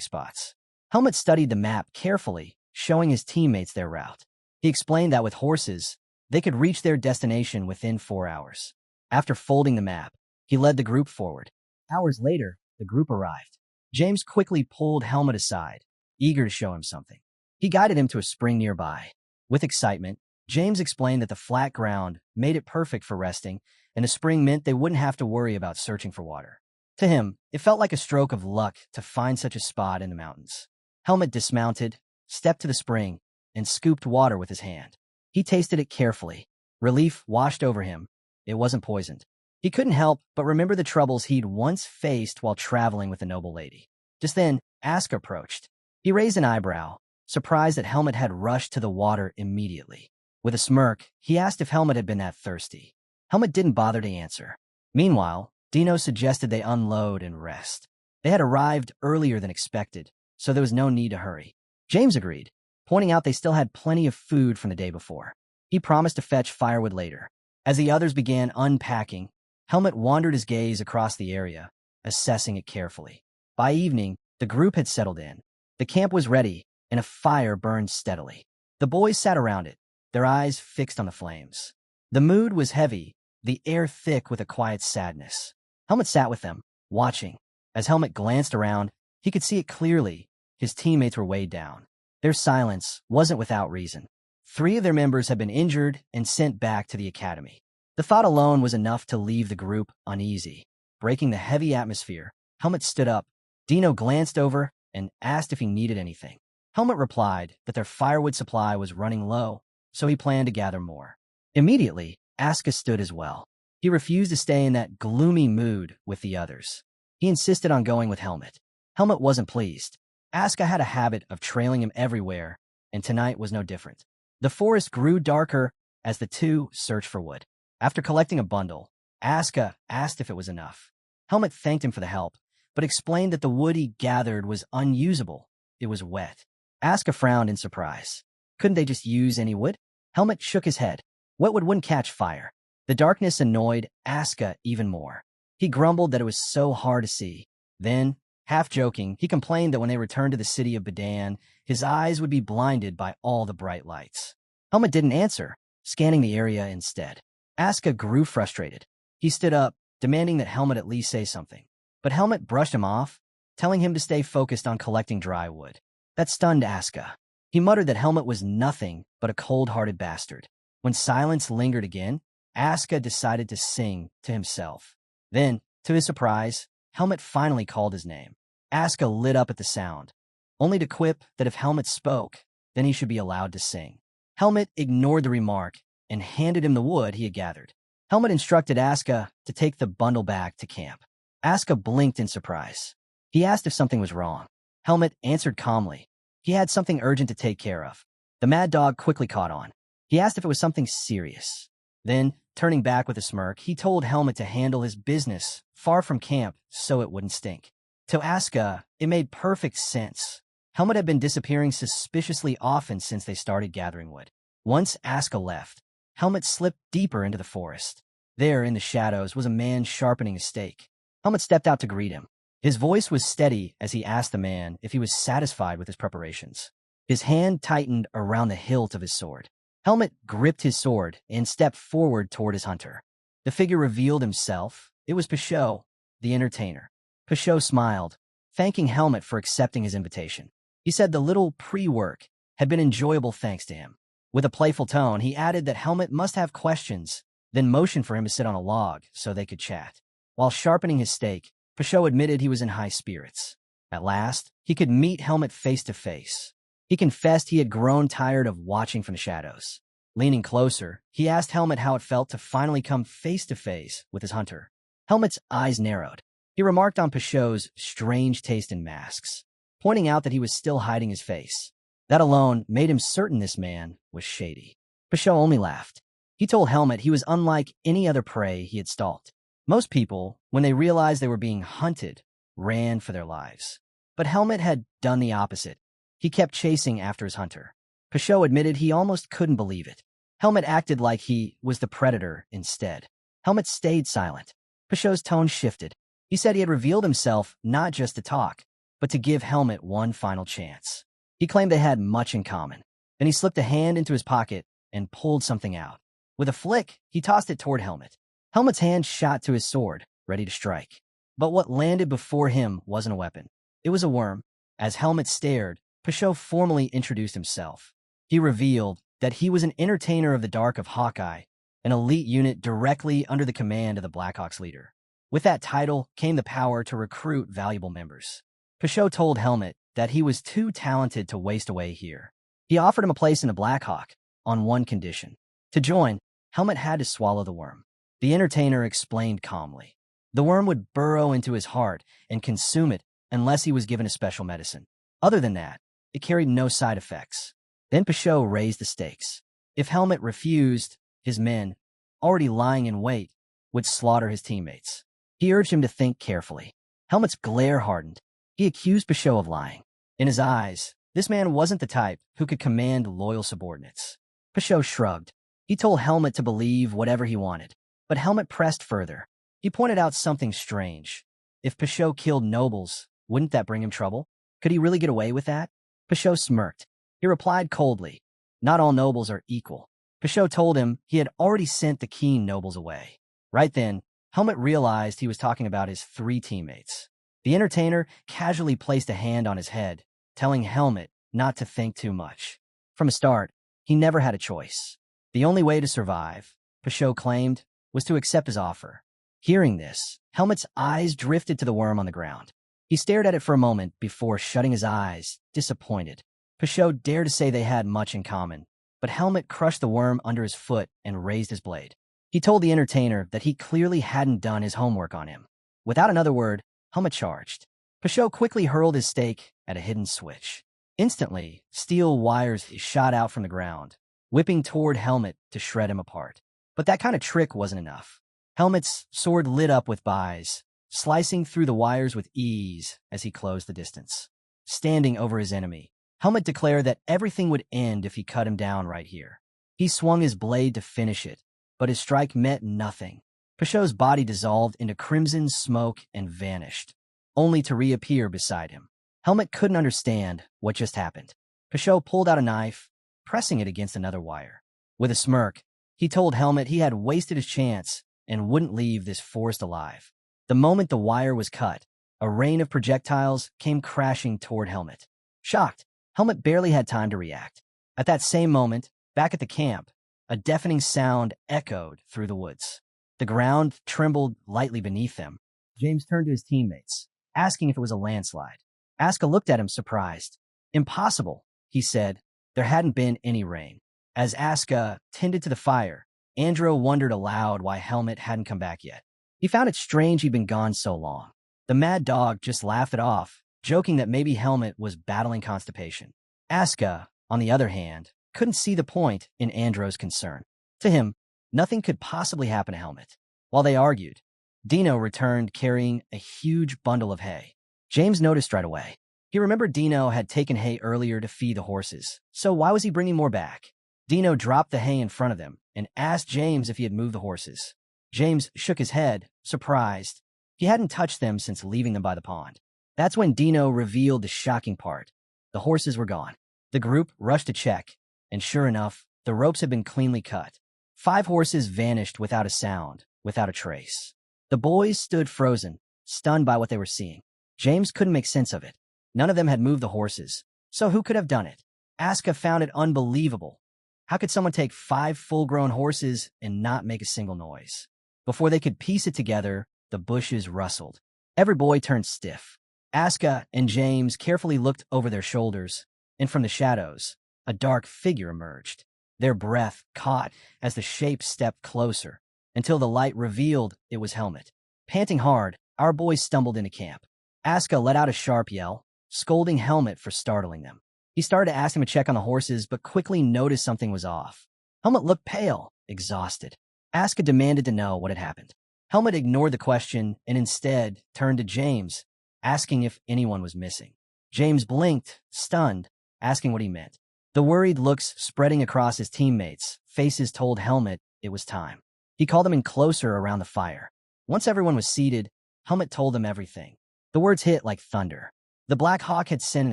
spots. Helmut studied the map carefully, showing his teammates their route. He explained that with horses, they could reach their destination within 4 hours. After folding the map, he led the group forward. Hours later, the group arrived. James quickly pulled Helmut aside, eager to show him something. He guided him to a spring nearby. With excitement, James explained that the flat ground made it perfect for resting, and the spring meant they wouldn't have to worry about searching for water. To him, it felt like a stroke of luck to find such a spot in the mountains. Helmut dismounted, stepped to the spring, and scooped water with his hand. He tasted it carefully. Relief washed over him. It wasn't poisoned. He couldn't help but remember the troubles he'd once faced while traveling with the noble lady. Just then, Asuka approached. He raised an eyebrow, surprised that Helmut had rushed to the water immediately. With a smirk, he asked if Helmut had been that thirsty. Helmut didn't bother to answer. Meanwhile, Dino suggested they unload and rest. They had arrived earlier than expected, so there was no need to hurry. James agreed, pointing out they still had plenty of food from the day before. He promised to fetch firewood later. As the others began unpacking, Helmut wandered his gaze across the area, assessing it carefully. By evening, the group had settled in. The camp was ready, and a fire burned steadily. The boys sat around it, their eyes fixed on the flames. The mood was heavy, the air thick with a quiet sadness. Helmut sat with them, watching. As Helmut glanced around, he could see it clearly. His teammates were weighed down. Their silence wasn't without reason. 3 of their members had been injured and sent back to the academy. The thought alone was enough to leave the group uneasy. Breaking the heavy atmosphere, Helmut stood up. Dino glanced over and asked if he needed anything. Helmut replied that their firewood supply was running low, so he planned to gather more. Immediately, Asuka stood as well. He refused to stay in that gloomy mood with the others. He insisted on going with Helmut. Helmut wasn't pleased. Asuka had a habit of trailing him everywhere, and tonight was no different. The forest grew darker as the 2 searched for wood. After collecting a bundle, Asuka asked if it was enough. Helmut thanked him for the help, but explained that the wood he gathered was unusable. It was wet. Asuka frowned in surprise. Couldn't they just use any wood? Helmut shook his head. Wet wood wouldn't catch fire. The darkness annoyed Asuka even more. He grumbled that it was so hard to see. Then, half joking, he complained that when they returned to the city of Badan, his eyes would be blinded by all the bright lights. Helmut didn't answer, scanning the area instead. Asuka grew frustrated. He stood up, demanding that Helmut at least say something. But Helmut brushed him off, telling him to stay focused on collecting dry wood. That stunned Asuka. He muttered that Helmut was nothing but a cold-hearted bastard. When silence lingered again, Asuka decided to sing to himself. Then, to his surprise, Helmut finally called his name. Asuka lit up at the sound, only to quip that if Helmut spoke, then he should be allowed to sing. Helmut ignored the remark and handed him the wood he had gathered. Helmet instructed Asuka to take the bundle back to camp. Asuka blinked in surprise. He asked if something was wrong. Helmet answered calmly. He had something urgent to take care of. The mad dog quickly caught on. He asked if it was something serious. Then, turning back with a smirk, he told Helmet to handle his business far from camp so it wouldn't stink. To Asuka, it made perfect sense. Helmet had been disappearing suspiciously often since they started gathering wood. Once Asuka left, Helmet slipped deeper into the forest. There, in the shadows, was a man sharpening a stake. Helmet stepped out to greet him. His voice was steady as he asked the man if he was satisfied with his preparations. His hand tightened around the hilt of his sword. Helmet gripped his sword and stepped forward toward his hunter. The figure revealed himself. It was Pashot, the entertainer. Pashot smiled, thanking Helmet for accepting his invitation. He said the little pre-work had been enjoyable thanks to him. With a playful tone, he added that Helmet must have questions, then motioned for him to sit on a log so they could chat. While sharpening his stake, Pashot admitted he was in high spirits. At last, he could meet Helmet face to face. He confessed he had grown tired of watching from the shadows. Leaning closer, he asked Helmet how it felt to finally come face to face with his hunter. Helmet's eyes narrowed. He remarked on Pashot's strange taste in masks, pointing out that he was still hiding his face. That alone made him certain this man was shady. Pashot only laughed. He told Helmet he was unlike any other prey he had stalked. Most people, when they realized they were being hunted, ran for their lives. But Helmet had done the opposite. He kept chasing after his hunter. Pashot admitted he almost couldn't believe it. Helmet acted like he was the predator instead. Helmet stayed silent. Pashot's tone shifted. He said he had revealed himself not just to talk, but to give Helmet one final chance. He claimed they had much in common. Then he slipped a hand into his pocket and pulled something out. With a flick, he tossed it toward Helmet. Helmet's hand shot to his sword, ready to strike. But what landed before him wasn't a weapon. It was a worm. As Helmet stared, Pashot formally introduced himself. He revealed that he was an entertainer of the Dark of Hawkeye, an elite unit directly under the command of the Blackhawks leader. With that title came the power to recruit valuable members. Pashot told Helmet that he was too talented to waste away here. He offered him a place in the Blackhawk, on one condition. To join, Helmet had to swallow the worm. The entertainer explained calmly. The worm would burrow into his heart and consume it unless he was given a special medicine. Other than that, it carried no side effects. Then Pashot raised the stakes. If Helmet refused, his men, already lying in wait, would slaughter his teammates. He urged him to think carefully. Helmet's glare hardened. He accused Pashot of lying. In his eyes, this man wasn't the type who could command loyal subordinates. Pashot shrugged. He told Helmet to believe whatever he wanted. But Helmet pressed further. He pointed out something strange. If Pashot killed nobles, wouldn't that bring him trouble? Could he really get away with that? Pashot smirked. He replied coldly, "Not all nobles are equal." Pashot told him he had already sent the keen nobles away. Right then, Helmet realized he was talking about his 3 teammates. The entertainer casually placed a hand on his head, telling Helmet not to think too much. From the start, he never had a choice. The only way to survive, Pashot claimed, was to accept his offer. Hearing this, Helmet's eyes drifted to the worm on the ground. He stared at it for a moment before shutting his eyes, disappointed. Pashot dared to say they had much in common, but Helmet crushed the worm under his foot and raised his blade. He told the entertainer that he clearly hadn't done his homework on him. Without another word, Helmet charged. Pashot quickly hurled his stake at a hidden switch. Instantly, steel wires shot out from the ground, whipping toward Helmet to shred him apart. But that kind of trick wasn't enough. Helmet's sword lit up with buys, slicing through the wires with ease as he closed the distance. Standing over his enemy, Helmet declared that everything would end if he cut him down right here. He swung his blade to finish it, but his strike meant nothing. Pashot's body dissolved into crimson smoke and vanished, only to reappear beside him. Helmet couldn't understand what just happened. Pashot pulled out a knife, pressing it against another wire. With a smirk, he told Helmet he had wasted his chance and wouldn't leave this forest alive. The moment the wire was cut, a rain of projectiles came crashing toward Helmet. Shocked, Helmet barely had time to react. At that same moment, back at the camp, a deafening sound echoed through the woods. The ground trembled lightly beneath them. James turned to his teammates, asking if it was a landslide. Asuka looked at him surprised. "Impossible," he said. There hadn't been any rain. As Asuka tended to the fire, Andro wondered aloud why Helmet hadn't come back yet. He found it strange he'd been gone so long. The mad dog just laughed it off, joking that maybe Helmet was battling constipation. Aska, on the other hand, couldn't see the point in Andro's concern. To him, nothing could possibly happen to Helmet. While they argued, Dino returned carrying a huge bundle of hay. James noticed right away. He remembered Dino had taken hay earlier to feed the horses, so why was he bringing more back? Dino dropped the hay in front of them and asked James if he had moved the horses. James shook his head, surprised. He hadn't touched them since leaving them by the pond. That's when Dino revealed the shocking part. The horses were gone. The group rushed to check, and sure enough, the ropes had been cleanly cut. 5 horses vanished without a sound, without a trace. The boys stood frozen, stunned by what they were seeing. James couldn't make sense of it. None of them had moved the horses, so who could have done it? Aska found it unbelievable. How could someone take 5 full-grown horses and not make a single noise? Before they could piece it together, the bushes rustled. Every boy turned stiff. Aska and James carefully looked over their shoulders, and from the shadows, a dark figure emerged. Their breath caught as the shape stepped closer, until the light revealed it was Helmet. Panting hard, our boys stumbled into camp. Aska let out a sharp yell, scolding Helmet for startling them. He started to ask him to check on the horses, but quickly noticed something was off. Helmet looked pale, exhausted. Aska demanded to know what had happened. Helmet ignored the question and instead turned to James, asking if anyone was missing. James blinked, stunned, asking what he meant. The worried looks spreading across his teammates' faces told Helmet it was time. He called them in closer around the fire. Once everyone was seated, Helmet told them everything. The words hit like thunder. The Black Hawk had sent an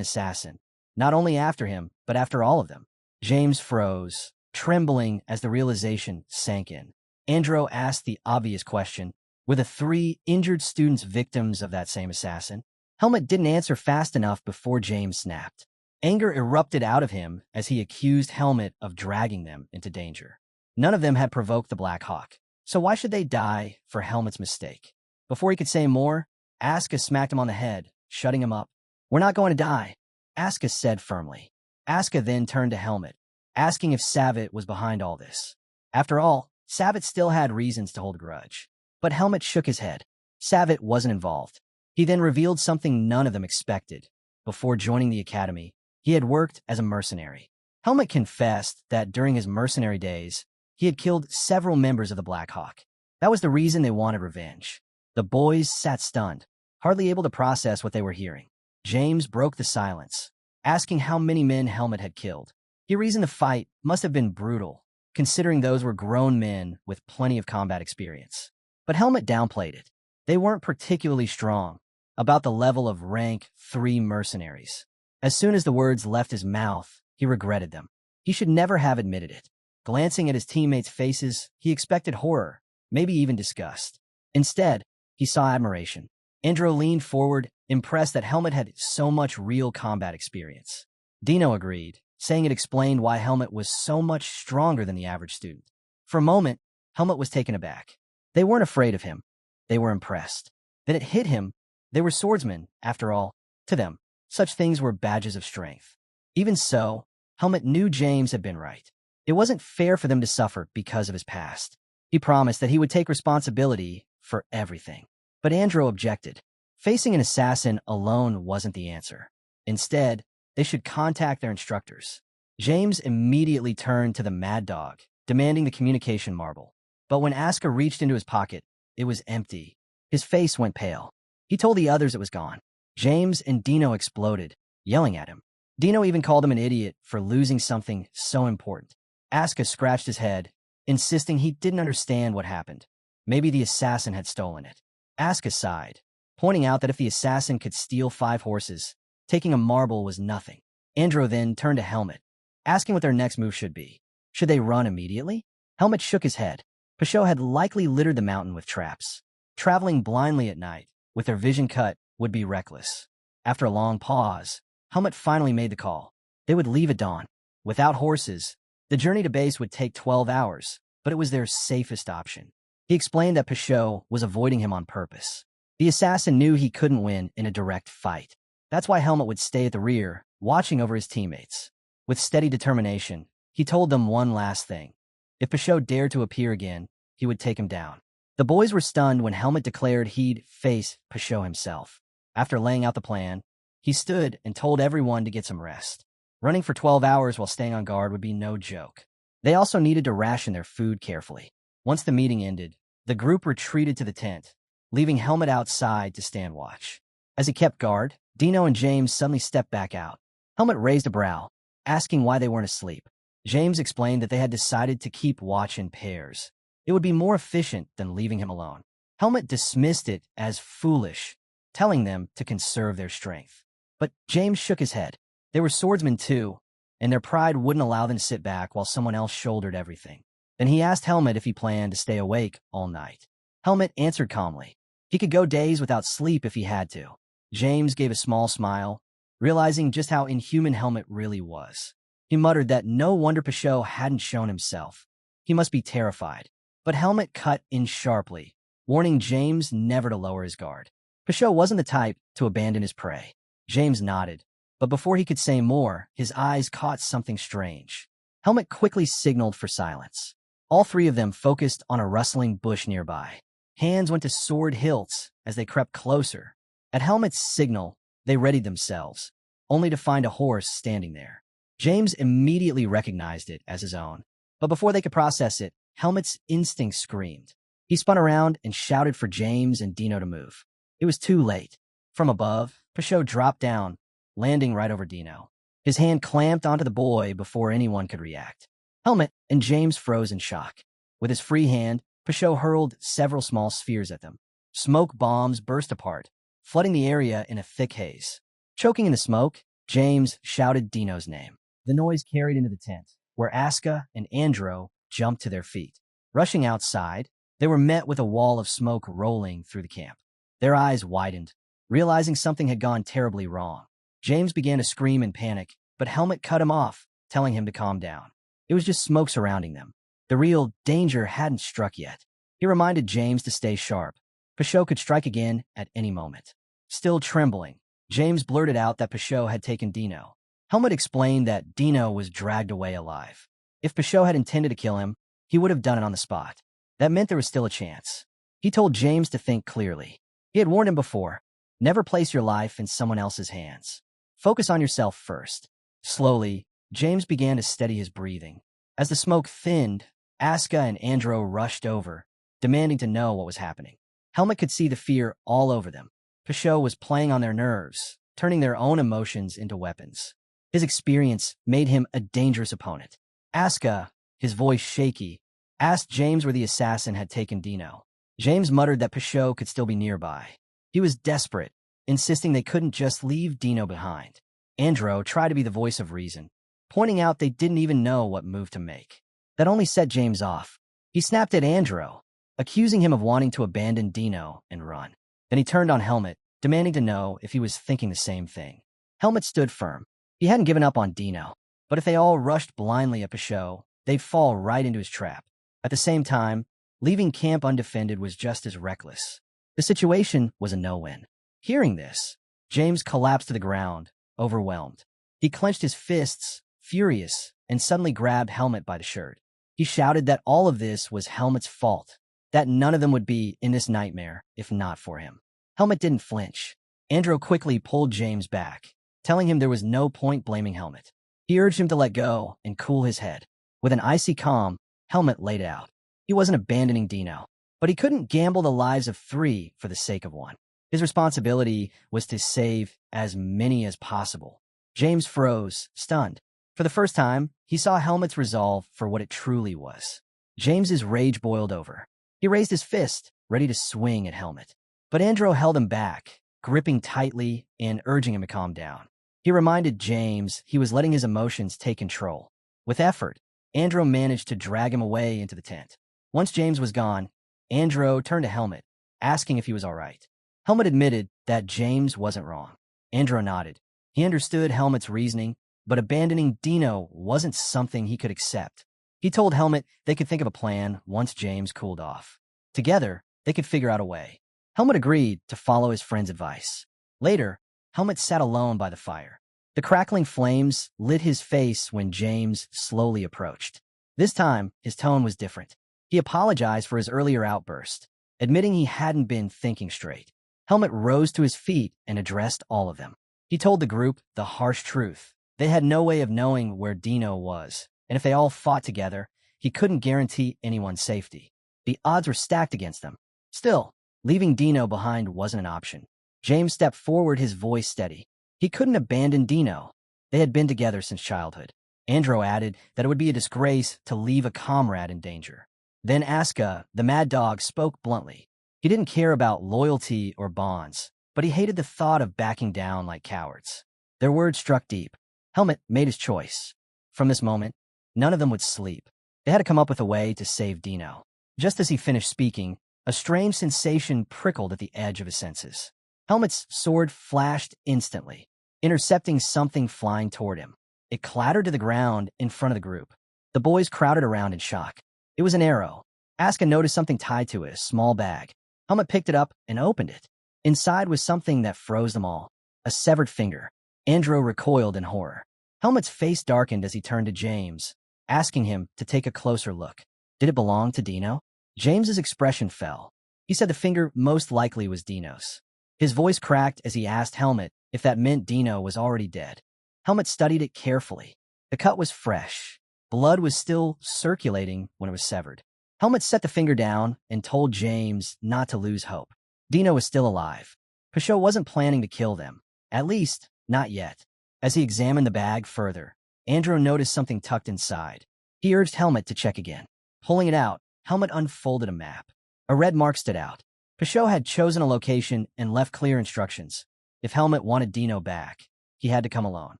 assassin, not only after him, but after all of them. James froze, trembling as the realization sank in. Andro asked the obvious question, were the 3 injured students victims of that same assassin? Helmet didn't answer fast enough before James snapped. Anger erupted out of him as he accused Helmet of dragging them into danger. None of them had provoked the Black Hawk, so why should they die for Helmet's mistake? Before he could say more, Aska smacked him on the head, shutting him up. We're not going to die, Aska said firmly. Aska then turned to Helmet, asking if Savitt was behind all this. After all, Savitt still had reasons to hold a grudge. But Helmet shook his head. Savitt wasn't involved. He then revealed something none of them expected. Before joining the academy, he had worked as a mercenary. Helmet confessed that during his mercenary days, he had killed several members of the Black Hawk. That was the reason they wanted revenge. The boys sat stunned, hardly able to process what they were hearing. James broke the silence, asking how many men Helmet had killed. He reasoned the fight must have been brutal, considering those were grown men with plenty of combat experience. But Helmet downplayed it. They weren't particularly strong, about the level of rank 3 mercenaries. As soon as the words left his mouth, he regretted them. He should never have admitted it. Glancing at his teammates' faces, he expected horror, maybe even disgust. Instead, he saw admiration. Andro leaned forward, impressed that Helmet had so much real combat experience. Dino agreed, saying it explained why Helmet was so much stronger than the average student. For a moment, Helmet was taken aback. They weren't afraid of him. They were impressed. Then it hit him. They were swordsmen, after all. To them, such things were badges of strength. Even so, Helmet knew James had been right. It wasn't fair for them to suffer because of his past. He promised that he would take responsibility for everything. But Andro objected. Facing an assassin alone wasn't the answer. Instead, they should contact their instructors. James immediately turned to the mad dog, demanding the communication marble. But when Aska reached into his pocket, it was empty. His face went pale. He told the others it was gone. James and Dino exploded, yelling at him. Dino even called him an idiot for losing something so important. Aska scratched his head, insisting he didn't understand what happened. Maybe the assassin had stolen it. Aska sighed, pointing out that if the assassin could steal 5 horses, taking a marble was nothing. Andro then turned to Helmet, asking what their next move should be. Should they run immediately? Helmet shook his head. Peugeot had likely littered the mountain with traps. Traveling blindly at night, with their vision cut, would be reckless. After a long pause, Helmet finally made the call. They would leave at dawn. Without horses, the journey to base would take 12 hours, but it was their safest option. He explained that Peugeot was avoiding him on purpose. The assassin knew he couldn't win in a direct fight. That's why Helmet would stay at the rear, watching over his teammates. With steady determination, he told them one last thing. If Pashot dared to appear again, he would take him down. The boys were stunned when Helmet declared he'd face Pashot himself. After laying out the plan, he stood and told everyone to get some rest. Running for 12 hours while staying on guard would be no joke. They also needed to ration their food carefully. Once the meeting ended, the group retreated to the tent, leaving Helmet outside to stand watch. As he kept guard, Dino and James suddenly stepped back out. Helmet raised a brow, asking why they weren't asleep. James explained that they had decided to keep watch in pairs. It would be more efficient than leaving him alone. Helmet dismissed it as foolish, telling them to conserve their strength. But James shook his head. They were swordsmen too, and their pride wouldn't allow them to sit back while someone else shouldered everything. Then he asked Helmet if he planned to stay awake all night. Helmet answered calmly. He could go days without sleep if he had to. James gave a small smile, realizing just how inhuman Helmet really was. He muttered that no wonder Pashot hadn't shown himself. He must be terrified. But Helmet cut in sharply, warning James never to lower his guard. Pashot wasn't the type to abandon his prey. James nodded, but before he could say more, his eyes caught something strange. Helmet quickly signaled for silence. All three of them focused on a rustling bush nearby. Hands went to sword hilts as they crept closer. At Helmet's signal, they readied themselves, only to find a horse standing there. James immediately recognized it as his own, but before they could process it, Helmet's instinct screamed. He spun around and shouted for James and Dino to move. It was too late. From above, Pashot dropped down, landing right over Dino. His hand clamped onto the boy before anyone could react. Helmet and James froze in shock. With his free hand, Pashot hurled several small spheres at them. Smoke bombs burst apart, flooding the area in a thick haze. Choking in the smoke, James shouted Dino's name. The noise carried into the tent, where Aska and Andro jumped to their feet. Rushing outside, they were met with a wall of smoke rolling through the camp. Their eyes widened, realizing something had gone terribly wrong. James began to scream in panic, but Helmet cut him off, telling him to calm down. It was just smoke surrounding them. The real danger hadn't struck yet. He reminded James to stay sharp. Pashot could strike again at any moment. Still trembling, James blurted out that Pashot had taken Dino. Helmet explained that Dino was dragged away alive. If Pashot had intended to kill him, he would have done it on the spot. That meant there was still a chance. He told James to think clearly. He had warned him before, never place your life in someone else's hands. Focus on yourself first. Slowly, James began to steady his breathing. As the smoke thinned, Aska and Andro rushed over, demanding to know what was happening. Helmet could see the fear all over them. Pashot was playing on their nerves, turning their own emotions into weapons. His experience made him a dangerous opponent. Aska, his voice shaky, asked James where the assassin had taken Dino. James muttered that Pashot could still be nearby. He was desperate, insisting they couldn't just leave Dino behind. Andro tried to be the voice of reason, pointing out they didn't even know what move to make. That only set James off. He snapped at Andro, accusing him of wanting to abandon Dino and run. Then he turned on Helmet, demanding to know if he was thinking the same thing. Helmet stood firm. He hadn't given up on Dino, but if they all rushed blindly at Pashot, they'd fall right into his trap. At the same time, leaving camp undefended was just as reckless. The situation was a no-win. Hearing this, James collapsed to the ground, overwhelmed. He clenched his fists, furious, and suddenly grabbed Helmet by the shirt. He shouted that all of this was Helmet's fault, that none of them would be in this nightmare if not for him. Helmet didn't flinch. Andro quickly pulled James back, telling him there was no point blaming Helmet. He urged him to let go and cool his head. With an icy calm, Helmet laid out. He wasn't abandoning Dino, but he couldn't gamble the lives of 3 for the sake of 1. His responsibility was to save as many as possible. James froze, stunned. For the first time, he saw Helmet's resolve for what it truly was. James's rage boiled over. He raised his fist, ready to swing at Helmet. But Andro held him back, gripping tightly and urging him to calm down. He reminded James he was letting his emotions take control. With effort, Andro managed to drag him away into the tent. Once James was gone, Andro turned to Helmet, asking if he was all right. Helmet admitted that James wasn't wrong. Andro nodded. He understood Helmet's reasoning, but abandoning Dino wasn't something he could accept. He told Helmet they could think of a plan once James cooled off. Together, they could figure out a way. Helmet agreed to follow his friend's advice. Later, Helmet sat alone by the fire. The crackling flames lit his face when James slowly approached. This time, his tone was different. He apologized for his earlier outburst, admitting he hadn't been thinking straight. Helmet rose to his feet and addressed all of them. He told the group the harsh truth. They had no way of knowing where Dino was, and if they all fought together, he couldn't guarantee anyone's safety. The odds were stacked against them. Still, leaving Dino behind wasn't an option. James stepped forward, his voice steady. He couldn't abandon Dino. They had been together since childhood. Andro added that it would be a disgrace to leave a comrade in danger. Then Aska, the mad dog, spoke bluntly. He didn't care about loyalty or bonds, but he hated the thought of backing down like cowards. Their words struck deep. Helmet made his choice. From this moment, none of them would sleep. They had to come up with a way to save Dino. Just as he finished speaking, a strange sensation prickled at the edge of his senses. Helmet's sword flashed instantly, intercepting something flying toward him. It clattered to the ground in front of the group. The boys crowded around in shock. It was an arrow. Aska noticed something tied to it, a small bag. Helmet picked it up and opened it. Inside was something that froze them all. A severed finger. Andro recoiled in horror. Helmet's face darkened as he turned to James, asking him to take a closer look. Did it belong to Dino? James's expression fell. He said the finger most likely was Dino's. His voice cracked as he asked Helmet if that meant Dino was already dead. Helmet studied it carefully. The cut was fresh. Blood was still circulating when it was severed. Helmet set the finger down and told James not to lose hope. Dino was still alive. Pashot wasn't planning to kill them. At least, not yet. As he examined the bag further, Andro noticed something tucked inside. He urged Helmet to check again. Pulling it out, Helmet unfolded a map. A red mark stood out. Pashot had chosen a location and left clear instructions. If Helmet wanted Dino back, he had to come alone.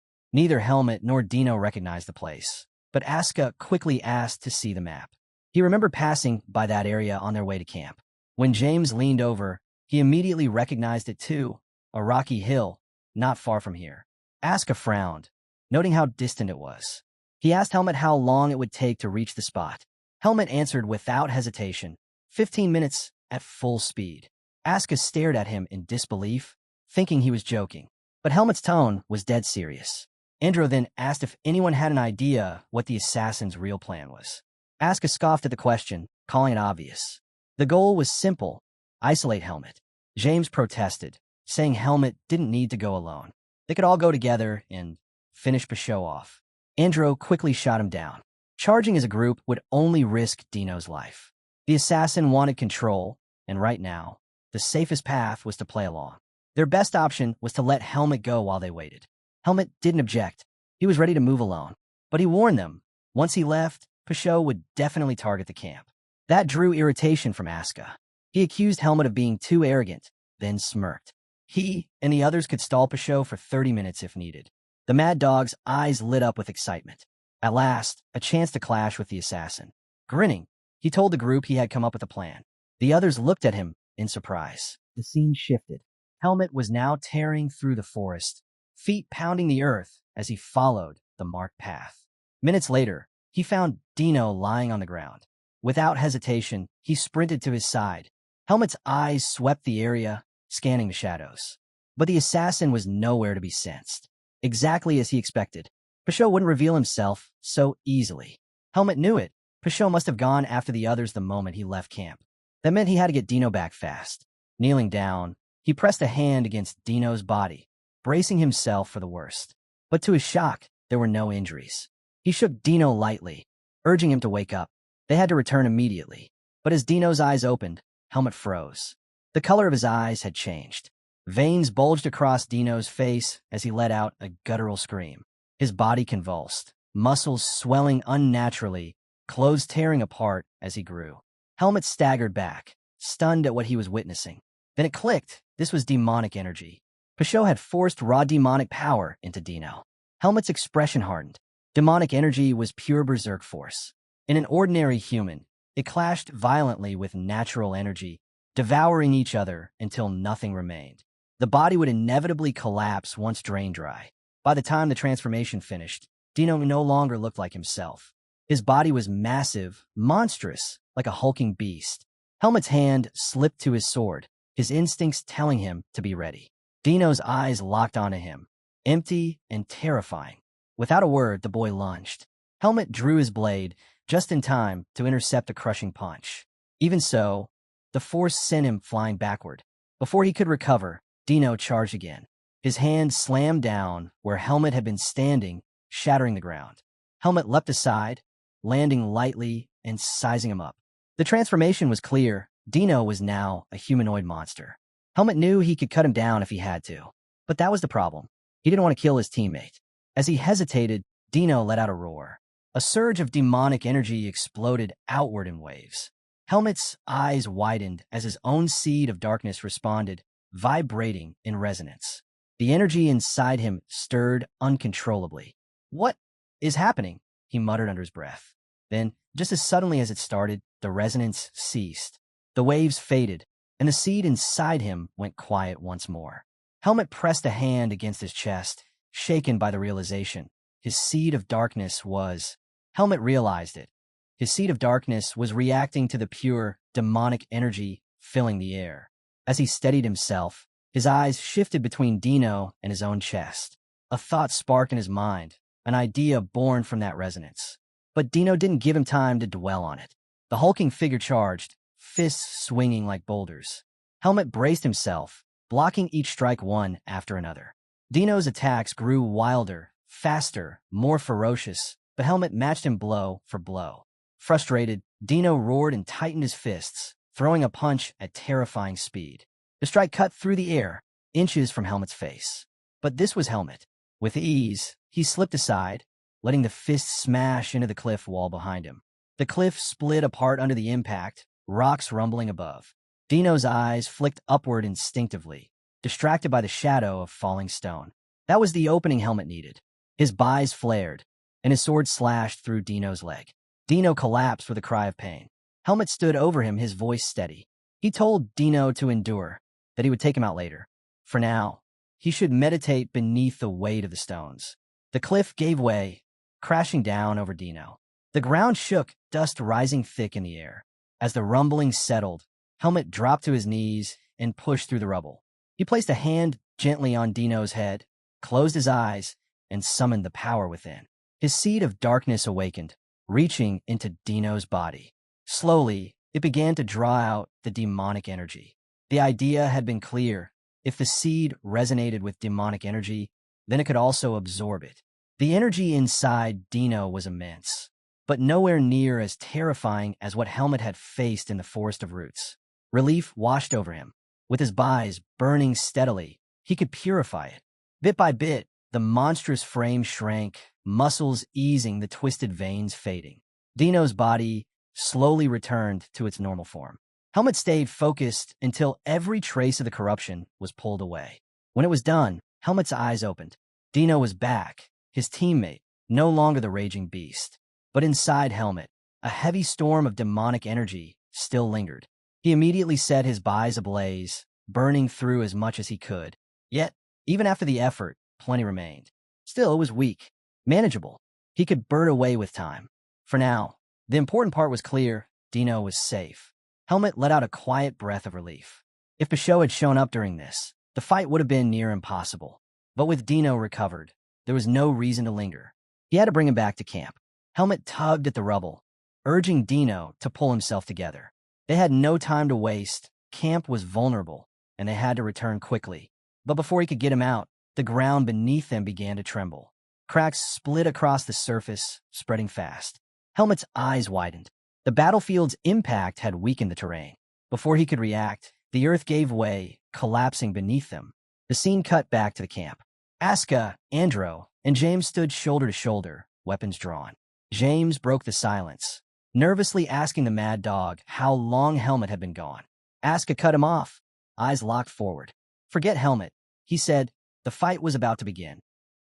Neither Helmet nor Dino recognized the place, but Aska quickly asked to see the map. He remembered passing by that area on their way to camp. When James leaned over, he immediately recognized it too, a rocky hill, not far from here. Aska frowned, noting how distant it was. He asked Helmet how long it would take to reach the spot. Helmet answered without hesitation, 15 minutes at full speed. Aska stared at him in disbelief, thinking he was joking. But Helmet's tone was dead serious. Andro then asked if anyone had an idea what the assassin's real plan was. Aska scoffed at the question, calling it obvious. The goal was simple: isolate Helmet. James protested, saying Helmet didn't need to go alone. They could all go together and finish Pashot off. Andro quickly shot him down. Charging as a group would only risk Dino's life. The assassin wanted control, and right now, the safest path was to play along. Their best option was to let Helmet go while they waited. Helmet didn't object. He was ready to move alone. But he warned them, once he left, Pashot would definitely target the camp. That drew irritation from Aska. He accused Helmet of being too arrogant, then smirked. He and the others could stall Pashot for 30 minutes if needed. The mad dog's eyes lit up with excitement. At last, a chance to clash with the assassin. Grinning, he told the group he had come up with a plan. The others looked at him in surprise. The scene shifted. Helmet was now tearing through the forest, feet pounding the earth as he followed the marked path. Minutes later, he found Dino lying on the ground. Without hesitation, he sprinted to his side. Helmet's eyes swept the area, scanning the shadows. But the assassin was nowhere to be sensed. Exactly as he expected. Pashot wouldn't reveal himself so easily. Helmet knew it. Pashot must have gone after the others the moment he left camp. That meant he had to get Dino back fast. Kneeling down, he pressed a hand against Dino's body, bracing himself for the worst. But to his shock, there were no injuries. He shook Dino lightly, urging him to wake up. They had to return immediately. But as Dino's eyes opened, Helmet froze. The color of his eyes had changed. Veins bulged across Dino's face as he let out a guttural scream. His body convulsed, muscles swelling unnaturally, clothes tearing apart as he grew. Helmet staggered back, stunned at what he was witnessing. Then it clicked. This was demonic energy. Pashot had forced raw demonic power into Dino. Helmet's expression hardened. Demonic energy was pure berserk force. In an ordinary human, it clashed violently with natural energy, devouring each other until nothing remained. The body would inevitably collapse once drained dry. By the time the transformation finished, Dino no longer looked like himself. His body was massive, monstrous, like a hulking beast. Helmet's hand slipped to his sword, his instincts telling him to be ready. Dino's eyes locked onto him, empty and terrifying. Without a word, the boy lunged. Helmet drew his blade, just in time to intercept a crushing punch. Even so, the force sent him flying backward. Before he could recover, Dino charged again. His hand slammed down where Helmet had been standing, shattering the ground. Helmet leapt aside, landing lightly and sizing him up. The transformation was clear. Dino was now a humanoid monster. Helmet knew he could cut him down if he had to. But that was the problem. He didn't want to kill his teammate. As he hesitated, Dino let out a roar. A surge of demonic energy exploded outward in waves. Helmet's eyes widened as his own seed of darkness responded, vibrating in resonance. The energy inside him stirred uncontrollably. "What is happening?" he muttered under his breath. Then, just as suddenly as it started, the resonance ceased. The waves faded, and the seed inside him went quiet once more. Helmet pressed a hand against his chest, shaken by the realization. His seed of darkness was... Helmet realized it. His seed of darkness was reacting to the pure, demonic energy filling the air. As he steadied himself, his eyes shifted between Dino and his own chest. A thought sparked in his mind, an idea born from that resonance. But Dino didn't give him time to dwell on it. The hulking figure charged, fists swinging like boulders. Helmet braced himself, blocking each strike one after another. Dino's attacks grew wilder, faster, more ferocious, but Helmet matched him blow for blow. Frustrated, Dino roared and tightened his fists, throwing a punch at terrifying speed. The strike cut through the air, inches from Helmet's face. But this was Helmet. With ease, he slipped aside, letting the fist smash into the cliff wall behind him. The cliff split apart under the impact, rocks rumbling above. Dino's eyes flicked upward instinctively, distracted by the shadow of falling stone. That was the opening Helmet needed. His eyes flared, and his sword slashed through Dino's leg. Dino collapsed with a cry of pain. Helmet stood over him, his voice steady. He told Dino to endure, that he would take him out later. For now, he should meditate beneath the weight of the stones. The cliff gave way, crashing down over Dino. The ground shook, dust rising thick in the air. As the rumbling settled, Helmet dropped to his knees and pushed through the rubble. He placed a hand gently on Dino's head, closed his eyes, and summoned the power within. His seed of darkness awakened, reaching into Dino's body. Slowly, it began to draw out the demonic energy. The idea had been clear. If the seed resonated with demonic energy, then it could also absorb it. The energy inside Dino was immense, but nowhere near as terrifying as what Helmet had faced in the Forest of Roots. Relief washed over him. With his eyes burning steadily, he could purify it. Bit by bit, the monstrous frame shrank, muscles easing, the twisted veins fading. Dino's body slowly returned to its normal form. Helmet stayed focused until every trace of the corruption was pulled away. When it was done, Helmet's eyes opened. Dino was back, his teammate, no longer the raging beast. But inside Helmet, a heavy storm of demonic energy still lingered. He immediately set his eyes ablaze, burning through as much as he could. Yet, even after the effort, plenty remained. Still, it was weak, manageable. He could burn away with time. For now, the important part was clear. Dino was safe. Helmet let out a quiet breath of relief. If Peugeot had shown up during this, the fight would have been near impossible. But with Dino recovered, there was no reason to linger. He had to bring him back to camp. Helmet tugged at the rubble, urging Dino to pull himself together. They had no time to waste. Camp was vulnerable, and they had to return quickly. But before he could get him out, the ground beneath them began to tremble. Cracks split across the surface, spreading fast. Helmet's eyes widened. The battlefield's impact had weakened the terrain. Before he could react, the earth gave way, collapsing beneath them. The scene cut back to the camp. Asuka, Andro, and James stood shoulder to shoulder, weapons drawn. James broke the silence, nervously asking the mad dog how long Helmet had been gone. Asuka cut him off, eyes locked forward. "Forget Helmet," he said. The fight was about to begin.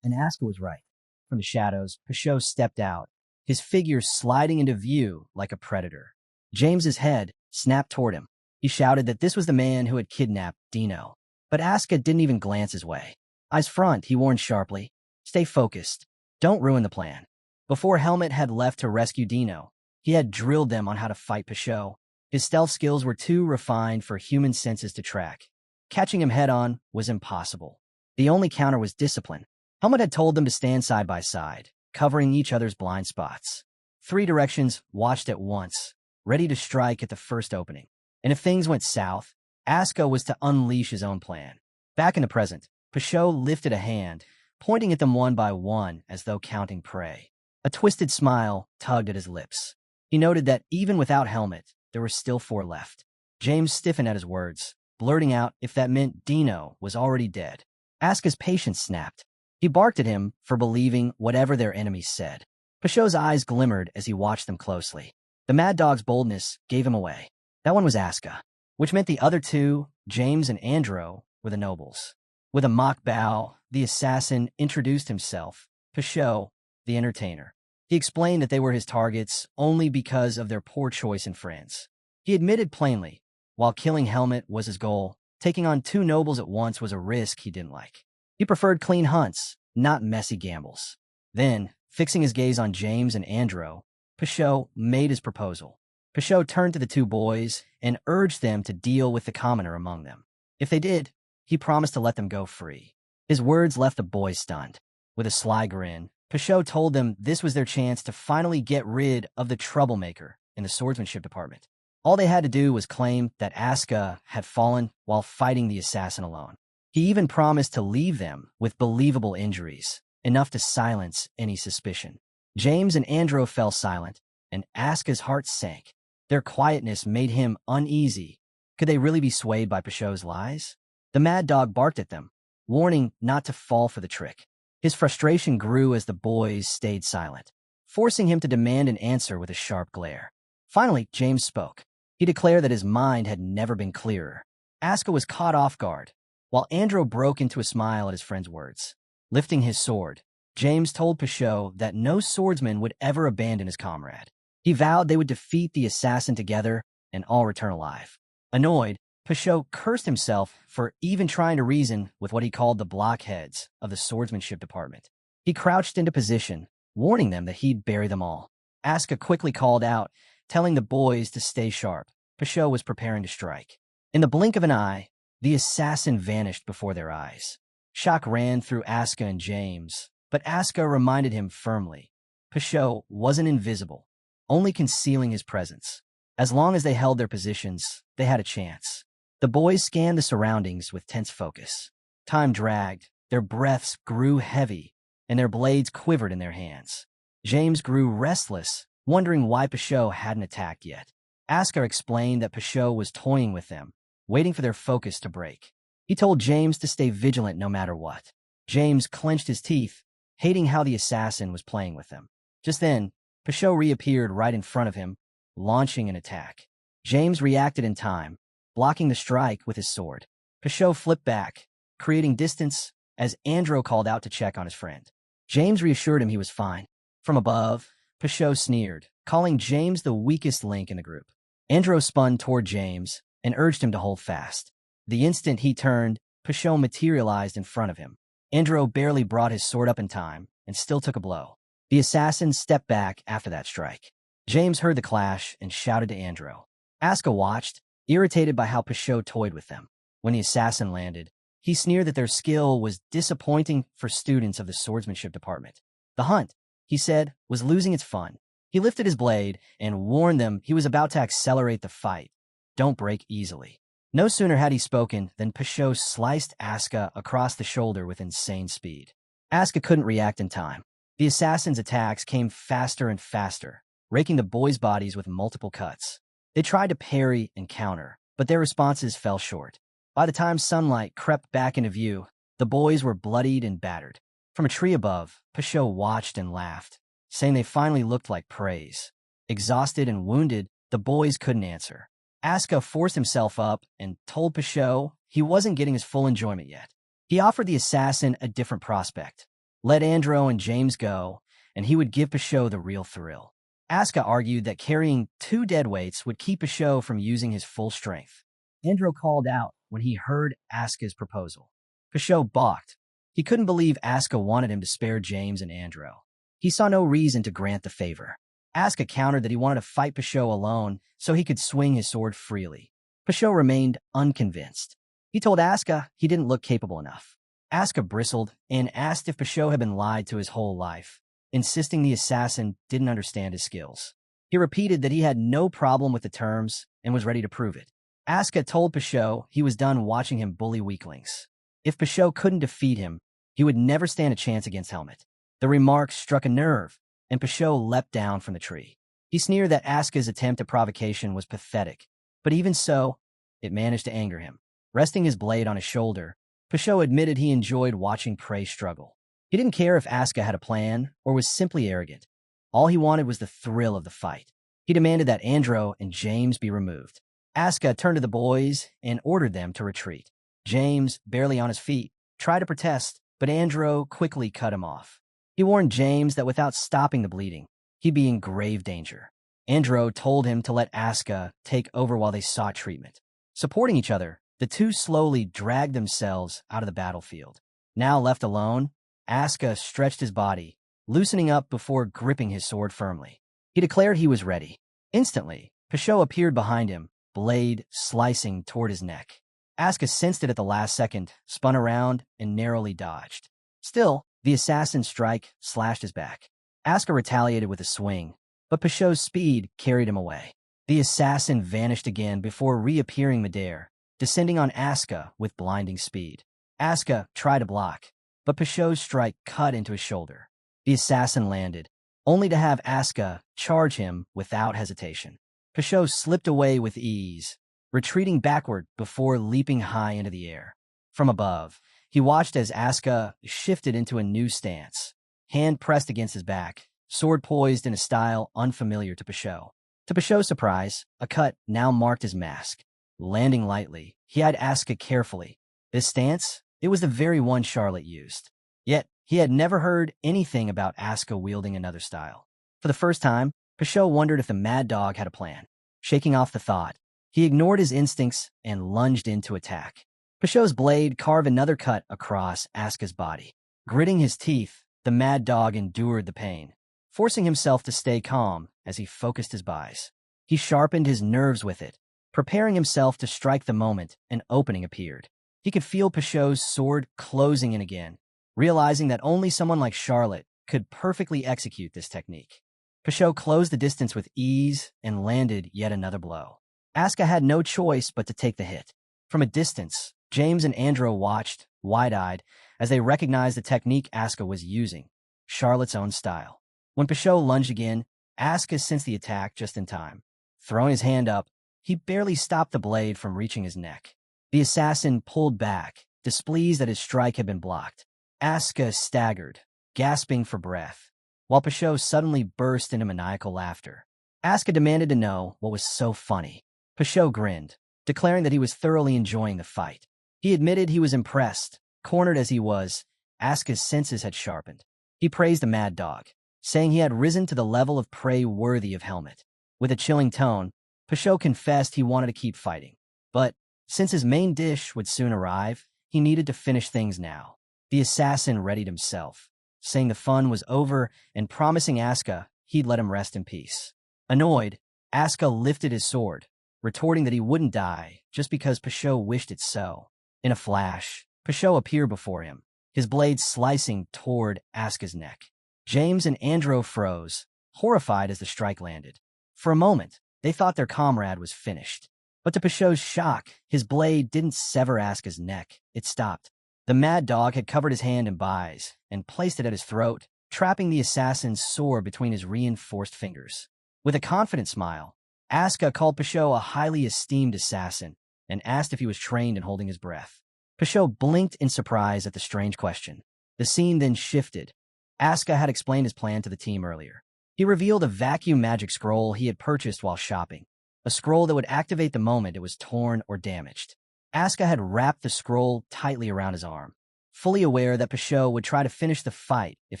And Asuka was right. From the shadows, Peugeot stepped out, his figure sliding into view like a predator. James's head snapped toward him. He shouted that this was the man who had kidnapped Dino. But Asuka didn't even glance his way. "Eyes front," he warned sharply. "Stay focused. Don't ruin the plan." Before Helmet had left to rescue Dino, he had drilled them on how to fight Peugeot. His stealth skills were too refined for human senses to track. Catching him head-on was impossible. The only counter was discipline. Helmet had told them to stand side by side, covering each other's blind spots. Three directions watched at once, ready to strike at the first opening. And if things went south, Asuka was to unleash his own plan. Back in the present, Pashot lifted a hand, pointing at them one by one as though counting prey. A twisted smile tugged at his lips. He noted that even without helmet, there were still 4 left. James stiffened at his words, blurting out if that meant Dino was already dead. Asuka's patience snapped. He barked at him for believing whatever their enemies said. Pashot's eyes glimmered as he watched them closely. The mad dog's boldness gave him away. That one was Asuka, which meant the other 2, James and Andro, were the nobles. With a mock bow, the assassin introduced himself, Pashot, the entertainer. He explained that they were his targets only because of their poor choice in friends. He admitted plainly, while killing Helmet was his goal, taking on 2 nobles at once was a risk he didn't like. He preferred clean hunts, not messy gambles. Then, fixing his gaze on James and Andro, Pashot made his proposal. Pashot turned to the 2 boys and urged them to deal with the commoner among them. If they did, he promised to let them go free. His words left the boys stunned. With a sly grin, Pashot told them this was their chance to finally get rid of the troublemaker in the swordsmanship department. All they had to do was claim that Asuka had fallen while fighting the assassin alone. He even promised to leave them with believable injuries, enough to silence any suspicion. James and Andro fell silent, and Asuka's heart sank. Their quietness made him uneasy. Could they really be swayed by Pashot's lies? The mad dog barked at them, warning not to fall for the trick. His frustration grew as the boys stayed silent, forcing him to demand an answer with a sharp glare. Finally, James spoke. He declared that his mind had never been clearer. Asuka was caught off guard, while Andro broke into a smile at his friend's words. Lifting his sword, James told Pashot that no swordsman would ever abandon his comrade. He vowed they would defeat the assassin together and all return alive. Annoyed, Pashot cursed himself for even trying to reason with what he called the blockheads of the swordsmanship department. He crouched into position, warning them that he'd bury them all. Asuka quickly called out, telling the boys to stay sharp. Pashot was preparing to strike. In the blink of an eye, the assassin vanished before their eyes. Shock ran through Asuka and James, but Asuka reminded him firmly. Pashot wasn't invisible, only concealing his presence. As long as they held their positions, they had a chance. The boys scanned the surroundings with tense focus. Time dragged, their breaths grew heavy, and their blades quivered in their hands. James grew restless, wondering why Pashot hadn't attacked yet. Asuka explained that Pashot was toying with them, waiting for their focus to break. He told James to stay vigilant no matter what. James clenched his teeth, hating how the assassin was playing with them. Just then, Pashot reappeared right in front of him, launching an attack. James reacted in time, blocking the strike with his sword. Pashot flipped back, creating distance as Andro called out to check on his friend. James reassured him he was fine. From above, Pashot sneered, calling James the weakest link in the group. Andro spun toward James and urged him to hold fast. The instant he turned, Pashot materialized in front of him. Andro barely brought his sword up in time and still took a blow. The assassin stepped back after that strike. James heard the clash and shouted to Andro. Asuka watched, irritated by how Pashot toyed with them. When the assassin landed, he sneered that their skill was disappointing for students of the swordsmanship department. The hunt, he said, was losing its fun. He lifted his blade and warned them he was about to accelerate the fight. Don't break easily. No sooner had he spoken than Pashot sliced Asuka across the shoulder with insane speed. Asuka couldn't react in time. The assassin's attacks came faster and faster, raking the boys' bodies with multiple cuts. They tried to parry and counter, but their responses fell short. By the time sunlight crept back into view, the boys were bloodied and battered. From a tree above, Pashot watched and laughed, saying they finally looked like praise. Exhausted and wounded, the boys couldn't answer. Asuka forced himself up and told Pashot he wasn't getting his full enjoyment yet. He offered the assassin a different prospect. Let Andro and James go, and he would give Pashot the real thrill. Asuka argued that carrying 2 dead weights would keep Pashot from using his full strength. Andro called out when he heard Asuka's proposal. Pashot balked. He couldn't believe Asuka wanted him to spare James and Andro. He saw no reason to grant the favor. Asuka countered that he wanted to fight Pashot alone so he could swing his sword freely. Pashot remained unconvinced. He told Asuka he didn't look capable enough. Asuka bristled and asked if Pashot had been lied to his whole life. insisting the assassin didn't understand his skills. He repeated that he had no problem with the terms and was ready to prove it. Asuka told Pashot he was done watching him bully weaklings. If Pashot couldn't defeat him, he would never stand a chance against Helmet. The remark struck a nerve, and Pashot leapt down from the tree. He sneered that Asuka's attempt at provocation was pathetic, but even so, it managed to anger him. Resting his blade on his shoulder, Pashot admitted he enjoyed watching prey struggle. He didn't care if Asuka had a plan or was simply arrogant. All he wanted was the thrill of the fight. He demanded that Andro and James be removed. Asuka turned to the boys and ordered them to retreat. James, barely on his feet, tried to protest, but Andro quickly cut him off. He warned James that without stopping the bleeding, he'd be in grave danger. Andro told him to let Asuka take over while they sought treatment. Supporting each other, the two slowly dragged themselves out of the battlefield. Now left alone, Asuka stretched his body, loosening up before gripping his sword firmly. He declared he was ready. Instantly, Pashot appeared behind him, blade slicing toward his neck. Asuka sensed it at the last second, spun around, and narrowly dodged. Still, the assassin's strike slashed his back. Asuka retaliated with a swing, but Pashot's speed carried him away. The assassin vanished again before reappearing midair, descending on Asuka with blinding speed. Asuka tried to block, but Pashot's strike cut into his shoulder. The assassin landed, only to have Asuka charge him without hesitation. Pashot slipped away with ease, retreating backward before leaping high into the air. From above, he watched as Asuka shifted into a new stance, hand pressed against his back, sword poised in a style unfamiliar to Pashot. To Pashot's surprise, a cut now marked his mask. Landing lightly, he eyed Asuka carefully. This stance, it was the very one Charlotte used. Yet, he had never heard anything about Asuka wielding another style. For the first time, Pashot wondered if the mad dog had a plan. Shaking off the thought, he ignored his instincts and lunged in to attack. Pashot's blade carved another cut across Asuka's body. Gritting his teeth, the mad dog endured the pain, forcing himself to stay calm as he focused his buys. He sharpened his nerves with it, preparing himself to strike the moment an opening appeared. He could feel Pashot's sword closing in again, realizing that only someone like Charlotte could perfectly execute this technique. Pashot closed the distance with ease and landed yet another blow. Asuka had no choice but to take the hit. From a distance, James and Andro watched, wide-eyed, as they recognized the technique Asuka was using, Charlotte's own style. When Pashot lunged again, Asuka sensed the attack just in time. Throwing his hand up, he barely stopped the blade from reaching his neck. The assassin pulled back, displeased that his strike had been blocked. Asuka staggered, gasping for breath, while Pashot suddenly burst into maniacal laughter. Asuka demanded to know what was so funny. Pashot grinned, declaring that he was thoroughly enjoying the fight. He admitted he was impressed. Cornered as he was, Asuka's senses had sharpened. He praised the mad dog, saying he had risen to the level of prey worthy of Helmet. With a chilling tone, Pashot confessed he wanted to keep fighting. But, since his main dish would soon arrive, he needed to finish things now. The assassin readied himself, saying the fun was over and promising Asuka he'd let him rest in peace. Annoyed, Asuka lifted his sword, retorting that he wouldn't die just because Pashot wished it so. In a flash, Pashot appeared before him, his blade slicing toward Asuka's neck. James and Andro froze, horrified as the strike landed. For a moment, they thought their comrade was finished. But to Pashot's shock, his blade didn't sever Asuka's neck, it stopped. The mad dog had covered his hand in buys and placed it at his throat, trapping the assassin's sword between his reinforced fingers. With a confident smile, Asuka called Pashot a highly esteemed assassin and asked if he was trained in holding his breath. Pashot blinked in surprise at the strange question. The scene then shifted. Asuka had explained his plan to the team earlier. He revealed a vacuum magic scroll he had purchased while shopping, a scroll that would activate the moment it was torn or damaged. Asuka had wrapped the scroll tightly around his arm, fully aware that Pashot would try to finish the fight if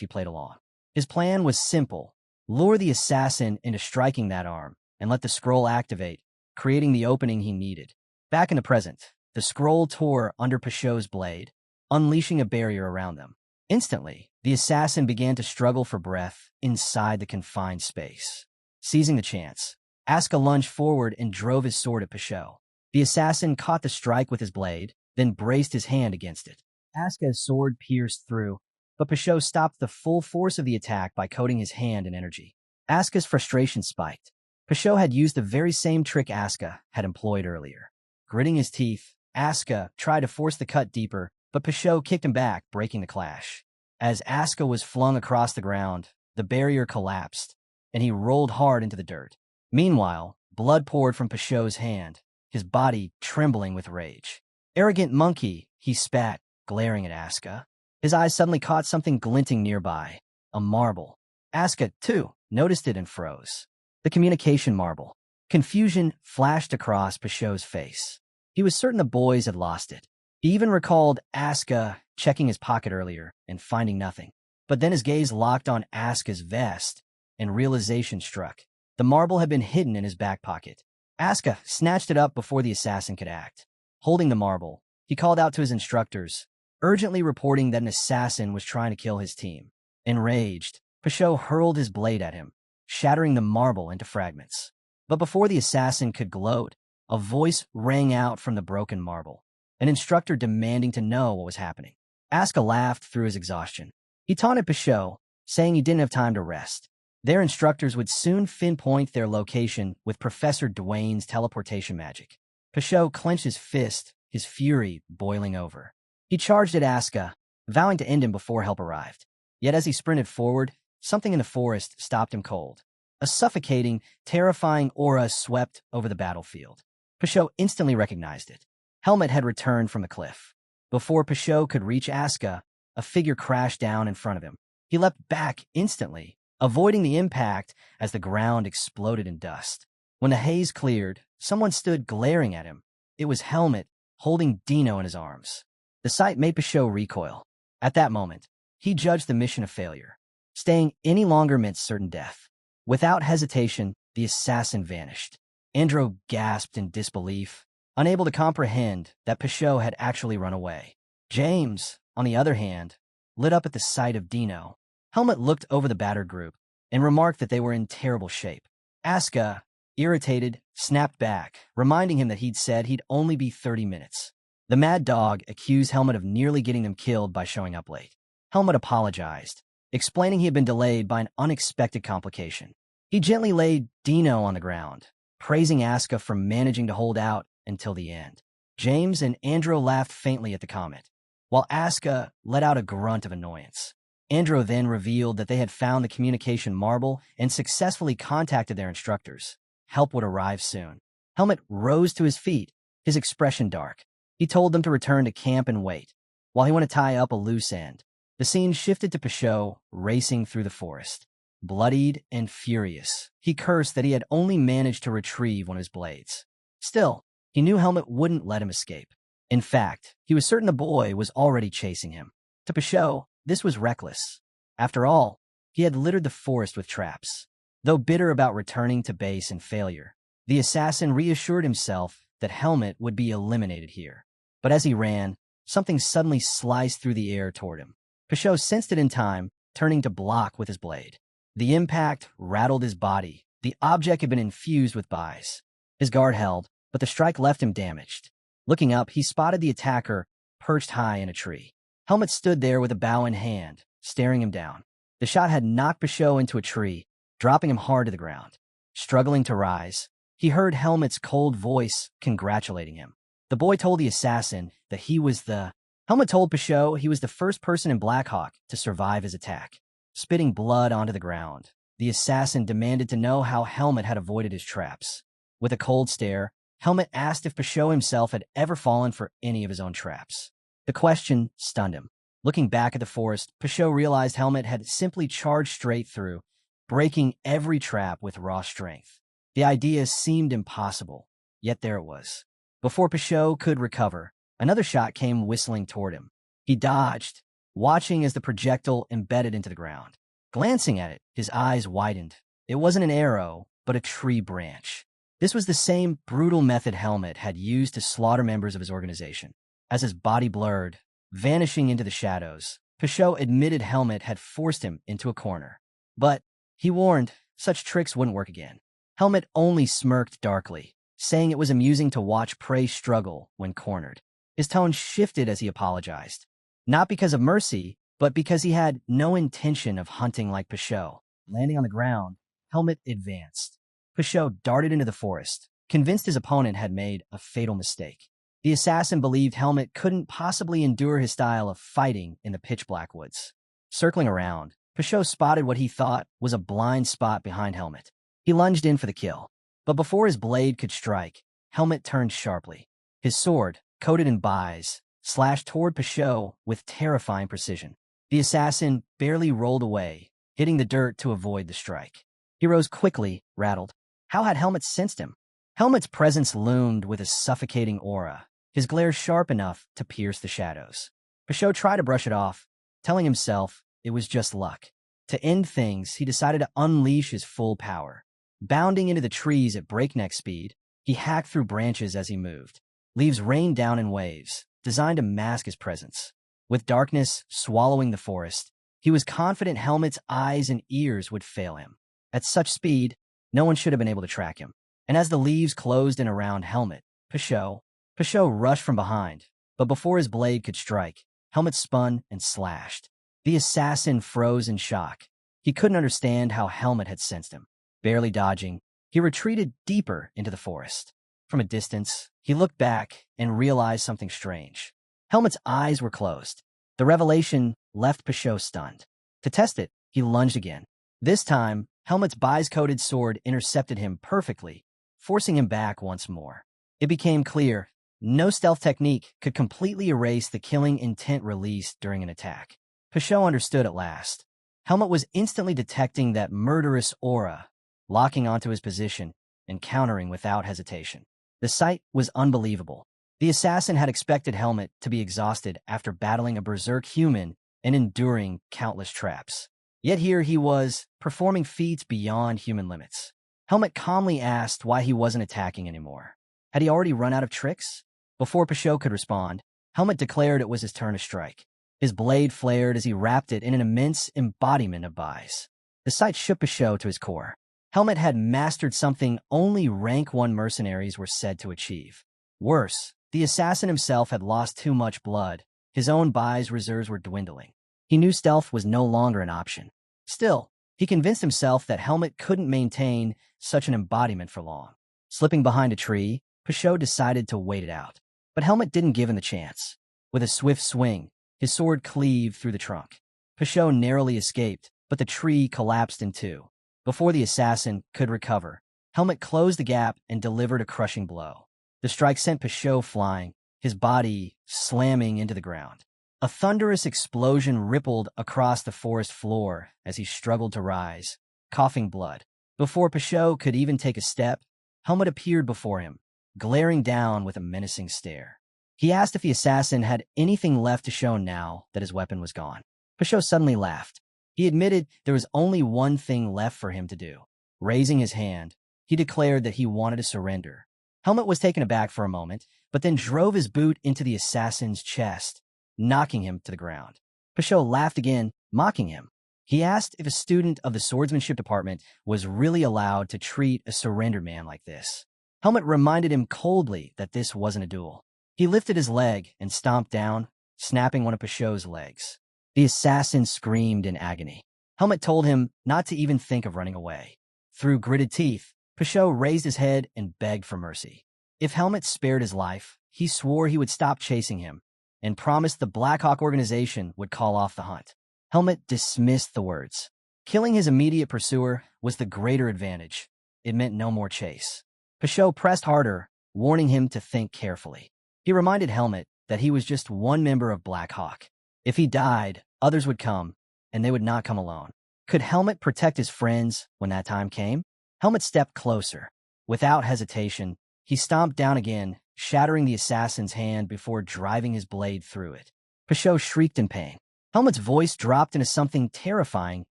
he played along. His plan was simple: lure the assassin into striking that arm and let the scroll activate, creating the opening he needed. Back in the present, the scroll tore under Pashot's blade, unleashing a barrier around them. Instantly, the assassin began to struggle for breath inside the confined space. Seizing the chance, Asuka lunged forward and drove his sword at Pashot. The assassin caught the strike with his blade, then braced his hand against it. Asuka's sword pierced through, but Peugeot stopped the full force of the attack by coating his hand in energy. Asuka's frustration spiked. Peugeot had used the very same trick Asuka had employed earlier. Gritting his teeth, Asuka tried to force the cut deeper, but Peugeot kicked him back, breaking the clash. As Asuka was flung across the ground, the barrier collapsed, and he rolled hard into the dirt. Meanwhile, blood poured from Peugeot's hand, his body trembling with rage. "Arrogant monkey," he spat, glaring at Asuka. His eyes suddenly caught something glinting nearby, a marble. Asuka, too, noticed it and froze. The communication marble. Confusion flashed across Peugeot's face. He was certain the boys had lost it. He even recalled Asuka checking his pocket earlier and finding nothing. But then his gaze locked on Asuka's vest, and realization struck. The marble had been hidden in his back pocket. Asuka snatched it up before the assassin could act. Holding the marble, he called out to his instructors, urgently reporting that an assassin was trying to kill his team. Enraged, Peugeot hurled his blade at him, shattering the marble into fragments. But before the assassin could gloat, a voice rang out from the broken marble, an instructor demanding to know what was happening. Asuka laughed through his exhaustion. He taunted Peugeot, saying he didn't have time to rest. Their instructors would soon pinpoint their location with Professor Dwayne's teleportation magic. Peugeot clenched his fist, his fury boiling over. He charged at Asuka, vowing to end him before help arrived. Yet as he sprinted forward, something in the forest stopped him cold. A suffocating, terrifying aura swept over the battlefield. Peugeot instantly recognized it. Helmet had returned from the cliff. Before Peugeot could reach Asuka, a figure crashed down in front of him. He leapt back instantly, avoiding the impact as the ground exploded in dust. When the haze cleared, someone stood glaring at him. It was Helmet, holding Dino in his arms. The sight made Peugeot recoil. At that moment, he judged the mission a failure. Staying any longer meant certain death. Without hesitation, the assassin vanished. Andro gasped in disbelief, unable to comprehend that Peugeot had actually run away. James, on the other hand, lit up at the sight of Dino. Helmet looked over the battered group and remarked that they were in terrible shape. Asuka, irritated, snapped back, reminding him that he'd said he'd only be 30 minutes. The mad dog accused Helmet of nearly getting them killed by showing up late. Helmet apologized, explaining he had been delayed by an unexpected complication. He gently laid Dino on the ground, praising Asuka for managing to hold out until the end. James and Andro laughed faintly at the comment, while Asuka let out a grunt of annoyance. Andro then revealed that they had found the communication marble and successfully contacted their instructors. Help would arrive soon. Helmet rose to his feet, his expression dark. He told them to return to camp and wait, while he went to tie up a loose end. The scene shifted to Peugeot racing through the forest. Bloodied and furious, he cursed that he had only managed to retrieve one of his blades. Still, he knew Helmet wouldn't let him escape. In fact, he was certain the boy was already chasing him. To Peugeot, this was reckless. After all, he had littered the forest with traps. Though bitter about returning to base and failure, the assassin reassured himself that Helmet would be eliminated here. But as he ran, something suddenly sliced through the air toward him. Peugeot sensed it in time, turning to block with his blade. The impact rattled his body. The object had been infused with bias. His guard held, but the strike left him damaged. Looking up, he spotted the attacker perched high in a tree. Helmet stood there with a bow in hand, staring him down. The shot had knocked Peugeot into a tree, dropping him hard to the ground. Struggling to rise, he heard Helmet's cold voice congratulating him. The boy told the assassin that Helmet told Peugeot he was the first person in Blackhawk to survive his attack. Spitting blood onto the ground, the assassin demanded to know how Helmet had avoided his traps. With a cold stare, Helmet asked if Peugeot himself had ever fallen for any of his own traps. The question stunned him. Looking back at the forest, Peugeot realized Helmet had simply charged straight through, breaking every trap with raw strength. The idea seemed impossible, yet there it was. Before Peugeot could recover, another shot came whistling toward him. He dodged, watching as the projectile embedded into the ground. Glancing at it, his eyes widened. It wasn't an arrow, but a tree branch. This was the same brutal method Helmet had used to slaughter members of his organization. As his body blurred, vanishing into the shadows, Peugeot admitted Helmet had forced him into a corner. But, he warned, such tricks wouldn't work again. Helmet only smirked darkly, saying it was amusing to watch prey struggle when cornered. His tone shifted as he apologized. Not because of mercy, but because he had no intention of hunting like Pashot. Landing on the ground, Helmet advanced. Pashot darted into the forest, convinced his opponent had made a fatal mistake. The assassin believed Helmet couldn't possibly endure his style of fighting in the pitch-black woods. Circling around, Pashot spotted what he thought was a blind spot behind Helmet. He lunged in for the kill, but before his blade could strike, Helmet turned sharply. His sword, coated in byes, slashed toward Pashot with terrifying precision. The assassin barely rolled away, hitting the dirt to avoid the strike. He rose quickly, rattled. How had Helmet sensed him? Helmet's presence loomed with a suffocating aura, his glare sharp enough to pierce the shadows. Pashot tried to brush it off, telling himself it was just luck. To end things, he decided to unleash his full power. Bounding into the trees at breakneck speed, he hacked through branches as he moved. Leaves rained down in waves, designed to mask his presence. With darkness swallowing the forest, he was confident Helmet's eyes and ears would fail him. At such speed, no one should have been able to track him. And as the leaves closed in around Helmet, Pashot rushed from behind, but before his blade could strike, Helmet spun and slashed. The assassin froze in shock. He couldn't understand how Helmet had sensed him. Barely dodging, he retreated deeper into the forest. From a distance, he looked back and realized something strange. Helmet's eyes were closed. The revelation left Pashot stunned. To test it, he lunged again. This time, Helmet's byes-coated sword intercepted him perfectly, forcing him back once more. It became clear, no stealth technique could completely erase the killing intent released during an attack. Pashot understood at last. Helmet was instantly detecting that murderous aura, locking onto his position and countering without hesitation. The sight was unbelievable. The assassin had expected Helmet to be exhausted after battling a berserk human and enduring countless traps. Yet here he was, performing feats beyond human limits. Helmet calmly asked why he wasn't attacking anymore. Had he already run out of tricks? Before Pashot could respond, Helmet declared it was his turn to strike. His blade flared as he wrapped it in an immense embodiment of byes. The sight shook Pashot to his core. Helmet had mastered something only rank 1 mercenaries were said to achieve. Worse, the assassin himself had lost too much blood. His own byes reserves were dwindling. He knew stealth was no longer an option. Still, he convinced himself that Helmet couldn't maintain such an embodiment for long. Slipping behind a tree, Pashot decided to wait it out. But Helmet didn't give him the chance. With a swift swing, his sword cleaved through the trunk. Pashot narrowly escaped, but the tree collapsed in two. Before the assassin could recover, Helmet closed the gap and delivered a crushing blow. The strike sent Pashot flying, his body slamming into the ground. A thunderous explosion rippled across the forest floor as he struggled to rise, coughing blood. Before Pashot could even take a step, Helmet appeared before him, glaring down with a menacing stare. He asked if the assassin had anything left to show now that his weapon was gone. Pashot suddenly laughed. He admitted there was only one thing left for him to do. Raising his hand, he declared that he wanted to surrender. Helmet was taken aback for a moment, but then drove his boot into the assassin's chest, knocking him to the ground. Pashot laughed again, mocking him. He asked if a student of the swordsmanship department was really allowed to treat a surrendered man like this. Helmet reminded him coldly that this wasn't a duel. He lifted his leg and stomped down, snapping one of Pashot's legs. The assassin screamed in agony. Helmet told him not to even think of running away. Through gritted teeth, Pashot raised his head and begged for mercy. If Helmet spared his life, he swore he would stop chasing him and promised the Black Hawk organization would call off the hunt. Helmet dismissed the words. Killing his immediate pursuer was the greater advantage. It meant no more chase. Pashot pressed harder, warning him to think carefully. He reminded Helmet that he was just one member of Black Hawk. If he died, others would come, and they would not come alone. Could Helmet protect his friends when that time came? Helmet stepped closer. Without hesitation, he stomped down again, shattering the assassin's hand before driving his blade through it. Pashot shrieked in pain. Helmet's voice dropped into something terrifying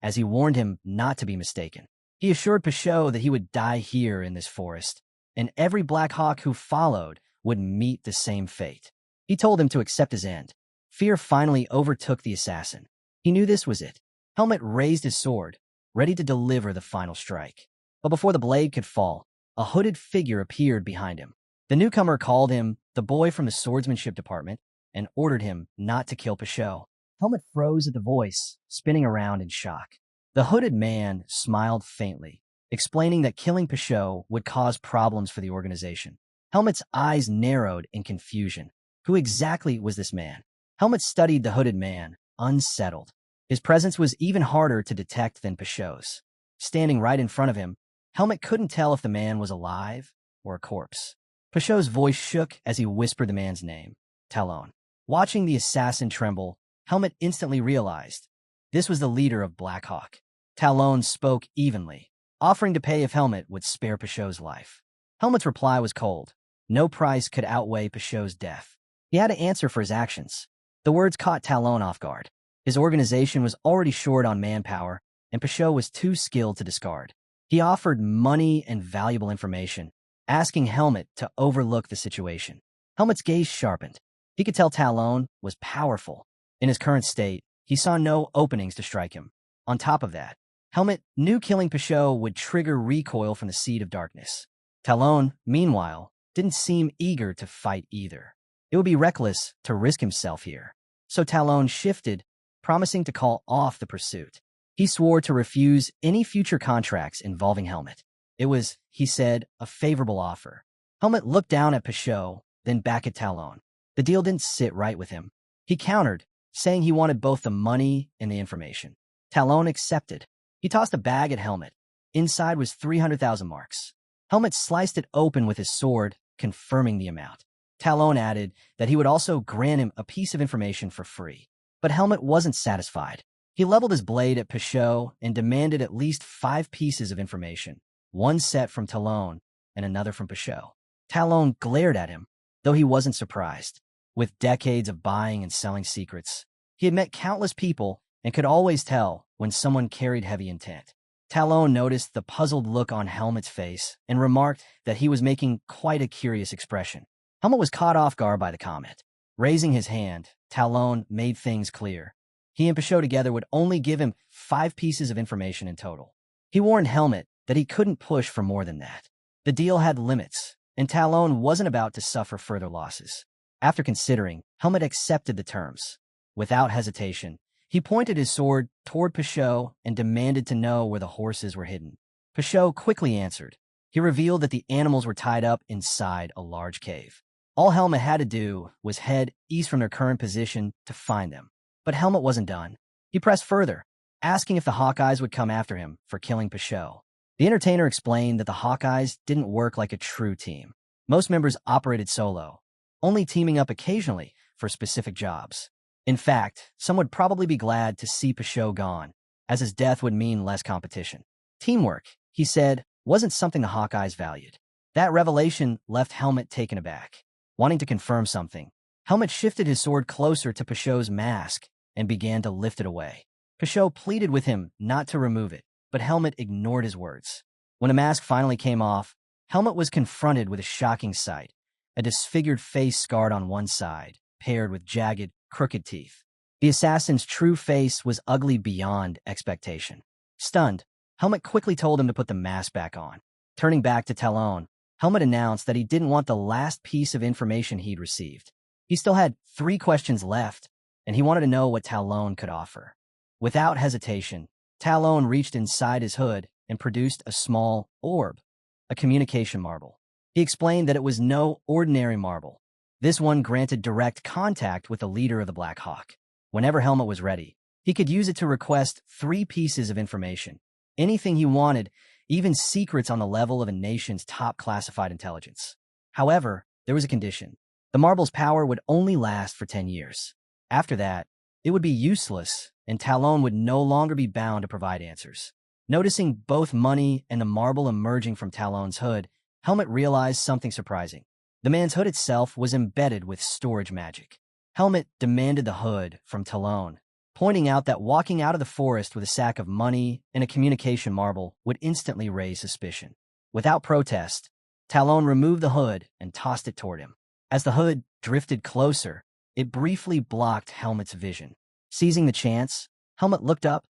as he warned him not to be mistaken. He assured Pashot that he would die here in this forest, and every Black Hawk who followed would meet the same fate. He told him to accept his end. Fear finally overtook the assassin. He knew this was it. Helmet raised his sword, ready to deliver the final strike. But before the blade could fall, a hooded figure appeared behind him. The newcomer called him the boy from the swordsmanship department and ordered him not to kill Pashot. Helmet froze at the voice, spinning around in shock. The hooded man smiled faintly, explaining that killing Peugeot would cause problems for the organization. Helmet's eyes narrowed in confusion. Who exactly was this man? Helmet studied the hooded man, unsettled. His presence was even harder to detect than Peugeot's. Standing right in front of him, Helmet couldn't tell if the man was alive or a corpse. Peugeot's voice shook as he whispered the man's name, Talon. Watching the assassin tremble, Helmet instantly realized this was the leader of Black Hawk. Talon spoke evenly, offering to pay if Helmet would spare Peugeot's life. Helmet's reply was cold. No price could outweigh Peugeot's death. He had to answer for his actions. The words caught Talon off guard. His organization was already short on manpower, and Peugeot was too skilled to discard. He offered money and valuable information, asking Helmet to overlook the situation. Helmet's gaze sharpened. He could tell Talon was powerful. In his current state, he saw no openings to strike him. On top of that, Helmet knew killing Peugeot would trigger recoil from the Seed of Darkness. Talon, meanwhile, didn't seem eager to fight either. It would be reckless to risk himself here. So Talon shifted, promising to call off the pursuit. He swore to refuse any future contracts involving Helmet. It was, he said, a favorable offer. Helmet looked down at Peugeot, then back at Talon. The deal didn't sit right with him. He countered, saying he wanted both the money and the information. Talon accepted. He tossed a bag at Helmet. Inside was 300,000 marks. Helmet sliced it open with his sword, confirming the amount. Talon added that he would also grant him a piece of information for free. But Helmet wasn't satisfied. He leveled his blade at Peugeot and demanded at least 5 pieces of information, one set from Talon and another from Peugeot. Talon glared at him, though he wasn't surprised. With decades of buying and selling secrets, he had met countless people and could always tell when someone carried heavy intent. Talon noticed the puzzled look on Helmet's face and remarked that he was making quite a curious expression. Helmet was caught off guard by the comment. Raising his hand, Talon made things clear. He and Peugeot together would only give him 5 pieces of information in total. He warned Helmet that he couldn't push for more than that. The deal had limits, and Talon wasn't about to suffer further losses. After considering, Helmet accepted the terms. Without hesitation, he pointed his sword toward Peugeot and demanded to know where the horses were hidden. Peugeot quickly answered. He revealed that the animals were tied up inside a large cave. All Helmet had to do was head east from their current position to find them. But Helmet wasn't done. He pressed further, asking if the Hawkeyes would come after him for killing Peugeot. The entertainer explained that the Hawkeyes didn't work like a true team. Most members operated solo, only teaming up occasionally for specific jobs. In fact, some would probably be glad to see Peugeot gone, as his death would mean less competition. Teamwork, he said, wasn't something the Hawkeyes valued. That revelation left Helmet taken aback. Wanting to confirm something, Helmet shifted his sword closer to Peugeot's mask and began to lift it away. Peugeot pleaded with him not to remove it, but Helmet ignored his words. When the mask finally came off, Helmet was confronted with a shocking sight, a disfigured face scarred on one side, paired with jagged, crooked teeth. The assassin's true face was ugly beyond expectation. Stunned, Helmet quickly told him to put the mask back on. Turning back to Talon, Helmet announced that he didn't want the last piece of information he'd received. He still had 3 questions left, and he wanted to know what Talon could offer. Without hesitation, Talon reached inside his hood and produced a small orb, a communication marble. He explained that it was no ordinary marble. This one granted direct contact with the leader of the Black Hawk. Whenever Helmet was ready, he could use it to request 3 pieces of information. Anything he wanted, even secrets on the level of a nation's top classified intelligence. However, there was a condition. The marble's power would only last for 10 years. After that, it would be useless, and Talon would no longer be bound to provide answers. Noticing both money and the marble emerging from Talon's hood, Helmet realized something surprising. The man's hood itself was embedded with storage magic. Helmet demanded the hood from Talon, pointing out that walking out of the forest with a sack of money and a communication marble would instantly raise suspicion. Without protest, Talon removed the hood and tossed it toward him. As the hood drifted closer, it briefly blocked Helmet's vision. Seizing the chance, Helmet looked up,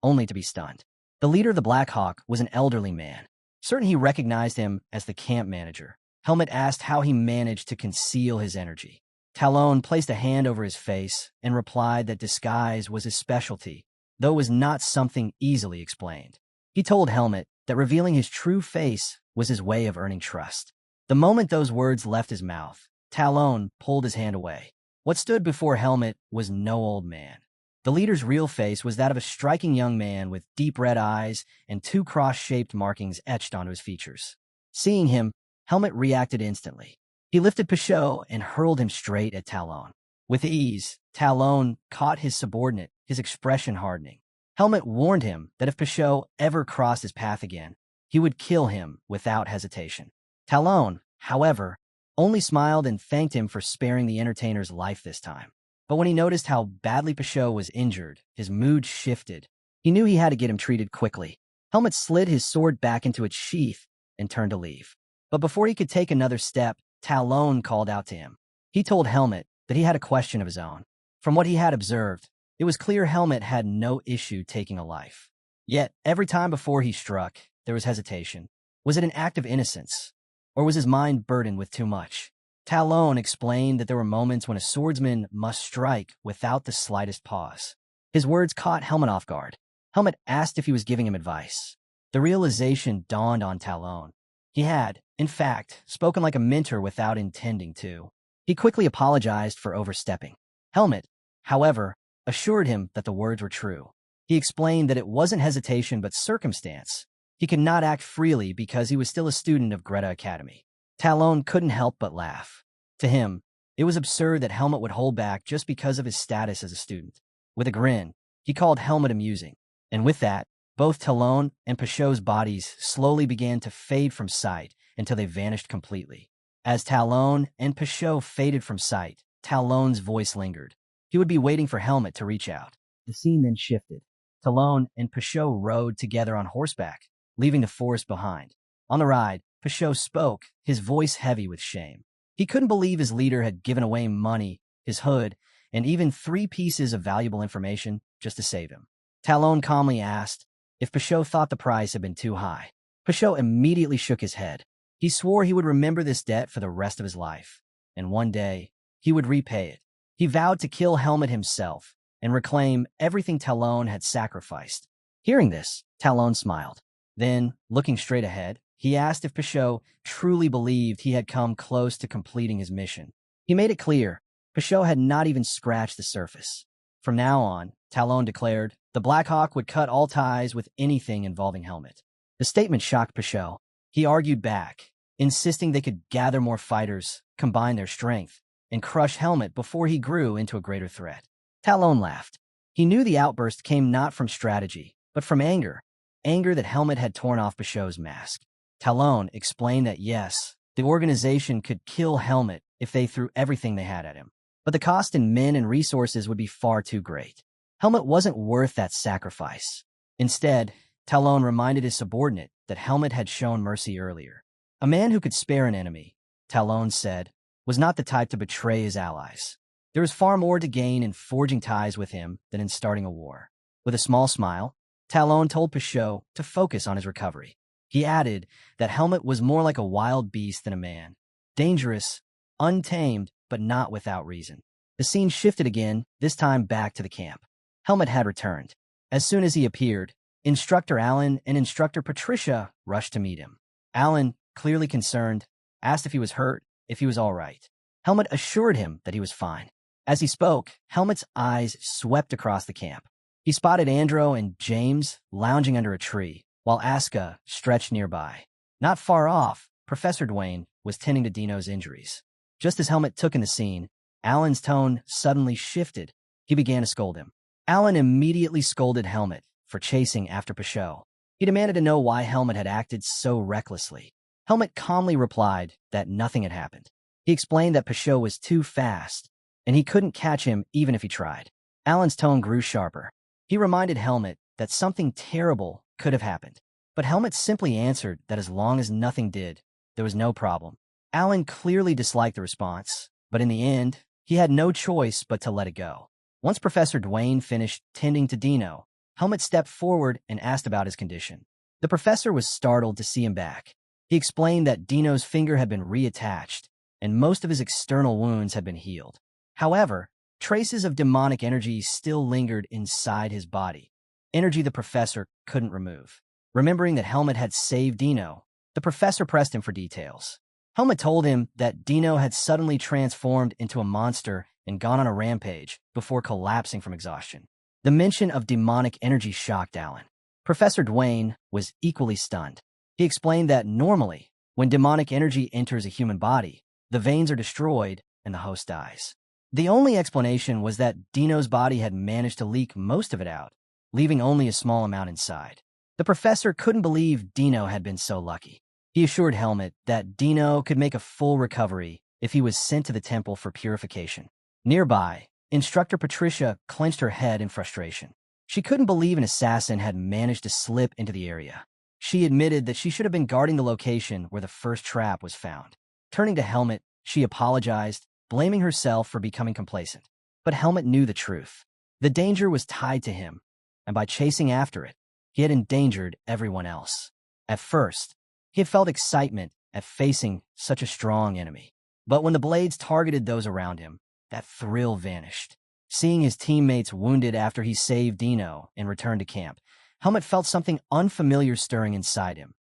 only to be stunned. The leader of the Black Hawk was an elderly man. Certain he recognized him as the camp manager, Helmet asked how he managed to conceal his energy. Talon placed a hand over his face and replied that disguise was his specialty, though it was not something easily explained. He told Helmet that revealing his true face was his way of earning trust. The moment those words left his mouth, Talon pulled his hand away. What stood before Helmet was no old man. The leader's real face was that of a striking young man with deep red eyes and two cross-shaped markings etched onto his features. Seeing him, Helmet reacted instantly. He lifted Pichot and hurled him straight at Talon. With ease, Talon caught his subordinate, his expression hardening. Helmet warned him that if Pichot ever crossed his path again, he would kill him without hesitation. Talon, however, only smiled and thanked him for sparing the entertainer's life this time. But when he noticed how badly Pichot was injured, his mood shifted. He knew he had to get him treated quickly. Helmet slid his sword back into its sheath and turned to leave. But before he could take another step, Talon called out to him. He told Helmet that he had a question of his own. From what he had observed, it was clear Helmet had no issue taking a life. Yet, every time before he struck, there was hesitation. Was it an act of innocence? Or was his mind burdened with too much? Talon explained that there were moments when a swordsman must strike without the slightest pause. His words caught Helmet off guard. Helmet asked if he was giving him advice. The realization dawned on Talon. He had, in fact, spoken like a mentor without intending to. He quickly apologized for overstepping. Helmet, however, assured him that the words were true. He explained that it wasn't hesitation but circumstance. He could not act freely because he was still a student of Greta Academy. Talon couldn't help but laugh. To him, it was absurd that Helmet would hold back just because of his status as a student. With a grin, he called Helmet amusing. And with that, both Talon and Pichot's bodies slowly began to fade from sight until they vanished completely. As Talon and Pichot faded from sight, Talon's voice lingered. He would be waiting for Helmet to reach out. The scene then shifted. Talon and Pichot rode together on horseback, leaving the forest behind. On the ride, Pichot spoke, his voice heavy with shame. He couldn't believe his leader had given away money, his hood, and even 3 pieces of valuable information just to save him. Talon calmly asked if Pichot thought the price had been too high. Pichot immediately shook his head. He swore he would remember this debt for the rest of his life, and one day, he would repay it. He vowed to kill Helmet himself and reclaim everything Talon had sacrificed. Hearing this, Talon smiled. Then, looking straight ahead, he asked if Pichot truly believed he had come close to completing his mission. He made it clear, Pichot had not even scratched the surface. From now on, Talon declared, the Black Hawk would cut all ties with anything involving Helmet. The statement shocked Pichot. He argued back, insisting they could gather more fighters, combine their strength, and crush Helmet before he grew into a greater threat. Talon laughed. He knew the outburst came not from strategy, but from anger. Anger that Helmet had torn off Pichot's mask. Talon explained that yes, the organization could kill Helmet if they threw everything they had at him. But the cost in men and resources would be far too great. Helmet wasn't worth that sacrifice. Instead, Talon reminded his subordinate that Helmet had shown mercy earlier. A man who could spare an enemy, Talon said, was not the type to betray his allies. There was far more to gain in forging ties with him than in starting a war. With a small smile, Talon told Pichot to focus on his recovery. He added that Helmet was more like a wild beast than a man. Dangerous, untamed, but not without reason. The scene shifted again, this time back to the camp. Helmet had returned. As soon as he appeared, Instructor Alan and Instructor Patricia rushed to meet him. Alan, clearly concerned, asked if he was hurt, if he was all right. Helmet assured him that he was fine. As he spoke, Helmet's eyes swept across the camp. He spotted Andro and James lounging under a tree, while Aska stretched nearby. Not far off, Professor Dwayne was tending to Dino's injuries. Just as Helmet took in the scene, Alan's tone suddenly shifted. He began to scold him. Alan immediately scolded Helmet for chasing after Pichot. He demanded to know why Helmet had acted so recklessly. Helmet calmly replied that nothing had happened. He explained that Pichot was too fast, and he couldn't catch him even if he tried. Alan's tone grew sharper. He reminded Helmet that something terrible could have happened. But Helmet simply answered that as long as nothing did, there was no problem. Alan clearly disliked the response, but in the end, he had no choice but to let it go. Once Professor Dwayne finished tending to Dino, Helmet stepped forward and asked about his condition. The professor was startled to see him back. He explained that Dino's finger had been reattached, and most of his external wounds had been healed. However, traces of demonic energy still lingered inside his body, energy the professor couldn't remove. Remembering that Helmut had saved Dino, the professor pressed him for details. Helmut told him that Dino had suddenly transformed into a monster and gone on a rampage before collapsing from exhaustion. The mention of demonic energy shocked Alan. Professor Dwayne was equally stunned. He explained that normally, when demonic energy enters a human body, the veins are destroyed and the host dies. The only explanation was that Dino's body had managed to leak most of it out, leaving only a small amount inside. The professor couldn't believe Dino had been so lucky. He assured Helmut that Dino could make a full recovery if he was sent to the temple for purification. Nearby, Instructor Patricia clenched her head in frustration. She couldn't believe an assassin had managed to slip into the area. She admitted that she should have been guarding the location where the first trap was found. Turning to Helmut, she apologized, blaming herself for becoming complacent. But Helmut knew the truth. The danger was tied to him, and by chasing after it, he had endangered everyone else. At first, he had felt excitement at facing such a strong enemy. But when the blades targeted those around him, that thrill vanished. Seeing his teammates wounded after he saved Dino and returned to camp, Helmut felt something unfamiliar stirring inside him.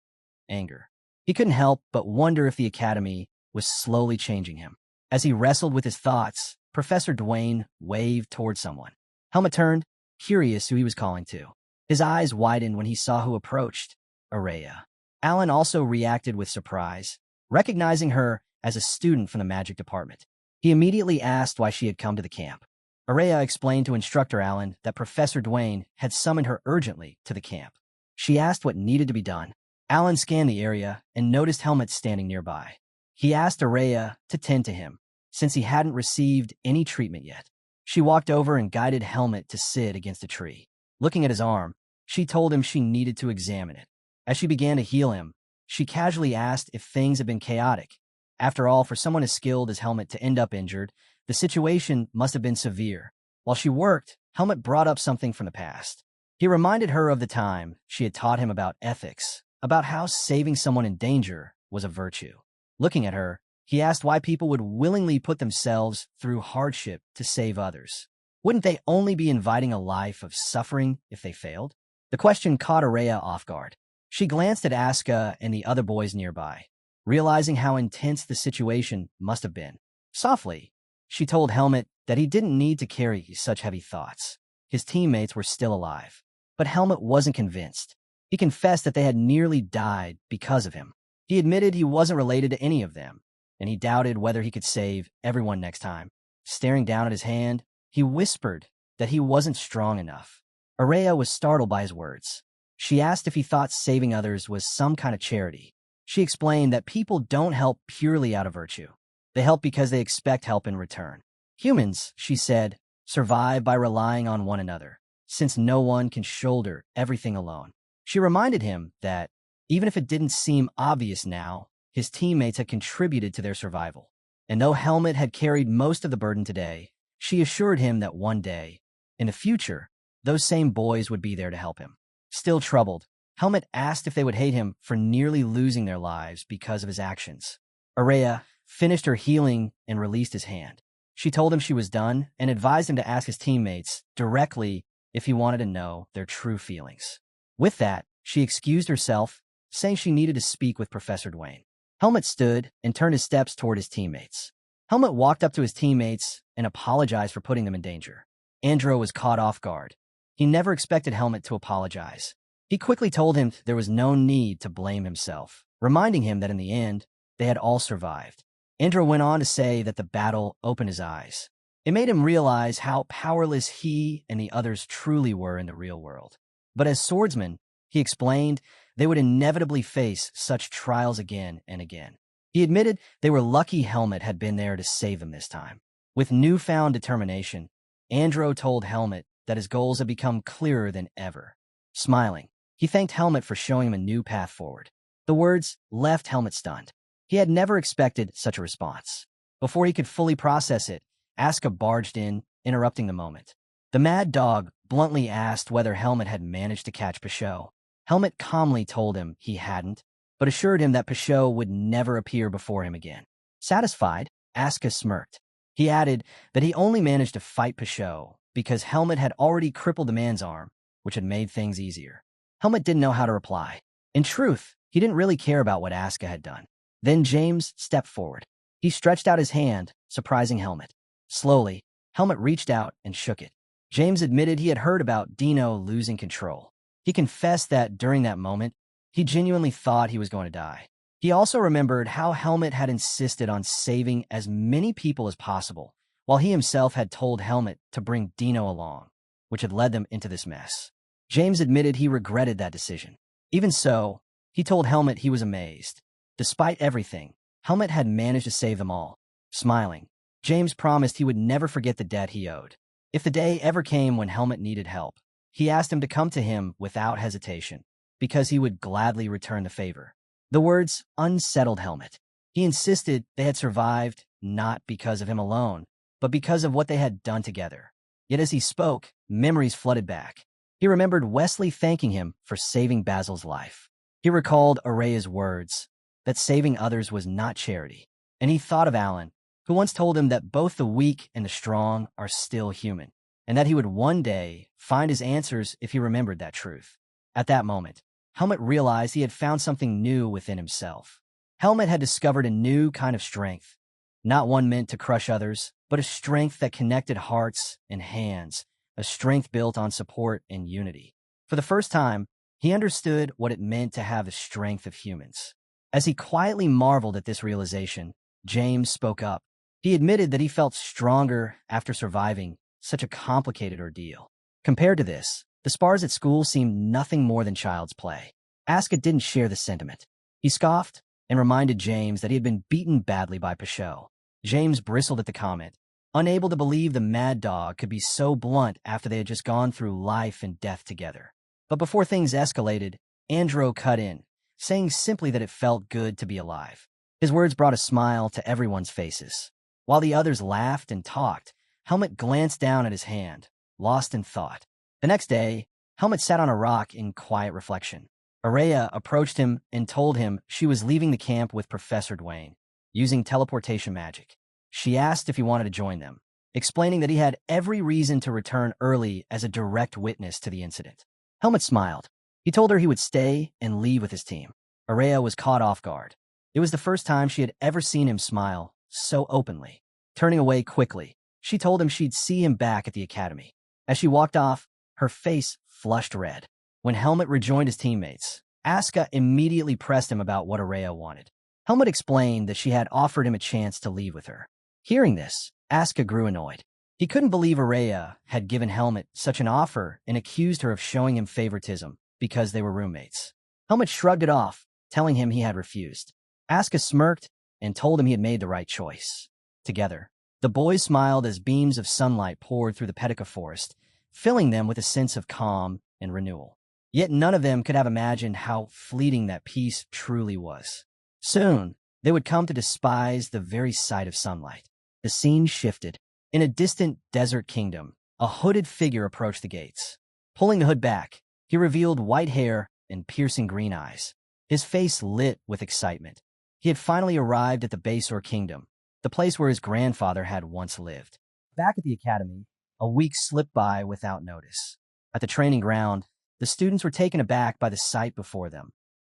Anger. He couldn't help but wonder if the academy was slowly changing him. As he wrestled with his thoughts, Professor Dwayne waved toward someone. Helmut turned, curious who he was calling to. His eyes widened when he saw who approached. Araya. Alan also reacted with surprise, recognizing her as a student from the magic department. He immediately asked why she had come to the camp. Araya explained to Instructor Alan that Professor Dwayne had summoned her urgently to the camp. She asked what needed to be done. Alan scanned the area and noticed Helmut standing nearby. He asked Araya to tend to him, since he hadn't received any treatment yet. She walked over and guided Helmut to sit against a tree. Looking at his arm, she told him she needed to examine it. As she began to heal him, she casually asked if things had been chaotic. After all, for someone as skilled as Helmut to end up injured, the situation must have been severe. While she worked, Helmut brought up something from the past. He reminded her of the time she had taught him about ethics, about how saving someone in danger was a virtue. Looking at her, he asked why people would willingly put themselves through hardship to save others. Wouldn't they only be inviting a life of suffering if they failed? The question caught Araya off guard. She glanced at Asuka and the other boys nearby, realizing how intense the situation must have been. Softly, she told Helmut that he didn't need to carry such heavy thoughts. His teammates were still alive. But Helmut wasn't convinced. He confessed that they had nearly died because of him. He admitted he wasn't related to any of them, and he doubted whether he could save everyone next time. Staring down at his hand, he whispered that he wasn't strong enough. Araya was startled by his words. She asked if he thought saving others was some kind of charity. She explained that people don't help purely out of virtue. They help because they expect help in return. Humans, she said, survive by relying on one another, since no one can shoulder everything alone. She reminded him that, even if it didn't seem obvious now, his teammates had contributed to their survival. And though Helmut had carried most of the burden today, she assured him that one day, in the future, those same boys would be there to help him. Still troubled, Helmut asked if they would hate him for nearly losing their lives because of his actions. Araya finished her healing and released his hand. She told him she was done and advised him to ask his teammates directly if he wanted to know their true feelings. With that, she excused herself, saying she needed to speak with Professor Dwayne. Helmut stood and turned his steps toward his teammates. Helmut walked up to his teammates and apologized for putting them in danger. Andro was caught off guard. He never expected Helmut to apologize. He quickly told him there was no need to blame himself, reminding him that in the end, they had all survived. Andro went on to say that the battle opened his eyes. It made him realize how powerless he and the others truly were in the real world. But as swordsmen, he explained, they would inevitably face such trials again and again. He admitted they were lucky Helmut had been there to save them this time. With newfound determination, Andro told Helmut that his goals had become clearer than ever. Smiling, he thanked Helmut for showing him a new path forward. The words left Helmut stunned. He had never expected such a response. Before he could fully process it, Asuka barged in, interrupting the moment. The mad dog bluntly asked whether Helmut had managed to catch Pichot. Helmut calmly told him he hadn't, but assured him that Pichot would never appear before him again. Satisfied, Asuka smirked. He added that he only managed to fight Pashot because Helmet had already crippled the man's arm, which had made things easier. Helmet didn't know how to reply. In truth, he didn't really care about what Asuka had done. Then James stepped forward. He stretched out his hand, surprising Helmet. Slowly, Helmet reached out and shook it. James admitted he had heard about Dino losing control. He confessed that during that moment, he genuinely thought he was going to die. He also remembered how Helmet had insisted on saving as many people as possible, while he himself had told Helmet to bring Dino along, which had led them into this mess. James admitted he regretted that decision. Even so, he told Helmet he was amazed. Despite everything, Helmet had managed to save them all. Smiling, James promised he would never forget the debt he owed. If the day ever came when Helmet needed help, he asked him to come to him without hesitation, because he would gladly return the favor. The words unsettled Helmet. He insisted they had survived not because of him alone, but because of what they had done together. Yet as he spoke, memories flooded back. He remembered Wesley thanking him for saving Basil's life. He recalled Araya's words, that saving others was not charity. And he thought of Alan, who once told him that both the weak and the strong are still human, and that he would one day find his answers if he remembered that truth. At that moment, Helmet realized he had found something new within himself. Helmet had discovered a new kind of strength, not one meant to crush others, but a strength that connected hearts and hands, a strength built on support and unity. For the first time, he understood what it meant to have the strength of humans. As he quietly marveled at this realization, James spoke up. He admitted that he felt stronger after surviving such a complicated ordeal. Compared to this, the spars at school seemed nothing more than child's play. Asuka didn't share the sentiment. He scoffed and reminded James that he had been beaten badly by Pashot. James bristled at the comment, unable to believe the mad dog could be so blunt after they had just gone through life and death together. But before things escalated, Andro cut in, saying simply that it felt good to be alive. His words brought a smile to everyone's faces. While the others laughed and talked, Helmet glanced down at his hand, lost in thought. The next day, Helmet sat on a rock in quiet reflection. Araya approached him and told him she was leaving the camp with Professor Dwayne, using teleportation magic. She asked if he wanted to join them, explaining that he had every reason to return early as a direct witness to the incident. Helmet smiled. He told her he would stay and leave with his team. Araya was caught off guard. It was the first time she had ever seen him smile so openly. Turning away quickly, she told him she'd see him back at the academy. As she walked off, her face flushed red. When Helmet rejoined his teammates, Asuka immediately pressed him about what Araya wanted. Helmet explained that she had offered him a chance to leave with her. Hearing this, Asuka grew annoyed. He couldn't believe Araya had given Helmet such an offer and accused her of showing him favoritism because they were roommates. Helmet shrugged it off, telling him he had refused. Asuka smirked and told him he had made the right choice. Together, the boys smiled as beams of sunlight poured through the Petica forest, filling them with a sense of calm and renewal. Yet none of them could have imagined how fleeting that peace truly was. Soon, they would come to despise the very sight of sunlight. The scene shifted. In a distant desert kingdom, a hooded figure approached the gates. Pulling the hood back, he revealed white hair and piercing green eyes. His face lit with excitement. He had finally arrived at the Basor Kingdom, the place where his grandfather had once lived. Back at the academy, a week slipped by without notice. At the training ground, the students were taken aback by the sight before them.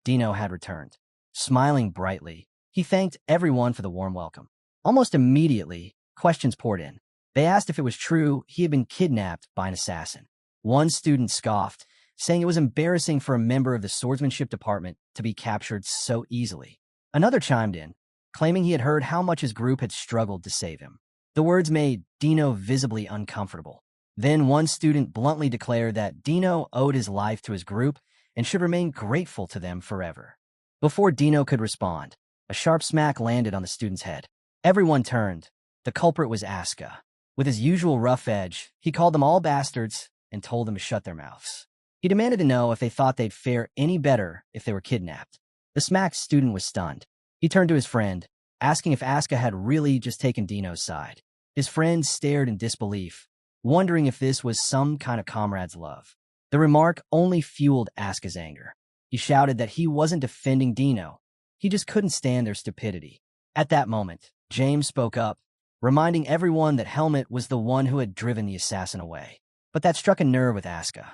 Dino had returned. Smiling brightly, he thanked everyone for the warm welcome. Almost immediately, questions poured in. They asked if it was true he had been kidnapped by an assassin. One student scoffed, saying it was embarrassing for a member of the swordsmanship department to be captured so easily. Another chimed in, claiming he had heard how much his group had struggled to save him. The words made Dino visibly uncomfortable. Then one student bluntly declared that Dino owed his life to his group and should remain grateful to them forever. Before Dino could respond, a sharp smack landed on the student's head. Everyone turned. The culprit was Asuka. With his usual rough edge, he called them all bastards and told them to shut their mouths. He demanded to know if they thought they'd fare any better if they were kidnapped. The smacked student was stunned. He turned to his friend, asking if Asuka had really just taken Dino's side. His friend stared in disbelief, wondering if this was some kind of comrade's love. The remark only fueled Asuka's anger. He shouted that he wasn't defending Dino. He just couldn't stand their stupidity. At that moment, James spoke up, reminding everyone that Helmet was the one who had driven the assassin away. But that struck a nerve with Asuka.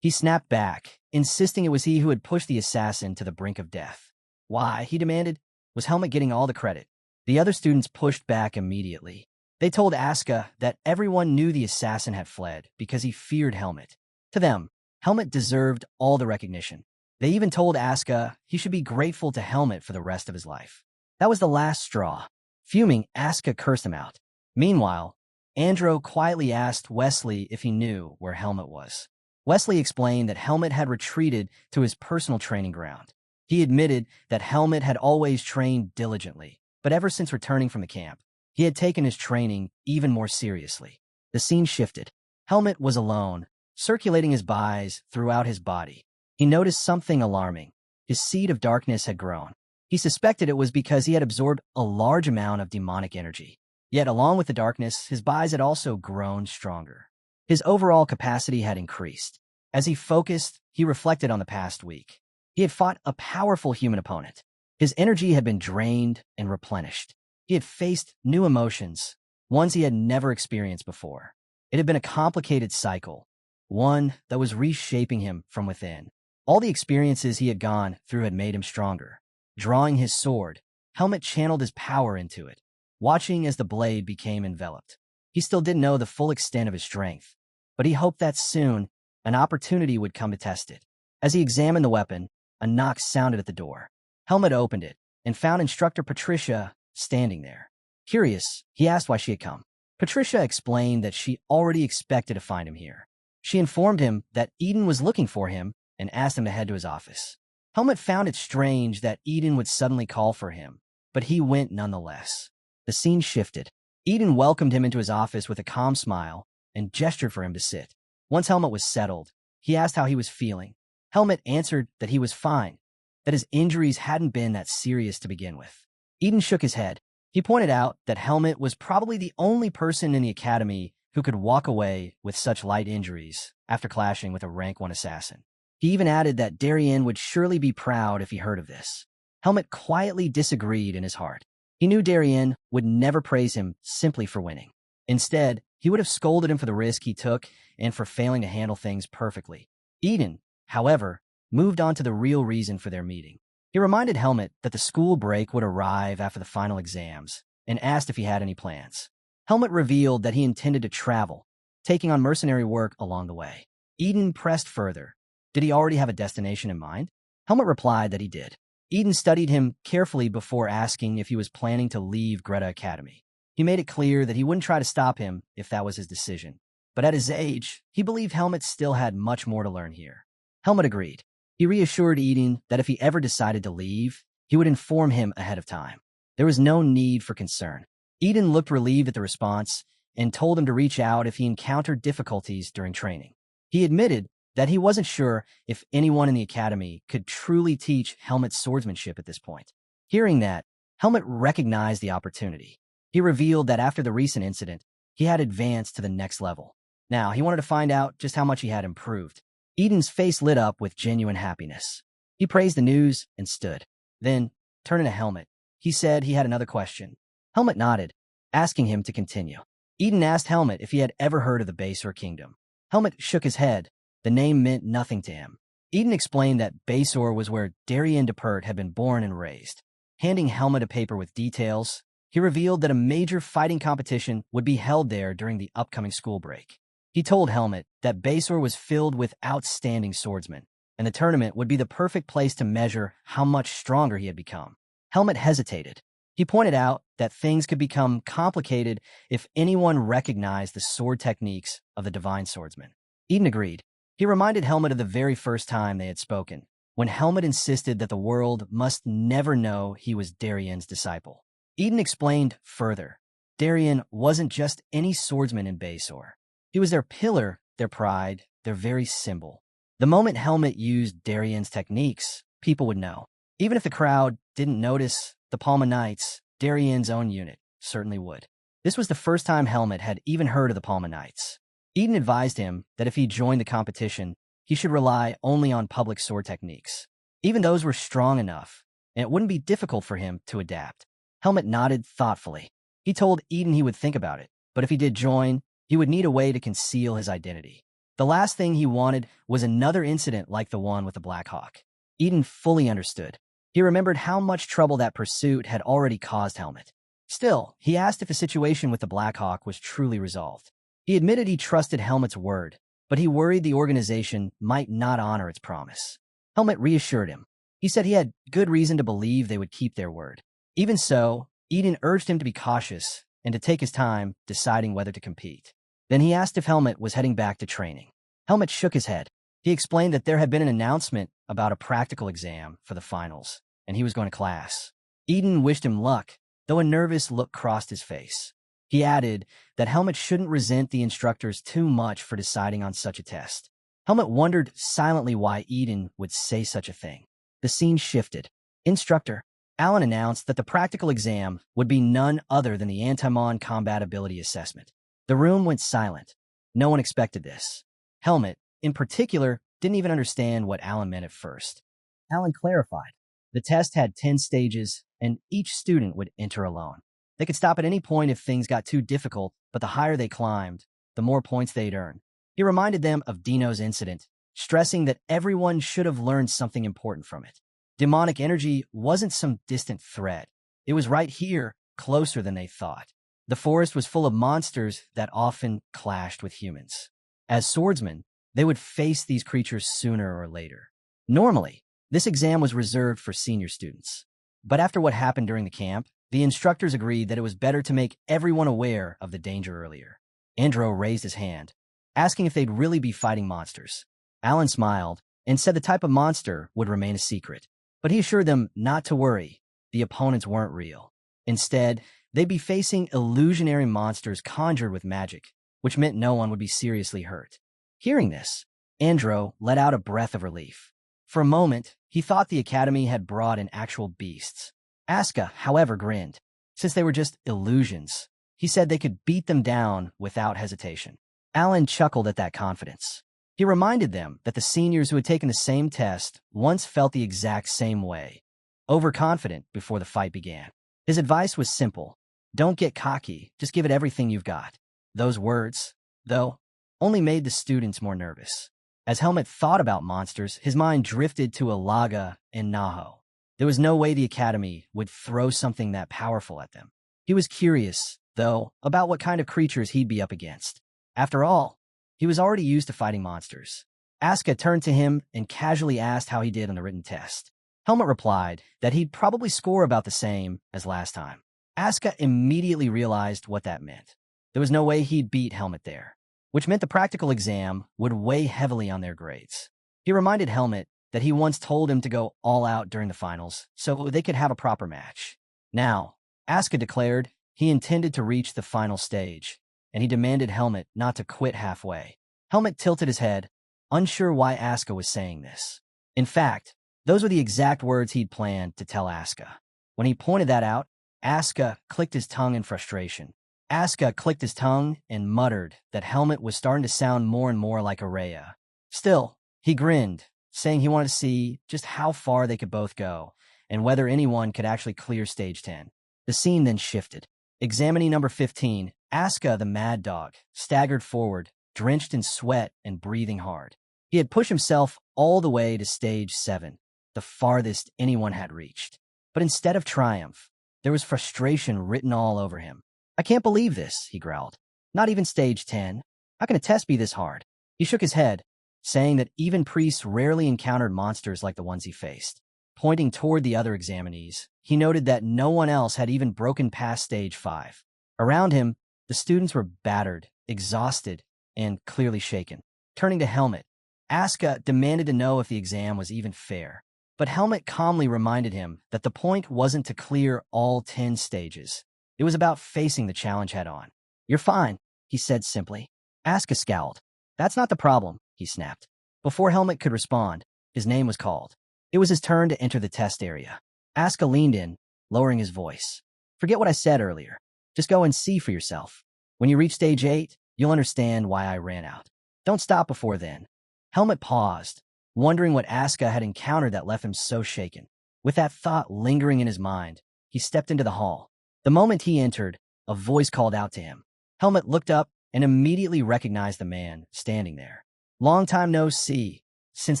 He snapped back, insisting it was he who had pushed the assassin to the brink of death. Why, he demanded, was Helmet getting all the credit? The other students pushed back immediately. They told Asuka that everyone knew the assassin had fled because he feared Helmet. To them, Helmet deserved all the recognition. They even told Asuka he should be grateful to Helmet for the rest of his life. That was the last straw. Fuming, Asuka cursed him out. Meanwhile, Andro quietly asked Wesley if he knew where Helmet was. Wesley explained that Helmet had retreated to his personal training ground. He admitted that Helmet had always trained diligently, but ever since returning from the camp, he had taken his training even more seriously. The scene shifted. Helmet was alone, circulating his bise throughout his body. He noticed something alarming. His seed of darkness had grown. He suspected it was because he had absorbed a large amount of demonic energy. Yet, along with the darkness, his bise had also grown stronger. His overall capacity had increased. As he focused, he reflected on the past week. He had fought a powerful human opponent. His energy had been drained and replenished. He had faced new emotions, ones he had never experienced before. It had been a complicated cycle, one that was reshaping him from within. All the experiences he had gone through had made him stronger. Drawing his sword, Helmet channeled his power into it, watching as the blade became enveloped. He still didn't know the full extent of his strength, but he hoped that soon an opportunity would come to test it. As he examined the weapon, a knock sounded at the door. Helmet opened it and found Instructor Patricia standing there. Curious, he asked why she had come. Patricia explained that she already expected to find him here. She informed him that Eden was looking for him and asked him to head to his office. Helmet found it strange that Eden would suddenly call for him, but he went nonetheless. The scene shifted. Eden welcomed him into his office with a calm smile and gestured for him to sit. Once Helmet was settled, he asked how he was feeling. Helmet answered that he was fine, that his injuries hadn't been that serious to begin with. Eden shook his head. He pointed out that Helmet was probably the only person in the academy who could walk away with such light injuries after clashing with a rank 1 assassin. He even added that Darien would surely be proud if he heard of this. Helmet quietly disagreed in his heart. He knew Darien would never praise him simply for winning. Instead, he would have scolded him for the risk he took and for failing to handle things perfectly. Eden, however, moved on to the real reason for their meeting. He reminded Helmet that the school break would arrive after the final exams and asked if he had any plans. Helmet revealed that he intended to travel, taking on mercenary work along the way. Eden pressed further. Did he already have a destination in mind? Helmet replied that he did. Eden studied him carefully before asking if he was planning to leave Greta Academy. He made it clear that he wouldn't try to stop him if that was his decision. But at his age, he believed Helmet still had much more to learn here. Helmet agreed. He reassured Eden that if he ever decided to leave, he would inform him ahead of time. There was no need for concern. Eden looked relieved at the response and told him to reach out if he encountered difficulties during training. He admitted that he wasn't sure if anyone in the academy could truly teach Helmet swordsmanship at this point. Hearing that, Helmet recognized the opportunity. He revealed that after the recent incident, he had advanced to the next level. Now, he wanted to find out just how much he had improved. Eden's face lit up with genuine happiness. He praised the news and stood. Then, turning to Helmet, he said he had another question. Helmet nodded, asking him to continue. Eden asked Helmet if he had ever heard of the Basor Kingdom. Helmet shook his head. The name meant nothing to him. Eden explained that Basor was where Darien Depert had been born and raised. Handing Helmet a paper with details, he revealed that a major fighting competition would be held there during the upcoming school break. He told Helmet that Basor was filled with outstanding swordsmen, and the tournament would be the perfect place to measure how much stronger he had become. Helmet hesitated. He pointed out that things could become complicated if anyone recognized the sword techniques of the divine swordsman. Eden agreed. He reminded Helmet of the very first time they had spoken, when Helmet insisted that the world must never know he was Darien's disciple. Eden explained further. Darien wasn't just any swordsman in Basor. He was their pillar, their pride, their very symbol. The moment Helmet used Darien's techniques, people would know. Even if the crowd didn't notice, the Palma Knights, Darien's own unit, certainly would. This was the first time Helmet had even heard of the Palma Knights. Eden advised him that if he joined the competition, he should rely only on public sword techniques. Even those were strong enough, and it wouldn't be difficult for him to adapt. Helmet nodded thoughtfully. He told Eden he would think about it, but if he did join, he would need a way to conceal his identity. The last thing he wanted was another incident like the one with the Black Hawk. Eden fully understood. He remembered how much trouble that pursuit had already caused Helmet. Still, he asked if the situation with the Black Hawk was truly resolved. He admitted he trusted Helmet's word, but he worried the organization might not honor its promise. Helmet reassured him. He said he had good reason to believe they would keep their word. Even so, Eden urged him to be cautious and to take his time deciding whether to compete. Then he asked if Helmet was heading back to training. Helmet shook his head. He explained that there had been an announcement about a practical exam for the finals, and he was going to class. Eden wished him luck, though a nervous look crossed his face. He added that Helmet shouldn't resent the instructors too much for deciding on such a test. Helmet wondered silently why Eden would say such a thing. The scene shifted. Instructor Alan announced that the practical exam would be none other than the Anti-Mon Combat Ability Assessment. The room went silent. No one expected this. Helmet, in particular, didn't even understand what Alan meant at first. Alan clarified. The test had 10 stages, and each student would enter alone. They could stop at any point if things got too difficult, but the higher they climbed, the more points they'd earn. He reminded them of Dino's incident, stressing that everyone should have learned something important from it. Demonic energy wasn't some distant threat. It was right here, closer than they thought. The forest was full of monsters that often clashed with humans. As swordsmen, they would face these creatures sooner or later. Normally, this exam was reserved for senior students. But after what happened during the camp, the instructors agreed that it was better to make everyone aware of the danger earlier. Andro raised his hand, asking if they'd really be fighting monsters. Alan smiled and said the type of monster would remain a secret. But he assured them not to worry. The opponents weren't real. Instead, they'd be facing illusionary monsters conjured with magic, which meant no one would be seriously hurt. Hearing this, Andro let out a breath of relief. For a moment, he thought the academy had brought in actual beasts. Asuka, however, grinned. Since they were just illusions, he said they could beat them down without hesitation. Alan chuckled at that confidence. He reminded them that the seniors who had taken the same test once felt the exact same way, overconfident before the fight began. His advice was simple. Don't get cocky, just give it everything you've got. Those words, though, only made the students more nervous. As Helmet thought about monsters, his mind drifted to Alaga and Naho. There was no way the academy would throw something that powerful at them. He was curious, though, about what kind of creatures he'd be up against. After all, he was already used to fighting monsters. Asuka turned to him and casually asked how he did on the written test. Helmet replied that he'd probably score about the same as last time. Asuka immediately realized what that meant. There was no way he'd beat Helmet there, which meant the practical exam would weigh heavily on their grades. He reminded Helmet that he once told him to go all out during the finals so they could have a proper match. Now, Asuka declared he intended to reach the final stage, and he demanded Helmet not to quit halfway. Helmet tilted his head, unsure why Asuka was saying this. In fact, those were the exact words he'd planned to tell Asuka. When he pointed that out, Asuka clicked his tongue in frustration. Asuka clicked his tongue and muttered that Helmet was starting to sound more and more like Araya. Still, he grinned, saying he wanted to see just how far they could both go and whether anyone could actually clear stage 10. The scene then shifted. Examinee number 15, Asuka the Mad Dog, staggered forward, drenched in sweat and breathing hard. He had pushed himself all the way to stage 7, the farthest anyone had reached. But instead of triumph, there was frustration written all over him. I can't believe this, he growled. Not even stage 10. How can a test be this hard? He shook his head, saying that even priests rarely encountered monsters like the ones he faced. Pointing toward the other examinees, he noted that no one else had even broken past stage 5. Around him, the students were battered, exhausted, and clearly shaken. Turning to Helmet, Asuka demanded to know if the exam was even fair. But Helmet calmly reminded him that the point wasn't to clear all 10 stages. It was about facing the challenge head-on. You're fine, he said simply. Asuka scowled. That's not the problem, he snapped. Before Helmet could respond, his name was called. It was his turn to enter the test area. Asuka leaned in, lowering his voice. Forget what I said earlier. Just go and see for yourself. When you reach stage 8, you'll understand why I ran out. Don't stop before then. Helmet paused, wondering what Asuka had encountered that left him so shaken. With that thought lingering in his mind, he stepped into the hall. The moment he entered, a voice called out to him. Helmet looked up and immediately recognized the man standing there. "Long time no see, since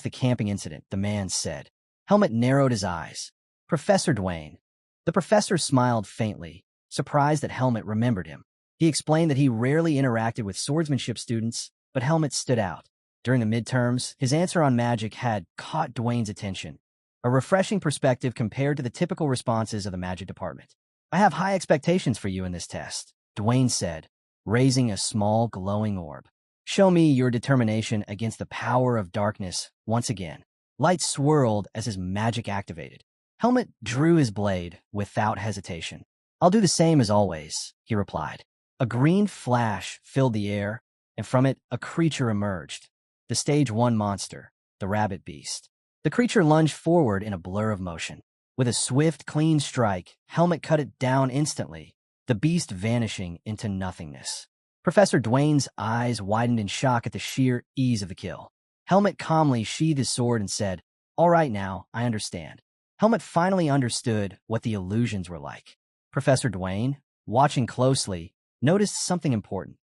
the camping incident," the man said. Helmet narrowed his eyes. "Professor Dwayne." The professor smiled faintly, surprised that Helmet remembered him. He explained that he rarely interacted with swordsmanship students, but Helmet stood out. During the midterms, his answer on magic had caught Dwayne's attention, a refreshing perspective compared to the typical responses of the magic department. "I have high expectations for you in this test," Dwayne said, raising a small glowing orb. "Show me your determination against the power of darkness once again." Light swirled as his magic activated. Helmet drew his blade without hesitation. "I'll do the same as always," he replied. A green flash filled the air, and from it a creature emerged. The Stage 1 monster, the rabbit beast. The creature lunged forward in a blur of motion. With a swift, clean strike, Helmet cut it down instantly, the beast vanishing into nothingness. Professor Dwayne's eyes widened in shock at the sheer ease of the kill. Helmet calmly sheathed his sword and said, "All right now, I understand." Helmet finally understood what the illusions were like. Professor Dwayne, watching closely, noticed something important.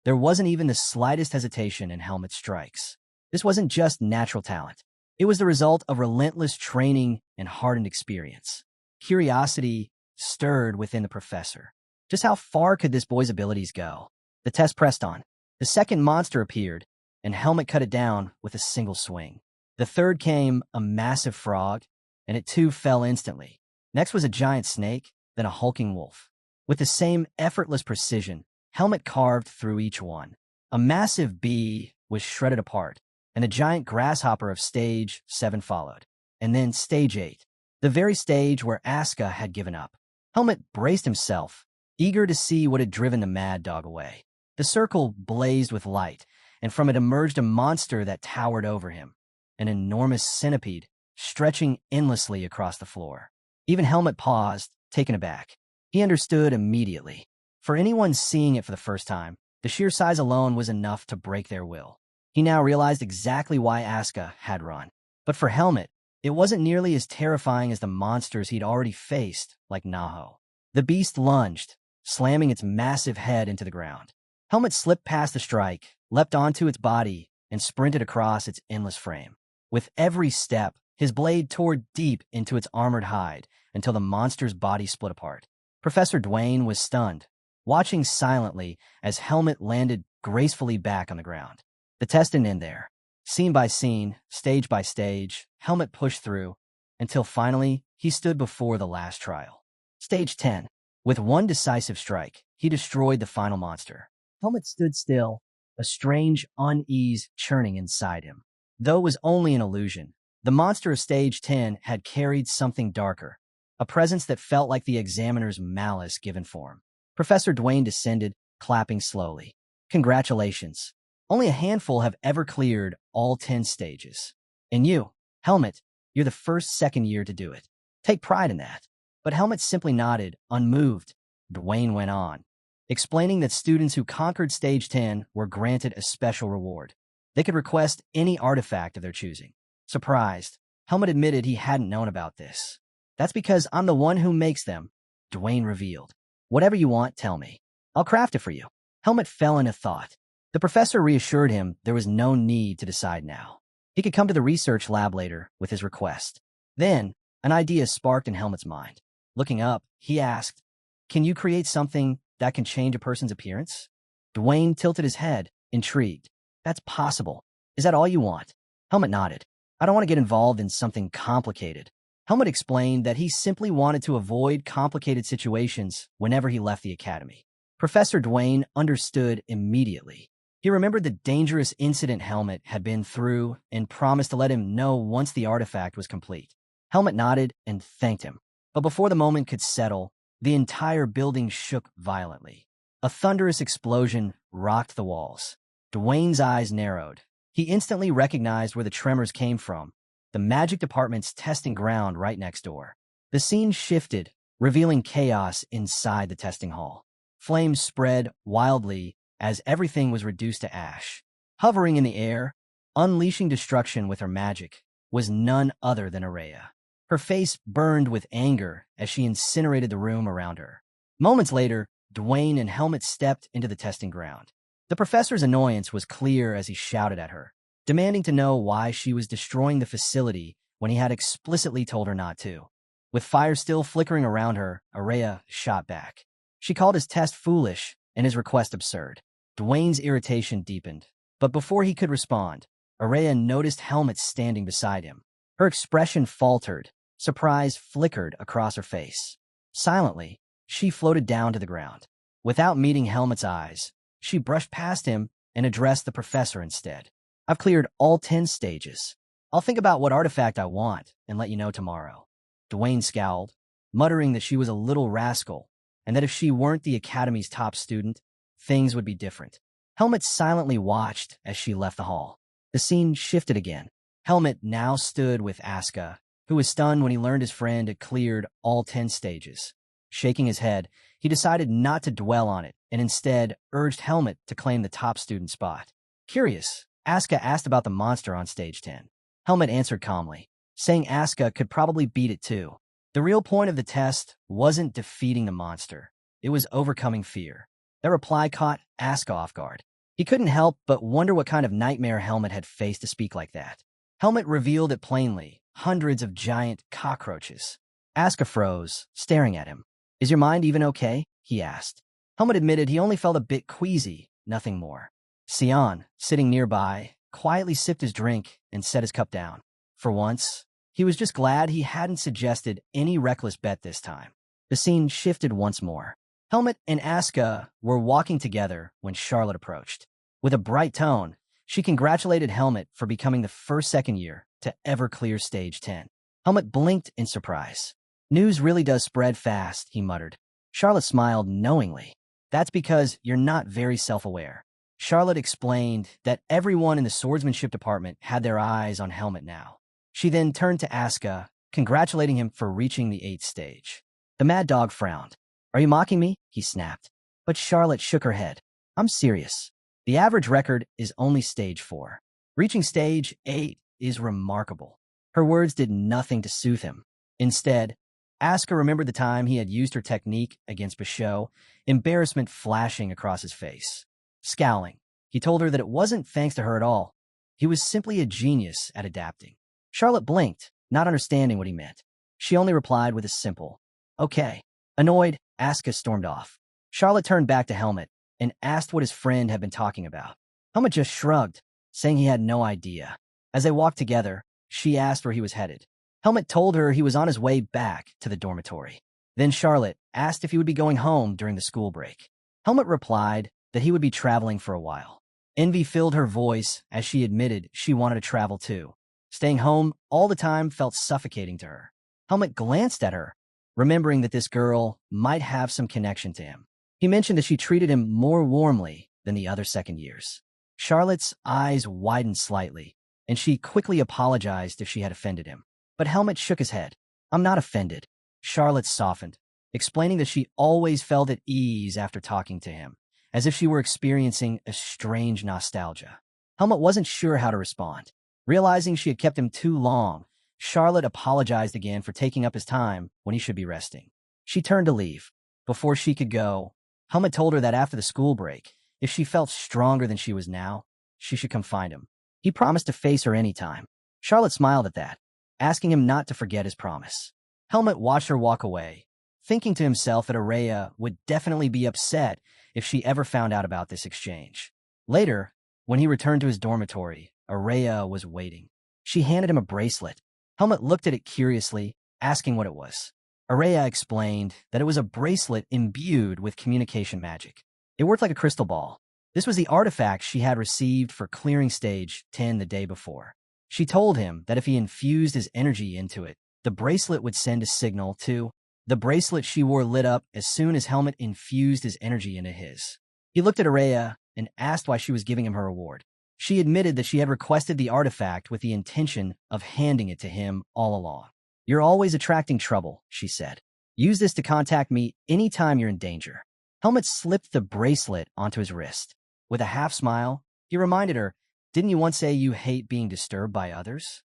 There wasn't even the slightest hesitation in Helmet's strikes. This wasn't just natural talent. It was the result of relentless training and hardened experience. Curiosity stirred within the professor. Just how far could this boy's abilities go? The test pressed on. The second monster appeared, and Helmet cut it down with a single swing. The third came, a massive frog, and it too fell instantly. Next was a giant snake, then a hulking wolf. With the same effortless precision, Helmet carved through each one. A massive bee was shredded apart, and a giant grasshopper of Stage 7 followed. And then Stage 8, the very stage where Asuka had given up. Helmet braced himself, eager to see what had driven the mad dog away. The circle blazed with light, and from it emerged a monster that towered over him, an enormous centipede stretching endlessly across the floor. Even Helmet paused, taken aback. He understood immediately. For anyone seeing it for the first time, the sheer size alone was enough to break their will. He now realized exactly why Asuka had run. But for Helmet, it wasn't nearly as terrifying as the monsters he'd already faced, like Naho. The beast lunged, slamming its massive head into the ground. Helmet slipped past the strike, leapt onto its body, and sprinted across its endless frame. With every step, his blade tore deep into its armored hide until the monster's body split apart. Professor Dwayne was stunned, watching silently as Helmet landed gracefully back on the ground. The test didn't end there. Scene by scene, stage by stage, Helmet pushed through, until finally he stood before the last trial. Stage 10. With one decisive strike, he destroyed the final monster. Helmet stood still, a strange unease churning inside him. Though it was only an illusion, the monster of Stage 10 had carried something darker, a presence that felt like the examiner's malice given form. Professor Dwayne descended, clapping slowly. "Congratulations. Only a handful have ever cleared all 10 stages. And you, Helmet, you're the first second year to do it. Take pride in that." But Helmet simply nodded, unmoved. Dwayne went on, explaining that students who conquered Stage 10 were granted a special reward. They could request any artifact of their choosing. Surprised, Helmet admitted he hadn't known about this. "That's because I'm the one who makes them," Dwayne revealed. "Whatever you want, tell me. I'll craft it for you." Helmet fell into thought. The professor reassured him there was no need to decide now. He could come to the research lab later with his request. Then, an idea sparked in Helmet's mind. Looking up, he asked, "Can you create something that can change a person's appearance?" Dwayne tilted his head, intrigued. "That's possible. Is that all you want?" Helmet nodded. "I don't want to get involved in something complicated." Helmet explained that he simply wanted to avoid complicated situations whenever he left the academy. Professor Dwayne understood immediately. He remembered the dangerous incident Helmet had been through and promised to let him know once the artifact was complete. Helmet nodded and thanked him. But before the moment could settle, the entire building shook violently. A thunderous explosion rocked the walls. Dwayne's eyes narrowed. He instantly recognized where the tremors came from, the magic department's testing ground right next door. The scene shifted, revealing chaos inside the testing hall. Flames spread wildly as everything was reduced to ash. Hovering in the air, unleashing destruction with her magic, was none other than Araya. Her face burned with anger as she incinerated the room around her. Moments later, Dwayne and Helmet stepped into the testing ground. The professor's annoyance was clear as he shouted at her, demanding to know why she was destroying the facility when he had explicitly told her not to. With fire still flickering around her, Araya shot back. She called his test foolish and his request absurd. Dwayne's irritation deepened, but before he could respond, Araya noticed Helmet standing beside him. Her expression faltered, surprise flickered across her face. Silently, she floated down to the ground. Without meeting Helmet's eyes, she brushed past him and addressed the professor instead. I've cleared all 10 stages. I'll think about what artifact I want and let you know tomorrow. Dwayne scowled, muttering that she was a little rascal and that if she weren't the Academy's top student, things would be different. Helmet silently watched as she left the hall. The scene shifted again. Helmet now stood with Asuka, who was stunned when he learned his friend had cleared all 10 stages. Shaking his head, he decided not to dwell on it and instead urged Helmet to claim the top student spot. Curious, Asuka asked about the monster on stage 10. Helmet answered calmly, saying Asuka could probably beat it too. The real point of the test wasn't defeating the monster. It was overcoming fear. That reply caught Asuka off guard. He couldn't help but wonder what kind of nightmare Helmet had faced to speak like that. Helmet revealed it plainly, hundreds of giant cockroaches. Asuka froze, staring at him. Is your mind even okay? He asked. Helmet admitted he only felt a bit queasy, nothing more. Sion, sitting nearby, quietly sipped his drink and set his cup down. For once, he was just glad he hadn't suggested any reckless bet this time. The scene shifted once more. Helmet and Asuka were walking together when Charlotte approached. With a bright tone, she congratulated Helmet for becoming the first second year to ever clear stage 10. Helmet blinked in surprise. News really does spread fast, he muttered. Charlotte smiled knowingly. That's because you're not very self-aware. Charlotte explained that everyone in the swordsmanship department had their eyes on Helmet now. She then turned to Asuka, congratulating him for reaching the 8th stage. The Mad Dog frowned. Are you mocking me? He snapped. But Charlotte shook her head. I'm serious. The average record is only stage 4. Reaching stage 8 is remarkable. Her words did nothing to soothe him. Instead, Asuka remembered the time he had used her technique against Basho, embarrassment flashing across his face. Scowling, he told her that it wasn't thanks to her at all. He was simply a genius at adapting. Charlotte blinked, not understanding what he meant. She only replied with a simple, okay. Annoyed, Asuka stormed off. Charlotte turned back to Helmet and asked what his friend had been talking about. Helmet just shrugged, saying he had no idea. As they walked together, she asked where he was headed. Helmet told her he was on his way back to the dormitory. Then Charlotte asked if he would be going home during the school break. Helmet replied that he would be traveling for a while. Envy filled her voice as she admitted she wanted to travel too. Staying home all the time felt suffocating to her. Helmet glanced at her, remembering that this girl might have some connection to him. He mentioned that she treated him more warmly than the other second years. Charlotte's eyes widened slightly, and she quickly apologized if she had offended him. But Helmet shook his head. I'm not offended. Charlotte softened, explaining that she always felt at ease after talking to him, as if she were experiencing a strange nostalgia. Helmet wasn't sure how to respond. Realizing she had kept him too long, Charlotte apologized again for taking up his time when he should be resting. She turned to leave. Before she could go, Helmet told her that after the school break, if she felt stronger than she was now, she should come find him. He promised to face her anytime. Charlotte smiled at that, asking him not to forget his promise. Helmet watched her walk away, thinking to himself that Araya would definitely be upset if she ever found out about this exchange. Later, when he returned to his dormitory, Araya was waiting. She handed him a bracelet. Helmet looked at it curiously, asking what it was. Araya explained that it was a bracelet imbued with communication magic. It worked like a crystal ball. This was the artifact she had received for clearing stage 10 the day before. She told him that if he infused his energy into it, the bracelet would send a signal to. The bracelet she wore lit up as soon as Helmet infused his energy into his. He looked at Araya and asked why she was giving him her reward. She admitted that she had requested the artifact with the intention of handing it to him all along. You're always attracting trouble, she said. Use this to contact me anytime you're in danger. Helmet slipped the bracelet onto his wrist. With a half smile, he reminded her, didn't you once say you hate being disturbed by others?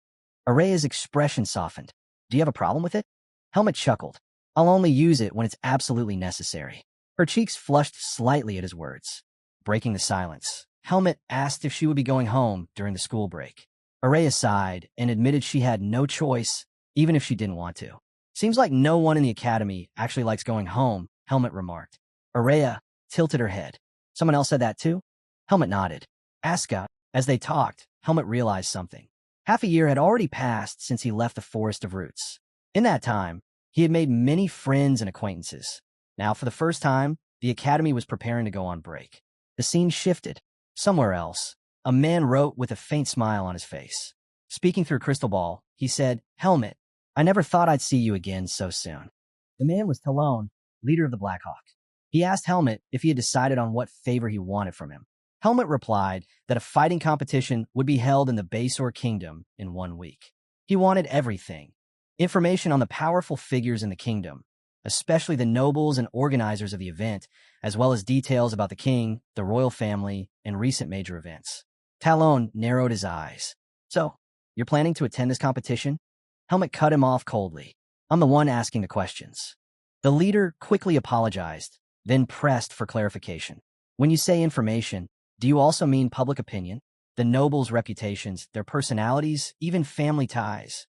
Araya's expression softened. Do you have a problem with it? Helmet chuckled. I'll only use it when it's absolutely necessary. Her cheeks flushed slightly at his words. Breaking the silence, Helmet asked if she would be going home during the school break. Araya sighed and admitted she had no choice, even if she didn't want to. Seems like no one in the academy actually likes going home, Helmet remarked. Araya tilted her head. Someone else said that too? Helmet nodded. Asuka, as they talked, Helmet realized something. Half a year had already passed since he left the Forest of Roots. In that time, he had made many friends and acquaintances. Now, for the first time, the academy was preparing to go on break. The scene shifted. Somewhere else, a man wrote with a faint smile on his face. Speaking through a crystal ball, he said, Helmet, I never thought I'd see you again so soon. The man was Talon, leader of the Black Hawk. He asked Helmet if he had decided on what favor he wanted from him. Helmet replied that a fighting competition would be held in the Basor Kingdom in 1 week. He wanted everything. Information on the powerful figures in the kingdom, especially the nobles and organizers of the event, as well as details about the king, the royal family, and recent major events. Talon narrowed his eyes. So, you're planning to attend this competition? Helmet cut him off coldly. I'm the one asking the questions. The leader quickly apologized, then pressed for clarification. When you say information, do you also mean public opinion? The nobles' reputations, their personalities, even family ties?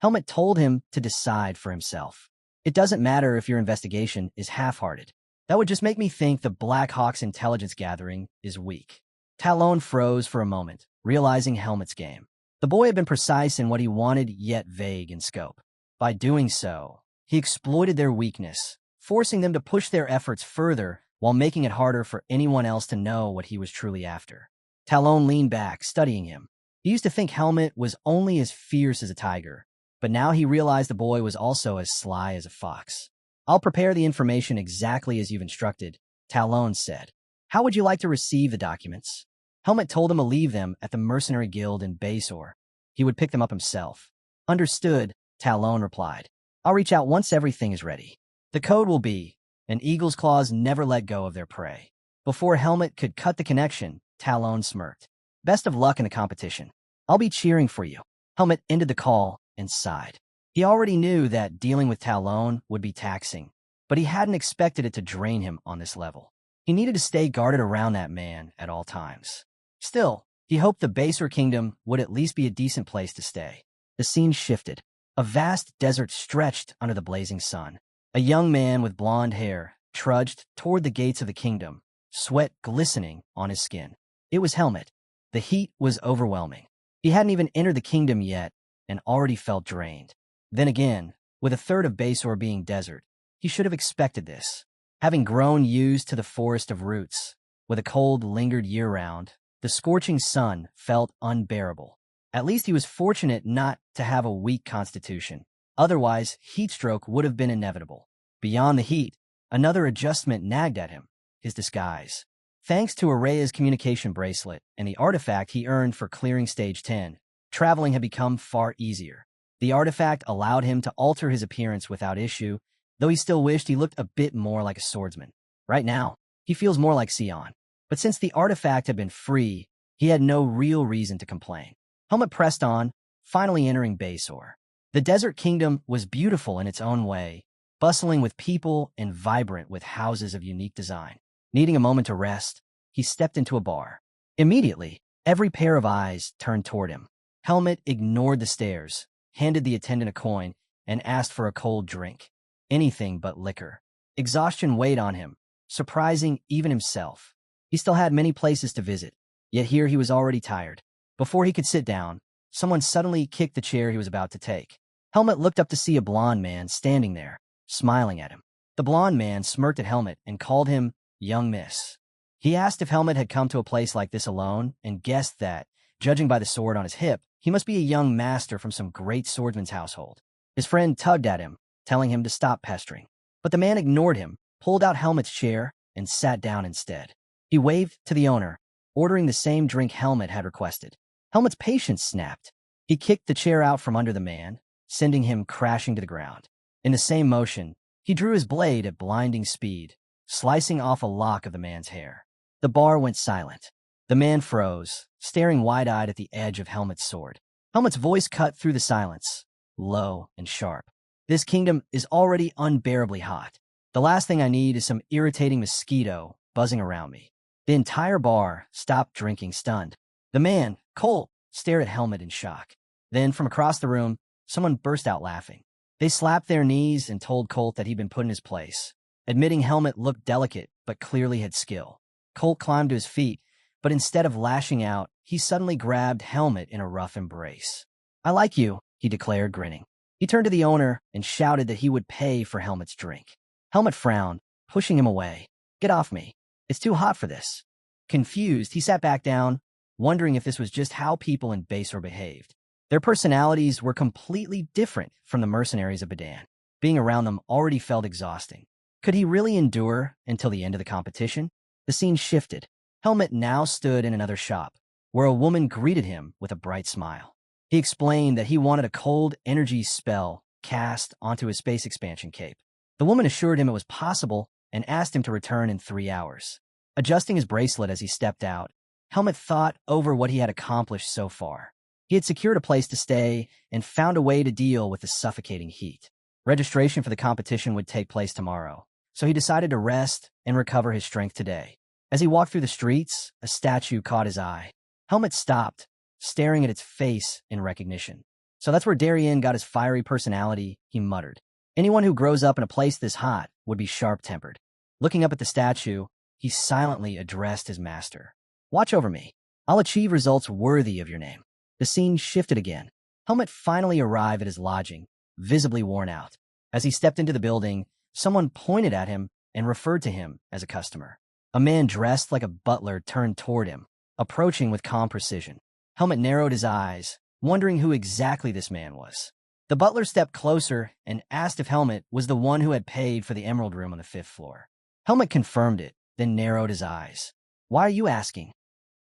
Helmet told him to decide for himself. It doesn't matter if your investigation is half-hearted. That would just make me think the Black Hawk's intelligence gathering is weak. Talon froze for a moment, realizing Helmet's game. The boy had been precise in what he wanted, yet vague in scope. By doing so, he exploited their weakness, forcing them to push their efforts further while making it harder for anyone else to know what he was truly after. Talon leaned back, studying him. He used to think Helmet was only as fierce as a tiger, but now he realized the boy was also as sly as a fox. I'll prepare the information exactly as you've instructed, Talon said. How would you like to receive the documents? Helmet told him to leave them at the mercenary guild in Basor. He would pick them up himself. Understood, Talon replied. I'll reach out once everything is ready. The code will be, an eagle's claws never let go of their prey. Before Helmet could cut the connection, Talon smirked. Best of luck in the competition. I'll be cheering for you. Helmet ended the call and sighed. He already knew that dealing with Talon would be taxing, but he hadn't expected it to drain him on this level. He needed to stay guarded around that man at all times. Still, he hoped the Basor Kingdom would at least be a decent place to stay. The scene shifted. A vast desert stretched under the blazing sun. A young man with blonde hair trudged toward the gates of the kingdom, sweat glistening on his skin. It was Helmet. The heat was overwhelming. He hadn't even entered the kingdom yet and already felt drained. Then again, with a third of Basor being desert, he should have expected this. Having grown used to the Forest of Roots, where the cold lingered year-round, the scorching sun felt unbearable. At least he was fortunate not to have a weak constitution. Otherwise, heatstroke would have been inevitable. Beyond the heat, another adjustment nagged at him, his disguise. Thanks to Araya's communication bracelet and the artifact he earned for clearing Stage 10, traveling had become far easier. The artifact allowed him to alter his appearance without issue, though he still wished he looked a bit more like a swordsman. Right now, he feels more like Sion. But since the artifact had been free, he had no real reason to complain. Helmet pressed on, finally entering Basor. The Desert Kingdom was beautiful in its own way, bustling with people and vibrant with houses of unique design. Needing a moment to rest, he stepped into a bar. Immediately, every pair of eyes turned toward him. Helmet ignored the stares, handed the attendant a coin, and asked for a cold drink. Anything but liquor. Exhaustion weighed on him, surprising even himself. He still had many places to visit, yet here he was already tired. Before he could sit down, someone suddenly kicked the chair he was about to take. Helmet looked up to see a blond man standing there, smiling at him. The blond man smirked at Helmet and called him Young Miss. He asked if Helmet had come to a place like this alone and guessed that, judging by the sword on his hip, he must be a young master from some great swordsman's household. His friend tugged at him, telling him to stop pestering. But the man ignored him, pulled out Helmet's chair, and sat down instead. He waved to the owner, ordering the same drink Helmet had requested. Helmet's patience snapped. He kicked the chair out from under the man, sending him crashing to the ground. In the same motion, he drew his blade at blinding speed, slicing off a lock of the man's hair. The bar went silent. The man froze, staring wide-eyed at the edge of Helmet's sword. Helmet's voice cut through the silence, low and sharp. This kingdom is already unbearably hot. The last thing I need is some irritating mosquito buzzing around me. The entire bar stopped drinking, stunned. The man, Colt, stared at Helmet in shock. Then, from across the room, someone burst out laughing. They slapped their knees and told Colt that he'd been put in his place, admitting Helmet looked delicate but clearly had skill. Colt climbed to his feet, but instead of lashing out, he suddenly grabbed Helmet in a rough embrace. "I like you," he declared, grinning. He turned to the owner and shouted that he would pay for Helmet's drink. Helmet frowned, pushing him away. "Get off me. It's too hot for this." Confused, he sat back down, wondering if this was just how people in Basor behaved. Their personalities were completely different from the mercenaries of Badan. Being around them already felt exhausting. Could he really endure until the end of the competition? The scene shifted. Helmet now stood in another shop, where a woman greeted him with a bright smile. He explained that he wanted a cold energy spell cast onto his space expansion cape. The woman assured him it was possible and asked him to return in 3 hours. Adjusting his bracelet as he stepped out, Helmet thought over what he had accomplished so far. He had secured a place to stay and found a way to deal with the suffocating heat. Registration for the competition would take place tomorrow, so he decided to rest and recover his strength today. As he walked through the streets, a statue caught his eye. Helmet stopped, staring at its face in recognition. "So that's where Darien got his fiery personality," he muttered. "Anyone who grows up in a place this hot would be sharp-tempered." Looking up at the statue, he silently addressed his master. "Watch over me. I'll achieve results worthy of your name." The scene shifted again. Helmet finally arrived at his lodging, visibly worn out. As he stepped into the building, someone pointed at him and referred to him as a customer. A man dressed like a butler turned toward him, approaching with calm precision. Helmet narrowed his eyes, wondering who exactly this man was. The butler stepped closer and asked if Helmet was the one who had paid for the Emerald Room on the 5th floor. Helmet confirmed it, then narrowed his eyes. "Why are you asking?"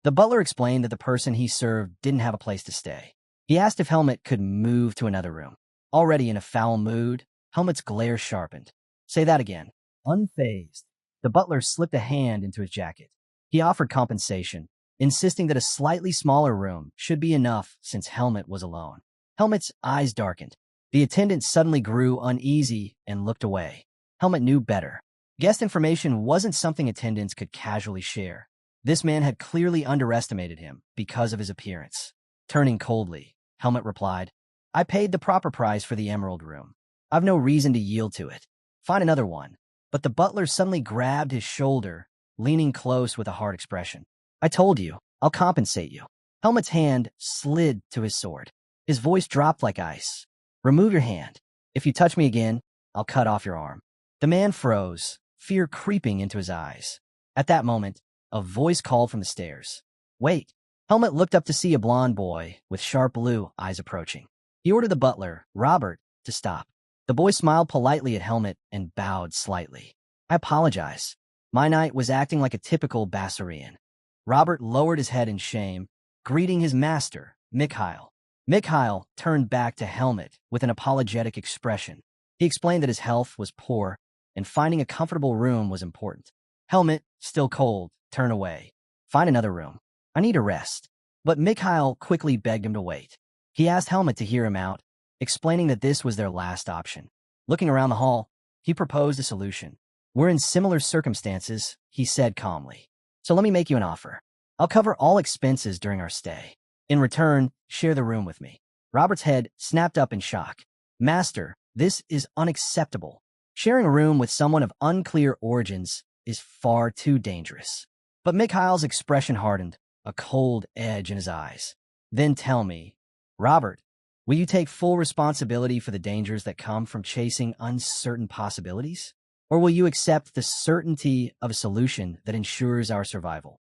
The butler explained that the person he served didn't have a place to stay. He asked if Helmet could move to another room. Already in a foul mood, Helmet's glare sharpened. "Say that again." Unfazed, the butler slipped a hand into his jacket. He offered compensation, insisting that a slightly smaller room should be enough since Helmet was alone. Helmet's eyes darkened. The attendant suddenly grew uneasy and looked away. Helmet knew better. Guest information wasn't something attendants could casually share. This man had clearly underestimated him because of his appearance. Turning coldly, Helmet replied, "I paid the proper price for the Emerald Room. I've no reason to yield to it. Find another one." But the butler suddenly grabbed his shoulder, leaning close with a hard expression. "I told you, I'll compensate you." Helmet's hand slid to his sword. His voice dropped like ice. "Remove your hand. If you touch me again, I'll cut off your arm." The man froze, fear creeping into his eyes. At that moment, a voice called from the stairs. "Wait." Helmet looked up to see a blond boy with sharp blue eyes approaching. He ordered the butler, Robert, to stop. The boy smiled politely at Helmet and bowed slightly. "I apologize. My knight was acting like a typical Basarian." Robert lowered his head in shame, greeting his master, Mikhail. Mikhail turned back to Helmet with an apologetic expression. He explained that his health was poor and finding a comfortable room was important. Helmet, still cold, turned away. "Find another room. I need a rest." But Mikhail quickly begged him to wait. He asked Helmet to hear him out, explaining that this was their last option. Looking around the hall, he proposed a solution. "We're in similar circumstances," he said calmly. "So let me make you an offer. I'll cover all expenses during our stay. In return, share the room with me." Robert's head snapped up in shock. "Master, this is unacceptable. Sharing a room with someone of unclear origins is far too dangerous." But Mikhail's expression hardened, a cold edge in his eyes. "Then tell me, Robert, will you take full responsibility for the dangers that come from chasing uncertain possibilities? Or will you accept the certainty of a solution that ensures our survival?"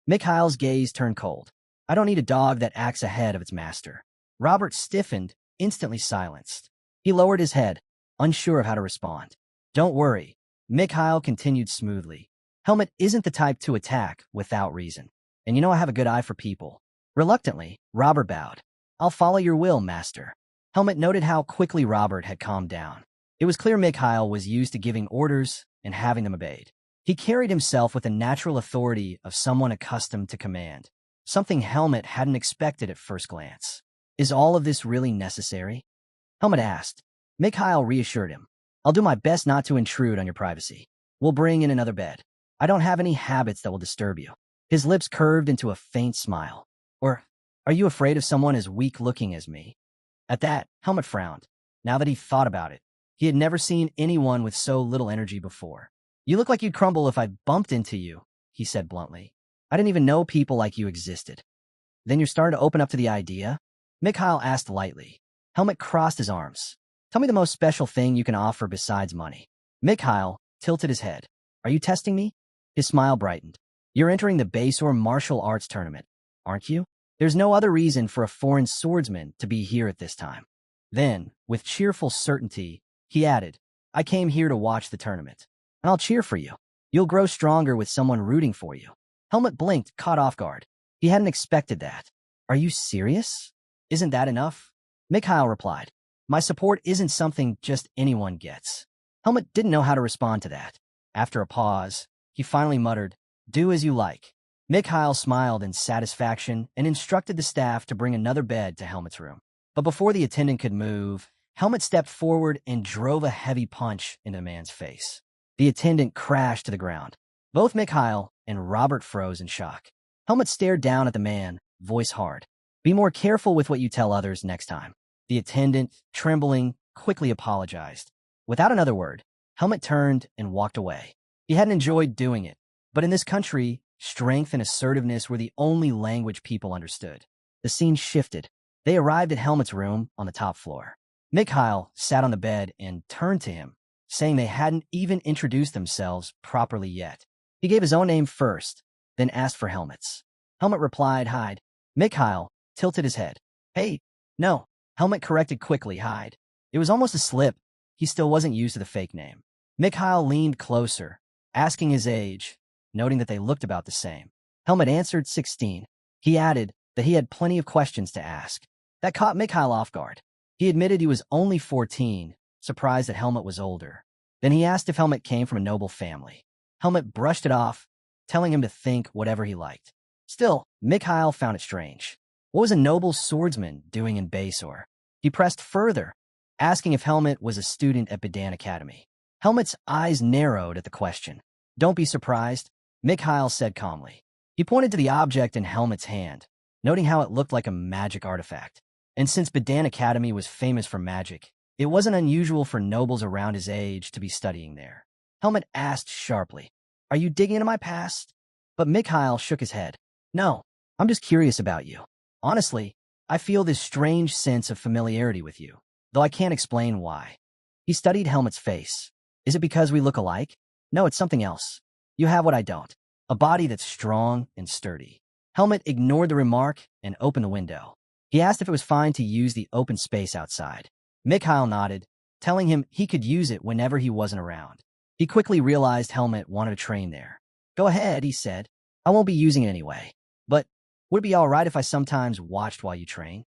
Mikhail's gaze turned cold. "I don't need a dog that acts ahead of its master." Robert stiffened, instantly silenced. He lowered his head, unsure of how to respond. "Don't worry," Mikhail continued smoothly. "Helmet isn't the type to attack without reason. And you know I have a good eye for people." Reluctantly, Robert bowed. "I'll follow your will, master." Helmet noted how quickly Robert had calmed down. It was clear Mikhail was used to giving orders and having them obeyed. He carried himself with the natural authority of someone accustomed to command, something Helmet hadn't expected at first glance. "Is all of this really necessary?" Helmet asked. Mikhail reassured him. I'll do my best not to intrude on your privacy. We'll bring in another bed. I don't have any habits that will disturb you. His lips curved into a faint smile. Or, are you afraid of someone as weak-looking as me? At that, Helmut frowned. Now that he thought about it, he had never seen anyone with so little energy before. You look like you'd crumble if I bumped into you, he said bluntly. I didn't even know people like you existed. Then you're starting to open up to the idea? Mikhail asked lightly. Helmut crossed his arms. Tell me the most special thing you can offer besides money. Mikhail tilted his head. Are you testing me? His smile brightened. You're entering the base or martial arts tournament, aren't you? There's no other reason for a foreign swordsman to be here at this time. Then, with cheerful certainty, he added, I came here to watch the tournament, and I'll cheer for you. You'll grow stronger with someone rooting for you. Helmut blinked, caught off guard. He hadn't expected that. Are you serious? Isn't that enough? Mikhail replied. My support isn't something just anyone gets. Helmut didn't know how to respond to that. After a pause, he finally muttered, Do as you like. Mikhail smiled in satisfaction and instructed the staff to bring another bed to Helmut's room. But before the attendant could move, Helmut stepped forward and drove a heavy punch into the man's face. The attendant crashed to the ground. Both Mikhail and Robert froze in shock. Helmut stared down at the man, voice hard. Be more careful with what you tell others next time. The attendant, trembling, quickly apologized. Without another word, Helmut turned and walked away. He hadn't enjoyed doing it, but in this country, strength and assertiveness were the only language people understood. The scene shifted. They arrived at Helmut's room on the top floor. Mikhail sat on the bed and turned to him, saying they hadn't even introduced themselves properly yet. He gave his own name first, then asked for Helmut's. Helmut replied, Hyde. Mikhail tilted his head. Hey, no. Helmut corrected quickly, Hyde. It was almost a slip. He still wasn't used to the fake name. Mikhail leaned closer, asking his age, noting that they looked about the same. Helmut answered 16. He added that he had plenty of questions to ask. That caught Mikhail off guard. He admitted he was only 14, surprised that Helmut was older. Then he asked if Helmut came from a noble family. Helmut brushed it off, telling him to think whatever he liked. Still, Mikhail found it strange. What was a noble swordsman doing in Basor? He pressed further, asking if Helmut was a student at Bedan Academy. Helmut's eyes narrowed at the question. Don't be surprised, Mikhail said calmly. He pointed to the object in Helmut's hand, noting how it looked like a magic artifact. And since Bedan Academy was famous for magic, it wasn't unusual for nobles around his age to be studying there. Helmut asked sharply, Are you digging into my past? But Mikhail shook his head. No, I'm just curious about you. Honestly, I feel this strange sense of familiarity with you, though I can't explain why. He studied Helmut's face. Is it because we look alike? No, it's something else. You have what I don't. A body that's strong and sturdy. Helmut ignored the remark and opened the window. He asked if it was fine to use the open space outside. Mikhail nodded, telling him he could use it whenever he wasn't around. He quickly realized Helmut wanted to train there. Go ahead, he said. I won't be using it anyway. But would it be all right if I sometimes watched while you train?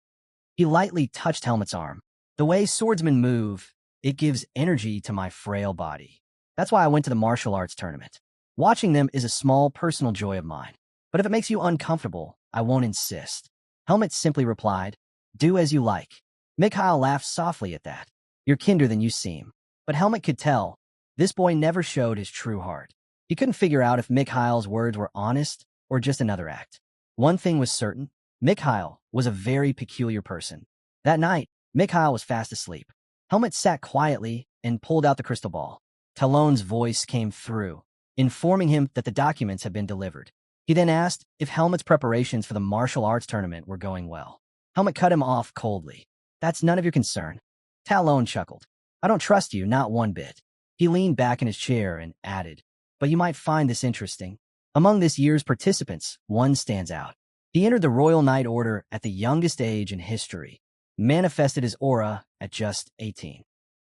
He lightly touched Helmut's arm. The way swordsmen move, it gives energy to my frail body. That's why I went to the martial arts tournament. Watching them is a small personal joy of mine. But if it makes you uncomfortable, I won't insist. Helmut simply replied, Do as you like. Mikhail laughed softly at that. You're kinder than you seem. But Helmut could tell, this boy never showed his true heart. He couldn't figure out if Mikhail's words were honest or just another act. One thing was certain, Mikhail was a very peculiar person. That night, Mikhail was fast asleep. Helmut sat quietly and pulled out the crystal ball. Talon's voice came through, informing him that the documents had been delivered. He then asked if Helmut's preparations for the martial arts tournament were going well. Helmut cut him off coldly. That's none of your concern. Talon chuckled. I don't trust you, not one bit. He leaned back in his chair and added, But you might find this interesting. Among this year's participants, one stands out. He entered the Royal Knight Order at the youngest age in history, manifested his aura at just 18.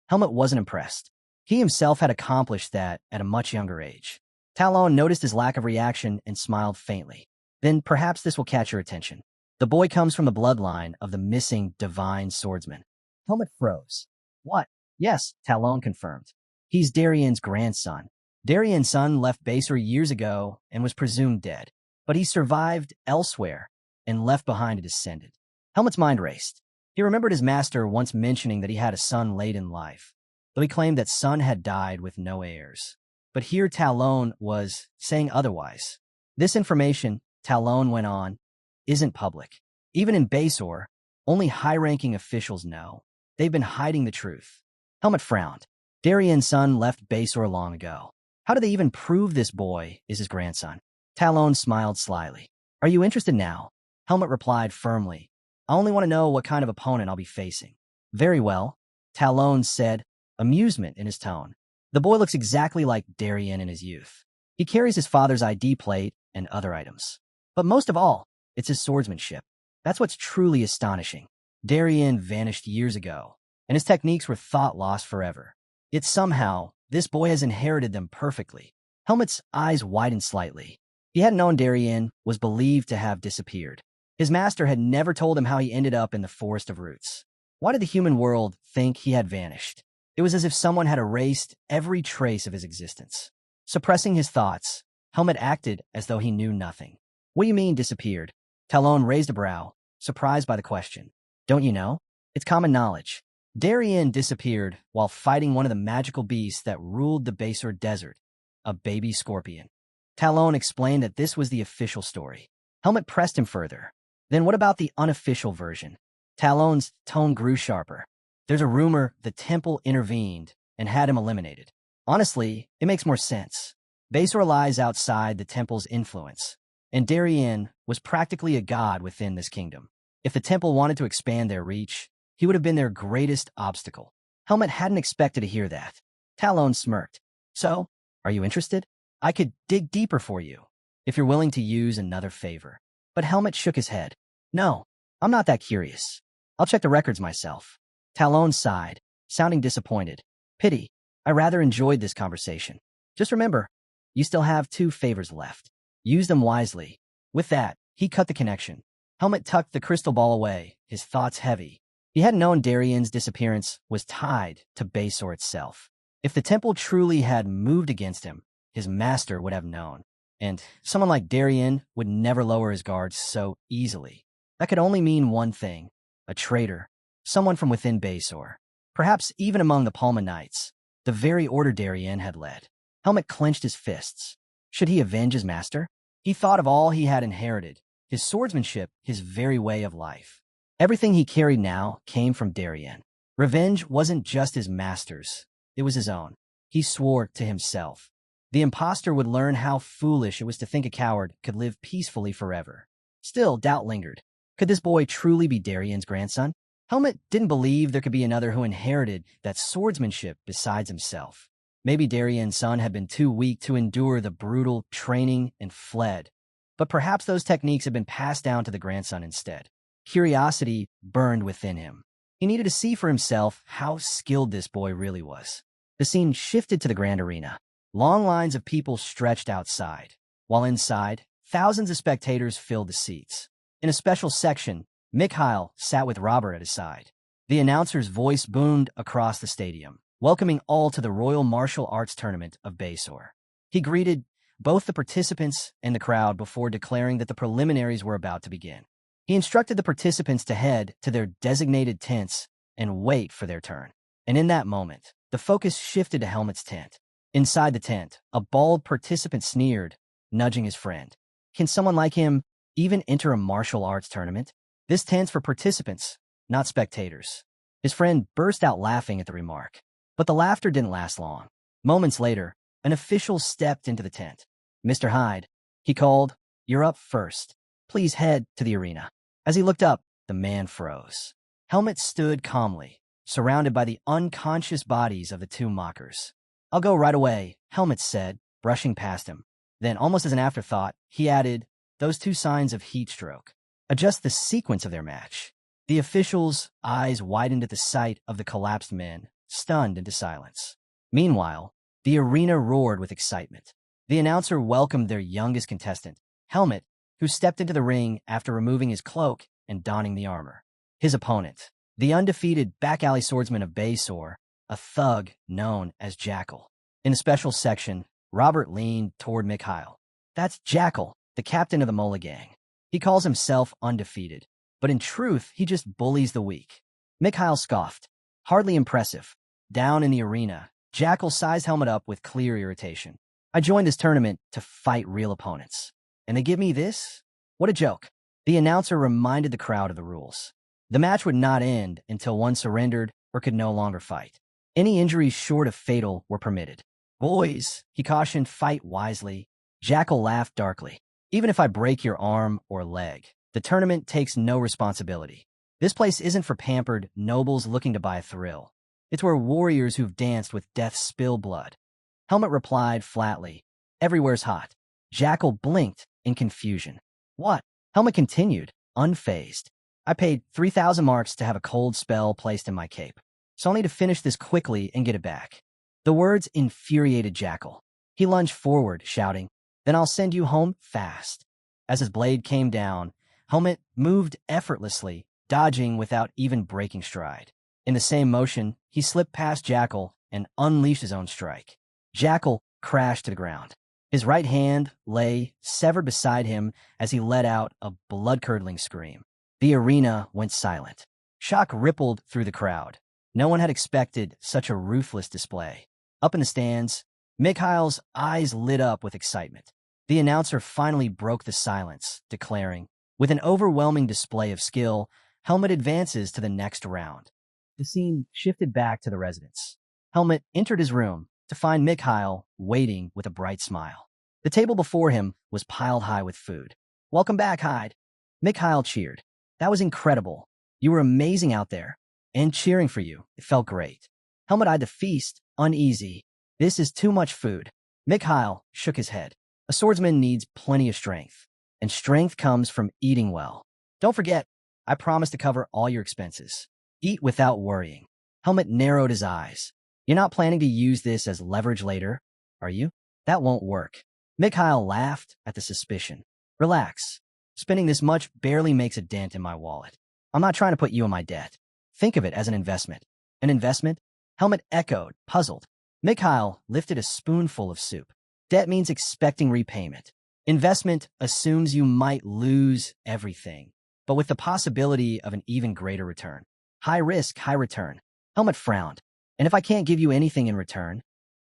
Helmut wasn't impressed. He himself had accomplished that at a much younger age. Talon noticed his lack of reaction and smiled faintly. Then perhaps this will catch your attention. The boy comes from the bloodline of the missing divine swordsman. Helmut froze. What? Yes, Talon confirmed. He's Darien's grandson. Darien's son left Basor years ago and was presumed dead, but he survived elsewhere and left behind a descendant. Helmut's mind raced. He remembered his master once mentioning that he had a son late in life. though he claimed that Sun had died with no heirs. But here Talon was saying otherwise. This information, Talon went on, isn't public. Even in Basor, only high-ranking officials know. They've been hiding the truth. Helmet frowned. Darien's son left Basor long ago. How did they even prove this boy is his grandson? Talon smiled slyly. Are you interested now? Helmet replied firmly. I only want to know what kind of opponent I'll be facing. Very well, Talon said, amusement in his tone. The boy looks exactly like Darien in his youth. He carries his father's ID plate and other items. But most of all, it's his swordsmanship. That's what's truly astonishing. Darien vanished years ago, and his techniques were thought lost forever. Yet somehow, this boy has inherited them perfectly. Helmet's eyes widened slightly. He hadn't known Darien was believed to have disappeared. His master had never told him how he ended up in the Forest of Roots. Why did the human world think he had vanished? It was as if someone had erased every trace of his existence. Suppressing his thoughts, Helmet acted as though he knew nothing. What do you mean, disappeared? Talon raised a brow, surprised by the question. Don't you know? It's common knowledge. Darien disappeared while fighting one of the magical beasts that ruled the Basor Desert, a baby scorpion. Talon explained that this was the official story. Helmet pressed him further. Then what about the unofficial version? Talon's tone grew sharper. There's a rumor the temple intervened and had him eliminated. Honestly, it makes more sense. Basor lies outside the temple's influence, and Darien was practically a god within this kingdom. If the temple wanted to expand their reach, he would have been their greatest obstacle. Helmet hadn't expected to hear that. Talon smirked. So, are you interested? I could dig deeper for you, if you're willing to use another favor. But Helmet shook his head. No, I'm not that curious. I'll check the records myself. Talon sighed, sounding disappointed. Pity. I rather enjoyed this conversation. Just remember, you still have 2 favors left. Use them wisely. With that, he cut the connection. Helmet tucked the crystal ball away, his thoughts heavy. He hadn't known Darien's disappearance was tied to Basor itself. If the temple truly had moved against him, his master would have known. And someone like Darien would never lower his guards so easily. That could only mean one thing. A traitor. Someone from within Basor. Perhaps even among the Palma Knights. The very order Darien had led. Helmet clenched his fists. Should he avenge his master? He thought of all he had inherited. His swordsmanship, his very way of life. Everything he carried now came from Darien. Revenge wasn't just his master's. It was his own. He swore to himself. The imposter would learn how foolish it was to think a coward could live peacefully forever. Still, doubt lingered. Could this boy truly be Darien's grandson? Helmet didn't believe there could be another who inherited that swordsmanship besides himself. Maybe Darien's son had been too weak to endure the brutal training and fled. But perhaps those techniques had been passed down to the grandson instead. Curiosity burned within him. He needed to see for himself how skilled this boy really was. The scene shifted to the grand arena. Long lines of people stretched outside, while inside, thousands of spectators filled the seats. In a special section, Mikhail sat with Robert at his side. The announcer's voice boomed across the stadium, welcoming all to the Royal Martial Arts Tournament of Basor. He greeted both the participants and the crowd before declaring that the preliminaries were about to begin. He instructed the participants to head to their designated tents and wait for their turn. And in that moment, the focus shifted to Helmet's tent. Inside the tent, a bald participant sneered, nudging his friend. Can someone like him even enter a martial arts tournament? This tent's for participants, not spectators. His friend burst out laughing at the remark. But the laughter didn't last long. Moments later, an official stepped into the tent. Mr. Hyde, he called, you're up first. Please head to the arena. As he looked up, the man froze. Helmet stood calmly, surrounded by the unconscious bodies of the 2 mockers. I'll go right away, Helmet said, brushing past him. Then, almost as an afterthought, he added, those 2 signs of heat stroke. Adjust the sequence of their match. The official's eyes widened at the sight of the collapsed men, stunned into silence. Meanwhile, the arena roared with excitement. The announcer welcomed their youngest contestant, Helmet, who stepped into the ring after removing his cloak and donning the armor. His opponent, the undefeated back-alley swordsman of Basor, a thug known as Jackal. In a special section, Robert leaned toward Mikhail. That's Jackal, the captain of the Mola gang. He calls himself undefeated, but in truth, he just bullies the weak. Mikhail scoffed. Hardly impressive. Down in the arena, Jackal sized Helmet up with clear irritation. I joined this tournament to fight real opponents. And they give me this? What a joke. The announcer reminded the crowd of the rules. The match would not end until one surrendered or could no longer fight. Any injuries short of fatal were permitted. Boys, he cautioned, fight wisely. Jackal laughed darkly. Even if I break your arm or leg, the tournament takes no responsibility. This place isn't for pampered nobles looking to buy a thrill. It's where warriors who've danced with death spill blood. Helmet replied flatly, everywhere's hot. Jackal blinked in confusion. What? Helmet continued, unfazed. I paid 3,000 marks to have a cold spell placed in my cape, so I'll need to finish this quickly and get it back. The words infuriated Jackal. He lunged forward, shouting, then I'll send you home fast. As his blade came down, Helmet moved effortlessly, dodging without even breaking stride. In the same motion, he slipped past Jackal and unleashed his own strike. Jackal crashed to the ground. His right hand lay severed beside him as he let out a blood-curdling scream. The arena went silent. Shock rippled through the crowd. No one had expected such a ruthless display. Up in the stands, Mikhail's eyes lit up with excitement. The announcer finally broke the silence, declaring, with an overwhelming display of skill, Helmet advances to the next round. The scene shifted back to the residence. Helmet entered his room to find Mikhail waiting with a bright smile. The table before him was piled high with food. Welcome back, Hyde. Mikhail cheered. That was incredible. You were amazing out there. And cheering for you. It felt great. Helmet eyed the feast, uneasy. This is too much food. Mikhail shook his head. A swordsman needs plenty of strength. And strength comes from eating well. Don't forget, I promise to cover all your expenses. Eat without worrying. Helmet narrowed his eyes. You're not planning to use this as leverage later, are you? That won't work. Mikhail laughed at the suspicion. Relax. Spending this much barely makes a dent in my wallet. I'm not trying to put you in my debt. Think of it as an investment. An investment? Helmet echoed, puzzled. Mikhail lifted a spoonful of soup. Debt means expecting repayment. Investment assumes you might lose everything, but with the possibility of an even greater return. High risk, high return. Helmet frowned. And if I can't give you anything in return,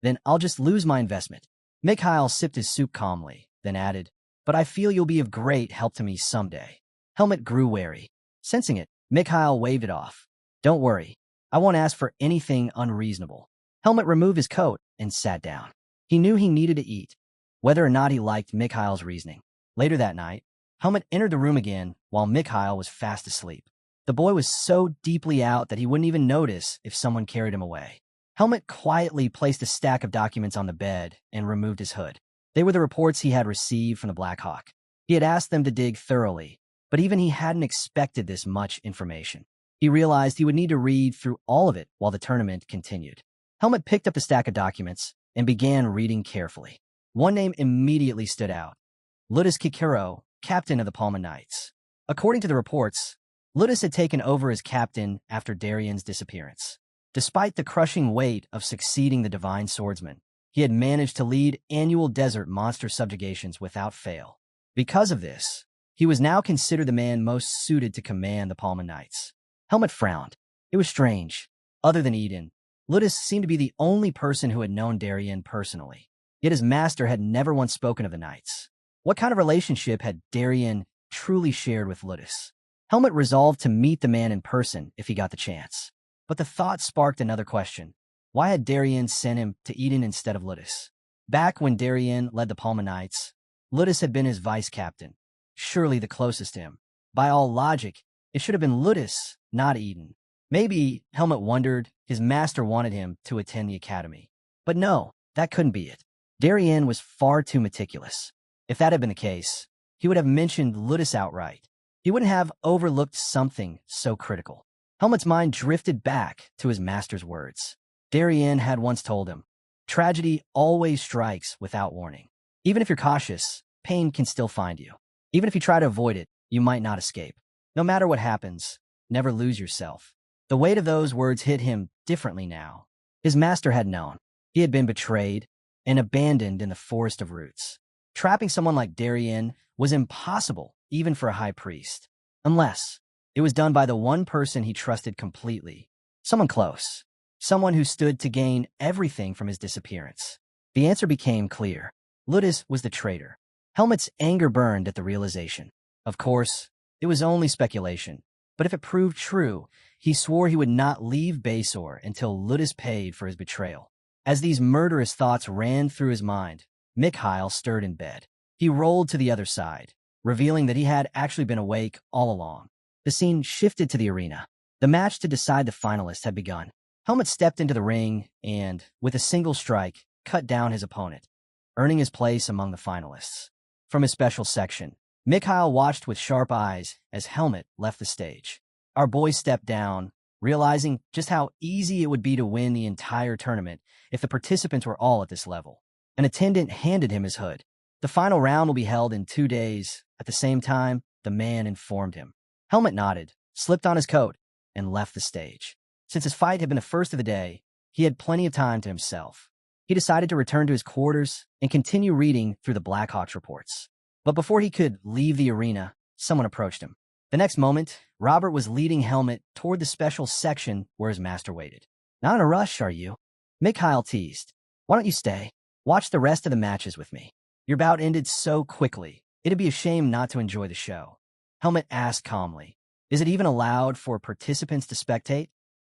then I'll just lose my investment. Mikhail sipped his soup calmly, then added, but I feel you'll be of great help to me someday. Helmet grew wary. Sensing it, Mikhail waved it off. Don't worry. I won't ask for anything unreasonable. Helmet removed his coat and sat down. He knew he needed to eat, whether or not he liked Mikhail's reasoning. Later that night, Helmet entered the room again while Mikhail was fast asleep. The boy was so deeply out that he wouldn't even notice if someone carried him away. Helmet quietly placed a stack of documents on the bed and removed his hood. They were the reports he had received from the Black Hawk. He had asked them to dig thoroughly, but even he hadn't expected this much information. He realized he would need to read through all of it while the tournament continued. Helmet picked up the stack of documents and began reading carefully. One name immediately stood out. Ludus Kikuro, captain of the Palma Knights. According to the reports, Ludus had taken over as captain after Darian's disappearance. Despite the crushing weight of succeeding the Divine Swordsman, he had managed to lead annual desert monster subjugations without fail. Because of this, he was now considered the man most suited to command the Palma Knights. Helmet frowned. It was strange. Other than Eden, Ludus seemed to be the only person who had known Darian personally. Yet his master had never once spoken of the Knights. What kind of relationship had Darian truly shared with Ludus? Helmet resolved to meet the man in person if he got the chance. But the thought sparked another question. Why had Darian sent him to Eden instead of Ludus? Back when Darian led the Palma Knights, Ludus had been his vice-captain, surely the closest to him. By all logic, it should have been Ludus, not Eden. Maybe, Helmet wondered, his master wanted him to attend the academy. But no, that couldn't be it. Darian was far too meticulous. If that had been the case, he would have mentioned Ludus outright. He wouldn't have overlooked something so critical. Helmet's mind drifted back to his master's words. Darian had once told him, tragedy always strikes without warning. Even if you're cautious, pain can still find you. Even if you try to avoid it, you might not escape. No matter what happens, never lose yourself. The weight of those words hit him differently now. His master had known. He had been betrayed and abandoned in the forest of roots. Trapping someone like Darian was impossible, even for a high priest. Unless it was done by the one person he trusted completely. Someone close. someone who stood to gain everything from his disappearance? The answer became clear. Ludus was the traitor. Helmet's anger burned at the realization. Of course, it was only speculation, but if it proved true, he swore he would not leave Basor until Ludus paid for his betrayal. As these murderous thoughts ran through his mind, Mikhail stirred in bed. He rolled to the other side, revealing that he had actually been awake all along. The scene shifted to the arena. The match to decide the finalists had begun. Helmet stepped into the ring and, with a single strike, cut down his opponent, earning his place among the finalists. From his special section, Mikhail watched with sharp eyes as Helmet left the stage. Our boy stepped down, realizing just how easy it would be to win the entire tournament if the participants were all at this level. An attendant handed him his hood. The final round will be held in 2 days. At the same time, the man informed him. Helmet nodded, slipped on his coat, and left the stage. Since his fight had been the first of the day, he had plenty of time to himself. He decided to return to his quarters and continue reading through the Blackhawks reports. But before he could leave the arena, someone approached him. The next moment, Robert was leading Helmet toward the special section where his master waited. Not in a rush, are you? Mikhail teased. Why don't you stay? Watch the rest of the matches with me. Your bout ended so quickly, it'd be a shame not to enjoy the show. Helmet asked calmly. Is it even allowed for participants to spectate?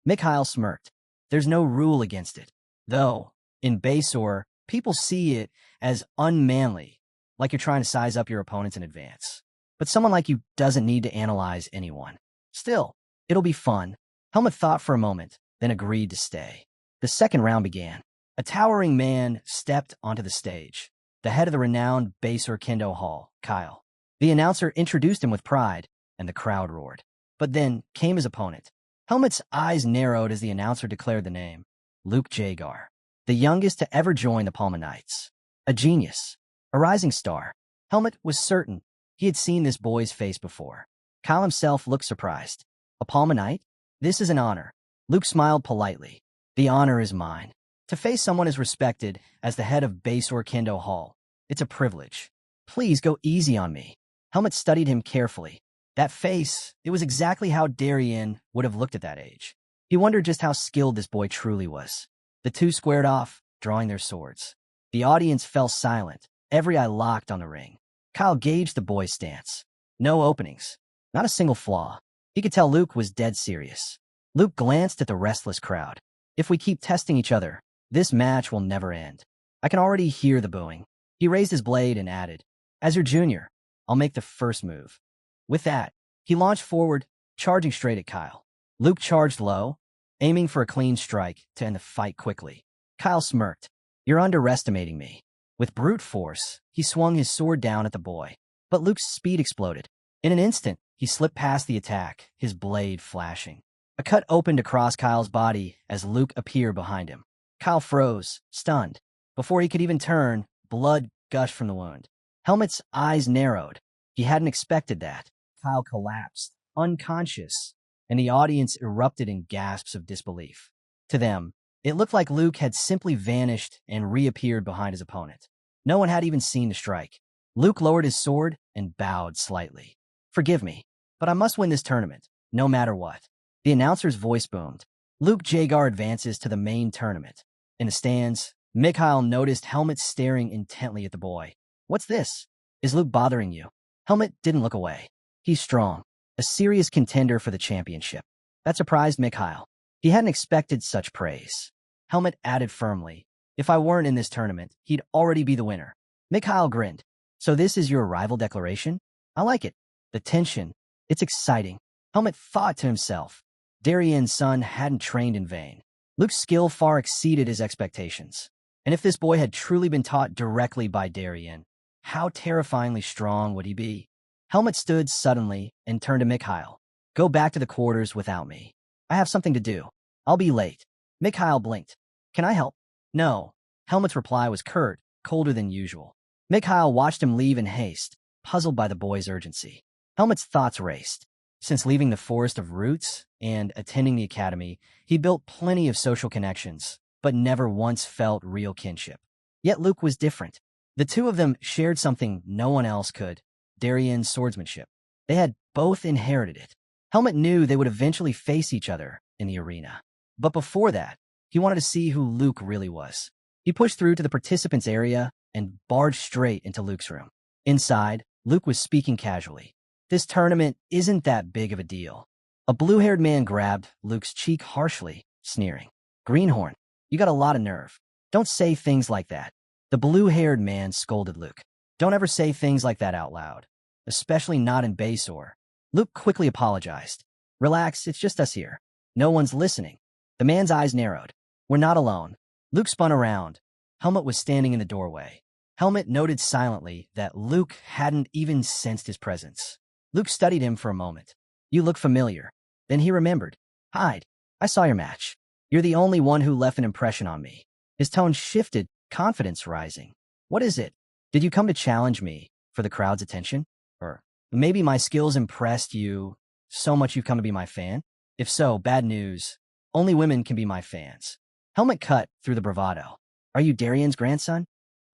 Mikhail smirked. There's no rule against it. Though, in Basor, people see it as unmanly, like you're trying to size up your opponents in advance. But someone like you doesn't need to analyze anyone. Still, it'll be fun. Helmet thought for a moment, then agreed to stay. The second round began. A towering man stepped onto the stage, the head of the renowned Basor Kendo Hall, Kyle. The announcer introduced him with pride, and the crowd roared. But then came his opponent. Helmet's eyes narrowed as the announcer declared the name. Luke Jagar, the youngest to ever join the Palma Knights. A genius, a rising star. Helmet was certain he had seen this boy's face before. Kyle himself looked surprised. A Palma Knight? This is an honor. Luke smiled politely. The honor is mine. To face someone as respected as the head of Basor Kendo Hall, it's a privilege. Please go easy on me. Helmet studied him carefully. That face, it was exactly how Darien would have looked at that age. He wondered just how skilled this boy truly was. The two squared off, drawing their swords. The audience fell silent, every eye locked on the ring. Kyle gauged the boy's stance. No openings. Not a single flaw. He could tell Luke was dead serious. Luke glanced at the restless crowd. If we keep testing each other, this match will never end. I can already hear the booing. He raised his blade and added, As your junior, I'll make the first move. With that, he launched forward, charging straight at Kyle. Luke charged low, aiming for a clean strike to end the fight quickly. Kyle smirked. You're underestimating me. With brute force, he swung his sword down at the boy. But Luke's speed exploded. In an instant, he slipped past the attack, his blade flashing. A cut opened across Kyle's body as Luke appeared behind him. Kyle froze, stunned. Before he could even turn, blood gushed from the wound. Helmet's eyes narrowed. He hadn't expected that. Kyle collapsed, unconscious, and the audience erupted in gasps of disbelief. To them, it looked like Luke had simply vanished and reappeared behind his opponent. No one had even seen the strike. Luke lowered his sword and bowed slightly. Forgive me, but I must win this tournament, no matter what. The announcer's voice boomed. Luke Jagar advances to the main tournament. In the stands, Mikhail noticed Helmet staring intently at the boy. What's this? Is Luke bothering you? Helmet didn't look away. He's strong, a serious contender for the championship. That surprised Mikhail. He hadn't expected such praise. Helmet added firmly, if I weren't in this tournament, he'd already be the winner. Mikhail grinned. So this is your arrival declaration? I like it. The tension. It's exciting. Helmet thought to himself. Darien's son hadn't trained in vain. Luke's skill far exceeded his expectations. And if this boy had truly been taught directly by Darien, how terrifyingly strong would he be? Helmet stood suddenly and turned to Mikhail. Go back to the quarters without me. I have something to do. I'll be late. Mikhail blinked. Can I help? No. Helmet's reply was curt, colder than usual. Mikhail watched him leave in haste, puzzled by the boy's urgency. Helmet's thoughts raced. Since leaving the Forest of Roots and attending the academy, he built plenty of social connections, but never once felt real kinship. Yet Luke was different. The two of them shared something no one else could, Darien's swordsmanship. They had both inherited it. Helmet knew they would eventually face each other in the arena. But before that, He wanted to see who Luke really was. He pushed through to the participants area and barged straight into Luke's room. Inside, Luke was speaking casually. This tournament isn't that big of a deal. A blue-haired man grabbed Luke's cheek harshly, sneering. Greenhorn, you got a lot of nerve. Don't say things like that. The blue-haired man scolded Luke. Don't ever say things like that out loud, especially not in Basor. Luke quickly apologized. Relax, it's just us here. No one's listening. The man's eyes narrowed. We're not alone. Luke spun around. Helmut was standing in the doorway. Helmut noted silently that Luke hadn't even sensed his presence. Luke studied him for a moment. You look familiar. Then he remembered. Hyde, I saw your match. You're the only one who left an impression on me. His tone shifted, confidence rising. What is it? Did you come to challenge me for the crowd's attention? Or maybe my skills impressed you so much you've come to be my fan? If so, bad news. Only women can be my fans. Helmut cut through the bravado. Are you Darian's grandson?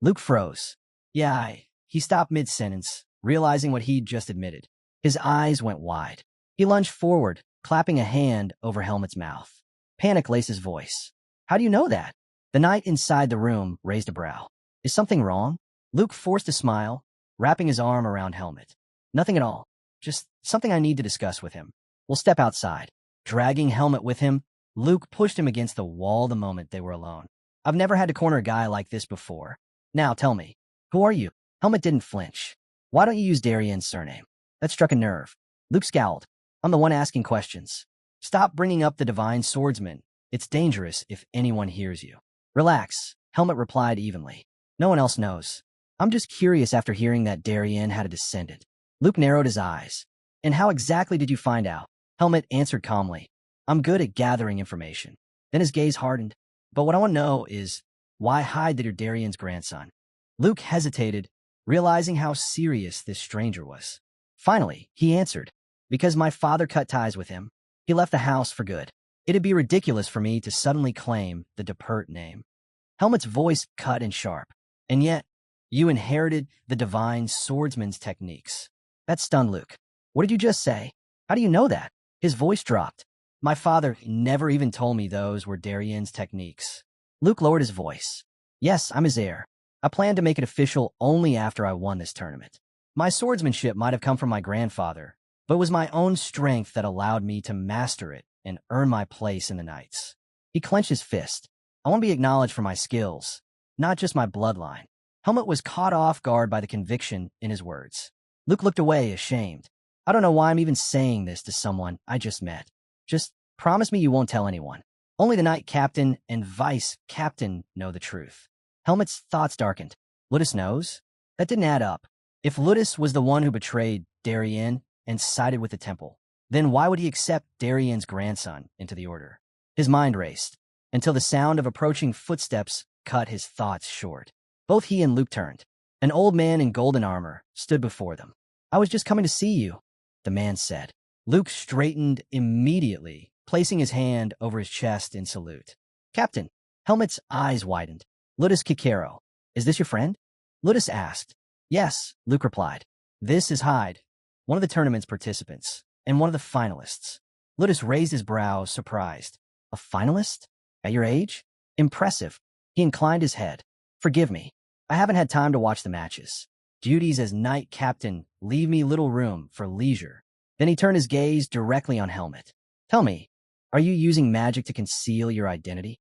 Luke froze. Yeah, he stopped mid-sentence, realizing what he'd just admitted. His eyes went wide. He lunged forward, clapping a hand over Helmut's mouth. Panic laced his voice. How do you know that? The knight inside the room raised a brow. Is something wrong? Luke forced a smile, wrapping his arm around Helmut. Nothing at all. Just something I need to discuss with him. We'll step outside. Dragging Helmut with him, Luke pushed him against the wall the moment they were alone. I've never had to corner a guy like this before. Now tell me, who are you? Helmut didn't flinch. Why don't you use Darian's surname? That struck a nerve. Luke scowled. I'm the one asking questions. Stop bringing up the divine swordsman. It's dangerous if anyone hears you. Relax, Helmut replied evenly. No one else knows. I'm just curious after hearing that Darian had a descendant. Luke narrowed his eyes. And how exactly did you find out? Helmut answered calmly. I'm good at gathering information. Then his gaze hardened. But what I want to know is, why hide that you're Darian's grandson? Luke hesitated, realizing how serious this stranger was. Finally, he answered, because my father cut ties with him. He left the house for good. It'd be ridiculous for me to suddenly claim the Depert name. Helmut's voice cut and sharp. And yet, you inherited the divine swordsman's techniques. That stunned Luke. What did you just say? How do you know that? His voice dropped. My father never even told me those were Darian's techniques. Luke lowered his voice. Yes, I'm his heir. I plan to make it official only after I won this tournament. My swordsmanship might have come from my grandfather, but it was my own strength that allowed me to master it and earn my place in the Knights. He clenched his fist. I want to be acknowledged for my skills, not just my bloodline. Helmut was caught off guard by the conviction in his words. Luke looked away, ashamed. I don't know why I'm even saying this to someone I just met. Just promise me you won't tell anyone. Only the Knight Captain and Vice Captain know the truth. Helmut's thoughts darkened. Ludus knows? That didn't add up. If Ludus was the one who betrayed Darian and sided with the temple, then why would he accept Darian's grandson into the order? His mind raced, until the sound of approaching footsteps cut his thoughts short. Both he and Luke turned. An old man in golden armor stood before them. I was just coming to see you, the man said. Luke straightened immediately, placing his hand over his chest in salute. Captain, Helmut's eyes widened. Ludus Kikero, is this your friend? Ludus asked. Yes, Luke replied. This is Hyde, one of the tournament's participants, and one of the finalists. Ludus raised his brows, surprised. A finalist? At your age? Impressive. He inclined his head. Forgive me. I haven't had time to watch the matches. Duties as Knight Captain leave me little room for leisure. Then he turned his gaze directly on Helmut. Tell me, are you using magic to conceal your identity?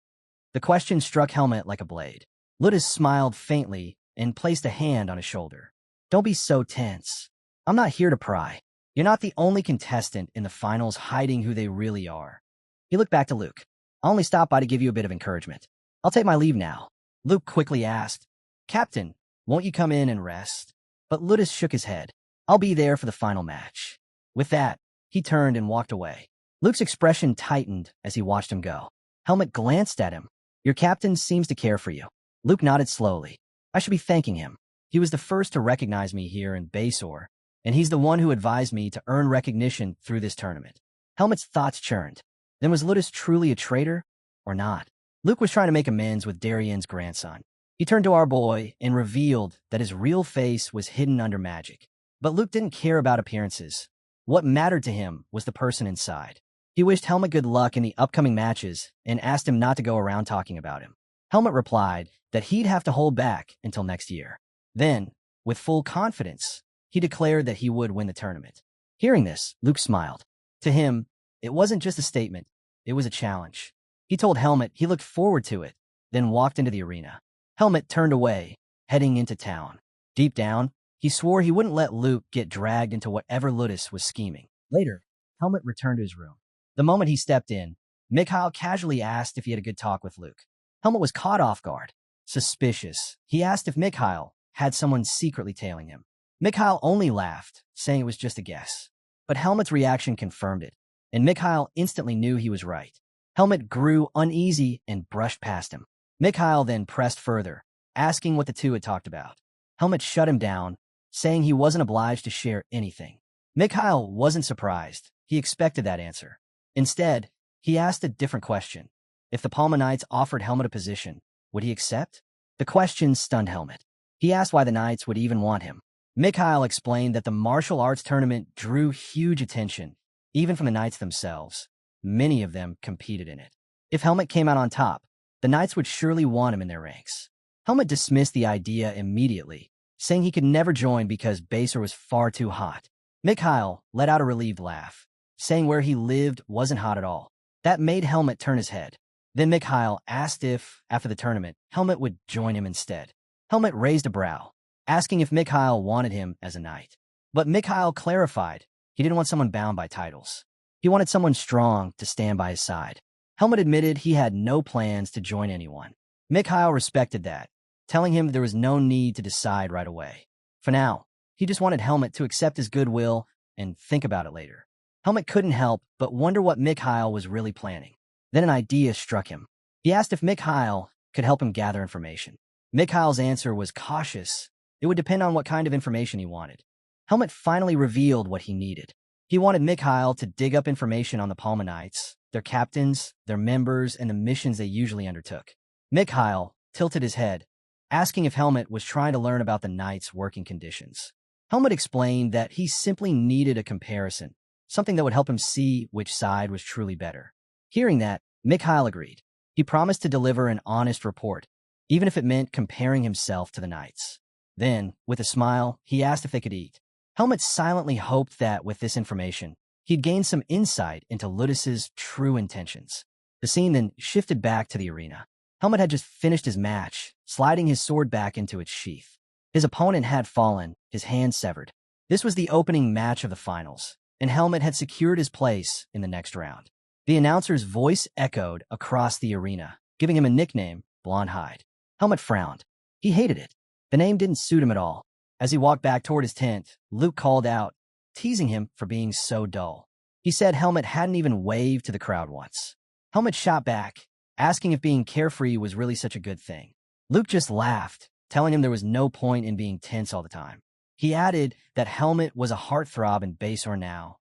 The question struck Helmut like a blade. Ludus smiled faintly and placed a hand on his shoulder. Don't be so tense. I'm not here to pry. You're not the only contestant in the finals hiding who they really are. He looked back to Luke. I only stopped by to give you a bit of encouragement. I'll take my leave now. Luke quickly asked, Captain, won't you come in and rest? But Ludus shook his head. I'll be there for the final match. With that, he turned and walked away. Luke's expression tightened as he watched him go. Helmut glanced at him. Your captain seems to care for you. Luke nodded slowly. I should be thanking him. He was the first to recognize me here in Basor, and he's the one who advised me to earn recognition through this tournament. Helmut's thoughts churned. Then was Ludus truly a traitor, or not? Luke was trying to make amends with Darian's grandson. He turned to our boy and revealed that his real face was hidden under magic. But Luke didn't care about appearances. What mattered to him was the person inside. He wished Helmet good luck in the upcoming matches and asked him not to go around talking about him. Helmet replied that he'd have to hold back until next year. Then, with full confidence, he declared that he would win the tournament. Hearing this, Luke smiled. To him, it wasn't just a statement, it was a challenge. He told Helmet he looked forward to it, then walked into the arena. Helmet turned away, heading into town. Deep down, he swore he wouldn't let Luke get dragged into whatever Ludus was scheming. Later, Helmet returned to his room. The moment he stepped in, Mikhail casually asked if he had a good talk with Luke. Helmet was caught off guard. Suspicious, he asked if Mikhail had someone secretly tailing him. Mikhail only laughed, saying it was just a guess. But Helmet's reaction confirmed it, and Mikhail instantly knew he was right. Helmet grew uneasy and brushed past him. Mikhail then pressed further, asking what the two had talked about. Helmet shut him down, saying he wasn't obliged to share anything. Mikhail wasn't surprised. He expected that answer. Instead, he asked a different question. If the Palma Knights offered Helmet a position, would he accept? The question stunned Helmet. He asked why the Knights would even want him. Mikhail explained that the martial arts tournament drew huge attention, even from the Knights themselves. Many of them competed in it. If Helmet came out on top, the Knights would surely want him in their ranks. Helmet dismissed the idea immediately, saying he could never join because Baser was far too hot. Mikhail let out a relieved laugh, saying where he lived wasn't hot at all. That made Helmet turn his head. Then Mikhail asked if, after the tournament, Helmet would join him instead. Helmet raised a brow, asking if Mikhail wanted him as a knight. But Mikhail clarified he didn't want someone bound by titles. He wanted someone strong to stand by his side. Helmet admitted he had no plans to join anyone. Mikhail respected that, telling him there was no need to decide right away. For now, he just wanted Helmet to accept his goodwill and think about it later. Helmet couldn't help but wonder what Mikhail was really planning. Then an idea struck him. He asked if Mikhail could help him gather information. Mikhail's answer was cautious. It would depend on what kind of information he wanted. Helmet finally revealed what he needed. He wanted Mikhail to dig up information on the Palma Knights, their captains, their members, and the missions they usually undertook. Mikhail tilted his head, asking if Helmet was trying to learn about the Knights' working conditions. Helmet explained that he simply needed a comparison, something that would help him see which side was truly better. Hearing that, Mikhail agreed. He promised to deliver an honest report, even if it meant comparing himself to the Knights. Then, with a smile, he asked if they could eat. Helmet silently hoped that, with this information, he'd gain some insight into Ludus's true intentions. The scene then shifted back to the arena. Helmet had just finished his match, sliding his sword back into its sheath. His opponent had fallen, his hand severed. This was the opening match of the finals, and Helmet had secured his place in the next round. The announcer's voice echoed across the arena, giving him a nickname, Blonde Hide. Helmet frowned. He hated it. The name didn't suit him at all. As he walked back toward his tent, Luke called out, teasing him for being so dull. He said Helmet hadn't even waved to the crowd once. Helmet shot back, asking if being carefree was really such a good thing. Luke just laughed, telling him there was no point in being tense all the time. He added that Helmet was a heartthrob in Basor now,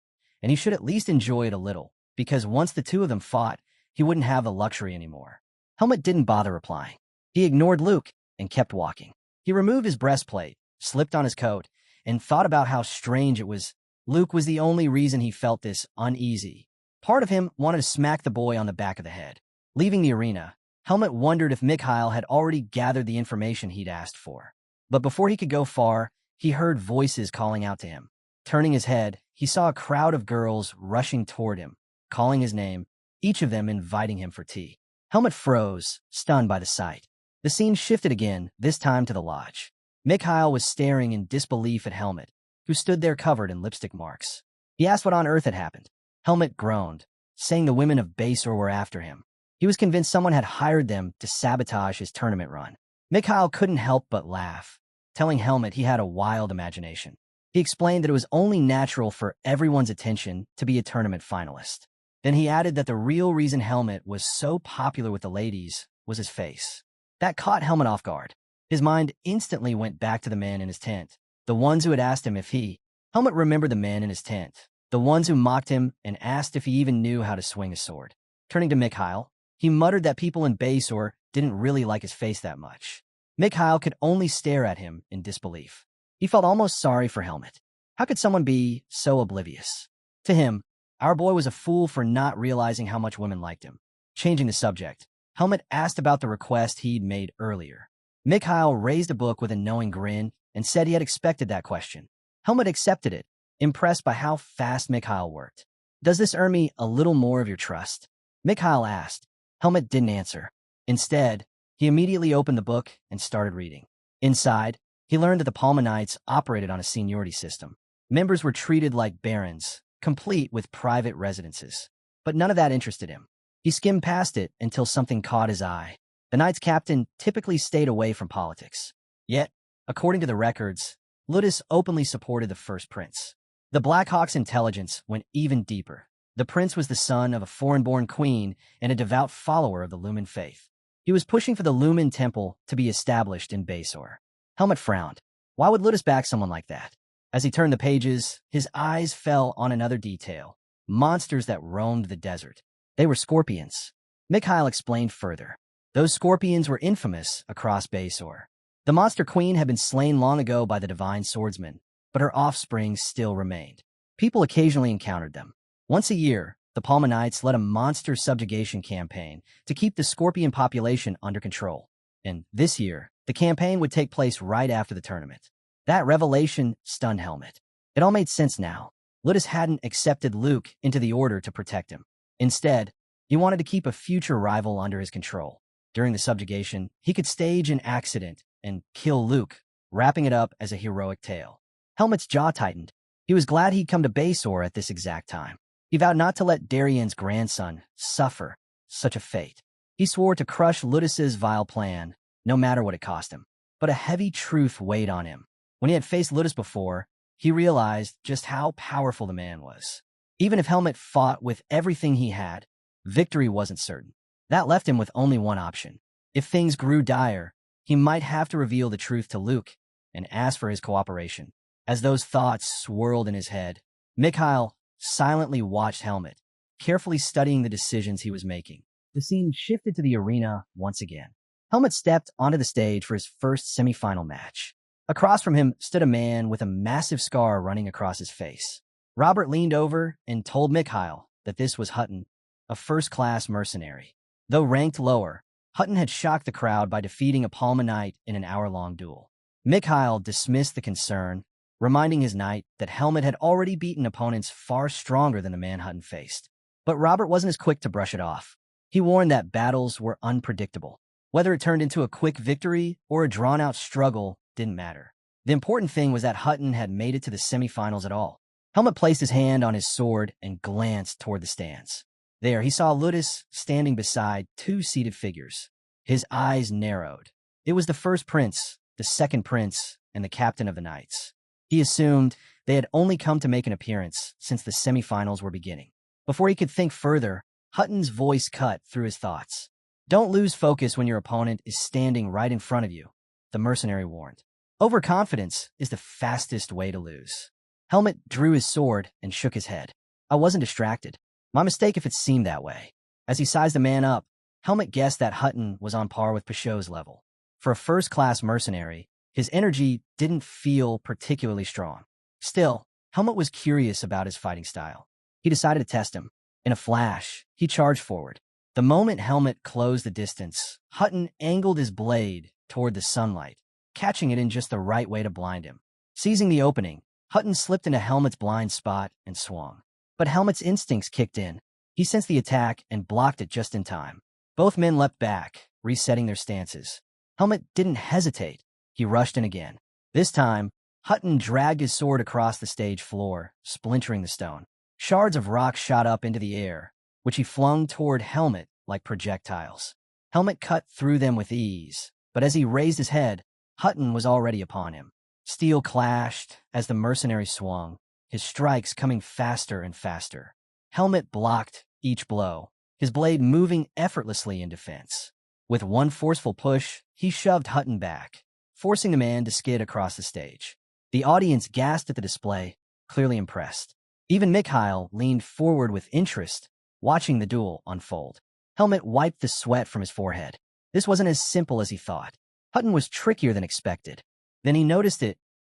and he should at least enjoy it a little, because once the two of them fought, he wouldn't have the luxury anymore. Helmet didn't bother replying. He ignored Luke and kept walking. He removed his breastplate, slipped on his coat, and thought about how strange it was. Luke was the only reason he felt this uneasy. Part of him wanted to smack the boy on the back of the head. Leaving the arena, Helmet wondered if Mikhail had already gathered the information he'd asked for. But before he could go far, he heard voices calling out to him. Turning his head, he saw a crowd of girls rushing toward him, calling his name, each of them inviting him for tea. Helmet froze, stunned by the sight. The scene shifted again, this time to the lodge. Mikhail was staring in disbelief at Helmet, who stood there covered in lipstick marks. He asked what on earth had happened. Helmet groaned, saying the women of Basor were after him. He was convinced someone had hired them to sabotage his tournament run. Mikhail couldn't help but laugh, telling Helmet he had a wild imagination. He explained that it was only natural for everyone's attention to be a tournament finalist. Then he added that the real reason Helmet was so popular with the ladies was his face. That caught Helmet off guard. His mind instantly went back to the men in his tent, the ones who had asked him if he... Helmet remembered the men in his tent, the ones who mocked him and asked if he even knew how to swing a sword. Turning to Mikhail, he muttered that people in Basor didn't really like his face that much. Mikhail could only stare at him in disbelief. He felt almost sorry for Helmet. How could someone be so oblivious? To him, Our boy was a fool for not realizing how much women liked him. Changing the subject, Helmut asked about the request he'd made earlier. Mikhail raised a book with a knowing grin and said he had expected that question. Helmut accepted it, impressed by how fast Mikhail worked. Does this earn me a little more of your trust? Mikhail asked. Helmut didn't answer. Instead, he immediately opened the book and started reading. Inside, he learned that the Palma Knights operated on a seniority system. Members were treated like barons, complete with private residences. But none of that interested him. He skimmed past it until something caught his eye. The Knights captain typically stayed away from politics. Yet, according to the records, Ludus openly supported the first prince. The Blackhawks' intelligence went even deeper. The prince was the son of a foreign-born queen and a devout follower of the Lumen faith. He was pushing for the Lumen temple to be established in Basor. Helmut frowned. Why would Ludus back someone like that? As he turned the pages, his eyes fell on another detail. Monsters that roamed the desert. They were scorpions. Mikhail explained further. Those scorpions were infamous across Basor. The monster queen had been slain long ago by the divine swordsman, but her offspring still remained. People occasionally encountered them. Once a year, the Palma Knights led a monster subjugation campaign to keep the scorpion population under control. And this year, the campaign would take place right after the tournament. That revelation stunned Helmut. It all made sense now. Ludus hadn't accepted Luke into the order to protect him. Instead, he wanted to keep a future rival under his control. During the subjugation, he could stage an accident and kill Luke, wrapping it up as a heroic tale. Helmut's jaw tightened. He was glad he'd come to Basor at this exact time. He vowed not to let Darien's grandson suffer such a fate. He swore to crush Ludus's vile plan, no matter what it cost him. But a heavy truth weighed on him. When he had faced Ludus before, he realized just how powerful the man was. Even if Helmut fought with everything he had, victory wasn't certain. That left him with only one option. If things grew dire, he might have to reveal the truth to Luke and ask for his cooperation. As those thoughts swirled in his head, Mikhail silently watched Helmut, carefully studying the decisions he was making. The scene shifted to the arena once again. Helmut stepped onto the stage for his first semifinal match. Across from him stood a man with a massive scar running across his face. Robert leaned over and told Mikhail that this was Hutton, a first-class mercenary. Though ranked lower, Hutton had shocked the crowd by defeating a Palma Knight in an hour-long duel. Mikhail dismissed the concern, reminding his knight that Helmut had already beaten opponents far stronger than the man Hutton faced. But Robert wasn't as quick to brush it off. He warned that battles were unpredictable. Whether it turned into a quick victory or a drawn-out struggle didn't matter. The important thing was that Hutton had made it to the semifinals at all. Helmut placed his hand on his sword and glanced toward the stands. There, he saw Ludus standing beside two seated figures. His eyes narrowed. It was the first prince, the second prince, and the captain of the Knights. He assumed they had only come to make an appearance since the semifinals were beginning. Before he could think further, Hutton's voice cut through his thoughts. Don't lose focus when your opponent is standing right in front of you, the mercenary warned. Overconfidence is the fastest way to lose. Helmut drew his sword and shook his head. I wasn't distracted. My mistake if it seemed that way. As he sized the man up, Helmut guessed that Hutton was on par with Peugeot's level. For a first-class mercenary, his energy didn't feel particularly strong. Still, Helmut was curious about his fighting style. He decided to test him. In a flash, he charged forward. The moment Helmut closed the distance, Hutton angled his blade toward the sunlight, catching it in just the right way to blind him. Seizing the opening, Hutton slipped into Helmut's blind spot and swung. But Helmut's instincts kicked in. He sensed the attack and blocked it just in time. Both men leapt back, resetting their stances. Helmut didn't hesitate. He rushed in again. This time, Hutton dragged his sword across the stage floor, splintering the stone. Shards of rock shot up into the air, which he flung toward Helmut like projectiles. Helmut cut through them with ease, but as he raised his head, Hutton was already upon him. Steel clashed as the mercenary swung, his strikes coming faster and faster. Helmut blocked each blow, his blade moving effortlessly in defense. With one forceful push, he shoved Hutton back, forcing the man to skid across the stage. The audience gasped at the display, clearly impressed. Even Mikhail leaned forward with interest, watching the duel unfold. Helmut wiped the sweat from his forehead. This wasn't as simple as he thought. Hutton was trickier than expected. Then he noticed it.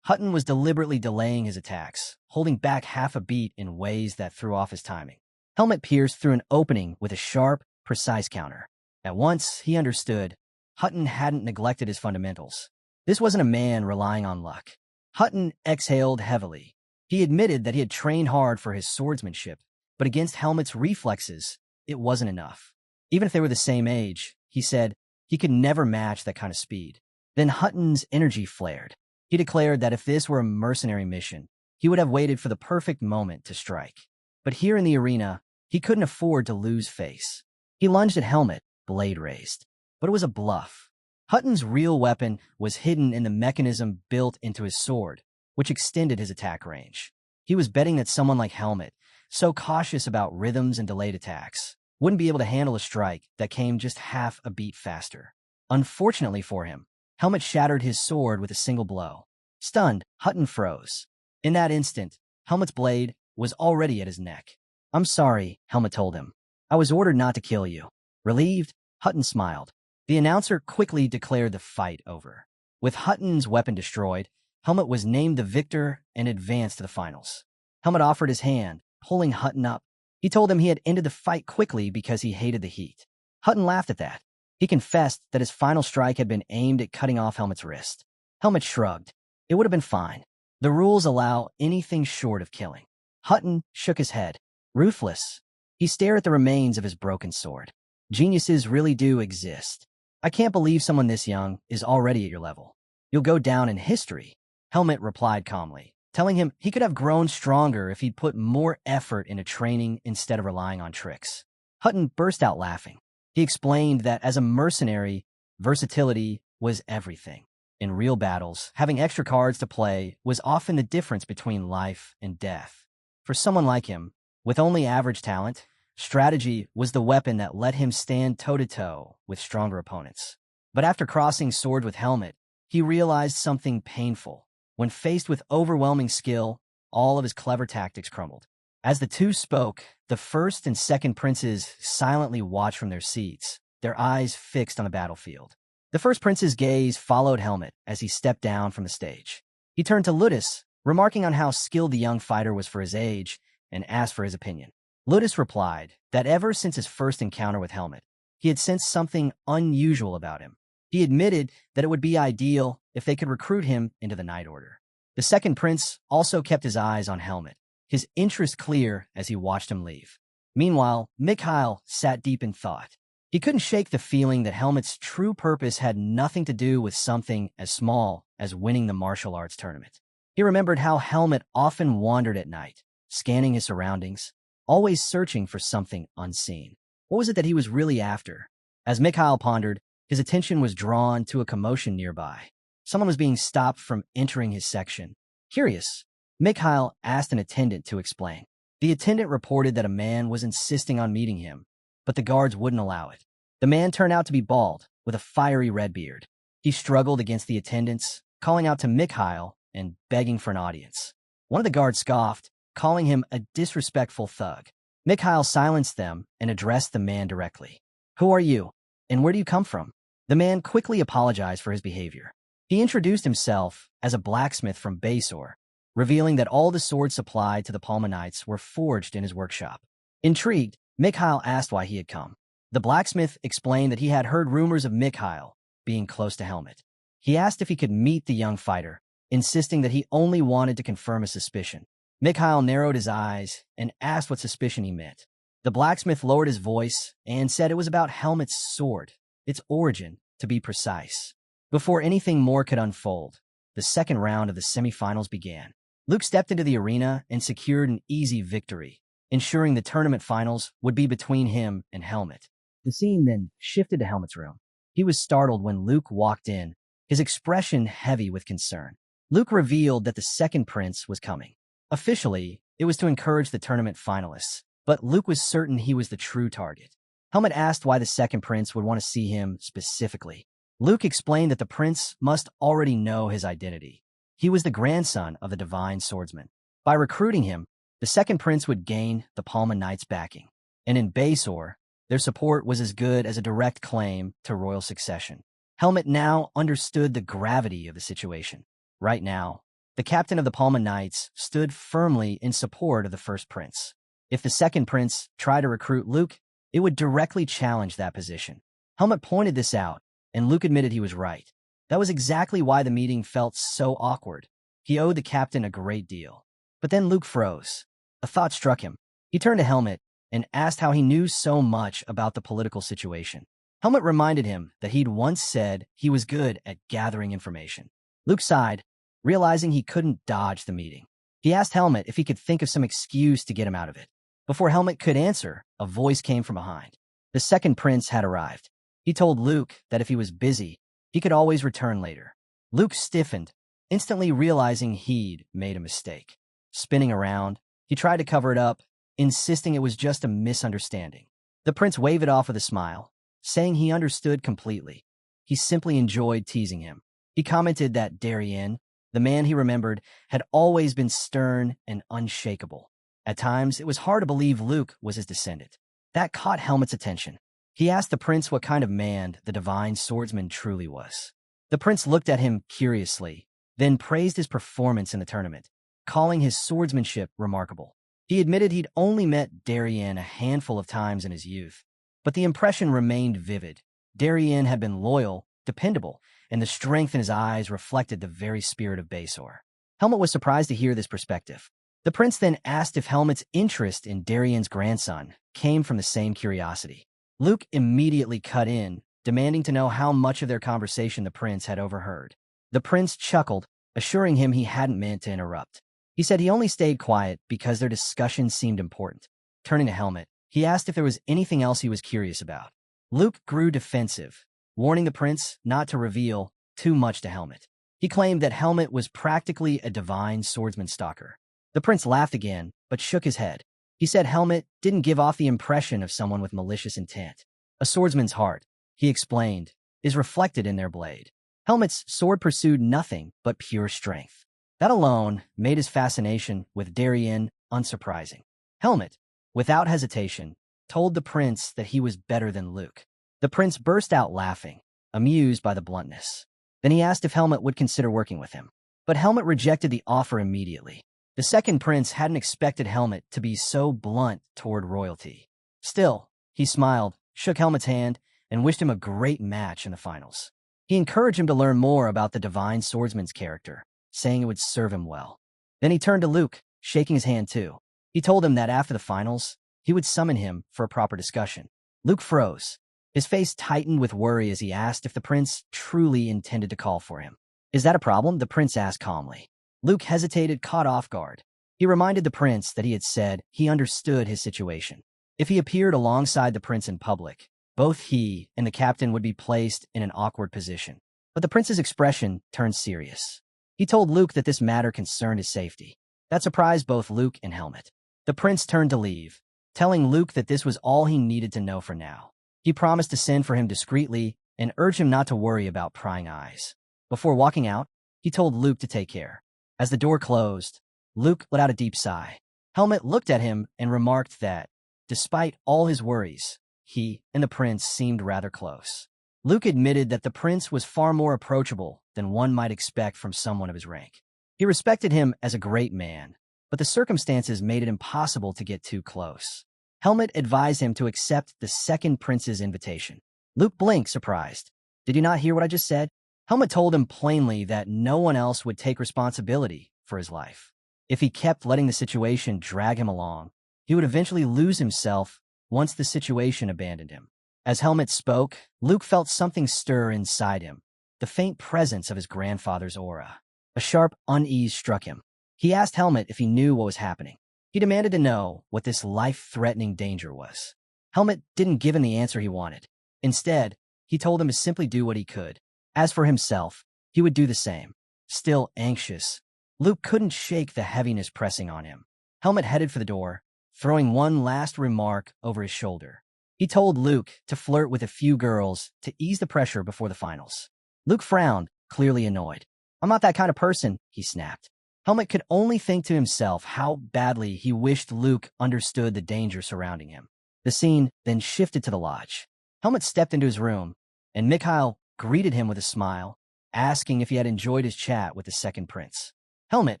Hutton was deliberately delaying his attacks, holding back half a beat in ways that threw off his timing. Helmet pierced through an opening with a sharp, precise counter. At once, he understood. Hutton hadn't neglected his fundamentals. This wasn't a man relying on luck. Hutton exhaled heavily. He admitted that he had trained hard for his swordsmanship, but against Helmet's reflexes, it wasn't enough. Even if they were the same age, he said, he could never match that kind of speed. Then Hutton's energy flared. He declared that if this were a mercenary mission, he would have waited for the perfect moment to strike. But here in the arena, he couldn't afford to lose face. He lunged at Helmet, blade raised. But it was a bluff. Hutton's real weapon was hidden in the mechanism built into his sword, which extended his attack range. He was betting that someone like Helmet, so cautious about rhythms and delayed attacks, wouldn't be able to handle a strike that came just half a beat faster. Unfortunately for him, Helmet shattered his sword with a single blow. Stunned, Hutton froze. In that instant, Helmet's blade was already at his neck. "I'm sorry," Helmet told him. "I was ordered not to kill you." Relieved, Hutton smiled. The announcer quickly declared the fight over. With Hutton's weapon destroyed, Helmet was named the victor and advanced to the finals. Helmet offered his hand, pulling Hutton up. He told him he had ended the fight quickly because he hated the heat. Hutton laughed at that. He confessed that his final strike had been aimed at cutting off Helmet's wrist. Helmet shrugged. It would have been fine. The rules allow anything short of killing. Hutton shook his head. Ruthless. He stared at the remains of his broken sword. Geniuses really do exist. I can't believe someone this young is already at your level. You'll go down in history, Helmet replied calmly, telling him he could have grown stronger if he'd put more effort into training instead of relying on tricks. Hutton burst out laughing. He explained that as a mercenary, versatility was everything. In real battles, having extra cards to play was often the difference between life and death. For someone like him, with only average talent, strategy was the weapon that let him stand toe-to-toe with stronger opponents. But after crossing swords with Helmet, he realized something painful. When faced with overwhelming skill, all of his clever tactics crumbled. As the two spoke, the first and second princes silently watched from their seats, their eyes fixed on the battlefield. The first prince's gaze followed Helmet as he stepped down from the stage. He turned to Ludus, remarking on how skilled the young fighter was for his age, and asked for his opinion. Ludus replied that ever since his first encounter with Helmet, he had sensed something unusual about him. He admitted that it would be ideal if they could recruit him into the Night Order. The second prince also kept his eyes on Helmet, his interest clear as he watched him leave. Meanwhile, Mikhail sat deep in thought. He couldn't shake the feeling that Helmet's true purpose had nothing to do with something as small as winning the martial arts tournament. He remembered how Helmet often wandered at night, scanning his surroundings, always searching for something unseen. What was it that he was really after? As Mikhail pondered, his attention was drawn to a commotion nearby. Someone was being stopped from entering his section. Curious, Mikhail asked an attendant to explain. The attendant reported that a man was insisting on meeting him, but the guards wouldn't allow it. The man turned out to be bald, with a fiery red beard. He struggled against the attendants, calling out to Mikhail and begging for an audience. One of the guards scoffed, calling him a disrespectful thug. Mikhail silenced them and addressed the man directly. "Who are you, and where do you come from?" The man quickly apologized for his behavior. He introduced himself as a blacksmith from Basor, revealing that all the swords supplied to the Palmanites were forged in his workshop. Intrigued, Mikhail asked why he had come. The blacksmith explained that he had heard rumors of Mikhail being close to Helmet. He asked if he could meet the young fighter, insisting that he only wanted to confirm a suspicion. Mikhail narrowed his eyes and asked what suspicion he meant. The blacksmith lowered his voice and said it was about Helmet's sword, its origin, to be precise. Before anything more could unfold, the second round of the semifinals began. Luke stepped into the arena and secured an easy victory, ensuring the tournament finals would be between him and Helmet. The scene then shifted to Helmet's room. He was startled when Luke walked in, his expression heavy with concern. Luke revealed that the second prince was coming. Officially, it was to encourage the tournament finalists, but Luke was certain he was the true target. Helmet asked why the second prince would want to see him specifically. Luke explained that the prince must already know his identity. He was the grandson of the divine swordsman. By recruiting him, the second prince would gain the Palma Knights' backing, and in Basor, their support was as good as a direct claim to royal succession. Helmet now understood the gravity of the situation. Right now, The captain of the Palma Knights stood firmly in support of the first prince. If the second prince tried to recruit Luke, it would directly challenge that position. Helmut pointed this out, and Luke admitted he was right. That was exactly why the meeting felt so awkward. He owed the captain a great deal. But then Luke froze. A thought struck him. He turned to Helmut and asked how he knew so much about the political situation. Helmut reminded him that he'd once said he was good at gathering information. Luke sighed, realizing he couldn't dodge the meeting. He asked Helmut if he could think of some excuse to get him out of it. Before Helmut could answer, a voice came from behind. The second prince had arrived. He told Luke that if he was busy, he could always return later. Luke stiffened, instantly realizing he'd made a mistake. Spinning around, he tried to cover it up, insisting it was just a misunderstanding. The prince waved it off with a smile, saying he understood completely. He simply enjoyed teasing him. He commented that Darien, the man he remembered, had always been stern and unshakable. At times, it was hard to believe Luke was his descendant. That caught Helmut's attention. He asked the prince what kind of man the divine swordsman truly was. The prince looked at him curiously, then praised his performance in the tournament, calling his swordsmanship remarkable. He admitted he'd only met Darien a handful of times in his youth, but the impression remained vivid. Darien had been loyal, dependable, and the strength in his eyes reflected the very spirit of Basor. Helmut was surprised to hear this perspective. The prince then asked if Helmut's interest in Darien's grandson came from the same curiosity. Luke immediately cut in, demanding to know how much of their conversation the prince had overheard. The prince chuckled, assuring him he hadn't meant to interrupt. He said he only stayed quiet because their discussion seemed important. Turning to Helmut, he asked if there was anything else he was curious about. Luke grew defensive, warning the prince not to reveal too much to Helmut. He claimed that Helmut was practically a divine swordsman stalker. The prince laughed again, but shook his head. He said Helmut didn't give off the impression of someone with malicious intent. A swordsman's heart, he explained, is reflected in their blade. Helmut's sword pursued nothing but pure strength. That alone made his fascination with Darien unsurprising. Helmut, without hesitation, told the prince that he was better than Luke. The prince burst out laughing, amused by the bluntness. Then he asked if Helmut would consider working with him. But Helmut rejected the offer immediately. The second prince hadn't expected Helmut to be so blunt toward royalty. Still, he smiled, shook Helmut's hand, and wished him a great match in the finals. He encouraged him to learn more about the divine swordsman's character, saying it would serve him well. Then he turned to Luke, shaking his hand too. He told him that after the finals, he would summon him for a proper discussion. Luke froze. His face tightened with worry as he asked if the prince truly intended to call for him. "Is that a problem?" the prince asked calmly. Luke hesitated, caught off guard. He reminded the prince that he had said he understood his situation. If he appeared alongside the prince in public, both he and the captain would be placed in an awkward position. But the prince's expression turned serious. He told Luke that this matter concerned his safety. That surprised both Luke and Helmut. The prince turned to leave, telling Luke that this was all he needed to know for now. He promised to send for him discreetly and urged him not to worry about prying eyes. Before walking out, he told Luke to take care. As the door closed, Luke let out a deep sigh. Helmut looked at him and remarked that, despite all his worries, he and the prince seemed rather close. Luke admitted that the prince was far more approachable than one might expect from someone of his rank. He respected him as a great man, but the circumstances made it impossible to get too close. Helmut advised him to accept the second prince's invitation. Luke blinked, surprised. "Did you not hear what I just said?" Helmut told him plainly that no one else would take responsibility for his life. If he kept letting the situation drag him along, he would eventually lose himself once the situation abandoned him. As Helmut spoke, Luke felt something stir inside him, the faint presence of his grandfather's aura. A sharp unease struck him. He asked Helmut if he knew what was happening. He demanded to know what this life-threatening danger was. Helmut didn't give him the answer he wanted. Instead, he told him to simply do what he could. As for himself, he would do the same. Still anxious, Luke couldn't shake the heaviness pressing on him. Helmut headed for the door, throwing one last remark over his shoulder. He told Luke to flirt with a few girls to ease the pressure before the finals. Luke frowned, clearly annoyed. "I'm not that kind of person," he snapped. Helmut could only think to himself how badly he wished Luke understood the danger surrounding him. The scene then shifted to the lodge. Helmut stepped into his room, and Mikhail greeted him with a smile, asking if he had enjoyed his chat with the second prince. Helmet,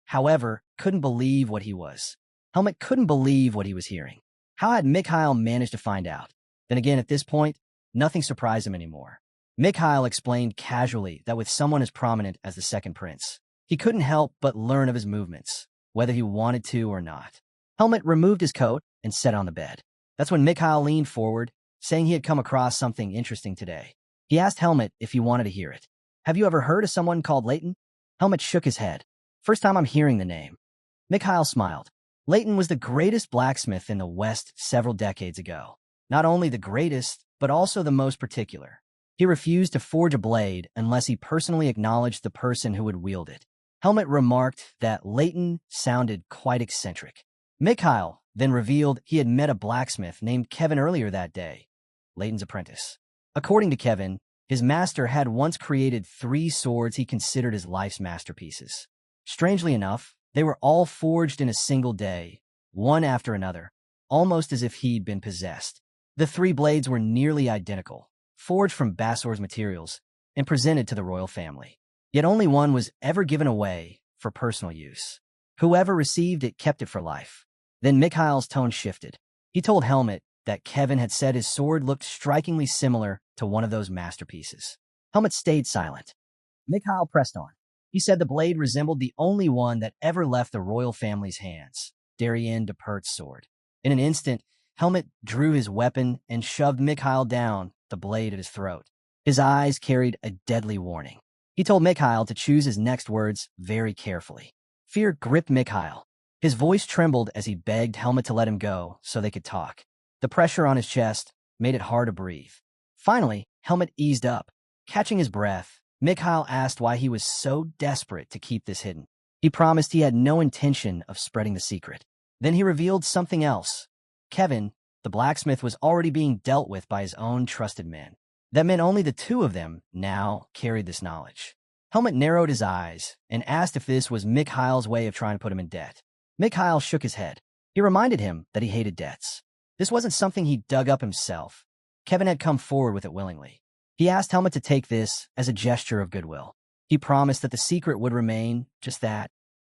however, couldn't believe what he was. Helmet couldn't believe what he was hearing. How had Mikhail managed to find out? Then again, at this point, nothing surprised him anymore. Mikhail explained casually that with someone as prominent as the second prince, he couldn't help but learn of his movements, whether he wanted to or not. Helmet removed his coat and sat on the bed. That's when Mikhail leaned forward, saying he had come across something interesting today. He asked Helmet if he wanted to hear it. Have you ever heard of someone called Leighton? Helmet shook his head. First time I'm hearing the name. Mikhail smiled. Leighton was the greatest blacksmith in the West several decades ago. Not only the greatest, but also the most particular. He refused to forge a blade unless he personally acknowledged the person who would wield it. Helmet remarked that Leighton sounded quite eccentric. Mikhail then revealed he had met a blacksmith named Kevin earlier that day, Leighton's apprentice. According to Kevin, his master had once created 3 swords he considered his life's masterpieces. Strangely enough, they were all forged in a single day, one after another, almost as if he'd been possessed. The 3 blades were nearly identical, forged from Bassor's materials, and presented to the royal family. Yet only one was ever given away for personal use. Whoever received it kept it for life. Then Mikhail's tone shifted. He told Helmet that Kevin had said his sword looked strikingly similar to one of those masterpieces. Helmet stayed silent. Mikhail pressed on. He said the blade resembled the only one that ever left the royal family's hands, Darien de Pert's sword. In an instant, Helmet drew his weapon and shoved Mikhail down, the blade at his throat. His eyes carried a deadly warning. He told Mikhail to choose his next words very carefully. Fear gripped Mikhail. His voice trembled as he begged Helmet to let him go so they could talk. The pressure on his chest made it hard to breathe. Finally, Helmet eased up. Catching his breath, Mikhail asked why he was so desperate to keep this hidden. He promised he had no intention of spreading the secret. Then he revealed something else. Kevin, the blacksmith, was already being dealt with by his own trusted men. That meant only the 2 of them now carried this knowledge. Helmet narrowed his eyes and asked if this was Mikhail's way of trying to put him in debt. Mikhail shook his head. He reminded him that he hated debts. This wasn't something he dug up himself. Kevin had come forward with it willingly. He asked Helmet to take this as a gesture of goodwill. He promised that the secret would remain just that,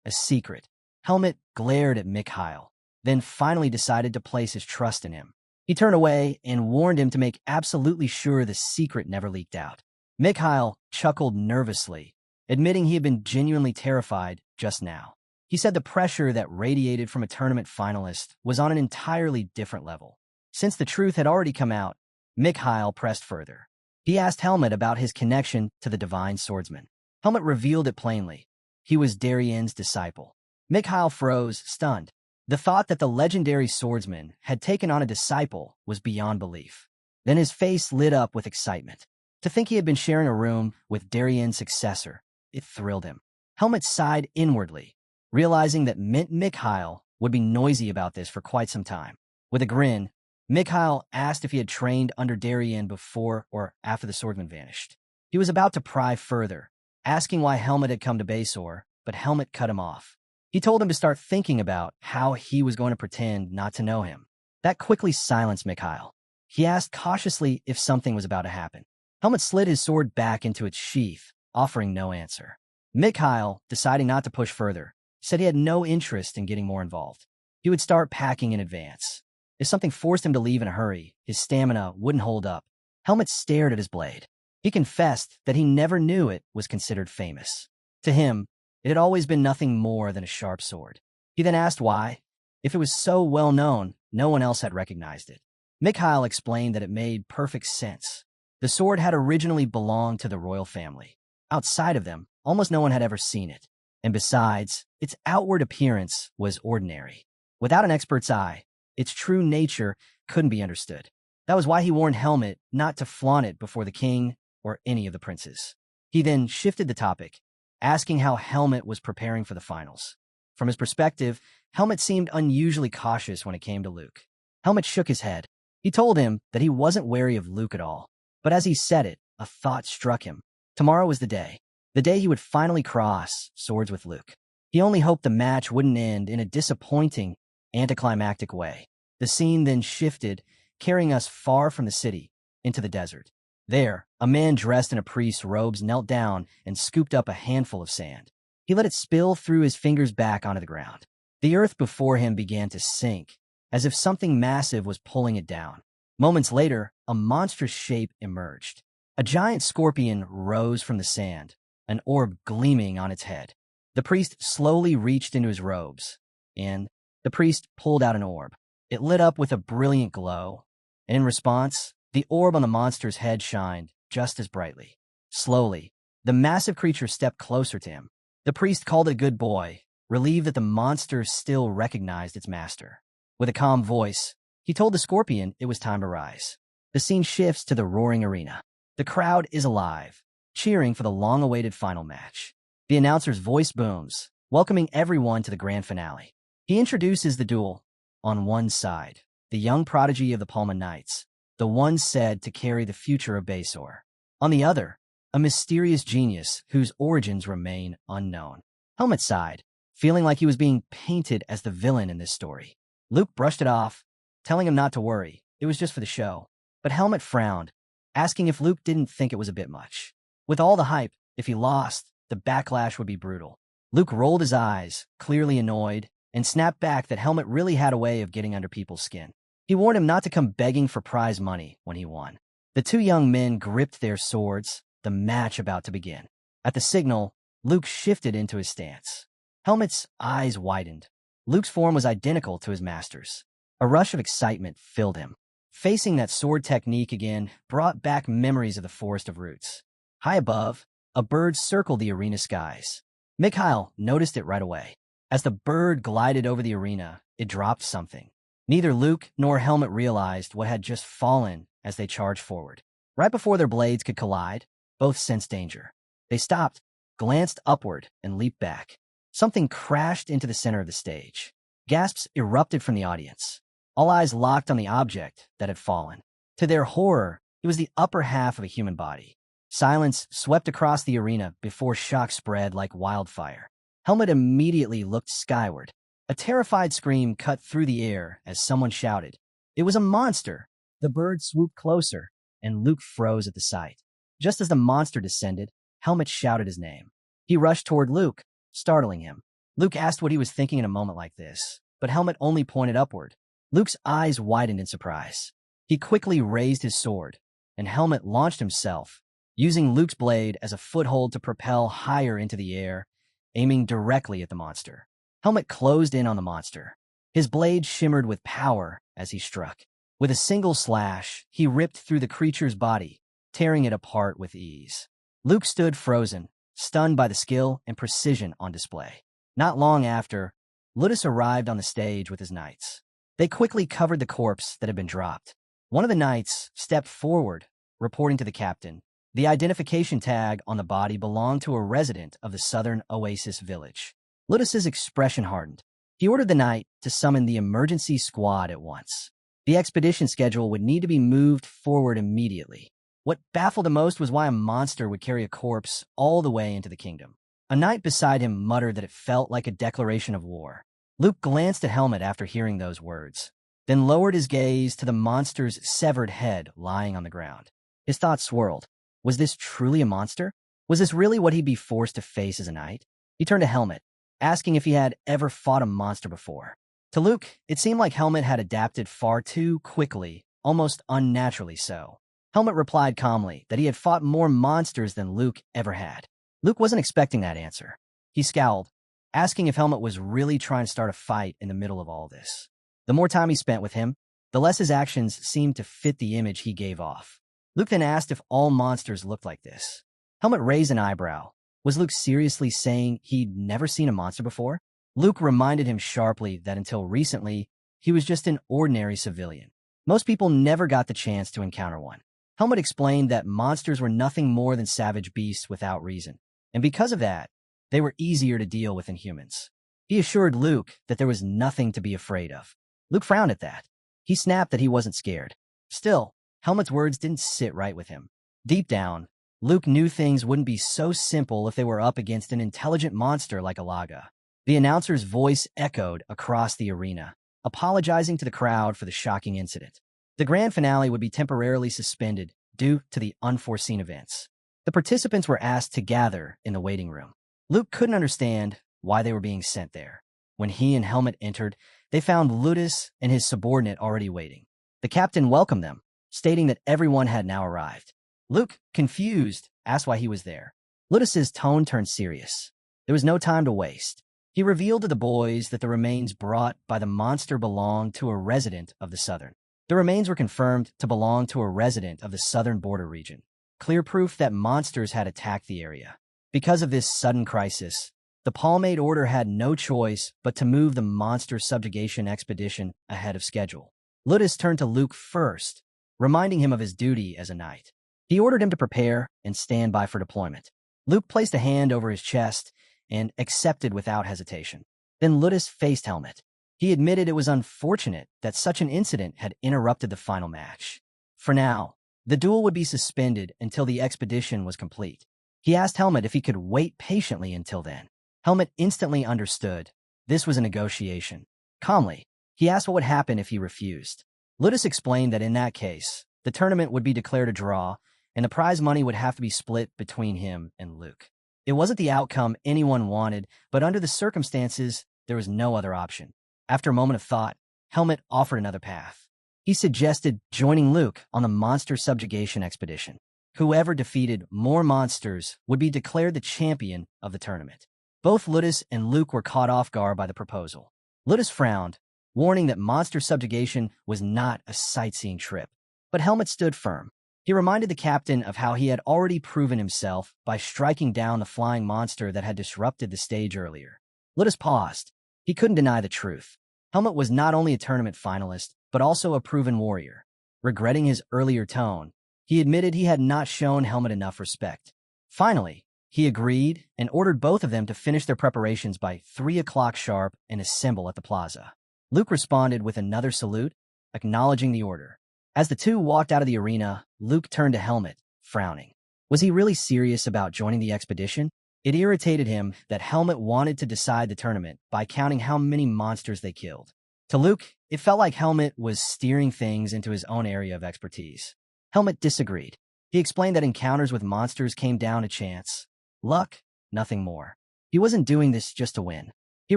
a secret. Helmet glared at Mikhail, then finally decided to place his trust in him. He turned away and warned him to make absolutely sure the secret never leaked out. Mikhail chuckled nervously, admitting he had been genuinely terrified just now. He said the pressure that radiated from a tournament finalist was on an entirely different level. Since the truth had already come out, Mikhail pressed further. He asked Helmet about his connection to the divine swordsman. Helmet revealed it plainly. He was Darien's disciple. Mikhail froze, stunned. The thought that the legendary swordsman had taken on a disciple was beyond belief. Then his face lit up with excitement. To think he had been sharing a room with Darien's successor, it thrilled him. Helmet sighed inwardly, realizing that meant Mikhail would be noisy about this for quite some time. With a grin, Mikhail asked if he had trained under Darien before or after the swordsman vanished. He was about to pry further, asking why Helmet had come to Basor, but Helmet cut him off. He told him to start thinking about how he was going to pretend not to know him. That quickly silenced Mikhail. He asked cautiously if something was about to happen. Helmet slid his sword back into its sheath, offering no answer. Mikhail, deciding not to push further, said he had no interest in getting more involved. He would start packing in advance. If something forced him to leave in a hurry, his stamina wouldn't hold up. Helmet stared at his blade. He confessed that he never knew it was considered famous. To him, it had always been nothing more than a sharp sword. He then asked why. If it was so well known, no one else had recognized it. Mikhail explained that it made perfect sense. The sword had originally belonged to the royal family. Outside of them, almost no one had ever seen it. And besides, its outward appearance was ordinary. Without an expert's eye, its true nature couldn't be understood. That was why he warned Helmet not to flaunt it before the king or any of the princes. He then shifted the topic, asking how Helmet was preparing for the finals. From his perspective, Helmet seemed unusually cautious when it came to Luke. Helmet shook his head. He told him that he wasn't wary of Luke at all. But as he said it, a thought struck him. Tomorrow was the day he would finally cross swords with Luke. He only hoped the match wouldn't end in a disappointing, anticlimactic way. The scene then shifted, carrying us far from the city, into the desert. There, a man dressed in a priest's robes knelt down and scooped up a handful of sand. He let it spill through his fingers back onto the ground. The earth before him began to sink, as if something massive was pulling it down. Moments later, a monstrous shape emerged. A giant scorpion rose from the sand, an orb gleaming on its head. The priest slowly reached into his robes, and the priest pulled out an orb. It lit up with a brilliant glow, and in response, the orb on the monster's head shined just as brightly. Slowly, the massive creature stepped closer to him. The priest called it a good boy, relieved that the monster still recognized its master. With a calm voice, he told the scorpion it was time to rise. The scene shifts to the roaring arena. The crowd is alive, cheering for the long-awaited final match. The announcer's voice booms, welcoming everyone to the grand finale. He introduces the duel. On one side, the young prodigy of the Palma Knights, the one said to carry the future of Basor. On the other, a mysterious genius whose origins remain unknown. Helmet sighed, feeling like he was being painted as the villain in this story. Luke brushed it off, telling him not to worry, it was just for the show. But Helmet frowned, asking if Luke didn't think it was a bit much. With all the hype, if he lost, the backlash would be brutal. Luke rolled his eyes, clearly annoyed, and snapped back that Helmet really had a way of getting under people's skin. He warned him not to come begging for prize money when he won. The two young men gripped their swords, the match about to begin. At the signal, Luke shifted into his stance. Helmet's eyes widened. Luke's form was identical to his master's. A rush of excitement filled him. Facing that sword technique again brought back memories of the Forest of Roots. High above, a bird circled the arena skies. Mikhail noticed it right away. As the bird glided over the arena, it dropped something. Neither Luke nor Helmet realized what had just fallen as they charged forward. Right before their blades could collide, both sensed danger. They stopped, glanced upward, and leaped back. Something crashed into the center of the stage. Gasps erupted from the audience. All eyes locked on the object that had fallen. To their horror, it was the upper half of a human body. Silence swept across the arena before shock spread like wildfire. Helmet immediately looked skyward. A terrified scream cut through the air as someone shouted. It was a monster! The bird swooped closer, and Luke froze at the sight. Just as the monster descended, Helmet shouted his name. He rushed toward Luke, startling him. Luke asked what he was thinking in a moment like this, but Helmet only pointed upward. Luke's eyes widened in surprise. He quickly raised his sword, and Helmet launched himself, using Luke's blade as a foothold to propel higher into the air, aiming directly at the monster. Helmet closed in on the monster. His blade shimmered with power as he struck. With a single slash, he ripped through the creature's body, tearing it apart with ease. Luke stood frozen, stunned by the skill and precision on display. Not long after, Ludus arrived on the stage with his knights. They quickly covered the corpse that had been dropped. One of the knights stepped forward, reporting to the captain. The identification tag on the body belonged to a resident of the southern oasis village. Ludus's expression hardened. He ordered the knight to summon the emergency squad at once. The expedition schedule would need to be moved forward immediately. What baffled him most was why a monster would carry a corpse all the way into the kingdom. A knight beside him muttered that it felt like a declaration of war. Luke glanced at Helmet after hearing those words, then lowered his gaze to the monster's severed head lying on the ground. His thoughts swirled. Was this truly a monster? Was this really what he'd be forced to face as a knight? He turned to Helmet, asking if he had ever fought a monster before. To Luke, it seemed like Helmet had adapted far too quickly, almost unnaturally so. Helmet replied calmly that he had fought more monsters than Luke ever had. Luke wasn't expecting that answer. He scowled, asking if Helmet was really trying to start a fight in the middle of all this. The more time he spent with him, the less his actions seemed to fit the image he gave off. Luke then asked if all monsters looked like this. Helmet raised an eyebrow. Was Luke seriously saying he'd never seen a monster before? Luke reminded him sharply that until recently, he was just an ordinary civilian. Most people never got the chance to encounter one. Helmet explained that monsters were nothing more than savage beasts without reason, and because of that, they were easier to deal with than humans. He assured Luke that there was nothing to be afraid of. Luke frowned at that. He snapped that he wasn't scared. Still, Helmet's words didn't sit right with him. Deep down, Luke knew things wouldn't be so simple if they were up against an intelligent monster like Alaga. The announcer's voice echoed across the arena, apologizing to the crowd for the shocking incident. The grand finale would be temporarily suspended due to the unforeseen events. The participants were asked to gather in the waiting room. Luke couldn't understand why they were being sent there. When he and Helmet entered, they found Ludus and his subordinate already waiting. The captain welcomed them, stating that everyone had now arrived. Luke, confused, asked why he was there. Ludus's tone turned serious. There was no time to waste. He revealed to the boys that the remains brought by the monster belonged to a resident of the southern. The remains were confirmed to belong to a resident of the southern border region. Clear proof that monsters had attacked the area. Because of this sudden crisis, the Palmade Order had no choice but to move the monster subjugation expedition ahead of schedule. Ludus turned to Luke first, reminding him of his duty as a knight. He ordered him to prepare and stand by for deployment. Luke placed a hand over his chest and accepted without hesitation. Then Ludus faced Helmet. He admitted it was unfortunate that such an incident had interrupted the final match. For now, the duel would be suspended until the expedition was complete. He asked Helmet if he could wait patiently until then. Helmet instantly understood. This was a negotiation. Calmly, he asked what would happen if he refused. Ludus explained that in that case, the tournament would be declared a draw, and the prize money would have to be split between him and Luke. It wasn't the outcome anyone wanted, but under the circumstances, there was no other option. After a moment of thought, Helmet offered another path. He suggested joining Luke on the monster subjugation expedition. Whoever defeated more monsters would be declared the champion of the tournament. Both Ludus and Luke were caught off guard by the proposal. Ludus frowned, warning that monster subjugation was not a sightseeing trip. But Helmet stood firm. He reminded the captain of how he had already proven himself by striking down the flying monster that had disrupted the stage earlier. Ludus paused. He couldn't deny the truth. Helmet was not only a tournament finalist, but also a proven warrior. Regretting his earlier tone, he admitted he had not shown Helmet enough respect. Finally, he agreed and ordered both of them to finish their preparations by 3 o'clock sharp and assemble at the plaza. Luke responded with another salute, acknowledging the order. As the two walked out of the arena, Luke turned to Helmet, frowning. Was he really serious about joining the expedition? It irritated him that Helmet wanted to decide the tournament by counting how many monsters they killed. To Luke, it felt like Helmet was steering things into his own area of expertise. Helmet disagreed. He explained that encounters with monsters came down to chance. Luck, nothing more. He wasn't doing this just to win. He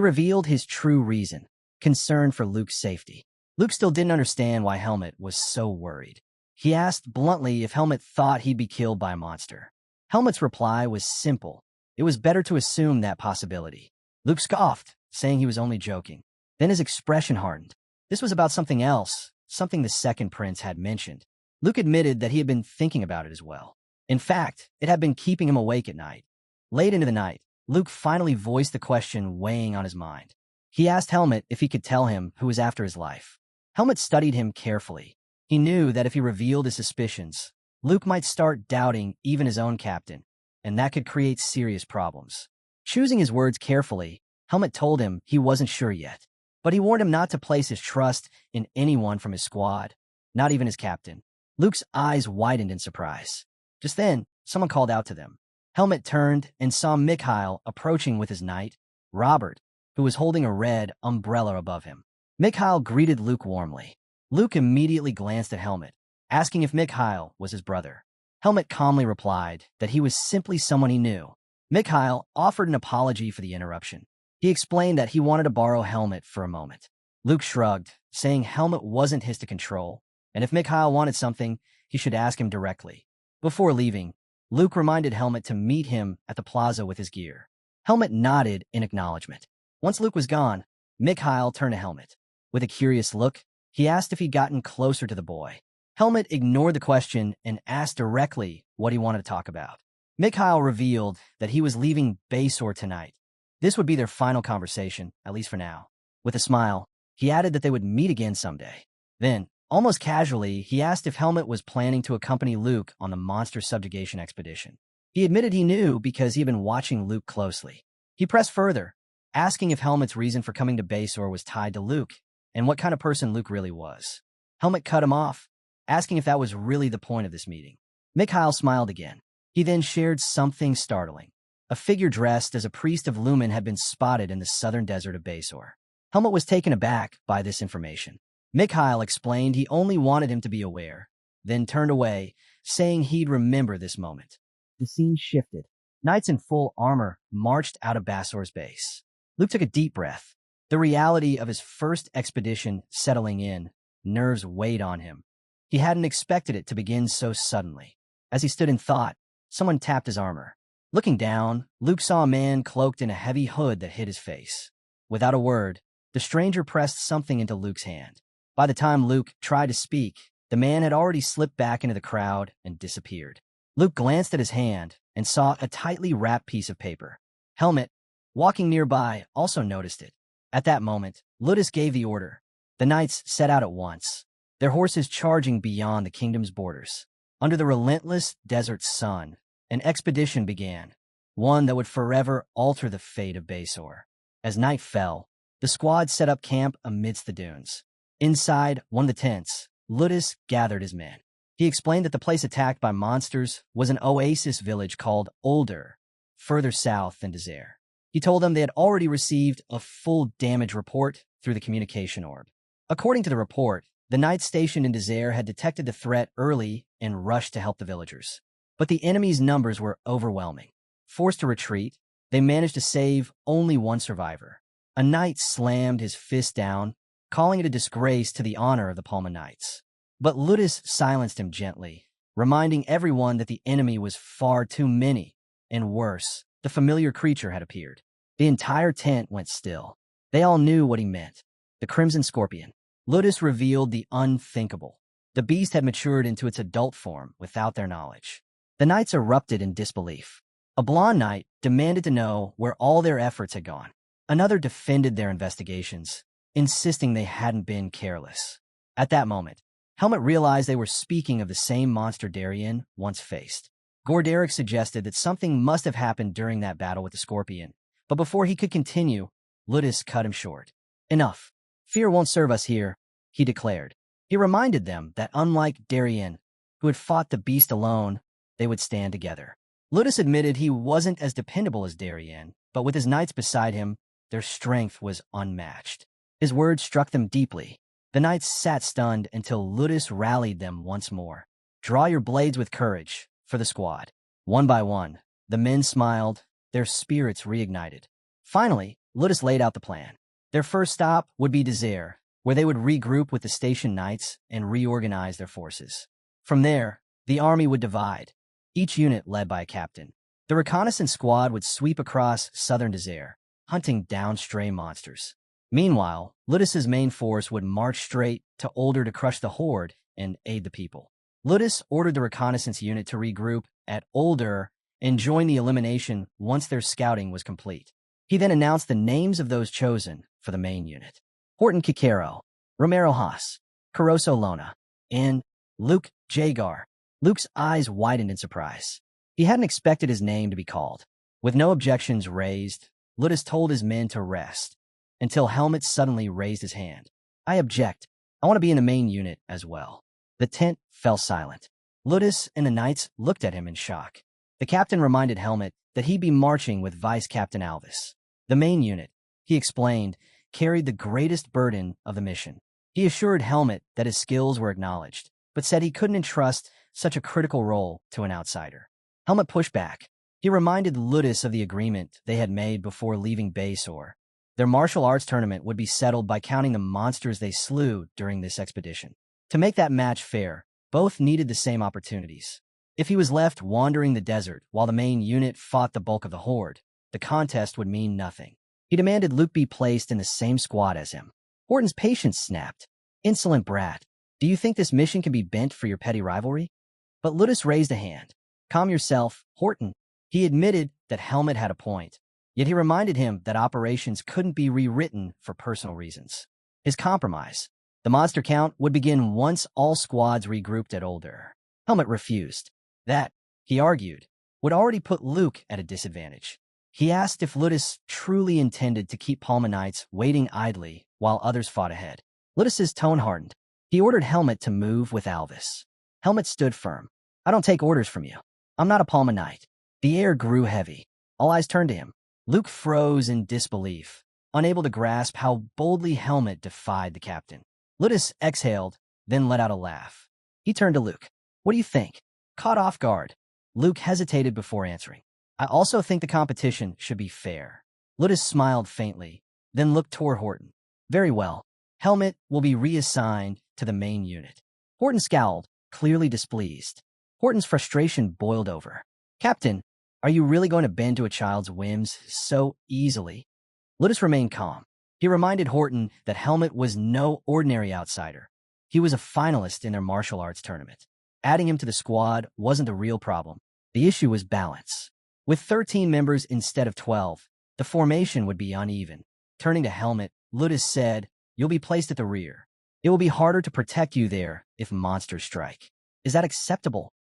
revealed his true reason, concern for Luke's safety. Luke still didn't understand why Helmet was so worried. He asked bluntly if Helmet thought he'd be killed by a monster. Helmet's reply was simple. It was better to assume that possibility. Luke scoffed, saying he was only joking. Then his expression hardened. This was about something else, something the second prince had mentioned. Luke admitted that he had been thinking about it as well. In fact, it had been keeping him awake at night. Late into the night, Luke finally voiced the question weighing on his mind. He asked Helmet if he could tell him who was after his life. Helmet studied him carefully. He knew that if he revealed his suspicions, Luke might start doubting even his own captain, and that could create serious problems. Choosing his words carefully, Helmet told him he wasn't sure yet, but he warned him not to place his trust in anyone from his squad, not even his captain. Luke's eyes widened in surprise. Just then, someone called out to them. Helmet turned and saw Mikhail approaching with his knight, Robert, who was holding a red umbrella above him. Mikhail greeted Luke warmly. Luke immediately glanced at Helmet, asking if Mikhail was his brother. Helmet calmly replied that he was simply someone he knew. Mikhail offered an apology for the interruption. He explained that he wanted to borrow Helmet for a moment. Luke shrugged, saying Helmet wasn't his to control, and if Mikhail wanted something, he should ask him directly. Before leaving, Luke reminded Helmet to meet him at the plaza with his gear. Helmet nodded in acknowledgement. Once Luke was gone, Mikhail turned to Helmet. With a curious look, he asked if he'd gotten closer to the boy. Helmet ignored the question and asked directly what he wanted to talk about. Mikhail revealed that he was leaving Basor tonight. This would be their final conversation, at least for now. With a smile, he added that they would meet again someday. Then, almost casually, he asked if Helmet was planning to accompany Luke on the monster subjugation expedition. He admitted he knew because he had been watching Luke closely. He pressed further, asking if Helmet's reason for coming to Basor was tied to Luke, and what kind of person Luke really was. Helmet cut him off, asking if that was really the point of this meeting. Mikhail smiled again. He then shared something startling. A figure dressed as a priest of Lumen had been spotted in the southern desert of Basor. Helmet was taken aback by this information. Mikhail explained he only wanted him to be aware, then turned away, saying he'd remember this moment. The scene shifted. Knights in full armor marched out of Bassor's base. Luke took a deep breath. The reality of his first expedition settling in, nerves weighed on him. He hadn't expected it to begin so suddenly. As he stood in thought, someone tapped his armor. Looking down, Luke saw a man cloaked in a heavy hood that hid his face. Without a word, the stranger pressed something into Luke's hand. By the time Luke tried to speak, the man had already slipped back into the crowd and disappeared. Luke glanced at his hand and saw a tightly wrapped piece of paper. Helmet, walking nearby, also noticed it. At that moment, Ludus gave the order. The knights set out at once, their horses charging beyond the kingdom's borders. Under the relentless desert sun, an expedition began, one that would forever alter the fate of Basor. As night fell, the squad set up camp amidst the dunes. Inside one of the tents, Ludus gathered his men. He explained that the place attacked by monsters was an oasis village called Older, further south than Desert. He told them they had already received a full damage report through the communication orb. According to the report, the knights stationed in Desert had detected the threat early and rushed to help the villagers. But the enemy's numbers were overwhelming. Forced to retreat, they managed to save only one survivor. A knight slammed his fist down, calling it a disgrace to the honor of the Palma Knights. But Ludus silenced him gently, reminding everyone that the enemy was far too many, and worse, the familiar creature had appeared. The entire tent went still. They all knew what he meant. The Crimson Scorpion. Ludus revealed the unthinkable. The beast had matured into its adult form without their knowledge. The knights erupted in disbelief. A blonde knight demanded to know where all their efforts had gone. Another defended their investigations, insisting they hadn't been careless. At that moment, Helmet realized they were speaking of the same monster Darien once faced. Gorderic suggested that something must have happened during that battle with the Scorpion, but before he could continue, Ludus cut him short. Enough. Fear won't serve us here, he declared. He reminded them that unlike Darien, who had fought the beast alone, they would stand together. Ludus admitted he wasn't as dependable as Darien, but with his knights beside him, their strength was unmatched. His words struck them deeply. The knights sat stunned until Ludus rallied them once more. Draw your blades with courage, for the squad. One by one, the men smiled, their spirits reignited. Finally, Ludus laid out the plan. Their first stop would be Desert, where they would regroup with the station knights and reorganize their forces. From there, the army would divide, each unit led by a captain. The reconnaissance squad would sweep across southern Desert, hunting down stray monsters. Meanwhile, Ludus's main force would march straight to Older to crush the horde and aid the people. Ludus ordered the reconnaissance unit to regroup at Older and join the elimination once their scouting was complete. He then announced the names of those chosen for the main unit. Horton Kikero, Romero Haas, Caroso Lona, and Luke Jagar. Luke's eyes widened in surprise. He hadn't expected his name to be called. With no objections raised, Ludus told his men to rest, until Helmet suddenly raised his hand. I object. I want to be in the main unit as well. The tent fell silent. Ludus and the knights looked at him in shock. The captain reminded Helmet that he'd be marching with Vice Captain Alvis. The main unit, he explained, carried the greatest burden of the mission. He assured Helmet that his skills were acknowledged, but said he couldn't entrust such a critical role to an outsider. Helmet pushed back. He reminded Ludus of the agreement they had made before leaving Basor. Their martial arts tournament would be settled by counting the monsters they slew during this expedition. To make that match fair, both needed the same opportunities. If he was left wandering the desert while the main unit fought the bulk of the horde, the contest would mean nothing. He demanded Luke be placed in the same squad as him. Horton's patience snapped. Insolent brat, do you think this mission can be bent for your petty rivalry? But Ludus raised a hand. Calm yourself, Horton. He admitted that Helmet had a point, yet he reminded him that operations couldn't be rewritten for personal reasons. His compromise, the monster count, would begin once all squads regrouped at Older. Helmet refused. That, he argued, would already put Luke at a disadvantage. He asked if Ludus truly intended to keep Palma Knights waiting idly while others fought ahead. Ludus's tone hardened. He ordered Helmet to move with Alvis. Helmet stood firm. I don't take orders from you. I'm not a Palma Knight. The air grew heavy. All eyes turned to him. Luke froze in disbelief, unable to grasp how boldly Helmet defied the captain. Ludus exhaled, then let out a laugh. He turned to Luke. What do you think? Caught off guard, Luke hesitated before answering. I also think the competition should be fair. Ludus smiled faintly, then looked toward Horton. Very well. Helmet will be reassigned to the main unit. Horton scowled, clearly displeased. Horton's frustration boiled over. Captain, are you really going to bend to a child's whims so easily? Ludus remained calm. He reminded Horton that Helmet was no ordinary outsider. He was a finalist in their martial arts tournament. Adding him to the squad wasn't the real problem. The issue was balance. With 13 members instead of 12, the formation would be uneven. Turning to Helmet, Ludus said, "You'll be placed at the rear. It will be harder to protect you there if monsters strike. Is that acceptable?"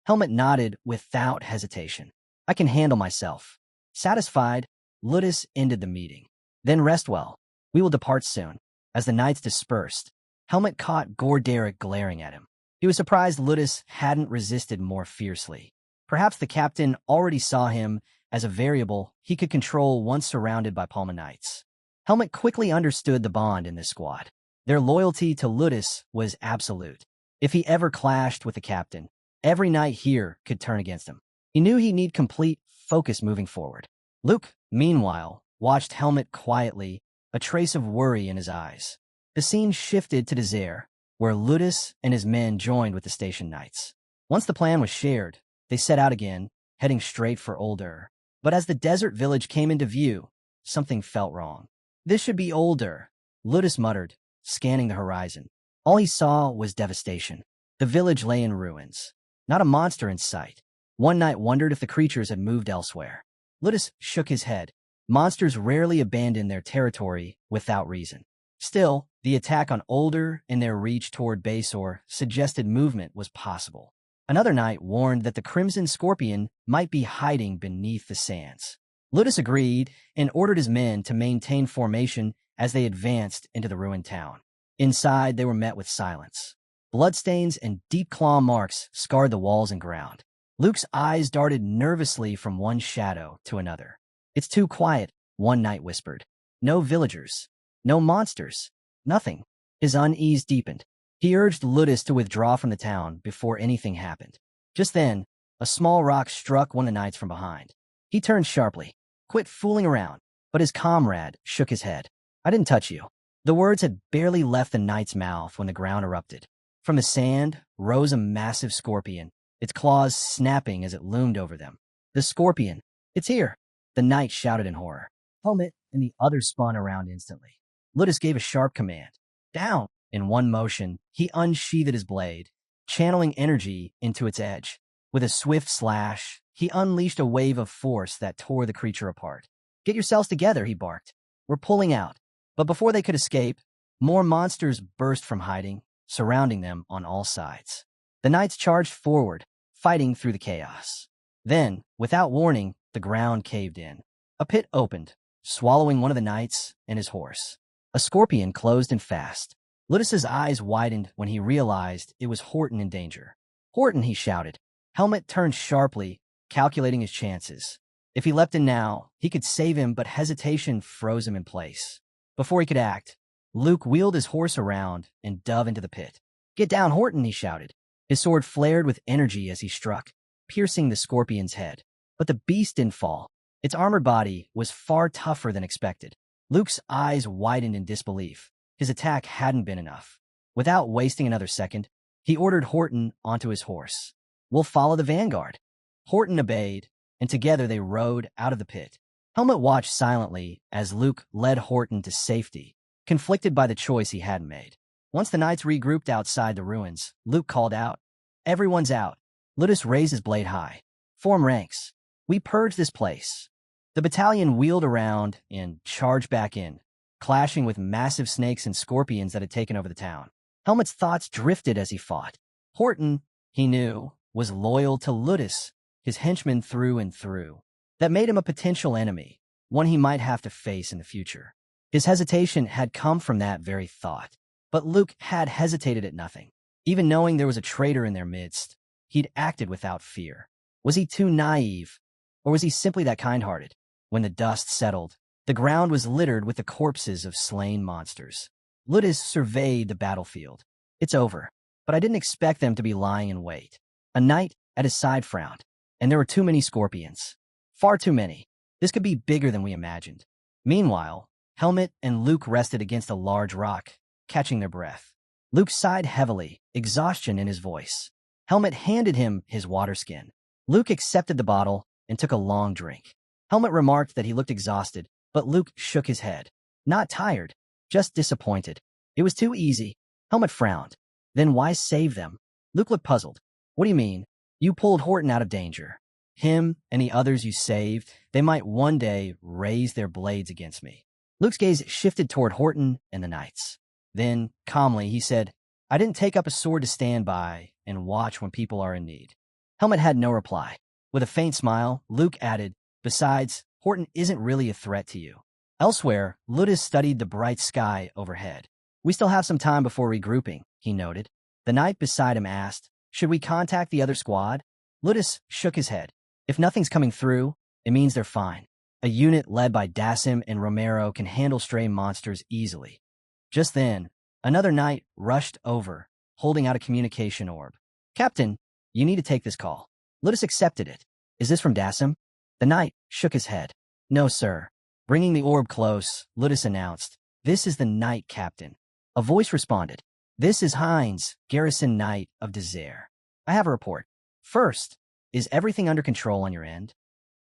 Helmet nodded without hesitation. "I can handle myself." Satisfied, Ludus ended the meeting. "Then rest well. We will depart soon." As the knights dispersed, Helmet caught Gorderic glaring at him. He was surprised Ludus hadn't resisted more fiercely. Perhaps the captain already saw him as a variable he could control once surrounded by Palma Knights. Helmet quickly understood the bond in this squad. Their loyalty to Ludus was absolute. If he ever clashed with the captain, every knight here could turn against him. He knew he'd need complete focus moving forward. Luke, meanwhile, watched Helmet quietly, a trace of worry in his eyes. The scene shifted to Desert, where Ludus and his men joined with the station knights. Once the plan was shared, they set out again, heading straight for Older. But as the desert village came into view, something felt wrong. "This should be Older," Ludus muttered, scanning the horizon. All he saw was devastation. The village lay in ruins. Not a monster in sight. One knight wondered if the creatures had moved elsewhere. Ludus shook his head. Monsters rarely abandon their territory without reason. Still, the attack on Older and their reach toward Basor suggested movement was possible. Another knight warned that the Crimson Scorpion might be hiding beneath the sands. Ludus agreed and ordered his men to maintain formation as they advanced into the ruined town. Inside, they were met with silence. Bloodstains and deep claw marks scarred the walls and ground. Luke's eyes darted nervously from one shadow to another. "It's too quiet," one knight whispered. "No villagers. No monsters. Nothing." His unease deepened. He urged Ludus to withdraw from the town before anything happened. Just then, a small rock struck one of the knights from behind. He turned sharply. "Quit fooling around." But his comrade shook his head. "I didn't touch you." The words had barely left the knight's mouth when the ground erupted. From the sand rose a massive scorpion, its claws snapping as it loomed over them. "The scorpion! It's here!" The knight shouted in horror. Helmet and the others spun around instantly. Ludus gave a sharp command. "Down!" In one motion, he unsheathed his blade, channeling energy into its edge. With a swift slash, he unleashed a wave of force that tore the creature apart. "Get yourselves together," he barked. "We're pulling out." But before they could escape, more monsters burst from hiding, surrounding them on all sides. The knights charged forward, fighting through the chaos. Then, without warning, the ground caved in. A pit opened, swallowing one of the knights and his horse. A scorpion closed in fast. Ludus's eyes widened when he realized it was Horton in danger. "Horton!" he shouted. Helmet turned sharply, calculating his chances. If he leapt in now, he could save him, but hesitation froze him in place. Before he could act, Luke wheeled his horse around and dove into the pit. "Get down, Horton!" he shouted. His sword flared with energy as he struck, piercing the scorpion's head. But the beast didn't fall. Its armored body was far tougher than expected. Luke's eyes widened in disbelief. His attack hadn't been enough. Without wasting another second, he ordered Horton onto his horse. "We'll follow the vanguard." Horton obeyed, and together they rode out of the pit. Helmet watched silently as Luke led Horton to safety, conflicted by the choice he hadn't made. Once the knights regrouped outside the ruins, Luke called out, "Everyone's out." Ludus raised his blade high. "Form ranks. We purge this place." The battalion wheeled around and charged back in, clashing with massive snakes and scorpions that had taken over the town. Helmet's thoughts drifted as he fought. Horton, he knew, was loyal to Ludus, his henchman through and through. That made him a potential enemy, one he might have to face in the future. His hesitation had come from that very thought. But Luke had hesitated at nothing. Even knowing there was a traitor in their midst, he'd acted without fear. Was he too naive, or was he simply that kind-hearted? When the dust settled, the ground was littered with the corpses of slain monsters. Ludus surveyed the battlefield. "It's over, but I didn't expect them to be lying in wait." A knight at his side frowned, "And there were too many scorpions." Far too many. This could be bigger than we imagined. Meanwhile, Helmet and Luke rested against a large rock, catching their breath. Luke sighed heavily, exhaustion in his voice. Helmet handed him his water skin. Luke accepted the bottle and took a long drink. Helmet remarked that he looked exhausted, but Luke shook his head. Not tired, just disappointed. It was too easy. Helmet frowned. Then why save them? Luke looked puzzled. What do you mean? You pulled Horton out of danger. Him and the others you saved, they might one day raise their blades against me. Luke's gaze shifted toward Horton and the knights. Then, calmly, he said, I didn't take up a sword to stand by and watch when people are in need. Helmet had no reply. With a faint smile, Luke added, besides, Horton isn't really a threat to you. Elsewhere, Ludus studied the bright sky overhead. We still have some time before regrouping, he noted. The knight beside him asked, should we contact the other squad? Ludus shook his head. If nothing's coming through, it means they're fine. A unit led by Dasim and Romero can handle stray monsters easily. Just then, another knight rushed over, holding out a communication orb. Captain, you need to take this call. Ludus accepted it. Is this from Dasim? The knight shook his head. No, sir. Bringing the orb close, Ludus announced, this is the knight captain. A voice responded. This is Heinz, garrison knight of Desert. I have a report. First, is everything under control on your end?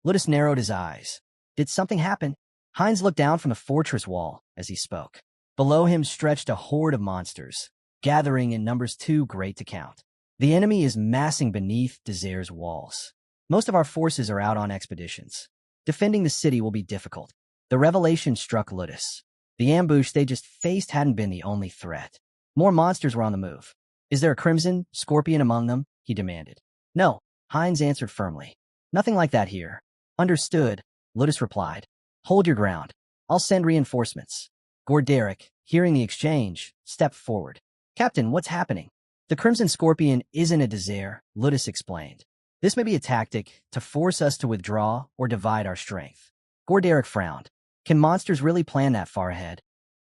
Ludus narrowed his eyes. Did something happen? Heinz looked down from the fortress wall as he spoke. Below him stretched a horde of monsters, gathering in numbers too great to count. The enemy is massing beneath Desert's walls. Most of our forces are out on expeditions. Defending the city will be difficult. The revelation struck Ludus. The ambush they just faced hadn't been the only threat. More monsters were on the move. Is there a crimson scorpion among them? He demanded. No, Heinz answered firmly. Nothing like that here. Understood, Ludus replied. Hold your ground. I'll send reinforcements. Gorderic, hearing the exchange, stepped forward. Captain, what's happening? The Crimson Scorpion isn't a Desert, Ludus explained. This may be a tactic to force us to withdraw or divide our strength. Gorderic frowned. Can monsters really plan that far ahead?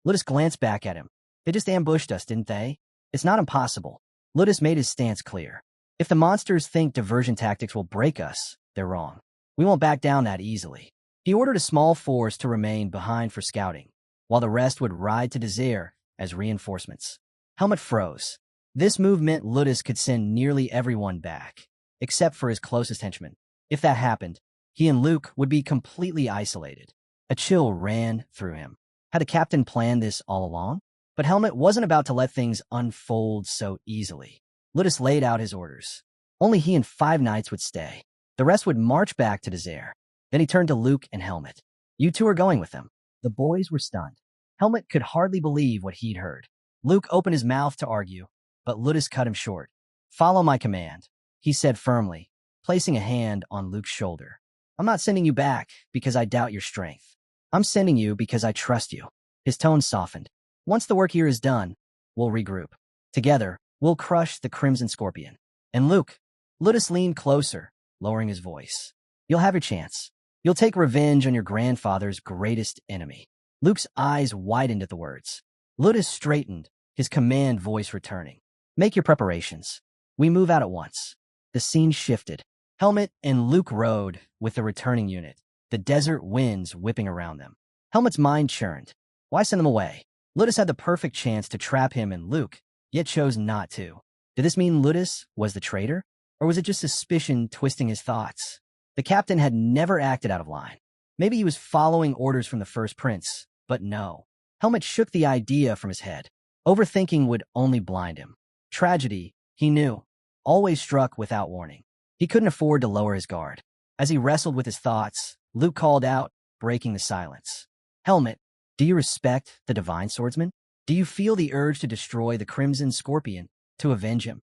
Ludus glanced back at him. They just ambushed us, didn't they? It's not impossible. Ludus made his stance clear. If the monsters think diversion tactics will break us, they're wrong. We won't back down that easily. He ordered a small force to remain behind for scouting, while the rest would ride to Desert as reinforcements. Helmet froze. This move meant Ludus could send nearly everyone back, except for his closest henchmen. If that happened, he and Luke would be completely isolated. A chill ran through him. Had the captain planned this all along? But Helmet wasn't about to let things unfold so easily. Ludus laid out his orders. Only he and 5 knights would stay. The rest would march back to Desert. Then he turned to Luke and Helmet. You two are going with them. The boys were stunned. Helmet could hardly believe what he'd heard. Luke opened his mouth to argue, but Ludus cut him short. Follow my command, he said firmly, placing a hand on Luke's shoulder. I'm not sending you back because I doubt your strength. I'm sending you because I trust you. His tone softened. Once the work here is done, we'll regroup. Together, we'll crush the Crimson Scorpion. And Luke, Ludus leaned closer, lowering his voice. You'll have your chance. You'll take revenge on your grandfather's greatest enemy. Luke's eyes widened at the words. Ludus straightened, his command voice returning. Make your preparations. We move out at once. The scene shifted. Helmet and Luke rode with the returning unit, the desert winds whipping around them. Helmet's mind churned. Why send them away? Ludus had the perfect chance to trap him and Luke, yet chose not to. Did this mean Ludus was the traitor? Or was it just suspicion twisting his thoughts? The captain had never acted out of line. Maybe he was following orders from the First Prince, but no. Helmet shook the idea from his head. Overthinking would only blind him. Tragedy, he knew, always struck without warning. He couldn't afford to lower his guard. As he wrestled with his thoughts, Luke called out, breaking the silence. Helmet, do you respect the Divine Swordsman? Do you feel the urge to destroy the Crimson Scorpion, to avenge him?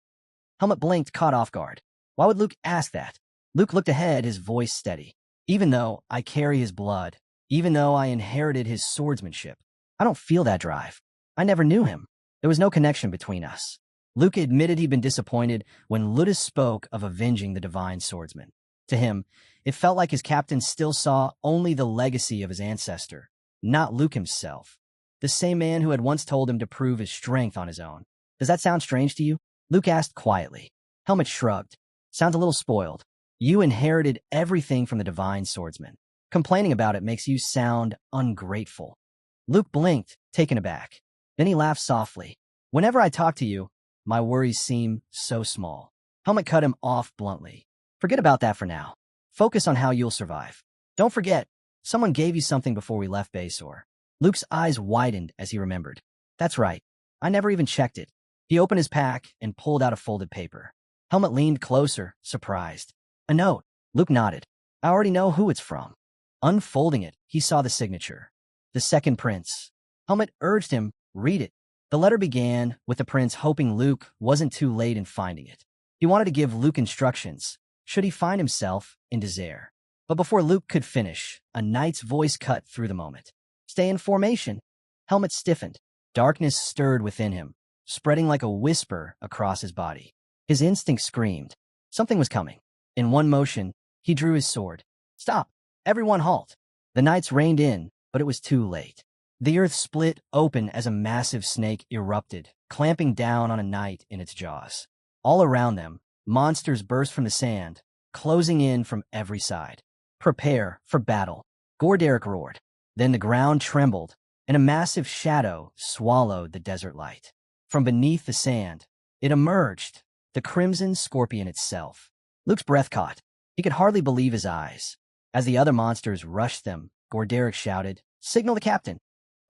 Helmet blinked, caught off guard. Why would Luke ask that? Luke looked ahead, his voice steady. Even though I carry his blood, even though I inherited his swordsmanship, I don't feel that drive. I never knew him. There was no connection between us. Luke admitted he'd been disappointed when Ludus spoke of avenging the Divine Swordsman. To him, it felt like his captain still saw only the legacy of his ancestor, not Luke himself, the same man who had once told him to prove his strength on his own. Does that sound strange to you? Luke asked quietly. Helmet shrugged. Sounds a little spoiled. You inherited everything from the divine swordsman. Complaining about it makes you sound ungrateful. Luke blinked, taken aback. Then he laughed softly. Whenever I talk to you, my worries seem so small. Helmet cut him off bluntly. Forget about that for now. Focus on how you'll survive. Don't forget, someone gave you something before we left Basor. Luke's eyes widened as he remembered. That's right. I never even checked it. He opened his pack and pulled out a folded paper. Helmet leaned closer, surprised. A note. Luke nodded. I already know who it's from. Unfolding it, he saw the signature. The second prince. Helmet urged him, read it. The letter began with the prince hoping Luke wasn't too late in finding it. He wanted to give Luke instructions, should he find himself in desert. But before Luke could finish, a knight's voice cut through the moment. Stay in formation. Helmet stiffened. Darkness stirred within him, spreading like a whisper across his body. His instinct screamed. Something was coming. In one motion, he drew his sword. Stop! Everyone halt! The knights reined in, but it was too late. The earth split open as a massive snake erupted, clamping down on a knight in its jaws. All around them, monsters burst from the sand, closing in from every side. Prepare for battle. Gorderic roared. Then the ground trembled, and a massive shadow swallowed the desert light. From beneath the sand, it emerged, the crimson scorpion itself. Luke's breath caught. He could hardly believe his eyes. As the other monsters rushed them, Gorderic shouted, Signal the captain.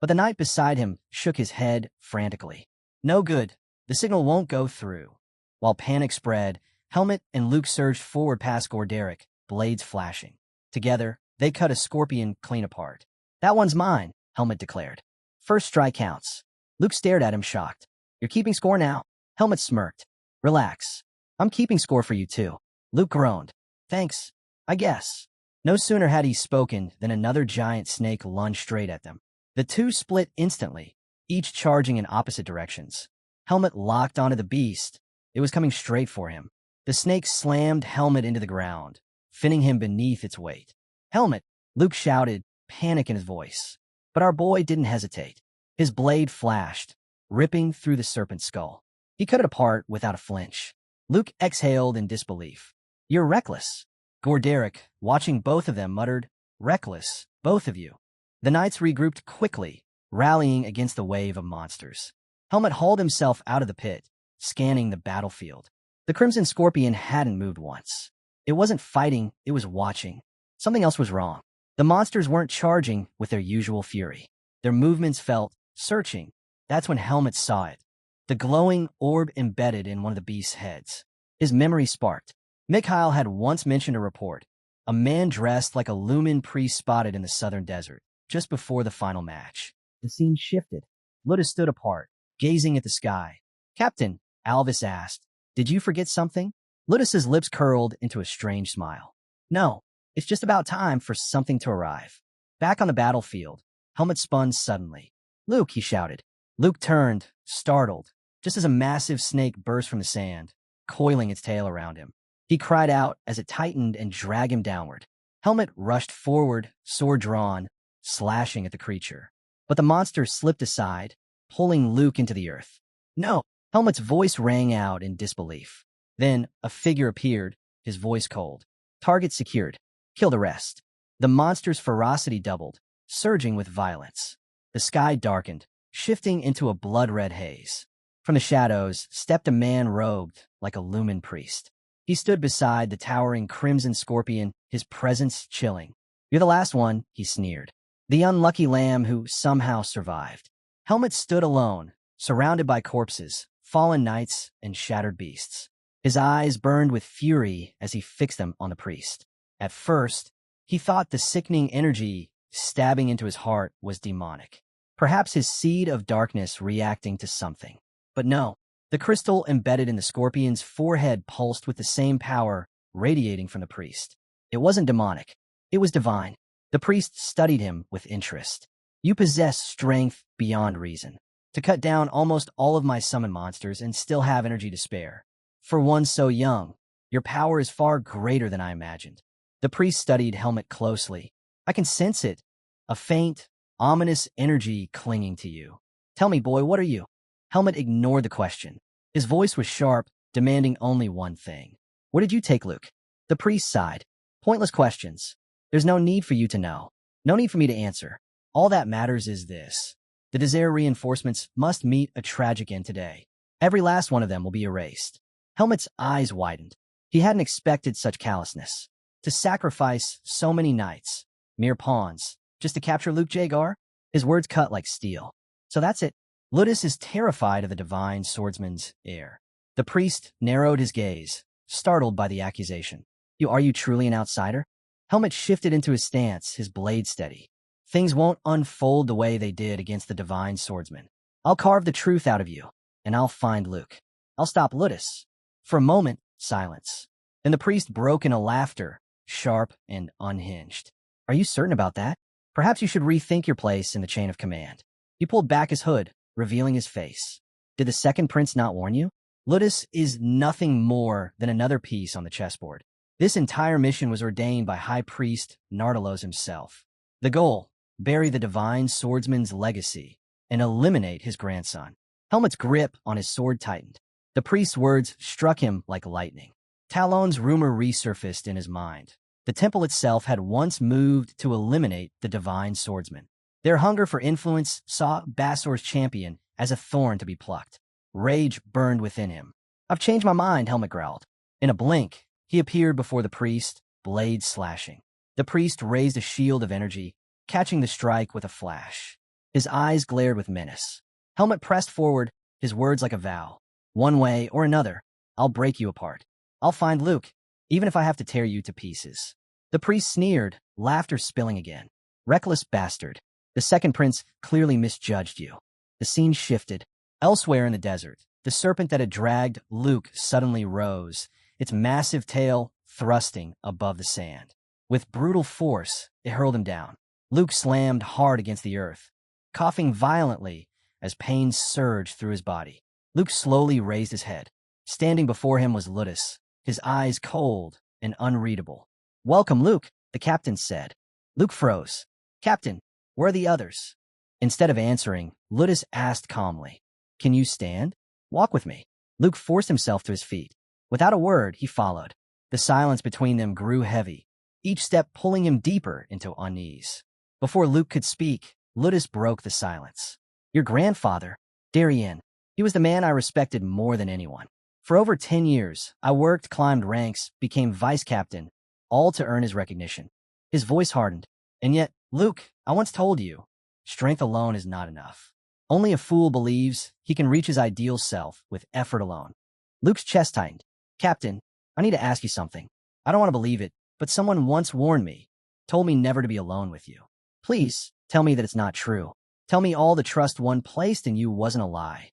But the knight beside him shook his head frantically. No good. The signal won't go through. While panic spread, Helmet and Luke surged forward past Gorderic, blades flashing. Together, they cut a scorpion clean apart. That one's mine, Helmet declared. First strike counts. Luke stared at him shocked. You're keeping score now? Helmet smirked. Relax. I'm keeping score for you too. Luke groaned. Thanks, I guess. No sooner had he spoken than another giant snake lunged straight at them. The two split instantly, each charging in opposite directions. Helmet locked onto the beast. It was coming straight for him. The snake slammed Helmet into the ground, finning him beneath its weight. Helmet, Luke shouted, panic in his voice. But our boy didn't hesitate. His blade flashed, ripping through the serpent's skull. He cut it apart without a flinch. Luke exhaled in disbelief. You're reckless. Gorderic, watching both of them, muttered, Reckless, both of you. The knights regrouped quickly, rallying against the wave of monsters. Helmet hauled himself out of the pit, scanning the battlefield. The Crimson Scorpion hadn't moved once. It wasn't fighting, it was watching. Something else was wrong. The monsters weren't charging with their usual fury. Their movements felt searching. That's when Helmet saw it. The glowing orb embedded in one of the beast's heads. His memory sparked. Mikhail had once mentioned a report. A man dressed like a Lumen priest spotted in the southern desert, just before the final match. The scene shifted. Luda stood apart, gazing at the sky. Captain, Alvis asked, did you forget something? Ludus's lips curled into a strange smile. No, it's just about time for something to arrive. Back on the battlefield, Helmet spun suddenly. Luke, he shouted. Luke turned, startled, just as a massive snake burst from the sand, coiling its tail around him. He cried out as it tightened and dragged him downward. Helmet rushed forward, sword drawn, slashing at the creature. But the monster slipped aside, pulling Luke into the earth. No! Helmet's voice rang out in disbelief. Then a figure appeared, his voice cold. Target secured. Kill the rest. The monster's ferocity doubled, surging with violence. The sky darkened, shifting into a blood-red haze. From the shadows stepped a man robed like a Lumen priest. He stood beside the towering Crimson Scorpion, his presence chilling. You're the last one, he sneered. The unlucky lamb who somehow survived. Helmet stood alone, surrounded by corpses, fallen knights, and shattered beasts. His eyes burned with fury as he fixed them on the priest. At first, he thought the sickening energy stabbing into his heart was demonic. Perhaps his seed of darkness reacting to something. But no. The crystal embedded in the scorpion's forehead pulsed with the same power radiating from the priest. It wasn't demonic. It was divine. The priest studied him with interest. You possess strength beyond reason. To cut down almost all of my summon monsters and still have energy to spare. For one so young, your power is far greater than I imagined. The priest studied Helmet closely. I can sense it. A faint, ominous energy clinging to you. Tell me, boy, what are you? Helmet ignored the question. His voice was sharp, demanding only one thing. What did you take, Luke? The priest sighed. Pointless questions. There's no need for you to know. No need for me to answer. All that matters is this. The Desire reinforcements must meet a tragic end today. Every last one of them will be erased. Helmet's eyes widened. He hadn't expected such callousness. To sacrifice so many knights, mere pawns, just to capture Luke Jagar? His words cut like steel. So that's it. Ludus is terrified of the divine swordsman's heir. The priest narrowed his gaze, startled by the accusation. Are you truly an outsider? Helmet shifted into his stance, his blade steady. Things won't unfold the way they did against the divine swordsman. I'll carve the truth out of you, and I'll find Luke. I'll stop Ludus. For a moment, silence. Then the priest broke into laughter, sharp and unhinged. Are you certain about that? Perhaps you should rethink your place in the chain of command. He pulled back his hood, revealing his face. Did the second prince not warn you? Ludus is nothing more than another piece on the chessboard. This entire mission was ordained by High Priest Nardalos himself. The goal, bury the divine swordsman's legacy and eliminate his grandson. Helmet's grip on his sword tightened. The priest's words struck him like lightning. Talon's rumor resurfaced in his mind. The temple itself had once moved to eliminate the divine swordsman. Their hunger for influence saw Bassor's champion as a thorn to be plucked. Rage burned within him. I've changed my mind, Helmet growled. In a blink, he appeared before the priest, blade slashing. The priest raised a shield of energy, catching the strike with a flash. His eyes glared with menace. Helmet pressed forward, his words like a vow. One way or another, I'll break you apart. I'll find Luke, even if I have to tear you to pieces. The priest sneered, laughter spilling again. Reckless bastard. The second prince clearly misjudged you. The scene shifted. Elsewhere in the desert, the serpent that had dragged Luke suddenly rose, its massive tail thrusting above the sand. With brutal force, it hurled him down. Luke slammed hard against the earth, coughing violently as pain surged through his body. Luke slowly raised his head. Standing before him was Ludus, his eyes cold and unreadable. Welcome, Luke, the captain said. Luke froze. Captain, where are the others? Instead of answering, Ludus asked calmly, Can you stand? Walk with me. Luke forced himself to his feet. Without a word, he followed. The silence between them grew heavy, each step pulling him deeper into unease. Before Luke could speak, Ludus broke the silence. Your grandfather, Darien, he was the man I respected more than anyone. For over 10 years, I worked, climbed ranks, became vice captain, all to earn his recognition. His voice hardened. And yet, Luke, I once told you, strength alone is not enough. Only a fool believes he can reach his ideal self with effort alone. Luke's chest tightened. Captain, I need to ask you something. I don't want to believe it, but someone once warned me, told me never to be alone with you. Please, tell me that it's not true. Tell me all the trust one placed in you wasn't a lie.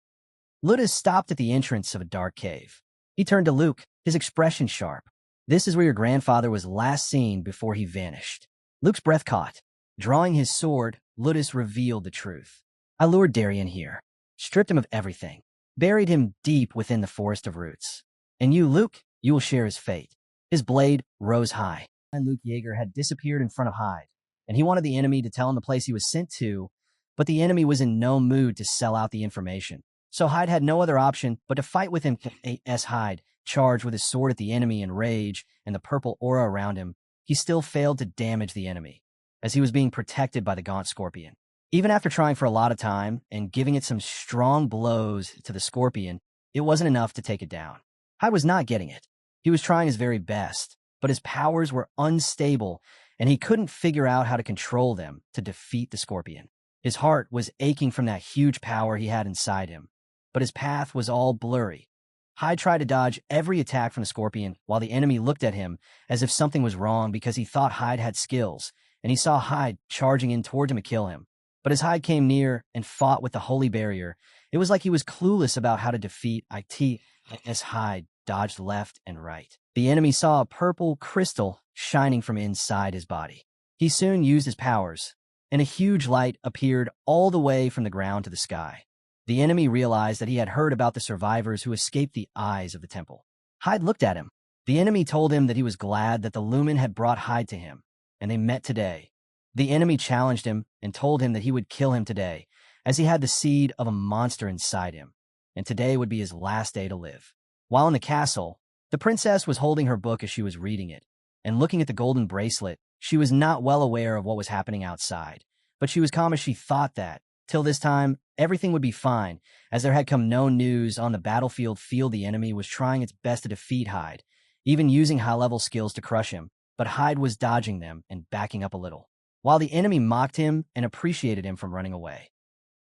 Ludus stopped at the entrance of a dark cave. He turned to Luke, his expression sharp. This is where your grandfather was last seen before he vanished. Luke's breath caught. Drawing his sword, Ludus revealed the truth. I lured Darien here, stripped him of everything, buried him deep within the forest of roots. And you, Luke, you will share his fate. His blade rose high, and Luke Yeager had disappeared in front of Hyde, and he wanted the enemy to tell him the place he was sent to, but the enemy was in no mood to sell out the information. So Hyde had no other option but to fight with him. As Hyde charged with his sword at the enemy in rage and the purple aura around him, he still failed to damage the enemy, as he was being protected by the gaunt scorpion. Even after trying for a lot of time and giving it some strong blows to the scorpion, it wasn't enough to take it down. Hyde was not getting it. He was trying his very best, but his powers were unstable, and he couldn't figure out how to control them to defeat the scorpion. His heart was aching from that huge power he had inside him, but his path was all blurry. Hyde tried to dodge every attack from the scorpion while the enemy looked at him as if something was wrong because he thought Hyde had skills, and he saw Hyde charging in toward him to kill him. But as Hyde came near and fought with the holy barrier, it was like he was clueless about how to defeat it. As Hyde dodged left and right, the enemy saw a purple crystal shining from inside his body. He soon used his powers, and a huge light appeared all the way from the ground to the sky. The enemy realized that he had heard about the survivors who escaped the eyes of the temple. Hyde looked at him. The enemy told him that he was glad that the Lumen had brought Hyde to him, and they met today. The enemy challenged him and told him that he would kill him today, as he had the seed of a monster inside him, and today would be his last day to live. While in the castle, the princess was holding her book as she was reading it, and looking at the golden bracelet, she was not well aware of what was happening outside. But she was calm as she thought that, till this time, everything would be fine, as there had come no news on the battlefield. The enemy was trying its best to defeat Hyde, even using high-level skills to crush him, but Hyde was dodging them and backing up a little, while the enemy mocked him and appreciated him from running away.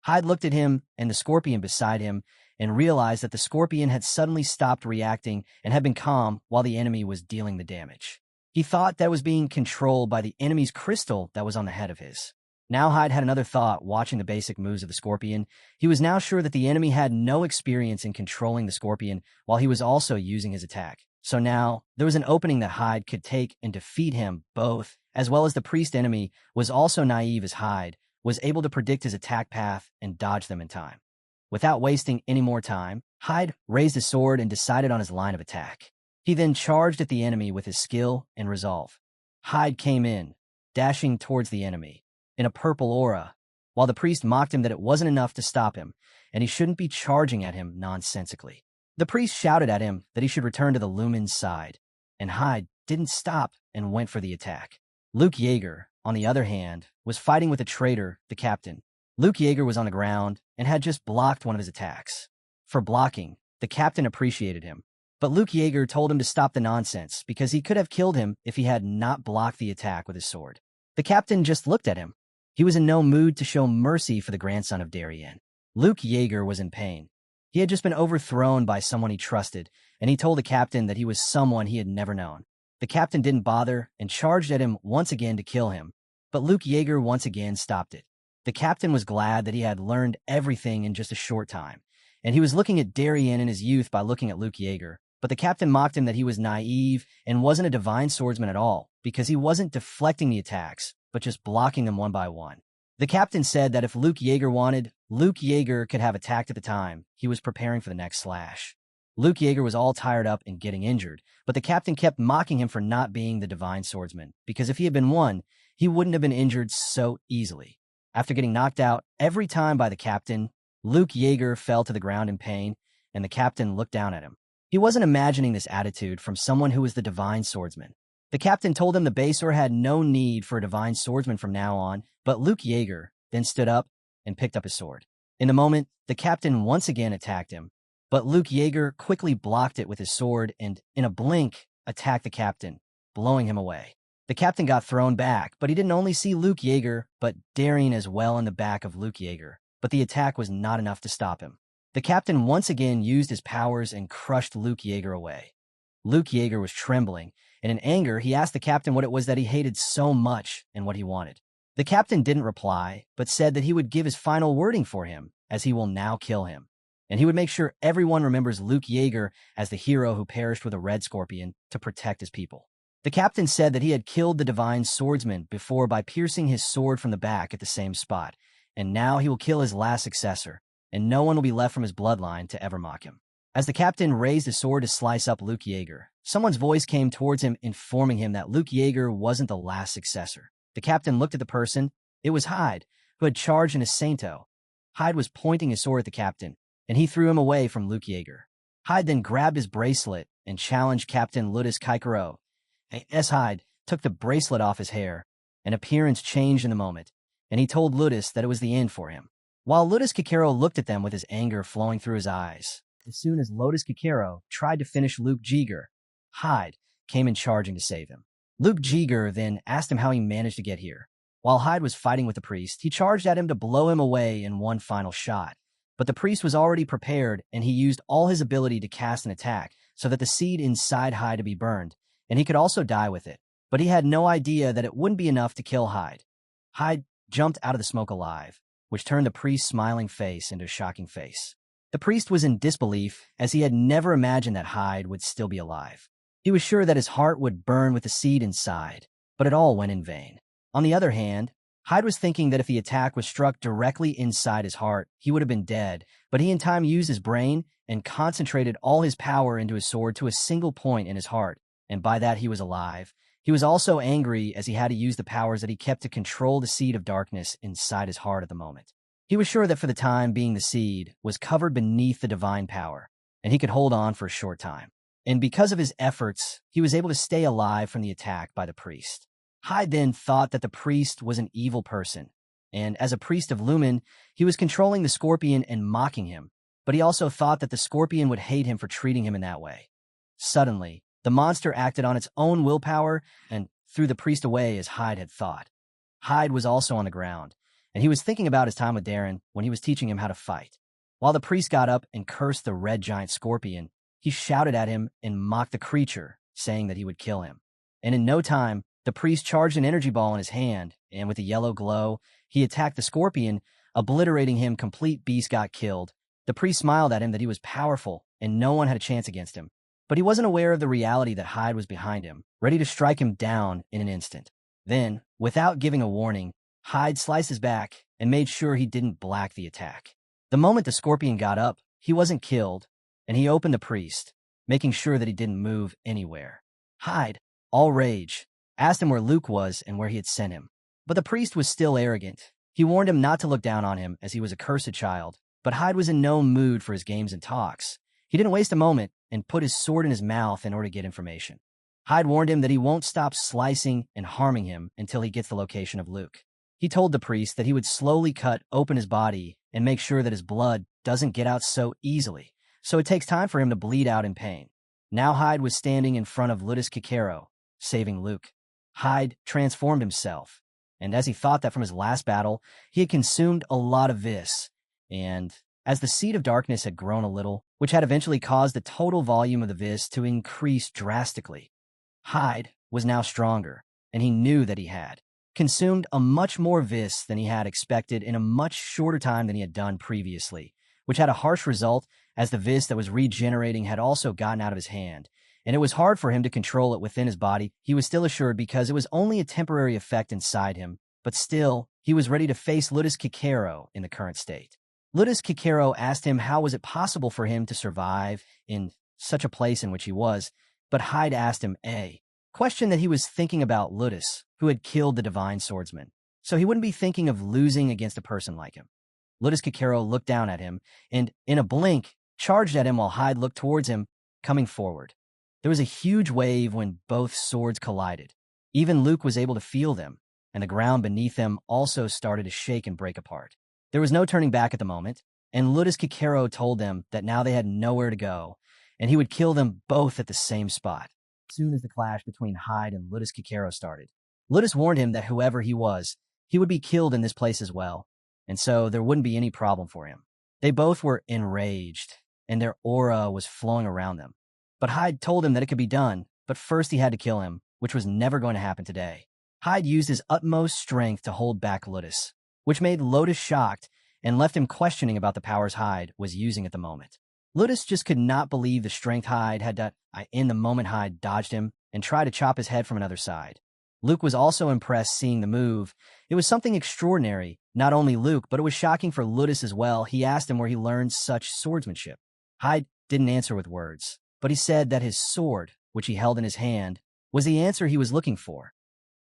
Hyde looked at him and the scorpion beside him and realized that the scorpion had suddenly stopped reacting and had been calm while the enemy was dealing the damage. He thought that was being controlled by the enemy's crystal that was on the head of his. Now Hyde had another thought watching the basic moves of the scorpion. He was now sure that the enemy had no experience in controlling the scorpion while he was also using his attack. So now, there was an opening that Hyde could take and defeat him both, as well as the priest enemy was also naive as Hyde, was able to predict his attack path and dodge them in time. Without wasting any more time, Hyde raised his sword and decided on his line of attack. He then charged at the enemy with his skill and resolve. Hyde came in, dashing towards the enemy, in a purple aura, while the priest mocked him that it wasn't enough to stop him, and he shouldn't be charging at him nonsensically. The priest shouted at him that he should return to the lumen's side, and Hyde didn't stop and went for the attack. Luke Yeager, on the other hand, was fighting with a traitor, the captain. Luke Yeager was on the ground and had just blocked one of his attacks. For blocking, the captain appreciated him, but Luke Yeager told him to stop the nonsense because he could have killed him if he had not blocked the attack with his sword. The captain just looked at him. He was in no mood to show mercy for the grandson of Darien. Luke Yeager was in pain. He had just been overthrown by someone he trusted, and he told the captain that he was someone he had never known. The captain didn't bother and charged at him once again to kill him, but Luke Yeager once again stopped it. The captain was glad that he had learned everything in just a short time, and he was looking at Darien in his youth by looking at Luke Yeager, but the captain mocked him that he was naive and wasn't a divine swordsman at all, because he wasn't deflecting the attacks, but just blocking them one by one. The captain said that if Luke Yeager wanted, Luke Yeager could have attacked at the time he was preparing for the next slash. Luke Yeager was all tired up and getting injured, but the captain kept mocking him for not being the divine swordsman, because if he had been one, he wouldn't have been injured so easily. After getting knocked out every time by the captain, Luke Yeager fell to the ground in pain, and the captain looked down at him. He wasn't imagining this attitude from someone who was the divine swordsman. The captain told him the Basor had no need for a divine swordsman from now on, but Luke Yeager then stood up and picked up his sword. In the moment, the captain once again attacked him, but Luke Yeager quickly blocked it with his sword and, in a blink, attacked the captain, blowing him away. The captain got thrown back, but he didn't only see Luke Yeager, but Darien as well in the back of Luke Yeager, but the attack was not enough to stop him. The captain once again used his powers and crushed Luke Yeager away. Luke Yeager was trembling, and in anger, he asked the captain what it was that he hated so much and what he wanted. The captain didn't reply, but said that he would give his final wording for him, as he will now kill him. And he would make sure everyone remembers Luke Yeager as the hero who perished with a red scorpion to protect his people. The captain said that he had killed the divine swordsman before by piercing his sword from the back at the same spot, and now he will kill his last successor, and no one will be left from his bloodline to ever mock him. As the captain raised his sword to slice up Luke Yeager, someone's voice came towards him informing him that Luke Yeager wasn't the last successor. The captain looked at the person. It was Hyde, who had charged in his Sainto. Hyde was pointing his sword at the captain, and he threw him away from Luke Yeager. Hyde then grabbed his bracelet and challenged Captain Ludus Kaikaro. As Hyde took the bracelet off his hair, an appearance changed in the moment, and he told Ludus that it was the end for him. While Ludus Kikero looked at them with his anger flowing through his eyes, as soon as Ludus Kikero tried to finish Luke Yeager, Hyde came in charging to save him. Luke Yeager then asked him how he managed to get here. While Hyde was fighting with the priest, he charged at him to blow him away in one final shot. But the priest was already prepared, and he used all his ability to cast an attack so that the seed inside Hyde to be burned, and he could also die with it. But he had no idea that it wouldn't be enough to kill Hyde. Hyde jumped out of the smoke alive, which turned the priest's smiling face into a shocking face. The priest was in disbelief, as he had never imagined that Hyde would still be alive. He was sure that his heart would burn with the seed inside, but it all went in vain. On the other hand, Hyde was thinking that if the attack was struck directly inside his heart, he would have been dead, but he in time used his brain and concentrated all his power into his sword to a single point in his heart, and by that he was alive. He was also angry as he had to use the powers that he kept to control the seed of darkness inside his heart at the moment. He was sure that for the time being the seed was covered beneath the divine power, and he could hold on for a short time. and because of his efforts, he was able to stay alive from the attack by the priest. Hyde then thought that the priest was an evil person, and as a priest of Lumen, he was controlling the scorpion and mocking him, but he also thought that the scorpion would hate him for treating him in that way. Suddenly, the monster acted on its own willpower and threw the priest away as Hyde had thought. Hyde was also on the ground, and he was thinking about his time with Darren when he was teaching him how to fight. While the priest got up and cursed the red giant scorpion, he shouted at him and mocked the creature, saying that he would kill him. And in no time, the priest charged an energy ball in his hand, and with a yellow glow, he attacked the scorpion, obliterating him. Complete beast got killed. The priest smiled at him that he was powerful, and no one had a chance against him. But he wasn't aware of the reality that Hyde was behind him, ready to strike him down in an instant. Then, without giving a warning, Hyde sliced his back and made sure he didn't black the attack. The moment the scorpion got up, he wasn't killed, and he opened the priest, making sure that he didn't move anywhere. Hyde, all rage, asked him where Luke was and where he had sent him. But the priest was still arrogant. He warned him not to look down on him as he was a cursed child, but Hyde was in no mood for his games and talks. He didn't waste a moment and put his sword in his mouth in order to get information. Hyde warned him that he won't stop slicing and harming him until he gets the location of Luke. He told the priest that he would slowly cut open his body and make sure that his blood doesn't get out so easily, so it takes time for him to bleed out in pain. Now Hyde was standing in front of Ludus Kikero, saving Luke. Hyde transformed himself, and as he thought that from his last battle, he had consumed a lot of vis, and as the seed of darkness had grown a little, which had eventually caused the total volume of the vis to increase drastically, Hyde was now stronger, and he knew that he had consumed a much more vis than he had expected in a much shorter time than he had done previously, which had a harsh result as the vis that was regenerating had also gotten out of his hand, and it was hard for him to control it within his body. He was still assured because it was only a temporary effect inside him, but still, he was ready to face Ludus Kikero in the current state. Ludus Kikero asked him how was it possible for him to survive in such a place in which he was, but Hyde asked him a question that he was thinking about Ludus, who had killed the divine swordsman, so he wouldn't be thinking of losing against a person like him. Ludus Kikero looked down at him, and in a blink, charged at him while Hyde looked towards him, coming forward. There was a huge wave when both swords collided. Even Luke was able to feel them, and the ground beneath them also started to shake and break apart. There was no turning back at the moment, and Ludus Kikero told them that now they had nowhere to go, and he would kill them both at the same spot. As soon as the clash between Hyde and Ludus Kikero started, Ludus warned him that whoever he was, he would be killed in this place as well, and so there wouldn't be any problem for him. They both were enraged, and their aura was flowing around them. But Hyde told him that it could be done, but first he had to kill him, which was never going to happen today. Hyde used his utmost strength to hold back Ludus, which made Ludus shocked and left him questioning about the powers Hyde was using at the moment. Ludus just could not believe the strength Hyde had done. In the moment, Hyde dodged him and tried to chop his head from another side. Luke was also impressed seeing the move. It was something extraordinary. Not only Luke, but it was shocking for Ludus as well. He asked him where he learned such swordsmanship. Hyde didn't answer with words, but he said that his sword, which he held in his hand, was the answer he was looking for.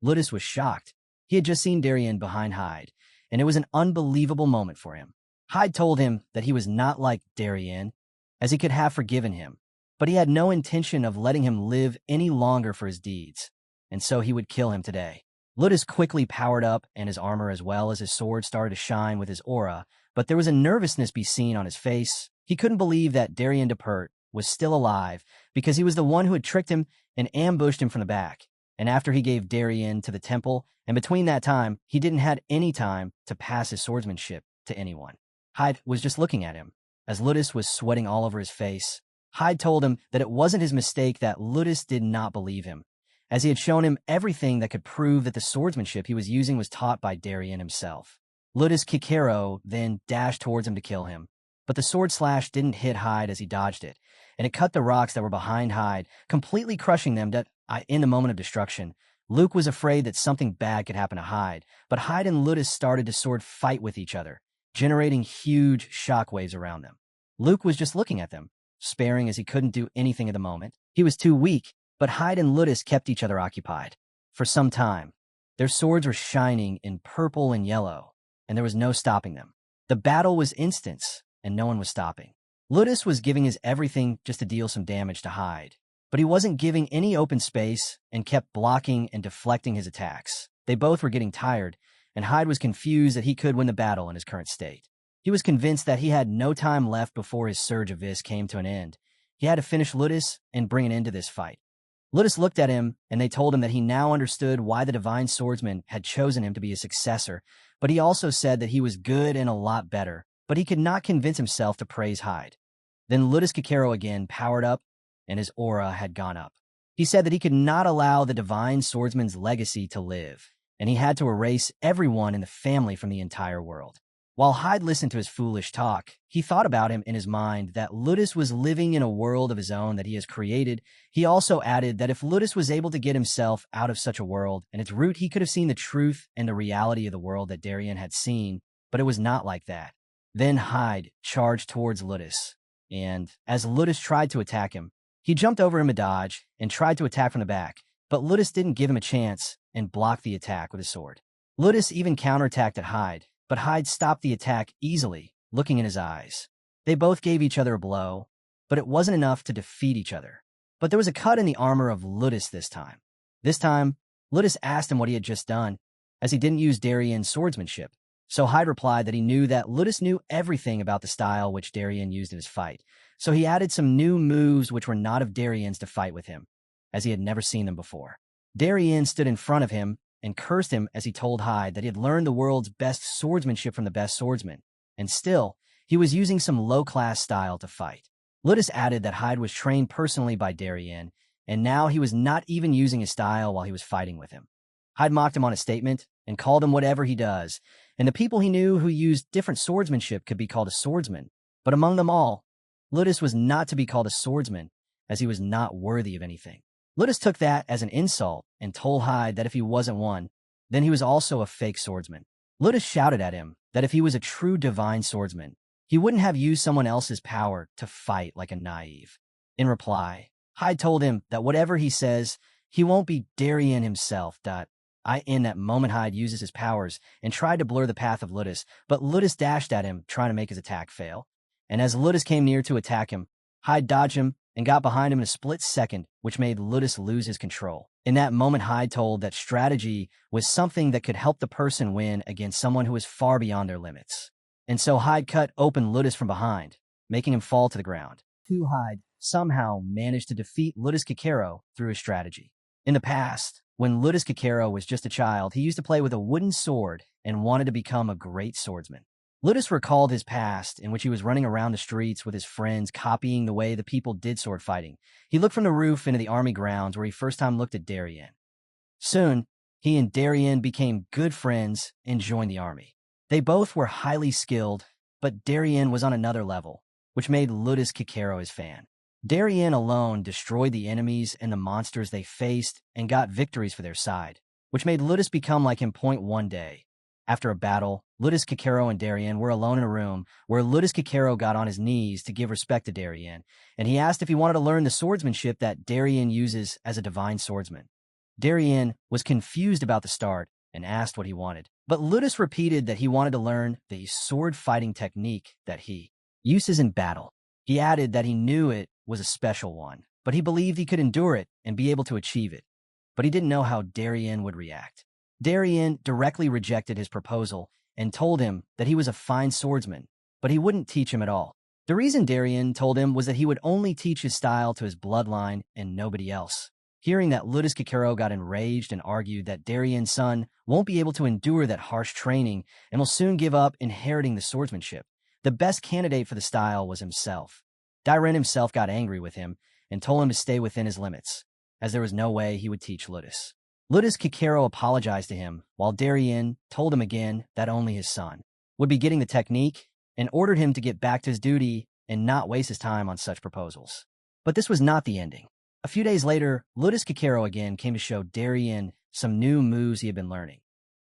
Ludus was shocked. He had just seen Darien behind Hyde, and it was an unbelievable moment for him. Hyde told him that he was not like Darien, as he could have forgiven him, but he had no intention of letting him live any longer for his deeds, and so he would kill him today. Ludus quickly powered up, and his armor as well as his sword started to shine with his aura, but there was a nervousness be seen on his face. He couldn't believe that Darien Depert was still alive because he was the one who had tricked him and ambushed him from the back. And after he gave Darien to the temple, and between that time, he didn't have any time to pass his swordsmanship to anyone. Hyde was just looking at him. As Ludus was sweating all over his face, Hyde told him that it wasn't his mistake that Ludus did not believe him, as he had shown him everything that could prove that the swordsmanship he was using was taught by Darien himself. Ludus Kikero then dashed towards him to kill him, but the sword slash didn't hit Hyde as he dodged it, and it cut the rocks that were behind Hyde, completely crushing them. In the moment of destruction, Luke was afraid that something bad could happen to Hyde, but Hyde and Ludus started to sword fight with each other, generating huge shockwaves around them. Luke was just looking at them, sparing as he couldn't do anything at the moment. He was too weak, but Hyde and Ludus kept each other occupied. For some time, their swords were shining in purple and yellow, and there was no stopping them. The battle was instant, and no one was stopping. Ludus was giving his everything just to deal some damage to Hyde, but he wasn't giving any open space and kept blocking and deflecting his attacks. They both were getting tired, and Hyde was confused that he could win the battle in his current state. He was convinced that he had no time left before his surge of vis came to an end. He had to finish Ludus and bring an end to this fight. Ludus looked at him, and they told him that he now understood why the divine swordsman had chosen him to be his successor, but he also said that he was good and a lot better, but he could not convince himself to praise Hyde. Then Ludus Kikero again powered up, and his aura had gone up. He said that he could not allow the divine swordsman's legacy to live, and he had to erase everyone in the family from the entire world. While Hyde listened to his foolish talk, he thought about him in his mind that Ludus was living in a world of his own that he has created. He also added that if Ludus was able to get himself out of such a world and its root, he could have seen the truth and the reality of the world that Darien had seen, but it was not like that. Then Hyde charged towards Ludus, and as Ludus tried to attack him, he jumped over him a dodge and tried to attack from the back, but Ludus didn't give him a chance and blocked the attack with his sword. Ludus even counterattacked at Hyde, but Hyde stopped the attack easily, looking in his eyes. They both gave each other a blow, but it wasn't enough to defeat each other. But there was a cut in the armor of Ludus this time. This time, Ludus asked him what he had just done, as he didn't use Darien's swordsmanship. So Hyde replied that he knew that Ludus knew everything about the style which Darien used in his fight, so he added some new moves which were not of Darien's to fight with him, as he had never seen them before. Darien stood in front of him and cursed him as he told Hyde that he had learned the world's best swordsmanship from the best swordsman, and still, he was using some low-class style to fight. Ludus added that Hyde was trained personally by Darien, and now he was not even using his style while he was fighting with him. Hyde mocked him on a statement and called him whatever he does, and the people he knew who used different swordsmanship could be called a swordsman, but among them all, Ludus was not to be called a swordsman, as he was not worthy of anything. Ludus took that as an insult and told Hyde that if he wasn't one, then he was also a fake swordsman. Ludus shouted at him that if he was a true divine swordsman, he wouldn't have used someone else's power to fight like a naive. In reply, Hyde told him that whatever he says, he won't be Darien himself. In that moment, Hyde uses his powers and tried to blur the path of Ludus, but Ludus dashed at him, trying to make his attack fail. And as Ludus came near to attack him, Hyde dodged him and got behind him in a split second, which made Ludus lose his control. In that moment, Hyde told that strategy was something that could help the person win against someone who was far beyond their limits. And so Hyde cut open Ludus from behind, making him fall to the ground. Hyde somehow managed to defeat Ludus Kikero through his strategy. In the past, when Ludus Kikero was just a child, he used to play with a wooden sword and wanted to become a great swordsman. Ludus recalled his past, in which he was running around the streets with his friends, copying the way the people did sword fighting. He looked from the roof into the army grounds where he first time looked at Darien. Soon, he and Darien became good friends and joined the army. They both were highly skilled, but Darien was on another level, which made Ludus Kikero his fan. Darien alone destroyed the enemies and the monsters they faced and got victories for their side, which made Ludus become like him. One day, after a battle, Ludus Kikero and Darien were alone in a room where Ludus Kikero got on his knees to give respect to Darien, and he asked if he wanted to learn the swordsmanship that Darien uses as a divine swordsman. Darien was confused about the start and asked what he wanted, but Ludus repeated that he wanted to learn the sword-fighting technique that he uses in battle. He added that he knew it was a special one, but he believed he could endure it and be able to achieve it. But he didn't know how Darien would react. Darien directly rejected his proposal and told him that he was a fine swordsman, but he wouldn't teach him at all. The reason Darien told him was that he would only teach his style to his bloodline and nobody else. Hearing that, Ludus Kikero got enraged and argued that Darien's son won't be able to endure that harsh training and will soon give up inheriting the swordsmanship. The best candidate for the style was himself. Darien himself got angry with him and told him to stay within his limits, as there was no way he would teach Ludus. Ludus Kikero apologized to him, while Darien told him again that only his son would be getting the technique and ordered him to get back to his duty and not waste his time on such proposals. But this was not the ending. A few days later, Ludus Kikero again came to show Darien some new moves he had been learning.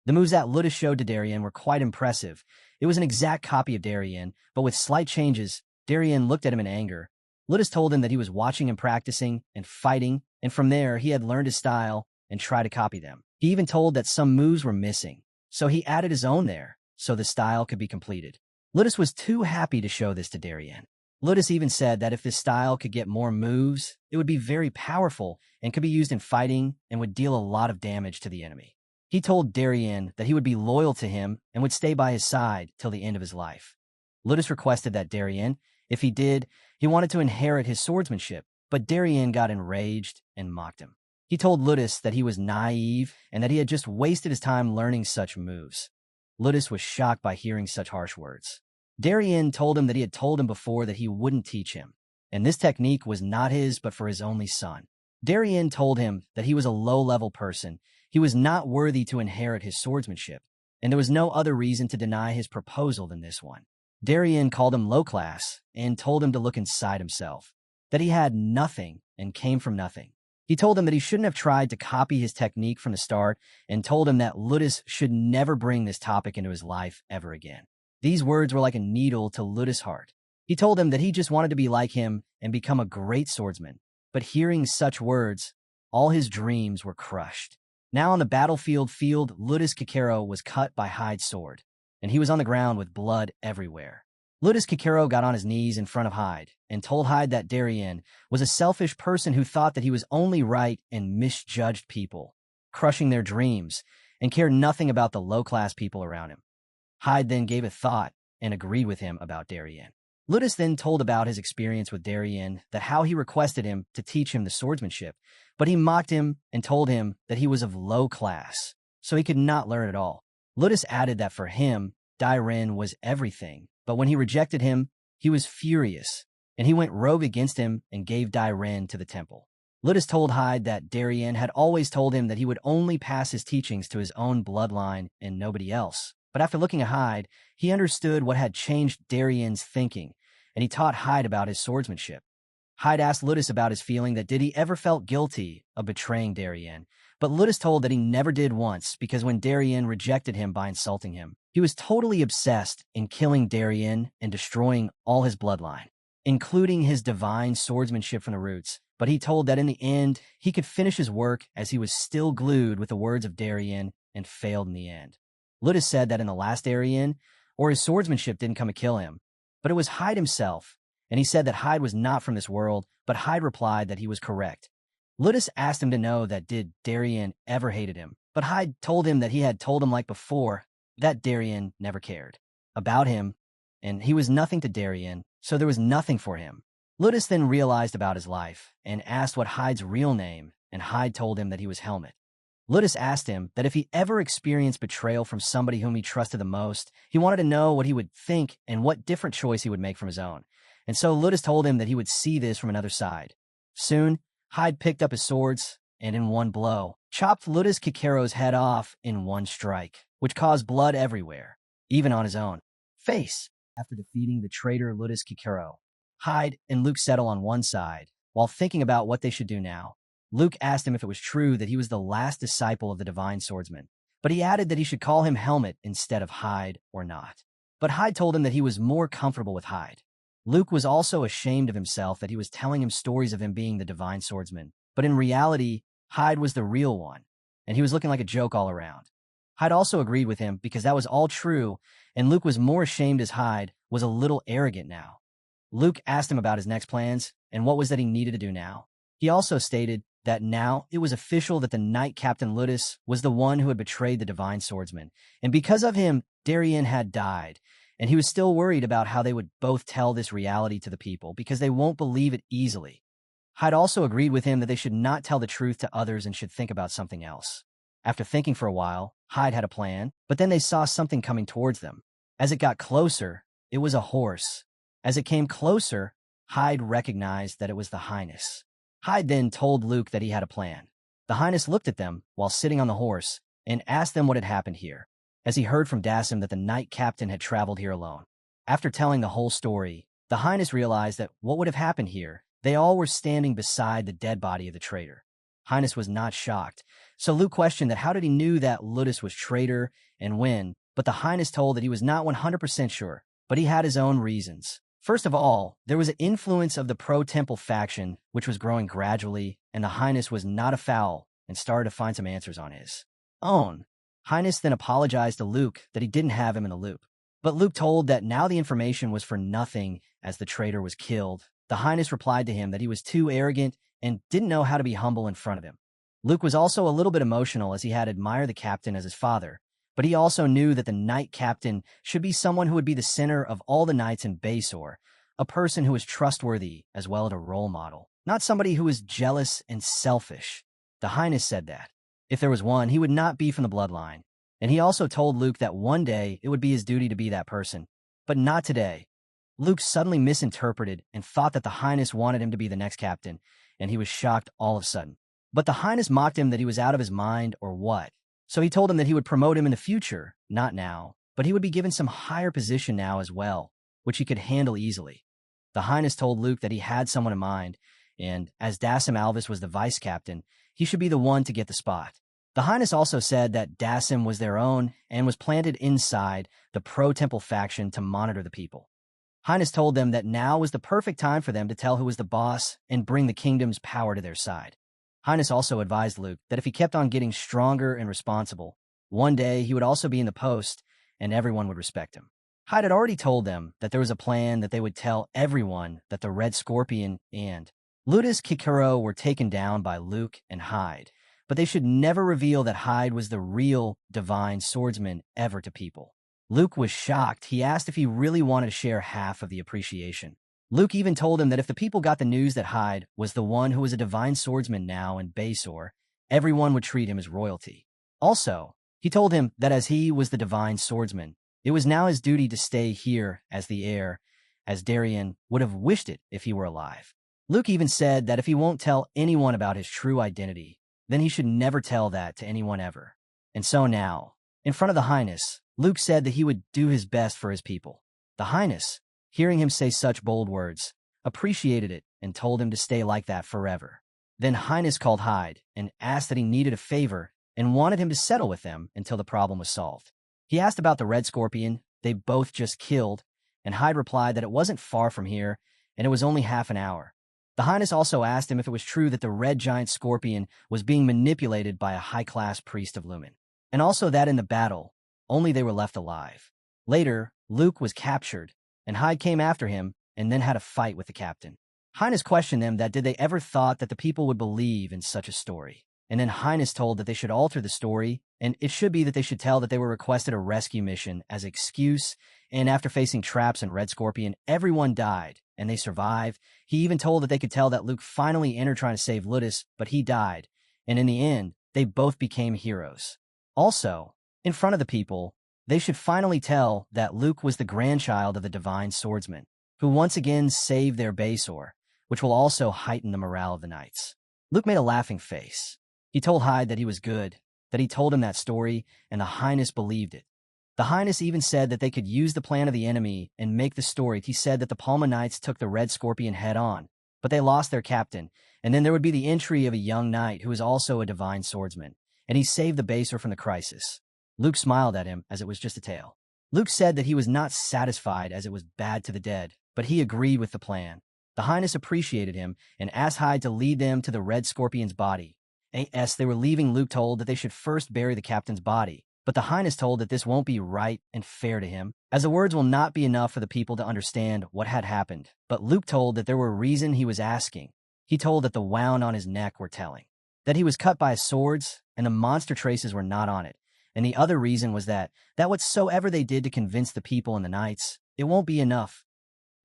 The moves that Ludus showed to Darien were quite impressive. It was an exact copy of Darien, but with slight changes. Darien looked at him in anger. Ludus told him that he was watching him practicing and fighting, and from there he had learned his style and tried to copy them. He even told that some moves were missing, so he added his own there, so the style could be completed. Ludus was too happy to show this to Darien. Ludus even said that if this style could get more moves, it would be very powerful and could be used in fighting and would deal a lot of damage to the enemy. He told Darien that he would be loyal to him and would stay by his side till the end of his life. Ludus requested that Darien, if he did, he wanted to inherit his swordsmanship, but Darien got enraged and mocked him. He told Ludus that he was naive and that he had just wasted his time learning such moves. Ludus was shocked by hearing such harsh words. Darien told him that he had told him before that he wouldn't teach him, and this technique was not his but for his only son. Darien told him that he was a low-level person, he was not worthy to inherit his swordsmanship, and there was no other reason to deny his proposal than this one. Darien called him low-class and told him to look inside himself, that he had nothing and came from nothing. He told him that he shouldn't have tried to copy his technique from the start and told him that Ludus should never bring this topic into his life ever again. These words were like a needle to Ludus' heart. He told him that he just wanted to be like him and become a great swordsman, but hearing such words, all his dreams were crushed. Now on the battlefield, Ludus Kikero was cut by Hyde's sword, and he was on the ground with blood everywhere. Ludus Kikero got on his knees in front of Hyde and told Hyde that Darien was a selfish person who thought that he was only right and misjudged people, crushing their dreams, and cared nothing about the low-class people around him. Hyde then gave it thought and agreed with him about Darien. Ludus then told about his experience with Darien, that how he requested him to teach him the swordsmanship, but he mocked him and told him that he was of low class, so he could not learn at all. Ludus added that for him, Darien was everything, but when he rejected him, he was furious, and he went rogue against him and gave Darien to the temple. Ludus told Hyde that Darien had always told him that he would only pass his teachings to his own bloodline and nobody else. But after looking at Hyde, he understood what had changed Darien's thinking, and he taught Hyde about his swordsmanship. Hyde asked Ludus about his feeling that did he ever felt guilty of betraying Darien, but Ludus told that he never did once because when Darien rejected him by insulting him, he was totally obsessed in killing Darien and destroying all his bloodline, including his divine swordsmanship from the roots. But he told that in the end, he could finish his work as he was still glued with the words of Darien and failed in the end. Ludus said that in the last Darien, or his swordsmanship didn't come to kill him, but it was Hyde himself, and he said that Hyde was not from this world, but Hyde replied that he was correct. Ludus asked him to know that did Darien ever hated him, but Hyde told him that he had told him like before that Darien never cared about him, and he was nothing to Darien, so there was nothing for him. Ludus then realized about his life and asked what Hyde's real name, and Hyde told him that he was Helmet. Ludus asked him that if he ever experienced betrayal from somebody whom he trusted the most, he wanted to know what he would think and what different choice he would make from his own. And so Ludus told him that he would see this from another side. Soon, Hyde picked up his swords and in one blow, chopped Ludus Kikero's head off in one strike, which caused blood everywhere, even on his own face. After defeating the traitor Ludus Kikero, Hyde and Luke settle on one side, while thinking about what they should do now. Luke asked him if it was true that he was the last disciple of the divine swordsman, but he added that he should call him Helmet instead of Hyde or not. But Hyde told him that he was more comfortable with Hyde. Luke was also ashamed of himself that he was telling him stories of him being the divine swordsman, but in reality, Hyde was the real one, and he was looking like a joke all around. Hyde also agreed with him because that was all true, and Luke was more ashamed as Hyde was a little arrogant now. Luke asked him about his next plans and what was that he needed to do now. He also stated that now it was official that the Knight Captain Ludus was the one who had betrayed the divine swordsman, and because of him, Darien had died, and he was still worried about how they would both tell this reality to the people because they won't believe it easily. Hyde also agreed with him that they should not tell the truth to others and should think about something else. After thinking for a while, Hyde had a plan, but then they saw something coming towards them. As it got closer, it was a horse. As it came closer, Hyde recognized that it was the Highness. Hyde then told Luke that he had a plan. The Highness looked at them while sitting on the horse and asked them what had happened here, as he heard from Dasim that the Knight Captain had traveled here alone. After telling the whole story, the Highness realized that what would have happened here, they all were standing beside the dead body of the traitor. Highness was not shocked, so Luke questioned that how did he knew that Ludus was traitor and when, but the Highness told that he was not 100% sure, but he had his own reasons. First of all, there was an influence of the pro-temple faction, which was growing gradually, and the Highness was not a foul and started to find some answers on his own. Highness then apologized to Luke that he didn't have him in the loop. But Luke told that now the information was for nothing as the traitor was killed. The Highness replied to him that he was too arrogant and didn't know how to be humble in front of him. Luke was also a little bit emotional as he had admired the captain as his father, but he also knew that the knight captain should be someone who would be the center of all the knights in Basor, a person who was trustworthy as well as a role model, not somebody who was jealous and selfish. The Highness said that if there was one, he would not be from the bloodline, and he also told Luke that one day it would be his duty to be that person, but not today. Luke suddenly misinterpreted and thought that the Highness wanted him to be the next captain, and he was shocked all of a sudden. But the Highness mocked him that he was out of his mind or what. So he told him that he would promote him in the future, not now, but he would be given some higher position now as well, which he could handle easily. The Highness told Luke that he had someone in mind, and as Dasim Alvis was the vice captain, he should be the one to get the spot. The Highness also said that Dasim was their own and was planted inside the pro-temple faction to monitor the people. Highness told them that now was the perfect time for them to tell who was the boss and bring the kingdom's power to their side. Highness also advised Luke that if he kept on getting stronger and responsible, one day he would also be in the post and everyone would respect him. Hyde had already told them that there was a plan that they would tell everyone that the Red Scorpion and Ludus Kikuro were taken down by Luke and Hyde, but they should never reveal that Hyde was the real divine swordsman ever to people. Luke was shocked. He asked if he really wanted to share half of the appreciation. Luke even told him that if the people got the news that Hyde was the one who was a divine swordsman now in Basor, everyone would treat him as royalty. Also, he told him that as he was the divine swordsman, it was now his duty to stay here as the heir, as Darien would have wished it if he were alive. Luke even said that if he won't tell anyone about his true identity, then he should never tell that to anyone ever. And so now, in front of the Highness, Luke said that he would do his best for his people. The Highness, hearing him say such bold words, appreciated it and told him to stay like that forever. Then Highness called Hyde and asked that he needed a favor and wanted him to settle with them until the problem was solved. He asked about the Red Scorpion they both just killed, and Hyde replied that it wasn't far from here and it was only half an hour. The Highness also asked him if it was true that the Red Giant Scorpion was being manipulated by a high-class priest of Lumen, and also that in the battle, only they were left alive. Later, Luke was captured, and Hyde came after him and then had a fight with the captain. Highness questioned them that did they ever thought that the people would believe in such a story. And then Highness told that they should alter the story, and it should be that they should tell that they were requested a rescue mission as excuse, and after facing traps and Red Scorpion, everyone died, and they survived. He even told that they could tell that Luke finally entered trying to save Ludus, but he died, and in the end, they both became heroes. Also, in front of the people, they should finally tell that Luke was the grandchild of the divine swordsman, who once again saved their Basor, which will also heighten the morale of the knights. Luke made a laughing face. He told Hyde that he was good, that he told him that story, and the Highness believed it. The Highness even said that they could use the plan of the enemy and make the story. He said that the Palma Knights took the Red Scorpion head-on, but they lost their captain, and then there would be the entry of a young knight who is also a divine swordsman, and he saved the Basor from the crisis. Luke smiled at him as it was just a tale. Luke said that he was not satisfied as it was bad to the dead, but he agreed with the plan. The Highness appreciated him and asked Hyde to lead them to the Red Scorpion's body. As they were leaving, Luke told that they should first bury the captain's body, but the Highness told that this won't be right and fair to him, as the words will not be enough for the people to understand what had happened. But Luke told that there were reasons he was asking. He told that the wound on his neck were telling, that he was cut by swords and the monster traces were not on it, and the other reason was that whatsoever they did to convince the people and the knights, it won't be enough.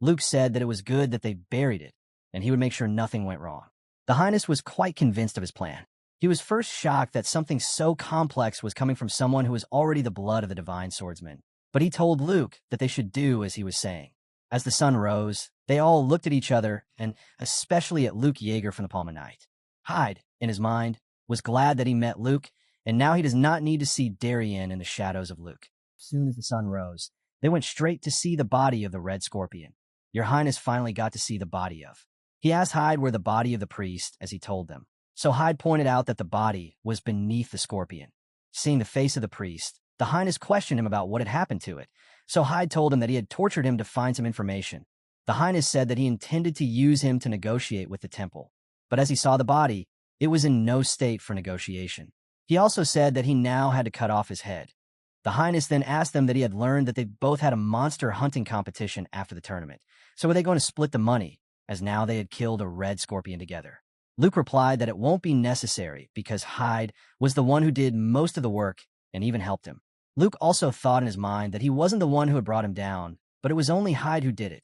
Luke said that it was good that they buried it, and he would make sure nothing went wrong. The Highness was quite convinced of his plan. He was first shocked that something so complex was coming from someone who was already the blood of the divine swordsman, but he told Luke that they should do as he was saying. As the sun rose, they all looked at each other, and especially at Luke Yeager from the Palma Knight. Hyde, in his mind, was glad that he met Luke, and now he does not need to see Darien in the shadows of Luke. As soon as the sun rose, they went straight to see the body of the Red Scorpion. Your Highness finally got to see the body of. He asked Hyde where the body of the priest, as he told them. So Hyde pointed out that the body was beneath the scorpion. Seeing the face of the priest, the Highness questioned him about what had happened to it. So Hyde told him that he had tortured him to find some information. The Highness said that he intended to use him to negotiate with the temple. But as he saw the body, it was in no state for negotiation. He also said that he now had to cut off his head. The Highness then asked them that he had learned that they both had a monster hunting competition after the tournament. So were they going to split the money, as now they had killed a red scorpion together? Luke replied that it won't be necessary because Hyde was the one who did most of the work and even helped him. Luke also thought in his mind that he wasn't the one who had brought him down, but it was only Hyde who did it.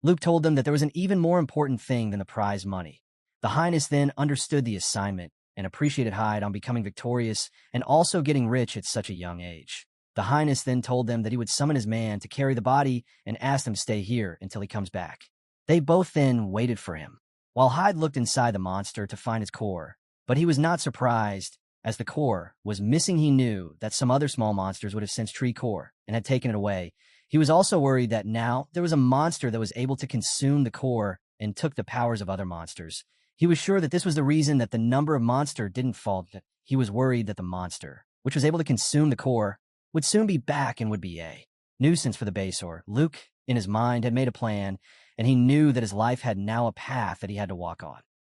Luke told them that there was an even more important thing than the prize money. The Highness then understood the assignment and appreciated Hyde on becoming victorious and also getting rich at such a young age. The Highness then told them that he would summon his man to carry the body and asked them to stay here until he comes back. They both then waited for him, while Hyde looked inside the monster to find its core, but he was not surprised. As the core was missing, he knew that some other small monsters would have sensed tree core and had taken it away. He was also worried that now there was a monster that was able to consume the core and took the powers of other monsters. He was sure that this was the reason that the number of monster didn't fall. He was worried that the monster, which was able to consume the core, would soon be back and would be a nuisance for the Basor. Luke, in his mind, had made a plan, and he knew that his life had now a path that he had to walk on.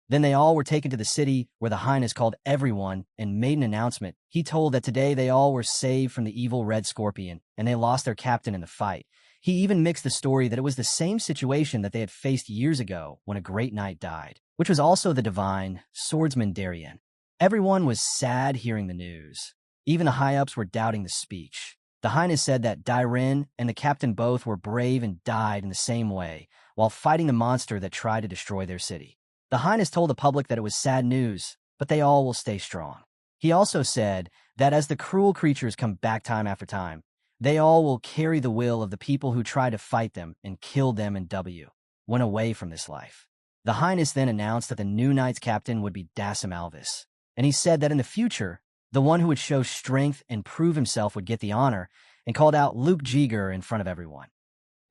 Then they all were taken to the city, where the Highness called everyone and made an announcement. He told that today they all were saved from the evil red scorpion, and they lost their captain in the fight. He even mixed the story that it was the same situation that they had faced years ago when a great knight died, which was also the divine swordsman Darien. Everyone was sad hearing the news. Even the high-ups were doubting the speech. The Highness said that Darien and the captain both were brave and died in the same way, while fighting the monster that tried to destroy their city. The Highness told the public that it was sad news, but they all will stay strong. He also said that as the cruel creatures come back time after time, they all will carry the will of the people who try to fight them and kill them and went away from this life. The Highness then announced that the new knight's captain would be Dasim Alvis, and he said that in the future, the one who would show strength and prove himself would get the honor, and called out Luke Jeager in front of everyone.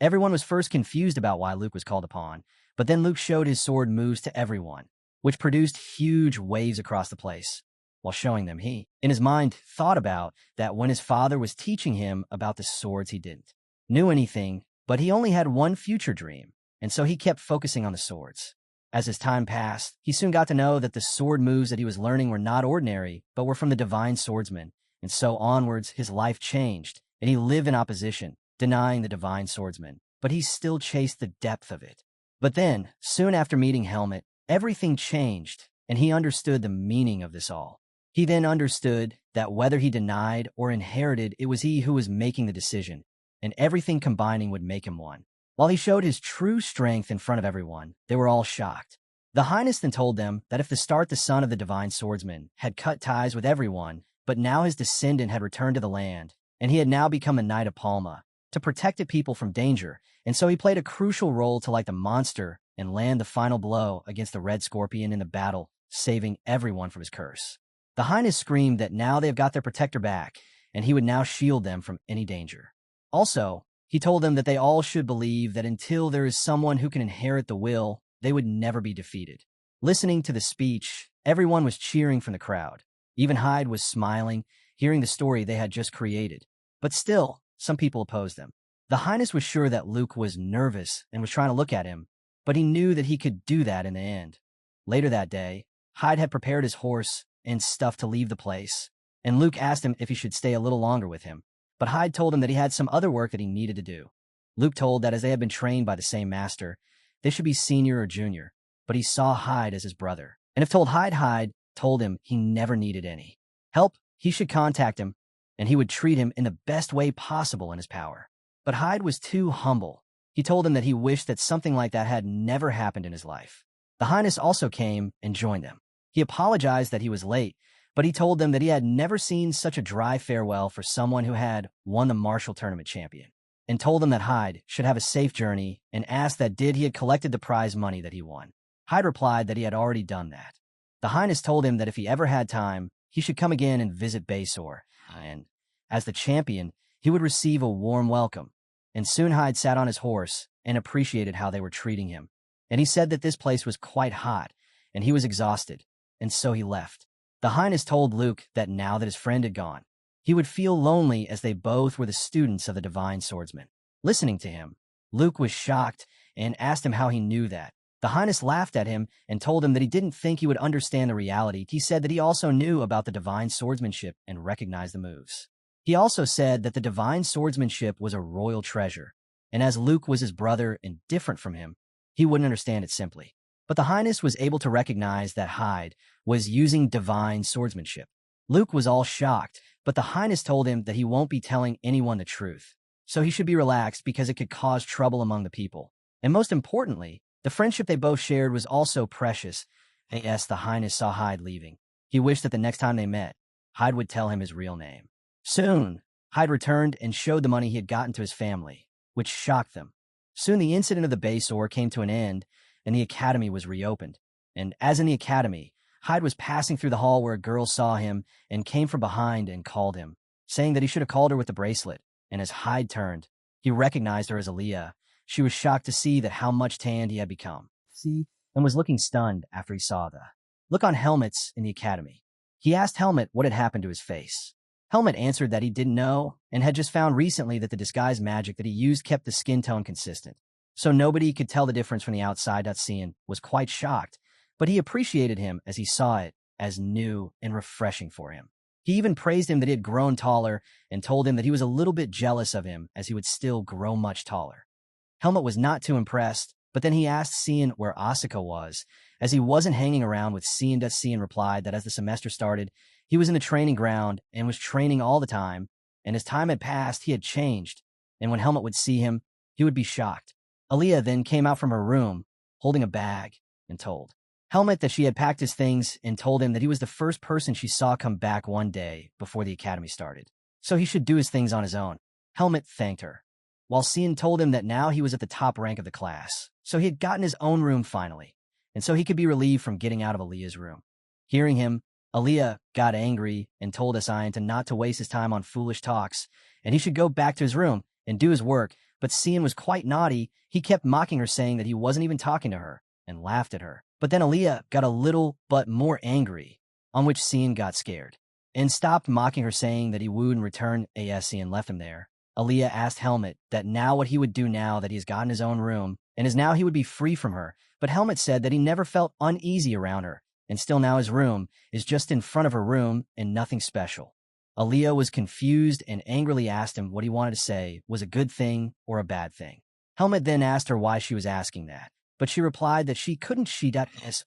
Everyone was first confused about why Luke was called upon, but then Luke showed his sword moves to everyone, which produced huge waves across the place. While showing them, he, in his mind, thought about that when his father was teaching him about the swords, he didn't knew anything, but he only had one future dream, and so he kept focusing on the swords. As his time passed, he soon got to know that the sword moves that he was learning were not ordinary, but were from the divine swordsman, and so onwards his life changed, and he lived in opposition, denying the divine swordsman, but he still chased the depth of it. But then, soon after meeting Helmet, everything changed, and he understood the meaning of this all. He then understood that whether he denied or inherited, it was he who was making the decision, and everything combining would make him one. While he showed his true strength in front of everyone, they were all shocked. The Highness then told them that if the son of the divine swordsman had cut ties with everyone, but now his descendant had returned to the land, and he had now become a Knight of Palma, to protect the people from danger, and so he played a crucial role to light the monster and land the final blow against the Red Scorpion in the battle, saving everyone from his curse. The Highness screamed that now they have got their protector back, and he would now shield them from any danger. Also, he told them that they all should believe that until there is someone who can inherit the will, they would never be defeated. Listening to the speech, everyone was cheering from the crowd. Even Hyde was smiling, hearing the story they had just created. But still, some people opposed them. The Highness was sure that Luke was nervous and was trying to look at him, but he knew that he could do that in the end. Later that day, Hyde had prepared his horse and stuff to leave the place, and Luke asked him if he should stay a little longer with him, but Hyde told him that he had some other work that he needed to do. Luke told that as they had been trained by the same master, they should be senior or junior, but he saw Hyde as his brother, and if told Hyde told him he never needed any help, he should contact him, and he would treat him in the best way possible in his power. But Hyde was too humble. He told him that he wished that something like that had never happened in his life. The Highness also came and joined them. He apologized that he was late, but he told them that he had never seen such a dry farewell for someone who had won the martial tournament champion, and told them that Hyde should have a safe journey and asked that he had collected the prize money that he won. Hyde replied that he had already done that. The Highness told him that if he ever had time, he should come again and visit Basor, and as the champion, he would receive a warm welcome. And soon Hyde sat on his horse and appreciated how they were treating him. And he said that this place was quite hot, and he was exhausted, and so he left. The Highness told Luke that now that his friend had gone, he would feel lonely as they both were the students of the divine swordsman. Listening to him, Luke was shocked and asked him how he knew that. The Highness laughed at him and told him that he didn't think he would understand the reality. He said that he also knew about the divine swordsmanship and recognized the moves. He also said that the divine swordsmanship was a royal treasure, and as Luke was his brother and different from him, he wouldn't understand it simply. But the Highness was able to recognize that Hyde was using divine swordsmanship. Luke was all shocked, but the Highness told him that he won't be telling anyone the truth, so he should be relaxed because it could cause trouble among the people. And most importantly, the friendship they both shared was also precious. As the Highness saw Hyde leaving, he wished that the next time they met, Hyde would tell him his real name. Soon, Hyde returned and showed the money he had gotten to his family, which shocked them. Soon the incident of the base ore came to an end, and the academy was reopened. And as in the academy, Hyde was passing through the hall where a girl saw him and came from behind and called him, saying that he should have called her with the bracelet. And as Hyde turned, he recognized her as Aaliyah. She was shocked to see that how much tanned he had become, and was looking stunned after he saw the look on Helmet's in the academy. He asked Helmet what had happened to his face. Helmet answered that he didn't know and had just found recently that the disguise magic that he used kept the skin tone consistent, so nobody could tell the difference from the outside. Cian was quite shocked, but he appreciated him as he saw it as new and refreshing for him. He even praised him that he had grown taller and told him that he was a little bit jealous of him as he would still grow much taller. Helmet was not too impressed, but then he asked Cian where Asuka was, as he wasn't hanging around with Cian. Cian replied that as the semester started, he was in the training ground and was training all the time, and as time had passed, he had changed, and when Helmet would see him, he would be shocked. Aaliyah then came out from her room, holding a bag, and told Helmet that she had packed his things and told him that he was the first person she saw come back one day before the academy started, so he should do his things on his own. Helmet thanked her, while Cian told him that now he was at the top rank of the class, so he had gotten his own room finally, and so he could be relieved from getting out of Aaliyah's room. Hearing him, Aaliyah got angry and told Cian to not to waste his time on foolish talks, and he should go back to his room and do his work, but Cian was quite naughty. He kept mocking her, saying that he wasn't even talking to her, and laughed at her. But then Aaliyah got a little but more angry, on which Cian got scared, and stopped mocking her, saying that he would in return. As Cian left him there, Aaliyah asked Helmet that now what he would do now that he's gotten his own room, and as now he would be free from her, but Helmet said that he never felt uneasy around her, and still now his room is just in front of her room and nothing special. Aaliyah was confused and angrily asked him what he wanted to say was a good thing or a bad thing. Helmet then asked her why she was asking that, but she replied that she couldn't.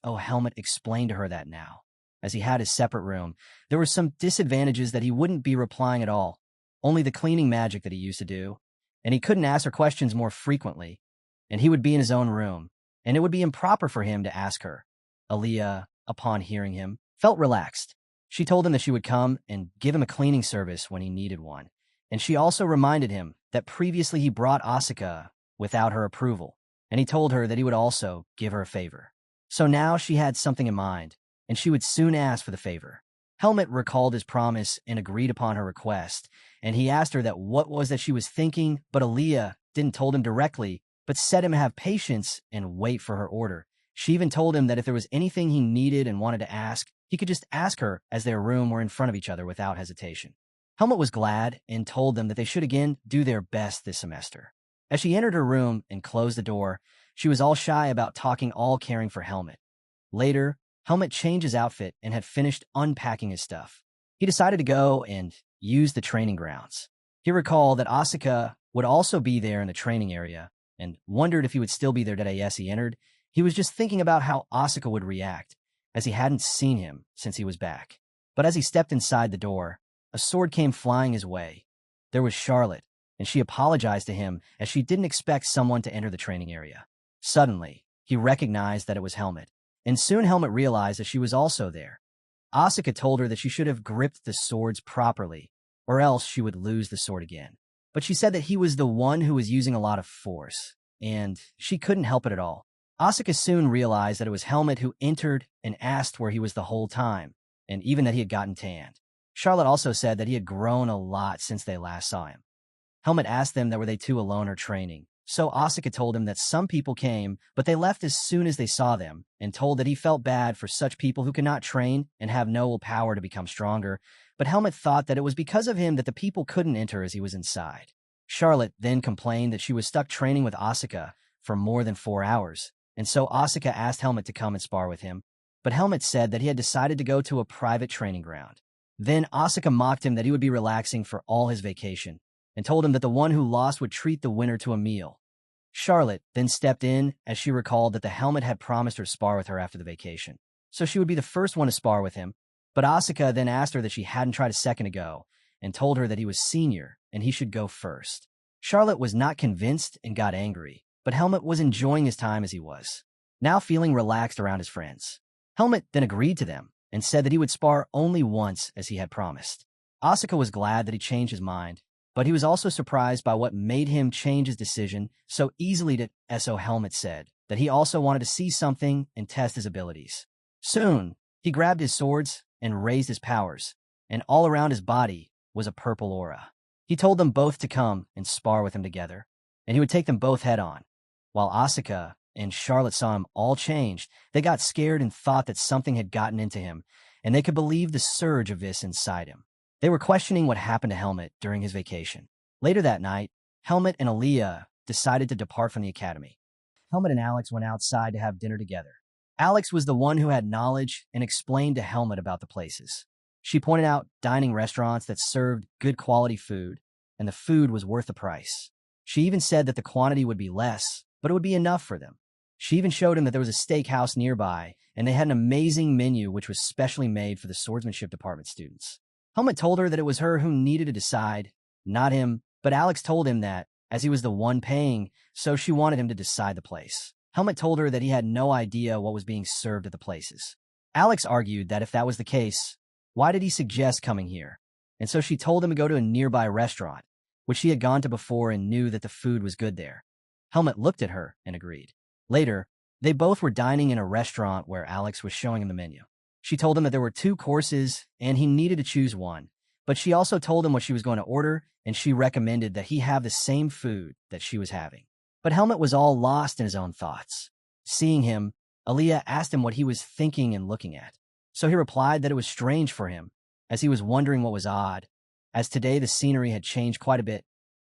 Helmet explained to her that now, as he had his separate room, there were some disadvantages that he wouldn't be replying at all, only the cleaning magic that he used to do, and he couldn't ask her questions more frequently, and he would be in his own room, and it would be improper for him to ask her. Aaliyah, upon hearing him, felt relaxed. She told him that she would come and give him a cleaning service when he needed one, and she also reminded him that previously he brought Asuka without her approval, and he told her that he would also give her a favor. So now she had something in mind, and she would soon ask for the favor. Helmet recalled his promise and agreed upon her request, and he asked her that what was that she was thinking, but Aaliyah didn't told him directly, but said him have patience and wait for her order. She even told him that if there was anything he needed and wanted to ask, he could just ask her as their room were in front of each other without hesitation. Helmet was glad and told them that they should again do their best this semester. As she entered her room and closed the door, she was all shy about talking, all caring for Helmet. Later, Helmet changed his outfit and had finished unpacking his stuff. He decided to go and use the training grounds. He recalled that Asuka would also be there in the training area and wondered if he would still be there today. As he entered, he was just thinking about how Asuka would react, as he hadn't seen him since he was back. But as he stepped inside the door, a sword came flying his way. There was Charlotte, and she apologized to him as she didn't expect someone to enter the training area. Suddenly, he recognized that it was Helmet, and soon Helmet realized that she was also there. Asuka told her that she should have gripped the swords properly, or else she would lose the sword again. But she said that he was the one who was using a lot of force, and she couldn't help it at all. Asuka soon realized that it was Helmet who entered and asked where he was the whole time, and even that he had gotten tanned. Charlotte also said that he had grown a lot since they last saw him. Helmet asked them that were they two alone or training, so Asuka told him that some people came, but they left as soon as they saw them, and told that he felt bad for such people who could not train and have no power to become stronger, but Helmet thought that it was because of him that the people couldn't enter as he was inside. Charlotte then complained that she was stuck training with Asuka for more than 4 hours, and so Asuka asked Helmet to come and spar with him, but Helmet said that he had decided to go to a private training ground. Then Asuka mocked him that he would be relaxing for all his vacation and told him that the one who lost would treat the winner to a meal. Charlotte then stepped in as she recalled that the helmet had promised her to spar with her after the vacation, so she would be the first one to spar with him, but Asuka then asked her that she hadn't tried a second ago and told her that he was senior and he should go first. Charlotte was not convinced and got angry, but Helmet was enjoying his time as he was, now feeling relaxed around his friends. Helmet then agreed to them and said that he would spar only once as he had promised. Asuka was glad that he changed his mind, but he was also surprised by what made him change his decision so easily to So Helmet said that he also wanted to see something and test his abilities. Soon, he grabbed his swords and raised his powers, and all around his body was a purple aura. He told them both to come and spar with him together, and he would take them both head-on. While Asuka and Charlotte saw him all changed, they got scared and thought that something had gotten into him, and they could believe the surge of this inside him. They were questioning what happened to Helmet during his vacation. Later that night, Helmet and Aaliyah decided to depart from the academy. Helmet and Alex went outside to have dinner together. Alex was the one who had knowledge and explained to Helmet about the places. She pointed out dining restaurants that served good quality food, and the food was worth the price. She even said that the quantity would be less, but it would be enough for them. She even showed him that there was a steakhouse nearby, and they had an amazing menu which was specially made for the swordsmanship department students. Helmet told her that it was her who needed to decide, not him, but Alex told him that, as he was the one paying, so she wanted him to decide the place. Helmet told her that he had no idea what was being served at the places. Alex argued that if that was the case, why did he suggest coming here? And so she told him to go to a nearby restaurant, which she had gone to before and knew that the food was good there. Helmet looked at her and agreed. Later, they both were dining in a restaurant where Alex was showing him the menu. She told him that there were 2 courses and he needed to choose one, but she also told him what she was going to order, and she recommended that he have the same food that she was having. But Helmet was all lost in his own thoughts. Seeing him, Aaliyah asked him what he was thinking and looking at. So he replied that it was strange for him, as he was wondering what was odd, as today the scenery had changed quite a bit.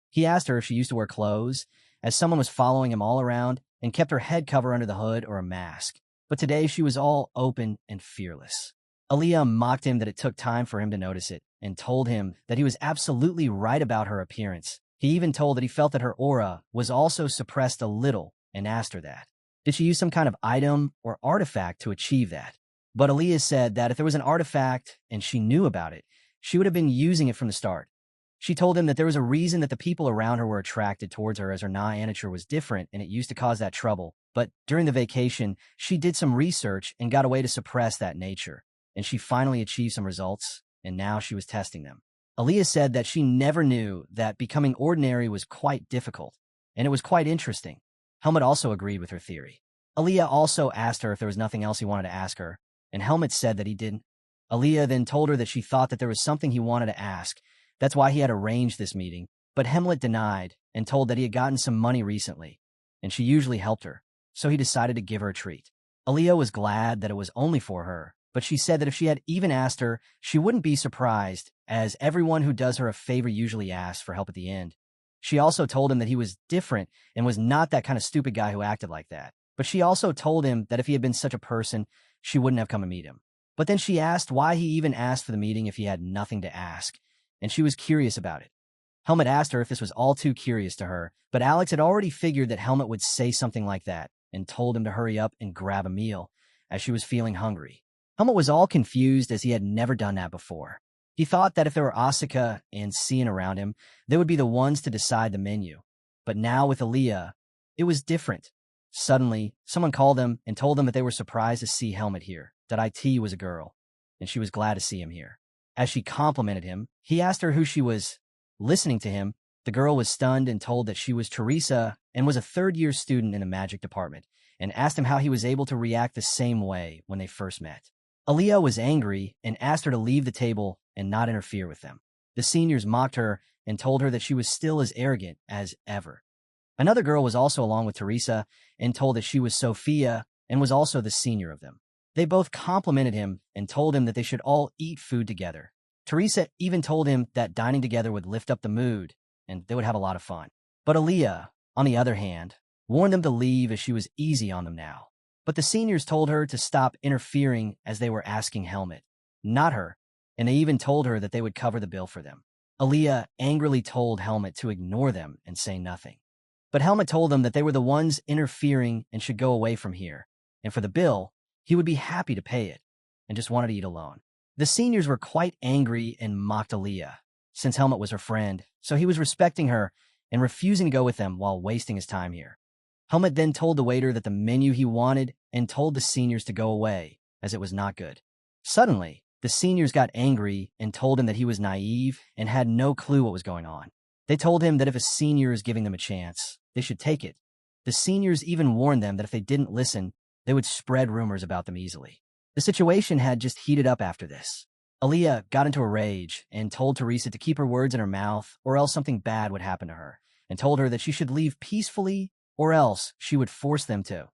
He asked her if she used to wear clothes, as someone was following him all around and kept her head cover under the hood or a mask. But today she was all open and fearless. Aaliyah mocked him that it took time for him to notice it and told him that he was absolutely right about her appearance. He even told that he felt that her aura was also suppressed a little and asked her that. Did she use some kind of item or artifact to achieve that? But Aaliyah said that if there was an artifact and she knew about it, she would have been using it from the start. She told him that there was a reason that the people around her were attracted towards her, as her nature was different and it used to cause that trouble. But during the vacation, she did some research and got a way to suppress that nature, and she finally achieved some results, and now she was testing them. Aaliyah said that she never knew that becoming ordinary was quite difficult, and it was quite interesting. Helmet also agreed with her theory. Aaliyah also asked her if there was nothing else he wanted to ask her, and Helmet said that he didn't. Aaliyah then told her that she thought that there was something he wanted to ask. That's why he had arranged this meeting, but Helmet denied and told that he had gotten some money recently, and she usually helped her, so he decided to give her a treat. Aaliyah was glad that it was only for her, but she said that if she had even asked her, she wouldn't be surprised, as everyone who does her a favor usually asks for help at the end. She also told him that he was different and was not that kind of stupid guy who acted like that. But she also told him that if he had been such a person, she wouldn't have come to meet him. But then she asked why he even asked for the meeting if he had nothing to ask, and she was curious about it. Helmet asked her if this was all too curious to her, but Alex had already figured that Helmet would say something like that and told him to hurry up and grab a meal, as she was feeling hungry. Helmet was all confused as he had never done that before. He thought that if there were Asuka and Cian around him, they would be the ones to decide the menu. But now with Aaliyah, it was different. Suddenly, someone called them and told them that they were surprised to see Helmet here, that IT was a girl, and she was glad to see him here. As she complimented him, he asked her who she was. Listening to him, the girl was stunned and told that she was Teresa and was a third-year student in the magic department, and asked him how he was able to react the same way when they first met. Aaliyah was angry and asked her to leave the table and not interfere with them. The seniors mocked her and told her that she was still as arrogant as ever. Another girl was also along with Teresa and told that she was Sophia and was also the senior of them. They both complimented him and told him that they should all eat food together. Teresa even told him that dining together would lift up the mood and they would have a lot of fun. But Aaliyah, on the other hand, warned them to leave as she was easy on them now. But the seniors told her to stop interfering as they were asking Helmet, not her. and they even told her that they would cover the bill for them. Aaliyah angrily told Helmet to ignore them and say nothing. But Helmet told them that they were the ones interfering and should go away from here, and for the bill, he would be happy to pay it, and just wanted to eat alone. The seniors were quite angry and mocked Aaliyah, since Helmet was her friend, so he was respecting her and refusing to go with them while wasting his time here. Helmet then told the waiter that the menu he wanted and told the seniors to go away, as it was not good. Suddenly, the seniors got angry and told him that he was naive and had no clue what was going on. They told him that if a senior is giving them a chance, they should take it. The seniors even warned them that if they didn't listen, they would spread rumors about them easily. The situation had just heated up after this. Aaliyah got into a rage and told Teresa to keep her words in her mouth or else something bad would happen to her, and told her that she should leave peacefully or else she would force them to.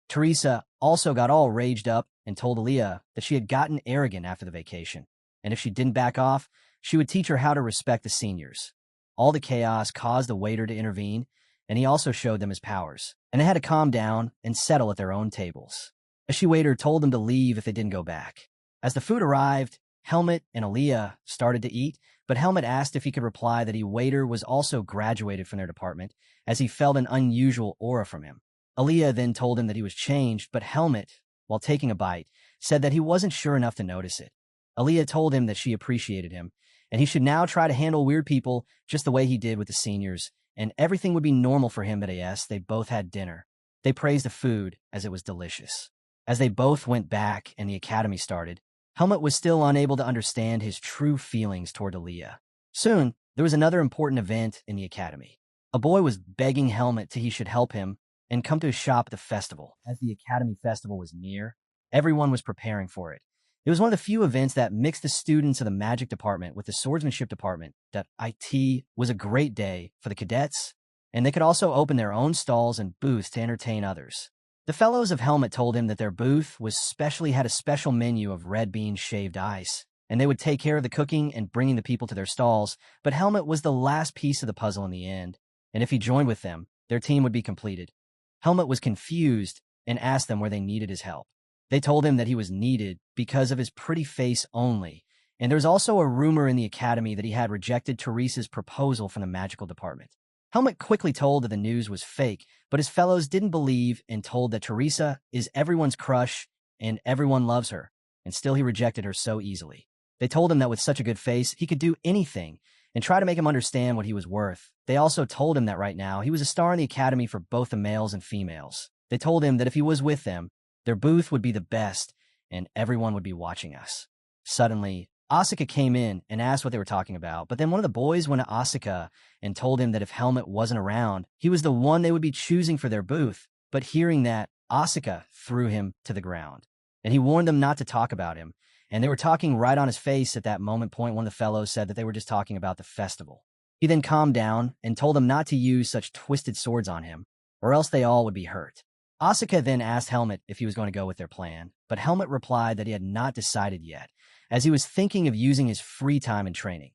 Teresa also got all raged up and told Aaliyah that she had gotten arrogant after the vacation, and if she didn't back off, she would teach her how to respect the seniors. All the chaos caused the waiter to intervene, and he also showed them his powers, and they had to calm down and settle at their own tables. The waiter told them to leave if they didn't go back. As the food arrived, Helmet and Aaliyah started to eat, but Helmet asked if he could reply that he waiter was also graduated from their department, as he felt an unusual aura from him. Aaliyah then told him that he was changed, but Helmet, while taking a bite, said that he wasn't sure enough to notice it. Aaliyah told him that she appreciated him, and he should now try to handle weird people just the way he did with the seniors, and everything would be normal for him. But yes, they both had dinner. They praised the food as it was delicious. As they both went back and the academy started, Helmet was still unable to understand his true feelings toward Aaliyah. Soon, there was another important event in the academy. A boy was begging Helmet he should help him and come to his shop at the festival. As the academy festival was near, everyone was preparing for it. It was one of the few events that mixed the students of the magic department with the swordsmanship department. That IT was a great day for the cadets, and they could also open their own stalls and booths to entertain others. The fellows of Helmet told him that their booth had a special menu of red bean shaved ice, and they would take care of the cooking and bringing the people to their stalls, but Helmet was the last piece of the puzzle in the end, and if he joined with them, their team would be completed. Helmet was confused and asked them where they needed his help. They told him that he was needed because of his pretty face only, and there was also a rumor in the academy that he had rejected Teresa's proposal from the magical department. Helmet quickly told that the news was fake, but his fellows didn't believe and told that Teresa is everyone's crush and everyone loves her, and still he rejected her so easily. They told him that with such a good face, he could do anything and try to make him understand what he was worth. They also told him that right now he was a star in the academy for both the males and females. They told him that if he was with them, their booth would be the best and everyone would be watching us. Suddenly, Asuka came in and asked what they were talking about, but then one of the boys went to Asuka and told him that if Helmet wasn't around, he was the one they would be choosing for their booth. But hearing that, Asuka threw him to the ground, and he warned them not to talk about him, and they were talking right on his face at that moment. One of the fellows said that they were just talking about the festival. He then calmed down and told them not to use such twisted swords on him, or else they all would be hurt. Asuka then asked Helmet if he was going to go with their plan, but Helmet replied that he had not decided yet, as he was thinking of using his free time in training.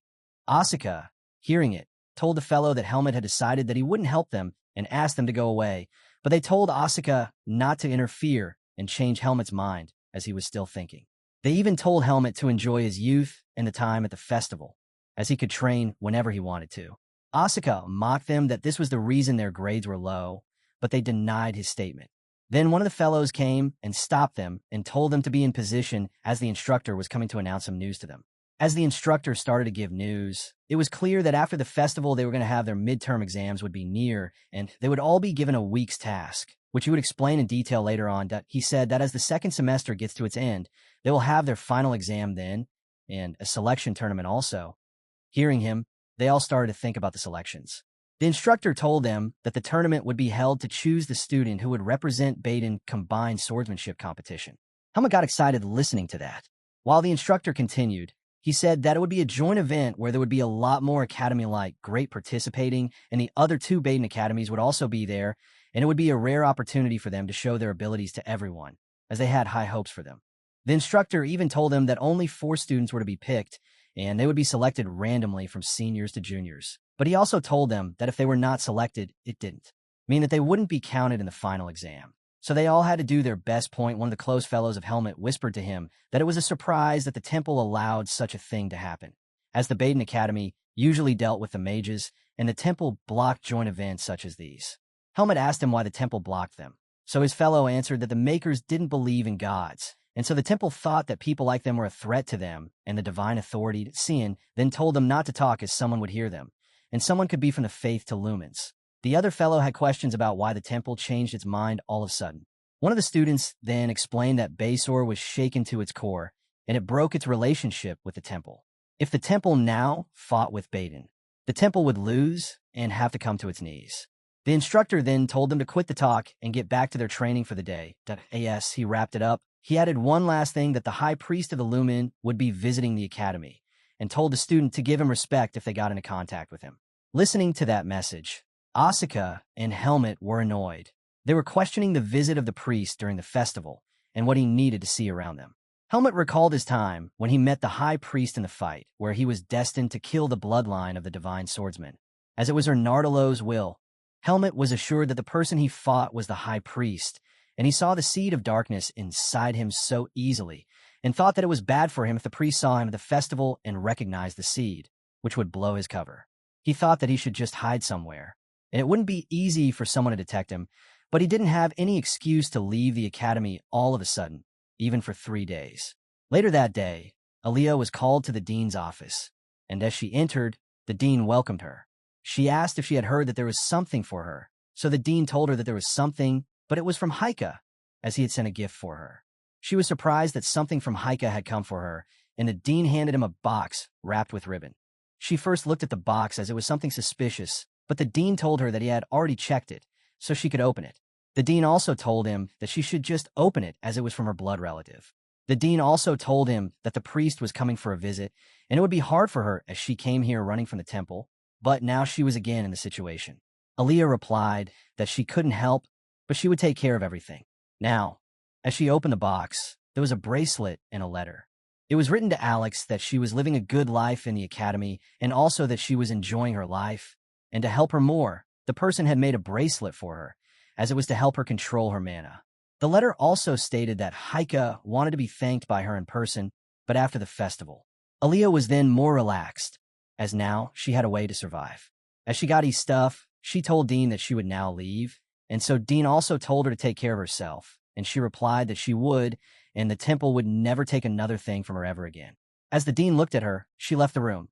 Asuka, hearing it, told the fellow that Helmet had decided that he wouldn't help them and asked them to go away, but they told Asuka not to interfere and change Helmet's mind, as he was still thinking. They even told Helmet to enjoy his youth and the time at the festival, as he could train whenever he wanted to. Asuka mocked them that this was the reason their grades were low, but they denied his statement. Then one of the fellows came and stopped them and told them to be in position as the instructor was coming to announce some news to them. As the instructor started to give news, it was clear that after the festival they were going to have their midterm exams would be near, and they would all be given a week's task, which he would explain in detail later on. That he said that as the second semester gets to its end, they will have their final exam then, and a selection tournament also. Hearing him, they all started to think about the selections. The instructor told them that the tournament would be held to choose the student who would represent Baden combined swordsmanship competition. Helmet got excited listening to that. While the instructor continued, he said that it would be a joint event where there would be a lot more academy-like great participating, and the other two Baden academies would also be there, and it would be a rare opportunity for them to show their abilities to everyone, as they had high hopes for them. The instructor even told them that only 4 students were to be picked, and they would be selected randomly from seniors to juniors. But he also told them that if they were not selected, it didn't mean that they wouldn't be counted in the final exam. So they all had to do their best. One of the close fellows of Helmet whispered to him that it was a surprise that the temple allowed such a thing to happen, as the Baden Academy usually dealt with the mages, and the temple blocked joint events such as these. Helmet asked him why the temple blocked them. So his fellow answered that the makers didn't believe in gods, and so the temple thought that people like them were a threat to them, and the divine authority, Cian, then told them not to talk as someone would hear them, and someone could be from the faith to lumens. The other fellow had questions about why the temple changed its mind all of a sudden. One of the students then explained that Basor was shaken to its core, and it broke its relationship with the temple. If the temple now fought with Baden, the temple would lose and have to come to its knees. The instructor then told them to quit the talk and get back to their training for the day. As he wrapped it up, he added one last thing, that the high priest of the Lumen would be visiting the academy, and told the student to give him respect if they got into contact with him. Listening to that message, Asuka and Helmet were annoyed. They were questioning the visit of the priest during the festival and what he needed to see around them. Helmet recalled his time when he met the high priest in the fight, where he was destined to kill the bloodline of the divine swordsman. As it was Nardalo's will, Helmet was assured that the person he fought was the high priest, and he saw the seed of darkness inside him so easily, and thought that it was bad for him if the priest saw him at the festival and recognized the seed, which would blow his cover. He thought that he should just hide somewhere, and it wouldn't be easy for someone to detect him, but he didn't have any excuse to leave the academy all of a sudden, even for 3 days. Later that day, Aaliyah was called to the dean's office, and as she entered, the dean welcomed her. She asked if she had heard that there was something for her, so the dean told her that there was something, but it was from Heike, as he had sent a gift for her. She was surprised that something from Heike had come for her, and the dean handed him a box wrapped with ribbon. She first looked at the box as it was something suspicious, but the dean told her that he had already checked it, so she could open it. The dean also told him that she should just open it as it was from her blood relative. The dean also told him that the priest was coming for a visit, and it would be hard for her as she came here running from the temple, but now she was again in the situation. Aaliyah replied that she couldn't help, but she would take care of everything. Now, as she opened the box, there was a bracelet and a letter. It was written to Alex that she was living a good life in the academy, and also that she was enjoying her life, and to help her more, the person had made a bracelet for her, as it was to help her control her mana. The letter also stated that Heike wanted to be thanked by her in person, but after the festival. Aaliyah was then more relaxed, as now she had a way to survive. As she got his stuff, she told Dean that she would now leave, and so Dean also told her to take care of herself, and she replied that she would, and the temple would never take another thing from her ever again. As the dean looked at her, she left the room.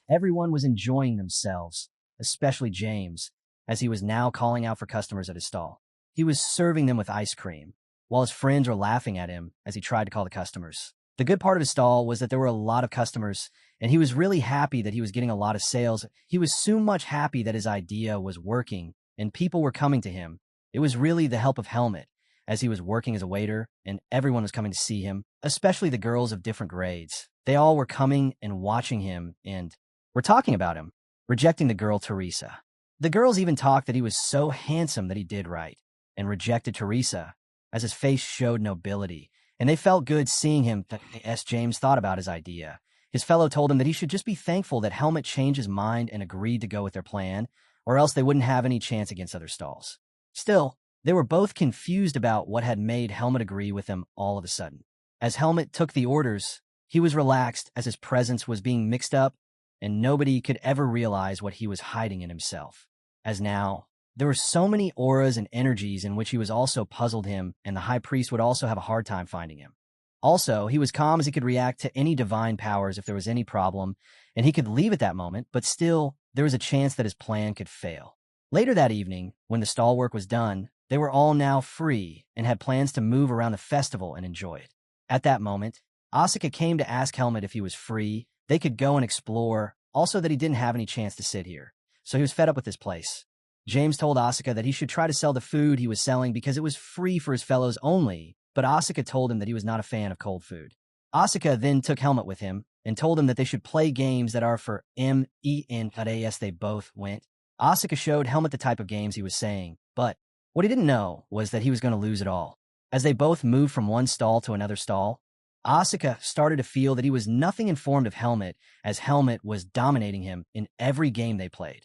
Everyone was enjoying themselves, especially James, as he was now calling out for customers at his stall. He was serving them with ice cream, while his friends were laughing at him as he tried to call the customers. The good part of his stall was that there were a lot of customers, and he was really happy that he was getting a lot of sales. He was so much happy that his idea was working, and people were coming to him. It was really the help of Helmet, as he was working as a waiter, and everyone was coming to see him, especially the girls of different grades. They all were coming and watching him, and were talking about him, rejecting the girl Teresa. The girls even talked that he was so handsome that he did right, and rejected Teresa, as his face showed nobility, and they felt good seeing him. As James thought about his idea, his fellow told him that he should just be thankful that Helmet changed his mind and agreed to go with their plan, or else they wouldn't have any chance against other stalls. Still, they were both confused about what had made Helmet agree with them all of a sudden. As Helmet took the orders, he was relaxed as his presence was being mixed up, and nobody could ever realize what he was hiding in himself. As now, there were so many auras and energies in which he was also puzzled him, and the high priest would also have a hard time finding him. Also, he was calm as he could react to any divine powers if there was any problem, and he could leave at that moment, but still, there was a chance that his plan could fail. Later that evening, when the stall work was done, they were all now free and had plans to move around the festival and enjoy it. At that moment, Asuka came to ask Helmet if he was free. They could go and explore, also that he didn't have any chance to sit here, so he was fed up with this place. James told Asuka that he should try to sell the food he was selling because it was free for his fellows only, but Asuka told him that he was not a fan of cold food. Asuka then took Helmet with him and told him that they should play games that are for MEN. They both went. Asuka showed Helmet the type of games he was saying, but what he didn't know was that he was going to lose it all. As they both moved from one stall to another stall, Asuka started to feel that he was nothing informed of Helmet, as Helmet was dominating him in every game they played.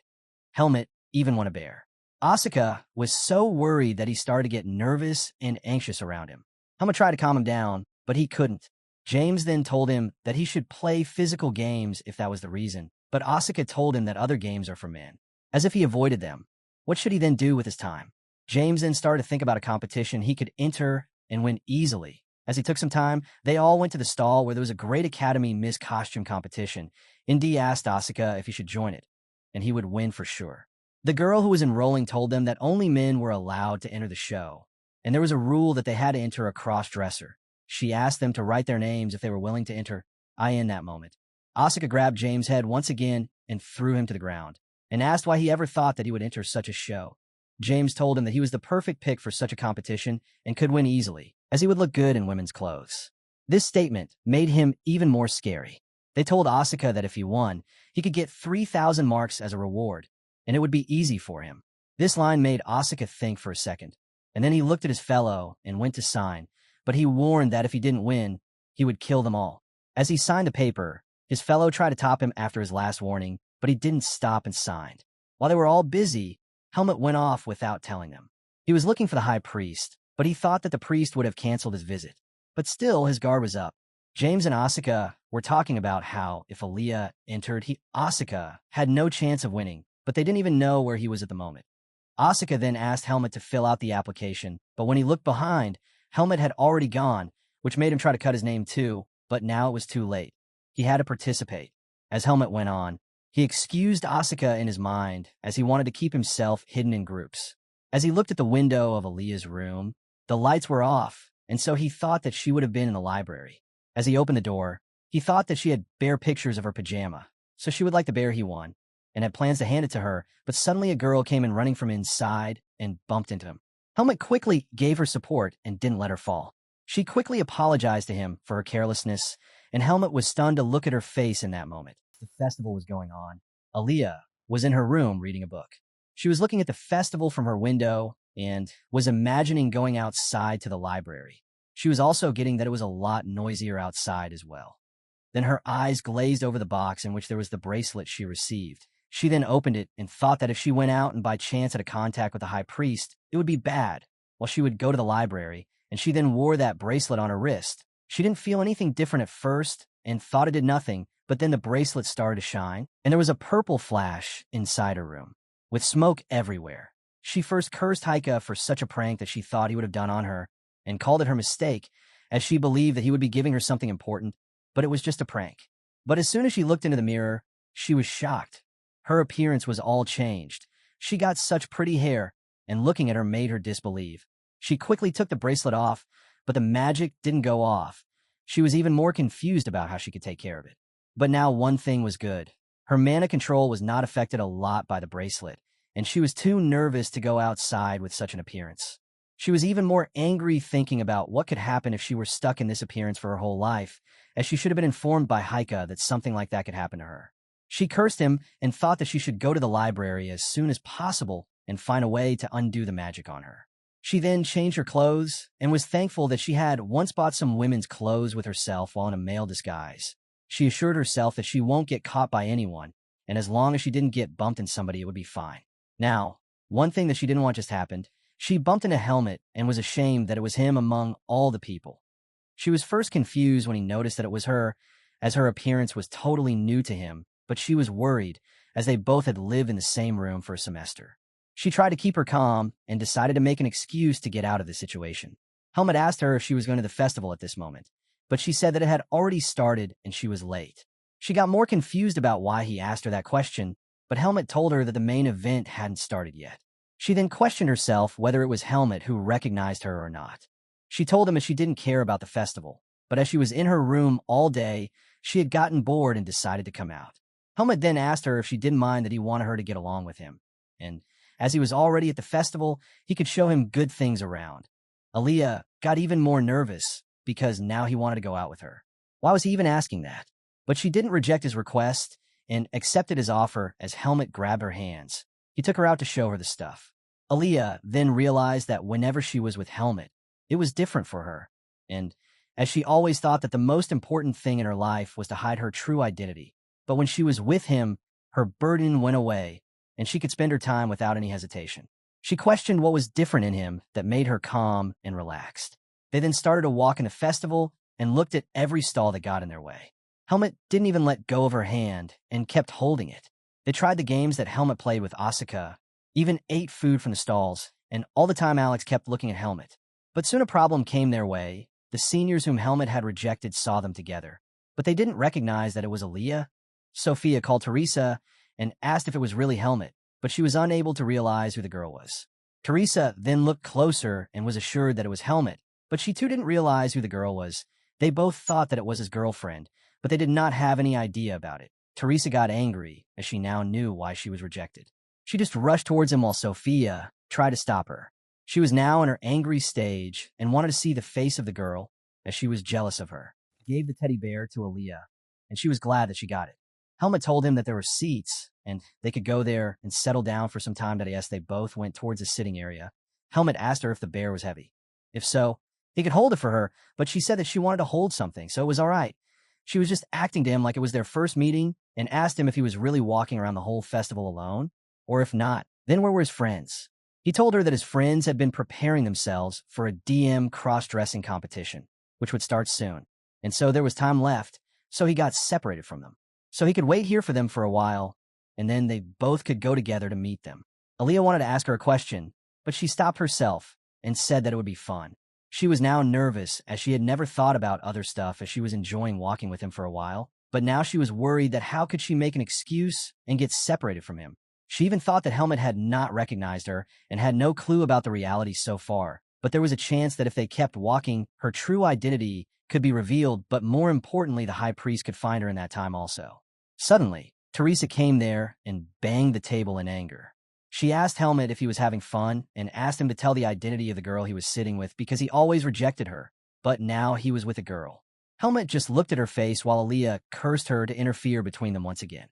Helmet even won a bear. Asuka was so worried that he started to get nervous and anxious around him. Helmut tried to calm him down, but he couldn't. James then told him that he should play physical games if that was the reason, but Asuka told him that other games are for men, as if he avoided them. What should he then do with his time? James then started to think about a competition he could enter and win easily. As he took some time, they all went to the stall where there was a Great Academy Miss Costume competition. Indy asked Asuka if he should join it, and he would win for sure. The girl who was enrolling told them that only men were allowed to enter the show, and there was a rule that they had to enter a cross-dresser. She asked them to write their names if they were willing to enter. In that moment, Asuka grabbed James' head once again and threw him to the ground, and asked why he ever thought that he would enter such a show. James told him that he was the perfect pick for such a competition and could win easily, as he would look good in women's clothes. This statement made him even more scary. They told Asuka that if he won, he could get 3,000 marks as a reward, and it would be easy for him. This line made Asuka think for a second, and then he looked at his fellow and went to sign, but he warned that if he didn't win, he would kill them all. As he signed the paper, his fellow tried to top him after his last warning, but he didn't stop and signed. While they were all busy, Helmut went off without telling them. He was looking for the high priest, but he thought that the priest would have canceled his visit. But still, his guard was up. James and Asuka were talking about how if Aaliyah entered, Asuka had no chance of winning, but they didn't even know where he was at the moment. Asuka then asked Helmut to fill out the application, but when he looked behind, Helmut had already gone, which made him try to cut his name too, but now it was too late. He had to participate. As Helmut went on, he excused Asuka in his mind as he wanted to keep himself hidden in groups. As he looked at the window of Aaliyah's room, the lights were off, and so he thought that she would have been in the library. As he opened the door, he thought that she had bare pictures of her pajama, so she would like the bear he won, and had plans to hand it to her, but suddenly a girl came in running from inside and bumped into him. Helmut quickly gave her support and didn't let her fall. She quickly apologized to him for her carelessness, and Helmut was stunned to look at her face in that moment. The festival was going on. Aaliyah was in her room reading a book. She was looking at the festival from her window and was imagining going outside to the library. She was also getting that it was a lot noisier outside as well. Then her eyes glazed over the box in which there was the bracelet she received. She then opened it and thought that if she went out and by chance had a contact with the high priest, it would be bad. While she would go to the library, and she then wore that bracelet on her wrist. She didn't feel anything different at first and thought it did nothing, but then the bracelet started to shine, and there was a purple flash inside her room, with smoke everywhere. She first cursed Heike for such a prank that she thought he would have done on her, and called it her mistake, as she believed that he would be giving her something important, but it was just a prank. But as soon as she looked into the mirror, she was shocked. Her appearance was all changed. She got such pretty hair, and looking at her made her disbelieve. She quickly took the bracelet off, but the magic didn't go off. She was even more confused about how she could take care of it. But now one thing was good. Her mana control was not affected a lot by the bracelet, and she was too nervous to go outside with such an appearance. She was even more angry thinking about what could happen if she were stuck in this appearance for her whole life, as she should have been informed by Heike that something like that could happen to her. She cursed him and thought that she should go to the library as soon as possible and find a way to undo the magic on her. She then changed her clothes and was thankful that she had once bought some women's clothes with herself while in a male disguise. She assured herself that she won't get caught by anyone, and as long as she didn't get bumped into somebody, it would be fine. Now, one thing that she didn't want just happened. She bumped into Helmut and was ashamed that it was him among all the people. She was first confused when he noticed that it was her, as her appearance was totally new to him, but she was worried, as they both had lived in the same room for a semester. She tried to keep her calm and decided to make an excuse to get out of the situation. Helmut asked her if she was going to the festival at this moment, but she said that it had already started and she was late. She got more confused about why he asked her that question, but Helmut told her that the main event hadn't started yet. She then questioned herself whether it was Helmut who recognized her or not. She told him that she didn't care about the festival, but as she was in her room all day, she had gotten bored and decided to come out. Helmut then asked her if she didn't mind that he wanted her to get along with him, and as he was already at the festival, he could show him good things around. Aaliyah got even more nervous because now he wanted to go out with her. Why was he even asking that? But she didn't reject his request and accepted his offer as Helmut grabbed her hands. He took her out to show her the stuff. Aaliyah then realized that whenever she was with Helmut, it was different for her, and as she always thought that the most important thing in her life was to hide her true identity. But when she was with him, her burden went away, and she could spend her time without any hesitation. She questioned what was different in him that made her calm and relaxed. They then started a walk in the festival and looked at every stall that got in their way. Helmut didn't even let go of her hand and kept holding it. They tried the games that Helmut played with Asuka, even ate food from the stalls, and all the time Alex kept looking at Helmut. But soon a problem came their way. The seniors whom Helmut had rejected saw them together, but they didn't recognize that it was Aaliyah. Sophia called Teresa and asked if it was really Helmut, but she was unable to realize who the girl was. Teresa then looked closer and was assured that it was Helmut, but she too didn't realize who the girl was. They both thought that it was his girlfriend, but they did not have any idea about it. Teresa got angry, as she now knew why she was rejected. She just rushed towards him while Sophia tried to stop her. She was now in her angry stage and wanted to see the face of the girl, as she was jealous of her. He gave the teddy bear to Aaliyah, and she was glad that she got it. Helmut told him that there were seats, and they could go there and settle down for some time. Yes, they both went towards a sitting area. Helmut asked her if the bear was heavy. If so, he could hold it for her, but she said that she wanted to hold something, so it was all right. She was just acting to him like it was their first meeting and asked him if he was really walking around the whole festival alone, or if not, then where were his friends? He told her that his friends had been preparing themselves for a DM cross-dressing competition, which would start soon, and so there was time left, so he got separated from them. So he could wait here for them for a while, and then they both could go together to meet them. Aaliyah wanted to ask her a question, but she stopped herself and said that it would be fun. She was now nervous, as she had never thought about other stuff as she was enjoying walking with him for a while, but now she was worried that how could she make an excuse and get separated from him. She even thought that Helmut had not recognized her and had no clue about the reality so far, but there was a chance that if they kept walking, her true identity could be revealed, but more importantly, the high priest could find her in that time also. Suddenly, Teresa came there and banged the table in anger. She asked Helmut if he was having fun and asked him to tell the identity of the girl he was sitting with because he always rejected her, but now he was with a girl. Helmut just looked at her face while Aaliyah cursed her to interfere between them once again.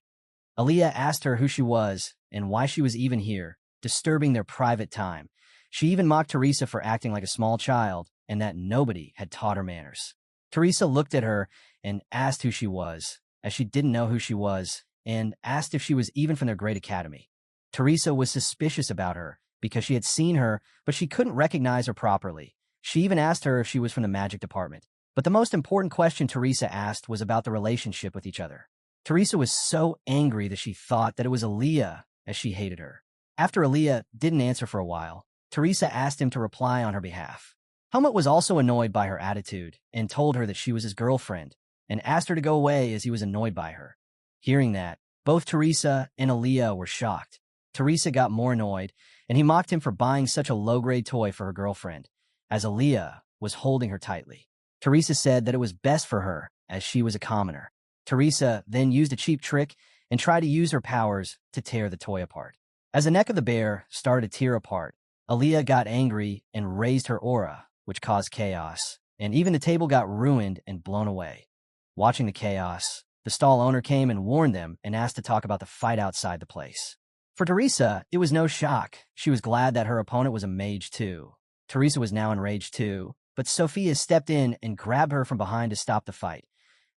Aaliyah asked her who she was and why she was even here, disturbing their private time. She even mocked Teresa for acting like a small child and that nobody had taught her manners. Teresa looked at her and asked who she was, as she didn't know who she was, and asked if she was even from their great academy. Teresa was suspicious about her because she had seen her, but she couldn't recognize her properly. She even asked her if she was from the magic department. But the most important question Teresa asked was about the relationship with each other. Teresa was so angry that she thought that it was Aaliyah, as she hated her. After Aaliyah didn't answer for a while, Teresa asked him to reply on her behalf. Helmut was also annoyed by her attitude and told her that she was his girlfriend and asked her to go away as he was annoyed by her. Hearing that, both Teresa and Aaliyah were shocked. Teresa got more annoyed, and he mocked him for buying such a low-grade toy for her girlfriend, as Aaliyah was holding her tightly. Teresa said that it was best for her, as she was a commoner. Teresa then used a cheap trick and tried to use her powers to tear the toy apart. As the neck of the bear started to tear apart, Aaliyah got angry and raised her aura, which caused chaos, and even the table got ruined and blown away. Watching the chaos, the stall owner came and warned them and asked to talk about the fight outside the place. For Teresa, it was no shock. She was glad that her opponent was a mage too. Teresa was now enraged too, but Sophia stepped in and grabbed her from behind to stop the fight.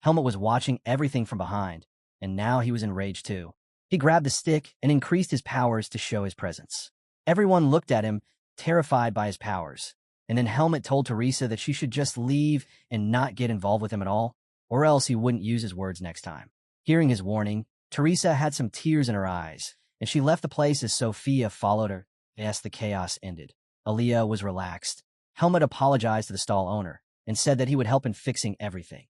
Helmut was watching everything from behind, and now he was enraged too. He grabbed the stick and increased his powers to show his presence. Everyone looked at him, terrified by his powers, and then Helmut told Teresa that she should just leave and not get involved with him at all, or else he wouldn't use his words next time. Hearing his warning, Teresa had some tears in her eyes, and she left the place as Sophia followed her. Yes, the chaos ended. Aaliyah was relaxed. Helmut apologized to the stall owner and said that he would help in fixing everything.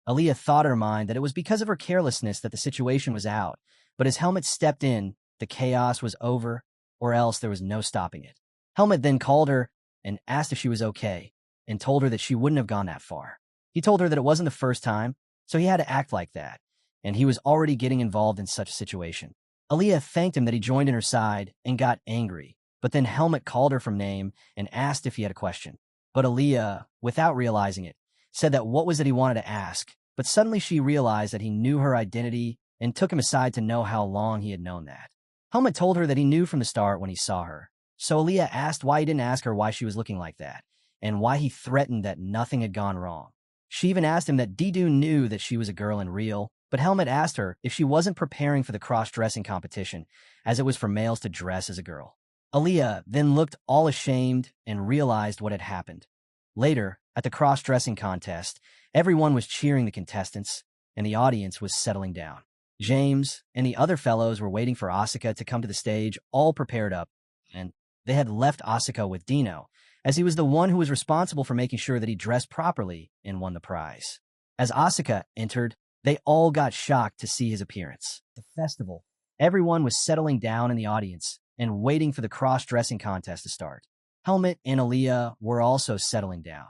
Aaliyah thought in her mind that it was because of her carelessness that the situation was out, but as Helmut stepped in, the chaos was over, or else there was no stopping it. Helmut then called her and asked if she was okay, and told her that she wouldn't have gone that far. He told her that it wasn't the first time, so he had to act like that, and he was already getting involved in such a situation. Aaliyah thanked him that he joined in her side and got angry, but then Helmut called her from name and asked if he had a question. But Aaliyah, without realizing it, said that what was that he wanted to ask, but suddenly she realized that he knew her identity and took him aside to know how long he had known that. Helmut told her that he knew from the start when he saw her, so Aaliyah asked why he didn't ask her why she was looking like that, and why he threatened that nothing had gone wrong. She even asked him that Didu knew that she was a girl in real, but Helmut asked her if she wasn't preparing for the cross-dressing competition, as it was for males to dress as a girl. Aaliyah then looked all ashamed and realized what had happened. Later, at the cross-dressing contest, everyone was cheering the contestants, and the audience was settling down. James and the other fellows were waiting for Asuka to come to the stage, all prepared up, and they had left Asuka with Dino, as he was the one who was responsible for making sure that he dressed properly and won the prize. As Asuka entered, they all got shocked to see his appearance. At the festival, everyone was settling down in the audience and waiting for the cross-dressing contest to start. Helmet and Aaliyah were also settling down.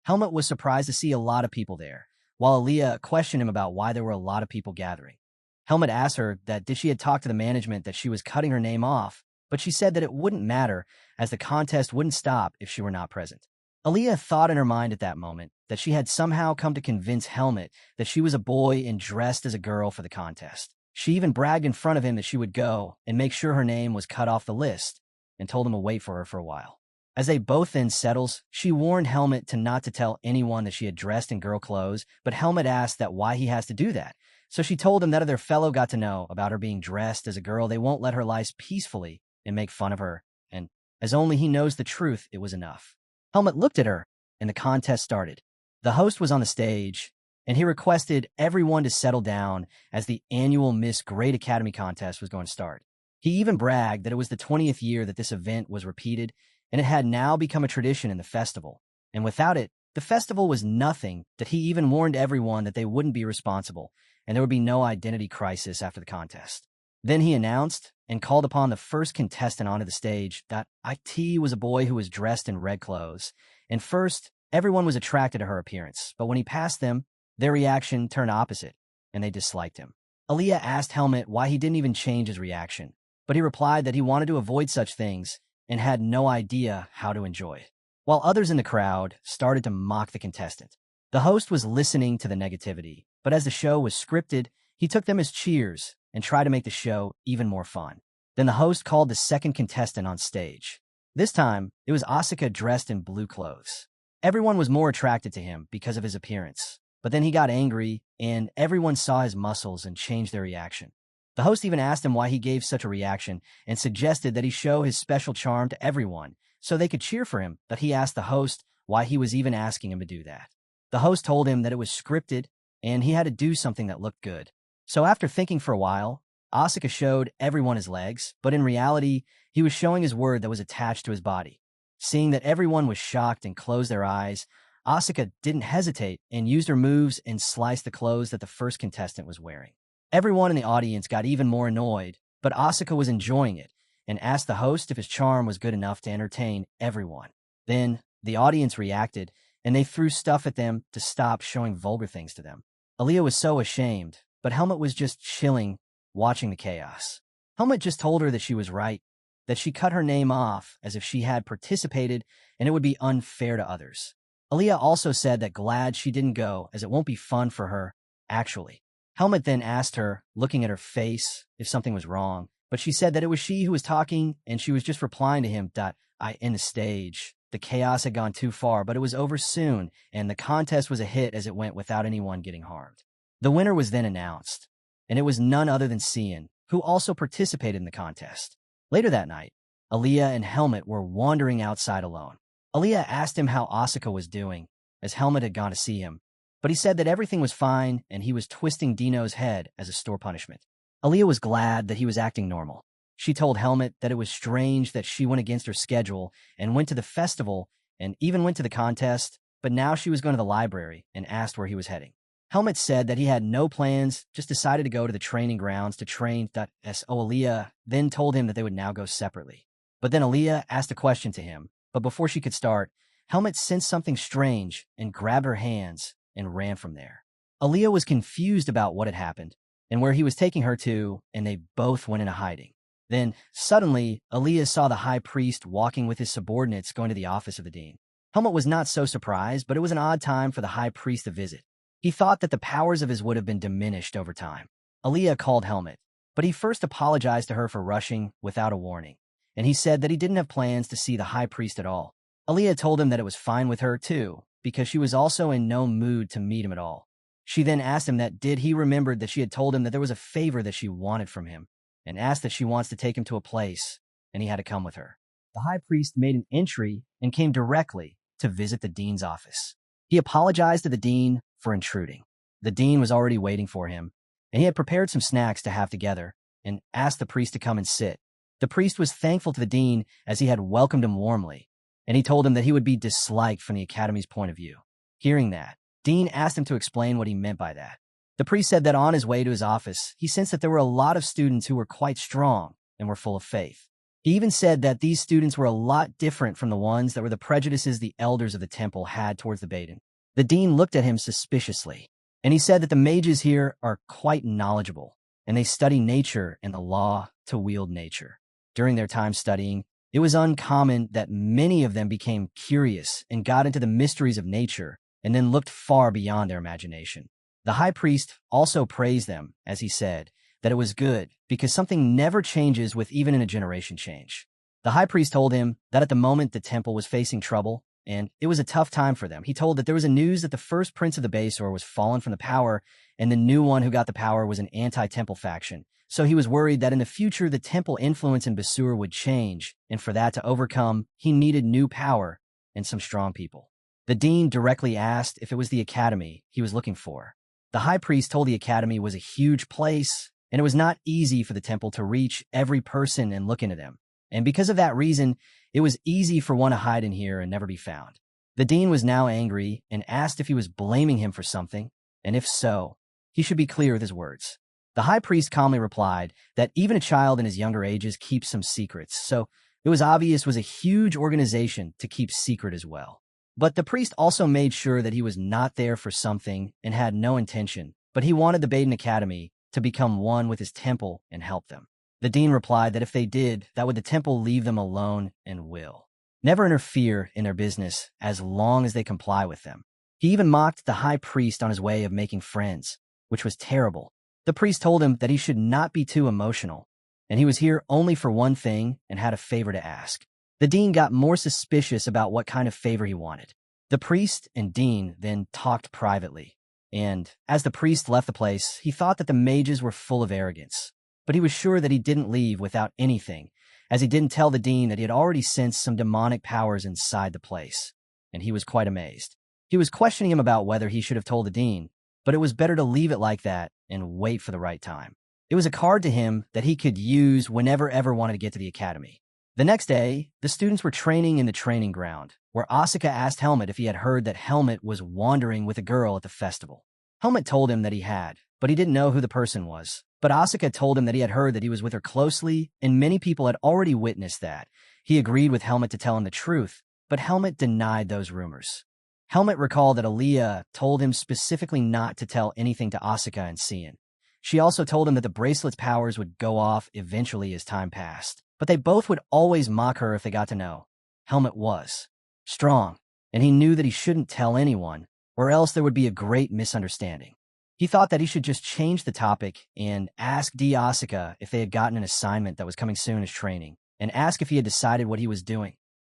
Helmet was surprised to see a lot of people there, while Aaliyah questioned him about why there were a lot of people gathering. Helmet asked her that did she had talked to the management that she was cutting her name off, but she said that it wouldn't matter as the contest wouldn't stop if she were not present. Aaliyah thought in her mind at that moment that she had somehow come to convince Helmet that she was a boy and dressed as a girl for the contest. She even bragged in front of him that she would go and make sure her name was cut off the list and told him to wait for her for a while. As they both then settles, she warned Helmet not to tell anyone that she had dressed in girl clothes, but Helmet asked that why he has to do that. So she told him that if their fellow got to know about her being dressed as a girl, they won't let her lie peacefully and make fun of her, and as only he knows the truth, it was enough. Helmet looked at her, and the contest started. The host was on the stage, and he requested everyone to settle down as the annual Miss Great Academy contest was going to start. He even bragged that it was the 20th year that this event was repeated, and it had now become a tradition in the festival. And without it, the festival was nothing. That he even warned everyone that they wouldn't be responsible, and there would be no identity crisis after the contest. Then he announced and called upon the first contestant onto the stage that IT was a boy who was dressed in red clothes. And first, everyone was attracted to her appearance, but when he passed them, their reaction turned opposite, and they disliked him. Aaliyah asked Helmet why he didn't even change his reaction, but he replied that he wanted to avoid such things and had no idea how to enjoy it. While others in the crowd started to mock the contestant, the host was listening to the negativity, but as the show was scripted, he took them as cheers and tried to make the show even more fun. Then the host called the second contestant on stage. This time, it was Asuka dressed in blue clothes. Everyone was more attracted to him because of his appearance, but then he got angry, and everyone saw his muscles and changed their reaction. The host even asked him why he gave such a reaction and suggested that he show his special charm to everyone so they could cheer for him, but he asked the host why he was even asking him to do that. The host told him that it was scripted and he had to do something that looked good. So after thinking for a while, Asuka showed everyone his legs, but in reality, he was showing his word that was attached to his body. Seeing that everyone was shocked and closed their eyes, Asuka didn't hesitate and used her moves and sliced the clothes that the first contestant was wearing. Everyone in the audience got even more annoyed, but Asuka was enjoying it and asked the host if his charm was good enough to entertain everyone. Then the audience reacted, and they threw stuff at them to stop showing vulgar things to them. Aaliyah was so ashamed, but Helmet was just chilling, watching the chaos. Helmet just told her that she was right, that she cut her name off as if she had participated and it would be unfair to others. Aaliyah also said that glad she didn't go as it won't be fun for her, actually. Helmet then asked her, looking at her face, if something was wrong, but she said that it was she who was talking and she was just replying to him that in the stage. The chaos had gone too far, but it was over soon, and the contest was a hit as it went without anyone getting harmed. The winner was then announced, and it was none other than Cian, who also participated in the contest. Later that night, Aaliyah and Helmet were wandering outside alone. Aaliyah asked him how Asuka was doing, as Helmet had gone to see him, but he said that everything was fine and he was twisting Dino's head as a store punishment. Aaliyah was glad that he was acting normal. She told Helmet that it was strange that she went against her schedule and went to the festival and even went to the contest, but now she was going to the library and asked where he was heading. Helmet said that he had no plans, just decided to go to the training grounds to train. Aaliyah then told him that they would now go separately. But then Aaliyah asked a question to him, but before she could start, Helmet sensed something strange and grabbed her hands and ran from there. Aaliyah was confused about what had happened and where he was taking her to, and they both went into hiding. Then, suddenly, Aaliyah saw the high priest walking with his subordinates going to the office of the dean. Helmet was not so surprised, but it was an odd time for the high priest to visit. He thought that the powers of his would have been diminished over time. Aaliyah called Helmet, but he first apologized to her for rushing without a warning, and he said that he didn't have plans to see the high priest at all. Aaliyah told him that it was fine with her, too, because she was also in no mood to meet him at all. She then asked him that did he remembered that she had told him that there was a favor that she wanted from him, and asked if she wants to take him to a place, and he had to come with her. the high priest made an entry and came directly to visit the dean's office. He apologized to the dean for intruding. The dean was already waiting for him, and he had prepared some snacks to have together and asked the priest to come and sit. The priest was thankful to the dean as he had welcomed him warmly, and he told him that he would be disliked from the academy's point of view. Hearing that, Dean asked him to explain what he meant by that. The priest said that on his way to his office, he sensed that there were a lot of students who were quite strong and were full of faith. He even said that these students were a lot different from the ones that were the prejudices the elders of the temple had towards the Baden. The dean looked at him suspiciously, and he said that the mages here are quite knowledgeable, and they study nature and the law to wield nature. During their time studying, it was uncommon that many of them became curious and got into the mysteries of nature and then looked far beyond their imagination. The high priest also praised them, as he said, that it was good because something never changes with even a generation change. The high priest told him that at the moment the temple was facing trouble, and it was a tough time for them. He told that there was a news that the first prince of the Basor was fallen from the power, and the new one who got the power was an anti-temple faction. So he was worried that in the future the temple influence in Basur would change, and for that to overcome, he needed new power and some strong people. The dean directly asked if it was the academy he was looking for. The high priest told the academy was a huge place, and it was not easy for the temple to reach every person and look into them. And because of that reason, it was easy for one to hide in here and never be found. The dean was now angry and asked if he was blaming him for something, and if so, he should be clear with his words. The high priest calmly replied that even a child in his younger ages keeps some secrets, so it was obvious it was a huge organization to keep secret as well. But the priest also made sure that he was not there for something and had no intention, but he wanted the Baden Academy to become one with his temple and help them. The dean replied that if they did, that would the temple leave them alone and will never interfere in their business as long as they comply with them. He even mocked the high priest on his way of making friends, which was terrible. The priest told him that he should not be too emotional, and he was here only for one thing and had a favor to ask. The dean got more suspicious about what kind of favor he wanted. The priest and dean then talked privately, and as the priest left the place, he thought that the mages were full of arrogance. But he was sure that he didn't leave without anything, as he didn't tell the dean that he had already sensed some demonic powers inside the place, and he was quite amazed. He was questioning him about whether he should have told the dean, but it was better to leave it like that and wait for the right time. It was a card to him that he could use whenever ever wanted to get to the academy. The next day, the students were training in the training ground, where Asuka asked Helmet if he had heard that Helmet was wandering with a girl at the festival. Helmet told him that he had, but he didn't know who the person was. But Asuka told him that he had heard that he was with her closely, and many people had already witnessed that. He agreed with Helmet to tell him the truth, but Helmet denied those rumors. Helmet recalled that Aaliyah told him specifically not to tell anything to Asuka and Cian. She also told him that the bracelet's powers would go off eventually as time passed, but they both would always mock her if they got to know. Helmet was strong, and he knew that he shouldn't tell anyone, or else there would be a great misunderstanding. He thought that he should just change the topic and ask Asuka if they had gotten an assignment that was coming soon as training, and ask if he had decided what he was doing.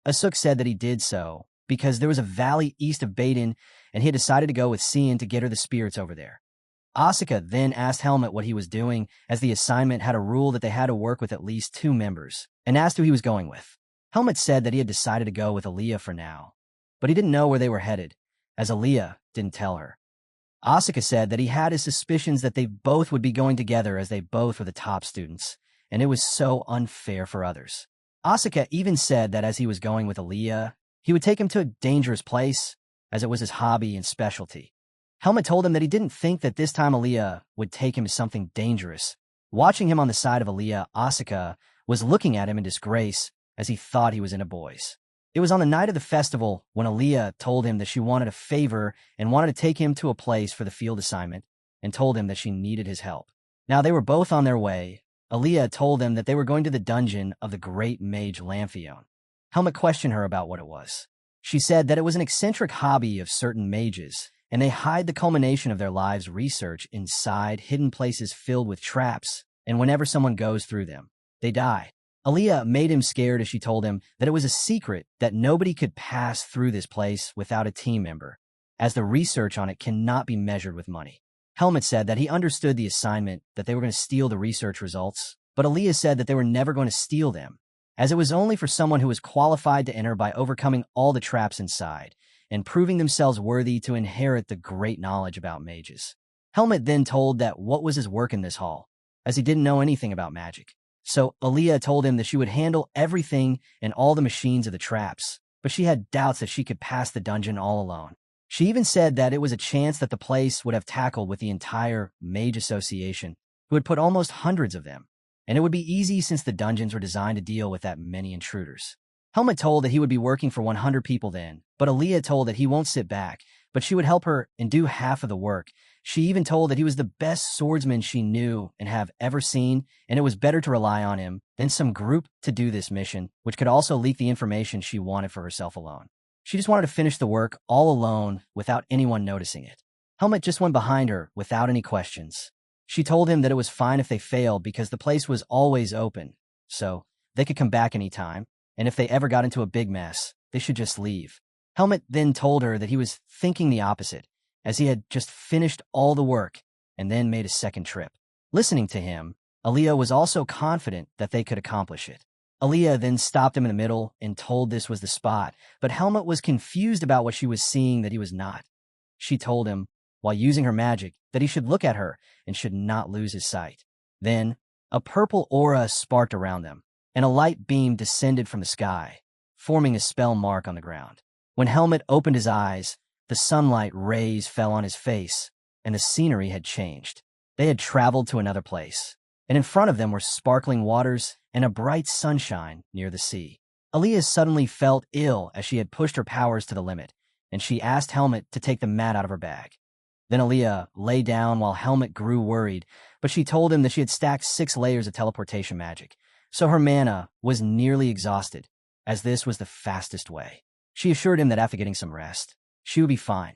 Asuk said that he did so, because there was a valley east of Baden, and he had decided to go with Cian to get her the spirits over there. Asuka then asked Helmet what he was doing, as the assignment had a rule that they had to work with at least 2 members, and asked who he was going with. Helmet said that he had decided to go with Aaliyah for now, but he didn't know where they were headed, as Aaliyah didn't tell her. Asuka said that he had his suspicions that they both would be going together as they both were the top students, and it was so unfair for others. Asuka even said that as he was going with Aaliyah, he would take him to a dangerous place, as it was his hobby and specialty. Helmet told him that he didn't think that this time Aaliyah would take him to something dangerous. Watching him on the side of Aaliyah, Asuka was looking at him in disgrace as he thought he was into boys. It was on the night of the festival when Aaliyah told him that she wanted a favor and wanted to take him to a place for the field assignment, and told him that she needed his help. Now they were both on their way. Aaliyah told them that they were going to the dungeon of the great mage Lamphion. Helmet questioned her about what it was. She said that it was an eccentric hobby of certain mages, and they hide the culmination of their lives' research inside hidden places filled with traps, and whenever someone goes through them, they die. Aaliyah made him scared as she told him that it was a secret that nobody could pass through this place without a team member, as the research on it cannot be measured with money. Helmet said that he understood the assignment, that they were going to steal the research results, but Aaliyah said that they were never going to steal them, as it was only for someone who was qualified to enter by overcoming all the traps inside and proving themselves worthy to inherit the great knowledge about mages. Helmut then told that what was his work in this hall, as he didn't know anything about magic. So Aaliyah told him that she would handle everything and all the machines of the traps, but she had doubts that she could pass the dungeon all alone. She even said that it was a chance that the place would have tackled with the entire Mage Association, who had put almost hundreds of them, and it would be easy since the dungeons were designed to deal with that many intruders. Helmut told that he would be working for 100 people then, but Aaliyah told that he won't sit back, but she would help her and do half of the work. She even told that he was the best swordsman she knew and have ever seen, and it was better to rely on him than some group to do this mission, which could also leak the information she wanted for herself alone. She just wanted to finish the work all alone without anyone noticing it. Helmut just went behind her without any questions. She told him that it was fine if they failed because the place was always open, so they could come back anytime, and if they ever got into a big mess, they should just leave. Helmut then told her that he was thinking the opposite, as he had just finished all the work and then made a second trip. Listening to him, Aaliyah was also confident that they could accomplish it. Aaliyah then stopped him in the middle and told this was the spot, but Helmut was confused about what she was seeing that he was not. She told him, while using her magic, that he should look at her and should not lose his sight. Then, a purple aura sparked around them, and a light beam descended from the sky, forming a spell mark on the ground. When Helmut opened his eyes, the sunlight rays fell on his face, and the scenery had changed. They had traveled to another place, and in front of them were sparkling waters and a bright sunshine near the sea. Aaliyah suddenly felt ill as she had pushed her powers to the limit, and she asked Helmut to take the mat out of her bag. Then Aaliyah lay down while Helmut grew worried, but she told him that she had stacked 6 layers of teleportation magic, so her mana was nearly exhausted, as this was the fastest way. She assured him that after getting some rest, she would be fine.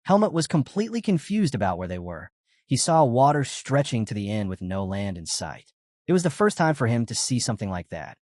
Helmut was completely confused about where they were. He saw water stretching to the end with no land in sight. It was the first time for him to see something like that.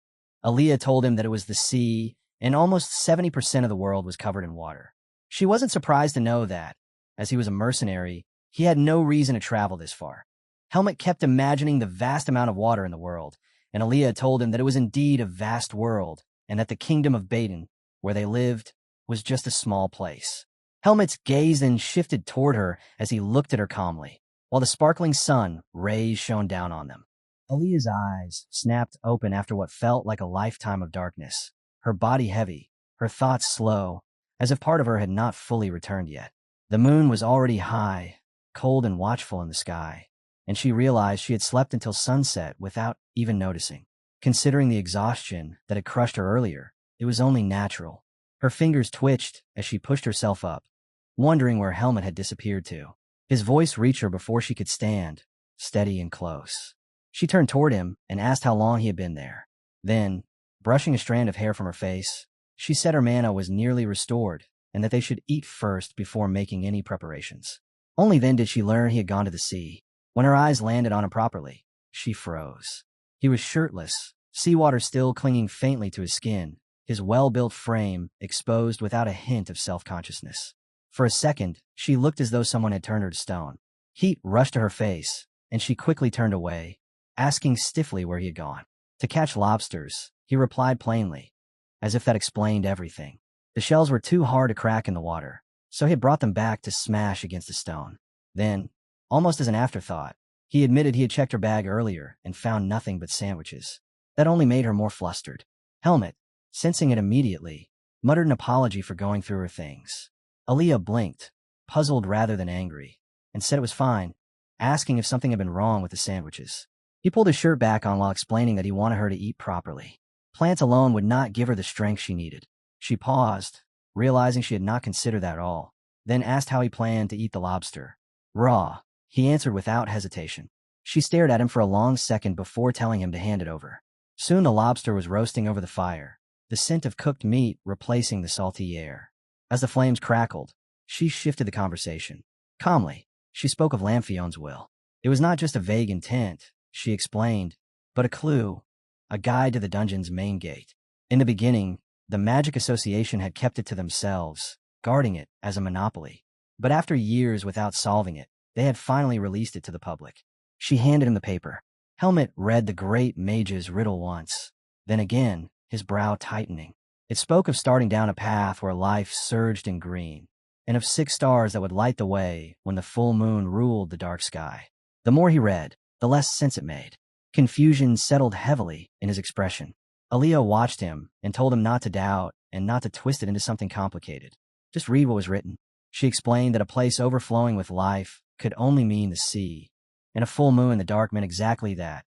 Aaliyah told him that it was the sea, and almost 70% of the world was covered in water. She wasn't surprised to know that, as he was a mercenary, he had no reason to travel this far. Helmut kept imagining the vast amount of water in the world, and Aaliyah told him that it was indeed a vast world, and that the kingdom of Baden, where they lived, was just a small place. Helmut's gaze then shifted toward her as he looked at her calmly, while the sparkling sun rays shone down on them. Aaliyah's eyes snapped open after what felt like a lifetime of darkness, her body heavy, her thoughts slow, as if part of her had not fully returned yet. The moon was already high, cold and watchful in the sky, and she realized she had slept until sunset without even noticing. Considering the exhaustion that had crushed her earlier, it was only natural. Her fingers twitched as she pushed herself up, wondering where Helmut had disappeared to. His voice reached her before she could stand, steady and close. She turned toward him and asked how long he had been there. Then, brushing a strand of hair from her face, she said her mana was nearly restored and that they should eat first before making any preparations. Only then did she learn he had gone to the sea. When her eyes landed on him properly, she froze. He was shirtless, seawater still clinging faintly to his skin, his well-built frame exposed without a hint of self-consciousness. For a second, she looked as though someone had turned her to stone. Heat rushed to her face, and she quickly turned away, asking stiffly where he had gone. To catch lobsters, he replied plainly, as if that explained everything. The shells were too hard to crack in the water, so he had brought them back to smash against a stone. Then, almost as an afterthought, he admitted he had checked her bag earlier and found nothing but sandwiches. That only made her more flustered. Helmut, sensing it immediately, muttered an apology for going through her things. Aaliyah blinked, puzzled rather than angry, and said it was fine, asking if something had been wrong with the sandwiches. He pulled his shirt back on while explaining that he wanted her to eat properly. Plants alone would not give her the strength she needed. She paused, realizing she had not considered that at all, then asked how he planned to eat the lobster. Raw, he answered without hesitation. She stared at him for a long second before telling him to hand it over. Soon the lobster was roasting over the fire, the scent of cooked meat replacing the salty air. As the flames crackled, she shifted the conversation. Calmly, she spoke of Lamphion's will. It was not just a vague intent, she explained, but a clue, a guide to the dungeon's main gate. In the beginning, the Magic Association had kept it to themselves, guarding it as a monopoly. But after years without solving it, they had finally released it to the public. She handed him the paper. Helmut read the great mage's riddle once, then again, his brow tightening. It spoke of starting down a path where life surged in green, and of 6 stars that would light the way when the full moon ruled the dark sky. The more he read, the less sense it made. Confusion settled heavily in his expression. Aaliyah watched him and told him not to doubt and not to twist it into something complicated. Just read what was written. She explained that a place overflowing with life could only mean the sea, and a full moon in the dark meant exactly that,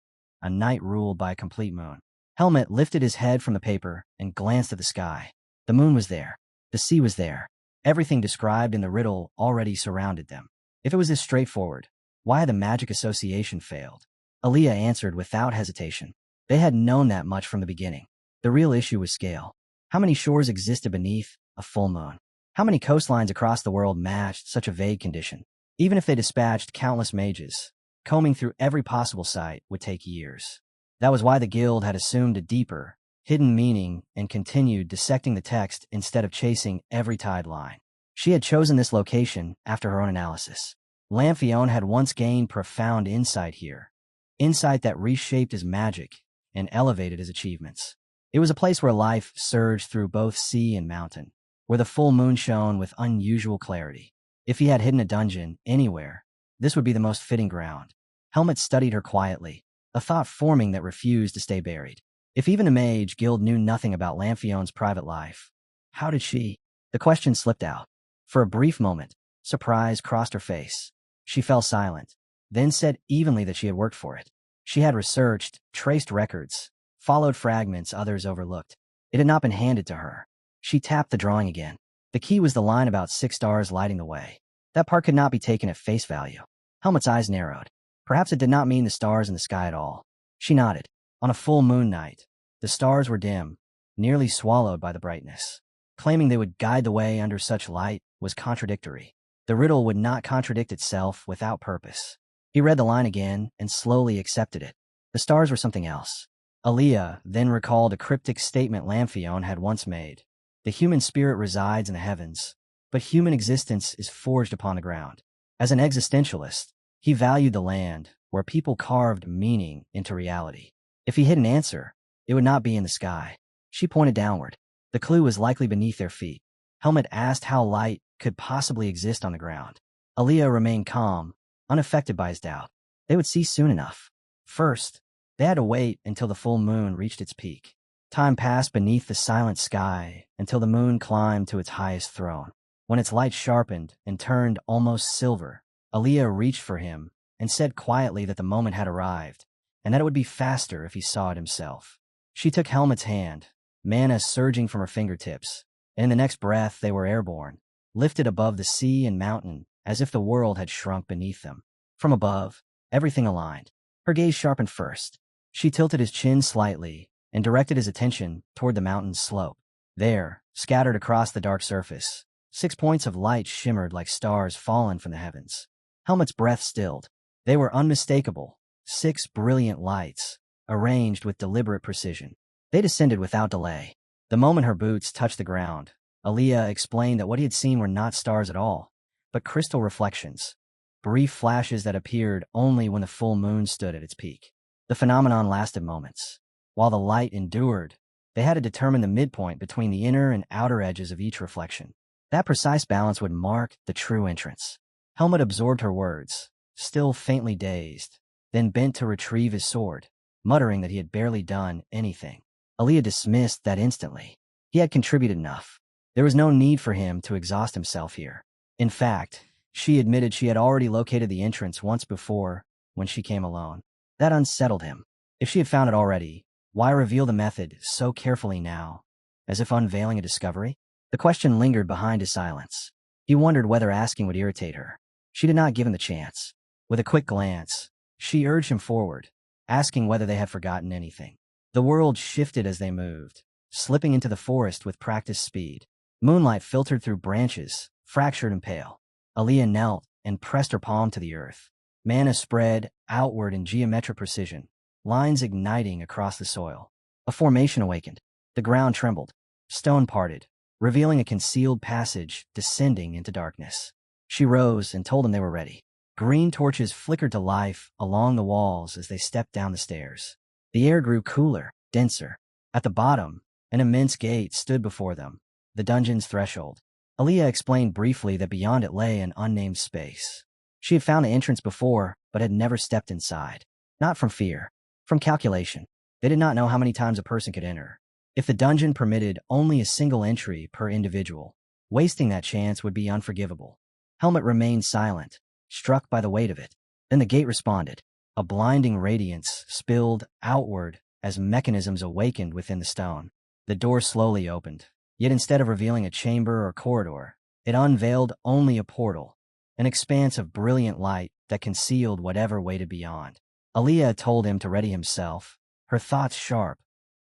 a night ruled by a complete moon. Helmut lifted his head from the paper and glanced at the sky. The moon was there. The sea was there. Everything described in the riddle already surrounded them. If it was this straightforward, why had the magic association failed? Aaliyah answered without hesitation. They had known that much from the beginning. The real issue was scale. How many shores existed beneath a full moon? How many coastlines across the world matched such a vague condition? Even if they dispatched countless mages, combing through every possible site would take years. That was why the guild had assumed a deeper, hidden meaning and continued dissecting the text instead of chasing every tide line. She had chosen this location after her own analysis. Lamphion had once gained profound insight here, insight that reshaped his magic and elevated his achievements. It was a place where life surged through both sea and mountain, where the full moon shone with unusual clarity. If he had hidden a dungeon anywhere, this would be the most fitting ground. Helmut studied her quietly, a thought forming that refused to stay buried. If even the mage guild knew nothing about Lamphion's private life, how did she? The question slipped out. For a brief moment, surprise crossed her face. She fell silent, then said evenly that she had worked for it. She had researched, traced records, followed fragments others overlooked. It had not been handed to her. She tapped the drawing again. The key was the line about 6 stars lighting the way. That part could not be taken at face value. Helmut's eyes narrowed. Perhaps it did not mean the stars in the sky at all. She nodded. On a full moon night, the stars were dim, nearly swallowed by the brightness. Claiming they would guide the way under such light was contradictory. The riddle would not contradict itself without purpose. He read the line again and slowly accepted it. The stars were something else. Aaliyah then recalled a cryptic statement Lamphion had once made. The human spirit resides in the heavens, but human existence is forged upon the ground. As an existentialist, he valued the land, where people carved meaning into reality. If he hid an answer, it would not be in the sky. She pointed downward. The clue was likely beneath their feet. Helmut asked how light could possibly exist on the ground. Aaliyah remained calm, unaffected by his doubt. They would see soon enough. First, they had to wait until the full moon reached its peak. Time passed beneath the silent sky until the moon climbed to its highest throne. When its light sharpened and turned almost silver, Aaliyah reached for him and said quietly that the moment had arrived, and that it would be faster if he saw it himself. She took Helmut's hand, mana surging from her fingertips, and in the next breath they were airborne, lifted above the sea and mountain as if the world had shrunk beneath them. From above, everything aligned. Her gaze sharpened first. She tilted his chin slightly and directed his attention toward the mountain's slope. There, scattered across the dark surface, 6 points of light shimmered like stars fallen from the heavens. Helmut's breath stilled. They were unmistakable, 6 brilliant lights, arranged with deliberate precision. They descended without delay. The moment her boots touched the ground, Aaliyah explained that what he had seen were not stars at all, but crystal reflections, brief flashes that appeared only when the full moon stood at its peak. The phenomenon lasted moments. While the light endured, they had to determine the midpoint between the inner and outer edges of each reflection. That precise balance would mark the true entrance. Helmut absorbed her words, still faintly dazed, then bent to retrieve his sword, muttering that he had barely done anything. Aaliyah dismissed that instantly. He had contributed enough. There was no need for him to exhaust himself here. In fact, she admitted she had already located the entrance once before when she came alone. That unsettled him. If she had found it already, why reveal the method so carefully now, as if unveiling a discovery? The question lingered behind his silence. He wondered whether asking would irritate her. She did not give him the chance. With a quick glance, she urged him forward, asking whether they had forgotten anything. The world shifted as they moved, slipping into the forest with practiced speed. Moonlight filtered through branches, fractured and pale. Aaliyah knelt and pressed her palm to the earth. Mana spread outward in geometric precision, lines igniting across the soil. A formation awakened. The ground trembled. Stone parted, revealing a concealed passage descending into darkness. She rose and told them they were ready. Green torches flickered to life along the walls as they stepped down the stairs. The air grew cooler, denser. At the bottom, An immense gate stood before them, the dungeon's threshold. Aaliyah explained briefly that beyond it lay an unnamed space. She had found the entrance before, but had never stepped inside. Not from fear, from calculation. They did not know how many times a person could enter. If the dungeon permitted only a single entry per individual, wasting that chance would be unforgivable. Helmet remained silent, struck by the weight of it. Then the gate responded. A blinding radiance spilled outward as mechanisms awakened within the stone. The door slowly opened, yet instead of revealing a chamber or corridor, it unveiled only a portal, an expanse of brilliant light that concealed whatever waited beyond. Aaliyah told him to ready himself, her thoughts sharp.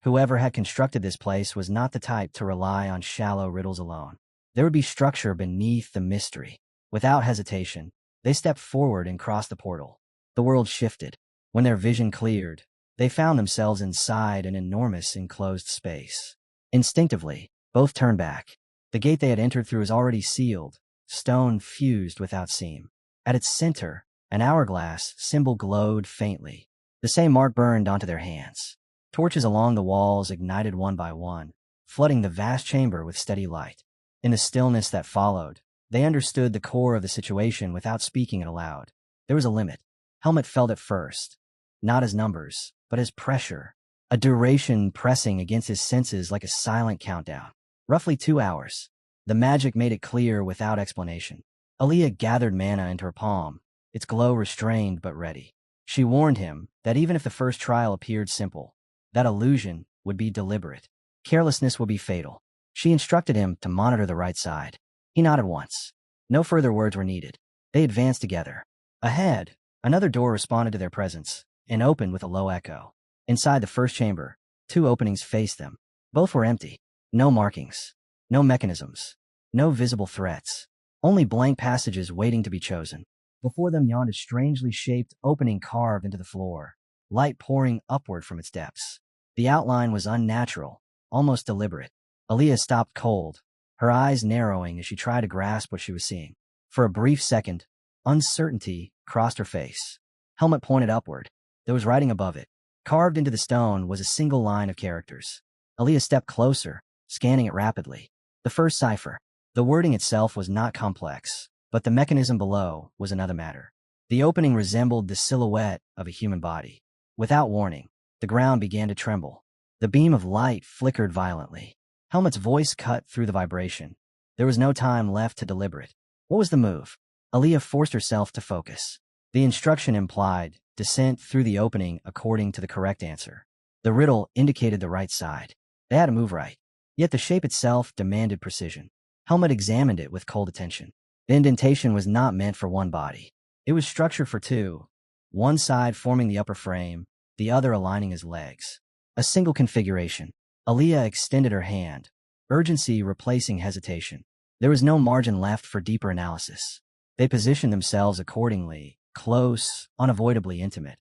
Whoever had constructed this place was not the type to rely on shallow riddles alone. There would be structure beneath the mystery. Without hesitation, they stepped forward and crossed the portal. The world shifted. When their vision cleared, they found themselves inside an enormous enclosed space. Instinctively, both turned back. The gate they had entered through was already sealed, stone fused without seam. At its center, an hourglass symbol glowed faintly. The same mark burned onto their hands. Torches along the walls ignited one by one, flooding the vast chamber with steady light. In the stillness that followed, they understood the core of the situation without speaking it aloud. There was a limit. Helmet felt it first, not as numbers, but as pressure, a duration pressing against his senses like a silent countdown. Roughly 2 hours. The magic made it clear without explanation. Aaliyah gathered mana into her palm, its glow restrained but ready. She warned him that even if the first trial appeared simple, that illusion would be deliberate. Carelessness would be fatal. She instructed him to monitor the right side. He nodded once. No further words were needed. They advanced together. Ahead, another door responded to their presence and opened with a low echo. Inside the first chamber, 2 openings faced them. Both were empty. No markings. No mechanisms. No visible threats. Only blank passages waiting to be chosen. Before them yawned a strangely shaped opening carved into the floor, light pouring upward from its depths. The outline was unnatural, almost deliberate. Aaliyah stopped cold, her eyes narrowing as she tried to grasp what she was seeing. For a brief second, uncertainty crossed her face. Helmet pointed upward. There was writing above it. Carved into the stone was a single line of characters. Aaliyah stepped closer, scanning it rapidly. The first cipher. The wording itself was not complex, but the mechanism below was another matter. The opening resembled the silhouette of a human body. Without warning, the ground began to tremble. The beam of light flickered violently. Helmet's voice cut through the vibration. There was no time left to deliberate. What was the move? Aaliyah forced herself to focus. The instruction implied descent through the opening according to the correct answer. The riddle indicated the right side. They had to move right. Yet the shape itself demanded precision. Helmet examined it with cold attention. The indentation was not meant for one body. It was structured for 2, one side forming the upper frame, the other aligning his legs. A single configuration. Aaliyah extended her hand, urgency replacing hesitation. There was no margin left for deeper analysis. They positioned themselves accordingly, close, unavoidably intimate,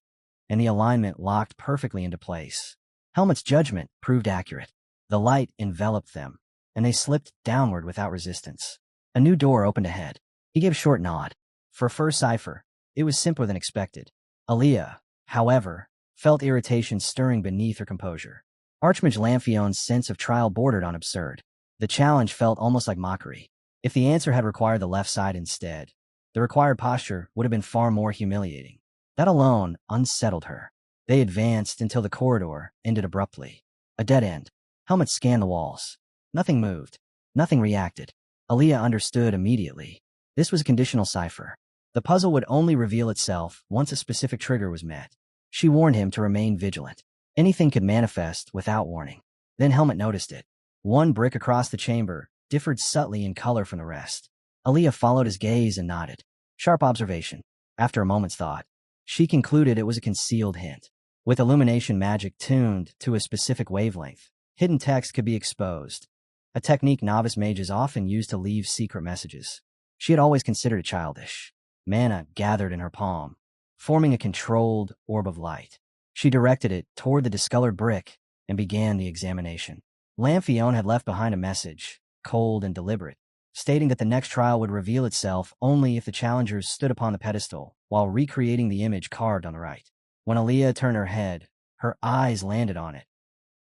and the alignment locked perfectly into place. Helmet's judgment proved accurate. The light enveloped them, and they slipped downward without resistance. A new door opened ahead. He gave a short nod. For a first cipher, it was simpler than expected. Aaliyah, however, felt irritation stirring beneath her composure. Archmage Lamphion's sense of trial bordered on absurd. The challenge felt almost like mockery. If the answer had required the left side instead, the required posture would have been far more humiliating. That alone unsettled her. They advanced until the corridor ended abruptly. A dead end. Helmet scanned the walls. Nothing moved. Nothing reacted. Aaliyah understood immediately. This was a conditional cipher. The puzzle would only reveal itself once a specific trigger was met. She warned him to remain vigilant. Anything could manifest without warning. Then Helmet noticed it. One brick across the chamber differed subtly in color from the rest. Aaliyah followed his gaze and nodded. Sharp observation. After a moment's thought, she concluded it was a concealed hint. With illumination magic tuned to a specific wavelength, hidden text could be exposed, a technique novice mages often use to leave secret messages. She had always considered it childish. Mana gathered in her palm, forming a controlled orb of light. She directed it toward the discolored brick and began the examination. Lamphion had left behind a message, cold and deliberate, stating that the next trial would reveal itself only if the challengers stood upon the pedestal while recreating the image carved on the right. When Aaliyah turned her head, her eyes landed on it,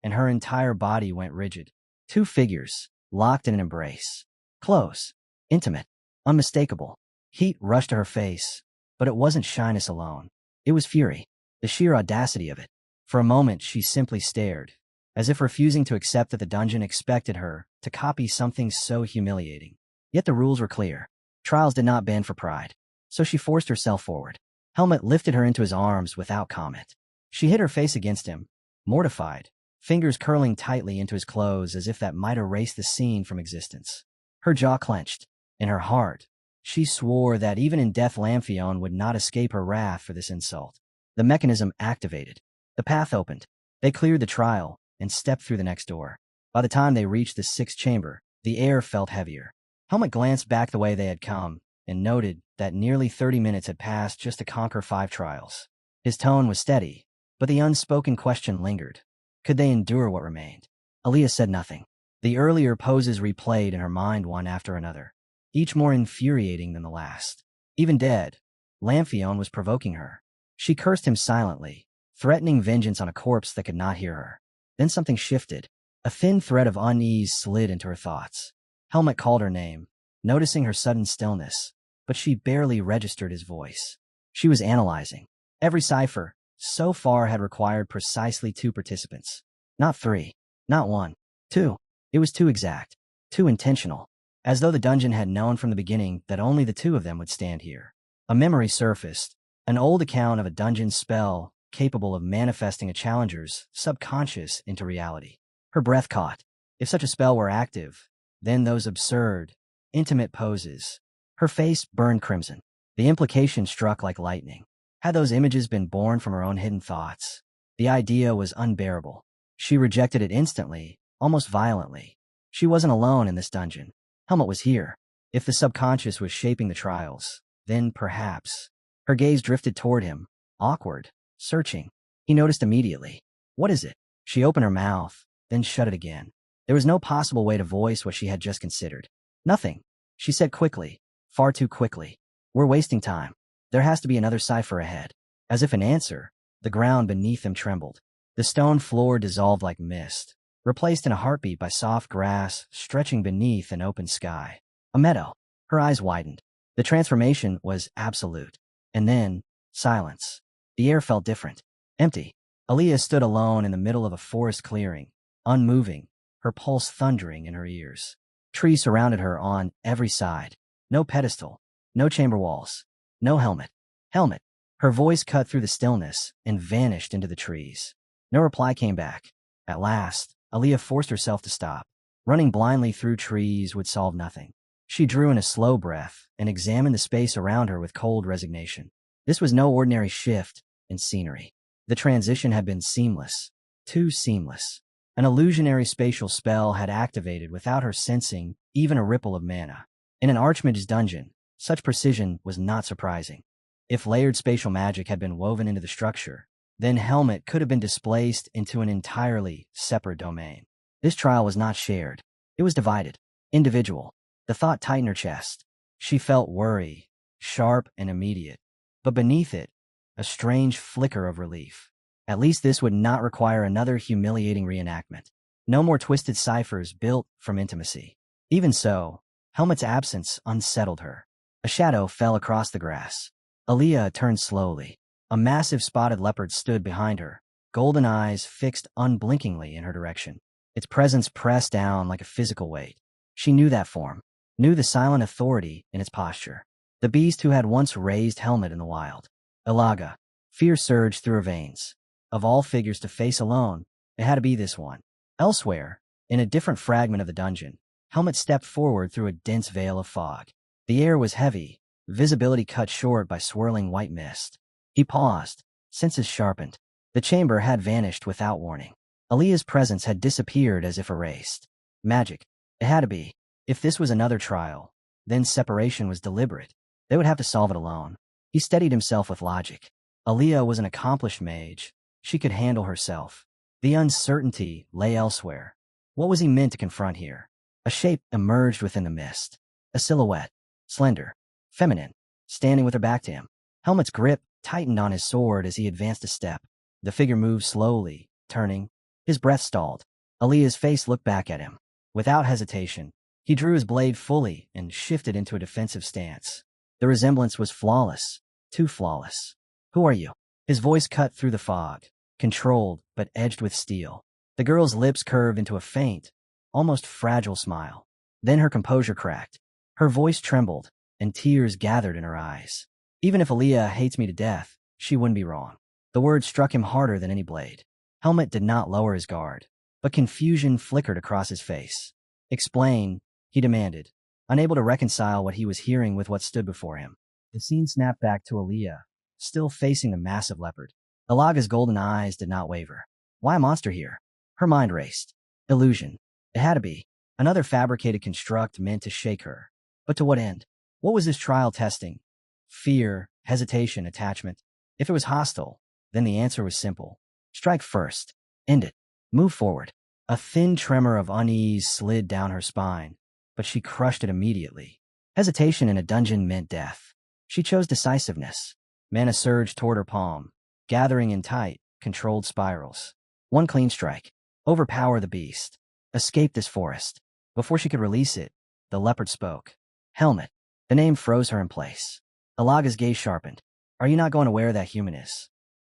and her entire body went rigid. Two figures, locked in an embrace. Close, intimate, unmistakable. Heat rushed to her face, but it wasn't shyness alone. It was fury, the sheer audacity of it. For a moment, she simply stared, as if refusing to accept that the dungeon expected her to copy something so humiliating. Yet the rules were clear. Trials did not bend for pride. So she forced herself forward. Helmut lifted her into his arms without comment. She hid her face against him, mortified, fingers curling tightly into his clothes as if that might erase the scene from existence. Her jaw clenched. In her heart, she swore that even in death Lamphion would not escape her wrath for this insult. The mechanism activated. The path opened. They cleared the trial and stepped through the next door. By the time they reached the sixth chamber, the air felt heavier. Helmut glanced back the way they had come and noted that nearly 30 minutes had passed just to conquer 5 trials. His tone was steady, but the unspoken question lingered. Could they endure what remained? Aaliyah said nothing. The earlier poses replayed in her mind one after another, each more infuriating than the last. Even dead, Lamphion was provoking her. She cursed him silently, threatening vengeance on a corpse that could not hear her. Then something shifted. A thin thread of unease slid into her thoughts. Helmut called her name, noticing her sudden stillness, but she barely registered his voice. She was analyzing. Every cipher, so far, had required precisely 2 participants. Not 3, not 1, 2. It was too exact, too intentional, as though the dungeon had known from the beginning that only the 2 of them would stand here. A memory surfaced, an old account of a dungeon spell capable of manifesting a challenger's subconscious into reality. Her breath caught. If such a spell were active, then those absurd, intimate poses. Her face burned crimson. The implication struck like lightning. Had those images been born from her own hidden thoughts? The idea was unbearable. She rejected it instantly, almost violently. She wasn't alone in this dungeon. Helmut was here. If the subconscious was shaping the trials, then perhaps. Her gaze drifted toward him, awkward, searching. He noticed immediately. What is it? She opened her mouth, then shut it again. There was no possible way to voice what she had just considered. Nothing, she said quickly, far too quickly. We're wasting time. There has to be another cipher ahead. As if in answer, the ground beneath them trembled. The stone floor dissolved like mist, replaced in a heartbeat by soft grass stretching beneath an open sky. A meadow. Her eyes widened. The transformation was absolute. And then, silence. The air felt different. Empty. Aaliyah stood alone in the middle of a forest clearing, unmoving, her pulse thundering in her ears. Trees surrounded her on every side. No pedestal. No chamber walls. No helmet. Helmet. Her voice cut through the stillness and vanished into the trees. No reply came back. At last, Aaliyah forced herself to stop. Running blindly through trees would solve nothing. She drew in a slow breath and examined the space around her with cold resignation. This was no ordinary shift in scenery. The transition had been seamless. Too seamless. An illusionary spatial spell had activated without her sensing even a ripple of mana. In an archmage's dungeon, such precision was not surprising. If layered spatial magic had been woven into the structure, then Helmut could have been displaced into an entirely separate domain. This trial was not shared. It was divided. Individual. The thought tightened her chest. She felt worry, sharp and immediate. But beneath it, a strange flicker of relief. At least this would not require another humiliating reenactment. No more twisted ciphers built from intimacy. Even so, Helmut's absence unsettled her. A shadow fell across the grass. Aaliyah turned slowly. A massive spotted leopard stood behind her, golden eyes fixed unblinkingly in her direction. Its presence pressed down like a physical weight. She knew that form, knew the silent authority in its posture. The beast who had once raised Helmut in the wild. Ilaga. Fear surged through her veins. Of all figures to face alone, it had to be this one. Elsewhere, in a different fragment of the dungeon, Helmut stepped forward through a dense veil of fog. The air was heavy, visibility cut short by swirling white mist. He paused, senses sharpened. The chamber had vanished without warning. Aaliyah's presence had disappeared as if erased. Magic. It had to be. If this was another trial, then separation was deliberate. They would have to solve it alone. He steadied himself with logic. Aaliyah was an accomplished mage. She could handle herself. The uncertainty lay elsewhere. What was he meant to confront here? A shape emerged within the mist. A silhouette. Slender. Feminine. Standing with her back to him. Helmut's grip tightened on his sword as he advanced a step. The figure moved slowly, turning, His breath stalled. Aaliyah's face looked back at him. Without hesitation, he drew his blade fully and shifted into a defensive stance. The resemblance was flawless, too flawless. "Who are you?" His voice cut through the fog, controlled but edged with steel. The girl's lips curved into a faint, almost fragile smile. Then her composure cracked. Her voice trembled, and tears gathered in her eyes. "Even if Aaliyah hates me to death, she wouldn't be wrong." The word struck him harder than any blade. Helmut did not lower his guard, but confusion flickered across his face. "Explain," he demanded, unable to reconcile what he was hearing with what stood before him. The scene snapped back to Aaliyah, still facing the massive leopard. Alaga's golden eyes did not waver. Why a monster here? Her mind raced. Illusion. It had to be. Another fabricated construct meant to shake her. But to what end? What was this trial testing? Fear, hesitation, attachment. If it was hostile, then the answer was simple. Strike first. End it. Move forward. A thin tremor of unease slid down her spine, but she crushed it immediately. Hesitation in a dungeon meant death. She chose decisiveness. Mana surged toward her palm, gathering in tight, controlled spirals. One clean strike. Overpower the beast. Escape this forest. Before she could release it, the leopard spoke. "Helmut." The name froze her in place. Alaga's gaze sharpened. "Are you not going to where that human is?"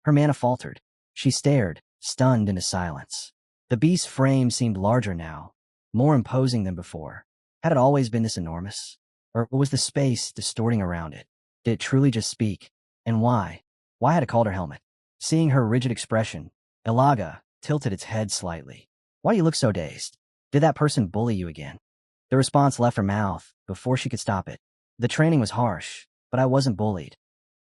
Her mana faltered. She stared, stunned into silence. The beast's frame seemed larger now, more imposing than before. Had it always been this enormous? Or was the space distorting around it? Did it truly just speak? And why? Why had it called her Helmut? Seeing her rigid expression, Alaga tilted its head slightly. "Why do you look so dazed? Did that person bully you again?" The response left her mouth before she could stop it. "The training was harsh, but I wasn't bullied."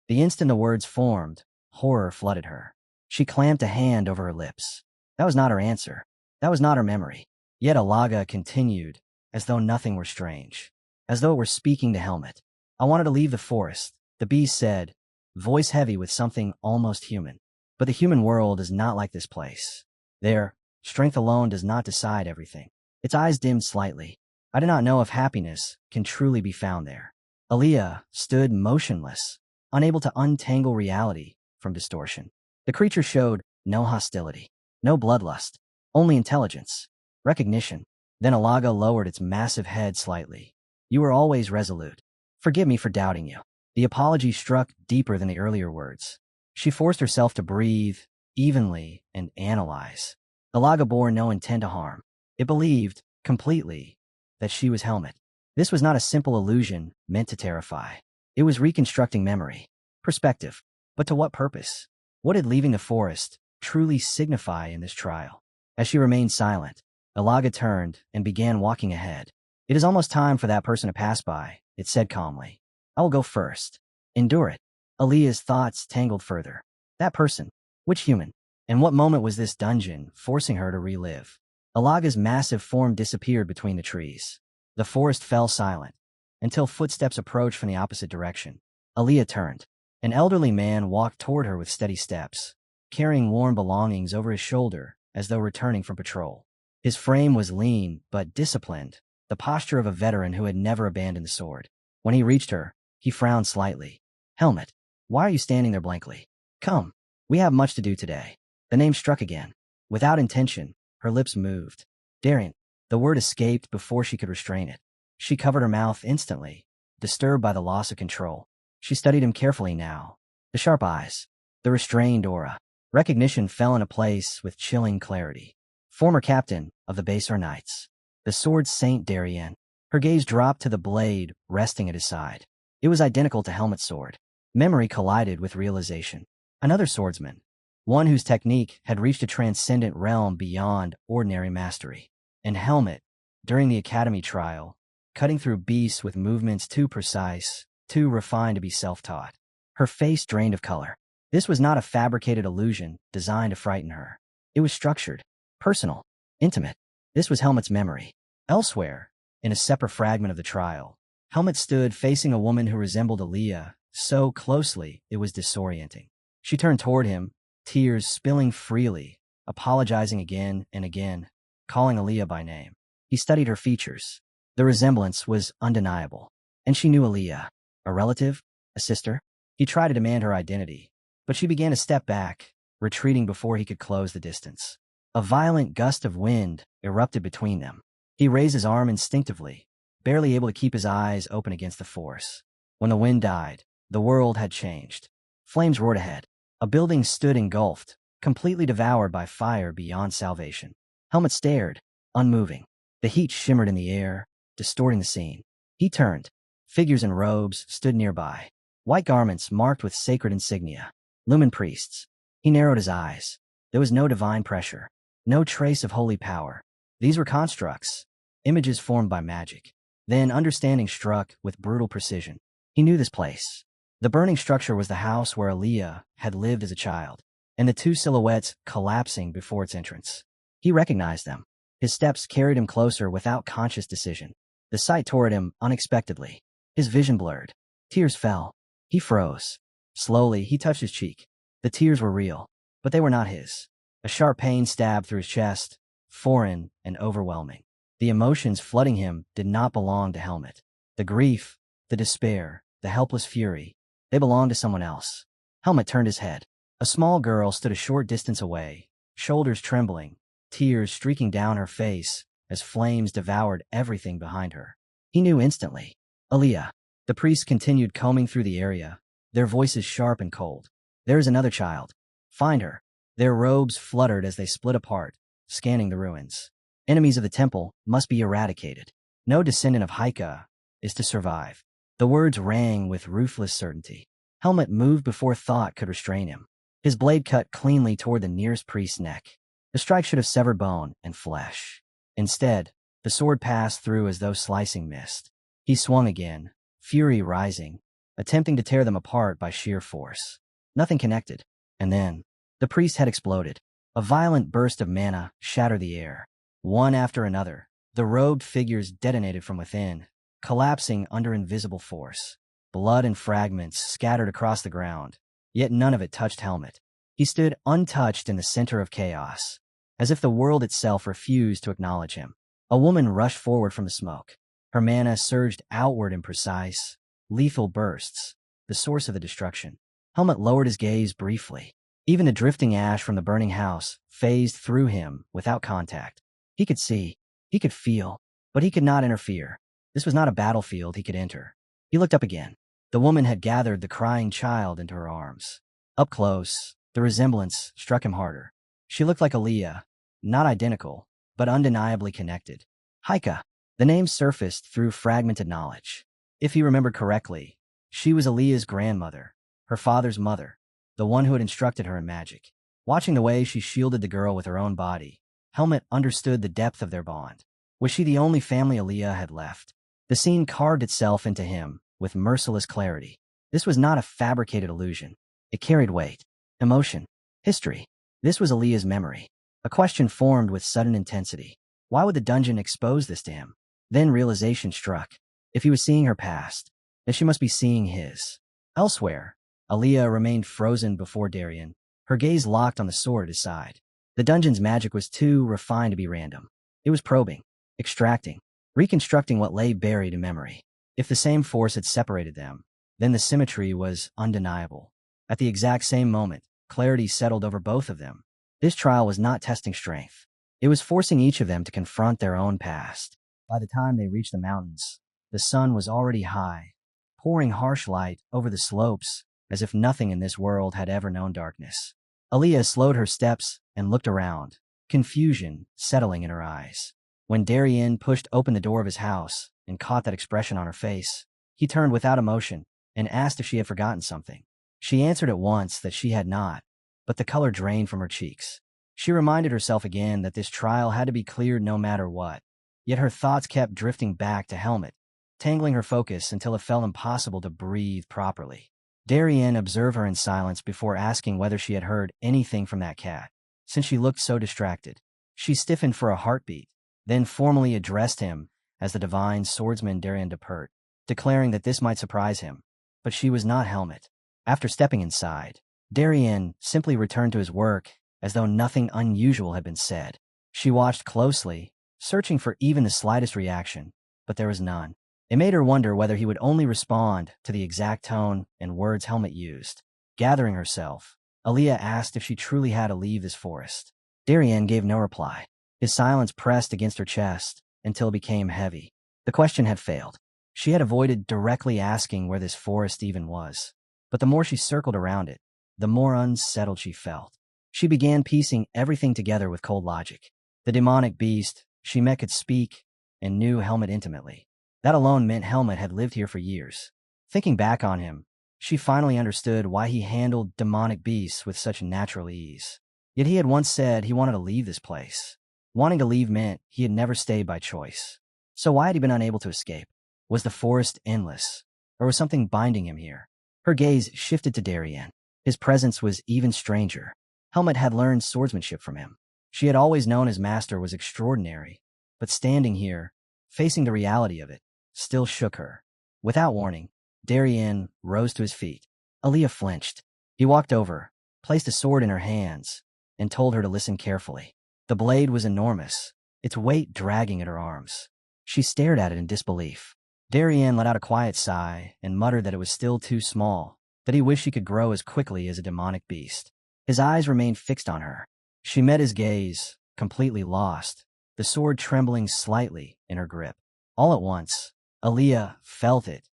The instant the words formed, horror flooded her. She clamped a hand over her lips. That was not her answer. That was not her memory. Yet Alaga continued, as though nothing were strange, as though it were speaking to Helmut. "I wanted to leave the forest," the beast said, voice heavy with something almost human. "But the human world is not like this place. There, strength alone does not decide everything." Its eyes dimmed slightly. "I do not know if happiness can truly be found there." Aaliyah stood motionless, unable to untangle reality from distortion. The creature showed no hostility, no bloodlust, only intelligence, recognition. Then Alaga lowered its massive head slightly. "You were always resolute. Forgive me for doubting you." The apology struck deeper than the earlier words. She forced herself to breathe evenly and analyze. Alaga bore no intent to harm. It believed, completely, that she was Helmut. This was not a simple illusion meant to terrify. It was reconstructing memory, perspective. But to what purpose? What did leaving the forest truly signify in this trial? As she remained silent, Alaga turned and began walking ahead. "It is almost time for that person to pass by," it said calmly. "I will go first. Endure it." Aaliyah's thoughts tangled further. That person? Which human? And what moment was this dungeon forcing her to relive? Alaga's massive form disappeared between the trees. The forest fell silent, until footsteps approached from the opposite direction. Aaliyah turned. An elderly man walked toward her with steady steps, carrying warm belongings over his shoulder as though returning from patrol. His frame was lean but disciplined, the posture of a veteran who had never abandoned the sword. When he reached her, he frowned slightly. "Helmut, why are you standing there blankly? Come, we have much to do today." The name struck again. Without intention, her lips moved. "Darien." The word escaped before she could restrain it. She covered her mouth instantly, disturbed by the loss of control. She studied him carefully now. The sharp eyes, the restrained aura. Recognition fell into place with chilling clarity. Former captain of the Basar Knights. The sword Saint Darien. Her gaze dropped to the blade resting at his side. It was identical to Helmut's sword. Memory collided with realization. Another swordsman. One whose technique had reached a transcendent realm beyond ordinary mastery. And Helmut, during the academy trial, cutting through beasts with movements too precise, too refined to be self-taught. Her face drained of color. This was not a fabricated illusion designed to frighten her. It was structured, personal, intimate. This was Helmut's memory. Elsewhere, in a separate fragment of the trial, Helmut stood facing a woman who resembled Aaliyah so closely it was disorienting. She turned toward him, tears spilling freely, apologizing again and again, calling Aaliyah by name. He studied her features. The resemblance was undeniable. And she knew Aaliyah. A relative? A sister? He tried to demand her identity, but she began to step back, retreating before he could close the distance. A violent gust of wind erupted between them. He raised his arm instinctively, barely able to keep his eyes open against the force. When the wind died, the world had changed. Flames roared ahead. A building stood engulfed, completely devoured by fire beyond salvation. Helmut stared, unmoving. The heat shimmered in the air, distorting the scene. He turned. Figures in robes stood nearby. White garments marked with sacred insignia. Lumen priests. He narrowed his eyes. There was no divine pressure, no trace of holy power. These were constructs, images formed by magic. Then understanding struck with brutal precision. He knew this place. The burning structure was the house where Aaliyah had lived as a child, and the two silhouettes collapsing before its entrance. He recognized them. His steps carried him closer without conscious decision. The sight tore at him unexpectedly. His vision blurred. Tears fell. He froze. Slowly, he touched his cheek. The tears were real, but they were not his. A sharp pain stabbed through his chest, foreign and overwhelming. The emotions flooding him did not belong to Helmut. The grief, the despair, the helpless fury, they belonged to someone else. Helmut turned his head. A small girl stood a short distance away, shoulders trembling, tears streaking down her face as flames devoured everything behind her. He knew instantly. Aaliyah. The priests continued combing through the area, their voices sharp and cold. There is another child. Find her. Their robes fluttered as they split apart, scanning the ruins. Enemies of the temple must be eradicated. No descendant of Haika is to survive. The words rang with ruthless certainty. Helmut moved before thought could restrain him. His blade cut cleanly toward the nearest priest's neck. The strike should have severed bone and flesh. Instead, the sword passed through as though slicing mist. He swung again, fury rising, attempting to tear them apart by sheer force. Nothing connected. And then, the priest had exploded. A violent burst of mana shattered the air. One after another, the robed figures detonated from within, collapsing under invisible force. Blood and fragments scattered across the ground, yet none of it touched Helmut. He stood untouched in the center of chaos, as if the world itself refused to acknowledge him. A woman rushed forward from the smoke. Her mana surged outward in precise, lethal bursts, the source of the destruction. Helmut lowered his gaze briefly. Even the drifting ash from the burning house phased through him without contact. He could see, he could feel, but he could not interfere. This was not a battlefield he could enter. He looked up again. The woman had gathered the crying child into her arms. Up close, the resemblance struck him harder. She looked like Aaliyah, not identical, but undeniably connected. Haika. The name surfaced through fragmented knowledge. If he remembered correctly, she was Aaliyah's grandmother, her father's mother, the one who had instructed her in magic. Watching the way she shielded the girl with her own body, Helmut understood the depth of their bond. Was she the only family Aaliyah had left? The scene carved itself into him with merciless clarity. This was not a fabricated illusion. It carried weight, emotion, history. This was Aaliyah's memory. A question formed with sudden intensity. Why would the dungeon expose this to him? Then realization struck. If he was seeing her past, then she must be seeing his. Elsewhere, Aaliyah remained frozen before Darien, her gaze locked on the sword at his side. The dungeon's magic was too refined to be random. It was probing, extracting, reconstructing what lay buried in memory. If the same force had separated them, then the symmetry was undeniable. At the exact same moment, clarity settled over both of them. This trial was not testing strength. It was forcing each of them to confront their own past. By the time they reached the mountains, the sun was already high, pouring harsh light over the slopes as if nothing in this world had ever known darkness. Aaliyah slowed her steps and looked around, confusion settling in her eyes. When Darien pushed open the door of his house and caught that expression on her face, he turned without emotion and asked if she had forgotten something. She answered at once that she had not, but the color drained from her cheeks. She reminded herself again that this trial had to be cleared no matter what. Yet her thoughts kept drifting back to Helmut, tangling her focus until it felt impossible to breathe properly. Darien observed her in silence before asking whether she had heard anything from that cat. Since she looked so distracted, she stiffened for a heartbeat, then formally addressed him as the divine swordsman Darien Depert, declaring that this might surprise him. But she was not Helmut. After stepping inside, Darien simply returned to his work as though nothing unusual had been said. She watched closely, searching for even the slightest reaction, but there was none. It made her wonder whether he would only respond to the exact tone and words Helmut used. Gathering herself, Aaliyah asked if she truly had to leave this forest. Darien gave no reply. His silence pressed against her chest until it became heavy. The question had failed. She had avoided directly asking where this forest even was. But the more she circled around it, the more unsettled she felt. She began piecing everything together with cold logic. The demonic beast she met could speak and knew Helmut intimately. That alone meant Helmut had lived here for years. Thinking back on him, she finally understood why he handled demonic beasts with such natural ease. Yet he had once said he wanted to leave this place. Wanting to leave meant he had never stayed by choice. So why had he been unable to escape? Was the forest endless, or was something binding him here? Her gaze shifted to Darien. His presence was even stranger. Helmut had learned swordsmanship from him. She had always known his master was extraordinary, but standing here, facing the reality of it, still shook her. Without warning, Darien rose to his feet. Aaliyah flinched. He walked over, placed a sword in her hands, and told her to listen carefully. The blade was enormous, its weight dragging at her arms. She stared at it in disbelief. Darien let out a quiet sigh and muttered that it was still too small, that he wished he could grow as quickly as a demonic beast. His eyes remained fixed on her. She met his gaze, completely lost, the sword trembling slightly in her grip. All at once, Aaliyah felt it,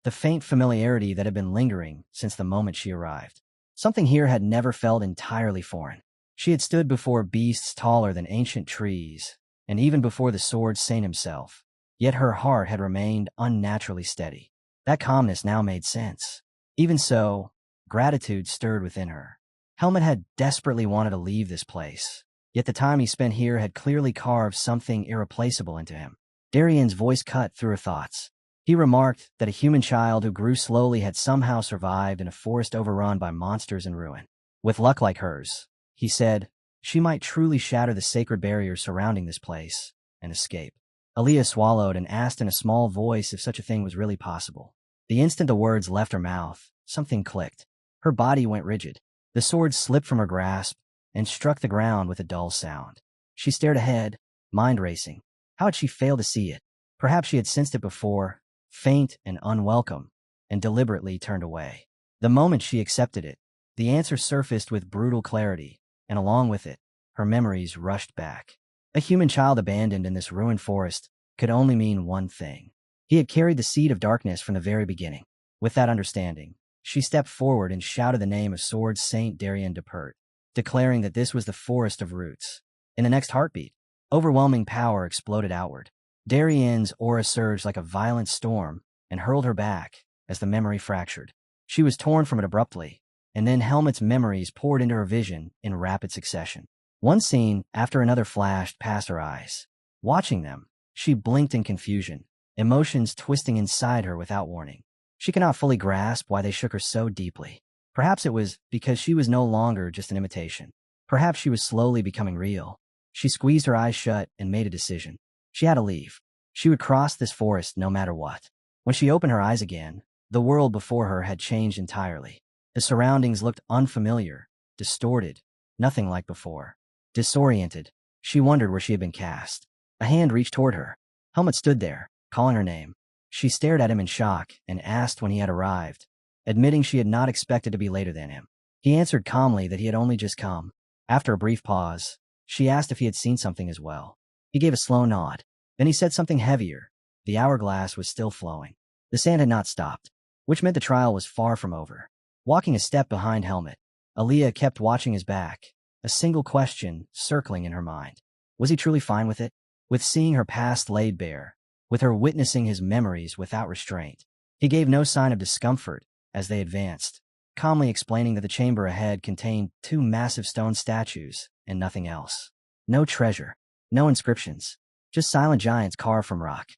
the faint familiarity that had been lingering since the moment she arrived. Something here had never felt entirely foreign. She had stood before beasts taller than ancient trees, and even before the sword saint himself, yet her heart had remained unnaturally steady. That calmness now made sense. Even so, gratitude stirred within her. Helmut had desperately wanted to leave this place, yet the time he spent here had clearly carved something irreplaceable into him. Darien's voice cut through her thoughts. He remarked that a human child who grew slowly had somehow survived in a forest overrun by monsters and ruin. With luck like hers, he said, she might truly shatter the sacred barriers surrounding this place and escape. Aaliyah swallowed and asked in a small voice if such a thing was really possible. The instant the words left her mouth, something clicked. Her body went rigid. The sword slipped from her grasp and struck the ground with a dull sound. She stared ahead, mind racing. How had she failed to see it? Perhaps she had sensed it before, faint and unwelcome, and deliberately turned away. The moment she accepted it, the answer surfaced with brutal clarity, and along with it, her memories rushed back. A human child abandoned in this ruined forest could only mean one thing. He had carried the seed of darkness from the very beginning. With that understanding, she stepped forward and shouted the name of Sword Saint Darien Depert, declaring that this was the forest of roots. In the next heartbeat, overwhelming power exploded outward. Darien's aura surged like a violent storm and hurled her back as the memory fractured. She was torn from it abruptly, and then Helmut's memories poured into her vision in rapid succession. One scene after another flashed past her eyes. Watching them, she blinked in confusion, emotions twisting inside her without warning. She could not fully grasp why they shook her so deeply. Perhaps it was because she was no longer just an imitation. Perhaps she was slowly becoming real. She squeezed her eyes shut and made a decision. She had to leave. She would cross this forest no matter what. When she opened her eyes again, the world before her had changed entirely. The surroundings looked unfamiliar, distorted, nothing like before. Disoriented, she wondered where she had been cast. A hand reached toward her. Helmut stood there, calling her name. She stared at him in shock and asked when he had arrived, admitting she had not expected to be later than him. He answered calmly that he had only just come. After a brief pause, she asked if he had seen something as well. He gave a slow nod. Then he said something heavier. The hourglass was still flowing. The sand had not stopped, which meant the trial was far from over. Walking a step behind Helmut, Aaliyah kept watching his back, a single question circling in her mind. Was he truly fine with it? With seeing her past laid bare, with her witnessing his memories without restraint? He gave no sign of discomfort as they advanced, calmly explaining that the chamber ahead contained 2 massive stone statues and nothing else. No treasure, no inscriptions, just silent giants carved from rock.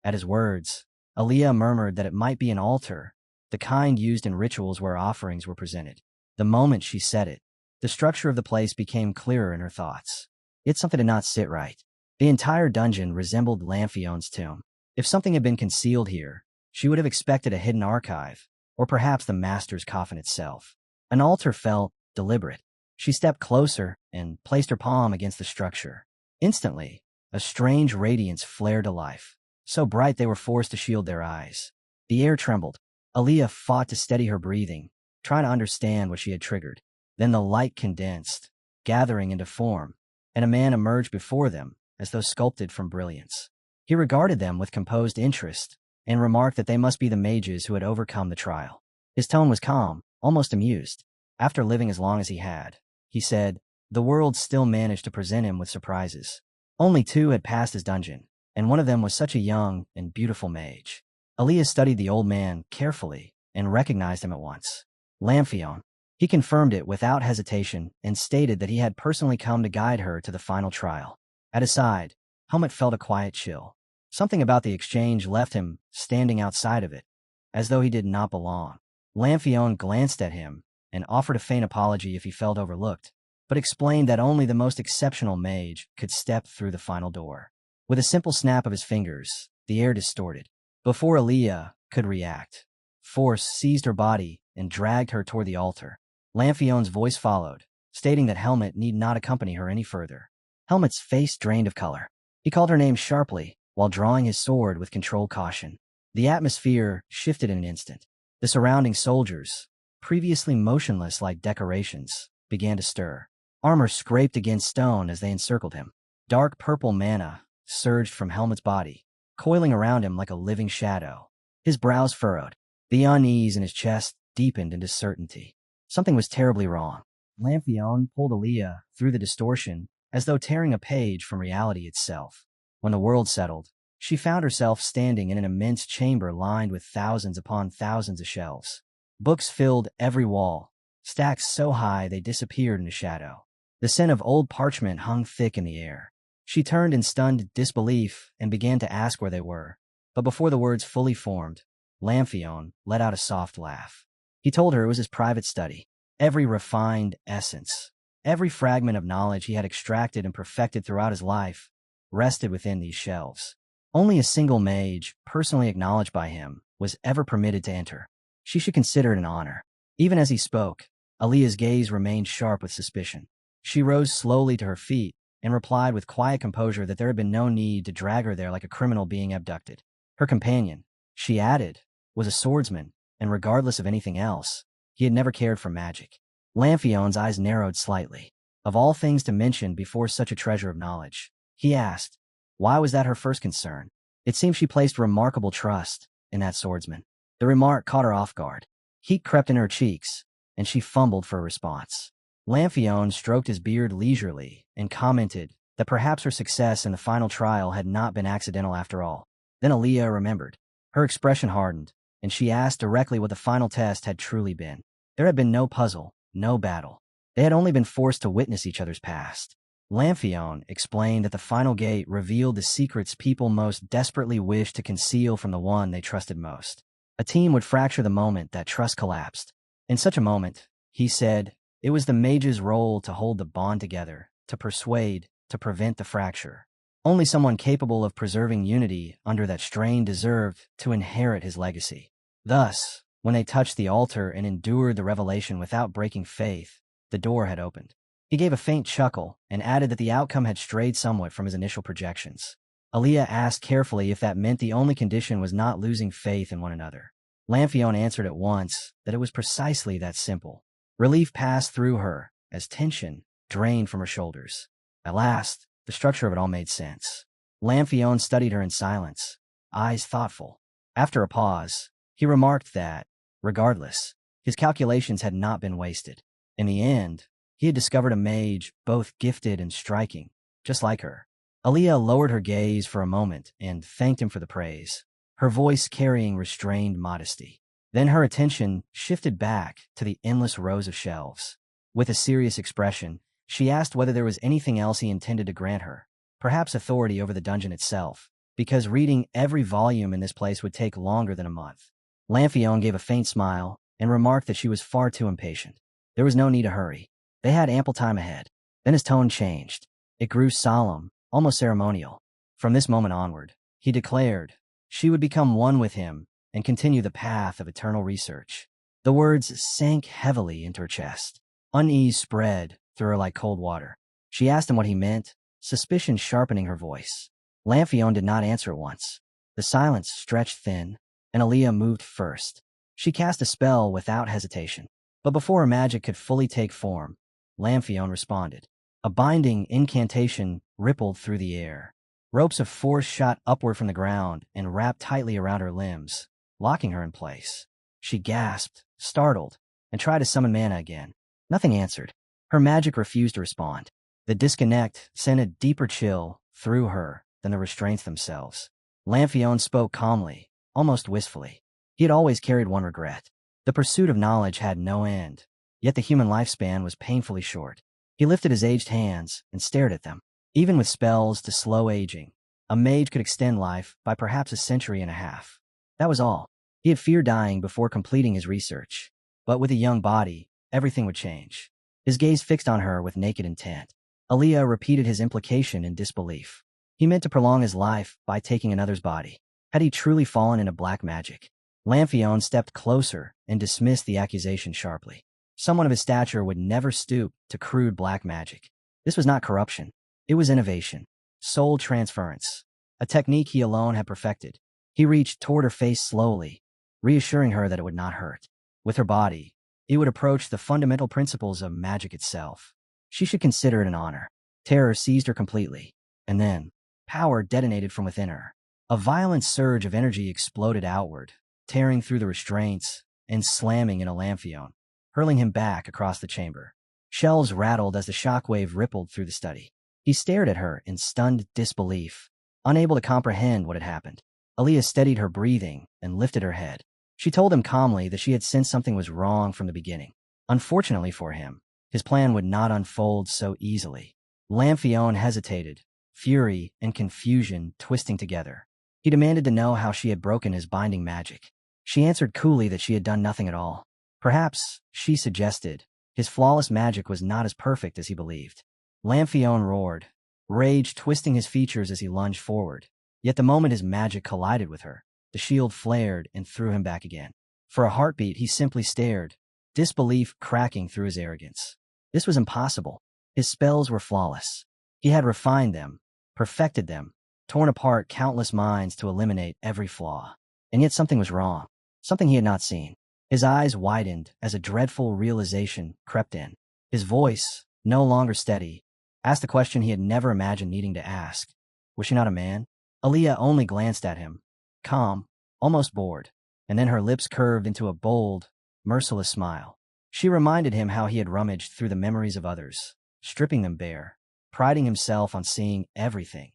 At his words, Aaliyah murmured that it might be an altar, the kind used in rituals where offerings were presented. The moment she said it, the structure of the place became clearer in her thoughts. Yet something did not sit right. The entire dungeon resembled Lamphion's tomb. If something had been concealed here, she would have expected a hidden archive, or perhaps the master's coffin itself. An altar felt deliberate. She stepped closer and placed her palm against the structure. Instantly, a strange radiance flared to life, so bright they were forced to shield their eyes. The air trembled. Aaliyah fought to steady her breathing, trying to understand what she had triggered. Then the light condensed, gathering into form, and a man emerged before them as though sculpted from brilliance. He regarded them with composed interest and remarked that they must be the mages who had overcome the trial. His tone was calm, almost amused. After living as long as he had, he said, the world still managed to present him with surprises. Only 2 had passed his dungeon, and one of them was such a young and beautiful mage. Aaliyah studied the old man carefully and recognized him at once. Lamphion. He confirmed it without hesitation and stated that he had personally come to guide her to the final trial. At his side, Helmut felt a quiet chill. Something about the exchange left him standing outside of it, as though he did not belong. Lamphion glanced at him and offered a faint apology if he felt overlooked, but explained that only the most exceptional mage could step through the final door. With a simple snap of his fingers, the air distorted. Before Aaliyah could react, force seized her body and dragged her toward the altar. Lamphion's voice followed, stating that Helmut need not accompany her any further. Helmut's face drained of color. He called her name sharply, while drawing his sword with controlled caution. The atmosphere shifted in an instant. The surrounding soldiers, previously motionless like decorations, began to stir. Armor scraped against stone as they encircled him. Dark purple mana surged from Helmut's body, coiling around him like a living shadow. His brows furrowed. The unease in his chest deepened into certainty. Something was terribly wrong. Lamphion pulled Aaliyah through the distortion, as though tearing a page from reality itself. When the world settled, she found herself standing in an immense chamber lined with thousands upon thousands of shelves. Books filled every wall, stacks so high they disappeared into shadow. The scent of old parchment hung thick in the air. She turned in stunned disbelief and began to ask where they were. But before the words fully formed, Lamphion let out a soft laugh. He told her it was his private study. Every refined essence, every fragment of knowledge he had extracted and perfected throughout his life, rested within these shelves. Only a single mage, personally acknowledged by him, was ever permitted to enter. She should consider it an honor. Even as he spoke, Aaliyah's gaze remained sharp with suspicion. She rose slowly to her feet and replied with quiet composure that there had been no need to drag her there like a criminal being abducted. Her companion, she added, was a swordsman, and regardless of anything else, he had never cared for magic. Lamphion's eyes narrowed slightly. Of all things to mention before such a treasure of knowledge, he asked, why was that her first concern? It seemed she placed remarkable trust in that swordsman. The remark caught her off guard. Heat crept in her cheeks, and she fumbled for a response. Lamphion stroked his beard leisurely and commented that perhaps her success in the final trial had not been accidental after all. Then Aaliyah remembered. Her expression hardened, and she asked directly what the final test had truly been. There had been no puzzle, no battle. They had only been forced to witness each other's past. Lamphion explained that the final gate revealed the secrets people most desperately wished to conceal from the one they trusted most. A team would fracture the moment that trust collapsed. In such a moment, he said, it was the mage's role to hold the bond together, to persuade, to prevent the fracture. Only someone capable of preserving unity under that strain deserved to inherit his legacy. Thus, when they touched the altar and endured the revelation without breaking faith, the door had opened. He gave a faint chuckle and added that the outcome had strayed somewhat from his initial projections. Aaliyah asked carefully if that meant the only condition was not losing faith in one another. Lamphion answered at once that it was precisely that simple. Relief passed through her as tension drained from her shoulders. At last, the structure of it all made sense. Lamphion studied her in silence, eyes thoughtful. After a pause, he remarked that, regardless, his calculations had not been wasted. In the end, he had discovered a mage both gifted and striking, just like her. Aaliyah lowered her gaze for a moment and thanked him for the praise, her voice carrying restrained modesty. Then her attention shifted back to the endless rows of shelves. With a serious expression, she asked whether there was anything else he intended to grant her, perhaps authority over the dungeon itself, because reading every volume in this place would take longer than a month. Lamphion gave a faint smile and remarked that she was far too impatient. There was no need to hurry. They had ample time ahead. Then his tone changed. It grew solemn, almost ceremonial. From this moment onward, he declared, she would become one with him and continue the path of eternal research. The words sank heavily into her chest. Unease spread through her like cold water. She asked him what he meant, suspicion sharpening her voice. Lamphion did not answer at once. The silence stretched thin, and Aaliyah moved first. She cast a spell without hesitation. But before her magic could fully take form, Lamphion responded. A binding incantation rippled through the air. Ropes of force shot upward from the ground and wrapped tightly around her limbs, locking her in place. She gasped, startled, and tried to summon mana again. Nothing answered. Her magic refused to respond. The disconnect sent a deeper chill through her than the restraints themselves. Lamphion spoke calmly, almost wistfully. He had always carried one regret. The pursuit of knowledge had no end, yet the human lifespan was painfully short. He lifted his aged hands and stared at them. Even with spells to slow aging, a mage could extend life by perhaps a century and a half. That was all. He had feared dying before completing his research. But with a young body, everything would change. His gaze fixed on her with naked intent. Aaliyah repeated his implication in disbelief. He meant to prolong his life by taking another's body. Had he truly fallen into black magic? Lamphion stepped closer and dismissed the accusation sharply. Someone of his stature would never stoop to crude black magic. This was not corruption. It was innovation. Soul transference. A technique he alone had perfected. He reached toward her face slowly, reassuring her that it would not hurt. With her body, it would approach the fundamental principles of magic itself. She should consider it an honor. Terror seized her completely. And then, power detonated from within her. A violent surge of energy exploded outward, tearing through the restraints and slamming into Lamphion, hurling him back across the chamber. Shelves rattled as the shockwave rippled through the study. He stared at her in stunned disbelief, unable to comprehend what had happened. Aaliyah steadied her breathing and lifted her head. She told him calmly that she had sensed something was wrong from the beginning. Unfortunately for him, his plan would not unfold so easily. Lamphion hesitated, fury and confusion twisting together. He demanded to know how she had broken his binding magic. She answered coolly that she had done nothing at all. Perhaps, she suggested, his flawless magic was not as perfect as he believed. Lamphion roared, rage twisting his features as he lunged forward. Yet the moment his magic collided with her, the shield flared and threw him back again. For a heartbeat, he simply stared, disbelief cracking through his arrogance. This was impossible. His spells were flawless. He had refined them, perfected them, torn apart countless minds to eliminate every flaw. And yet something was wrong, something he had not seen. His eyes widened as a dreadful realization crept in. His voice, no longer steady, asked the question he had never imagined needing to ask. Was she not a man? Aaliyah only glanced at him, calm, almost bored, and then her lips curved into a bold, merciless smile. She reminded him how he had rummaged through the memories of others, stripping them bare, priding himself on seeing everything.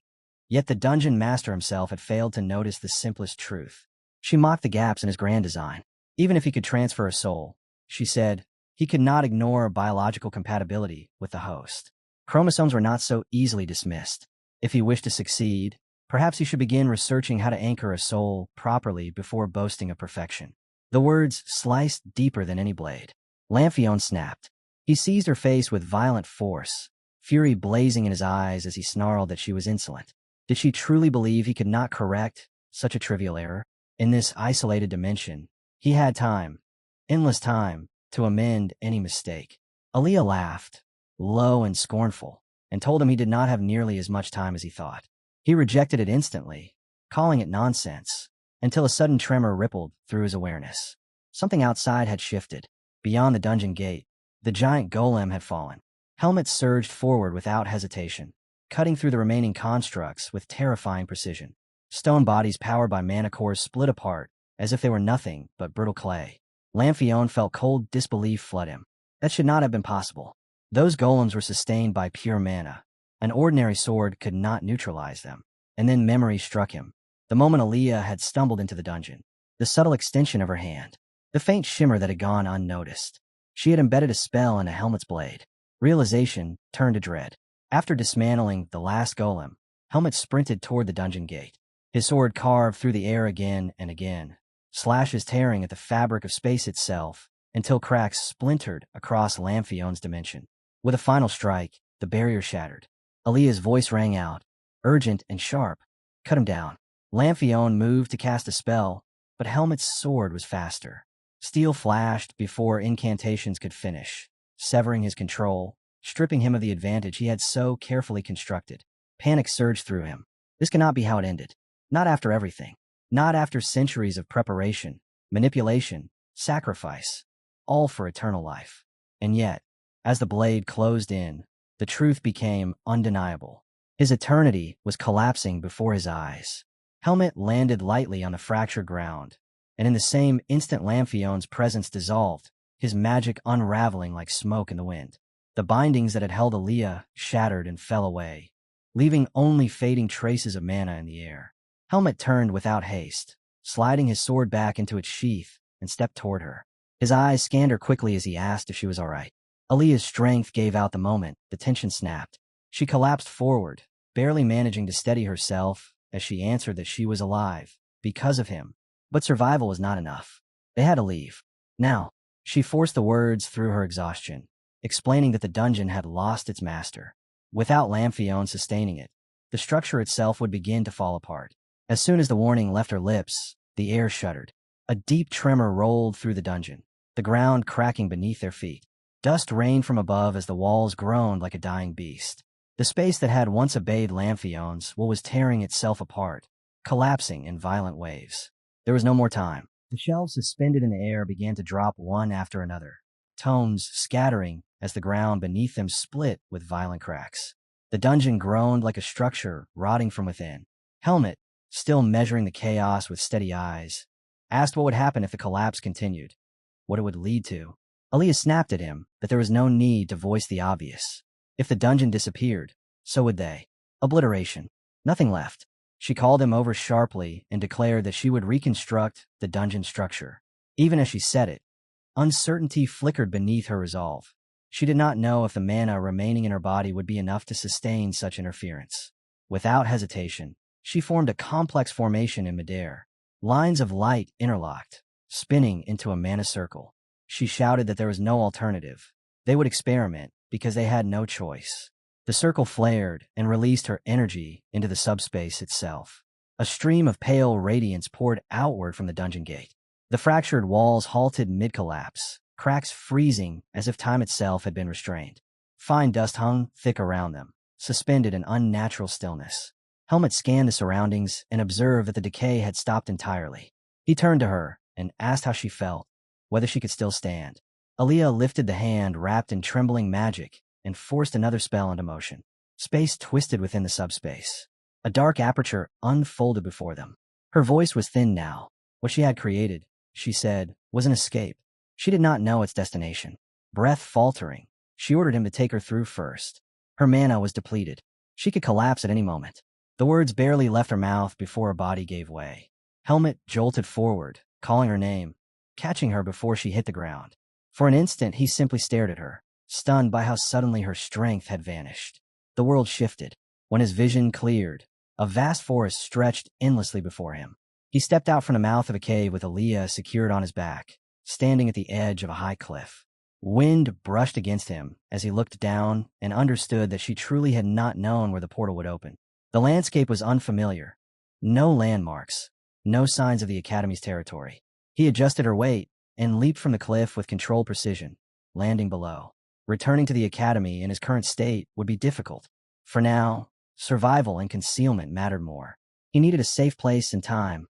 Yet the dungeon master himself had failed to notice the simplest truth. She mocked the gaps in his grand design. Even if he could transfer a soul, she said, he could not ignore biological compatibility with the host. Chromosomes were not so easily dismissed. If he wished to succeed, perhaps he should begin researching how to anchor a soul properly before boasting of perfection. The words sliced deeper than any blade. Lamphion snapped. He seized her face with violent force, fury blazing in his eyes as he snarled that she was insolent. Did she truly believe he could not correct such a trivial error? In this isolated dimension, he had time, endless time, to amend any mistake. Aaliyah laughed, low and scornful, and told him he did not have nearly as much time as he thought. He rejected it instantly, calling it nonsense, until a sudden tremor rippled through his awareness. Something outside had shifted. Beyond the dungeon gate, the giant golem had fallen. Helmets surged forward without hesitation, cutting through the remaining constructs with terrifying precision. Stone bodies powered by mana cores split apart, as if they were nothing but brittle clay. Lamphion felt cold disbelief flood him. That should not have been possible. Those golems were sustained by pure mana. An ordinary sword could not neutralize them. And then memory struck him. The moment Aaliyah had stumbled into the dungeon. The subtle extension of her hand. The faint shimmer that had gone unnoticed. She had embedded a spell in a helmet's blade. Realization turned to dread. After dismantling the last golem, Helmet sprinted toward the dungeon gate. His sword carved through the air again and again, slashes tearing at the fabric of space itself until cracks splintered across Lamphion's dimension. With a final strike, the barrier shattered. Aaliyah's voice rang out, urgent and sharp. Cut him down. Lamphion moved to cast a spell, but Helmet's sword was faster. Steel flashed before incantations could finish, severing his control, stripping him of the advantage he had so carefully constructed. Panic surged through him. This cannot be how it ended. Not after everything. Not after centuries of preparation, manipulation, sacrifice, all for eternal life. And yet, as the blade closed in, the truth became undeniable. His eternity was collapsing before his eyes. Helmet landed lightly on the fractured ground, and in the same instant Lamphion's presence dissolved, his magic unraveling like smoke in the wind. The bindings that had held Aaliyah shattered and fell away, leaving only fading traces of mana in the air. Helmet turned without haste, sliding his sword back into its sheath, and stepped toward her. His eyes scanned her quickly as he asked if she was all right. Aaliyah's strength gave out the moment the tension snapped. She collapsed forward, barely managing to steady herself as she answered that she was alive, because of him. But survival was not enough. They had to leave. Now, she forced the words through her exhaustion, explaining that the dungeon had lost its master. Without Lamphion sustaining it, the structure itself would begin to fall apart. As soon as the warning left her lips, the air shuddered. A deep tremor rolled through the dungeon, the ground cracking beneath their feet. Dust rained from above as the walls groaned like a dying beast. The space that had once obeyed Lamphion's was tearing itself apart, collapsing in violent waves. There was no more time. The shelves suspended in the air began to drop one after another, tones scattering as the ground beneath them split with violent cracks. The dungeon groaned like a structure rotting from within. Helmet, still measuring the chaos with steady eyes, asked what would happen if the collapse continued, what it would lead to. Aaliyah snapped at him that there was no need to voice the obvious. If the dungeon disappeared, so would they. Obliteration. Nothing left. She called him over sharply and declared that she would reconstruct the dungeon structure. Even as she said it, uncertainty flickered beneath her resolve. She did not know if the mana remaining in her body would be enough to sustain such interference. Without hesitation, she formed a complex formation in midair. Lines of light interlocked, spinning into a mana circle. She shouted that there was no alternative. They would experiment because they had no choice. The circle flared and released her energy into the subspace itself. A stream of pale radiance poured outward from the dungeon gate. The fractured walls halted mid-collapse, cracks freezing as if time itself had been restrained. Fine dust hung thick around them, suspended in unnatural stillness. Helmet scanned the surroundings and observed that the decay had stopped entirely. He turned to her and asked how she felt, whether she could still stand. Aaliyah lifted the hand wrapped in trembling magic and forced another spell into motion. Space twisted within the subspace. A dark aperture unfolded before them. Her voice was thin now. What she had created, she said, was an escape. She did not know its destination. Breath faltering, she ordered him to take her through first. Her mana was depleted. She could collapse at any moment. The words barely left her mouth before her body gave way. Helmet jolted forward, calling her name, catching her before she hit the ground. For an instant, he simply stared at her, stunned by how suddenly her strength had vanished. The world shifted. When his vision cleared, a vast forest stretched endlessly before him. He stepped out from the mouth of a cave with Aaliyah secured on his back, standing at the edge of a high cliff. Wind brushed against him as he looked down and understood that she truly had not known where the portal would open. The landscape was unfamiliar. No landmarks, no signs of the Academy's territory. He adjusted her weight and leaped from the cliff with controlled precision, landing below. Returning to the Academy in his current state would be difficult. For now, survival and concealment mattered more. He needed a safe place and time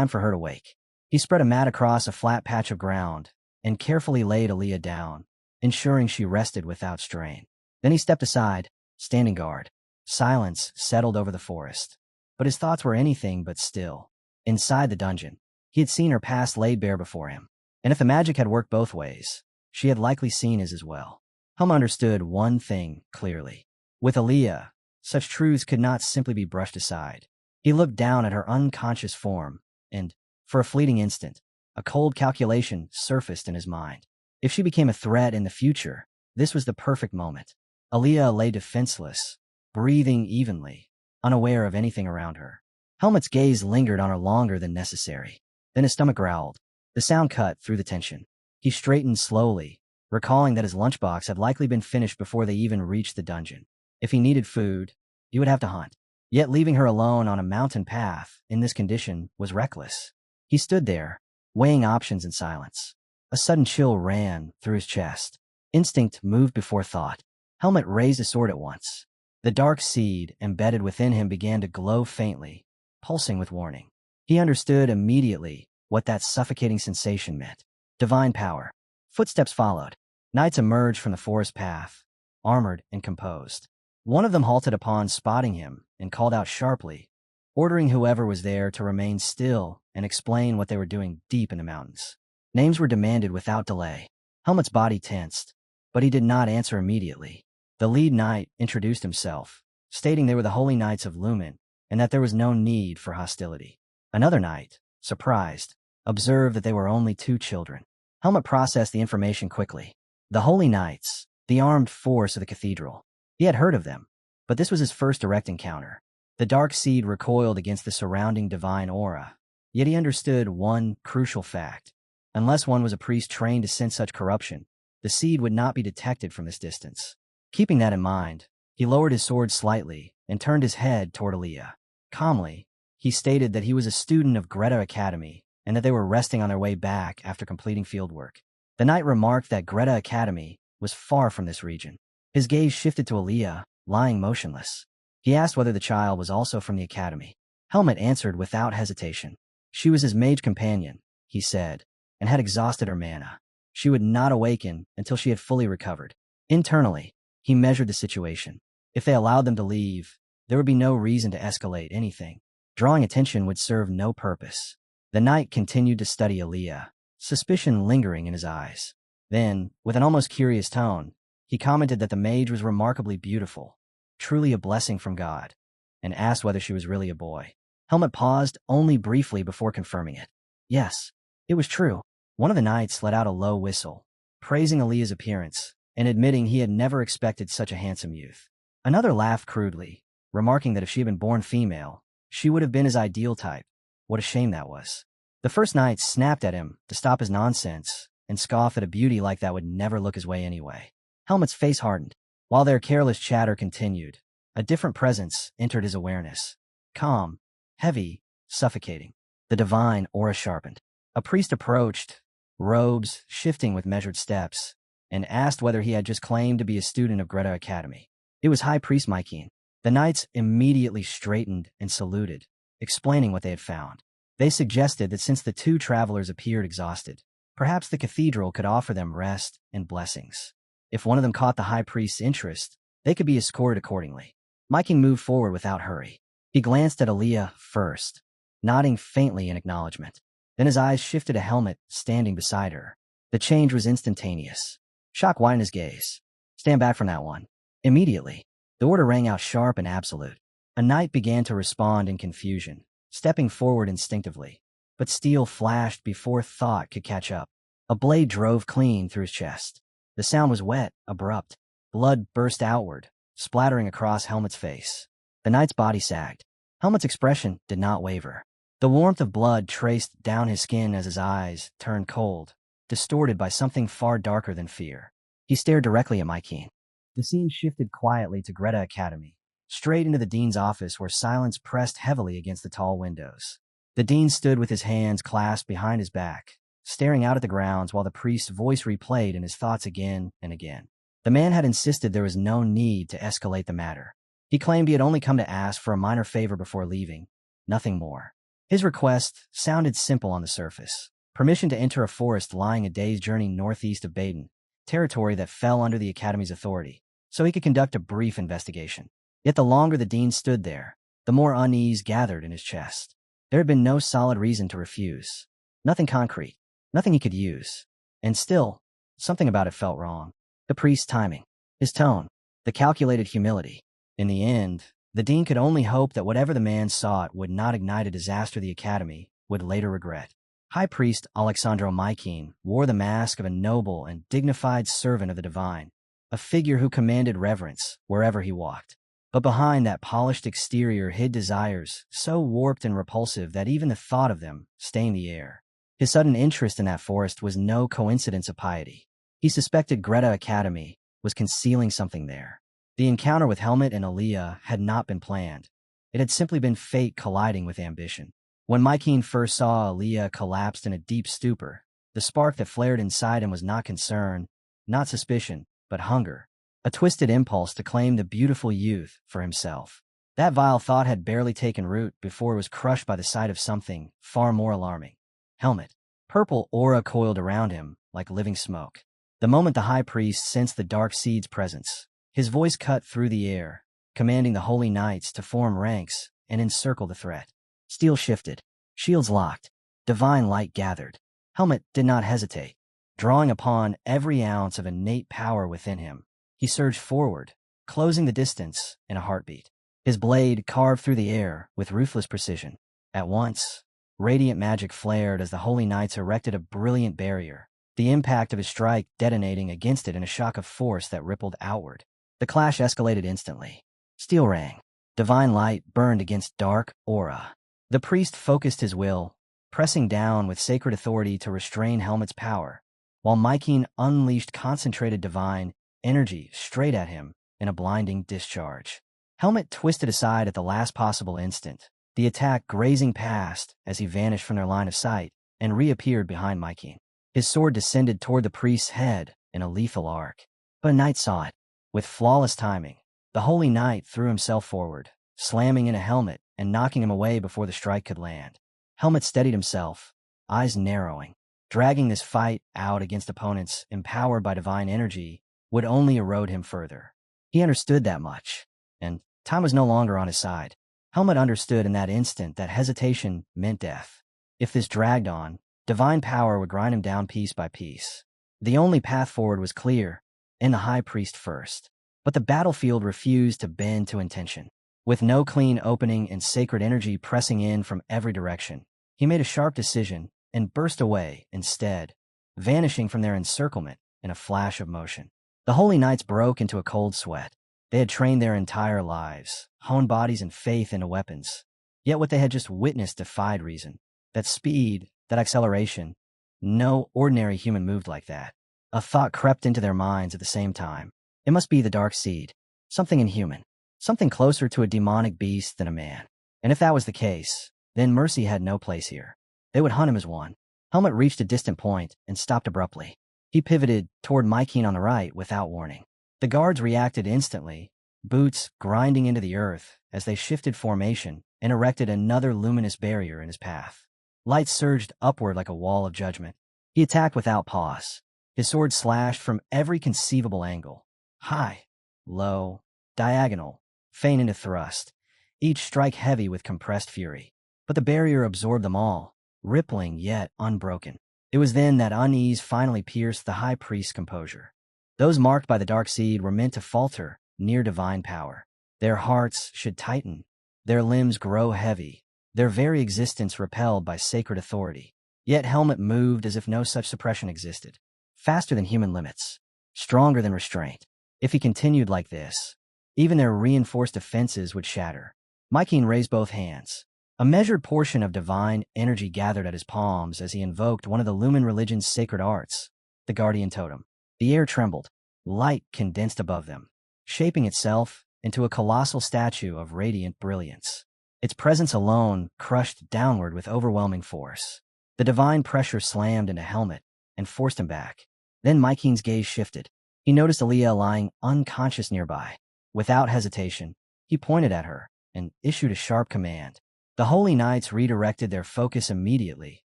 for her to wake. He spread a mat across a flat patch of ground and carefully laid Aaliyah down, ensuring she rested without strain. Then he stepped aside, standing guard. Silence settled over the forest, but his thoughts were anything but still. Inside the dungeon, he had seen her past laid bare before him, and if the magic had worked both ways, she had likely seen his as well. Helm understood one thing clearly. With Aaliyah, such truths could not simply be brushed aside. He looked down at her unconscious form, and, for a fleeting instant, a cold calculation surfaced in his mind. If she became a threat in the future, this was the perfect moment. Aaliyah lay defenseless, breathing evenly, unaware of anything around her. Helmet's gaze lingered on her longer than necessary. Then his stomach growled. The sound cut through the tension. He straightened slowly, recalling that his lunchbox had likely been finished before they even reached the dungeon. If he needed food, he would have to hunt. Yet leaving her alone on a mountain path in this condition was reckless. He stood there, weighing options in silence. A sudden chill ran through his chest. Instinct moved before thought. Helmet raised his sword at once. The dark seed embedded within him began to glow faintly, pulsing with warning. He understood immediately what that suffocating sensation meant. Divine power. Footsteps followed. Knights emerged from the forest path, armored and composed. One of them halted upon spotting him and called out sharply, ordering whoever was there to remain still and explain what they were doing deep in the mountains. Names were demanded without delay. Helmet's body tensed, but he did not answer immediately. The lead knight introduced himself, stating they were the Holy Knights of Lumen and that there was no need for hostility. Another knight, surprised, observed that they were only 2 children. Helmet processed the information quickly. The Holy Knights, the armed force of the cathedral. He had heard of them, but this was his first direct encounter. The dark seed recoiled against the surrounding divine aura, yet he understood one crucial fact. Unless one was a priest trained to sense such corruption, the seed would not be detected from this distance. Keeping that in mind, he lowered his sword slightly and turned his head toward Aaliyah. Calmly, he stated that he was a student of Greta Academy and that they were resting on their way back after completing fieldwork. The knight remarked that Greta Academy was far from this region. His gaze shifted to Aaliyah, lying motionless. He asked whether the child was also from the academy. Helmet answered without hesitation. She was his mage companion, he said, and had exhausted her mana. She would not awaken until she had fully recovered. Internally, he measured the situation. If they allowed them to leave, there would be no reason to escalate anything. Drawing attention would serve no purpose. The knight continued to study Aaliyah, suspicion lingering in his eyes. Then, with an almost curious tone, he commented that the mage was remarkably beautiful, truly a blessing from God, and asked whether she was really a boy. Helmet paused only briefly before confirming it. Yes, it was true. One of the knights let out a low whistle, praising Aaliyah's appearance and admitting he had never expected such a handsome youth. Another laughed crudely, remarking that if she had been born female, she would have been his ideal type. What a shame that was. The first knight snapped at him to stop his nonsense and scoffed that a beauty like that would never look his way anyway. Helmet's face hardened. While their careless chatter continued, a different presence entered his awareness. Calm, heavy, suffocating. The divine aura sharpened. A priest approached, robes shifting with measured steps, and asked whether he had just claimed to be a student of Greta Academy. It was High Priest Mykin. The knights immediately straightened and saluted, explaining what they had found. They suggested that since the 2 travelers appeared exhausted, perhaps the cathedral could offer them rest and blessings. If one of them caught the high priest's interest, they could be escorted accordingly. Mykin moved forward without hurry. He glanced at Aaliyah first, nodding faintly in acknowledgement. Then his eyes shifted to Helmet standing beside her. The change was instantaneous. Shock widened his gaze. Stand back from that one. Immediately, the order rang out sharp and absolute. A knight began to respond in confusion, stepping forward instinctively. But steel flashed before thought could catch up. A blade drove clean through his chest. The sound was wet, abrupt. Blood burst outward, splattering across Helmet's face. The knight's body sagged. Helmet's expression did not waver. The warmth of blood traced down his skin as his eyes turned cold, distorted by something far darker than fear. He stared directly at Mykin. The scene shifted quietly to Greta Academy, straight into the dean's office where silence pressed heavily against the tall windows. The dean stood with his hands clasped behind his back, staring out at the grounds while the priest's voice replayed in his thoughts again and again. The man had insisted there was no need to escalate the matter. He claimed he had only come to ask for a minor favor before leaving, nothing more. His request sounded simple on the surface. Permission to enter a forest lying a day's journey northeast of Baden, territory that fell under the Academy's authority, so he could conduct a brief investigation. Yet the longer the dean stood there, the more unease gathered in his chest. There had been no solid reason to refuse. Nothing concrete. Nothing he could use. And still, something about it felt wrong. The priest's timing, his tone, the calculated humility. In the end, the dean could only hope that whatever the man sought would not ignite a disaster the Academy would later regret. High Priest Alexandro Mykin wore the mask of a noble and dignified servant of the divine, a figure who commanded reverence wherever he walked. But behind that polished exterior hid desires so warped and repulsive that even the thought of them stained the air. His sudden interest in that forest was no coincidence of piety. He suspected Greta Academy was concealing something there. The encounter with Helmet and Aaliyah had not been planned. It had simply been fate colliding with ambition. When Mykin first saw Aaliyah collapsed in a deep stupor, the spark that flared inside him was not concern, not suspicion, but hunger, a twisted impulse to claim the beautiful youth for himself. That vile thought had barely taken root before it was crushed by the sight of something far more alarming. Helmet. Purple aura coiled around him like living smoke. The moment the high priest sensed the dark seed's presence, His voice cut through the air, commanding the holy knights to form ranks and encircle the threat. Steel shifted, shields locked, divine light gathered. Helmet did not hesitate. Drawing upon every ounce of innate power within him, he surged forward, closing the distance in a heartbeat. His blade carved through the air with ruthless precision. At once, radiant magic flared as the holy knights erected a brilliant barrier, the impact of his strike detonating against it in a shock of force that rippled outward. The clash escalated instantly. Steel rang. Divine light burned against dark aura. The priest focused his will, pressing down with sacred authority to restrain Helmet's power, while Mykeem unleashed concentrated divine energy straight at him in a blinding discharge. Helmet twisted aside at the last possible instant, the attack grazing past as he vanished from their line of sight and reappeared behind Mykeem. His sword descended toward the priest's head in a lethal arc. But a knight saw it. With flawless timing, the holy knight threw himself forward, slamming into Helmet and knocking him away before the strike could land. Helmet steadied himself, eyes narrowing. Dragging this fight out against opponents empowered by divine energy would only erode him further. He understood that much, and time was no longer on his side. Helmet understood in that instant that hesitation meant death. If this dragged on, divine power would grind him down piece by piece. The only path forward was clear, and the high priest first. But the battlefield refused to bend to intention. With no clean opening and sacred energy pressing in from every direction, he made a sharp decision and burst away instead, vanishing from their encirclement in a flash of motion. The holy knights broke into a cold sweat. They had trained their entire lives, honed bodies and faith into weapons. Yet what they had just witnessed defied reason. That speed, that acceleration, no ordinary human moved like that. A thought crept into their minds at the same time. It must be the dark seed, something inhuman, something closer to a demonic beast than a man. And if that was the case, then mercy had no place here. They would hunt him as one. Helmet reached a distant point and stopped abruptly. He pivoted toward Mykeem on the right without warning. The guards reacted instantly, boots grinding into the earth as they shifted formation and erected another luminous barrier in his path. Light surged upward like a wall of judgment. He attacked without pause. His sword slashed from every conceivable angle. High, low, diagonal, feign into thrust, each strike heavy with compressed fury. But the barrier absorbed them all, rippling yet unbroken. It was then that unease finally pierced the high priest's composure. Those marked by the dark seed were meant to falter near divine power. Their hearts should tighten, their limbs grow heavy, their very existence repelled by sacred authority. Yet Helmet moved as if no such suppression existed. Faster than human limits, stronger than restraint. If he continued like this, even their reinforced defenses would shatter. Mykeem raised both hands. A measured portion of divine energy gathered at his palms as he invoked one of the Lumen religion's sacred arts, the Guardian Totem. The air trembled, light condensed above them, shaping itself into a colossal statue of radiant brilliance. Its presence alone crushed downward with overwhelming force. The divine pressure slammed into Helmet and forced him back. Then Mykeem's gaze shifted. He noticed Aaliyah lying unconscious nearby. Without hesitation, he pointed at her and issued a sharp command. The holy knights redirected their focus immediately,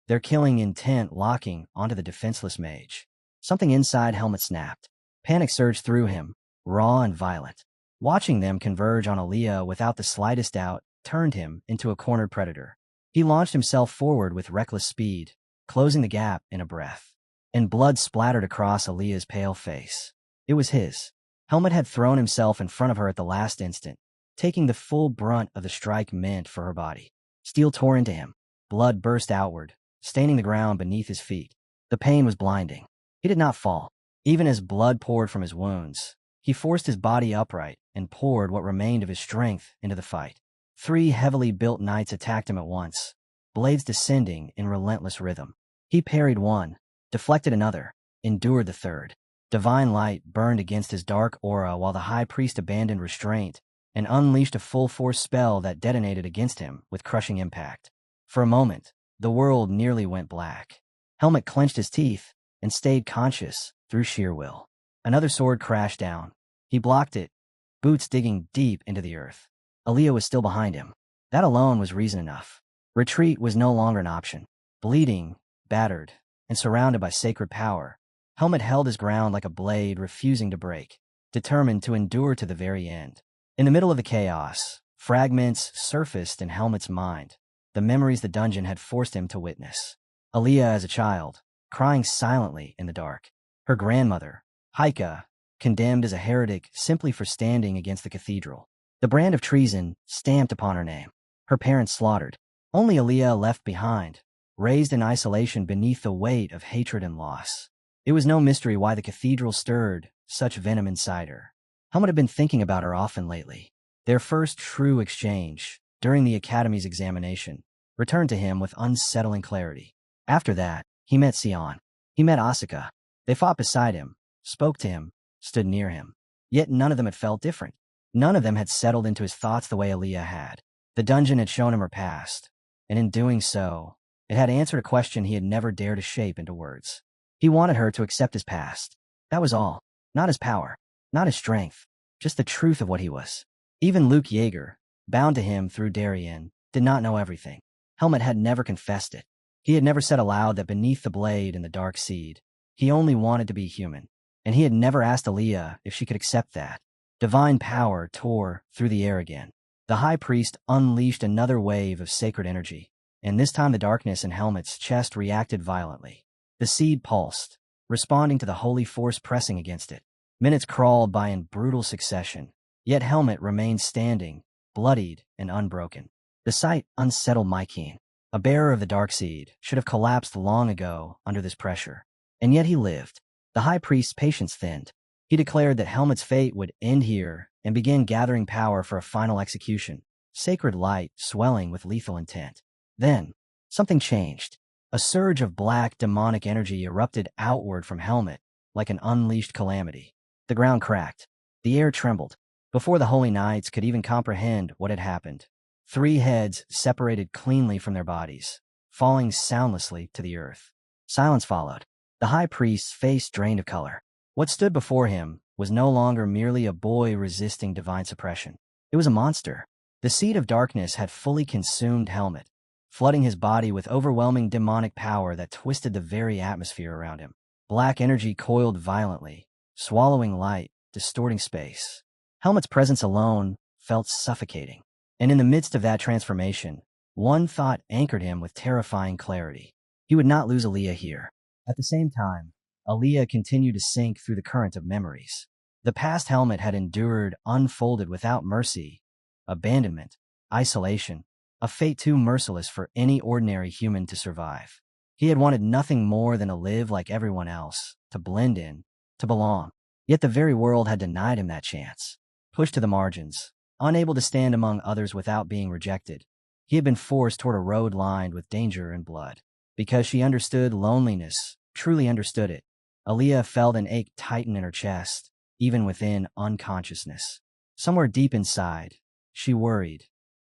their killing intent locking onto the defenseless mage. Something inside Helmet snapped. Panic surged through him, raw and violent. Watching them converge on Aaliyah without the slightest doubt turned him into a cornered predator. He launched himself forward with reckless speed, closing the gap in a breath. And blood splattered across Aaliyah's pale face. It was his. Helmet had thrown himself in front of her at the last instant, taking the full brunt of the strike meant for her body. Steel tore into him. Blood burst outward, staining the ground beneath his feet. The pain was blinding. He did not fall. Even as blood poured from his wounds, he forced his body upright and poured what remained of his strength into the fight. 3 heavily built knights attacked him at once, blades descending in relentless rhythm. He parried one, deflected another, endured the third. Divine light burned against his dark aura while the high priest abandoned restraint and unleashed a full-force spell that detonated against him with crushing impact. For a moment, the world nearly went black. Helmet clenched his teeth and stayed conscious through sheer will. Another sword crashed down. He blocked it, boots digging deep into the earth. Aaliyah was still behind him. That alone was reason enough. Retreat was no longer an option. Bleeding, battered, and surrounded by sacred power, Helmet held his ground like a blade refusing to break. determined to endure to the very end. In the middle of the chaos, fragments surfaced in Helmut's mind, the memories the dungeon had forced him to witness. Aaliyah as a child, crying silently in the dark. Her grandmother, Heike, condemned as a heretic simply for standing against the cathedral. The brand of treason stamped upon her name. Her parents slaughtered. Only Aaliyah left behind, raised in isolation beneath the weight of hatred and loss. It was no mystery why the cathedral stirred such venom inside her. Helmut had been thinking about her often lately. Their first true exchange, during the academy's examination, returned to him with unsettling clarity. After that, he met Sion. He met Asuka. They fought beside him, spoke to him, stood near him. Yet none of them had felt different. None of them had settled into his thoughts the way Aaliyah had. The dungeon had shown him her past, and in doing so, it had answered a question he had never dared to shape into words. He wanted her to accept his past. That was all. Not his power, not his strength, just the truth of what he was. Even Luke Yeager, bound to him through Darien, did not know everything. Helmut had never confessed it. He had never said aloud that beneath the blade and the dark seed, he only wanted to be human. And he had never asked Aaliyah if she could accept that. Divine power tore through the air again. The high priest unleashed another wave of sacred energy, and this time the darkness in Helmut's chest reacted violently. The seed pulsed, responding to the holy force pressing against it. Minutes crawled by in brutal succession, yet Helmut remained standing, bloodied and unbroken. The sight unsettled Mykeen. A bearer of the dark seed should have collapsed long ago under this pressure. And yet he lived. The high priest's patience thinned. He declared that Helmut's fate would end here and began gathering power for a final execution, sacred light swelling with lethal intent. Then, something changed. A surge of black demonic energy erupted outward from Helmut like an unleashed calamity. The ground cracked. The air trembled. Before the holy knights could even comprehend what had happened, 3 heads separated cleanly from their bodies, falling soundlessly to the earth. Silence followed. The high priest's face drained of color. What stood before him was no longer merely a boy resisting divine suppression. It was a monster. The seed of darkness had fully consumed Helmut, flooding his body with overwhelming demonic power that twisted the very atmosphere around him. Black energy coiled violently, swallowing light, distorting space. Helmut's presence alone felt suffocating. And in the midst of that transformation, one thought anchored him with terrifying clarity. He would not lose Aaliyah here. At the same time, Aaliyah continued to sink through the current of memories. The past Helmut had endured unfolded without mercy, abandonment, isolation, a fate too merciless for any ordinary human to survive. He had wanted nothing more than to live like everyone else, to blend in, to belong. Yet the very world had denied him that chance. Pushed to the margins, unable to stand among others without being rejected, he had been forced toward a road lined with danger and blood. Because she understood loneliness, truly understood it, Aaliyah felt an ache tighten in her chest, even within unconsciousness. Somewhere deep inside, she worried,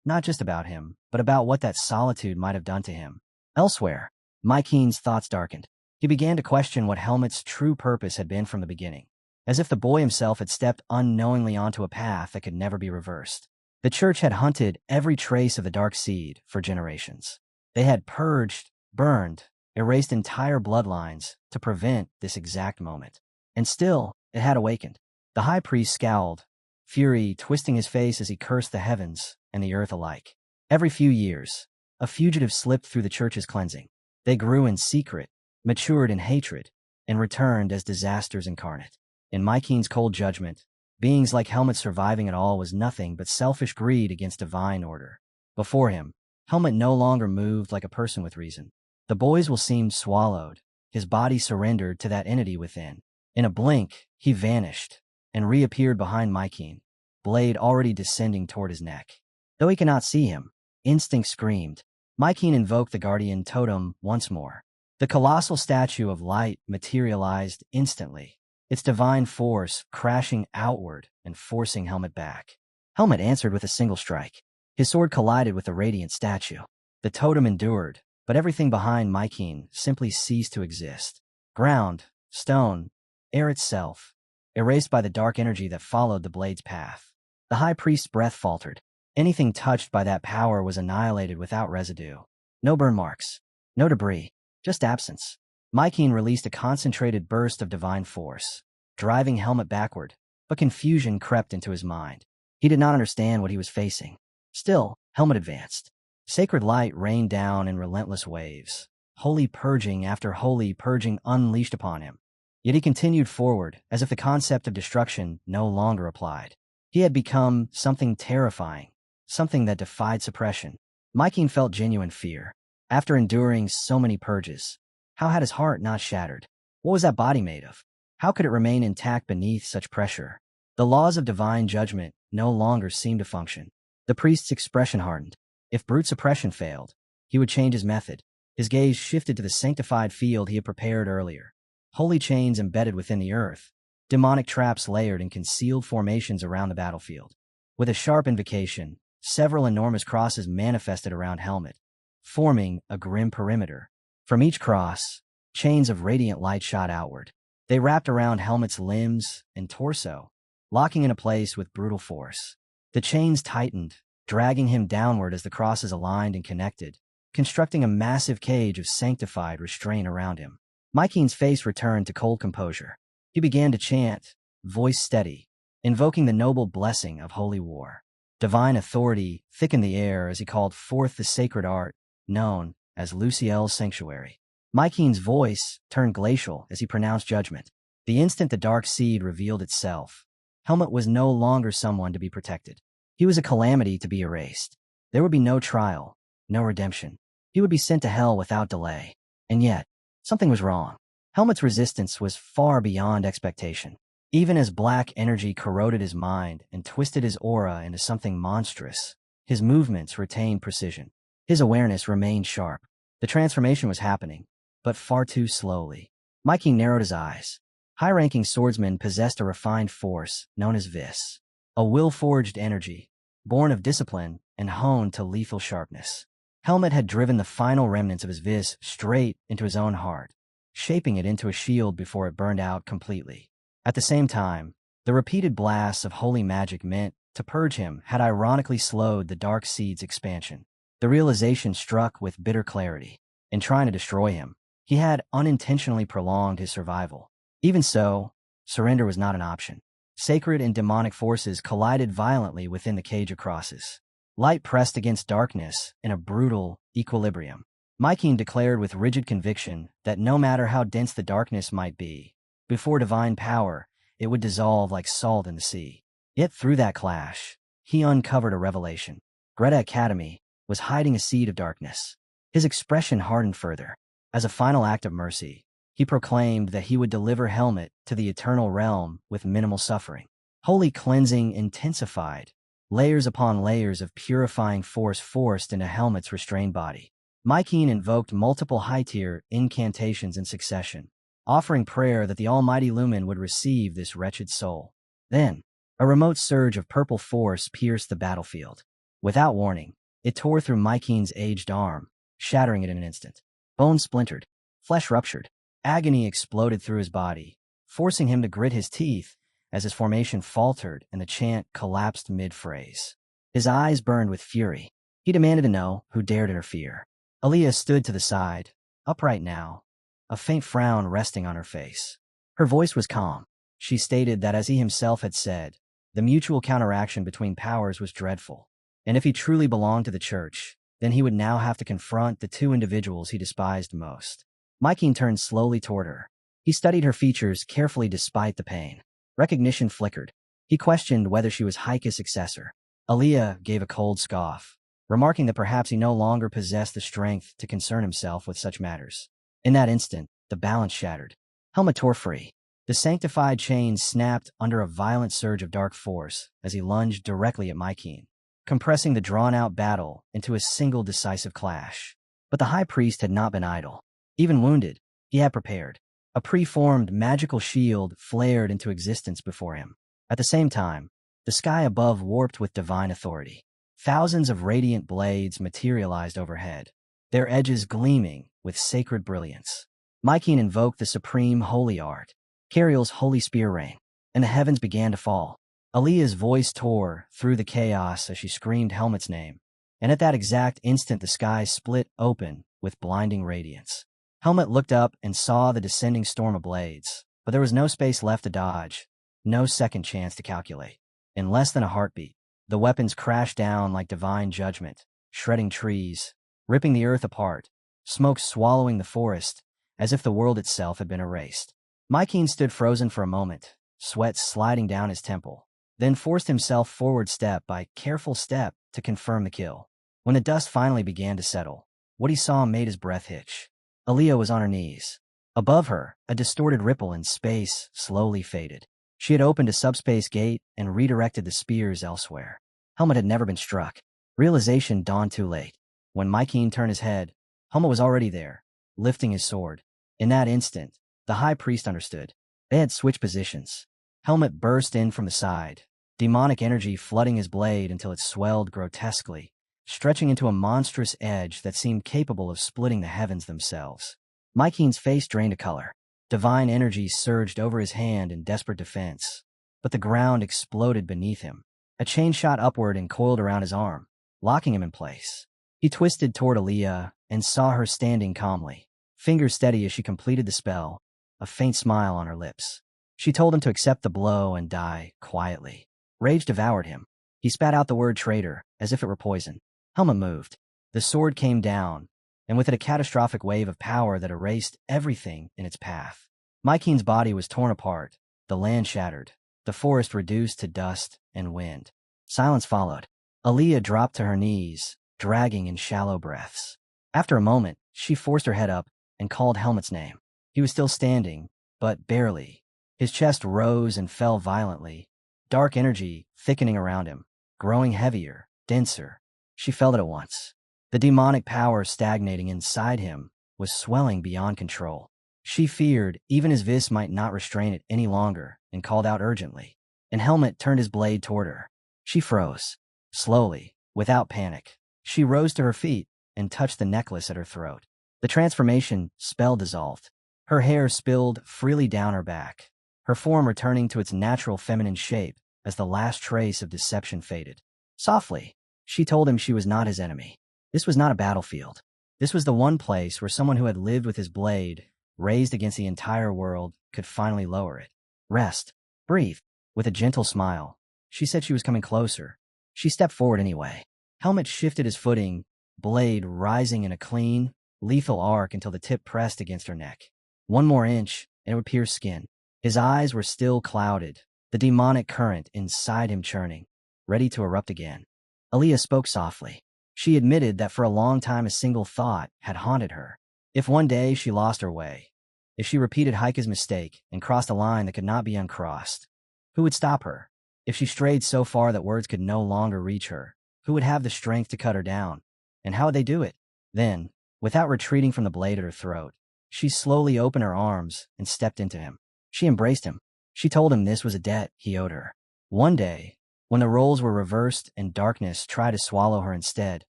not just about him, but about what that solitude might have done to him. Elsewhere, Mykeen's thoughts darkened. He began to question what Helmut's true purpose had been from the beginning, as if the boy himself had stepped unknowingly onto a path that could never be reversed. The church had hunted every trace of the dark seed for generations. They had purged, burned, erased entire bloodlines to prevent this exact moment. And still, it had awakened. The high priest scowled, fury twisting his face as he cursed the heavens and the earth alike. Every few years, a fugitive slipped through the church's cleansing. They grew in secret, matured in hatred, and returned as disasters incarnate. In Mykeen's cold judgment, beings like Helmut surviving at all was nothing but selfish greed against divine order. Before him, Helmut no longer moved like a person with reason. The boy's will seemed swallowed, his body surrendered to that entity within. In a blink, he vanished, and reappeared behind Mykeen, blade already descending toward his neck. Though he could not see him, instinct screamed. Mykeen invoked the guardian totem once more. The colossal statue of light materialized instantly, its divine force crashing outward and forcing Helmut back. Helmut answered with a single strike. His sword collided with the radiant statue. The totem endured, but everything behind Mykeen simply ceased to exist. Ground, stone, air itself, erased by the dark energy that followed the blade's path. The high priest's breath faltered. Anything touched by that power was annihilated without residue. No burn marks, no debris, just absence. Mykeen released a concentrated burst of divine force, driving Helmut backward, but confusion crept into his mind. He did not understand what he was facing. Still, Helmet advanced. Sacred light rained down in relentless waves. Holy purging after holy purging unleashed upon him. Yet he continued forward, as if the concept of destruction no longer applied. He had become something terrifying, something that defied suppression. Mikeen felt genuine fear. After enduring so many purges, how had his heart not shattered? What was that body made of? How could it remain intact beneath such pressure? The laws of divine judgment no longer seemed to function. The priest's expression hardened. If brute suppression failed, he would change his method. His gaze shifted to the sanctified field he had prepared earlier. Holy chains embedded within the earth, demonic traps layered in concealed formations around the battlefield. With a sharp invocation, several enormous crosses manifested around Helmet, forming a grim perimeter. From each cross, chains of radiant light shot outward. They wrapped around Helmet's limbs and torso, locking into place with brutal force. The chains tightened, dragging him downward as the crosses aligned and connected, constructing a massive cage of sanctified restraint around him. Mikeen's face returned to cold composure. He began to chant, voice steady, invoking the noble blessing of holy war. Divine authority thickened the air as he called forth the sacred art, known as Luciel's sanctuary. Mikeen's voice turned glacial as he pronounced judgment. The instant the dark seed revealed itself, Helmet was no longer someone to be protected. He was a calamity to be erased. There would be no trial, no redemption. He would be sent to hell without delay. And yet, something was wrong. Helmet's resistance was far beyond expectation. Even as black energy corroded his mind and twisted his aura into something monstrous, his movements retained precision. His awareness remained sharp. The transformation was happening, but far too slowly. Mikeen narrowed his eyes. High-ranking swordsmen possessed a refined force known as vis, a will-forged energy, born of discipline and honed to lethal sharpness. Helmet had driven the final remnants of his vis straight into his own heart, shaping it into a shield before it burned out completely. At the same time, the repeated blasts of holy magic meant to purge him had ironically slowed the dark seed's expansion. The realization struck with bitter clarity. In trying to destroy him, he had unintentionally prolonged his survival. Even so, surrender was not an option. Sacred and demonic forces collided violently within the cage of crosses. Light pressed against darkness in a brutal equilibrium. Mikeen declared with rigid conviction that no matter how dense the darkness might be, before divine power, it would dissolve like salt in the sea. Yet through that clash, he uncovered a revelation. Greta Academy was hiding a seed of darkness. His expression hardened further. As a final act of mercy, he proclaimed that he would deliver Helmet to the eternal realm with minimal suffering. Holy cleansing intensified, layers upon layers of purifying force forced into Helmet's restrained body. Mikeen invoked multiple high-tier incantations in succession, offering prayer that the almighty Lumen would receive this wretched soul. Then, a remote surge of purple force pierced the battlefield. Without warning, it tore through Mikeen's aged arm, shattering it in an instant. Bone splintered, flesh ruptured, agony exploded through his body, forcing him to grit his teeth as his formation faltered and the chant collapsed mid-phrase. His eyes burned with fury. He demanded to know who dared interfere. Aaliyah stood to the side, upright now, a faint frown resting on her face. Her voice was calm. She stated that as he himself had said, the mutual counteraction between powers was dreadful, and if he truly belonged to the church, then he would now have to confront the two individuals he despised most. Mikeen turned slowly toward her. He studied her features carefully despite the pain. Recognition flickered. He questioned whether she was Heike's successor. Aaliyah gave a cold scoff, remarking that perhaps he no longer possessed the strength to concern himself with such matters. In that instant, the balance shattered. Helmet tore free. The sanctified chains snapped under a violent surge of dark force as he lunged directly at Mikeen, compressing the drawn-out battle into a single decisive clash. But the high priest had not been idle. Even wounded, he had prepared. A preformed magical shield flared into existence before him. At the same time, the sky above warped with divine authority. Thousands of radiant blades materialized overhead, their edges gleaming with sacred brilliance. Mikeen invoked the supreme holy art, Cariel's holy spear rain, and the heavens began to fall. Aaliyah's voice tore through the chaos as she screamed Helmet's name, and at that exact instant the sky split open with blinding radiance. Helmet looked up and saw the descending storm of blades, but there was no space left to dodge. No second chance to calculate. In less than a heartbeat, the weapons crashed down like divine judgment, shredding trees, ripping the earth apart, smoke swallowing the forest, as if the world itself had been erased. Mykeen stood frozen for a moment, sweat sliding down his temple, then forced himself forward step by careful step to confirm the kill. When the dust finally began to settle, what he saw made his breath hitch. Aaliyah was on her knees. Above her, a distorted ripple in space slowly faded. She had opened a subspace gate and redirected the spears elsewhere. Helmut had never been struck. Realization dawned too late. When Mykeen turned his head, Helmut was already there, lifting his sword. In that instant, the high priest understood. They had switched positions. Helmut burst in from the side, demonic energy flooding his blade until it swelled grotesquely, stretching into a monstrous edge that seemed capable of splitting the heavens themselves. Mykeen's face drained a color. Divine energy surged over his hand in desperate defense, but the ground exploded beneath him. A chain shot upward and coiled around his arm, locking him in place. He twisted toward Aaliyah and saw her standing calmly, fingers steady as she completed the spell, a faint smile on her lips. She told him to accept the blow and die quietly. Rage devoured him. He spat out the word traitor, as if it were poison. Helmut moved. The sword came down, and with it a catastrophic wave of power that erased everything in its path. Mykeen's body was torn apart, the land shattered, the forest reduced to dust and wind. Silence followed. Aaliyah dropped to her knees, dragging in shallow breaths. After a moment, she forced her head up and called Helmut's name. He was still standing, but barely. His chest rose and fell violently, dark energy thickening around him, growing heavier, denser. She felt it at once. The demonic power stagnating inside him was swelling beyond control. She feared even his vis might not restrain it any longer and called out urgently. And Helmut turned his blade toward her. She froze. Slowly, without panic, she rose to her feet and touched the necklace at her throat. The transformation spell dissolved. Her hair spilled freely down her back, her form returning to its natural feminine shape as the last trace of deception faded. Softly, she told him she was not his enemy. This was not a battlefield. This was the one place where someone who had lived with his blade, raised against the entire world, could finally lower it. Rest. Breathe. With a gentle smile, she said she was coming closer. She stepped forward anyway. Helmut shifted his footing, blade rising in a clean, lethal arc until the tip pressed against her neck. One more inch, and it would pierce skin. His eyes were still clouded, the demonic current inside him churning, ready to erupt again. Aaliyah spoke softly. She admitted that for a long time a single thought had haunted her. If one day she lost her way, if she repeated Heike's mistake and crossed a line that could not be uncrossed, who would stop her? If she strayed so far that words could no longer reach her, who would have the strength to cut her down? And how would they do it? Then, without retreating from the blade at her throat, she slowly opened her arms and stepped into him. She embraced him. She told him this was a debt he owed her. One day, when the roles were reversed and darkness tried to swallow her instead,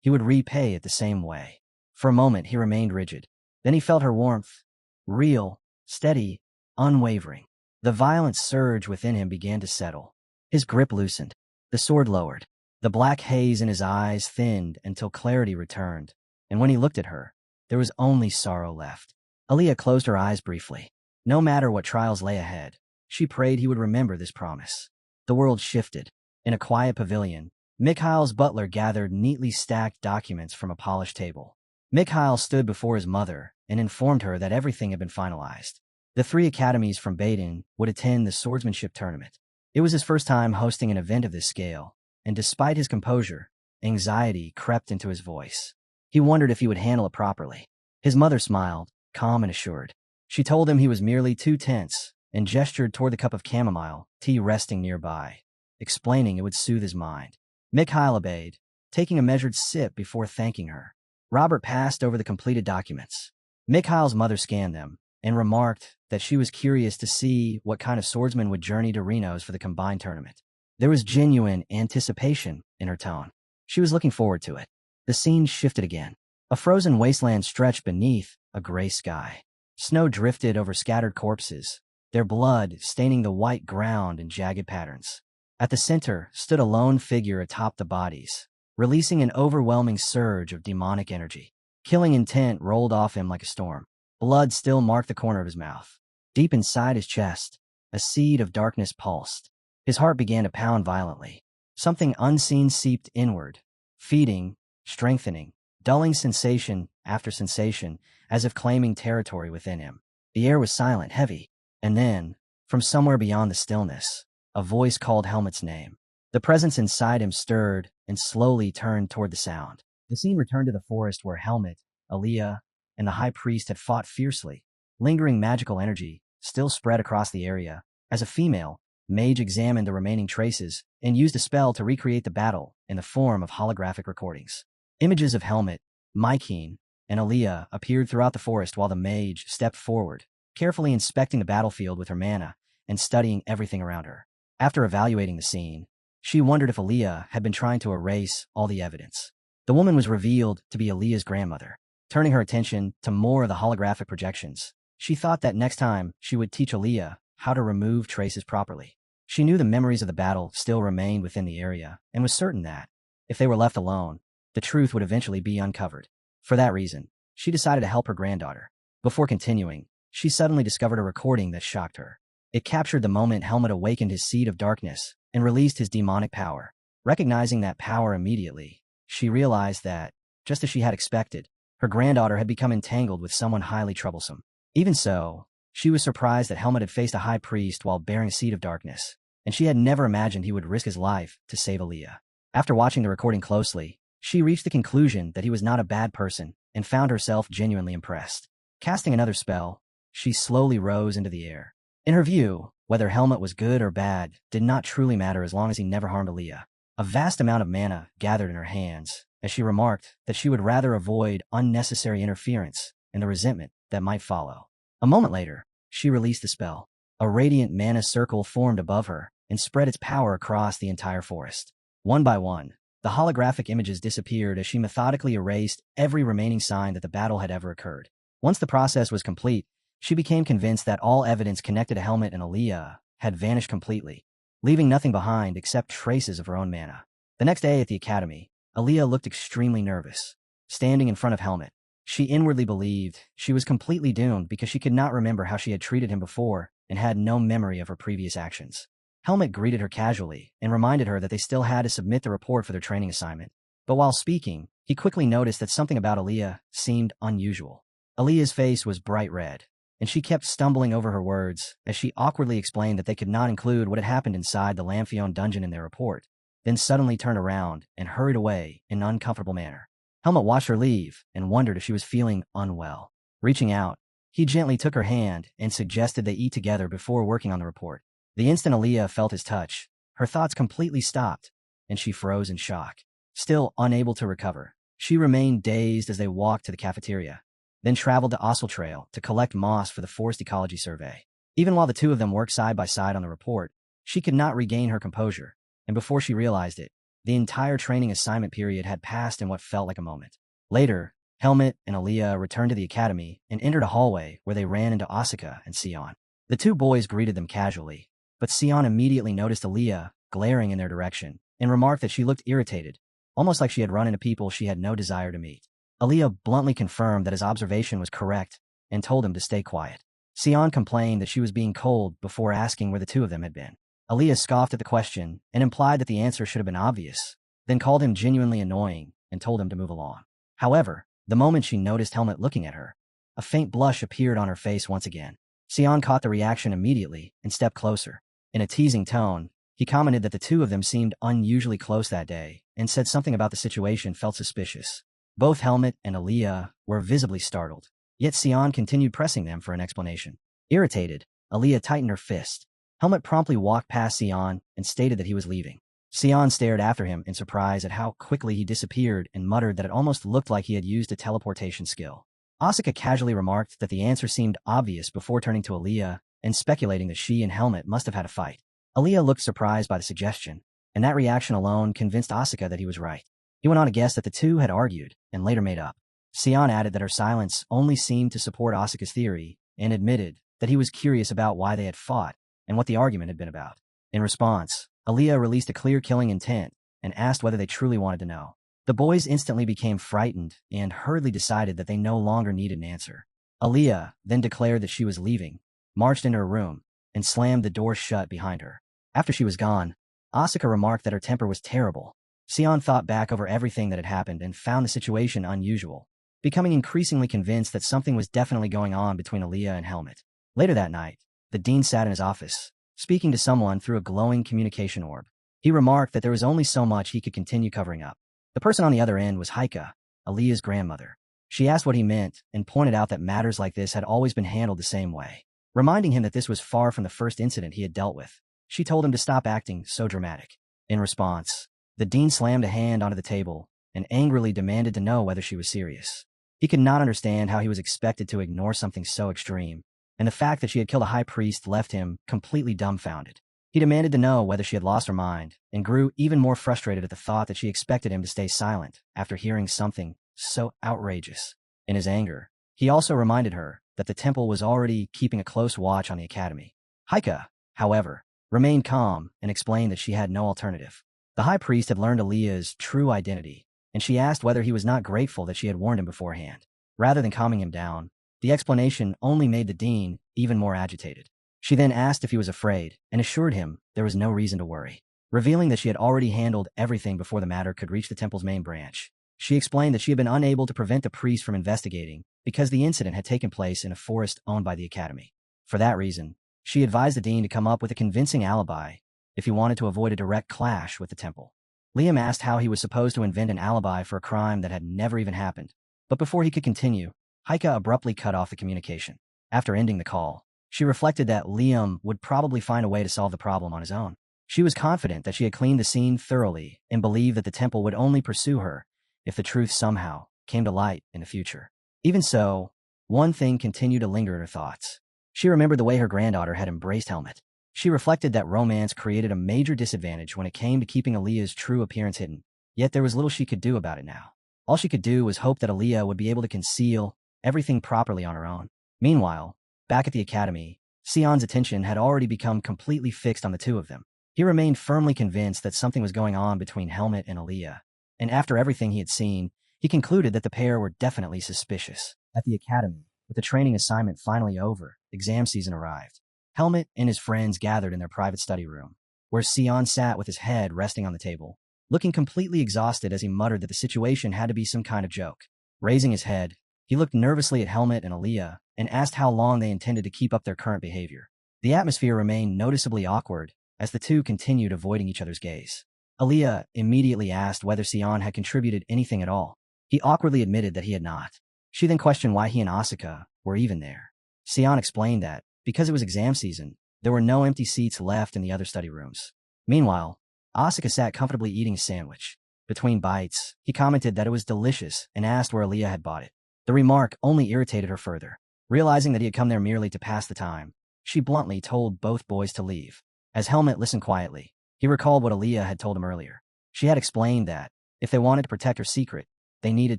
he would repay it the same way. For a moment, he remained rigid. Then he felt her warmth, real, steady, unwavering. The violent surge within him began to settle. His grip loosened. The sword lowered. The black haze in his eyes thinned until clarity returned. And when he looked at her, there was only sorrow left. Aaliyah closed her eyes briefly. No matter what trials lay ahead, she prayed he would remember this promise. The world shifted. In a quiet pavilion, Mikhail's butler gathered neatly stacked documents from a polished table. Mikhail stood before his mother and informed her that everything had been finalized. The 3 academies from Baden would attend the swordsmanship tournament. It was his first time hosting an event of this scale, and despite his composure, anxiety crept into his voice. He wondered if he would handle it properly. His mother smiled, calm and assured. She told him he was merely too tense and gestured toward the cup of chamomile tea resting nearby, explaining it would soothe his mind. Mikhail obeyed, taking a measured sip before thanking her. Robert passed over the completed documents. Mikhail's mother scanned them and remarked that she was curious to see what kind of swordsman would journey to Reno's for the combined tournament. There was genuine anticipation in her tone. She was looking forward to it. The scene shifted again. A frozen wasteland stretched beneath a gray sky. Snow drifted over scattered corpses, their blood staining the white ground in jagged patterns. At the center stood a lone figure atop the bodies, releasing an overwhelming surge of demonic energy. Killing intent rolled off him like a storm. Blood still marked the corner of his mouth. Deep inside his chest, a seed of darkness pulsed. His heart began to pound violently. Something unseen seeped inward, feeding, strengthening, dulling sensation after sensation, as if claiming territory within him. The air was silent, heavy, and then, from somewhere beyond the stillness, a voice called Helmut's name. The presence inside him stirred and slowly turned toward the sound. The scene returned to the forest where Helmut, Aaliyah, and the high priest had fought fiercely. Lingering magical energy still spread across the area. As a female, Mage examined the remaining traces and used a spell to recreate the battle in the form of holographic recordings. Images of Helmut, Mykeen, and Aaliyah appeared throughout the forest while the mage stepped forward, carefully inspecting the battlefield with her mana and studying everything around her. After evaluating the scene, she wondered if Aaliyah had been trying to erase all the evidence. The woman was revealed to be Aaliyah's grandmother. Turning her attention to more of the holographic projections, she thought that next time she would teach Aaliyah how to remove traces properly. She knew the memories of the battle still remained within the area and was certain that, if they were left alone, the truth would eventually be uncovered. For that reason, she decided to help her granddaughter. Before continuing, she suddenly discovered a recording that shocked her. It captured the moment Helmut awakened his seed of darkness and released his demonic power. Recognizing that power immediately, she realized that, just as she had expected, her granddaughter had become entangled with someone highly troublesome. Even so, she was surprised that Helmut had faced a high priest while bearing a seed of darkness, and she had never imagined he would risk his life to save Aaliyah. After watching the recording closely, she reached the conclusion that he was not a bad person and found herself genuinely impressed. Casting another spell, she slowly rose into the air. In her view, whether Helmut was good or bad did not truly matter as long as he never harmed Aaliyah. A vast amount of mana gathered in her hands as she remarked that she would rather avoid unnecessary interference and the resentment that might follow. A moment later, she released the spell. A radiant mana circle formed above her and spread its power across the entire forest. One by one, the holographic images disappeared as she methodically erased every remaining sign that the battle had ever occurred. Once the process was complete, she became convinced that all evidence connected to Helmut and Aaliyah had vanished completely, leaving nothing behind except traces of her own mana. The next day at the academy, Aaliyah looked extremely nervous. Standing in front of Helmut, she inwardly believed she was completely doomed because she could not remember how she had treated him before and had no memory of her previous actions. Helmut greeted her casually and reminded her that they still had to submit the report for their training assignment. But while speaking, he quickly noticed that something about Aaliyah seemed unusual. Aaliyah's face was bright red, and she kept stumbling over her words as she awkwardly explained that they could not include what had happened inside the Lamphion dungeon in their report, then suddenly turned around and hurried away in an uncomfortable manner. Helmut watched her leave and wondered if she was feeling unwell. Reaching out, he gently took her hand and suggested they eat together before working on the report. The instant Aaliyah felt his touch, her thoughts completely stopped, and she froze in shock. Still unable to recover, she remained dazed as they walked to the cafeteria, then traveled to Ossel Trail to collect moss for the forest ecology survey. Even while the two of them worked side by side on the report, she could not regain her composure, and before she realized it, the entire training assignment period had passed in what felt like a moment. Later, Helmut and Aaliyah returned to the academy and entered a hallway where they ran into Asuka and Sion. The two boys greeted them casually, but Sion immediately noticed Aaliyah glaring in their direction and remarked that she looked irritated, almost like she had run into people she had no desire to meet. Aaliyah bluntly confirmed that his observation was correct and told him to stay quiet. Sion complained that she was being cold before asking where the two of them had been. Aaliyah scoffed at the question and implied that the answer should have been obvious, then called him genuinely annoying and told him to move along. However, the moment she noticed Helmut looking at her, a faint blush appeared on her face once again. Sion caught the reaction immediately and stepped closer. In a teasing tone, he commented that the two of them seemed unusually close that day and said something about the situation felt suspicious. Both Helmut and Aaliyah were visibly startled, yet Sion continued pressing them for an explanation. Irritated, Aaliyah tightened her fist. Helmut promptly walked past Sion and stated that he was leaving. Sion stared after him in surprise at how quickly he disappeared and muttered that it almost looked like he had used a teleportation skill. Asuka casually remarked that the answer seemed obvious before turning to Aaliyah and speculating that she and Helmut must have had a fight. Aaliyah looked surprised by the suggestion, and that reaction alone convinced Asuka that he was right. He went on to guess that the two had argued and later made up. Sion added that her silence only seemed to support Asuka's theory and admitted that he was curious about why they had fought and what the argument had been about. In response, Aaliyah released a clear killing intent and asked whether they truly wanted to know. The boys instantly became frightened and hurriedly decided that they no longer needed an answer. Aaliyah then declared that she was leaving, marched into her room, and slammed the door shut behind her. After she was gone, Asuka remarked that her temper was terrible. Sion thought back over everything that had happened and found the situation unusual, becoming increasingly convinced that something was definitely going on between Aaliyah and Helmet. Later that night, the dean sat in his office, speaking to someone through a glowing communication orb. He remarked that there was only so much he could continue covering up. The person on the other end was Haika, Aaliyah's grandmother. She asked what he meant and pointed out that matters like this had always been handled the same way, reminding him that this was far from the first incident he had dealt with. She told him to stop acting so dramatic. In response, the dean slammed a hand onto the table and angrily demanded to know whether she was serious. He could not understand how he was expected to ignore something so extreme, and the fact that she had killed a high priest left him completely dumbfounded. He demanded to know whether she had lost her mind and grew even more frustrated at the thought that she expected him to stay silent after hearing something so outrageous. In his anger, he also reminded her that the temple was already keeping a close watch on the academy. Haika, however, remained calm and explained that she had no alternative. The high priest had learned Aaliyah's true identity, and she asked whether he was not grateful that she had warned him beforehand. Rather than calming him down, the explanation only made the dean even more agitated. She then asked if he was afraid and assured him there was no reason to worry, revealing that she had already handled everything before the matter could reach the temple's main branch. She explained that she had been unable to prevent the priest from investigating because the incident had taken place in a forest owned by the academy. For that reason, she advised the dean to come up with a convincing alibi if he wanted to avoid a direct clash with the temple. Liam asked how he was supposed to invent an alibi for a crime that had never even happened. But before he could continue, Haika abruptly cut off the communication. After ending the call, she reflected that Liam would probably find a way to solve the problem on his own. She was confident that she had cleaned the scene thoroughly and believed that the temple would only pursue her if the truth somehow came to light in the future. Even so, one thing continued to linger in her thoughts. She remembered the way her granddaughter had embraced Helmet. She reflected that romance created a major disadvantage when it came to keeping Aaliyah's true appearance hidden, yet there was little she could do about it now. All she could do was hope that Aaliyah would be able to conceal everything properly on her own. Meanwhile, back at the academy, Sion's attention had already become completely fixed on the two of them. He remained firmly convinced that something was going on between Helmet and Aaliyah, and after everything he had seen, he concluded that the pair were definitely suspicious. At the academy, with the training assignment finally over, exam season arrived. Helmet and his friends gathered in their private study room, where Sion sat with his head resting on the table, looking completely exhausted as he muttered that the situation had to be some kind of joke. Raising his head, he looked nervously at Helmet and Aaliyah and asked how long they intended to keep up their current behavior. The atmosphere remained noticeably awkward as the two continued avoiding each other's gaze. Aaliyah immediately asked whether Sion had contributed anything at all. He awkwardly admitted that he had not. She then questioned why he and Asuka were even there. Sion explained that, because it was exam season, there were no empty seats left in the other study rooms. Meanwhile, Asuka sat comfortably eating a sandwich. Between bites, he commented that it was delicious and asked where Aaliyah had bought it. The remark only irritated her further. Realizing that he had come there merely to pass the time, she bluntly told both boys to leave. As Helmet listened quietly, he recalled what Aaliyah had told him earlier. She had explained that, if they wanted to protect her secret, they needed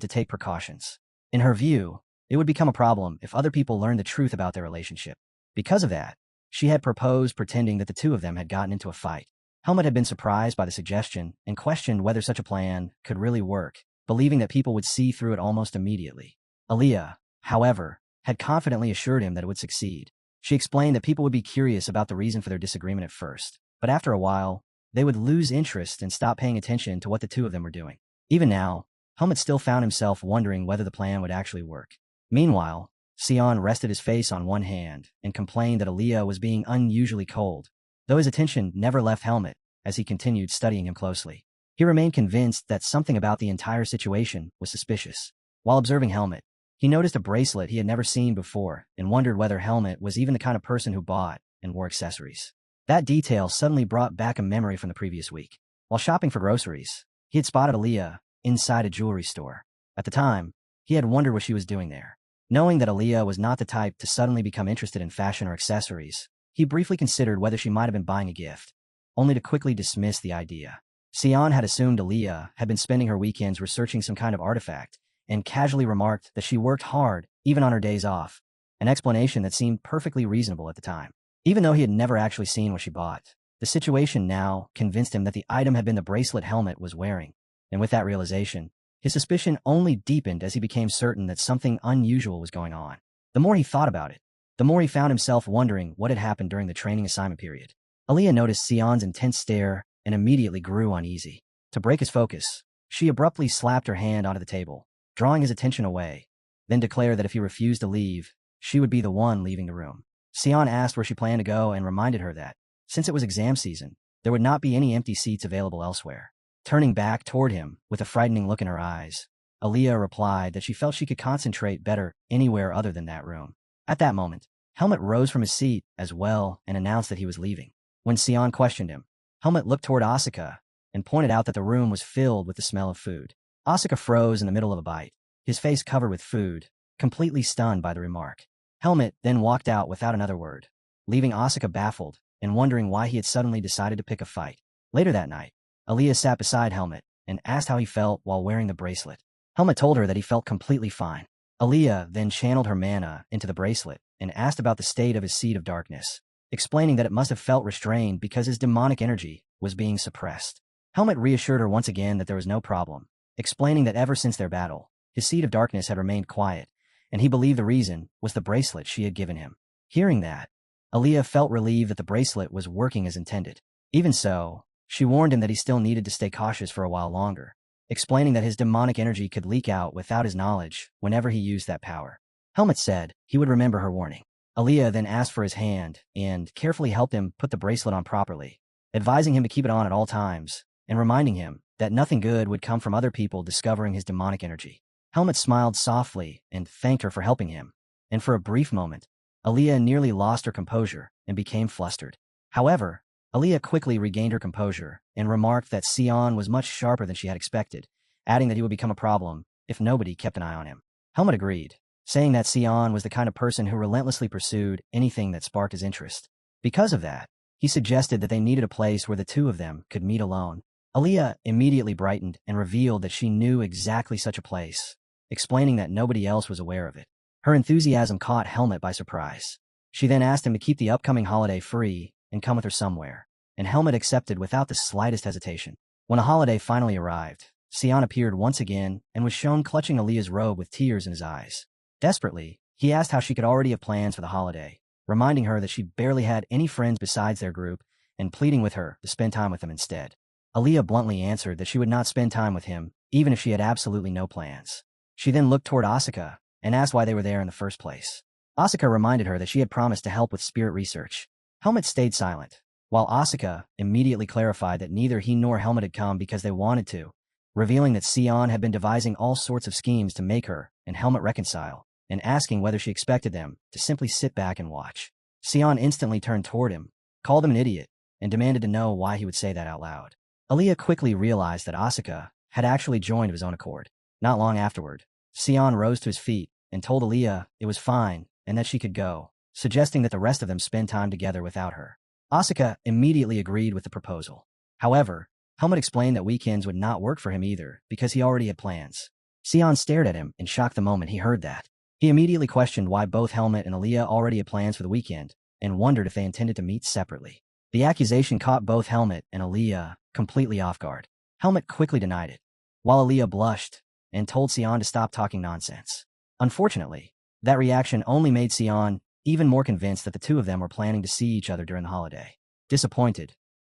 to take precautions. In her view, it would become a problem if other people learned the truth about their relationship. Because of that, she had proposed pretending that the two of them had gotten into a fight. Helmet had been surprised by the suggestion and questioned whether such a plan could really work, believing that people would see through it almost immediately. Aaliyah, however, had confidently assured him that it would succeed. She explained that people would be curious about the reason for their disagreement at first, but after a while, they would lose interest and stop paying attention to what the two of them were doing. Even now, Helmet still found himself wondering whether the plan would actually work. Meanwhile, Sion rested his face on one hand and complained that Aaliyah was being unusually cold, though his attention never left Helmet as he continued studying him closely. He remained convinced that something about the entire situation was suspicious. While observing Helmet, he noticed a bracelet he had never seen before and wondered whether Helmet was even the kind of person who bought and wore accessories. That detail suddenly brought back a memory from the previous week. While shopping for groceries, he had spotted Aaliyah inside a jewelry store. At the time, he had wondered what she was doing there. Knowing that Aaliyah was not the type to suddenly become interested in fashion or accessories, he briefly considered whether she might have been buying a gift, only to quickly dismiss the idea. Sion had assumed Aaliyah had been spending her weekends researching some kind of artifact, and casually remarked that she worked hard even on her days off, an explanation that seemed perfectly reasonable at the time. Even though he had never actually seen what she bought, the situation now convinced him that the item had been the bracelet Helmet was wearing, and with that realization, his suspicion only deepened as he became certain that something unusual was going on. The more he thought about it, the more he found himself wondering what had happened during the training assignment period. Aaliyah noticed Sion's intense stare and immediately grew uneasy. To break his focus, she abruptly slapped her hand onto the table, drawing his attention away, then declared that if he refused to leave, she would be the one leaving the room. Sion asked where she planned to go and reminded her that, since it was exam season, there would not be any empty seats available elsewhere. Turning back toward him with a frightening look in her eyes, Aaliyah replied that she felt she could concentrate better anywhere other than that room. At that moment, Helmut rose from his seat as well and announced that he was leaving. When Sion questioned him, Helmut looked toward Asuka and pointed out that the room was filled with the smell of food. Asuka froze in the middle of a bite, his face covered with food, completely stunned by the remark. Helmut then walked out without another word, leaving Asuka baffled and wondering why he had suddenly decided to pick a fight. Later that night, Aaliyah sat beside Helmut and asked how he felt while wearing the bracelet. Helmut told her that he felt completely fine. Aaliyah then channeled her mana into the bracelet and asked about the state of his seed of darkness, explaining that it must have felt restrained because his demonic energy was being suppressed. Helmut reassured her once again that there was no problem, explaining that ever since their battle, his seed of darkness had remained quiet, and he believed the reason was the bracelet she had given him. Hearing that, Aaliyah felt relieved that the bracelet was working as intended. Even so, she warned him that he still needed to stay cautious for a while longer, explaining that his demonic energy could leak out without his knowledge whenever he used that power. Helmut said he would remember her warning. Aaliyah then asked for his hand and carefully helped him put the bracelet on properly, advising him to keep it on at all times and reminding him that nothing good would come from other people discovering his demonic energy. Helmut smiled softly and thanked her for helping him, and for a brief moment, Aaliyah nearly lost her composure and became flustered. However, Aaliyah quickly regained her composure and remarked that Sion was much sharper than she had expected, adding that he would become a problem if nobody kept an eye on him. Helmut agreed, saying that Sion was the kind of person who relentlessly pursued anything that sparked his interest. Because of that, he suggested that they needed a place where the two of them could meet alone. Aaliyah immediately brightened and revealed that she knew exactly such a place, explaining that nobody else was aware of it. Her enthusiasm caught Helmut by surprise. She then asked him to keep the upcoming holiday free and come with her somewhere, and Helmut accepted without the slightest hesitation. When a holiday finally arrived, Sion appeared once again and was shown clutching Aaliyah's robe with tears in his eyes. Desperately, he asked how she could already have plans for the holiday, reminding her that she barely had any friends besides their group and pleading with her to spend time with them instead. Aaliyah bluntly answered that she would not spend time with him, even if she had absolutely no plans. She then looked toward Asuka and asked why they were there in the first place. Asuka reminded her that she had promised to help with spirit research. Helmut stayed silent, while Asuka immediately clarified that neither he nor Helmut had come because they wanted to, revealing that Sion had been devising all sorts of schemes to make her and Helmut reconcile, and asking whether she expected them to simply sit back and watch. Sion instantly turned toward him, called him an idiot, and demanded to know why he would say that out loud. Aaliyah quickly realized that Asuka had actually joined of his own accord. Not long afterward, Sion rose to his feet and told Aaliyah it was fine and that she could go, suggesting that the rest of them spend time together without her. Asuka immediately agreed with the proposal. However, Helmut explained that weekends would not work for him either because he already had plans. Sion stared at him in shock the moment he heard that. He immediately questioned why both Helmut and Aaliyah already had plans for the weekend and wondered if they intended to meet separately. The accusation caught both Helmut and Aaliyah completely off guard. Helmut quickly denied it, while Aaliyah blushed and told Sion to stop talking nonsense. Unfortunately, that reaction only made Sion even more convinced that the two of them were planning to see each other during the holiday. Disappointed,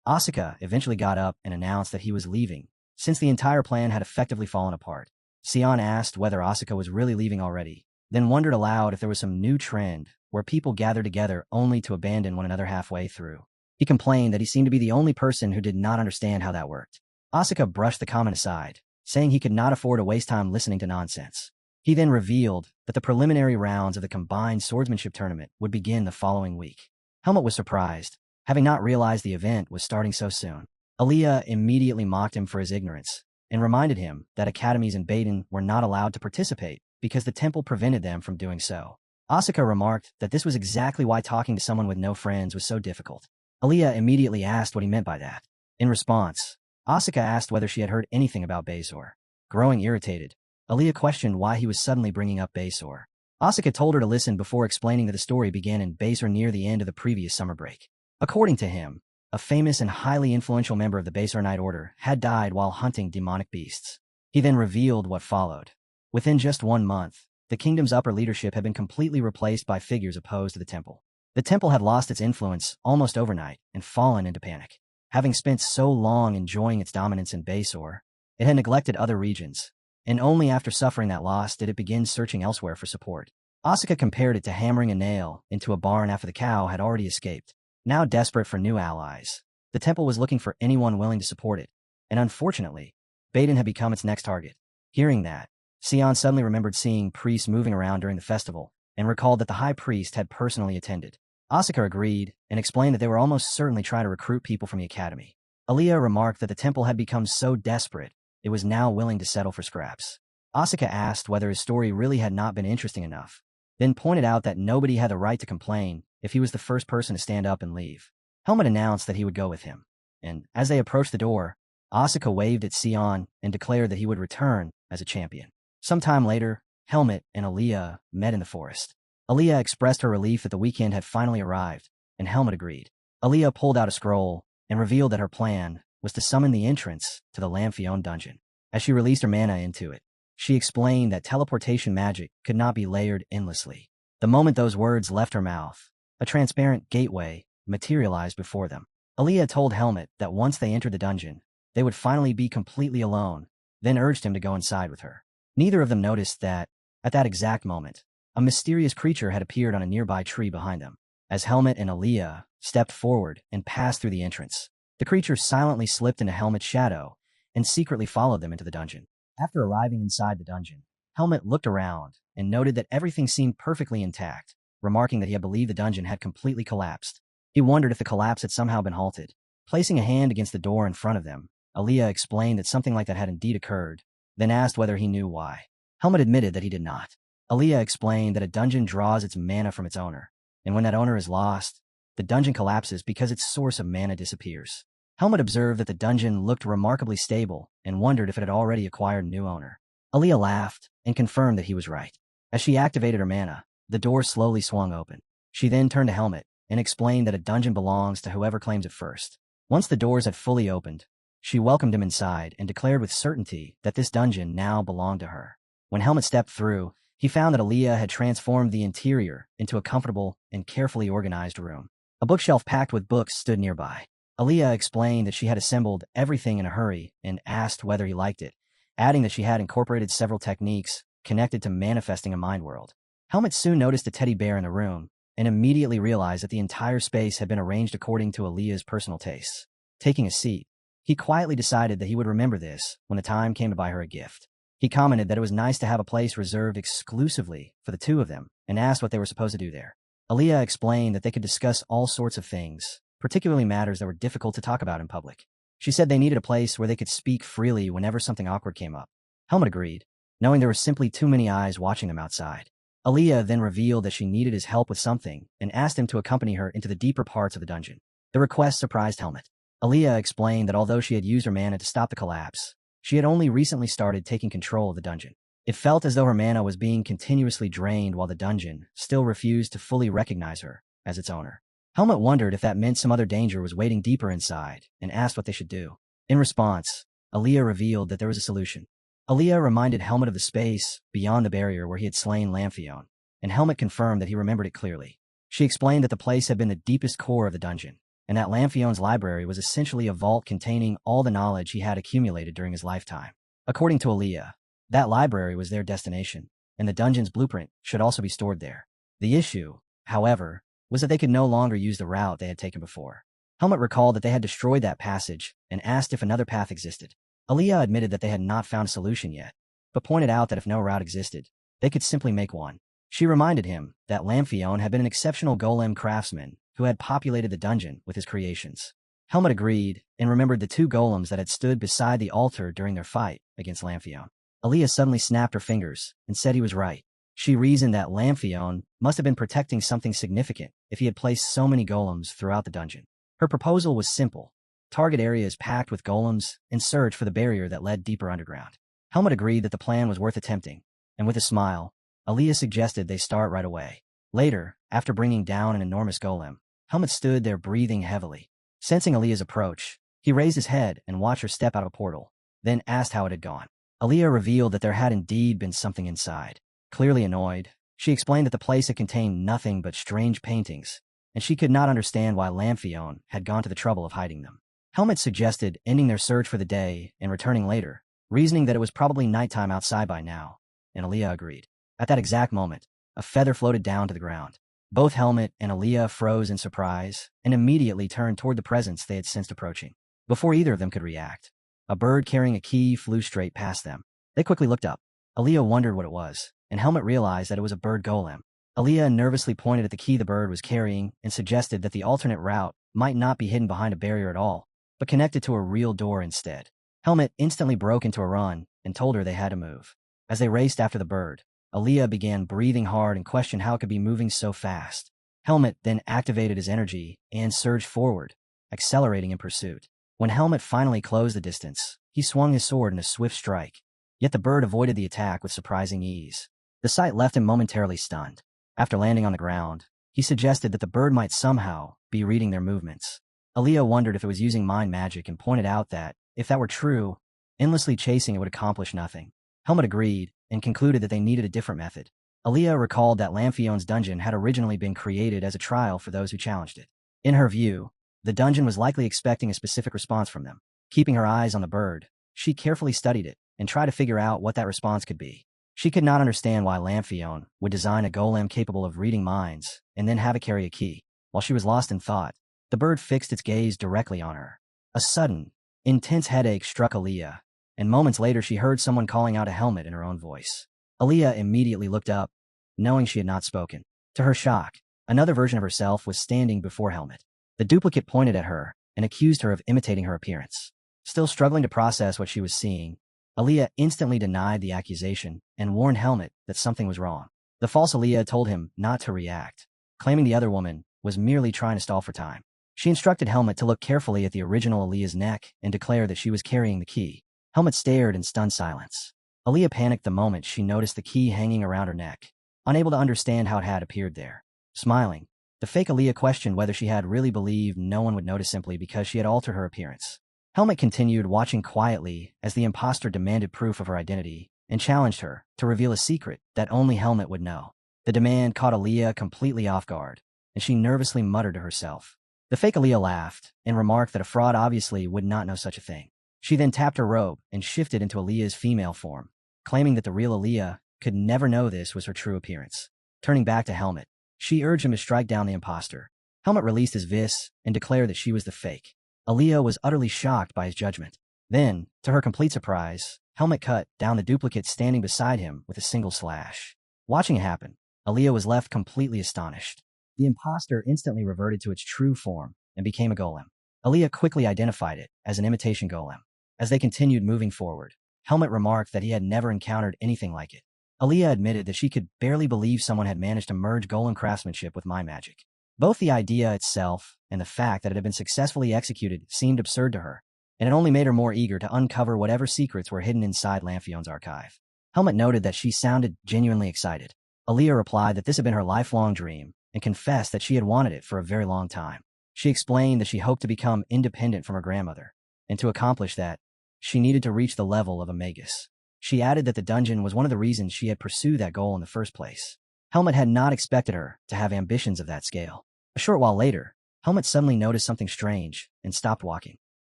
Asuka eventually got up and announced that he was leaving, since the entire plan had effectively fallen apart. Sion asked whether Asuka was really leaving already, then wondered aloud if there was some new trend where people gather together only to abandon one another halfway through. He complained that he seemed to be the only person who did not understand how that worked. Asuka brushed the comment aside, saying he could not afford to waste time listening to nonsense. He then revealed that the preliminary rounds of the combined swordsmanship tournament would begin the following week. Helmut was surprised, having not realized the event was starting so soon. Aaliyah immediately mocked him for his ignorance and reminded him that academies in Baden were not allowed to participate because the temple prevented them from doing so. Asuka remarked that this was exactly why talking to someone with no friends was so difficult. Aaliyah immediately asked what he meant by that. In response, Asuka asked whether she had heard anything about Bezor. Growing irritated, Aaliyah questioned why he was suddenly bringing up Bezor. Asuka told her to listen before explaining that the story began in Bezor near the end of the previous summer break. According to him, a famous and highly influential member of the Bezor Knight Order had died while hunting demonic beasts. He then revealed what followed. Within just 1 month, The kingdom's upper leadership had been completely replaced by figures opposed to the temple. The temple had lost its influence almost overnight and fallen into panic. Having spent so long enjoying its dominance in Baysore, it had neglected other regions, and only after suffering that loss did it begin searching elsewhere for support. Asuka compared it to hammering a nail into a barn after the cow had already escaped. Now desperate for new allies, the temple was looking for anyone willing to support it, and unfortunately, Baden had become its next target. Hearing that, Sion suddenly remembered seeing priests moving around during the festival, and recalled that the high priest had personally attended. Asuka agreed and explained that they were almost certainly trying to recruit people from the academy. Aaliyah remarked that the temple had become so desperate, it was now willing to settle for scraps. Asuka asked whether his story really had not been interesting enough, then pointed out that nobody had the right to complain if he was the first person to stand up and leave. Helmut announced that he would go with him, and as they approached the door, Asuka waved at Sion and declared that he would return as a champion. Sometime later, Helmut and Aaliyah met in the forest. Aaliyah expressed her relief that the weekend had finally arrived, and Helmut agreed. Aaliyah pulled out a scroll and revealed that her plan was to summon the entrance to the Lamphion dungeon. As she released her mana into it, she explained that teleportation magic could not be layered endlessly. The moment those words left her mouth, a transparent gateway materialized before them. Aaliyah told Helmut that once they entered the dungeon, they would finally be completely alone, then urged him to go inside with her. Neither of them noticed that, at that exact moment, a mysterious creature had appeared on a nearby tree behind them. As Helmut and Aaliyah stepped forward and passed through the entrance, the creature silently slipped into Helmut's shadow and secretly followed them into the dungeon. After arriving inside the dungeon, Helmut looked around and noted that everything seemed perfectly intact, remarking that he had believed the dungeon had completely collapsed. He wondered if the collapse had somehow been halted. Placing a hand against the door in front of them, Aaliyah explained that something like that had indeed occurred, then asked whether he knew why. Helmut admitted that he did not. Aaliyah explained that a dungeon draws its mana from its owner, and when that owner is lost, the dungeon collapses because its source of mana disappears. Helmut observed that the dungeon looked remarkably stable and wondered if it had already acquired a new owner. Aaliyah laughed and confirmed that he was right. As she activated her mana, the door slowly swung open. She then turned to Helmut and explained that a dungeon belongs to whoever claims it first. Once the doors had fully opened, she welcomed him inside and declared with certainty that this dungeon now belonged to her. When Helmut stepped through, he found that Aaliyah had transformed the interior into a comfortable and carefully organized room. A bookshelf packed with books stood nearby. Aaliyah explained that she had assembled everything in a hurry and asked whether he liked it, adding that she had incorporated several techniques connected to manifesting a mind world. Helmut soon noticed a teddy bear in the room and immediately realized that the entire space had been arranged according to Aaliyah's personal tastes. Taking a seat, he quietly decided that he would remember this when the time came to buy her a gift. He commented that it was nice to have a place reserved exclusively for the two of them and asked what they were supposed to do there. Aaliyah explained that they could discuss all sorts of things, particularly matters that were difficult to talk about in public. She said they needed a place where they could speak freely whenever something awkward came up. Helmut agreed, knowing there were simply too many eyes watching them outside. Aaliyah then revealed that she needed his help with something and asked him to accompany her into the deeper parts of the dungeon. The request surprised Helmut. Aaliyah explained that although she had used her mana to stop the collapse, she had only recently started taking control of the dungeon. It felt as though her mana was being continuously drained while the dungeon still refused to fully recognize her as its owner. Helmut wondered if that meant some other danger was waiting deeper inside and asked what they should do. In response, Aaliyah revealed that there was a solution. Aaliyah reminded Helmut of the space beyond the barrier where he had slain Lamphion, and Helmut confirmed that he remembered it clearly. She explained that the place had been the deepest core of the dungeon, and that Lamphion's library was essentially a vault containing all the knowledge he had accumulated during his lifetime. According to Aaliyah, that library was their destination, and the dungeon's blueprint should also be stored there. The issue, however, was that they could no longer use the route they had taken before. Helmut recalled that they had destroyed that passage and asked if another path existed. Aaliyah admitted that they had not found a solution yet, but pointed out that if no route existed, they could simply make one. She reminded him that Lamphion had been an exceptional golem craftsman who had populated the dungeon with his creations. Helmut agreed and remembered the two golems that had stood beside the altar during their fight against Lamphion. Aaliyah suddenly snapped her fingers and said he was right. She reasoned that Lamphion must have been protecting something significant if he had placed so many golems throughout the dungeon. Her proposal was simple. Target areas packed with golems and search for the barrier that led deeper underground. Helmut agreed that the plan was worth attempting, and with a smile, Aaliyah suggested they start right away. Later, after bringing down an enormous golem, Helmut stood there breathing heavily. Sensing Aaliyah's approach, he raised his head and watched her step out of a portal, then asked how it had gone. Aaliyah revealed that there had indeed been something inside. Clearly annoyed, she explained that the place had contained nothing but strange paintings, and she could not understand why Lamphion had gone to the trouble of hiding them. Helmet suggested ending their search for the day and returning later, reasoning that it was probably nighttime outside by now, and Aaliyah agreed. At that exact moment, a feather floated down to the ground. Both Helmet and Aaliyah froze in surprise and immediately turned toward the presence they had sensed approaching. Before either of them could react, a bird carrying a key flew straight past them. They quickly looked up. Aaliyah wondered what it was, and Helmet realized that it was a bird golem. Aaliyah nervously pointed at the key the bird was carrying and suggested that the alternate route might not be hidden behind a barrier at all, but connected to a real door instead. Helmet instantly broke into a run and told her they had to move. As they raced after the bird, Aaliyah began breathing hard and questioned how it could be moving so fast. Helmet then activated his energy and surged forward, accelerating in pursuit. When Helmet finally closed the distance, he swung his sword in a swift strike. Yet the bird avoided the attack with surprising ease. The sight left him momentarily stunned. After landing on the ground, he suggested that the bird might somehow be reading their movements. Aaliyah wondered if it was using mind magic and pointed out that, if that were true, endlessly chasing it would accomplish nothing. Helmet agreed and concluded that they needed a different method. Aaliyah recalled that Lamphion's dungeon had originally been created as a trial for those who challenged it. In her view, the dungeon was likely expecting a specific response from them. Keeping her eyes on the bird, she carefully studied it and tried to figure out what that response could be. She could not understand why Lamphion would design a golem capable of reading minds and then have it carry a key. While she was lost in thought, the bird fixed its gaze directly on her. A sudden, intense headache struck Aaliyah, and moments later she heard someone calling out a Helmet in her own voice. Aaliyah immediately looked up, knowing she had not spoken. To her shock, another version of herself was standing before Helmet. The duplicate pointed at her and accused her of imitating her appearance. Still struggling to process what she was seeing, Aaliyah instantly denied the accusation and warned Helmet that something was wrong. The false Aaliyah told him not to react, claiming the other woman was merely trying to stall for time. She instructed Helmet to look carefully at the original Aaliyah's neck and declare that she was carrying the key. Helmet stared in stunned silence. Aaliyah panicked the moment she noticed the key hanging around her neck, unable to understand how it had appeared there. Smiling, the fake Aaliyah questioned whether she had really believed no one would notice simply because she had altered her appearance. Helmet continued watching quietly as the imposter demanded proof of her identity and challenged her to reveal a secret that only Helmet would know. The demand caught Aaliyah completely off guard, and she nervously muttered to herself. The fake Aaliyah laughed and remarked that a fraud obviously would not know such a thing. She then tapped her robe and shifted into Aaliyah's female form, claiming that the real Aaliyah could never know this was her true appearance. Turning back to Helmet, she urged him to strike down the imposter. Helmet released his vis and declared that she was the fake. Aaliyah was utterly shocked by his judgment. Then, to her complete surprise, Helmet cut down the duplicate standing beside him with a single slash. Watching it happen, Aaliyah was left completely astonished. The imposter instantly reverted to its true form and became a golem. Aaliyah quickly identified it as an imitation golem. As they continued moving forward, Helmet remarked that he had never encountered anything like it. Aaliyah admitted that she could barely believe someone had managed to merge golem craftsmanship with mind magic. Both the idea itself and the fact that it had been successfully executed seemed absurd to her, and it only made her more eager to uncover whatever secrets were hidden inside Lamphion's archive. Helmet noted that she sounded genuinely excited. Aaliyah replied that this had been her lifelong dream and confessed that she had wanted it for a very long time. She explained that she hoped to become independent from her grandmother, and to accomplish that, she needed to reach the level of a magus. She added that the dungeon was one of the reasons she had pursued that goal in the first place. Helmet had not expected her to have ambitions of that scale. A short while later, Helmet suddenly noticed something strange and stopped walking.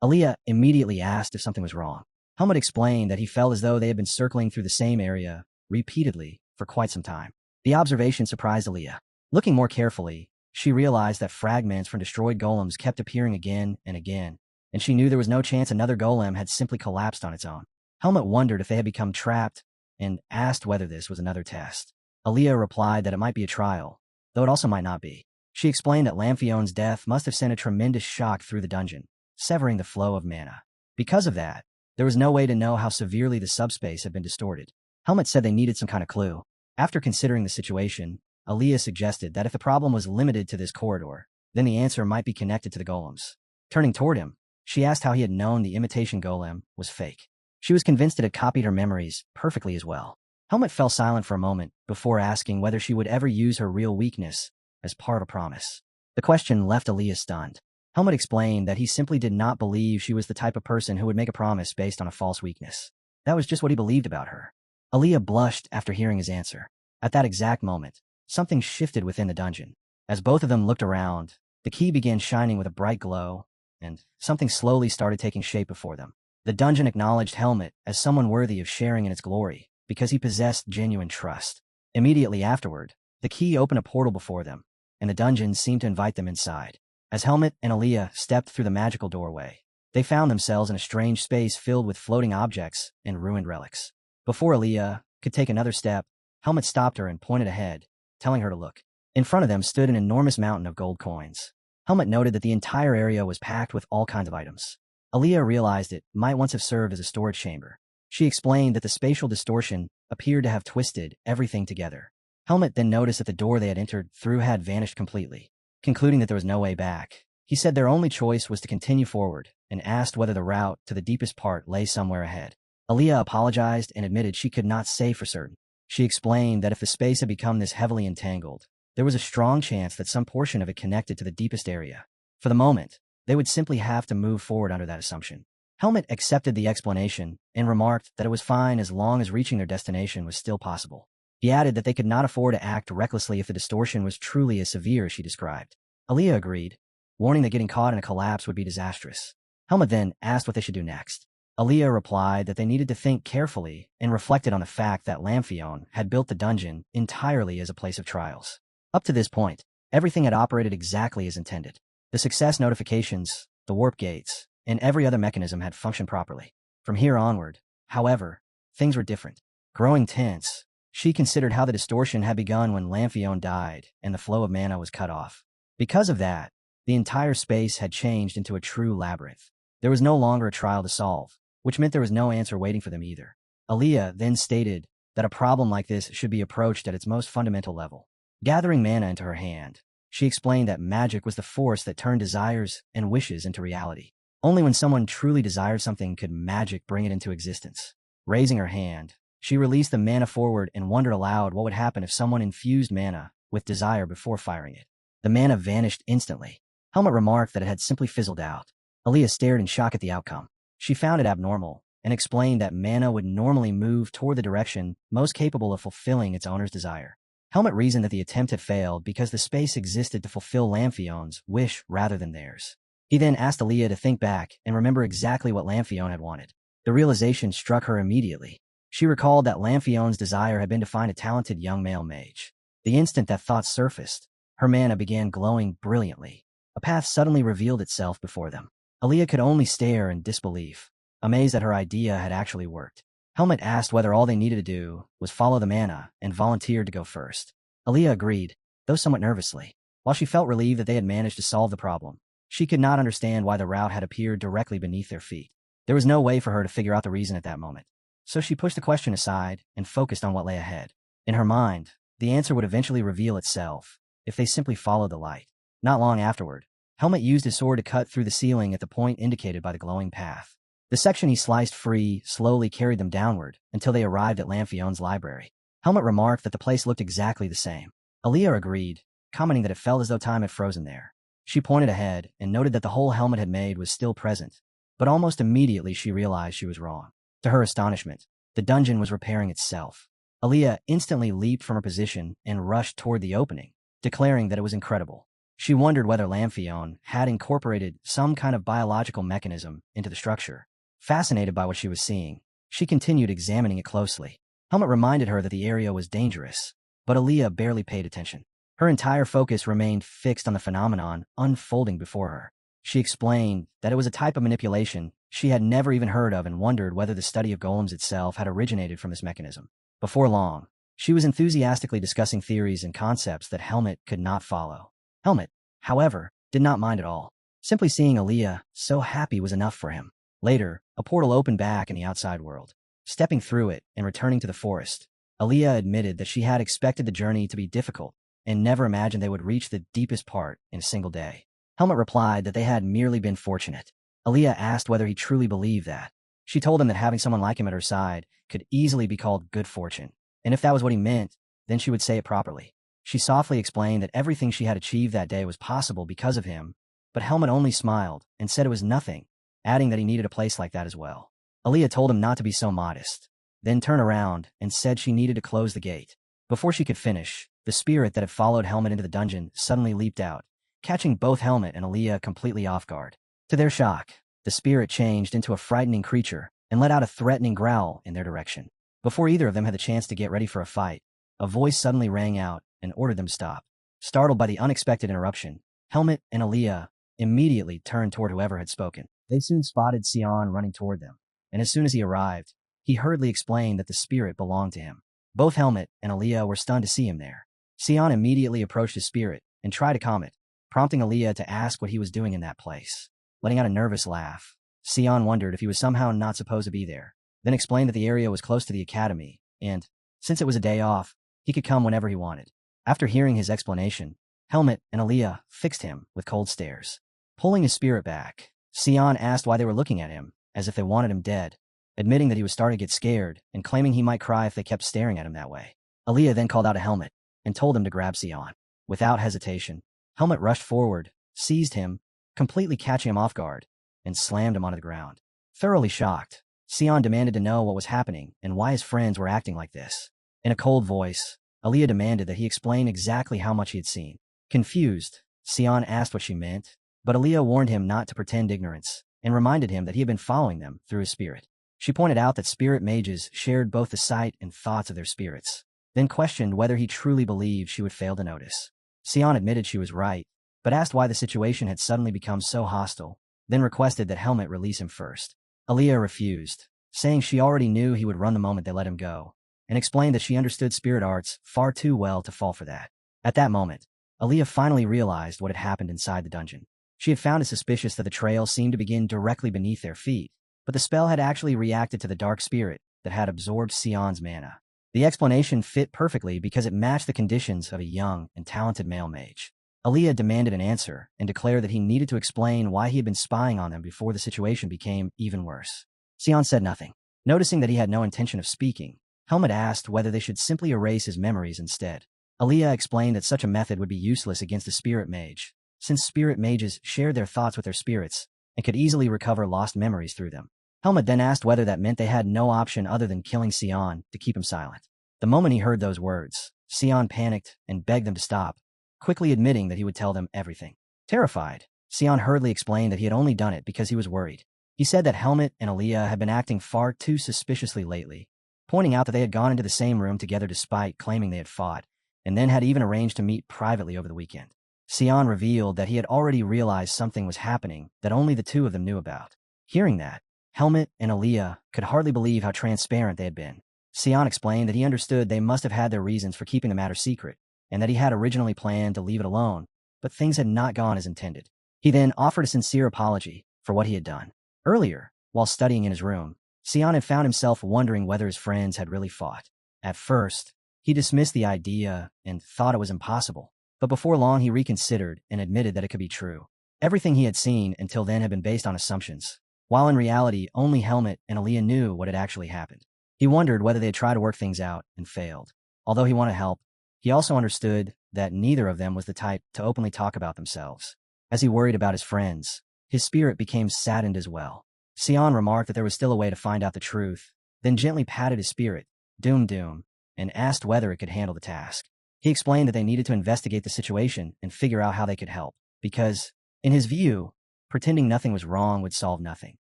Aaliyah immediately asked if something was wrong. Helmet explained that he felt as though they had been circling through the same area repeatedly for quite some time. The observation surprised Aaliyah. Looking more carefully, she realized that fragments from destroyed golems kept appearing again and again, and she knew there was no chance another golem had simply collapsed on its own. Helmet wondered if they had become trapped and asked whether this was another test. Aaliyah replied that it might be a trial, though it also might not be. She explained that Lamphion's death must have sent a tremendous shock through the dungeon, severing the flow of mana. Because of that, there was no way to know how severely the subspace had been distorted. Helmet said they needed some kind of clue. After considering the situation, Aaliyah suggested that if the problem was limited to this corridor, then the answer might be connected to the golems. Turning toward him, she asked how he had known the imitation golem was fake. She was convinced it had copied her memories perfectly as well. Helmet fell silent for a moment before asking whether she would ever use her real weakness as part of a promise. The question left Aaliyah stunned. Helmet explained that he simply did not believe she was the type of person who would make a promise based on a false weakness. That was just what he believed about her. Aaliyah blushed after hearing his answer. At that exact moment, something shifted within the dungeon. As both of them looked around, the key began shining with a bright glow, and something slowly started taking shape before them. The dungeon acknowledged Helmet as someone worthy of sharing in its glory, because he possessed genuine trust. Immediately afterward, the key opened a portal before them, and the dungeon seemed to invite them inside. As Helmet and Aaliyah stepped through the magical doorway, they found themselves in a strange space filled with floating objects and ruined relics. Before Aaliyah could take another step, Helmet stopped her and pointed ahead, telling her to look. In front of them stood an enormous mountain of gold coins. Helmet noted that the entire area was packed with all kinds of items. Aaliyah realized it might once have served as a storage chamber. She explained that the spatial distortion appeared to have twisted everything together. Helmet then noticed that the door they had entered through had vanished completely. Concluding that there was no way back, he said their only choice was to continue forward and asked whether the route to the deepest part lay somewhere ahead. Aaliyah apologized and admitted she could not say for certain. She explained that if the space had become this heavily entangled, there was a strong chance that some portion of it connected to the deepest area. For the moment, they would simply have to move forward under that assumption. Helmet accepted the explanation and remarked that it was fine as long as reaching their destination was still possible. He added that they could not afford to act recklessly if the distortion was truly as severe as she described. Aaliyah agreed, warning that getting caught in a collapse would be disastrous. Helmet then asked what they should do next. Aaliyah replied that they needed to think carefully and reflected on the fact that Lamphion had built the dungeon entirely as a place of trials. Up to this point, everything had operated exactly as intended. The success notifications, the warp gates, and every other mechanism had functioned properly. From here onward, however, things were different. Growing tense, she considered how the distortion had begun when Lamphion died and the flow of mana was cut off. Because of that, the entire space had changed into a true labyrinth. There was no longer a trial to solve, which meant there was no answer waiting for them either. Aaliyah then stated that a problem like this should be approached at its most fundamental level. Gathering mana into her hand, she explained that magic was the force that turned desires and wishes into reality. Only when someone truly desired something could magic bring it into existence. Raising her hand, she released the mana forward and wondered aloud what would happen if someone infused mana with desire before firing it. The mana vanished instantly. Helmet remarked that it had simply fizzled out. Aaliyah stared in shock at the outcome. She found it abnormal and explained that mana would normally move toward the direction most capable of fulfilling its owner's desire. Helmet reasoned that the attempt had failed because the space existed to fulfill Lamphion's wish rather than theirs. He then asked Aaliyah to think back and remember exactly what Lamphion had wanted. The realization struck her immediately. She recalled that Lamphion's desire had been to find a talented young male mage. The instant that thought surfaced, her mana began glowing brilliantly. A path suddenly revealed itself before them. Aaliyah could only stare in disbelief, amazed that her idea had actually worked. Helmet asked whether all they needed to do was follow the mana and volunteered to go first. Aaliyah agreed, though somewhat nervously. While she felt relieved that they had managed to solve the problem, she could not understand why the route had appeared directly beneath their feet. There was no way for her to figure out the reason at that moment. So she pushed the question aside and focused on what lay ahead. In her mind, the answer would eventually reveal itself if they simply followed the light. Not long afterward, Helmet used his sword to cut through the ceiling at the point indicated by the glowing path. The section he sliced free slowly carried them downward until they arrived at Lamphion's library. Helmet remarked that the place looked exactly the same. Aaliyah agreed, commenting that it felt as though time had frozen there. She pointed ahead and noted that the hole Helmet had made was still present, but almost immediately she realized she was wrong. To her astonishment, the dungeon was repairing itself. Aaliyah instantly leaped from her position and rushed toward the opening, declaring that it was incredible. She wondered whether Lamphion had incorporated some kind of biological mechanism into the structure. Fascinated by what she was seeing, she continued examining it closely. Helmet reminded her that the area was dangerous, but Aaliyah barely paid attention. Her entire focus remained fixed on the phenomenon unfolding before her. She explained that it was a type of manipulation she had never even heard of and wondered whether the study of golems itself had originated from this mechanism. Before long, she was enthusiastically discussing theories and concepts that Helmet could not follow. Helmet, however, did not mind at all. Simply seeing Aaliyah so happy was enough for him. Later, a portal opened back in the outside world. Stepping through it and returning to the forest, Aaliyah admitted that she had expected the journey to be difficult and never imagined they would reach the deepest part in a single day. Helmet replied that they had merely been fortunate. Aaliyah asked whether he truly believed that. She told him that having someone like him at her side could easily be called good fortune, and if that was what he meant, then she would say it properly. She softly explained that everything she had achieved that day was possible because of him, but Helmet only smiled and said it was nothing, adding that he needed a place like that as well. Aaliyah told him not to be so modest, then turned around and said she needed to close the gate. Before she could finish, the spirit that had followed Helmet into the dungeon suddenly leaped out, catching both Helmet and Aaliyah completely off guard. To their shock, the spirit changed into a frightening creature and let out a threatening growl in their direction. Before either of them had the chance to get ready for a fight, a voice suddenly rang out and ordered them to stop. Startled by the unexpected interruption, Helmet and Aaliyah immediately turned toward whoever had spoken. They soon spotted Sion running toward them, and as soon as he arrived, he hurriedly explained that the spirit belonged to him. Both Helmet and Aaliyah were stunned to see him there. Sion immediately approached his spirit and tried to calm it, prompting Aaliyah to ask what he was doing in that place. Letting out a nervous laugh, Sion wondered if he was somehow not supposed to be there, then explained that the area was close to the academy, and, since it was a day off, he could come whenever he wanted. After hearing his explanation, Helmet and Aaliyah fixed him with cold stares. Pulling his spirit back, Sion asked why they were looking at him, as if they wanted him dead, admitting that he was starting to get scared and claiming he might cry if they kept staring at him that way. Aaliyah then called out a Helmet and told him to grab Sion. Without hesitation, Helmet rushed forward, seized him, completely catching him off guard, and slammed him onto the ground. Thoroughly shocked, Sion demanded to know what was happening and why his friends were acting like this. In a cold voice, Aaliyah demanded that he explain exactly how much he had seen. Confused, Sion asked what she meant, but Aaliyah warned him not to pretend ignorance and reminded him that he had been following them through his spirit. She pointed out that spirit mages shared both the sight and thoughts of their spirits, then questioned whether he truly believed she would fail to notice. Sion admitted she was right, but asked why the situation had suddenly become so hostile, then requested that Helmet release him first. Aaliyah refused, saying she already knew he would run the moment they let him go, and explained that she understood spirit arts far too well to fall for that. At that moment, Aaliyah finally realized what had happened inside the dungeon. She had found it suspicious that the trail seemed to begin directly beneath their feet, but the spell had actually reacted to the dark spirit that had absorbed Sion's mana. The explanation fit perfectly because it matched the conditions of a young and talented male mage. Aaliyah demanded an answer and declared that he needed to explain why he had been spying on them before the situation became even worse. Sion said nothing. Noticing that he had no intention of speaking, Helmet asked whether they should simply erase his memories instead. Aaliyah explained that such a method would be useless against a spirit mage, since spirit mages shared their thoughts with their spirits and could easily recover lost memories through them. Helmet then asked whether that meant they had no option other than killing Sion to keep him silent. The moment he heard those words, Sion panicked and begged them to stop, quickly admitting that he would tell them everything. Terrified, Sion hurriedly explained that he had only done it because he was worried. He said that Helmet and Aaliyah had been acting far too suspiciously lately, pointing out that they had gone into the same room together despite claiming they had fought, and then had even arranged to meet privately over the weekend. Sion revealed that he had already realized something was happening that only the two of them knew about. Hearing that, Helmet and Aaliyah could hardly believe how transparent they had been. Sion explained that he understood they must have had their reasons for keeping the matter secret, and that he had originally planned to leave it alone, but things had not gone as intended. He then offered a sincere apology for what he had done. Earlier, while studying in his room, Sion had found himself wondering whether his friends had really fought. At first, he dismissed the idea and thought it was impossible, but before long he reconsidered and admitted that it could be true. Everything he had seen until then had been based on assumptions, while in reality only Helmet and Aaliyah knew what had actually happened. He wondered whether they had tried to work things out and failed. Although he wanted help, he also understood that neither of them was the type to openly talk about themselves. As he worried about his friends, his spirit became saddened as well. Sion remarked that there was still a way to find out the truth, then gently patted his spirit, Doom, and asked whether it could handle the task. He explained that they needed to investigate the situation and figure out how they could help, because, in his view, pretending nothing was wrong would solve nothing.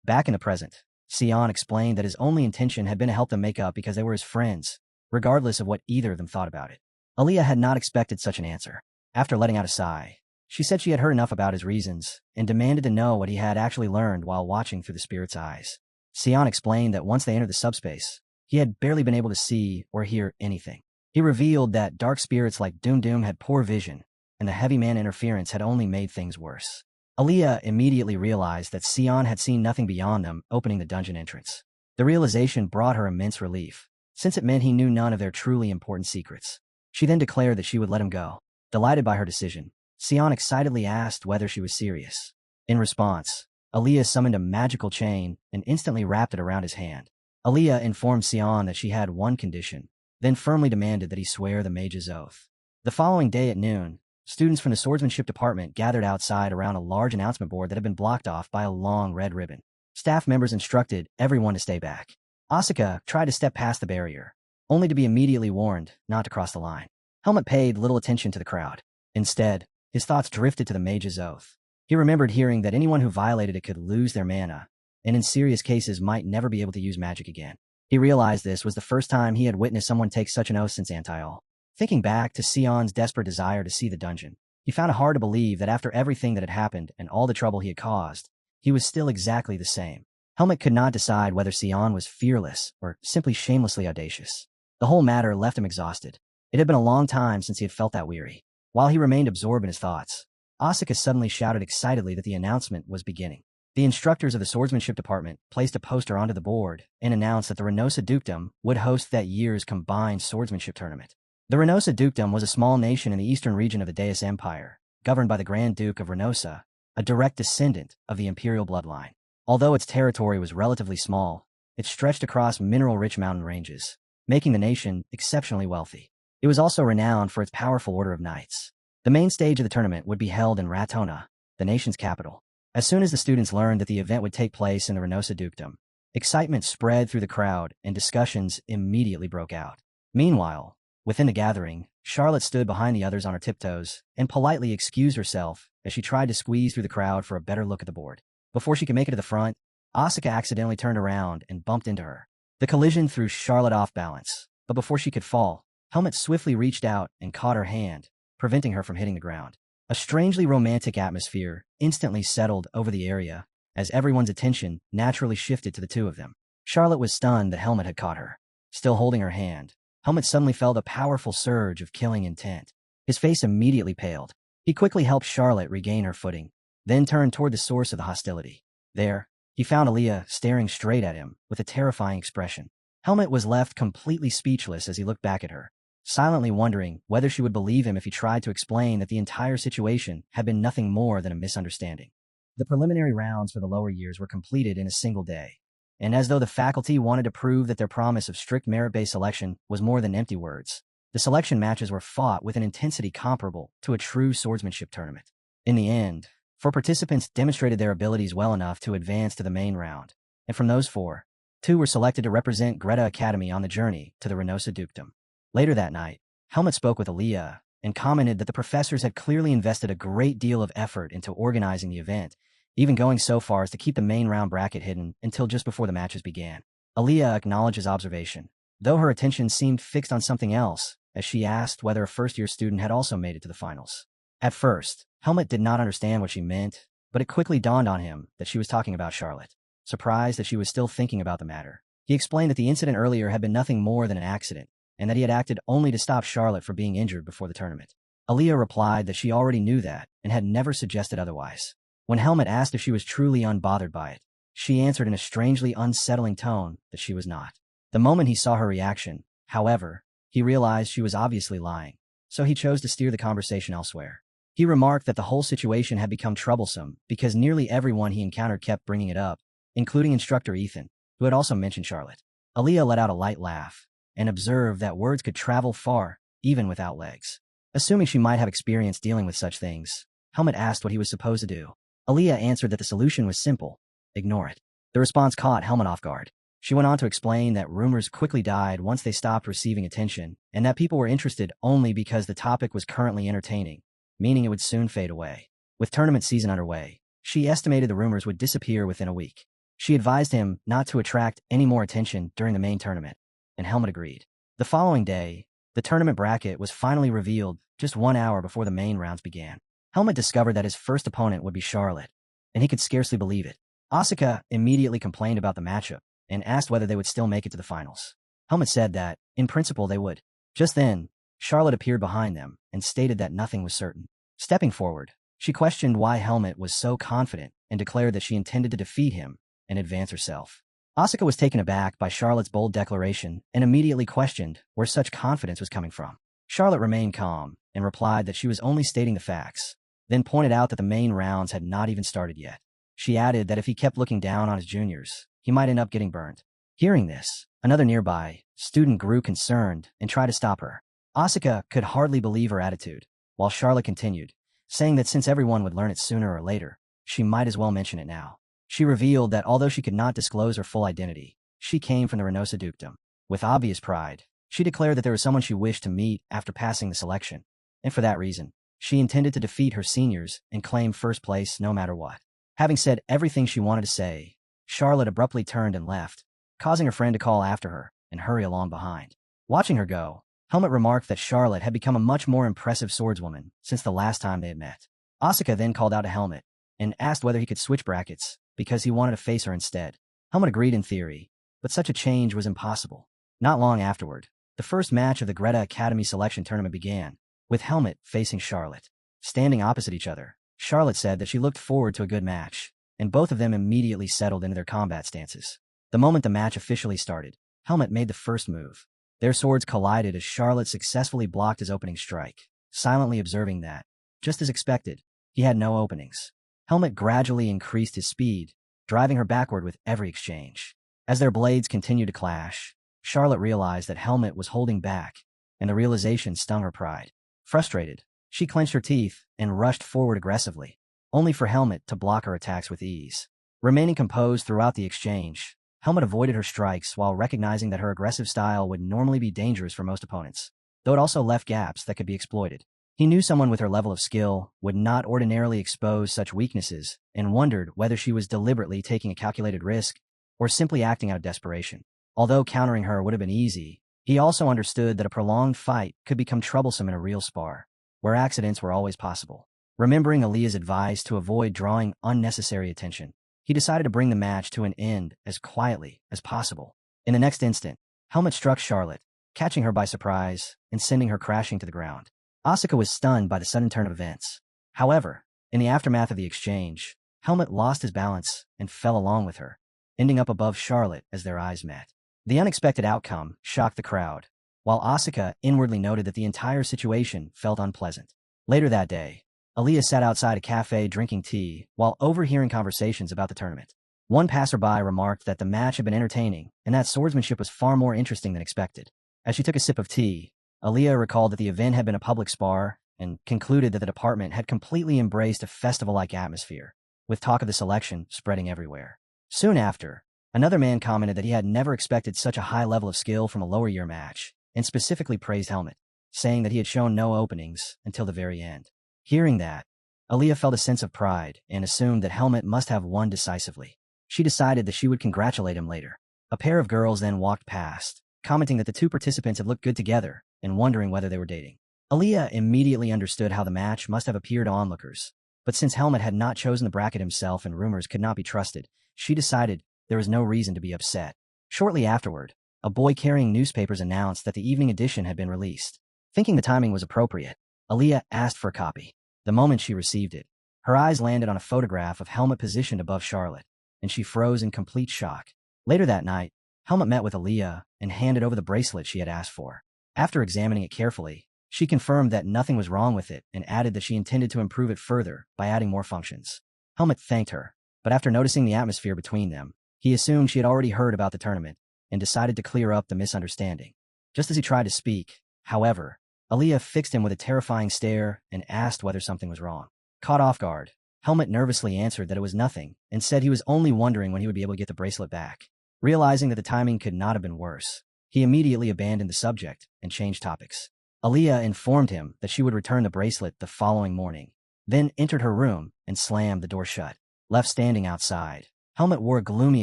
Back in the present, Sion explained that his only intention had been to help them make up because they were his friends, regardless of what either of them thought about it. Aaliyah had not expected such an answer. After letting out a sigh, she said she had heard enough about his reasons and demanded to know what he had actually learned while watching through the spirit's eyes. Sion explained that once they entered the subspace, he had barely been able to see or hear anything. He revealed that dark spirits like Doom had poor vision, and the heavy man interference had only made things worse. Aaliyah immediately realized that Sion had seen nothing beyond them opening the dungeon entrance. The realization brought her immense relief, since it meant he knew none of their truly important secrets. She then declared that she would let him go. Delighted by her decision, Sion excitedly asked whether she was serious. In response, Aaliyah summoned a magical chain and instantly wrapped it around his hand. Aaliyah informed Sion that she had one condition, then firmly demanded that he swear the mage's oath. The following day at noon, students from the swordsmanship department gathered outside around a large announcement board that had been blocked off by a long red ribbon. Staff members instructed everyone to stay back. Asuka tried to step past the barrier, only to be immediately warned not to cross the line. Helmut paid little attention to the crowd. Instead, his thoughts drifted to the mage's oath. He remembered hearing that anyone who violated it could lose their mana, and in serious cases might never be able to use magic again. He realized this was the first time he had witnessed someone take such an oath since Antial. Thinking back to Sion's desperate desire to see the dungeon, he found it hard to believe that after everything that had happened and all the trouble he had caused, he was still exactly the same. Helmut could not decide whether Sion was fearless or simply shamelessly audacious. The whole matter left him exhausted. It had been a long time since he had felt that weary. While he remained absorbed in his thoughts, Asuka suddenly shouted excitedly that the announcement was beginning. The instructors of the swordsmanship department placed a poster onto the board and announced that the Renosa Dukedom would host that year's combined swordsmanship tournament. The Renosa Dukedom was a small nation in the eastern region of the Deus Empire, governed by the Grand Duke of Renosa, a direct descendant of the imperial bloodline. Although its territory was relatively small, it stretched across mineral-rich mountain ranges, making the nation exceptionally wealthy. It was also renowned for its powerful order of knights. The main stage of the tournament would be held in Ratona, the nation's capital. As soon as the students learned that the event would take place in the Renosa Dukedom, excitement spread through the crowd and discussions immediately broke out. Meanwhile, within the gathering, Charlotte stood behind the others on her tiptoes and politely excused herself as she tried to squeeze through the crowd for a better look at the board. Before she could make it to the front, Asuka accidentally turned around and bumped into her. The collision threw Charlotte off balance, but before she could fall, Helmut swiftly reached out and caught her hand, preventing her from hitting the ground. A strangely romantic atmosphere instantly settled over the area as everyone's attention naturally shifted to the two of them. Charlotte was stunned that Helmut had caught her. Still holding her hand, Helmut suddenly felt a powerful surge of killing intent. His face immediately paled. He quickly helped Charlotte regain her footing, then turned toward the source of the hostility. There, he found Aaliyah staring straight at him with a terrifying expression. Helmut was left completely speechless as he looked back at her, silently wondering whether she would believe him if he tried to explain that the entire situation had been nothing more than a misunderstanding. The preliminary rounds for the lower years were completed in a single day, and as though the faculty wanted to prove that their promise of strict merit-based selection was more than empty words, the selection matches were fought with an intensity comparable to a true swordsmanship tournament. In the end, 4 participants demonstrated their abilities well enough to advance to the main round, and from those 4, 2 were selected to represent Greta Academy on the journey to the Renosa Dukedom. Later that night, Helmut spoke with Aaliyah and commented that the professors had clearly invested a great deal of effort into organizing the event, even going so far as to keep the main round bracket hidden until just before the matches began. Aaliyah acknowledged his observation, though her attention seemed fixed on something else as she asked whether a first-year student had also made it to the finals. At first, Helmut did not understand what she meant, but it quickly dawned on him that she was talking about Charlotte. Surprised that she was still thinking about the matter, he explained that the incident earlier had been nothing more than an accident, and that he had acted only to stop Charlotte from being injured before the tournament. Aaliyah replied that she already knew that and had never suggested otherwise. When Helmut asked if she was truly unbothered by it, she answered in a strangely unsettling tone that she was not. The moment he saw her reaction, however, he realized she was obviously lying, so he chose to steer the conversation elsewhere. He remarked that the whole situation had become troublesome because nearly everyone he encountered kept bringing it up, including instructor Ethan, who had also mentioned Charlotte. Aaliyah let out a light laugh and observed that words could travel far, even without legs. Assuming she might have experience dealing with such things, Helmut asked what he was supposed to do. Aaliyah answered that the solution was simple: ignore it. The response caught Helmut off guard. She went on to explain that rumors quickly died once they stopped receiving attention, and that people were interested only because the topic was currently entertaining, meaning it would soon fade away. With tournament season underway, she estimated the rumors would disappear within a week. She advised him not to attract any more attention during the main tournament, and Helmut agreed. The following day, the tournament bracket was finally revealed just 1 hour before the main rounds began. Helmut discovered that his first opponent would be Charlotte, and he could scarcely believe it. Asuka immediately complained about the matchup and asked whether they would still make it to the finals. Helmut said that, in principle, they would. Just then, Charlotte appeared behind them and stated that nothing was certain. Stepping forward, she questioned why Helmut was so confident and declared that she intended to defeat him and advance herself. Asuka was taken aback by Charlotte's bold declaration and immediately questioned where such confidence was coming from. Charlotte remained calm and replied that she was only stating the facts, then pointed out that the main rounds had not even started yet. She added that if he kept looking down on his juniors, he might end up getting burned. Hearing this, another nearby student grew concerned and tried to stop her. Asuka could hardly believe her attitude, while Charlotte continued, saying that since everyone would learn it sooner or later, she might as well mention it now. She revealed that although she could not disclose her full identity, she came from the Renosa Dukedom. With obvious pride, She declared that there was someone she wished to meet after passing the selection, and for that reason, she intended to defeat her seniors and claim first place no matter what. Having said everything she wanted to say, Charlotte abruptly turned and left, causing her friend to call after her and hurry along behind. Watching her go, Helmut remarked that Charlotte had become a much more impressive swordswoman since the last time they had met. Asuka then called out to Helmut and asked whether he could switch brackets because he wanted to face her instead. Helmut agreed in theory, but such a change was impossible. Not long afterward, the first match of the Greta Academy selection tournament began, with Helmut facing Charlotte. Standing opposite each other, Charlotte said that she looked forward to a good match, and both of them immediately settled into their combat stances. The moment the match officially started, Helmut made the first move. Their swords collided as Charlotte successfully blocked his opening strike, silently observing that, just as expected, he had no openings. Helmut gradually increased his speed, driving her backward with every exchange. As their blades continued to clash, Charlotte realized that Helmut was holding back, and the realization stung her pride. Frustrated, she clenched her teeth and rushed forward aggressively, only for Helmut to block her attacks with ease. Remaining composed throughout the exchange, Helmut avoided her strikes while recognizing that her aggressive style would normally be dangerous for most opponents, though it also left gaps that could be exploited. He knew someone with her level of skill would not ordinarily expose such weaknesses and wondered whether she was deliberately taking a calculated risk or simply acting out of desperation. Although countering her would have been easy, he also understood that a prolonged fight could become troublesome in a real spar, where accidents were always possible. Remembering Aaliyah's advice to avoid drawing unnecessary attention, he decided to bring the match to an end as quietly as possible. In the next instant, Helmut struck Charlotte, catching her by surprise and sending her crashing to the ground. Asuka was stunned by the sudden turn of events. However, in the aftermath of the exchange, Helmut lost his balance and fell along with her, ending up above Charlotte as their eyes met. The unexpected outcome shocked the crowd, while Asuka inwardly noted that the entire situation felt unpleasant. Later that day, Aaliyah sat outside a cafe drinking tea while overhearing conversations about the tournament. One passerby remarked that the match had been entertaining and that swordsmanship was far more interesting than expected. As she took a sip of tea, Aaliyah recalled that the event had been a public spar and concluded that the department had completely embraced a festival-like atmosphere, with talk of the selection spreading everywhere. Soon after, another man commented that he had never expected such a high level of skill from a lower-year match, and specifically praised Helmut, saying that he had shown no openings until the very end. Hearing that, Aaliyah felt a sense of pride and assumed that Helmut must have won decisively. She decided that she would congratulate him later. A pair of girls then walked past, commenting that the two participants had looked good together and wondering whether they were dating. Aaliyah immediately understood how the match must have appeared to onlookers, but since Helmut had not chosen the bracket himself and rumors could not be trusted, she decided there was no reason to be upset. Shortly afterward, a boy carrying newspapers announced that the evening edition had been released. Thinking the timing was appropriate, Aaliyah asked for a copy. The moment she received it, her eyes landed on a photograph of Helmut positioned above Charlotte, and she froze in complete shock. Later that night, Helmut met with Aaliyah and handed over the bracelet she had asked for. After examining it carefully, she confirmed that nothing was wrong with it and added that she intended to improve it further by adding more functions. Helmut thanked her, but after noticing the atmosphere between them, he assumed she had already heard about the tournament and decided to clear up the misunderstanding. Just as he tried to speak, however, Aaliyah fixed him with a terrifying stare and asked whether something was wrong. Caught off guard, Helmut nervously answered that it was nothing and said he was only wondering when he would be able to get the bracelet back. Realizing that the timing could not have been worse, he immediately abandoned the subject and changed topics. Aaliyah informed him that she would return the bracelet the following morning, then entered her room and slammed the door shut. Left standing outside, Helmut wore a gloomy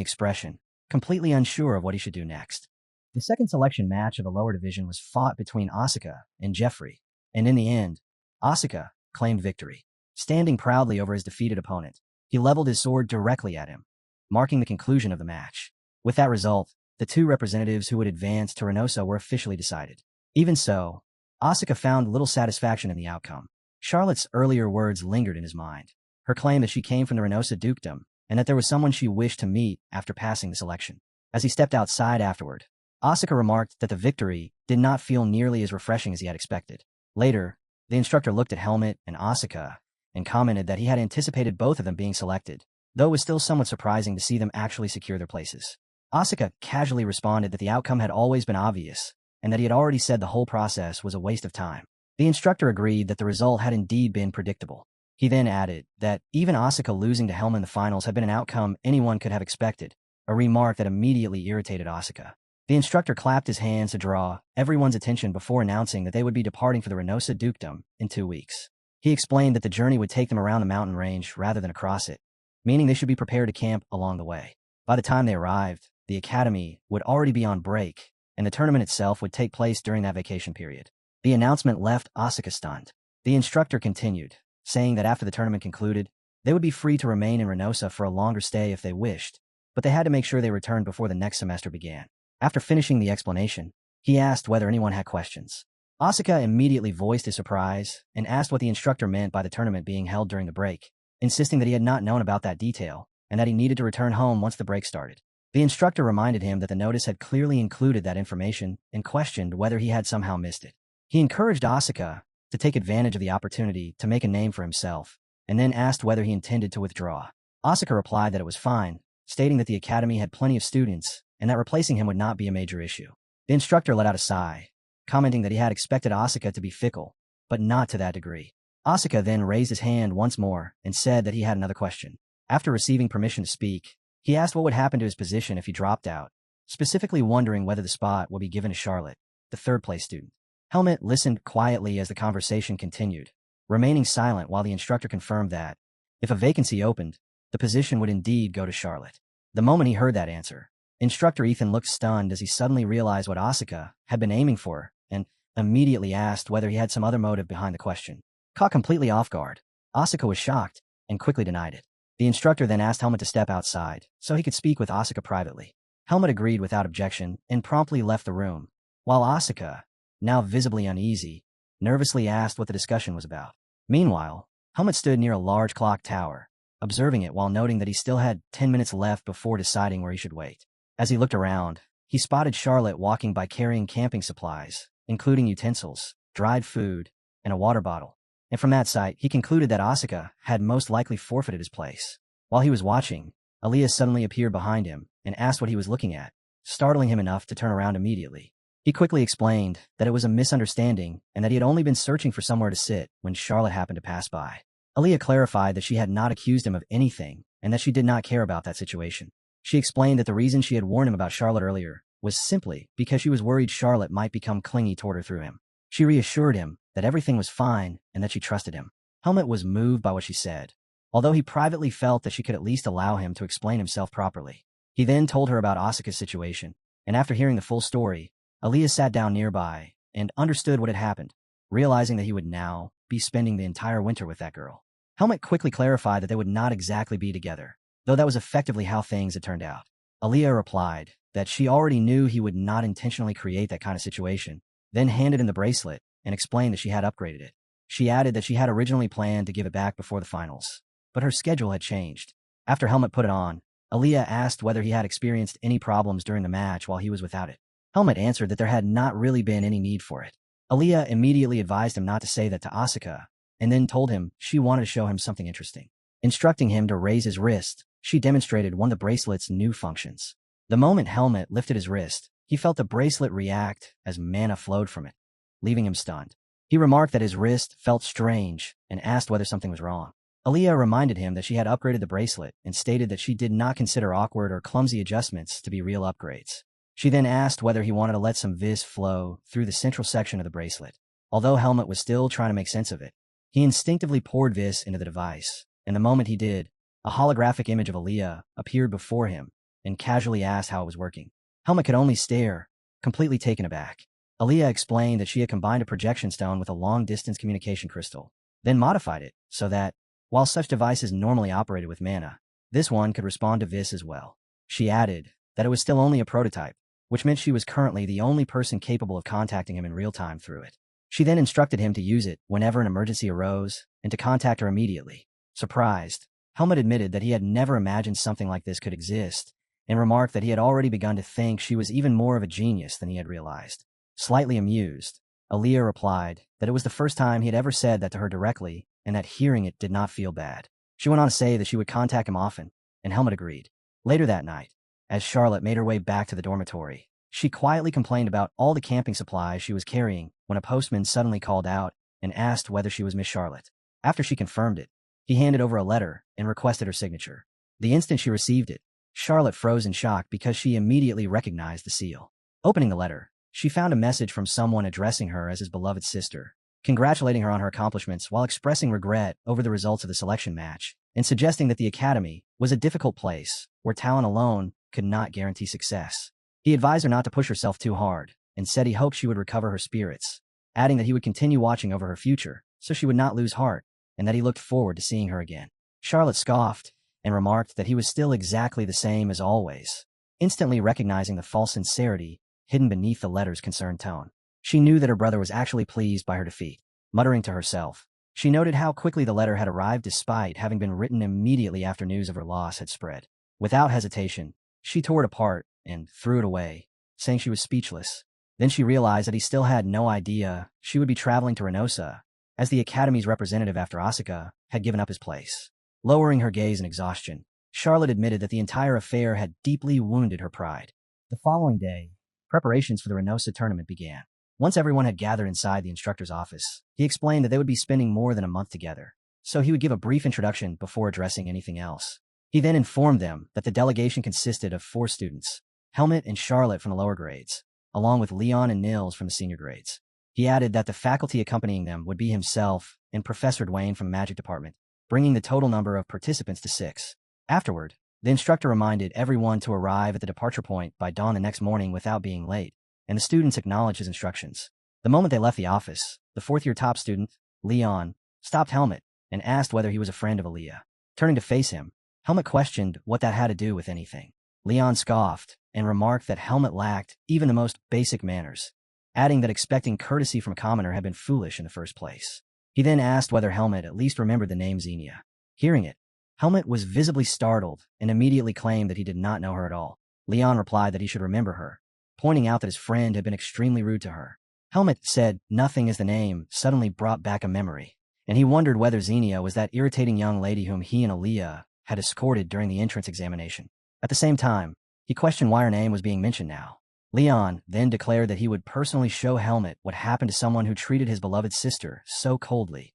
expression, completely unsure of what he should do next. The second selection match of the lower division was fought between Asuka and Jeffrey, and in the end, Asuka claimed victory. Standing proudly over his defeated opponent, he leveled his sword directly at him, marking the conclusion of the match. With that result, the two representatives who would advance to Reynosa were officially decided. Even so, Asuka found little satisfaction in the outcome. Charlotte's earlier words lingered in his mind. Her claim that she came from the Reynosa dukedom and that there was someone she wished to meet after passing the selection. As he stepped outside afterward, Asuka remarked that the victory did not feel nearly as refreshing as he had expected. Later, the instructor looked at Helmut and Asuka and commented that he had anticipated both of them being selected, though it was still somewhat surprising to see them actually secure their places. Asuka casually responded that the outcome had always been obvious and that he had already said the whole process was a waste of time. The instructor agreed that the result had indeed been predictable. He then added that even Asuka losing to Helmut in the finals had been an outcome anyone could have expected, a remark that immediately irritated Asuka. The instructor clapped his hands to draw everyone's attention before announcing that they would be departing for the Reynosa dukedom in 2 weeks. He explained that the journey would take them around the mountain range rather than across it, meaning they should be prepared to camp along the way. By the time they arrived, the academy would already be on break, and the tournament itself would take place during that vacation period. The announcement left Asuka stunned. The instructor continued, saying that after the tournament concluded, they would be free to remain in Reynosa for a longer stay if they wished, but they had to make sure they returned before the next semester began. After finishing the explanation, he asked whether anyone had questions. Asuka immediately voiced his surprise and asked what the instructor meant by the tournament being held during the break, insisting that he had not known about that detail and that he needed to return home once the break started. The instructor reminded him that the notice had clearly included that information and questioned whether he had somehow missed it. He encouraged Asuka to take advantage of the opportunity to make a name for himself, and then asked whether he intended to withdraw. Asuka replied that it was fine, stating that the academy had plenty of students and that replacing him would not be a major issue. The instructor let out a sigh, commenting that he had expected Asuka to be fickle, but not to that degree. Asuka then raised his hand once more and said that he had another question. After receiving permission to speak, he asked what would happen to his position if he dropped out, specifically wondering whether the spot would be given to Charlotte, the third-place student. Helmet listened quietly as the conversation continued, remaining silent while the instructor confirmed that, if a vacancy opened, the position would indeed go to Charlotte. The moment he heard that answer, Instructor Ethan looked stunned as he suddenly realized what Asuka had been aiming for and immediately asked whether he had some other motive behind the question. Caught completely off guard, Asuka was shocked and quickly denied it. The instructor then asked Helmet to step outside so he could speak with Asuka privately. Helmet agreed without objection and promptly left the room, while Asuka, now visibly uneasy, nervously asked what the discussion was about. Meanwhile, Helmet stood near a large clock tower, observing it while noting that he still had 10 minutes left before deciding where he should wait. As he looked around, he spotted Charlotte walking by carrying camping supplies, including utensils, dried food, and a water bottle. And from that sight, he concluded that Asuka had most likely forfeited his place. While he was watching, Aaliyah suddenly appeared behind him and asked what he was looking at, startling him enough to turn around immediately. He quickly explained that it was a misunderstanding and that he had only been searching for somewhere to sit when Charlotte happened to pass by. Aaliyah clarified that she had not accused him of anything and that she did not care about that situation. She explained that the reason she had warned him about Charlotte earlier was simply because she was worried Charlotte might become clingy toward her through him. She reassured him that everything was fine and that she trusted him. Helmet was moved by what she said, although he privately felt that she could at least allow him to explain himself properly. He then told her about Asuka's situation, and after hearing the full story, Aaliyah sat down nearby and understood what had happened, realizing that he would now be spending the entire winter with that girl. Helmet quickly clarified that they would not exactly be together, though that was effectively how things had turned out. Aaliyah replied that she already knew he would not intentionally create that kind of situation, then handed him the bracelet and explained that she had upgraded it. She added that she had originally planned to give it back before the finals, but her schedule had changed. After Helmet put it on, Aaliyah asked whether he had experienced any problems during the match while he was without it. Helmet answered that there had not really been any need for it. Aaliyah immediately advised him not to say that to Asuka, and then told him she wanted to show him something interesting. Instructing him to raise his wrist, she demonstrated one of the bracelet's new functions. The moment Helmet lifted his wrist, he felt the bracelet react as mana flowed from it, leaving him stunned. He remarked that his wrist felt strange and asked whether something was wrong. Aaliyah reminded him that she had upgraded the bracelet and stated that she did not consider awkward or clumsy adjustments to be real upgrades. She then asked whether he wanted to let some vis flow through the central section of the bracelet. Although Helmet was still trying to make sense of it, he instinctively poured vis into the device, and the moment he did, a holographic image of Aaliyah appeared before him and casually asked how it was working. Helmet could only stare, completely taken aback. Aaliyah explained that she had combined a projection stone with a long-distance communication crystal, then modified it so that, while such devices normally operated with mana, this one could respond to vis as well. She added that it was still only a prototype, which meant she was currently the only person capable of contacting him in real time through it. She then instructed him to use it whenever an emergency arose and to contact her immediately. Surprised, Helmet admitted that he had never imagined something like this could exist and remarked that he had already begun to think she was even more of a genius than he had realized. Slightly amused, Aaliyah replied that it was the first time he had ever said that to her directly and that hearing it did not feel bad. She went on to say that she would contact him often, and Helmet agreed. Later that night, as Charlotte made her way back to the dormitory, she quietly complained about all the camping supplies she was carrying when a postman suddenly called out and asked whether she was Miss Charlotte. After she confirmed it, he handed over a letter and requested her signature. The instant she received it, Charlotte froze in shock because she immediately recognized the seal. Opening the letter, she found a message from someone addressing her as his beloved sister, congratulating her on her accomplishments while expressing regret over the results of the selection match, and suggesting that the academy was a difficult place where talent alone could not guarantee success. He advised her not to push herself too hard, and said he hoped she would recover her spirits, adding that he would continue watching over her future so she would not lose heart, and that he looked forward to seeing her again. Charlotte scoffed and remarked that he was still exactly the same as always, instantly recognizing the false sincerity hidden beneath the letter's concerned tone. She knew that her brother was actually pleased by her defeat. Muttering to herself, she noted how quickly the letter had arrived despite having been written immediately after news of her loss had spread. Without hesitation, she tore it apart and threw it away, saying she was speechless. Then she realized that he still had no idea she would be traveling to Reynosa, as the Academy's representative after Asuka had given up his place. Lowering her gaze in exhaustion, Charlotte admitted that the entire affair had deeply wounded her pride. The following day, preparations for the Reynosa tournament began. Once everyone had gathered inside the instructor's office, he explained that they would be spending more than a month together, so he would give a brief introduction before addressing anything else. He then informed them that the delegation consisted of 4 students, Helmut and Charlotte from the lower grades, along with Leon and Nils from the senior grades. He added that the faculty accompanying them would be himself and Professor Dwayne from the magic department, bringing the total number of participants to 6. Afterward, the instructor reminded everyone to arrive at the departure point by dawn the next morning without being late, and the students acknowledged his instructions. The moment they left the office, the 4th-year top student, Leon, stopped Helmut and asked whether he was a friend of Aaliyah. Turning to face him, Helmut questioned what that had to do with anything. Leon scoffed and remarked that Helmut lacked even the most basic manners, adding that expecting courtesy from a commoner had been foolish in the first place. He then asked whether Helmut at least remembered the name Xenia. Hearing it, Helmut was visibly startled and immediately claimed that he did not know her at all. Leon replied that he should remember her, pointing out that his friend had been extremely rude to her. Helmut said nothing as the name suddenly brought back a memory, and he wondered whether Xenia was that irritating young lady whom he and Aaliyah had escorted during the entrance examination. At the same time, he questioned why her name was being mentioned now. Leon then declared that he would personally show Helmut what happened to someone who treated his beloved sister so coldly,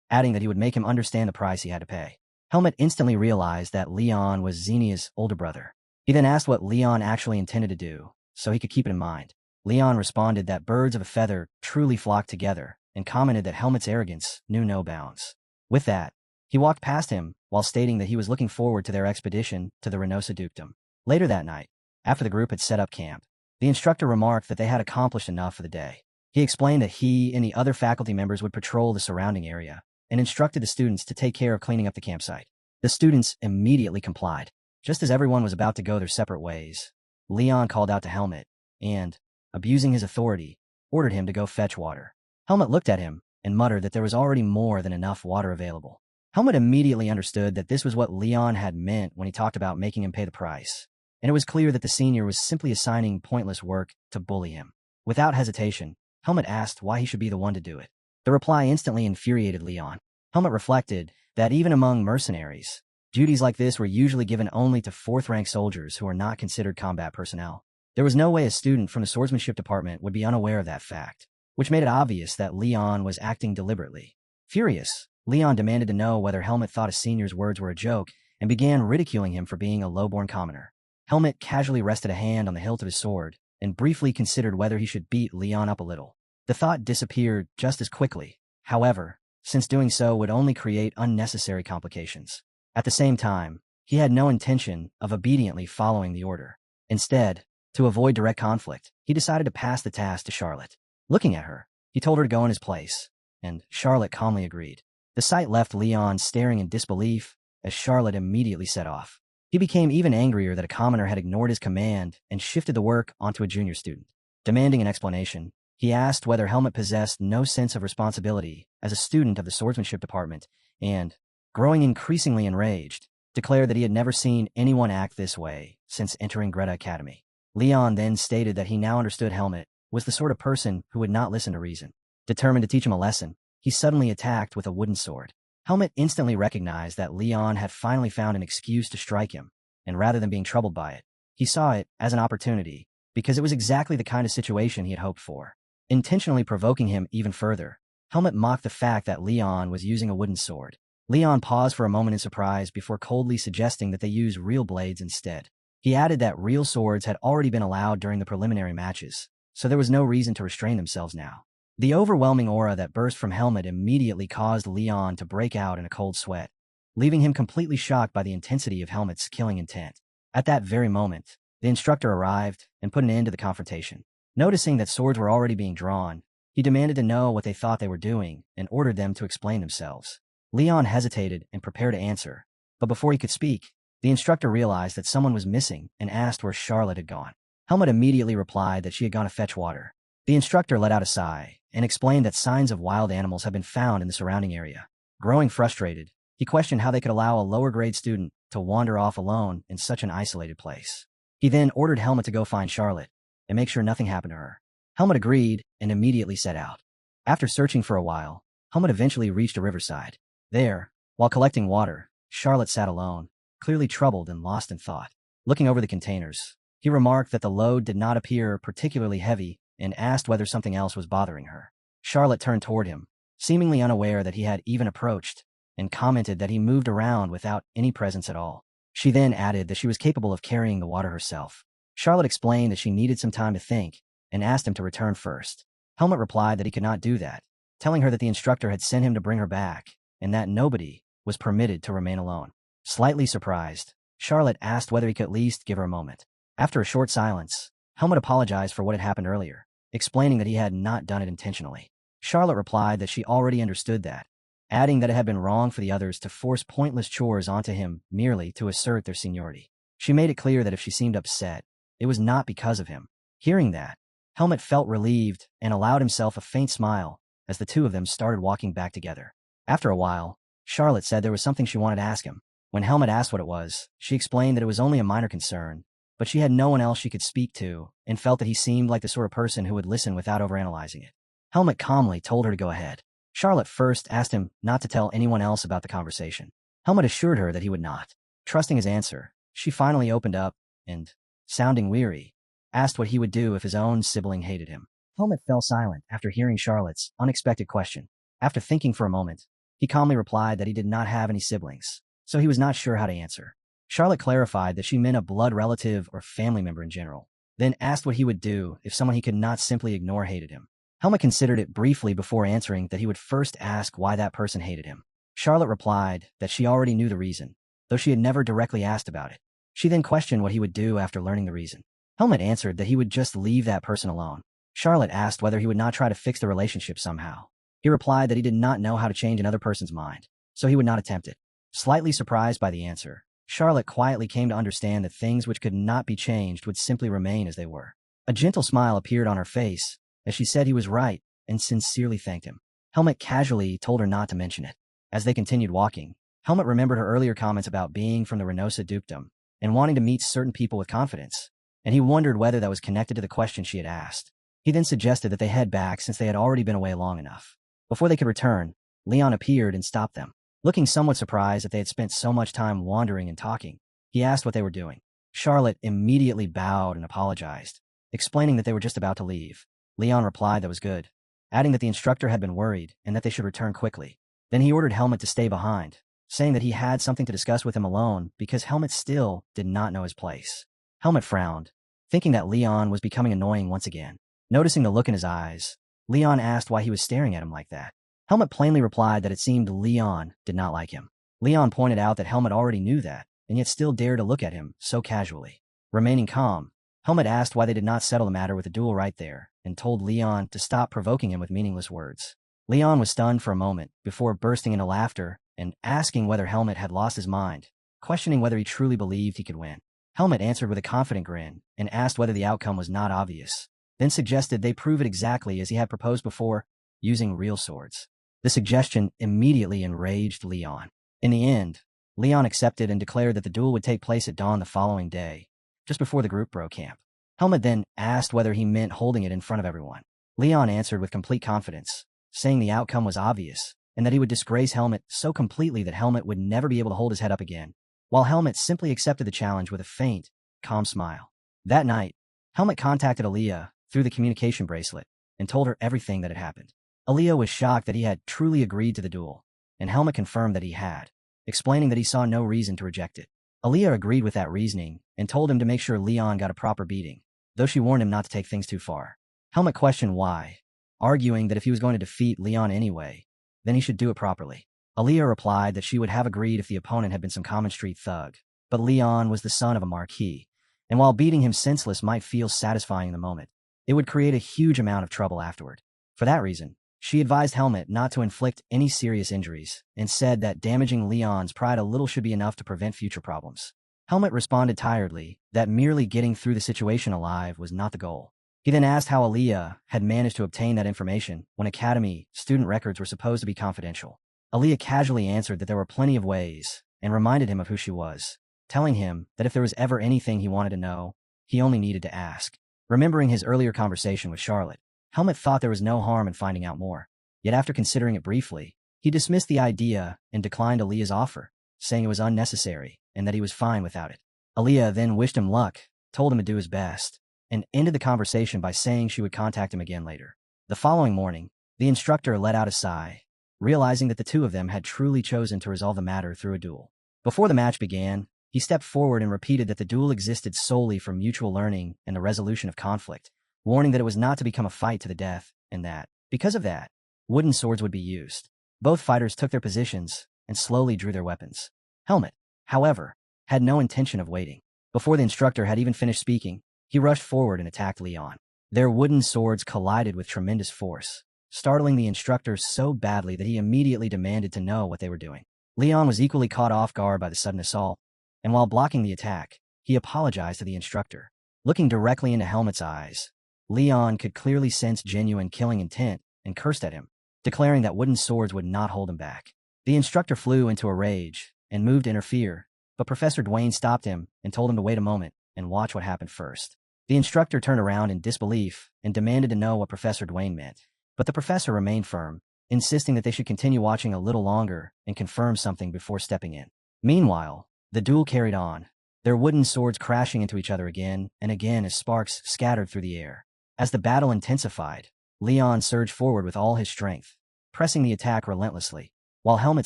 adding that he would make him understand the price he had to pay. Helmut instantly realized that Leon was Xenia's older brother. He then asked what Leon actually intended to do, so he could keep it in mind. Leon responded that birds of a feather truly flock together, and commented that Helmut's arrogance knew no bounds. With that, he walked past him while stating that he was looking forward to their expedition to the Reynosa dukedom. Later that night, after the group had set up camp, the instructor remarked that they had accomplished enough for the day. He explained that he and the other faculty members would patrol the surrounding area, and instructed the students to take care of cleaning up the campsite. The students immediately complied. Just as everyone was about to go their separate ways, Leon called out to Helmut and, abusing his authority, ordered him to go fetch water. Helmut looked at him and muttered that there was already more than enough water available. Helmut immediately understood that this was what Leon had meant when he talked about making him pay the price, and it was clear that the senior was simply assigning pointless work to bully him. Without hesitation, Helmut asked why he should be the one to do it. The reply instantly infuriated Leon. Helmut reflected that even among mercenaries, duties like this were usually given only to 4th-rank soldiers who are not considered combat personnel. There was no way a student from the swordsmanship department would be unaware of that fact, which made it obvious that Leon was acting deliberately. Furious, Leon demanded to know whether Helmut thought his senior's words were a joke and began ridiculing him for being a low-born commoner. Helmut casually rested a hand on the hilt of his sword and briefly considered whether he should beat Leon up a little. The thought disappeared just as quickly, however, since doing so would only create unnecessary complications. At the same time, he had no intention of obediently following the order. Instead, to avoid direct conflict, he decided to pass the task to Charlotte. Looking at her, he told her to go in his place, and Charlotte calmly agreed. The sight left Leon staring in disbelief as Charlotte immediately set off. He became even angrier that a commoner had ignored his command and shifted the work onto a junior student. Demanding an explanation, he asked whether Helmut possessed no sense of responsibility as a student of the swordsmanship department and, growing increasingly enraged, declared that he had never seen anyone act this way since entering Greta Academy. Leon then stated that he now understood Helmut was the sort of person who would not listen to reason. Determined to teach him a lesson, he suddenly attacked with a wooden sword. Helmut instantly recognized that Leon had finally found an excuse to strike him, and rather than being troubled by it, he saw it as an opportunity, because it was exactly the kind of situation he had hoped for. Intentionally provoking him even further, Helmut mocked the fact that Leon was using a wooden sword. Leon paused for a moment in surprise before coldly suggesting that they use real blades instead. He added that real swords had already been allowed during the preliminary matches, so there was no reason to restrain themselves now. The overwhelming aura that burst from Helmet immediately caused Leon to break out in a cold sweat, leaving him completely shocked by the intensity of Helmet's killing intent. At that very moment, the instructor arrived and put an end to the confrontation. Noticing that swords were already being drawn, he demanded to know what they thought they were doing and ordered them to explain themselves. Leon hesitated and prepared to answer, but before he could speak, the instructor realized that someone was missing and asked where Charlotte had gone. Helmet immediately replied that she had gone to fetch water. The instructor let out a sigh and explained that signs of wild animals have been found in the surrounding area. Growing frustrated, he questioned how they could allow a lower-grade student to wander off alone in such an isolated place. He then ordered Helmet to go find Charlotte and make sure nothing happened to her. Helmet agreed and immediately set out. After searching for a while, Helmet eventually reached a riverside. There, while collecting water, Charlotte sat alone, clearly troubled and lost in thought. Looking over the containers, he remarked that the load did not appear particularly heavy and asked whether something else was bothering her. Charlotte turned toward him, seemingly unaware that he had even approached, and commented that he moved around without any presence at all. She then added that she was capable of carrying the water herself. Charlotte explained that she needed some time to think and asked him to return first. Helmet replied that he could not do that, telling her that the instructor had sent him to bring her back and that nobody was permitted to remain alone. Slightly surprised, Charlotte asked whether he could at least give her a moment. After a short silence, Helmet apologized for what had happened earlier, explaining that he had not done it intentionally. Charlotte replied that she already understood that, adding that it had been wrong for the others to force pointless chores onto him merely to assert their seniority. She made it clear that if she seemed upset, it was not because of him. Hearing that, Helmet felt relieved and allowed himself a faint smile as the two of them started walking back together. After a while, Charlotte said there was something she wanted to ask him. When Helmet asked what it was, she explained that it was only a minor concern, but she had no one else she could speak to and felt that he seemed like the sort of person who would listen without overanalyzing it. Helmet calmly told her to go ahead. Charlotte first asked him not to tell anyone else about the conversation. Helmet assured her that he would not. Trusting his answer, she finally opened up and, sounding weary, asked what he would do if his own sibling hated him. Helmet fell silent after hearing Charlotte's unexpected question. After thinking for a moment, he calmly replied that he did not have any siblings, so he was not sure how to answer. Charlotte clarified that she meant a blood relative or family member in general, then asked what he would do if someone he could not simply ignore hated him. Helmet considered it briefly before answering that he would first ask why that person hated him. Charlotte replied that she already knew the reason, though she had never directly asked about it. She then questioned what he would do after learning the reason. Helmet answered that he would just leave that person alone. Charlotte asked whether he would not try to fix the relationship somehow. He replied that he did not know how to change another person's mind, so he would not attempt it. Slightly surprised by the answer, Charlotte quietly came to understand that things which could not be changed would simply remain as they were. A gentle smile appeared on her face as she said he was right and sincerely thanked him. Helmet casually told her not to mention it. As they continued walking, Helmet remembered her earlier comments about being from the Reynosa dukedom and wanting to meet certain people with confidence, and he wondered whether that was connected to the question she had asked. He then suggested that they head back since they had already been away long enough. Before they could return, Leon appeared and stopped them. Looking somewhat surprised that they had spent so much time wandering and talking, he asked what they were doing. Charlotte immediately bowed and apologized, explaining that they were just about to leave. Leon replied that was good, adding that the instructor had been worried and that they should return quickly. Then he ordered Helmet to stay behind, saying that he had something to discuss with him alone because Helmet still did not know his place. Helmet frowned, thinking that Leon was becoming annoying once again. Noticing the look in his eyes, Leon asked why he was staring at him like that. Helmet plainly replied that it seemed Leon did not like him. Leon pointed out that Helmet already knew that, and yet still dared to look at him so casually. Remaining calm, Helmet asked why they did not settle the matter with a duel right there, and told Leon to stop provoking him with meaningless words. Leon was stunned for a moment before bursting into laughter and asking whether Helmet had lost his mind, questioning whether he truly believed he could win. Helmet answered with a confident grin and asked whether the outcome was not obvious, then suggested they prove it exactly as he had proposed before, using real swords. The suggestion immediately enraged Leon. In the end, Leon accepted and declared that the duel would take place at dawn the following day, just before the group broke camp. Helmet then asked whether he meant holding it in front of everyone. Leon answered with complete confidence, saying the outcome was obvious, and that he would disgrace Helmet so completely that Helmet would never be able to hold his head up again, while Helmet simply accepted the challenge with a faint, calm smile. That night, Helmet contacted Aaliyah through the communication bracelet and told her everything that had happened. Aaliyah was shocked that he had truly agreed to the duel, and Helmet confirmed that he had, explaining that he saw no reason to reject it. Aaliyah agreed with that reasoning and told him to make sure Leon got a proper beating, though she warned him not to take things too far. Helmut questioned why, arguing that if he was going to defeat Leon anyway, then he should do it properly. Aaliyah replied that she would have agreed if the opponent had been some common street thug, but Leon was the son of a marquis, and while beating him senseless might feel satisfying in the moment, it would create a huge amount of trouble afterward. For that reason, she advised Helmut not to inflict any serious injuries and said that damaging Leon's pride a little should be enough to prevent future problems. Helmut responded tiredly that merely getting through the situation alive was not the goal. He then asked how Aaliyah had managed to obtain that information when Academy student records were supposed to be confidential. Aaliyah casually answered that there were plenty of ways and reminded him of who she was, telling him that if there was ever anything he wanted to know, he only needed to ask. Remembering his earlier conversation with Charlotte, Helmut thought there was no harm in finding out more. Yet after considering it briefly, he dismissed the idea and declined Aaliyah's offer, saying it was unnecessary and that he was fine without it. Aaliyah then wished him luck, told him to do his best, and ended the conversation by saying she would contact him again later. The following morning, the instructor let out a sigh, realizing that the two of them had truly chosen to resolve the matter through a duel. Before the match began, he stepped forward and repeated that the duel existed solely for mutual learning and the resolution of conflict, warning that it was not to become a fight to the death, and that, because of that, wooden swords would be used. Both fighters took their positions and slowly drew their weapons. Helmut, however, had no intention of waiting. Before the instructor had even finished speaking, he rushed forward and attacked Leon. Their wooden swords collided with tremendous force, startling the instructor so badly that he immediately demanded to know what they were doing. Leon was equally caught off guard by the sudden assault, and while blocking the attack, he apologized to the instructor. Looking directly into Helmut's eyes, Leon could clearly sense genuine killing intent and cursed at him, declaring that wooden swords would not hold him back. The instructor flew into a rage and moved to interfere, but Professor Dwayne stopped him and told him to wait a moment and watch what happened first. The instructor turned around in disbelief and demanded to know what Professor Dwayne meant, but the professor remained firm, insisting that they should continue watching a little longer and confirm something before stepping in. Meanwhile, the duel carried on, their wooden swords crashing into each other again and again as sparks scattered through the air. As the battle intensified, Leon surged forward with all his strength, pressing the attack relentlessly, while Helmut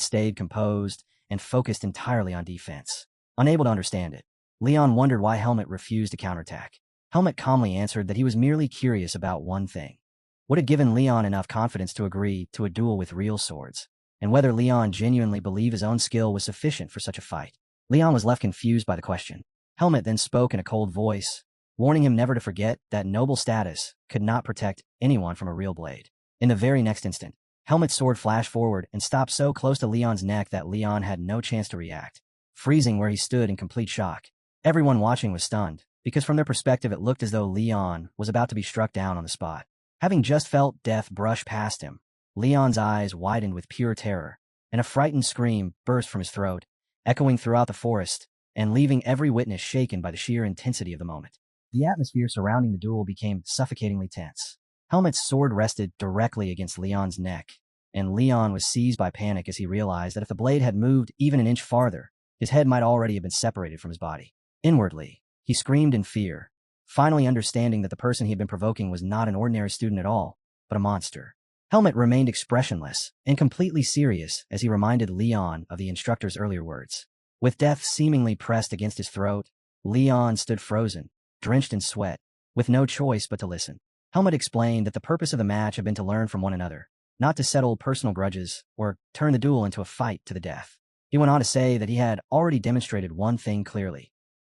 stayed composed and focused entirely on defense. Unable to understand it, Leon wondered why Helmut refused to counterattack. Helmut calmly answered that he was merely curious about one thing: what had given Leon enough confidence to agree to a duel with real swords, and whether Leon genuinely believed his own skill was sufficient for such a fight. Leon was left confused by the question. Helmut then spoke in a cold voice, warning him never to forget that noble status could not protect anyone from a real blade. In the very next instant, Helmut's sword flashed forward and stopped so close to Leon's neck that Leon had no chance to react, freezing where he stood in complete shock. Everyone watching was stunned, because from their perspective it looked as though Leon was about to be struck down on the spot. Having just felt death brush past him, Leon's eyes widened with pure terror, and a frightened scream burst from his throat, echoing throughout the forest and leaving every witness shaken by the sheer intensity of the moment. The atmosphere surrounding the duel became suffocatingly tense. Helmut's sword rested directly against Leon's neck, and Leon was seized by panic as he realized that if the blade had moved even an inch farther, his head might already have been separated from his body. Inwardly, he screamed in fear, finally understanding that the person he had been provoking was not an ordinary student at all, but a monster. Helmut remained expressionless and completely serious as he reminded Leon of the instructor's earlier words. With death seemingly pressed against his throat, Leon stood frozen, drenched in sweat, with no choice but to listen. Helmut explained that the purpose of the match had been to learn from one another, not to settle personal grudges or turn the duel into a fight to the death. He went on to say that he had already demonstrated one thing clearly: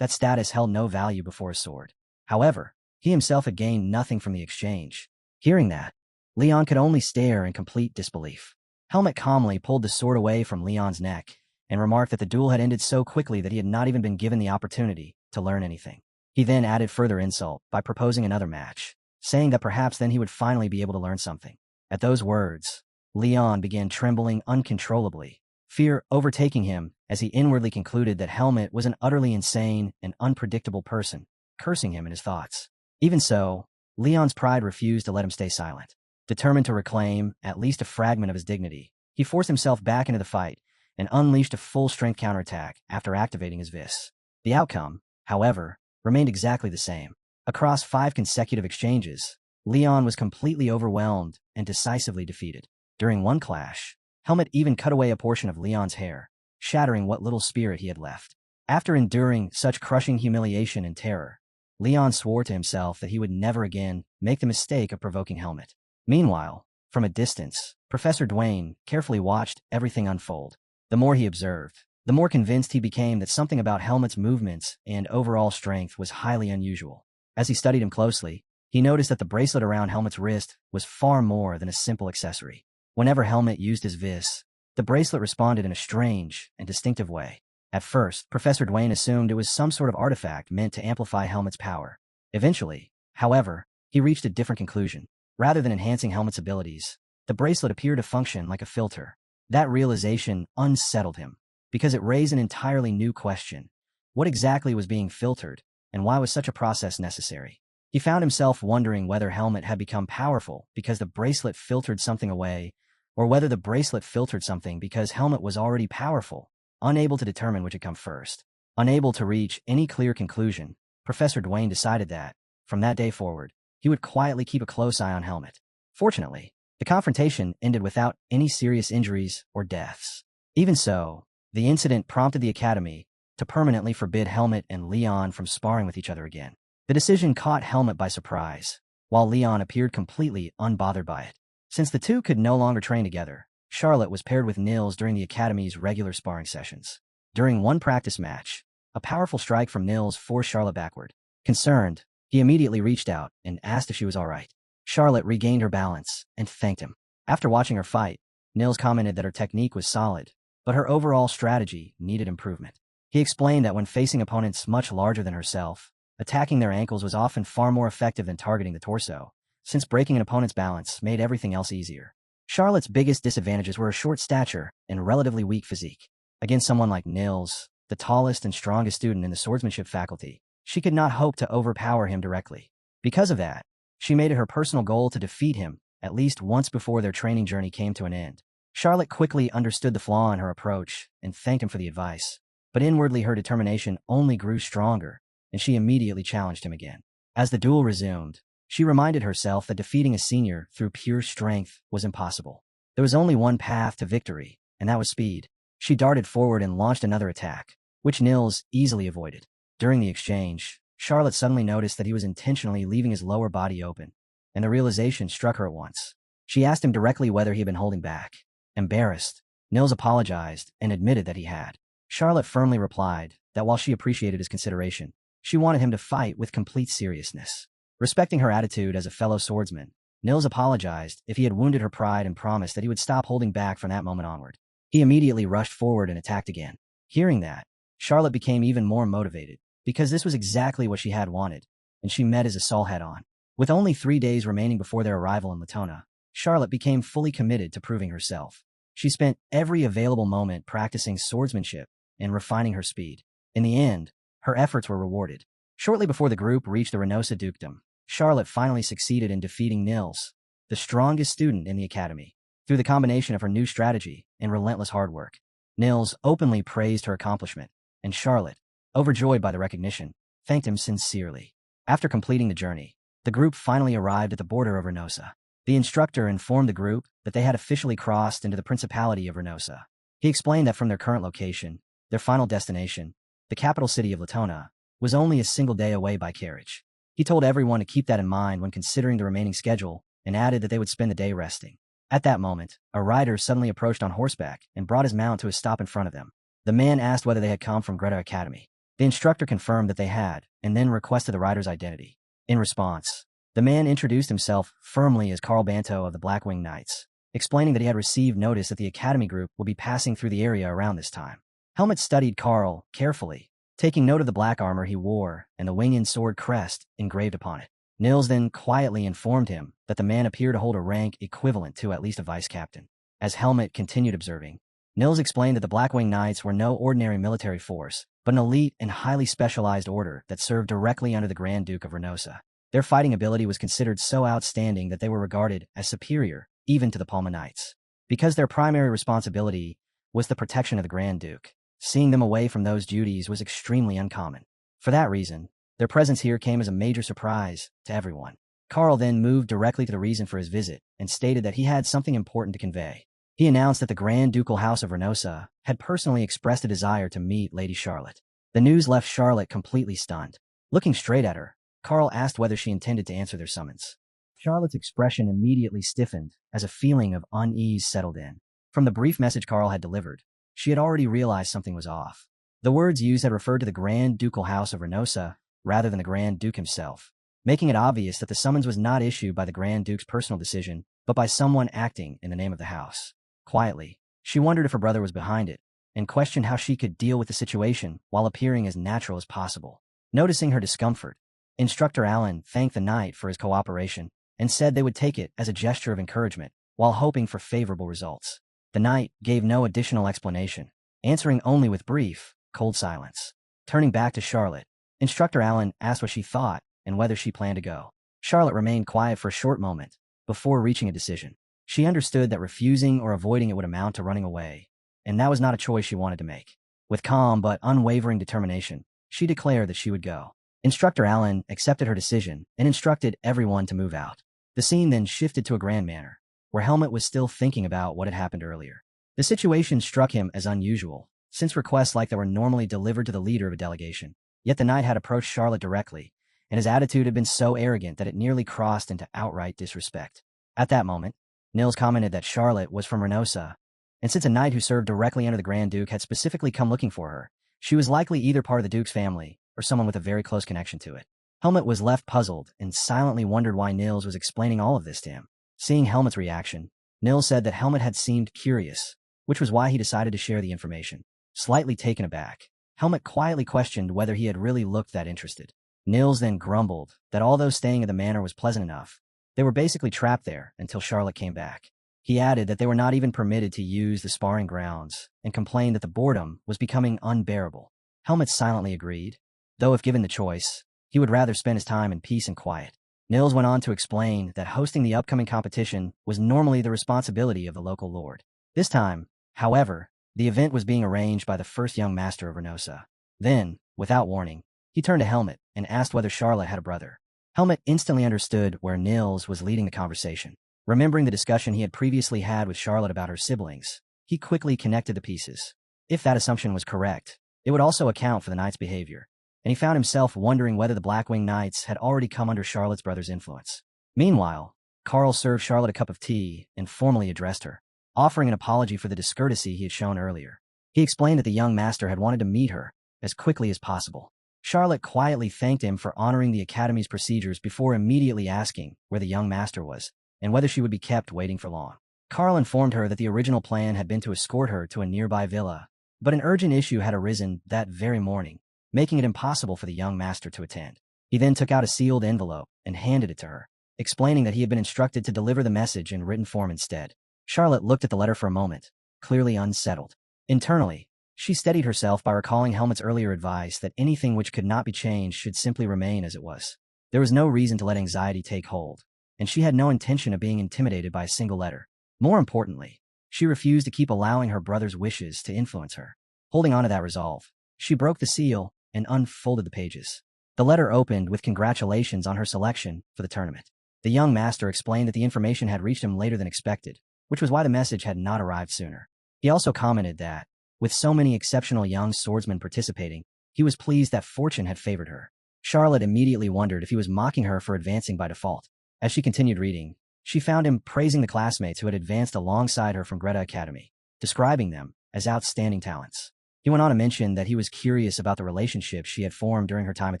that status held no value before a sword. However, he himself had gained nothing from the exchange. Hearing that, Leon could only stare in complete disbelief. Helmut calmly pulled the sword away from Leon's neck and remarked that the duel had ended so quickly that he had not even been given the opportunity to learn anything. He then added further insult by proposing another match, saying that perhaps then he would finally be able to learn something. At those words, Leon began trembling uncontrollably, fear overtaking him as he inwardly concluded that Helmut was an utterly insane and unpredictable person, cursing him in his thoughts. Even so, Leon's pride refused to let him stay silent. Determined to reclaim at least a fragment of his dignity, he forced himself back into the fight and unleashed a full-strength counterattack after activating his fists. The outcome, however, remained exactly the same. Across 5 consecutive exchanges, Leon was completely overwhelmed and decisively defeated. During one clash, Helmut even cut away a portion of Leon's hair, shattering what little spirit he had left. After enduring such crushing humiliation and terror, Leon swore to himself that he would never again make the mistake of provoking Helmet. Meanwhile, from a distance, Professor Dwayne carefully watched everything unfold. The more he observed, the more convinced he became that something about Helmet's movements and overall strength was highly unusual. As he studied him closely, he noticed that the bracelet around Helmet's wrist was far more than a simple accessory. Whenever Helmet used his vis, the bracelet responded in a strange and distinctive way. At first, Professor Dwayne assumed it was some sort of artifact meant to amplify Helmet's power. Eventually, however, he reached a different conclusion. Rather than enhancing Helmet's abilities, the bracelet appeared to function like a filter. That realization unsettled him, because it raised an entirely new question. What exactly was being filtered, and why was such a process necessary? He found himself wondering whether Helmet had become powerful because the bracelet filtered something away, or whether the bracelet filtered something because Helmet was already powerful. Unable to determine which had come first, unable to reach any clear conclusion, Professor Dwayne decided that, from that day forward, he would quietly keep a close eye on Helmet. Fortunately, the confrontation ended without any serious injuries or deaths. Even so, the incident prompted the Academy to permanently forbid Helmet and Leon from sparring with each other again. The decision caught Helmet by surprise, while Leon appeared completely unbothered by it. Since the two could no longer train together, Charlotte was paired with Nils during the Academy's regular sparring sessions. During one practice match, a powerful strike from Nils forced Charlotte backward. Concerned, he immediately reached out and asked if she was all right. Charlotte regained her balance and thanked him. After watching her fight, Nils commented that her technique was solid, but her overall strategy needed improvement. He explained that when facing opponents much larger than herself, attacking their ankles was often far more effective than targeting the torso, since breaking an opponent's balance made everything else easier. Charlotte's biggest disadvantages were a short stature and relatively weak physique. Against someone like Nils, the tallest and strongest student in the swordsmanship faculty, she could not hope to overpower him directly. Because of that, she made it her personal goal to defeat him at least once before their training journey came to an end. Charlotte quickly understood the flaw in her approach and thanked him for the advice, but inwardly her determination only grew stronger, and she immediately challenged him again. As the duel resumed, she reminded herself that defeating a senior through pure strength was impossible. There was only one path to victory, and that was speed. She darted forward and launched another attack, which Nils easily avoided. During the exchange, Charlotte suddenly noticed that he was intentionally leaving his lower body open, and the realization struck her at once. She asked him directly whether he had been holding back. Embarrassed, Nils apologized and admitted that he had. Charlotte firmly replied that while she appreciated his consideration, she wanted him to fight with complete seriousness. Respecting her attitude as a fellow swordsman, Nils apologized if he had wounded her pride and promised that he would stop holding back from that moment onward. He immediately rushed forward and attacked again. Hearing that, Charlotte became even more motivated, because this was exactly what she had wanted, and she met his assault head-on. With only 3 days remaining before their arrival in Latona, Charlotte became fully committed to proving herself. She spent every available moment practicing swordsmanship and refining her speed. In the end, her efforts were rewarded. Shortly before the group reached the Reynosa dukedom, Charlotte finally succeeded in defeating Nils, the strongest student in the academy. Through the combination of her new strategy and relentless hard work, Nils openly praised her accomplishment, and Charlotte, overjoyed by the recognition, thanked him sincerely. After completing the journey, the group finally arrived at the border of Reynosa. The instructor informed the group that they had officially crossed into the Principality of Reynosa. He explained that from their current location, their final destination, the capital city of Latona, was only a single day away by carriage. He told everyone to keep that in mind when considering the remaining schedule, and added that they would spend the day resting. At that moment, a rider suddenly approached on horseback and brought his mount to a stop in front of them. The man asked whether they had come from Greta Academy. The instructor confirmed that they had, and then requested the rider's identity. In response, the man introduced himself firmly as Carl Banto of the Blackwing Knights, explaining that he had received notice that the Academy group would be passing through the area around this time. Helmet studied Carl carefully, taking note of the black armor he wore and the wing and sword crest engraved upon it. Nils then quietly informed him that the man appeared to hold a rank equivalent to at least a vice captain. As Helmet continued observing, Nils explained that the Blackwing Knights were no ordinary military force, but an elite and highly specialized order that served directly under the Grand Duke of Reynosa. Their fighting ability was considered so outstanding that they were regarded as superior even to the Palma Knights. Because their primary responsibility was the protection of the Grand Duke, seeing them away from those duties was extremely uncommon. For that reason, their presence here came as a major surprise to everyone. Carl then moved directly to the reason for his visit and stated that he had something important to convey. He announced that the Grand Ducal House of Reynosa had personally expressed a desire to meet Lady Charlotte. The news left Charlotte completely stunned. Looking straight at her, Carl asked whether she intended to answer their summons. Charlotte's expression immediately stiffened as a feeling of unease settled in. From the brief message Carl had delivered, she had already realized something was off. The words used had referred to the Grand Ducal House of Reynosa rather than the Grand Duke himself, making it obvious that the summons was not issued by the Grand Duke's personal decision, but by someone acting in the name of the house. Quietly, she wondered if her brother was behind it, and questioned how she could deal with the situation while appearing as natural as possible. Noticing her discomfort, Instructor Allen thanked the knight for his cooperation and said they would take it as a gesture of encouragement while hoping for favorable results. The knight gave no additional explanation, answering only with brief, cold silence. Turning back to Charlotte, Instructor Allen asked what she thought and whether she planned to go. Charlotte remained quiet for a short moment before reaching a decision. She understood that refusing or avoiding it would amount to running away, and that was not a choice she wanted to make. With calm but unwavering determination, she declared that she would go. Instructor Allen accepted her decision and instructed everyone to move out. The scene then shifted to a grand manor, where Helmut was still thinking about what had happened earlier. The situation struck him as unusual, since requests like that were normally delivered to the leader of a delegation. Yet the knight had approached Charlotte directly, and his attitude had been so arrogant that it nearly crossed into outright disrespect. At that moment, Nils commented that Charlotte was from Reynosa, and since a knight who served directly under the Grand Duke had specifically come looking for her, she was likely either part of the Duke's family or someone with a very close connection to it. Helmut was left puzzled and silently wondered why Nils was explaining all of this to him. Seeing Helmut's reaction, Nils said that Helmut had seemed curious, which was why he decided to share the information. Slightly taken aback, Helmut quietly questioned whether he had really looked that interested. Nils then grumbled that although staying at the manor was pleasant enough, they were basically trapped there until Charlotte came back. He added that they were not even permitted to use the sparring grounds and complained that the boredom was becoming unbearable. Helmut silently agreed, though if given the choice, he would rather spend his time in peace and quiet. Nils went on to explain that hosting the upcoming competition was normally the responsibility of the local lord. This time, however, the event was being arranged by the first young master of Reynosa. Then, without warning, he turned to Helmut and asked whether Charlotte had a brother. Helmut instantly understood where Nils was leading the conversation. Remembering the discussion he had previously had with Charlotte about her siblings, he quickly connected the pieces. If that assumption was correct, it would also account for the knight's behavior, and he found himself wondering whether the Blackwing Knights had already come under Charlotte's brother's influence. Meanwhile, Carl served Charlotte a cup of tea and formally addressed her, offering an apology for the discourtesy he had shown earlier. He explained that the young master had wanted to meet her as quickly as possible. Charlotte quietly thanked him for honoring the academy's procedures before immediately asking where the young master was and whether she would be kept waiting for long. Carl informed her that the original plan had been to escort her to a nearby villa, but an urgent issue had arisen that very morning, making it impossible for the young master to attend. He then took out a sealed envelope and handed it to her, explaining that he had been instructed to deliver the message in written form instead. Charlotte looked at the letter for a moment, clearly unsettled. Internally, she steadied herself by recalling Helmut's earlier advice that anything which could not be changed should simply remain as it was. There was no reason to let anxiety take hold, and she had no intention of being intimidated by a single letter. More importantly, she refused to keep allowing her brother's wishes to influence her. Holding on to that resolve, she broke the seal and unfolded the pages. The letter opened with congratulations on her selection for the tournament. The young master explained that the information had reached him later than expected, which was why the message had not arrived sooner. He also commented that, with so many exceptional young swordsmen participating, he was pleased that fortune had favored her. Charlotte immediately wondered if he was mocking her for advancing by default. As she continued reading, she found him praising the classmates who had advanced alongside her from Greta Academy, describing them as outstanding talents. He went on to mention that he was curious about the relationships she had formed during her time at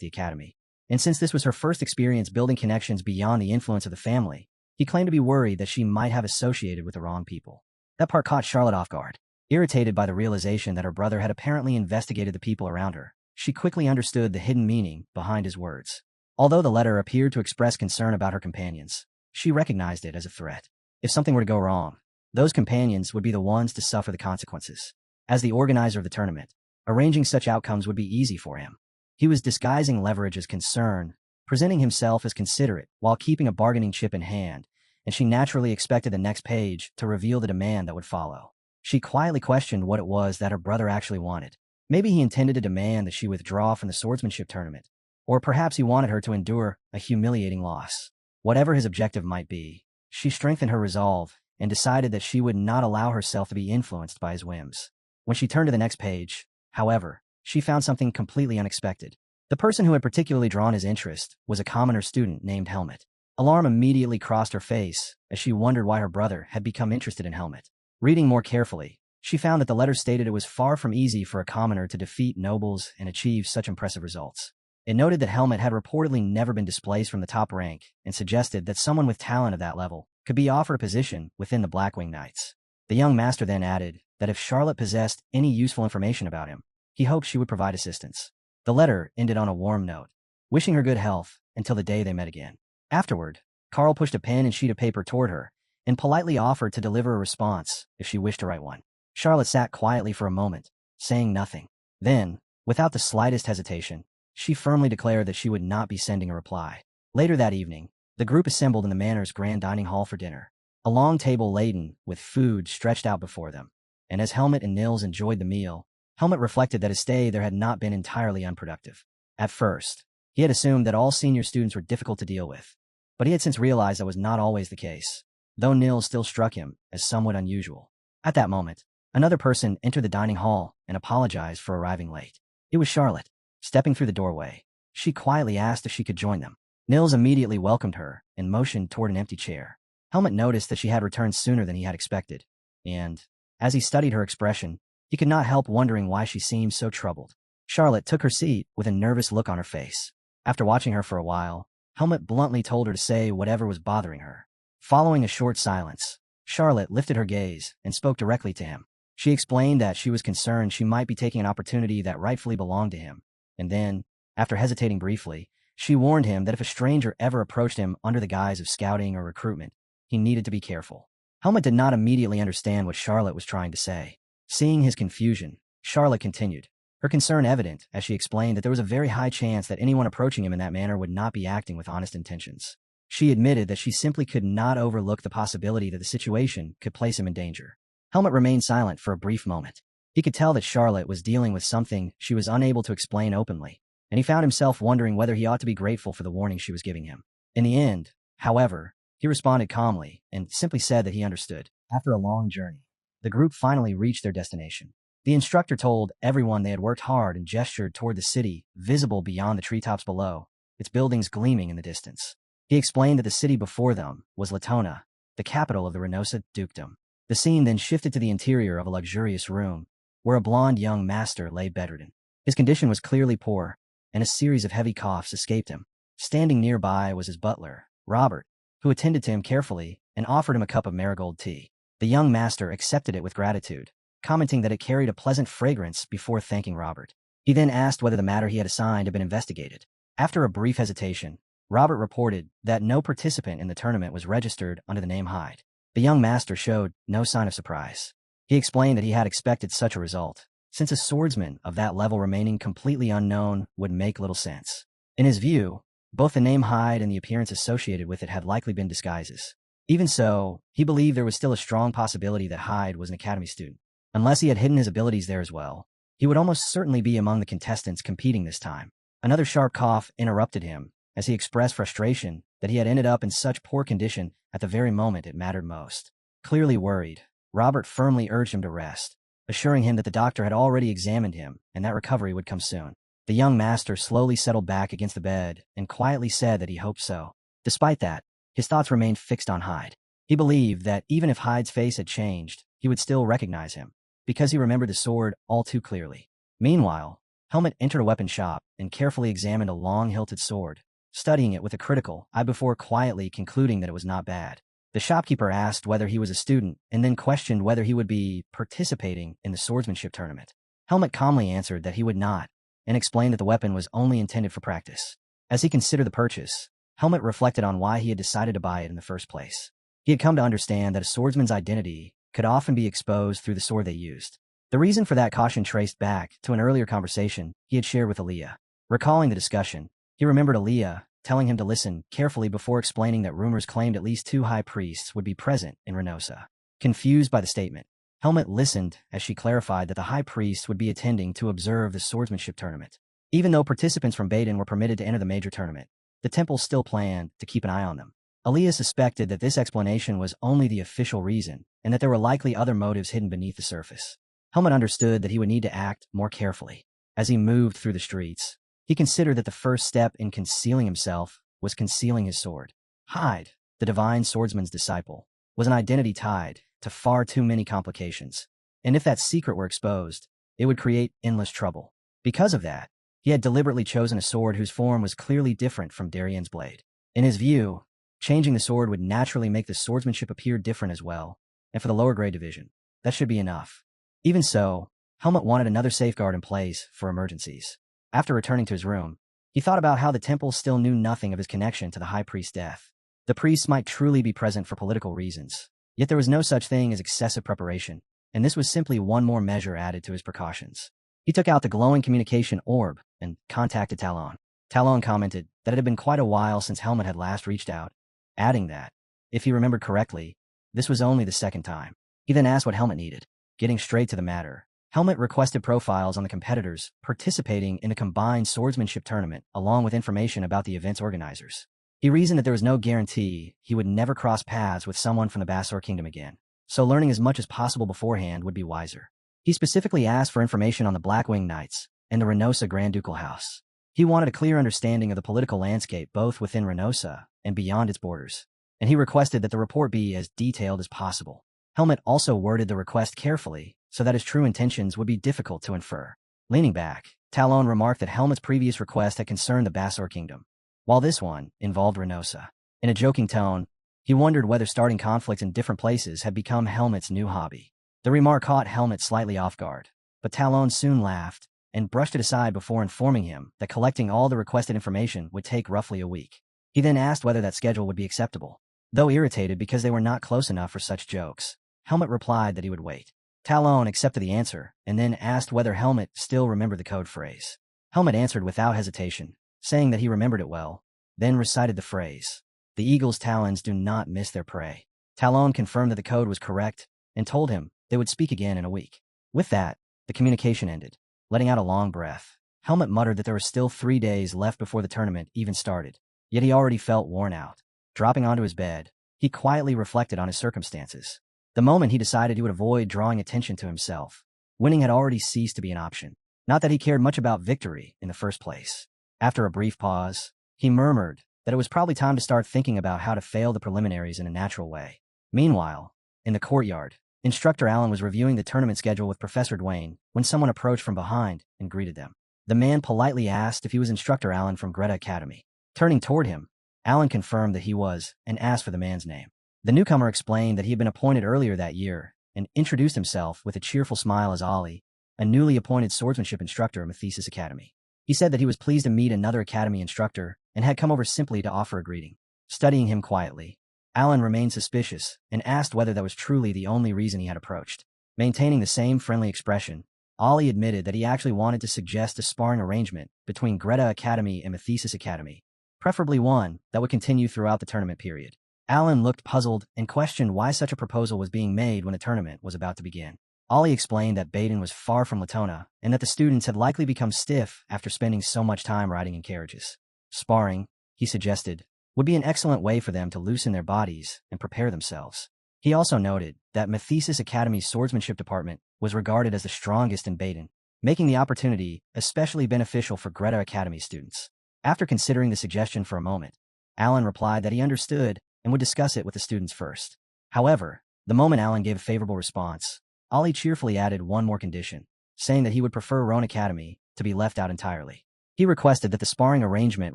the academy, and since this was her first experience building connections beyond the influence of the family, he claimed to be worried that she might have associated with the wrong people. That part caught Charlotte off guard. Irritated by the realization that her brother had apparently investigated the people around her, she quickly understood the hidden meaning behind his words. Although the letter appeared to express concern about her companions, she recognized it as a threat. If something were to go wrong, those companions would be the ones to suffer the consequences. As the organizer of the tournament, arranging such outcomes would be easy for him. He was disguising leverage as concern, presenting himself as considerate while keeping a bargaining chip in hand, and she naturally expected the next page to reveal the demand that would follow. She quietly questioned what it was that her brother actually wanted. Maybe he intended to demand that she withdraw from the swordsmanship tournament, or perhaps he wanted her to endure a humiliating loss. Whatever his objective might be, she strengthened her resolve and decided that she would not allow herself to be influenced by his whims. When she turned to the next page, however, she found something completely unexpected. The person who had particularly drawn his interest was a commoner student named Helmet. Alarm immediately crossed her face as she wondered why her brother had become interested in Helmet. Reading more carefully, she found that the letter stated it was far from easy for a commoner to defeat nobles and achieve such impressive results. It noted that Helmet had reportedly never been displaced from the top rank and suggested that someone with talent of that level could be offered a position within the Blackwing Knights. The young master then added that if Charlotte possessed any useful information about him, he hoped she would provide assistance. The letter ended on a warm note, wishing her good health until the day they met again. Afterward, Carl pushed a pen and sheet of paper toward her and politely offered to deliver a response if she wished to write one. Charlotte sat quietly for a moment, saying nothing. Then, without the slightest hesitation, she firmly declared that she would not be sending a reply. Later that evening, the group assembled in the manor's grand dining hall for dinner. A long table laden with food stretched out before them, and as Helmet and Nils enjoyed the meal, Helmet reflected that his stay there had not been entirely unproductive. At first, he had assumed that all senior students were difficult to deal with, but he had since realized that was not always the case, though Nils still struck him as somewhat unusual. At that moment, another person entered the dining hall and apologized for arriving late. It was Charlotte. Stepping through the doorway, she quietly asked if she could join them. Nils immediately welcomed her and motioned toward an empty chair. Helmet noticed that she had returned sooner than he had expected, and, as he studied her expression, he could not help wondering why she seemed so troubled. Charlotte took her seat with a nervous look on her face. After watching her for a while, Helmet bluntly told her to say whatever was bothering her. Following a short silence, Charlotte lifted her gaze and spoke directly to him. She explained that she was concerned she might be taking an opportunity that rightfully belonged to him, and then, after hesitating briefly, she warned him that if a stranger ever approached him under the guise of scouting or recruitment, he needed to be careful. Helmet did not immediately understand what Charlotte was trying to say. Seeing his confusion, Charlotte continued, her concern evident as she explained that there was a very high chance that anyone approaching him in that manner would not be acting with honest intentions. She admitted that she simply could not overlook the possibility that the situation could place him in danger. Helmet remained silent for a brief moment. He could tell that Charlotte was dealing with something she was unable to explain openly, and he found himself wondering whether he ought to be grateful for the warning she was giving him. In the end, however, he responded calmly and simply said that he understood. After a long journey, the group finally reached their destination. The instructor told everyone they had worked hard and gestured toward the city, visible beyond the treetops below, its buildings gleaming in the distance. He explained that the city before them was Latona, the capital of the Renosa dukedom. The scene then shifted to the interior of a luxurious room, where a blonde young master lay bedridden. His condition was clearly poor, and a series of heavy coughs escaped him. Standing nearby was his butler, Robert, who attended to him carefully and offered him a cup of marigold tea. The young master accepted it with gratitude, commenting that it carried a pleasant fragrance before thanking Robert. He then asked whether the matter he had assigned had been investigated. After a brief hesitation, Robert reported that no participant in the tournament was registered under the name Hyde. The young master showed no sign of surprise. He explained that he had expected such a result, since a swordsman of that level remaining completely unknown would make little sense. In his view, both the name Hyde and the appearance associated with it had likely been disguises. Even so, he believed there was still a strong possibility that Hyde was an academy student. Unless he had hidden his abilities there as well, he would almost certainly be among the contestants competing this time. Another sharp cough interrupted him as he expressed frustration that he had ended up in such poor condition at the very moment it mattered most. Clearly worried, Robert firmly urged him to rest, assuring him that the doctor had already examined him and that recovery would come soon. The young master slowly settled back against the bed and quietly said that he hoped so. Despite that, his thoughts remained fixed on Hyde. He believed that even if Hyde's face had changed, he would still recognize him, because he remembered the sword all too clearly. Meanwhile, Helmet entered a weapon shop and carefully examined a long-hilted sword, studying it with a critical eye before quietly concluding that it was not bad. The shopkeeper asked whether he was a student and then questioned whether he would be participating in the swordsmanship tournament. Helmet calmly answered that he would not, and explained that the weapon was only intended for practice. As he considered the purchase, Helmet reflected on why he had decided to buy it in the first place. He had come to understand that a swordsman's identity could often be exposed through the sword they used. The reason for that caution traced back to an earlier conversation he had shared with Aaliyah. Recalling the discussion, he remembered Aaliyah telling him to listen carefully before explaining that rumors claimed at least 2 high priests would be present in Renosa. Confused by the statement, Helmet listened as she clarified that the high priest would be attending to observe the swordsmanship tournament. Even though participants from Baden were permitted to enter the major tournament, the temple still planned to keep an eye on them. Aaliyah suspected that this explanation was only the official reason, and that there were likely other motives hidden beneath the surface. Helmet understood that he would need to act more carefully. As he moved through the streets, he considered that the first step in concealing himself was concealing his sword. Hyde, the divine swordsman's disciple, was an identity tied to far too many complications, and if that secret were exposed, it would create endless trouble. Because of that, he had deliberately chosen a sword whose form was clearly different from Darien's blade. In his view, changing the sword would naturally make the swordsmanship appear different as well, and for the lower grade division, that should be enough. Even so, Helmut wanted another safeguard in place for emergencies. After returning to his room, he thought about how the temple still knew nothing of his connection to the high priest's death. The priests might truly be present for political reasons, yet there was no such thing as excessive preparation, and this was simply one more measure added to his precautions. He took out the glowing communication orb and contacted Talon. Talon commented that it had been quite a while since Helmut had last reached out, adding that, if he remembered correctly, this was only the second time. He then asked what Helmut needed. Getting straight to the matter, Helmut requested profiles on the competitors participating in a combined swordsmanship tournament along with information about the event's organizers. He reasoned that there was no guarantee he would never cross paths with someone from the Basor Kingdom again, so learning as much as possible beforehand would be wiser. He specifically asked for information on the Blackwing Knights and the Reynosa Grand Ducal House. He wanted a clear understanding of the political landscape both within Reynosa and beyond its borders, and he requested that the report be as detailed as possible. Helmut also worded the request carefully so that his true intentions would be difficult to infer. Leaning back, Talon remarked that Helmut's previous request had concerned the Basor Kingdom, while this one involved Reynosa. In a joking tone, he wondered whether starting conflicts in different places had become Helmut's new hobby. The remark caught Helmut slightly off guard, but Talon soon laughed and brushed it aside before informing him that collecting all the requested information would take roughly a week. He then asked whether that schedule would be acceptable. Though irritated because they were not close enough for such jokes, Helmut replied that he would wait. Talon accepted the answer and then asked whether Helmut still remembered the code phrase. Helmut answered without hesitation, saying that he remembered it well, then recited the phrase, "The eagle's talons do not miss their prey." Talon confirmed that the code was correct and told him they would speak again in a week. With that, the communication ended. Letting out a long breath, Helmut muttered that there were still 3 days left before the tournament even started, yet he already felt worn out. Dropping onto his bed, he quietly reflected on his circumstances. The moment he decided he would avoid drawing attention to himself, winning had already ceased to be an option. Not that he cared much about victory in the first place. After a brief pause, he murmured that it was probably time to start thinking about how to fail the preliminaries in a natural way. Meanwhile, in the courtyard, Instructor Allen was reviewing the tournament schedule with Professor Dwayne when someone approached from behind and greeted them. The man politely asked if he was Instructor Allen from Greta Academy. Turning toward him, Allen confirmed that he was and asked for the man's name. The newcomer explained that he had been appointed earlier that year and introduced himself with a cheerful smile as Ollie, a newly appointed swordsmanship instructor at Mathesis Academy. He said that he was pleased to meet another academy instructor and had come over simply to offer a greeting. Studying him quietly, Allen remained suspicious and asked whether that was truly the only reason he had approached. Maintaining the same friendly expression, Ollie admitted that he actually wanted to suggest a sparring arrangement between Greta Academy and Mathesis Academy, preferably one that would continue throughout the tournament period. Allen looked puzzled and questioned why such a proposal was being made when the tournament was about to begin. Ollie explained that Baden was far from Latona and that the students had likely become stiff after spending so much time riding in carriages. Sparring, he suggested, would be an excellent way for them to loosen their bodies and prepare themselves. He also noted that Mathesis Academy's swordsmanship department was regarded as the strongest in Baden, making the opportunity especially beneficial for Greta Academy students. After considering the suggestion for a moment, Allen replied that he understood and would discuss it with the students first. However, the moment Allen gave a favorable response, Ollie cheerfully added one more condition, saying that he would prefer Roan Academy to be left out entirely. He requested that the sparring arrangement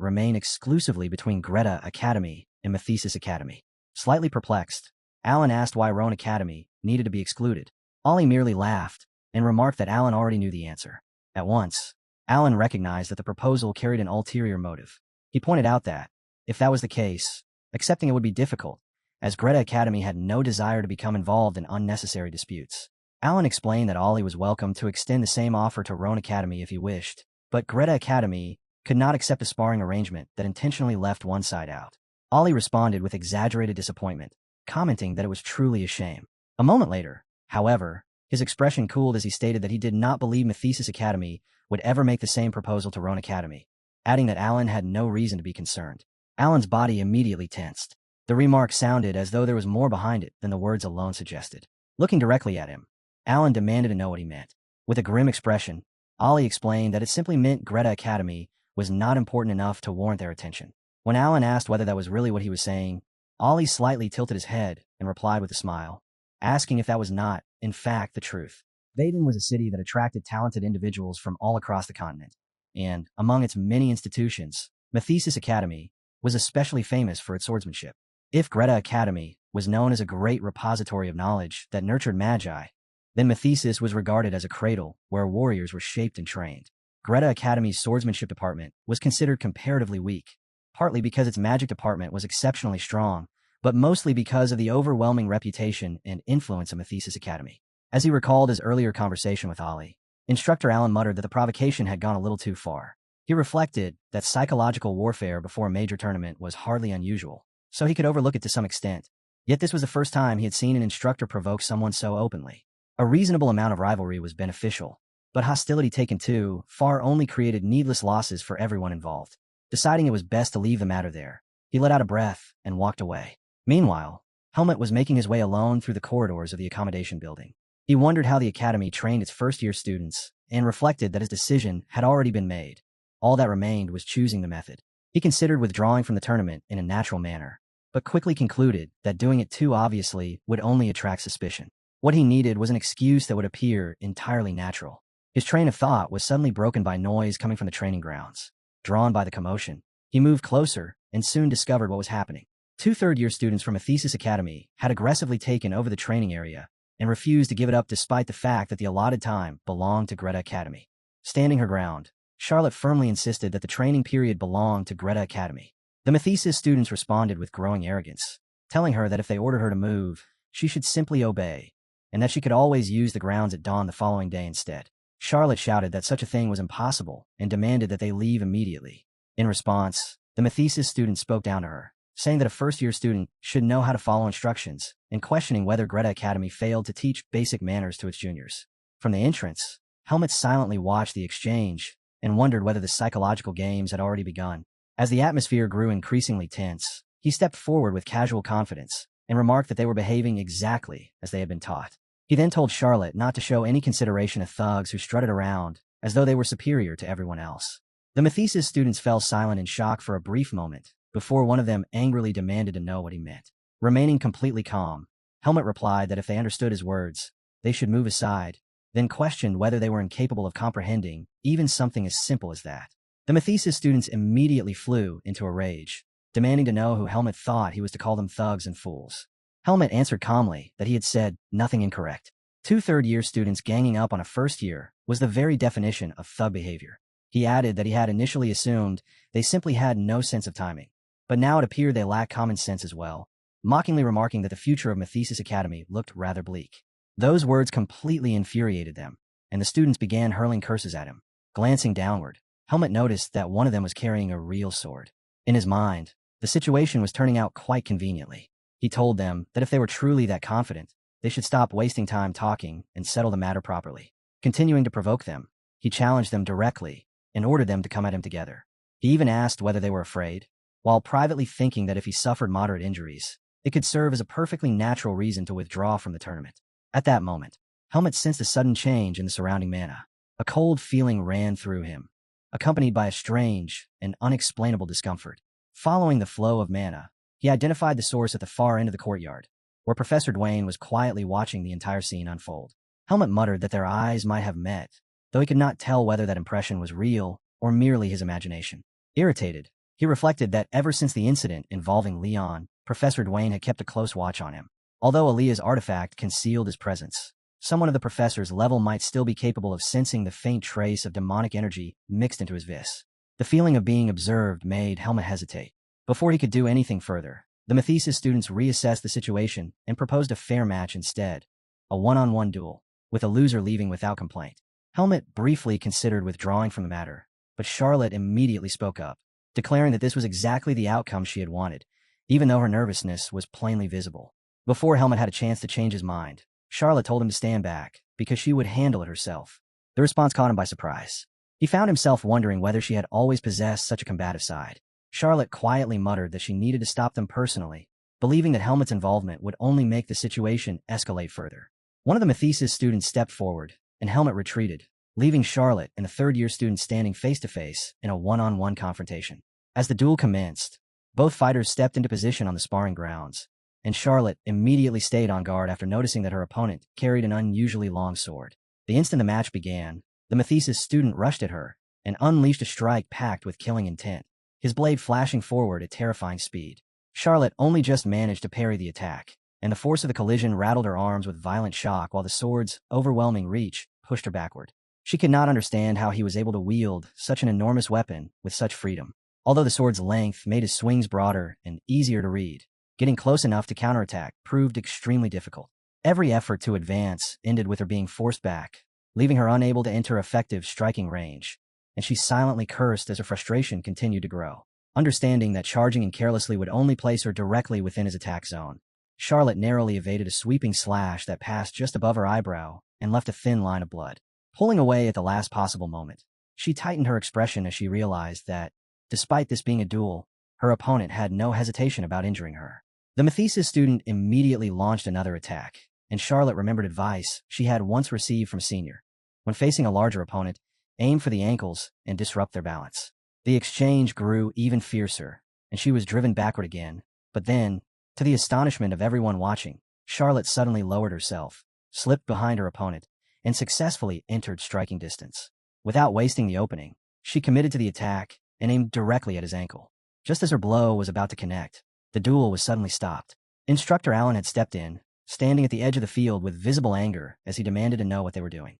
remain exclusively between Greta Academy and Mathesis Academy. Slightly perplexed, Allen asked why Roan Academy needed to be excluded. Ollie merely laughed and remarked that Allen already knew the answer. At once, Allen recognized that the proposal carried an ulterior motive. He pointed out that, if that was the case, accepting it would be difficult, as Greta Academy had no desire to become involved in unnecessary disputes. Allen explained that Ollie was welcome to extend the same offer to Roan Academy if he wished, but Greta Academy could not accept a sparring arrangement that intentionally left one side out. Ollie responded with exaggerated disappointment, commenting that it was truly a shame. A moment later, however, his expression cooled as he stated that he did not believe Mathesis Academy would ever make the same proposal to Roan Academy, adding that Allen had no reason to be concerned. Allen's body immediately tensed. The remark sounded as though there was more behind it than the words alone suggested. Looking directly at him, Allen demanded to know what he meant. With a grim expression, Ollie explained that it simply meant Greta Academy was not important enough to warrant their attention. When Alan asked whether that was really what he was saying, Ollie slightly tilted his head and replied with a smile, asking if that was not, in fact, the truth. Vaden was a city that attracted talented individuals from all across the continent, and, among its many institutions, Methesis Academy was especially famous for its swordsmanship. If Greta Academy was known as a great repository of knowledge that nurtured magi, then Methesis was regarded as a cradle where warriors were shaped and trained. Greta Academy's swordsmanship department was considered comparatively weak, partly because its magic department was exceptionally strong, but mostly because of the overwhelming reputation and influence of Methesis Academy. As he recalled his earlier conversation with Ollie, Instructor Allen muttered that the provocation had gone a little too far. He reflected that psychological warfare before a major tournament was hardly unusual, so he could overlook it to some extent. Yet this was the first time he had seen an instructor provoke someone so openly. A reasonable amount of rivalry was beneficial, but hostility taken too far only created needless losses for everyone involved. Deciding it was best to leave the matter there, he let out a breath and walked away. Meanwhile, Helmut was making his way alone through the corridors of the accommodation building. He wondered how the academy trained its first-year students and reflected that his decision had already been made. All that remained was choosing the method. He considered withdrawing from the tournament in a natural manner, but quickly concluded that doing it too obviously would only attract suspicion. What he needed was an excuse that would appear entirely natural. His train of thought was suddenly broken by noise coming from the training grounds. Drawn by the commotion, he moved closer and soon discovered what was happening. Two third-year students from Methesis Academy had aggressively taken over the training area and refused to give it up despite the fact that the allotted time belonged to Greta Academy. Standing her ground, Charlotte firmly insisted that the training period belonged to Greta Academy. The Methesis students responded with growing arrogance, telling her that if they ordered her to move, she should simply obey, and that she could always use the grounds at dawn the following day instead. Charlotte shouted that such a thing was impossible and demanded that they leave immediately. In response, the Methesis student spoke down to her, saying that a first-year student should know how to follow instructions, and questioning whether Greta Academy failed to teach basic manners to its juniors. From the entrance, Helmut silently watched the exchange and wondered whether the psychological games had already begun. As the atmosphere grew increasingly tense, he stepped forward with casual confidence and remarked that they were behaving exactly as they had been taught. He then told Charlotte not to show any consideration to thugs who strutted around as though they were superior to everyone else. The Methesis students fell silent in shock for a brief moment before one of them angrily demanded to know what he meant. Remaining completely calm, Helmut replied that if they understood his words, they should move aside, then questioned whether they were incapable of comprehending even something as simple as that. The Methesis students immediately flew into a rage, demanding to know who Helmut thought he was to call them thugs and fools. Helmut answered calmly that he had said nothing incorrect. Two third-year students ganging up on a first-year was the very definition of thug behavior. He added that he had initially assumed they simply had no sense of timing, but now it appeared they lacked common sense as well, mockingly remarking that the future of Methesis Academy looked rather bleak. Those words completely infuriated them, and the students began hurling curses at him. Glancing downward, Helmut noticed that one of them was carrying a real sword. In his mind, the situation was turning out quite conveniently. He told them that if they were truly that confident, they should stop wasting time talking and settle the matter properly. Continuing to provoke them, he challenged them directly and ordered them to come at him together. He even asked whether they were afraid, while privately thinking that if he suffered moderate injuries, it could serve as a perfectly natural reason to withdraw from the tournament. At that moment, Helmut sensed a sudden change in the surrounding mana. A cold feeling ran through him, accompanied by a strange and unexplainable discomfort. Following the flow of mana, he identified the source at the far end of the courtyard, where Professor Dwayne was quietly watching the entire scene unfold. Helmut muttered that their eyes might have met, though he could not tell whether that impression was real or merely his imagination. Irritated, he reflected that ever since the incident involving Leon, Professor Dwayne had kept a close watch on him. Although Aaliyah's artifact concealed his presence, someone of the professor's level might still be capable of sensing the faint trace of demonic energy mixed into his vis. The feeling of being observed made Helmut hesitate. Before he could do anything further, the Methesis students reassessed the situation and proposed a fair match instead, a one-on-one duel, with a loser leaving without complaint. Helmut briefly considered withdrawing from the matter, but Charlotte immediately spoke up, declaring that this was exactly the outcome she had wanted, even though her nervousness was plainly visible. Before Helmut had a chance to change his mind, Charlotte told him to stand back, because she would handle it herself. The response caught him by surprise. He found himself wondering whether she had always possessed such a combative side. Charlotte quietly muttered that she needed to stop them personally, believing that Helmut's involvement would only make the situation escalate further. One of the Methesis students stepped forward, and Helmut retreated, leaving Charlotte and a third-year student standing face-to-face in a one-on-one confrontation. As the duel commenced, both fighters stepped into position on the sparring grounds, and Charlotte immediately stayed on guard after noticing that her opponent carried an unusually long sword. The instant the match began, the Mathesis student rushed at her and unleashed a strike packed with killing intent, his blade flashing forward at terrifying speed. Charlotte only just managed to parry the attack, and the force of the collision rattled her arms with violent shock while the sword's overwhelming reach pushed her backward. She could not understand how he was able to wield such an enormous weapon with such freedom. Although the sword's length made his swings broader and easier to read, getting close enough to counterattack proved extremely difficult. Every effort to advance ended with her being forced back, leaving her unable to enter effective striking range, and she silently cursed as her frustration continued to grow. Understanding that charging in carelessly would only place her directly within his attack zone, Charlotte narrowly evaded a sweeping slash that passed just above her eyebrow and left a thin line of blood. Pulling away at the last possible moment, she tightened her expression as she realized that, despite this being a duel, her opponent had no hesitation about injuring her. The Mathesis student immediately launched another attack, and Charlotte remembered advice she had once received from Senior. When facing a larger opponent, aim for the ankles and disrupt their balance. The exchange grew even fiercer, and she was driven backward again. But then, to the astonishment of everyone watching, Charlotte suddenly lowered herself, slipped behind her opponent, and successfully entered striking distance. Without wasting the opening, she committed to the attack and aimed directly at his ankle. Just as her blow was about to connect, the duel was suddenly stopped. Instructor Allen had stepped in, standing at the edge of the field with visible anger as he demanded to know what they were doing.